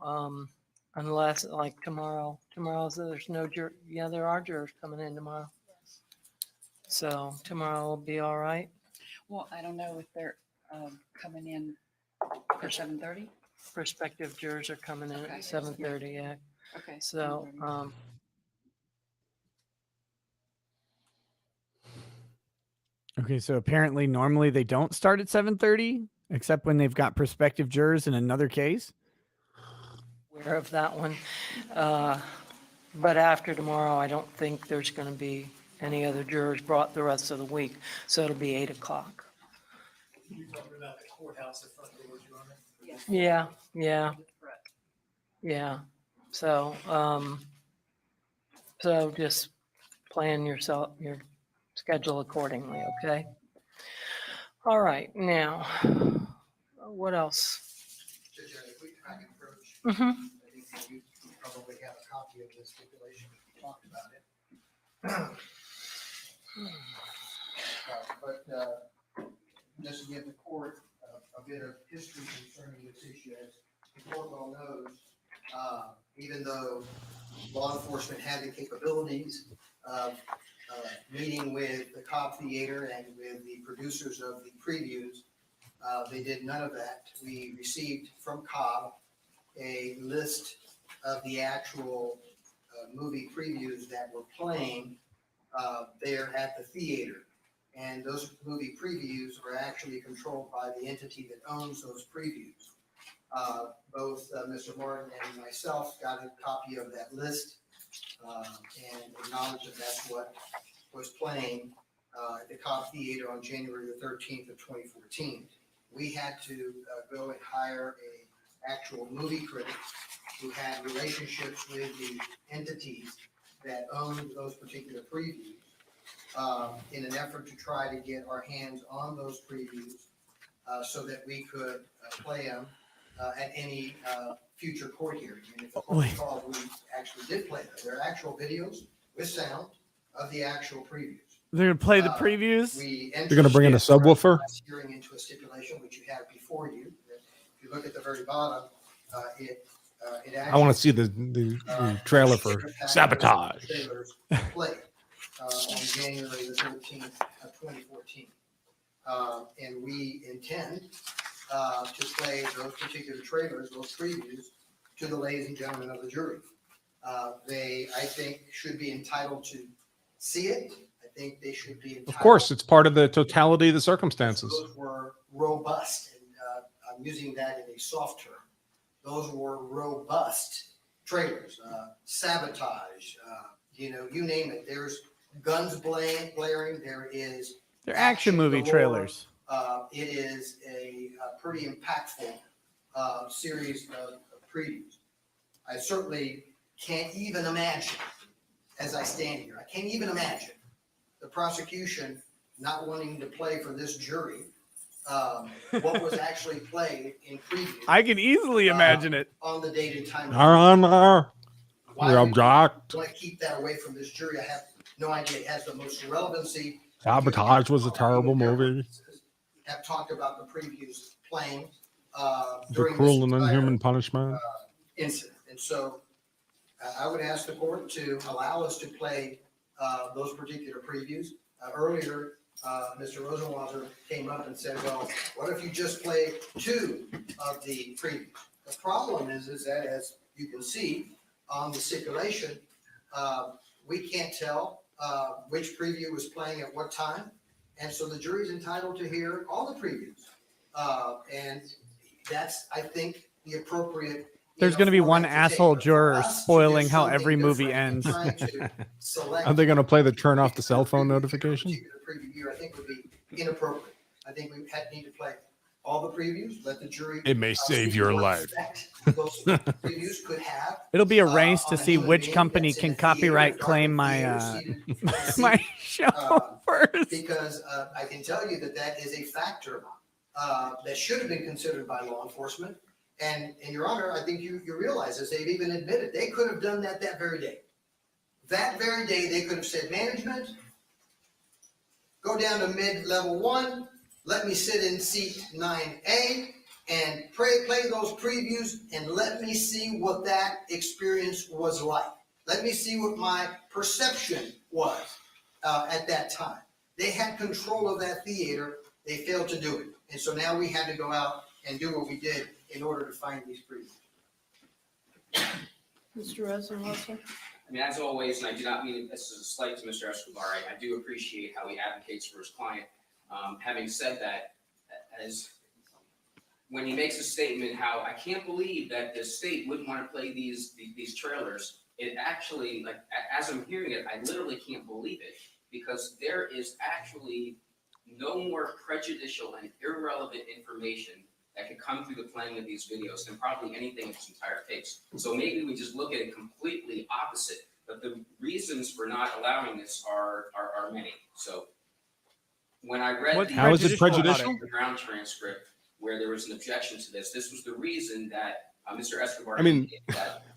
unless, like tomorrow's there's no juror. Yeah, there are jurors coming in tomorrow. So tomorrow will be all right. Well, I don't know if they're coming in for 7:30. Prospective jurors are coming in Okay. at 7:30. Yeah. Okay. So. Okay, so apparently normally they don't start at 7:30, except when they've got prospective jurors in another case. Aware of that one. But after tomorrow, I don't think there's going to be any other jurors brought the rest of the week. So it'll be 8 o'clock. You're talking about the courthouse at front doors, Your Honor? Yeah. So, just plan your schedule accordingly, okay? All right, now, what else? So, Jerry, if I can approach, Mhm. I think that you probably have a copy of the stipulation if we talked about it. But just to give the court a bit of history concerning this issue, as the court well knows, even though law enforcement had the capabilities of meeting with the Cobb Theater and with the producers of the previews, they did none of that. We received from Cobb a list of the actual movie previews that were playing there at the theater. And those movie previews are actually controlled by the entity that owns those previews. Both Mr. Martin and myself got a copy of that list and acknowledged that that's what was playing at the Cobb Theater on January the 13th of 2014. We had to go and hire a actual movie critic who had relationships with the entities that owned those particular previews in an effort to try to get our hands on those previews so that we could play them at any future court hearing. And if the court recalls, we actually did play them. They're actual videos with sound of the actual previews. They're going to play the previews? You're going to bring in a subwoofer? Hearing into a stipulation, which you have before you. If you look at the very bottom, it I want to see the trailer for Sabotage. Played on January the 13th of 2014. And we intend to play those particular trailers, those previews, to the ladies and gentlemen of the jury. They, I think, should be entitled to see it. I think they should be entitled. Of course, it's part of the totality of the circumstances. Those were robust, and I'm using that in a soft term. Those were robust trailers, Sabotage, you name it. There's guns blaring. There is. They're action movie trailers. It is a pretty impactful series of previews. I certainly can't even imagine, as I stand here, I can't even imagine the prosecution not wanting to play for this jury what was actually played in previews. I can easily imagine it. On the date and time. We object. Want to keep that away from this jury? I have no idea. It has the most relevancy. Sabotage was a terrible movie. Have talked about the previews playing The during Cruel this and entire, Inhuman Punishment. incident. And so I would ask the court to allow us to play those particular previews. Earlier, Mr. Rosenwasser came up and said, well, what if you just play 2 of the previews? The problem is that, as you can see on the stipulation, we can't tell which preview was playing at what time. And so the jury's entitled to hear all the previews. And that's, I think, the appropriate. There's going to be one asshole juror spoiling how every movie ends. Are they going to play the turn off the cell phone notification? Preview here, I think, would be inappropriate. I think we need to play all the previews, let the jury. It may save your what life. effect those previews could have. It'll be a race to on a see human which being company that's in can a theater, copyright darkened claim theater, my seated in a my seat. show first. Because I can tell you that that is a factor that should have been considered by law enforcement. And Your Honor, I think you realize this, they've even admitted, they could have done that very day. That very day, they could have said, management, go down to mid-level 1, let me sit in seat 9A and play those previews and let me see what that experience was like. Let me see what my perception was at that time. They had control of that theater. They failed to do it. And so now we had to go out and do what we did in order to find these previews. Mr. Rosenwasser? I mean, as always, and I do not mean this as a slight to Mr. Escobar, I do appreciate how he advocates for his client. Having said that, as when he makes a statement, how I can't believe that the state wouldn't want to play these trailers, it actually, like, as I'm hearing it, I literally can't believe it, because there is actually no more prejudicial and irrelevant information that could come through the playing of these videos than probably anything in this entire case. So maybe we just look at it completely opposite, but the reasons for not allowing this are many. So when I read how is it prejudicial? The ground transcript where there was an objection to this was the reason that Mr. Escobar. I mean,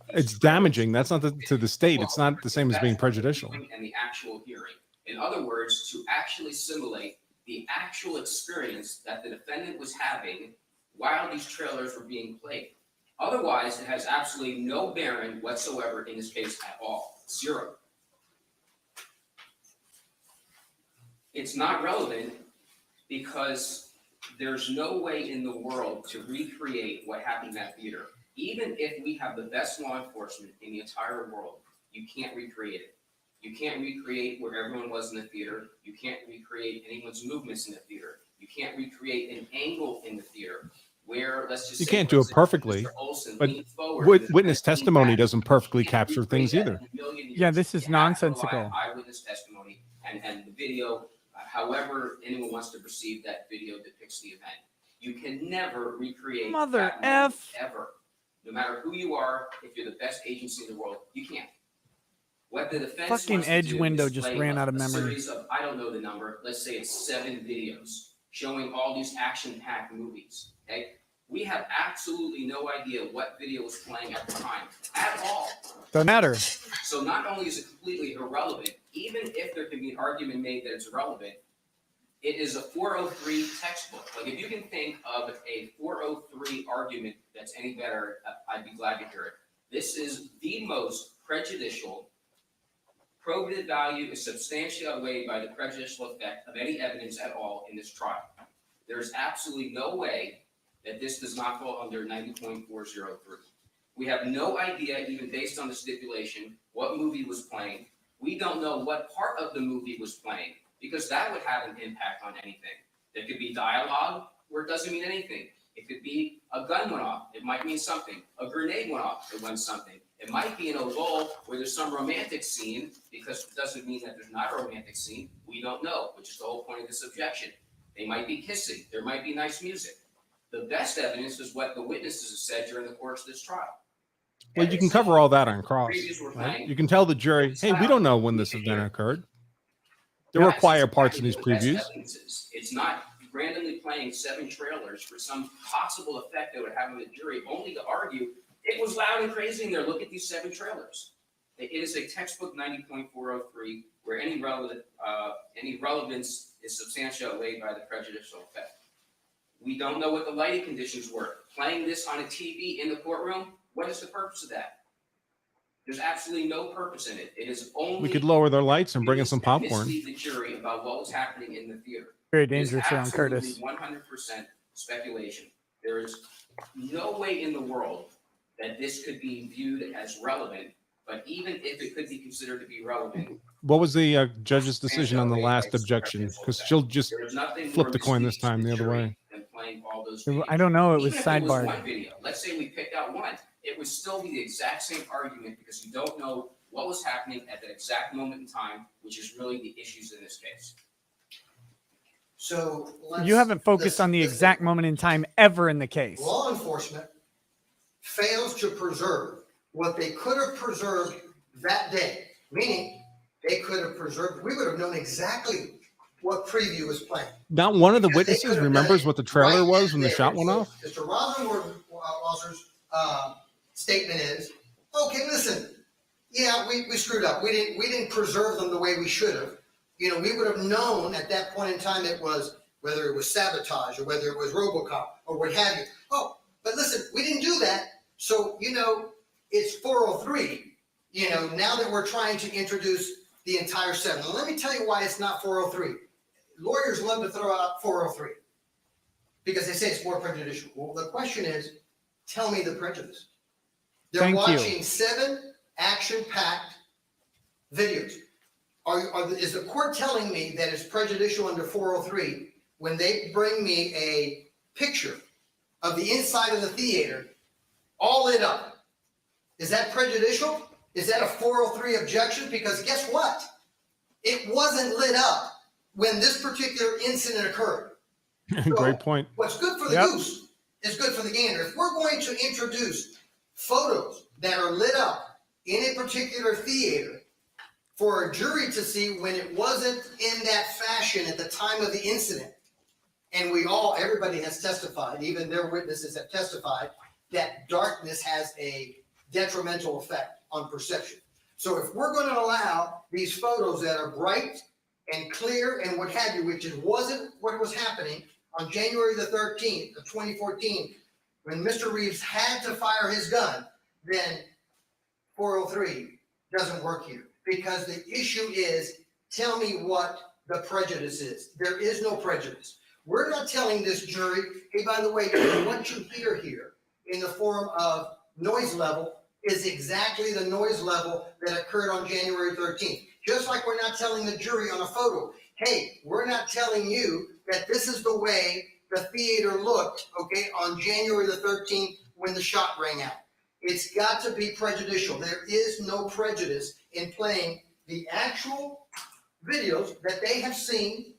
it's damaging. That's not to the state. It's not the same as being prejudicial. And the actual hearing. In other words, to actually simulate the actual experience that the defendant was having while these trailers were being played. Otherwise, it has absolutely no bearing whatsoever in this case at all. Zero. It's not relevant because there's no way in the world to recreate what happened in that theater. Even if we have the best law enforcement in the entire world, you can't recreate it. You can't recreate where everyone was in the theater. You can't recreate anyone's movements in the theater. You can't recreate an angle in the theater where, let's just You say, can't do it perfectly, but witness testimony doesn't perfectly capture things either. Yeah, this is nonsensical. Eyewitness testimony and the video, however anyone wants to perceive that video depicts the event. You can never recreate Mother that moment F. ever. No matter who you are, if you're the best agency in the world, you can't. What the defense Fucking wants to Edge do window is just play ran out of a memory. series of, I don't know the number, let's say it's 7 videos showing all these action-packed movies, okay? We have absolutely no idea what video was playing at the time at all. Doesn't matter. So not only is it completely irrelevant, even if there can be an argument made that it's irrelevant, it is a 403 textbook. Like, if you can think of a 403 argument that's any better, I'd be glad to hear it. This is the most prejudicial. Probative value is substantially outweighed by the prejudicial effect of any evidence at all in this trial. There is absolutely no way that this does not fall under 90.403. We have no idea, even based on the stipulation, what movie was playing. We don't know what part of the movie was playing, because that would have an impact on anything. There could be dialogue where it doesn't mean anything. It could be a gun went off, it might mean something. A grenade went off, it meant something. It might be in a lull where there's some romantic scene, because it doesn't mean that there's not a romantic scene. We don't know, which is the whole point of this objection. They might be kissing, there might be nice music. The best evidence is what the witnesses have said during the course of this trial. Well, you can cover all that on cross. Previews were Right? playing. You can tell the jury, hey, we don't know when this event occurred. There were quiet parts in these previews. It's not randomly playing 7 trailers for some possible effect that would have on the jury, only to argue it was loud and crazy in there. Look at these 7 trailers. It is a textbook 90.403 where any relevance is substantially outweighed by the prejudicial effect. We don't know what the lighting conditions were. Playing this on a TV in the courtroom, what is the purpose of that? There's absolutely no purpose in it. It is only We could lower their lights and bring in some popcorn. mislead the jury about what was happening in the theater. Very dangerous around Curtis. It is absolutely 100% speculation. There is no way in the world that this could be viewed as relevant, but even if it could be considered to be relevant, What was the judge's decision on the last objection? Because she'll just there is nothing flip more the coin this time the other jury way. than playing all those I don't know. It was Even if it was sidebar. one video, let's say we picked out one, it would still be the exact same argument because you don't know what was happening at that exact moment in time, which is really the issues in this case. So You haven't focused on the exact moment in time ever in the case. law enforcement fails to preserve what they could have preserved that day, meaning they could have preserved, we would have known exactly what preview was playing. Not one of the Because they witnesses could have remembers done what the it trailer right was when the there. shot went So off. Mr. Rosenzweig's statement is, okay, listen, yeah, we screwed up. We didn't preserve them the way we should have. You know, we would have known at that point in time it was, whether it was sabotage or whether it was RoboCop or what have you. Oh, but listen, we didn't do that. So, you know, it's 403, you know, now that we're trying to introduce the entire 7. Now, let me tell you why it's not 403. Lawyers love to throw out 403 because they say it's more prejudicial. Well, the question is, tell me the prejudice. They're Thank you. watching 7 action-packed videos. Is the court telling me that it's prejudicial under 403 when they bring me a picture of the inside of the theater all lit up? Is that prejudicial? Is that a 403 objection? Because guess what? It wasn't lit up when this particular incident occurred. Great point. What's good for the goose is good for the gander. If we're going to introduce photos that are lit up in a particular theater for a jury to see when it wasn't in that fashion at the time of the incident, and everybody has testified, even their witnesses have testified, that darkness has a detrimental effect on perception. So if we're going to allow these photos that are bright and clear and what have you, which wasn't what was happening on January the 13th of 2014, when Mr. Reeves had to fire his gun, then 403 doesn't work here. Because the issue is, tell me what the prejudice is. There is no prejudice. We're not telling this jury, hey, by the way, what you hear here in the form of noise level is exactly the noise level that occurred on January 13th. Just like we're not telling the jury on a photo, hey, we're not telling you that this is the way the theater looked, okay, on January the 13th when the shot rang out. It's got to be prejudicial. There is no prejudice in playing the actual videos that they have seen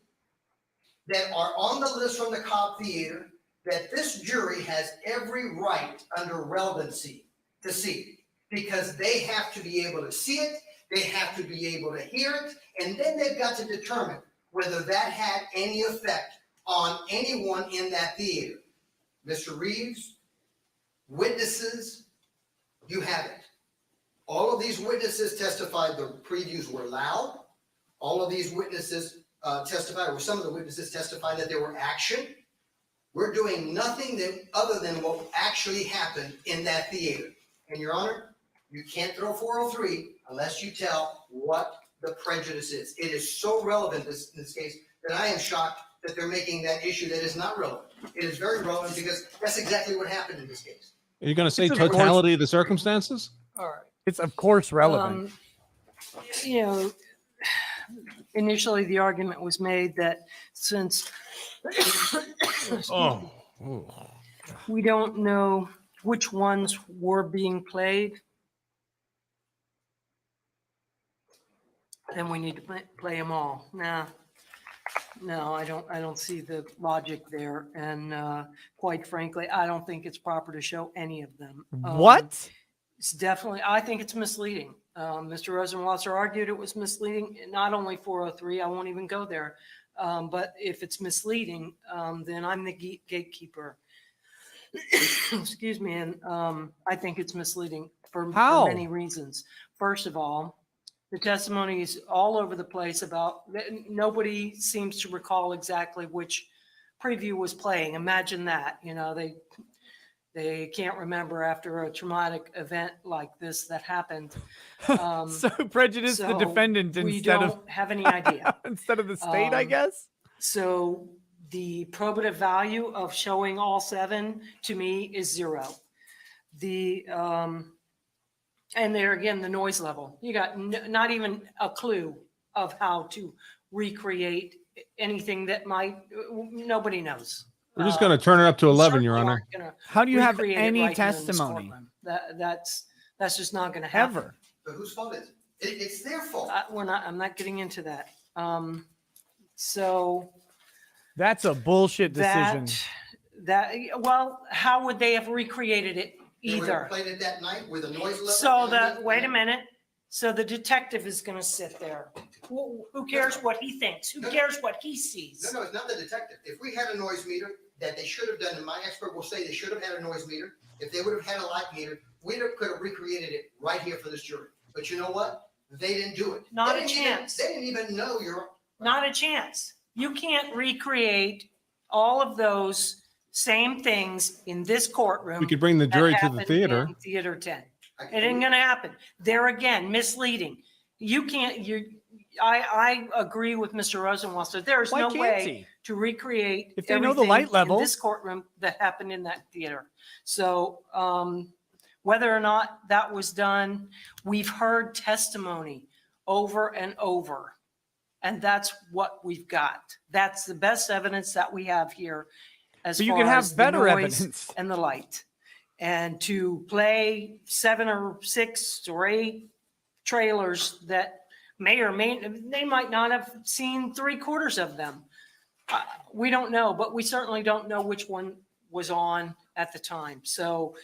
that are on the list from the Cobb Theater that this jury has every right under relevancy to see, because they have to be able to see it, they have to be able to hear it, and then they've got to determine whether that had any effect on anyone in that theater. Mr. Reeves, witnesses, you have it. All of these witnesses testified the previews were loud. All of these witnesses testified, or some of the witnesses testified that there were action. We're doing nothing other than what actually happened in that theater. And Your Honor, you can't throw 403 unless you tell what the prejudice is. It is so relevant in this case that I am shocked that they're making that issue that is not relevant. It is very relevant because that's exactly what happened in this case. Are you going to say It's of totality of the circumstances? All right. It's of course relevant. You know, initially the argument was made that since we don't know which ones were being played, then we need to play them all. No, I don't see the logic there. And quite frankly, I don't think it's proper to show any of them. What? It's definitely, I think it's misleading. Mr. Rosenwasser argued it was misleading, not only 403, I won't even go there. But if it's misleading, then I'm the gatekeeper. Excuse me. And I think it's misleading for many reasons. First of all, the testimony is all over the place about, nobody seems to recall exactly which preview was playing. Imagine that, you know, they can't remember after a traumatic event like this that happened. So prejudice the defendant we instead don't of have any idea. instead of the state, I guess. So the probative value of showing all 7 to me is 0. And there again, the noise level. You got not even a clue of how to recreate anything that nobody knows. We're just going to turn it up to 11, Your certainly Honor. aren't gonna How do you have recreate it any right here in this testimony? courtroom. That's just not going to happen. Ever. But whose fault is it? It's their fault. I'm not getting into that. So That's a bullshit decision. Well, how would they have recreated it They would have either? played it that night with a noise level. So wait a minute. So the detective is going to sit there. Who cares what he thinks? Who cares what he sees? No, it's not the detective. If we had a noise meter that they should have done, and my expert will say they should have had a noise meter, if they would have had a light meter, could have recreated it right here for this jury. But you know what? They didn't do it. Not a chance. They didn't even know Not a chance. You can't recreate all of those same things in this courtroom. We could bring the jury that to the happened theater. in Theater 10. It ain't gonna happen. There again, misleading. You can't, I agree with Mr. Rosenwasser. There is Why no can't way he? to recreate If they know the everything light level. in this courtroom that happened in that theater. So whether or not that was done, we've heard testimony over and over. And that's what we've got. That's the best evidence that we have here as But you far could have as the better noise evidence. and the light. And to play 7 or 6 or 8 trailers that they might not have seen 3/4 of them. We don't know, but we certainly don't know which one was on at the time. So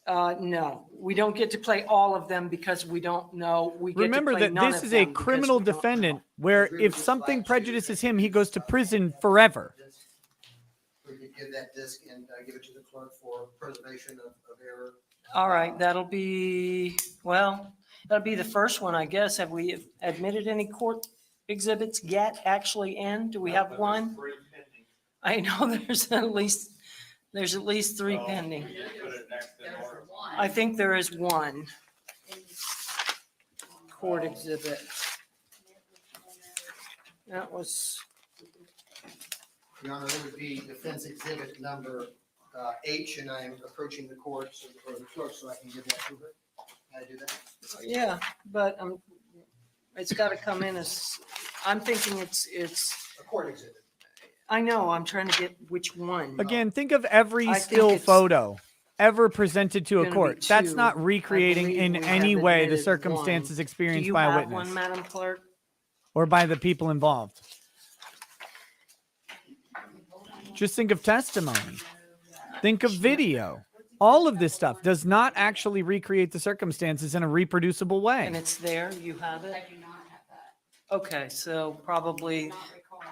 no, we don't get to play all of them because we don't know. We get Remember to play that none this of is a them because criminal we don't defendant where if something prejudices him, he goes to prison forever. We could give that disc and give it to the clerk for preservation of error. All right, that'll be the first one, I guess. Have we admitted any court exhibits yet actually in? Do we have one? I know there's at least 3 pending. I think there is one court exhibit. That was, Your Honor, it would be defense exhibit number H, and I'm approaching the court or the clerk so I can give that to her. Can I do that? yeah, but it's got to come in as, I'm thinking it's. A court exhibit. I know, I'm trying to get which one. Again, think of every I think still it's photo ever presented to a gonna be court. That's 2. not I recreating believe in we any have way the admitted circumstances one. experienced Do you by a have witness one, Madam Clerk? or by the people involved. Just think of testimony. Think of video. All of this stuff does not actually recreate the circumstances in a reproducible way. And it's there, you have it? I do not have that. Okay, so probably, Not recall it.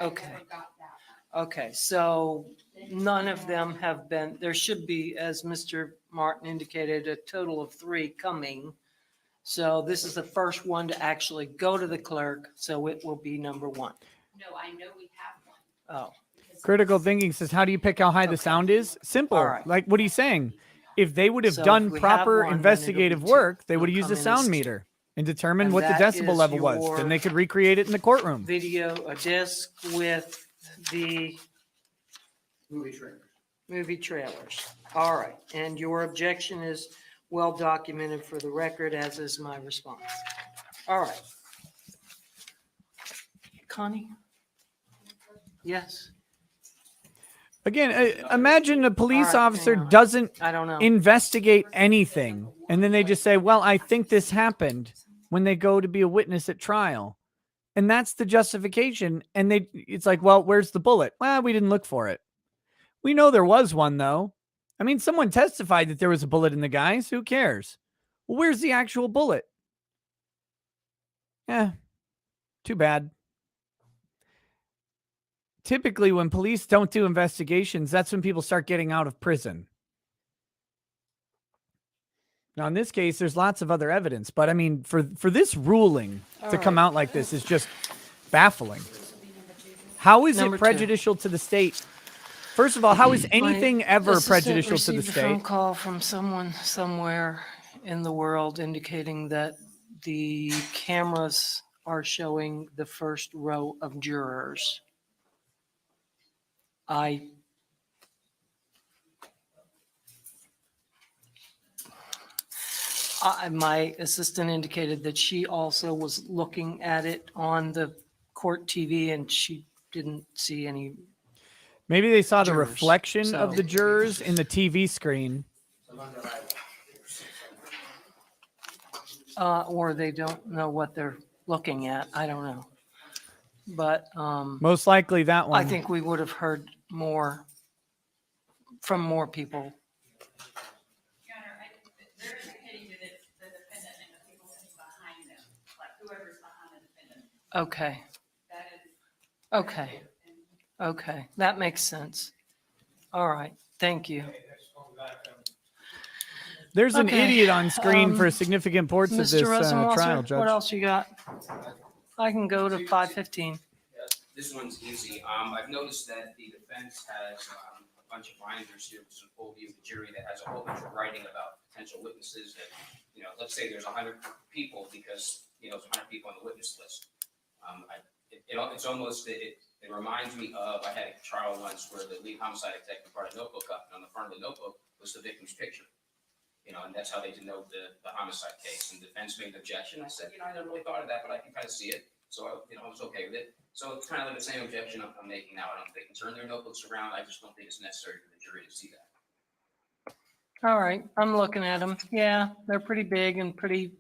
I Okay. never got that one. okay, so none of them have been, there should be, as Mr. Martin indicated, a total of 3 coming. So this is the first one to actually go to the clerk, so it will be number 1. No, I know we have one. Oh, Critical thinking says, how do you pick how high the sound is? Simple. All right. Like what he's saying. If they would have So done if we have proper one, then investigative it'll be 2. work, they It'll would have used come a in sound as 2. meter and determine And what the that decibel is level was. your- Then they could recreate it in the courtroom. video, a disc with the Movie trailer. movie trailers. All right, and your objection is well documented for the record, as is my response. All right. Connie? Yes? Again, imagine a police All right, officer hang on. doesn't I don't know. investigate anything. And then they just say, well, I think this happened when they go to be a witness at trial. And that's the justification. And it's like, well, where's the bullet? Well, we didn't look for it. We know there was one, though. I mean, someone testified that there was a bullet in the guys. Who cares? Well, where's the actual bullet? Too bad. Typically, when police don't do investigations, that's when people start getting out of prison. Now, in this case, there's lots of other evidence, but I mean, for this ruling to come out like this is just baffling. How is Number it 2. prejudicial to the state? First of all, how is anything My ever assistant prejudicial to the received a phone state? call from someone somewhere in the world indicating that the cameras are showing the first row of jurors. My assistant indicated that she also was looking at it on the court TV and she didn't see any. Maybe they saw the jurors, reflection of so- the jurors in the TV screen. Or they don't know what they're looking at. I don't know. but Most likely that one. I think we would have heard more from more people. Your Honor, they're indicating that it's the defendant and the people sitting behind them, like whoever's behind the defendant. Okay, That is. okay, okay. That makes sense. All right, thank you. There's an Okay, idiot on screen for um, significant parts of Mr. this Rosenwasser, trial, Judge. what else you got? I can go to 5:15. This one's easy. I've noticed that the defense has a bunch of binders here, which is a full view of the jury that has a whole bunch of writing about potential witnesses that, let's say there's 100 people because, there's 100 people on the witness list. It's almost, it reminds me of, I had a trial once where the lead homicide detective brought a notebook up, and on the front of the notebook was the victim's picture. And that's how they denote the homicide case. And the defense made an objection. I said, I never really thought of that, but I can kind of see it. So, I was okay with it. So it's kind of like the same objection I'm making now. I don't think they can turn their notebooks around. I just don't think it's necessary for the jury to see that. All right, I'm looking at them. Yeah, they're pretty big and pretty,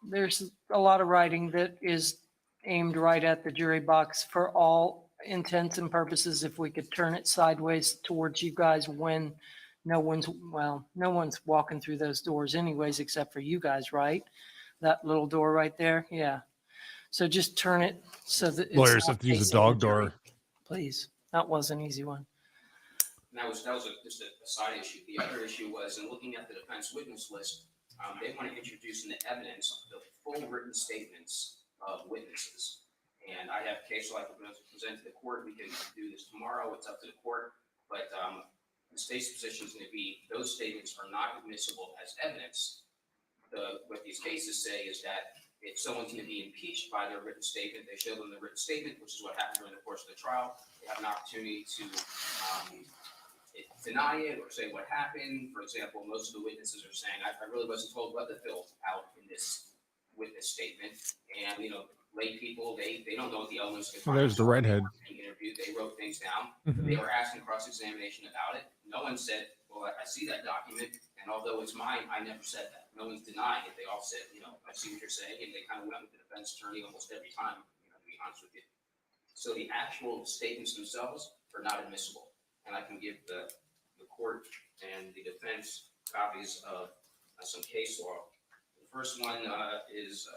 there's a lot of writing that is aimed right at the jury box for all intents and purposes. If we could turn it sideways towards you guys when no one's walking through those doors anyways, except for you guys, right? That little door right there. Yeah. So just turn it so that it's Lawyers not have to use a facing dog the jury. door. Please. That was an easy one. And that was just a side issue. The other issue was in looking at the defense witness list, they want to introduce into evidence the full written statements of witnesses. And I have a case I can present to the court. We can do this tomorrow. It's up to the court. But the state's position is going to be those statements are not admissible as evidence. What these cases say is that if someone's going to be impeached by their written statement, they show them the written statement, which is what happened during the course of the trial. They have an opportunity to deny it or say what happened. For example, most of the witnesses are saying, I really wasn't told what to fill out in this witness statement. And, lay people, they don't know what the elements of the crime There's the are. redhead. Being interviewed, they wrote things down. Mhm. They were asking cross-examination about it. No one said, well, I see that document, and although it's mine, I never said that. No one's denying it. They all said, I see what you're saying, and they kind of went with the defense attorney almost every time, to be honest with you. So the actual statements themselves are not admissible, and I can give the court and the defense copies of some case law. The first one is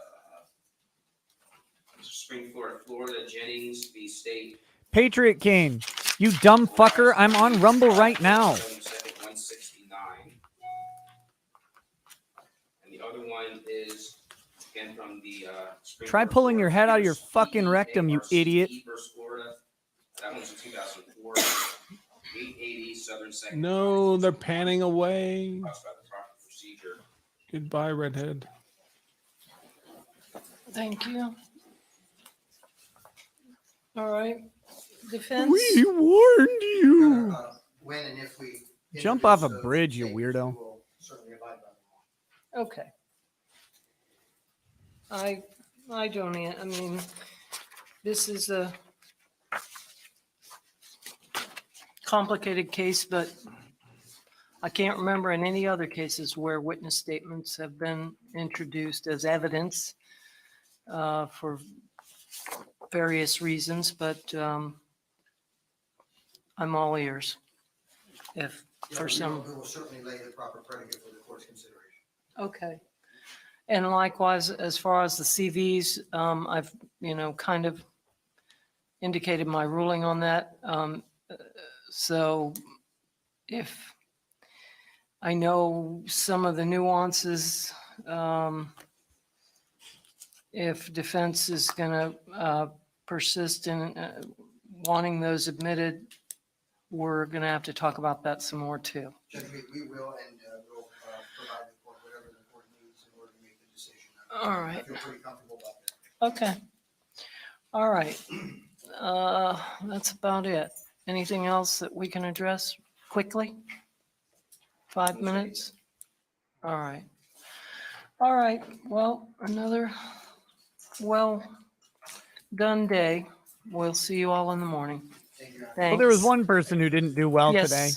Spring, Florida, Jennings v. State. Patriot King, you dumb fucker. I'm on Rumble right now. 169. And the other one is, again, from the Spring. Try pulling your head out of your fucking rectum, you idiot. Versus Florida. That one's in 2004. 880 Southern Second. No, they're panning away. Talks about the proper procedure. Goodbye, redhead. Thank you. All right. Defense. We warned you. When and if we. Jump off a introduce those bridge, you statements, weirdo. we will certainly abide by them. Okay. I don't, I mean, this is a complicated case, but I can't remember in any other cases where witness statements have been introduced as evidence for various reasons, but I'm all ears. If Yeah, for we some. will certainly lay the proper predicate for the court's consideration. Okay. And likewise, as far as the CVs, I've, kind of indicated my ruling on that. So if I know some of the nuances, if defense is going to persist in wanting those admitted, we're going to have to talk about that some more too. Judge, we will, and we'll provide the court whatever the court needs in order to make the decision. All right. I feel pretty comfortable about that. Okay. All right. That's about it. Anything else that we can address quickly? 5 minutes? All right. All right. Well, another well done day. We'll see you all in the morning. Thanks. Well, there was one person who didn't do well Yes. today.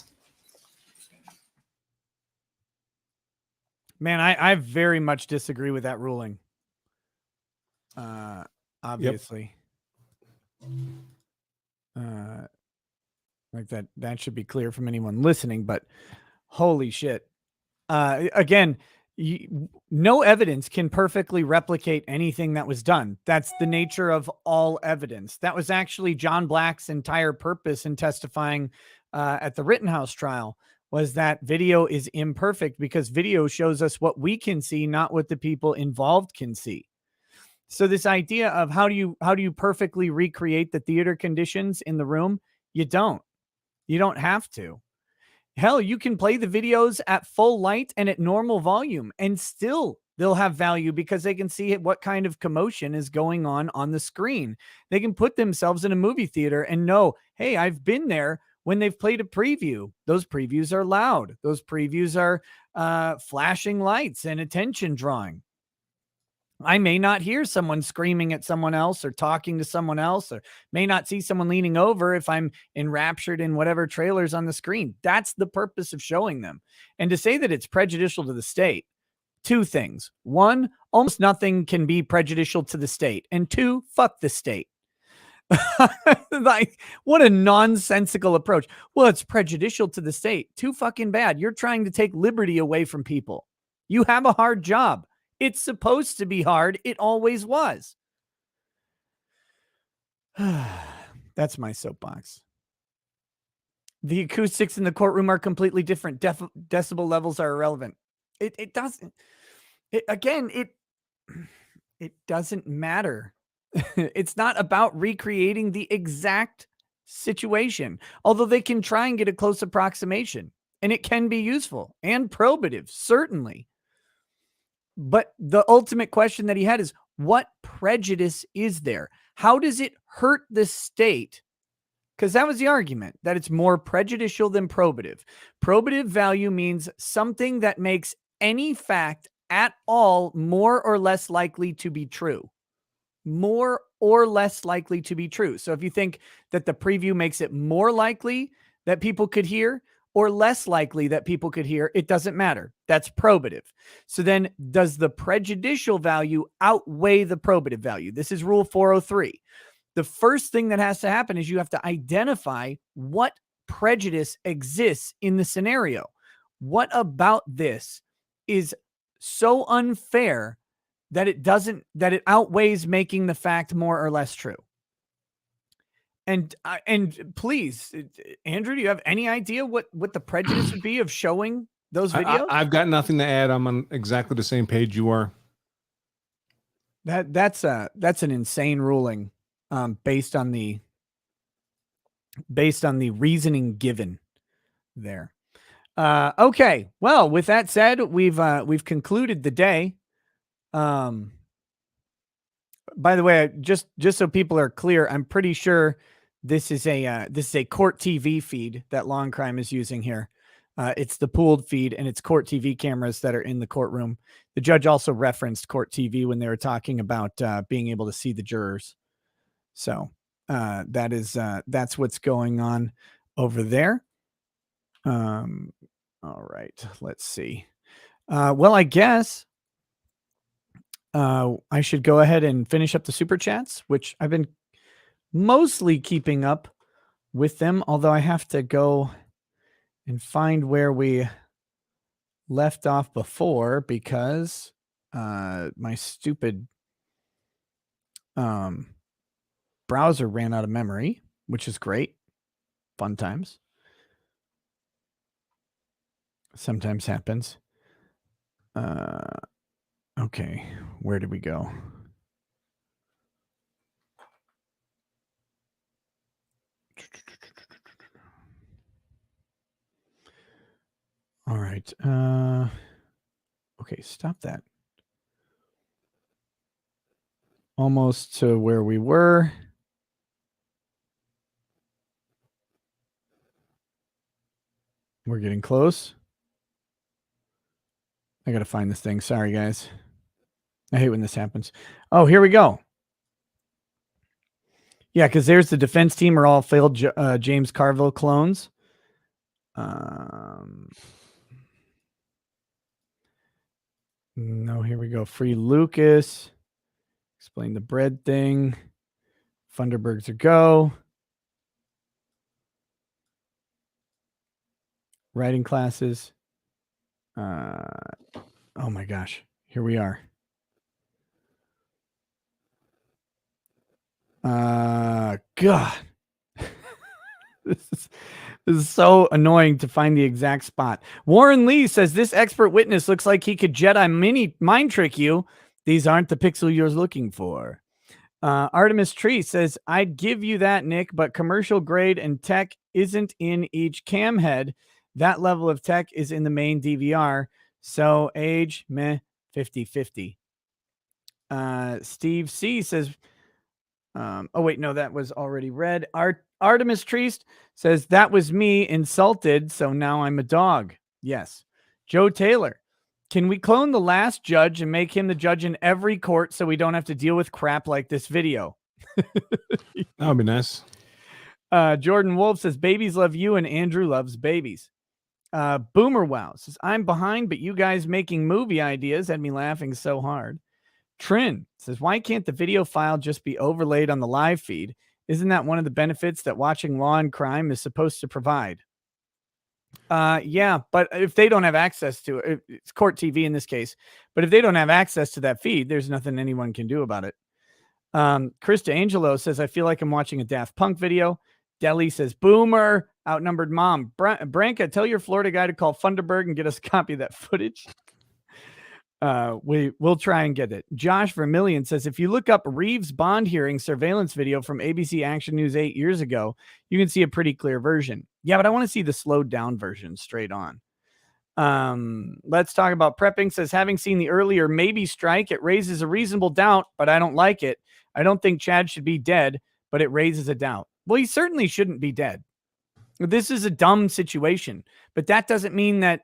Man, I very much disagree with that ruling. obviously. Like that should be clear from anyone listening, but holy shit. Again, no evidence can perfectly replicate anything that was done. That's the nature of all evidence. That was actually John Black's entire purpose in testifying at the Rittenhouse trial, was that video is imperfect because video shows us what we can see, not what the people involved can see. So this idea of how do you perfectly recreate the theater conditions in the room? You don't have to. Hell, you can play the videos at full light and at normal volume, and still they'll have value because they can see what kind of commotion is going on the screen. They can put themselves in a movie theater and know, hey, I've been there when they've played a preview. Those previews are loud. Those previews are flashing lights and attention drawing. I may not hear someone screaming at someone else or talking to someone else, or may not see someone leaning over if I'm enraptured in whatever trailers on the screen. That's the purpose of showing them. And to say that it's prejudicial to the state, two things. One, almost nothing can be prejudicial to the state. And two, fuck the state. Like, what a nonsensical approach. Well, it's prejudicial to the state. Too fucking bad. You're trying to take liberty away from people. You have a hard job. It's supposed to be hard. It always was. That's my soapbox. The acoustics in the courtroom are completely different. Decibel levels are irrelevant. It doesn't. It doesn't matter. It's not about recreating the exact situation, although they can try and get a close approximation, and it can be useful and probative, certainly. But the ultimate question that he had is, what prejudice is there? How does it hurt the state? Because that was the argument, that it's more prejudicial than probative. Probative value means something that makes any fact at all more or less likely to be true. More or less likely to be true. So if you think that the preview makes it more likely that people could hear, or less likely that people could hear, it doesn't matter. That's probative. So then, does the prejudicial value outweigh the probative value? This is rule 403. The first thing that has to happen is you have to identify what prejudice exists in the scenario. What about this is so unfair that it outweighs making the fact more or less true? And please, Andrew, do you have any idea what the prejudice would be of showing those videos? I've got nothing to add. I'm on exactly the same page you are. That's an insane ruling, based on the reasoning given there. Okay, well, with that said, we've concluded the day. By the way, just so people are clear, I'm pretty sure this is a court TV feed that Long Crime is using here. It's the pooled feed, and it's court TV cameras that are in the courtroom. The judge also referenced court TV when they were talking about being able to see the jurors. So that's what's going on over there. All right, let's see. Well, I guess I should go ahead and finish up the super chats, which I've been mostly keeping up with them, although I have to go and find where we left off before, because my stupid browser ran out of memory, which is great. Fun times. Sometimes happens. Okay, where did we go? All right. Okay, stop that. Almost to where we were. We're getting close. I got to find this thing. Sorry, guys. I hate when this happens. Oh, here we go. Yeah, because there's the defense team are all failed James Carville clones. No, here we go. Free Lucas. Explain the bread thing. Funderburg's a go. Writing classes. Oh my gosh. Here we are. God. This is so annoying to find the exact spot. Warren Lee says this expert witness looks like he could Jedi mind trick you. These aren't the pixel you're looking for. Artemis Tree says, I'd give you that, Nick, but commercial grade and tech isn't in each cam head. That level of tech is in the main DVR. So age, meh, 50-50. Steve C says, oh, wait, no, that was already read. Artemis Treest says, that was me insulted, so now I'm a dog. Yes. Joe Taylor, can we clone the last judge and make him the judge in every court so we don't have to deal with crap like this video? That would be nice. Jordan Wolf says, babies love you and Andrew loves babies. Boomer Wow says, I'm behind, but you guys making movie ideas had me laughing so hard. Trin says, why can't the video file just be overlaid on the live feed? Isn't that one of the benefits that watching Law and Crime is supposed to provide? Yeah, but if they don't have access to it, it's court TV in this case, but if they don't have access to that feed, there's nothing anyone can do about it. Krista Angelo says, I feel like I'm watching a Daft Punk video. Deli says, boomer, outnumbered mom. Branca, tell your Florida guy to call Funderburg and get us a copy of that footage. We'll try and get it. Josh Vermillion says, if you look up Reeves bond hearing surveillance video from ABC Action News 8 years ago, you can see a pretty clear version. Yeah, but I want to see the slowed down version straight on. Let's talk about prepping. Says, having seen the earlier maybe strike, it raises a reasonable doubt, but I don't like it. I don't think Chad should be dead, but it raises a doubt. Well, he certainly shouldn't be dead. This is a dumb situation, but that doesn't mean that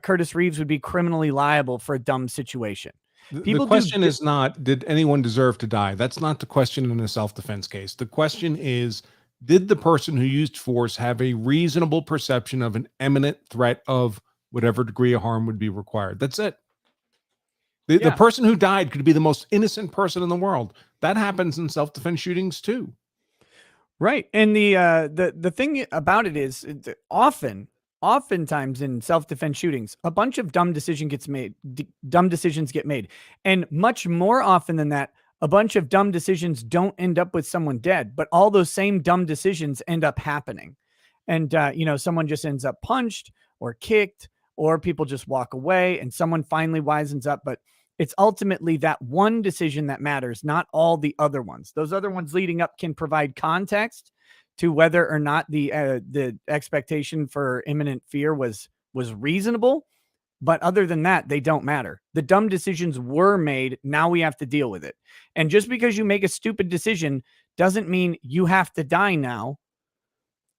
Curtis Reeves would be criminally liable for a dumb situation. The question is not, did anyone deserve to die? That's not the question in a self-defense case. The question is, did the person who used force have a reasonable perception of an imminent threat of whatever degree of harm would be required? That's it. The person who died could be the most innocent person in the world. That happens in self-defense shootings too. Right. And the thing about it is oftentimes in self-defense shootings, a bunch of dumb decisions get made. And much more often than that, a bunch of dumb decisions don't end up with someone dead, but all those same dumb decisions end up happening. And, someone just ends up punched or kicked, or people just walk away and someone finally wisens up. But it's ultimately that one decision that matters, not all the other ones. Those other ones leading up can provide context to whether or not the expectation for imminent fear was reasonable. But other than that, they don't matter. The dumb decisions were made. Now we have to deal with it. And just because you make a stupid decision doesn't mean you have to die now,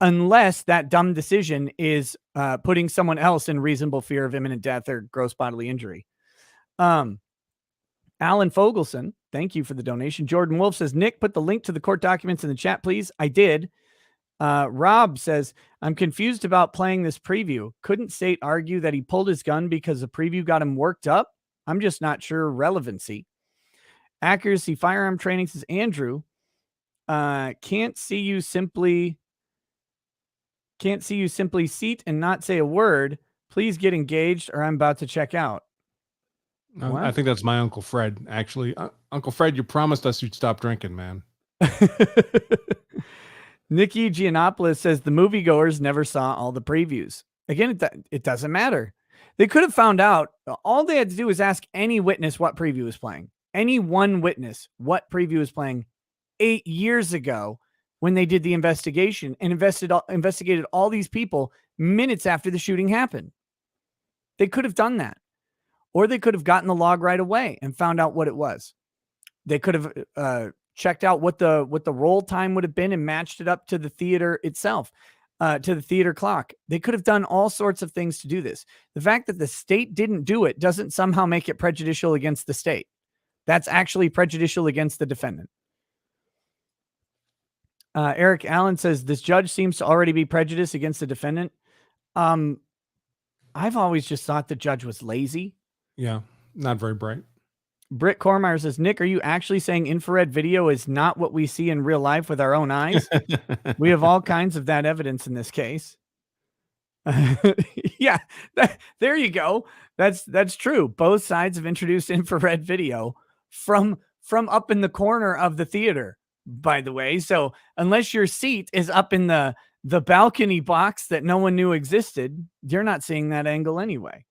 unless that dumb decision is putting someone else in reasonable fear of imminent death or gross bodily injury. Alan Fogelson, thank you for the donation. Jordan Wolf says, Nick, put the link to the court documents in the chat, please. I did. Rob says, I'm confused about playing this preview. Couldn't State argue that he pulled his gun because the preview got him worked up? I'm just not sure relevancy. Accuracy firearm training says, Andrew, can't see you simply seat and not say a word. Please get engaged or I'm about to check out. I think that's my Uncle Fred, actually. Uncle Fred, you promised us you'd stop drinking, man. Nikki Giannopoulos says the moviegoers never saw all the previews. Again, it doesn't matter. They could have found out. All they had to do was ask any witness what preview was playing. Any one witness what preview was playing 8 years ago when they did the investigation and investigated all these people minutes after the shooting happened. They could have done that. Or they could have gotten the log right away and found out what it was. They could have checked out what the roll time would have been and matched it up to the theater itself, to the theater clock. They could have done all sorts of things to do this. The fact that the state didn't do it doesn't somehow make it prejudicial against the state. That's actually prejudicial against the defendant. Eric Allen says, this judge seems to already be prejudiced against the defendant. I've always just thought the judge was lazy. Yeah, not very bright. Britt Cormier says, Nick, are you actually saying infrared video is not what we see in real life with our own eyes? We have all kinds of that evidence in this case. Yeah, there you go. That's true. Both sides have introduced infrared video from up in the corner of the theater, by the way. So unless your seat is up in the balcony box that no one knew existed, you're not seeing that angle anyway.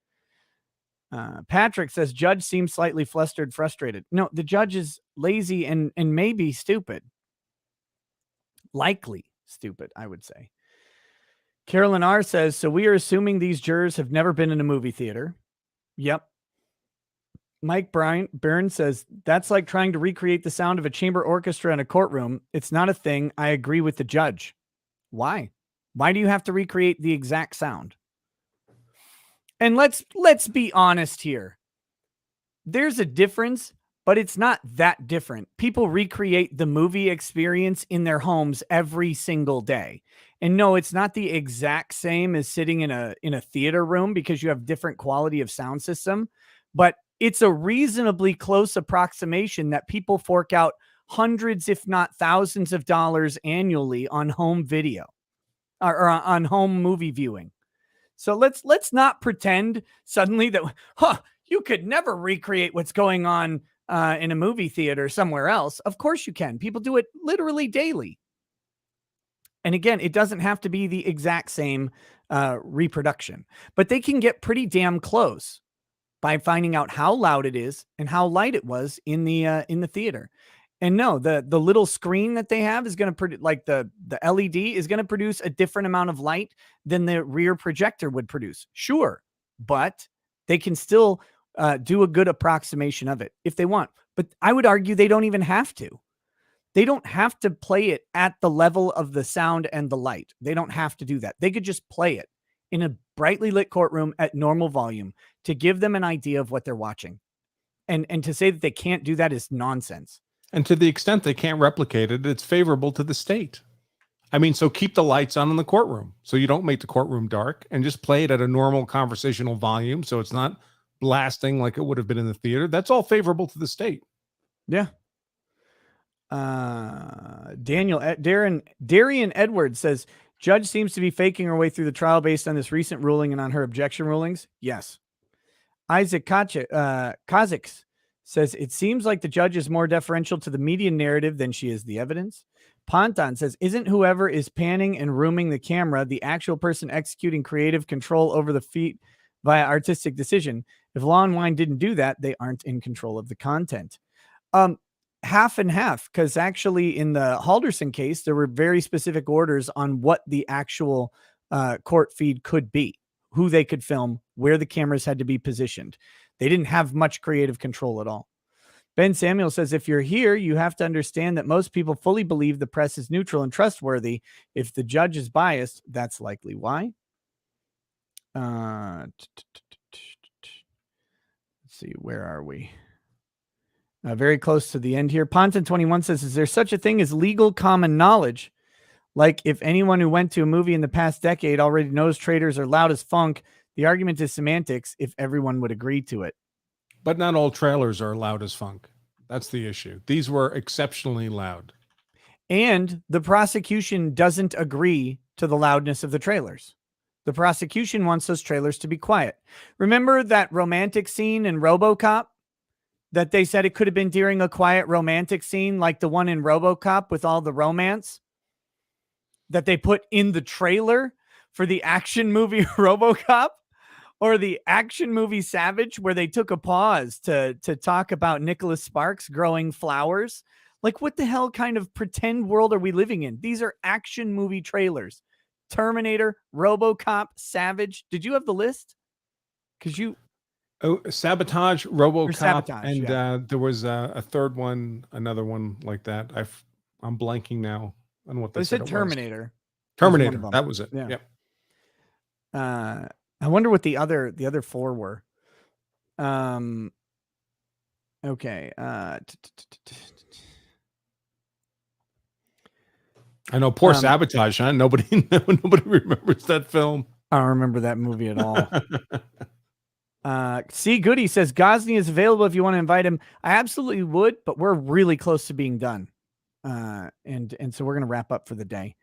Patrick says, judge seems slightly flustered, frustrated. No, the judge is lazy and maybe stupid. Likely stupid, I would say. Carolyn R. says, so we are assuming these jurors have never been in a movie theater. Yep. Mike Burns says, that's like trying to recreate the sound of a chamber orchestra in a courtroom. It's not a thing. I agree with the judge. Why? Why do you have to recreate the exact sound? And let's be honest here. There's a difference, but it's not that different. People recreate the movie experience in their homes every single day. And no, it's not the exact same as sitting in a theater room because you have different quality of sound system, but it's a reasonably close approximation that people fork out hundreds, if not thousands of dollars annually on home video or on home movie viewing. So let's not pretend suddenly that, you could never recreate what's going on in a movie theater somewhere else. Of course you can. People do it literally daily. And again, it doesn't have to be the exact same reproduction, but they can get pretty damn close by finding out how loud it is and how light it was in the theater. And no, the little screen that they have is going to produce, like the LED is going to produce a different amount of light than the rear projector would produce. Sure, but they can still do a good approximation of it if they want. But I would argue they don't even have to. They don't have to play it at the level of the sound and the light. They don't have to do that. They could just play it in a brightly lit courtroom at normal volume to give them an idea of what they're watching. And to say that they can't do that is nonsense. And to the extent they can't replicate it, it's favorable to the state. I mean, so keep the lights on in the courtroom so you don't make the courtroom dark, and just play it at a normal conversational volume so it's not blasting like it would have been in the theater. That's all favorable to the state. Yeah. Darian Edwards says, judge seems to be faking her way through the trial based on this recent ruling and on her objection rulings. Yes. Isaac Kazakhs says, it seems like the judge is more deferential to the media narrative than she is the evidence. Ponton says, isn't whoever is panning and rooming the camera the actual person executing creative control over the feed via artistic decision? If Law and Wine didn't do that, they aren't in control of the content. Half and half, because actually in the Halderson case, there were very specific orders on what the actual court feed could be, who they could film, where the cameras had to be positioned. They didn't have much creative control at all. Ben Samuel says, if you're here, you have to understand that most people fully believe the press is neutral and trustworthy. If the judge is biased, that's likely why. Let's see, where are we? Very close to the end here. Ponton 21 says, is there such a thing as legal common knowledge? Like if anyone who went to a movie in the past decade already knows trailers are loud as funk, the argument is semantics if everyone would agree to it. But not all trailers are loud as funk. That's the issue. These were exceptionally loud. And the prosecution doesn't agree to the loudness of the trailers. The prosecution wants those trailers to be quiet. Remember that romantic scene in RoboCop that they said it could have been during a quiet romantic scene like the one in RoboCop with all the romance that they put in the trailer for the action movie RoboCop? Or the action movie Savage, where they took a pause to talk about Nicholas Sparks growing flowers. Like, what the hell kind of pretend world are we living in? These are action movie trailers. Terminator, RoboCop, Savage. Did you have the list? Because you... Oh, Sabotage, RoboCop, Sabotage, and yeah. there was a third one, another one like that. I'm blanking now on what they said. They said Terminator. Terminator, that was it. Yeah. Yep. I wonder what the other four were. Okay. I know, poor Sabotage, huh? Nobody remembers that film. I don't remember that movie at all. C. Goody says Gosney is available if you want to invite him. I absolutely would, but we're really close to being done. And so we're going to wrap up for the day.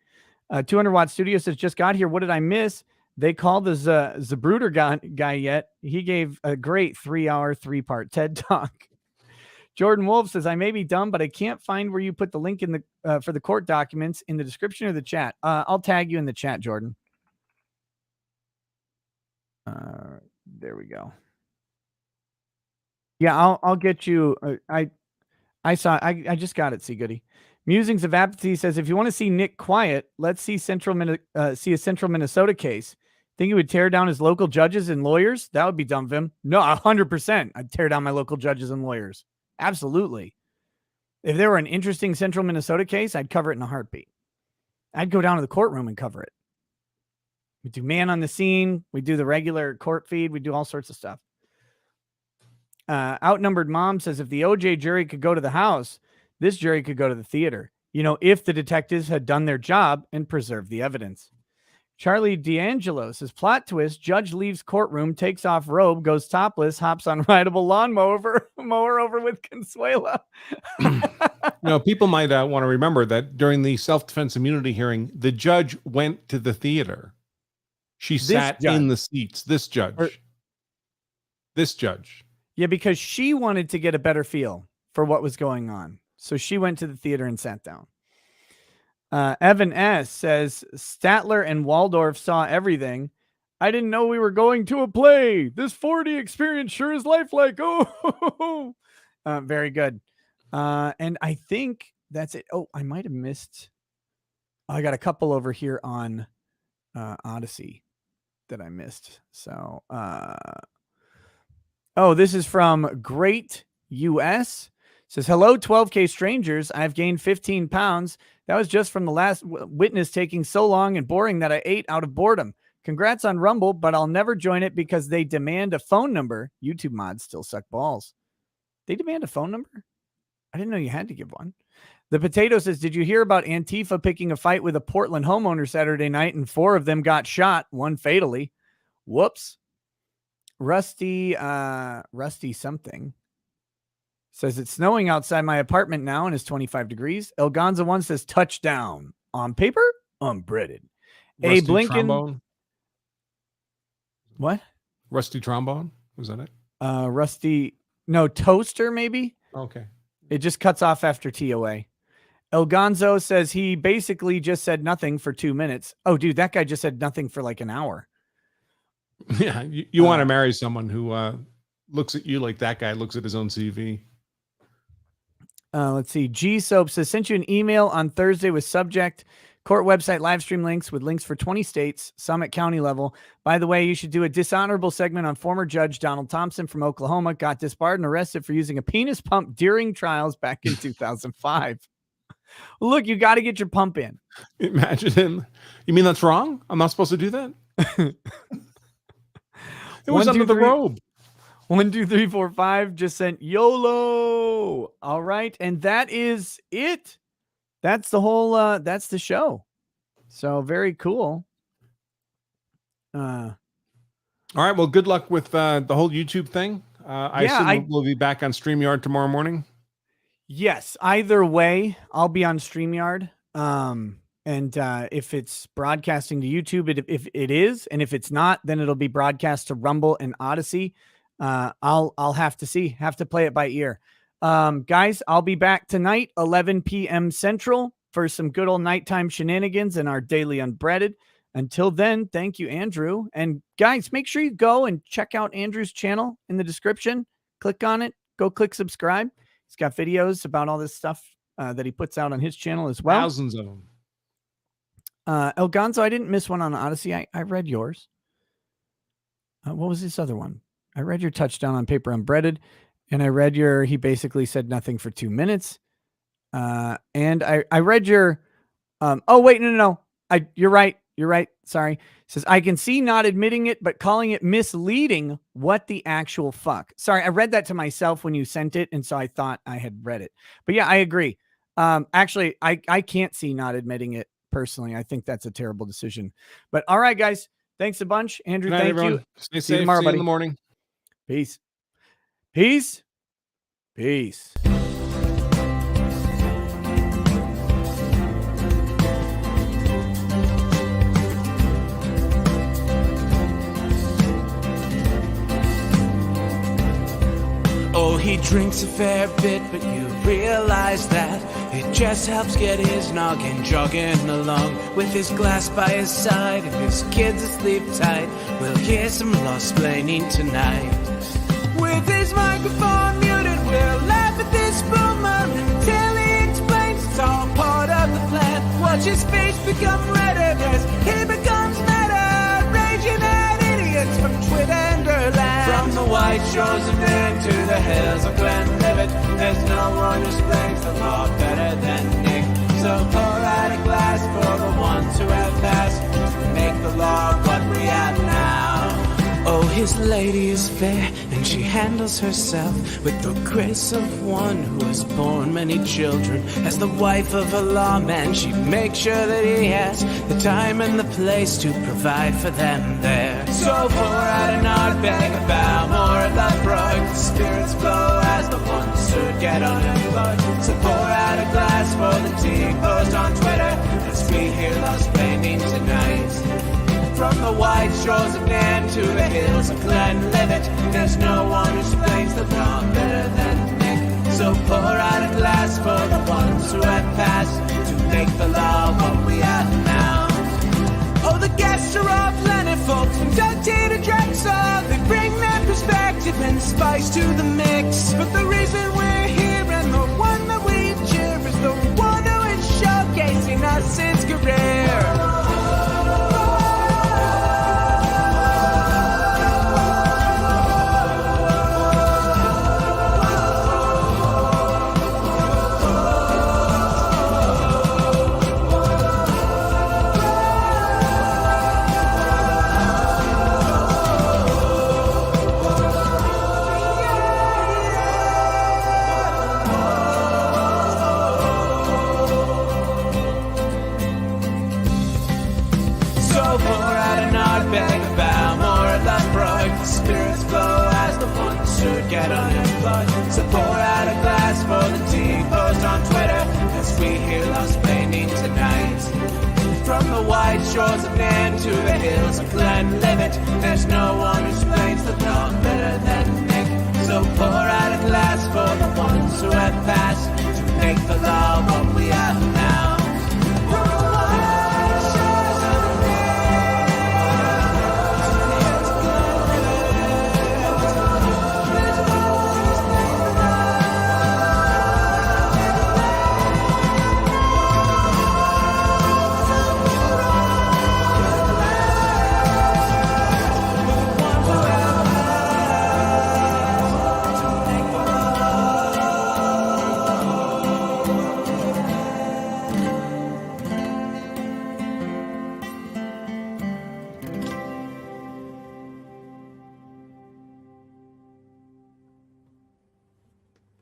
200 Watt Studio says, just got here. What did I miss? They called the Zabruder guy yet. He gave a great 3-hour, 3-part TED talk. Jordan Wolf says, I may be dumb, but I can't find where you put the link in the for the court documents in the description of the chat. I'll tag you in the chat, Jordan. There we go. Yeah, I'll get you. I just got it. See, Goody. Musings of Apathy says, if you want to see Nick quiet, let's see a Central Minnesota case. Think he would tear down his local judges and lawyers? That would be dumb of him. No, 100%. I'd tear down my local judges and lawyers. Absolutely. If there were an interesting Central Minnesota case, I'd cover it in a heartbeat. I'd go down to the courtroom and cover it. We do man on the scene. We do the regular court feed. We do all sorts of stuff. Outnumbered Mom says, if the OJ jury could go to the house, this jury could go to the theater. You know, if the detectives had done their job and preserved the evidence. Charlie D'Angelo says, plot twist, judge leaves courtroom, takes off robe, goes topless, hops on rideable lawnmower over with Consuela. People might want to remember that during the self-defense immunity hearing, the judge went to the theater. She sat in the seats. This judge. Yeah, because she wanted to get a better feel for what was going on. So she went to the theater and sat down. Evan S. says, Statler and Waldorf saw everything. I didn't know we were going to a play. This 40 experience sure is lifelike. Oh, very good. And I think that's it. Oh, I might have missed. I got a couple over here on Odyssey that I missed. So, this is from Great US. Says, hello, 12K strangers. I've gained 15 pounds. That was just from the last witness taking so long and boring that I ate out of boredom. Congrats on Rumble, but I'll never join it because they demand a phone number. YouTube mods still suck balls. They demand a phone number? I didn't know you had to give one. The Potato says, did you hear about Antifa picking a fight with a Portland homeowner Saturday night and 4 of them got shot, one fatally? Whoops. Rusty something says, it's snowing outside my apartment now and it's 25 degrees. El Gonza 1 says, touchdown. On paper, unbreaded. Rusty A Blinken. trombone? What? Rusty trombone? Was that it? Toaster maybe? Okay. It just cuts off after TOA. El Gonzo says he basically just said nothing for 2 minutes. Oh, dude, that guy just said nothing for like an hour. Yeah, you want to marry someone who looks at you like that guy looks at his own CV. Let's see. G Soap says, sent you an email on Thursday with subject, court website live stream links with links for 20 states, some at county level. By the way, you should do a dishonorable segment on former Judge Donald Thompson from Oklahoma, got disbarred and arrested for using a penis pump during trials back in 2005. Look, you got to get your pump in. Imagine him. You mean that's wrong? I'm not supposed to do that? It was under the robe. 1, 2, 3, 4, 5 just sent YOLO. All right. And that is it. That's the whole, that's the show. So very cool. All right. Well, good luck with the whole YouTube thing. I assume we'll be back on StreamYard tomorrow morning. Yes. Either way, I'll be on StreamYard. And if it's broadcasting to YouTube, if it is, and if it's not, then it'll be broadcast to Rumble and Odyssey. I'll have to play it by ear. Guys, I'll be back tonight, 11 p.m. Central for some good old nighttime shenanigans and our daily unbreaded. Until then, thank you, Andrew. And guys, make sure you go and check out Andrew's channel in the description. Click on it. Go click subscribe. He's got videos about all this stuff that he puts out on his channel as well. Thousands of them. El Gonzo, I didn't miss one on Odyssey. I read yours. What was this other one? I read your touchdown on paper unbreaded, and I read he basically said nothing for 2 minutes. And I read your, no. You're right. Sorry. It says, I can see not admitting it, but calling it misleading. What the actual fuck? Sorry. I read that to myself when you sent it. And so I thought I had read it, but yeah, I agree. Actually, I can't see not admitting it personally. I think that's a terrible decision, but all right, guys, thanks a bunch. Andrew, Good night, thank everyone. you. Stay See you safe. tomorrow, See you in buddy. the morning. Peace. Peace. Peace. Oh, he drinks a fair bit, but you realize that it just helps get his noggin jogging along. With his glass by his side and his kids asleep tight, we'll hear some law-splaining tonight. With his microphone muted, we'll laugh at this boomer until he explains it's all part of the plan. Watch his face become redder as he becomes meta, raging at idiots from Twitterland. From the white shores of Maine to the hills of Glenlivet, there's no one who explains the law better than Nick. So pour out a glass for the ones who have passed, make the law what we have now. Oh, his lady is fair, and she handles herself with the grace of one who has borne many children. As the wife of a lawman, she makes sure that he has the time and the place to provide for them there. So pour out an Ardbeg, a Balmore, a Lubrock, the spirits flow as the ones who get unemployed. So pour out a glass for the tea post on Twitter, as we hear law-splaining tonight. From the white shores of Nan to the hills of Glenlivet, there's no one who explains the law better than Nick. So pour out a glass for the ones who have passed, to make the law what we have now. Oh, the guests are all plentiful, from Dante to Drexel. They bring their perspective and spice to the mix. But the reason we're here and the one that we cheer is the one who is showcasing us his career. Spirits flow as the ones who get unemployed. So pour out a glass for the tea post on Twitter, as we hear law-splaining tonight. From the white shores of Nan to the hills of Glenlivet, there's no one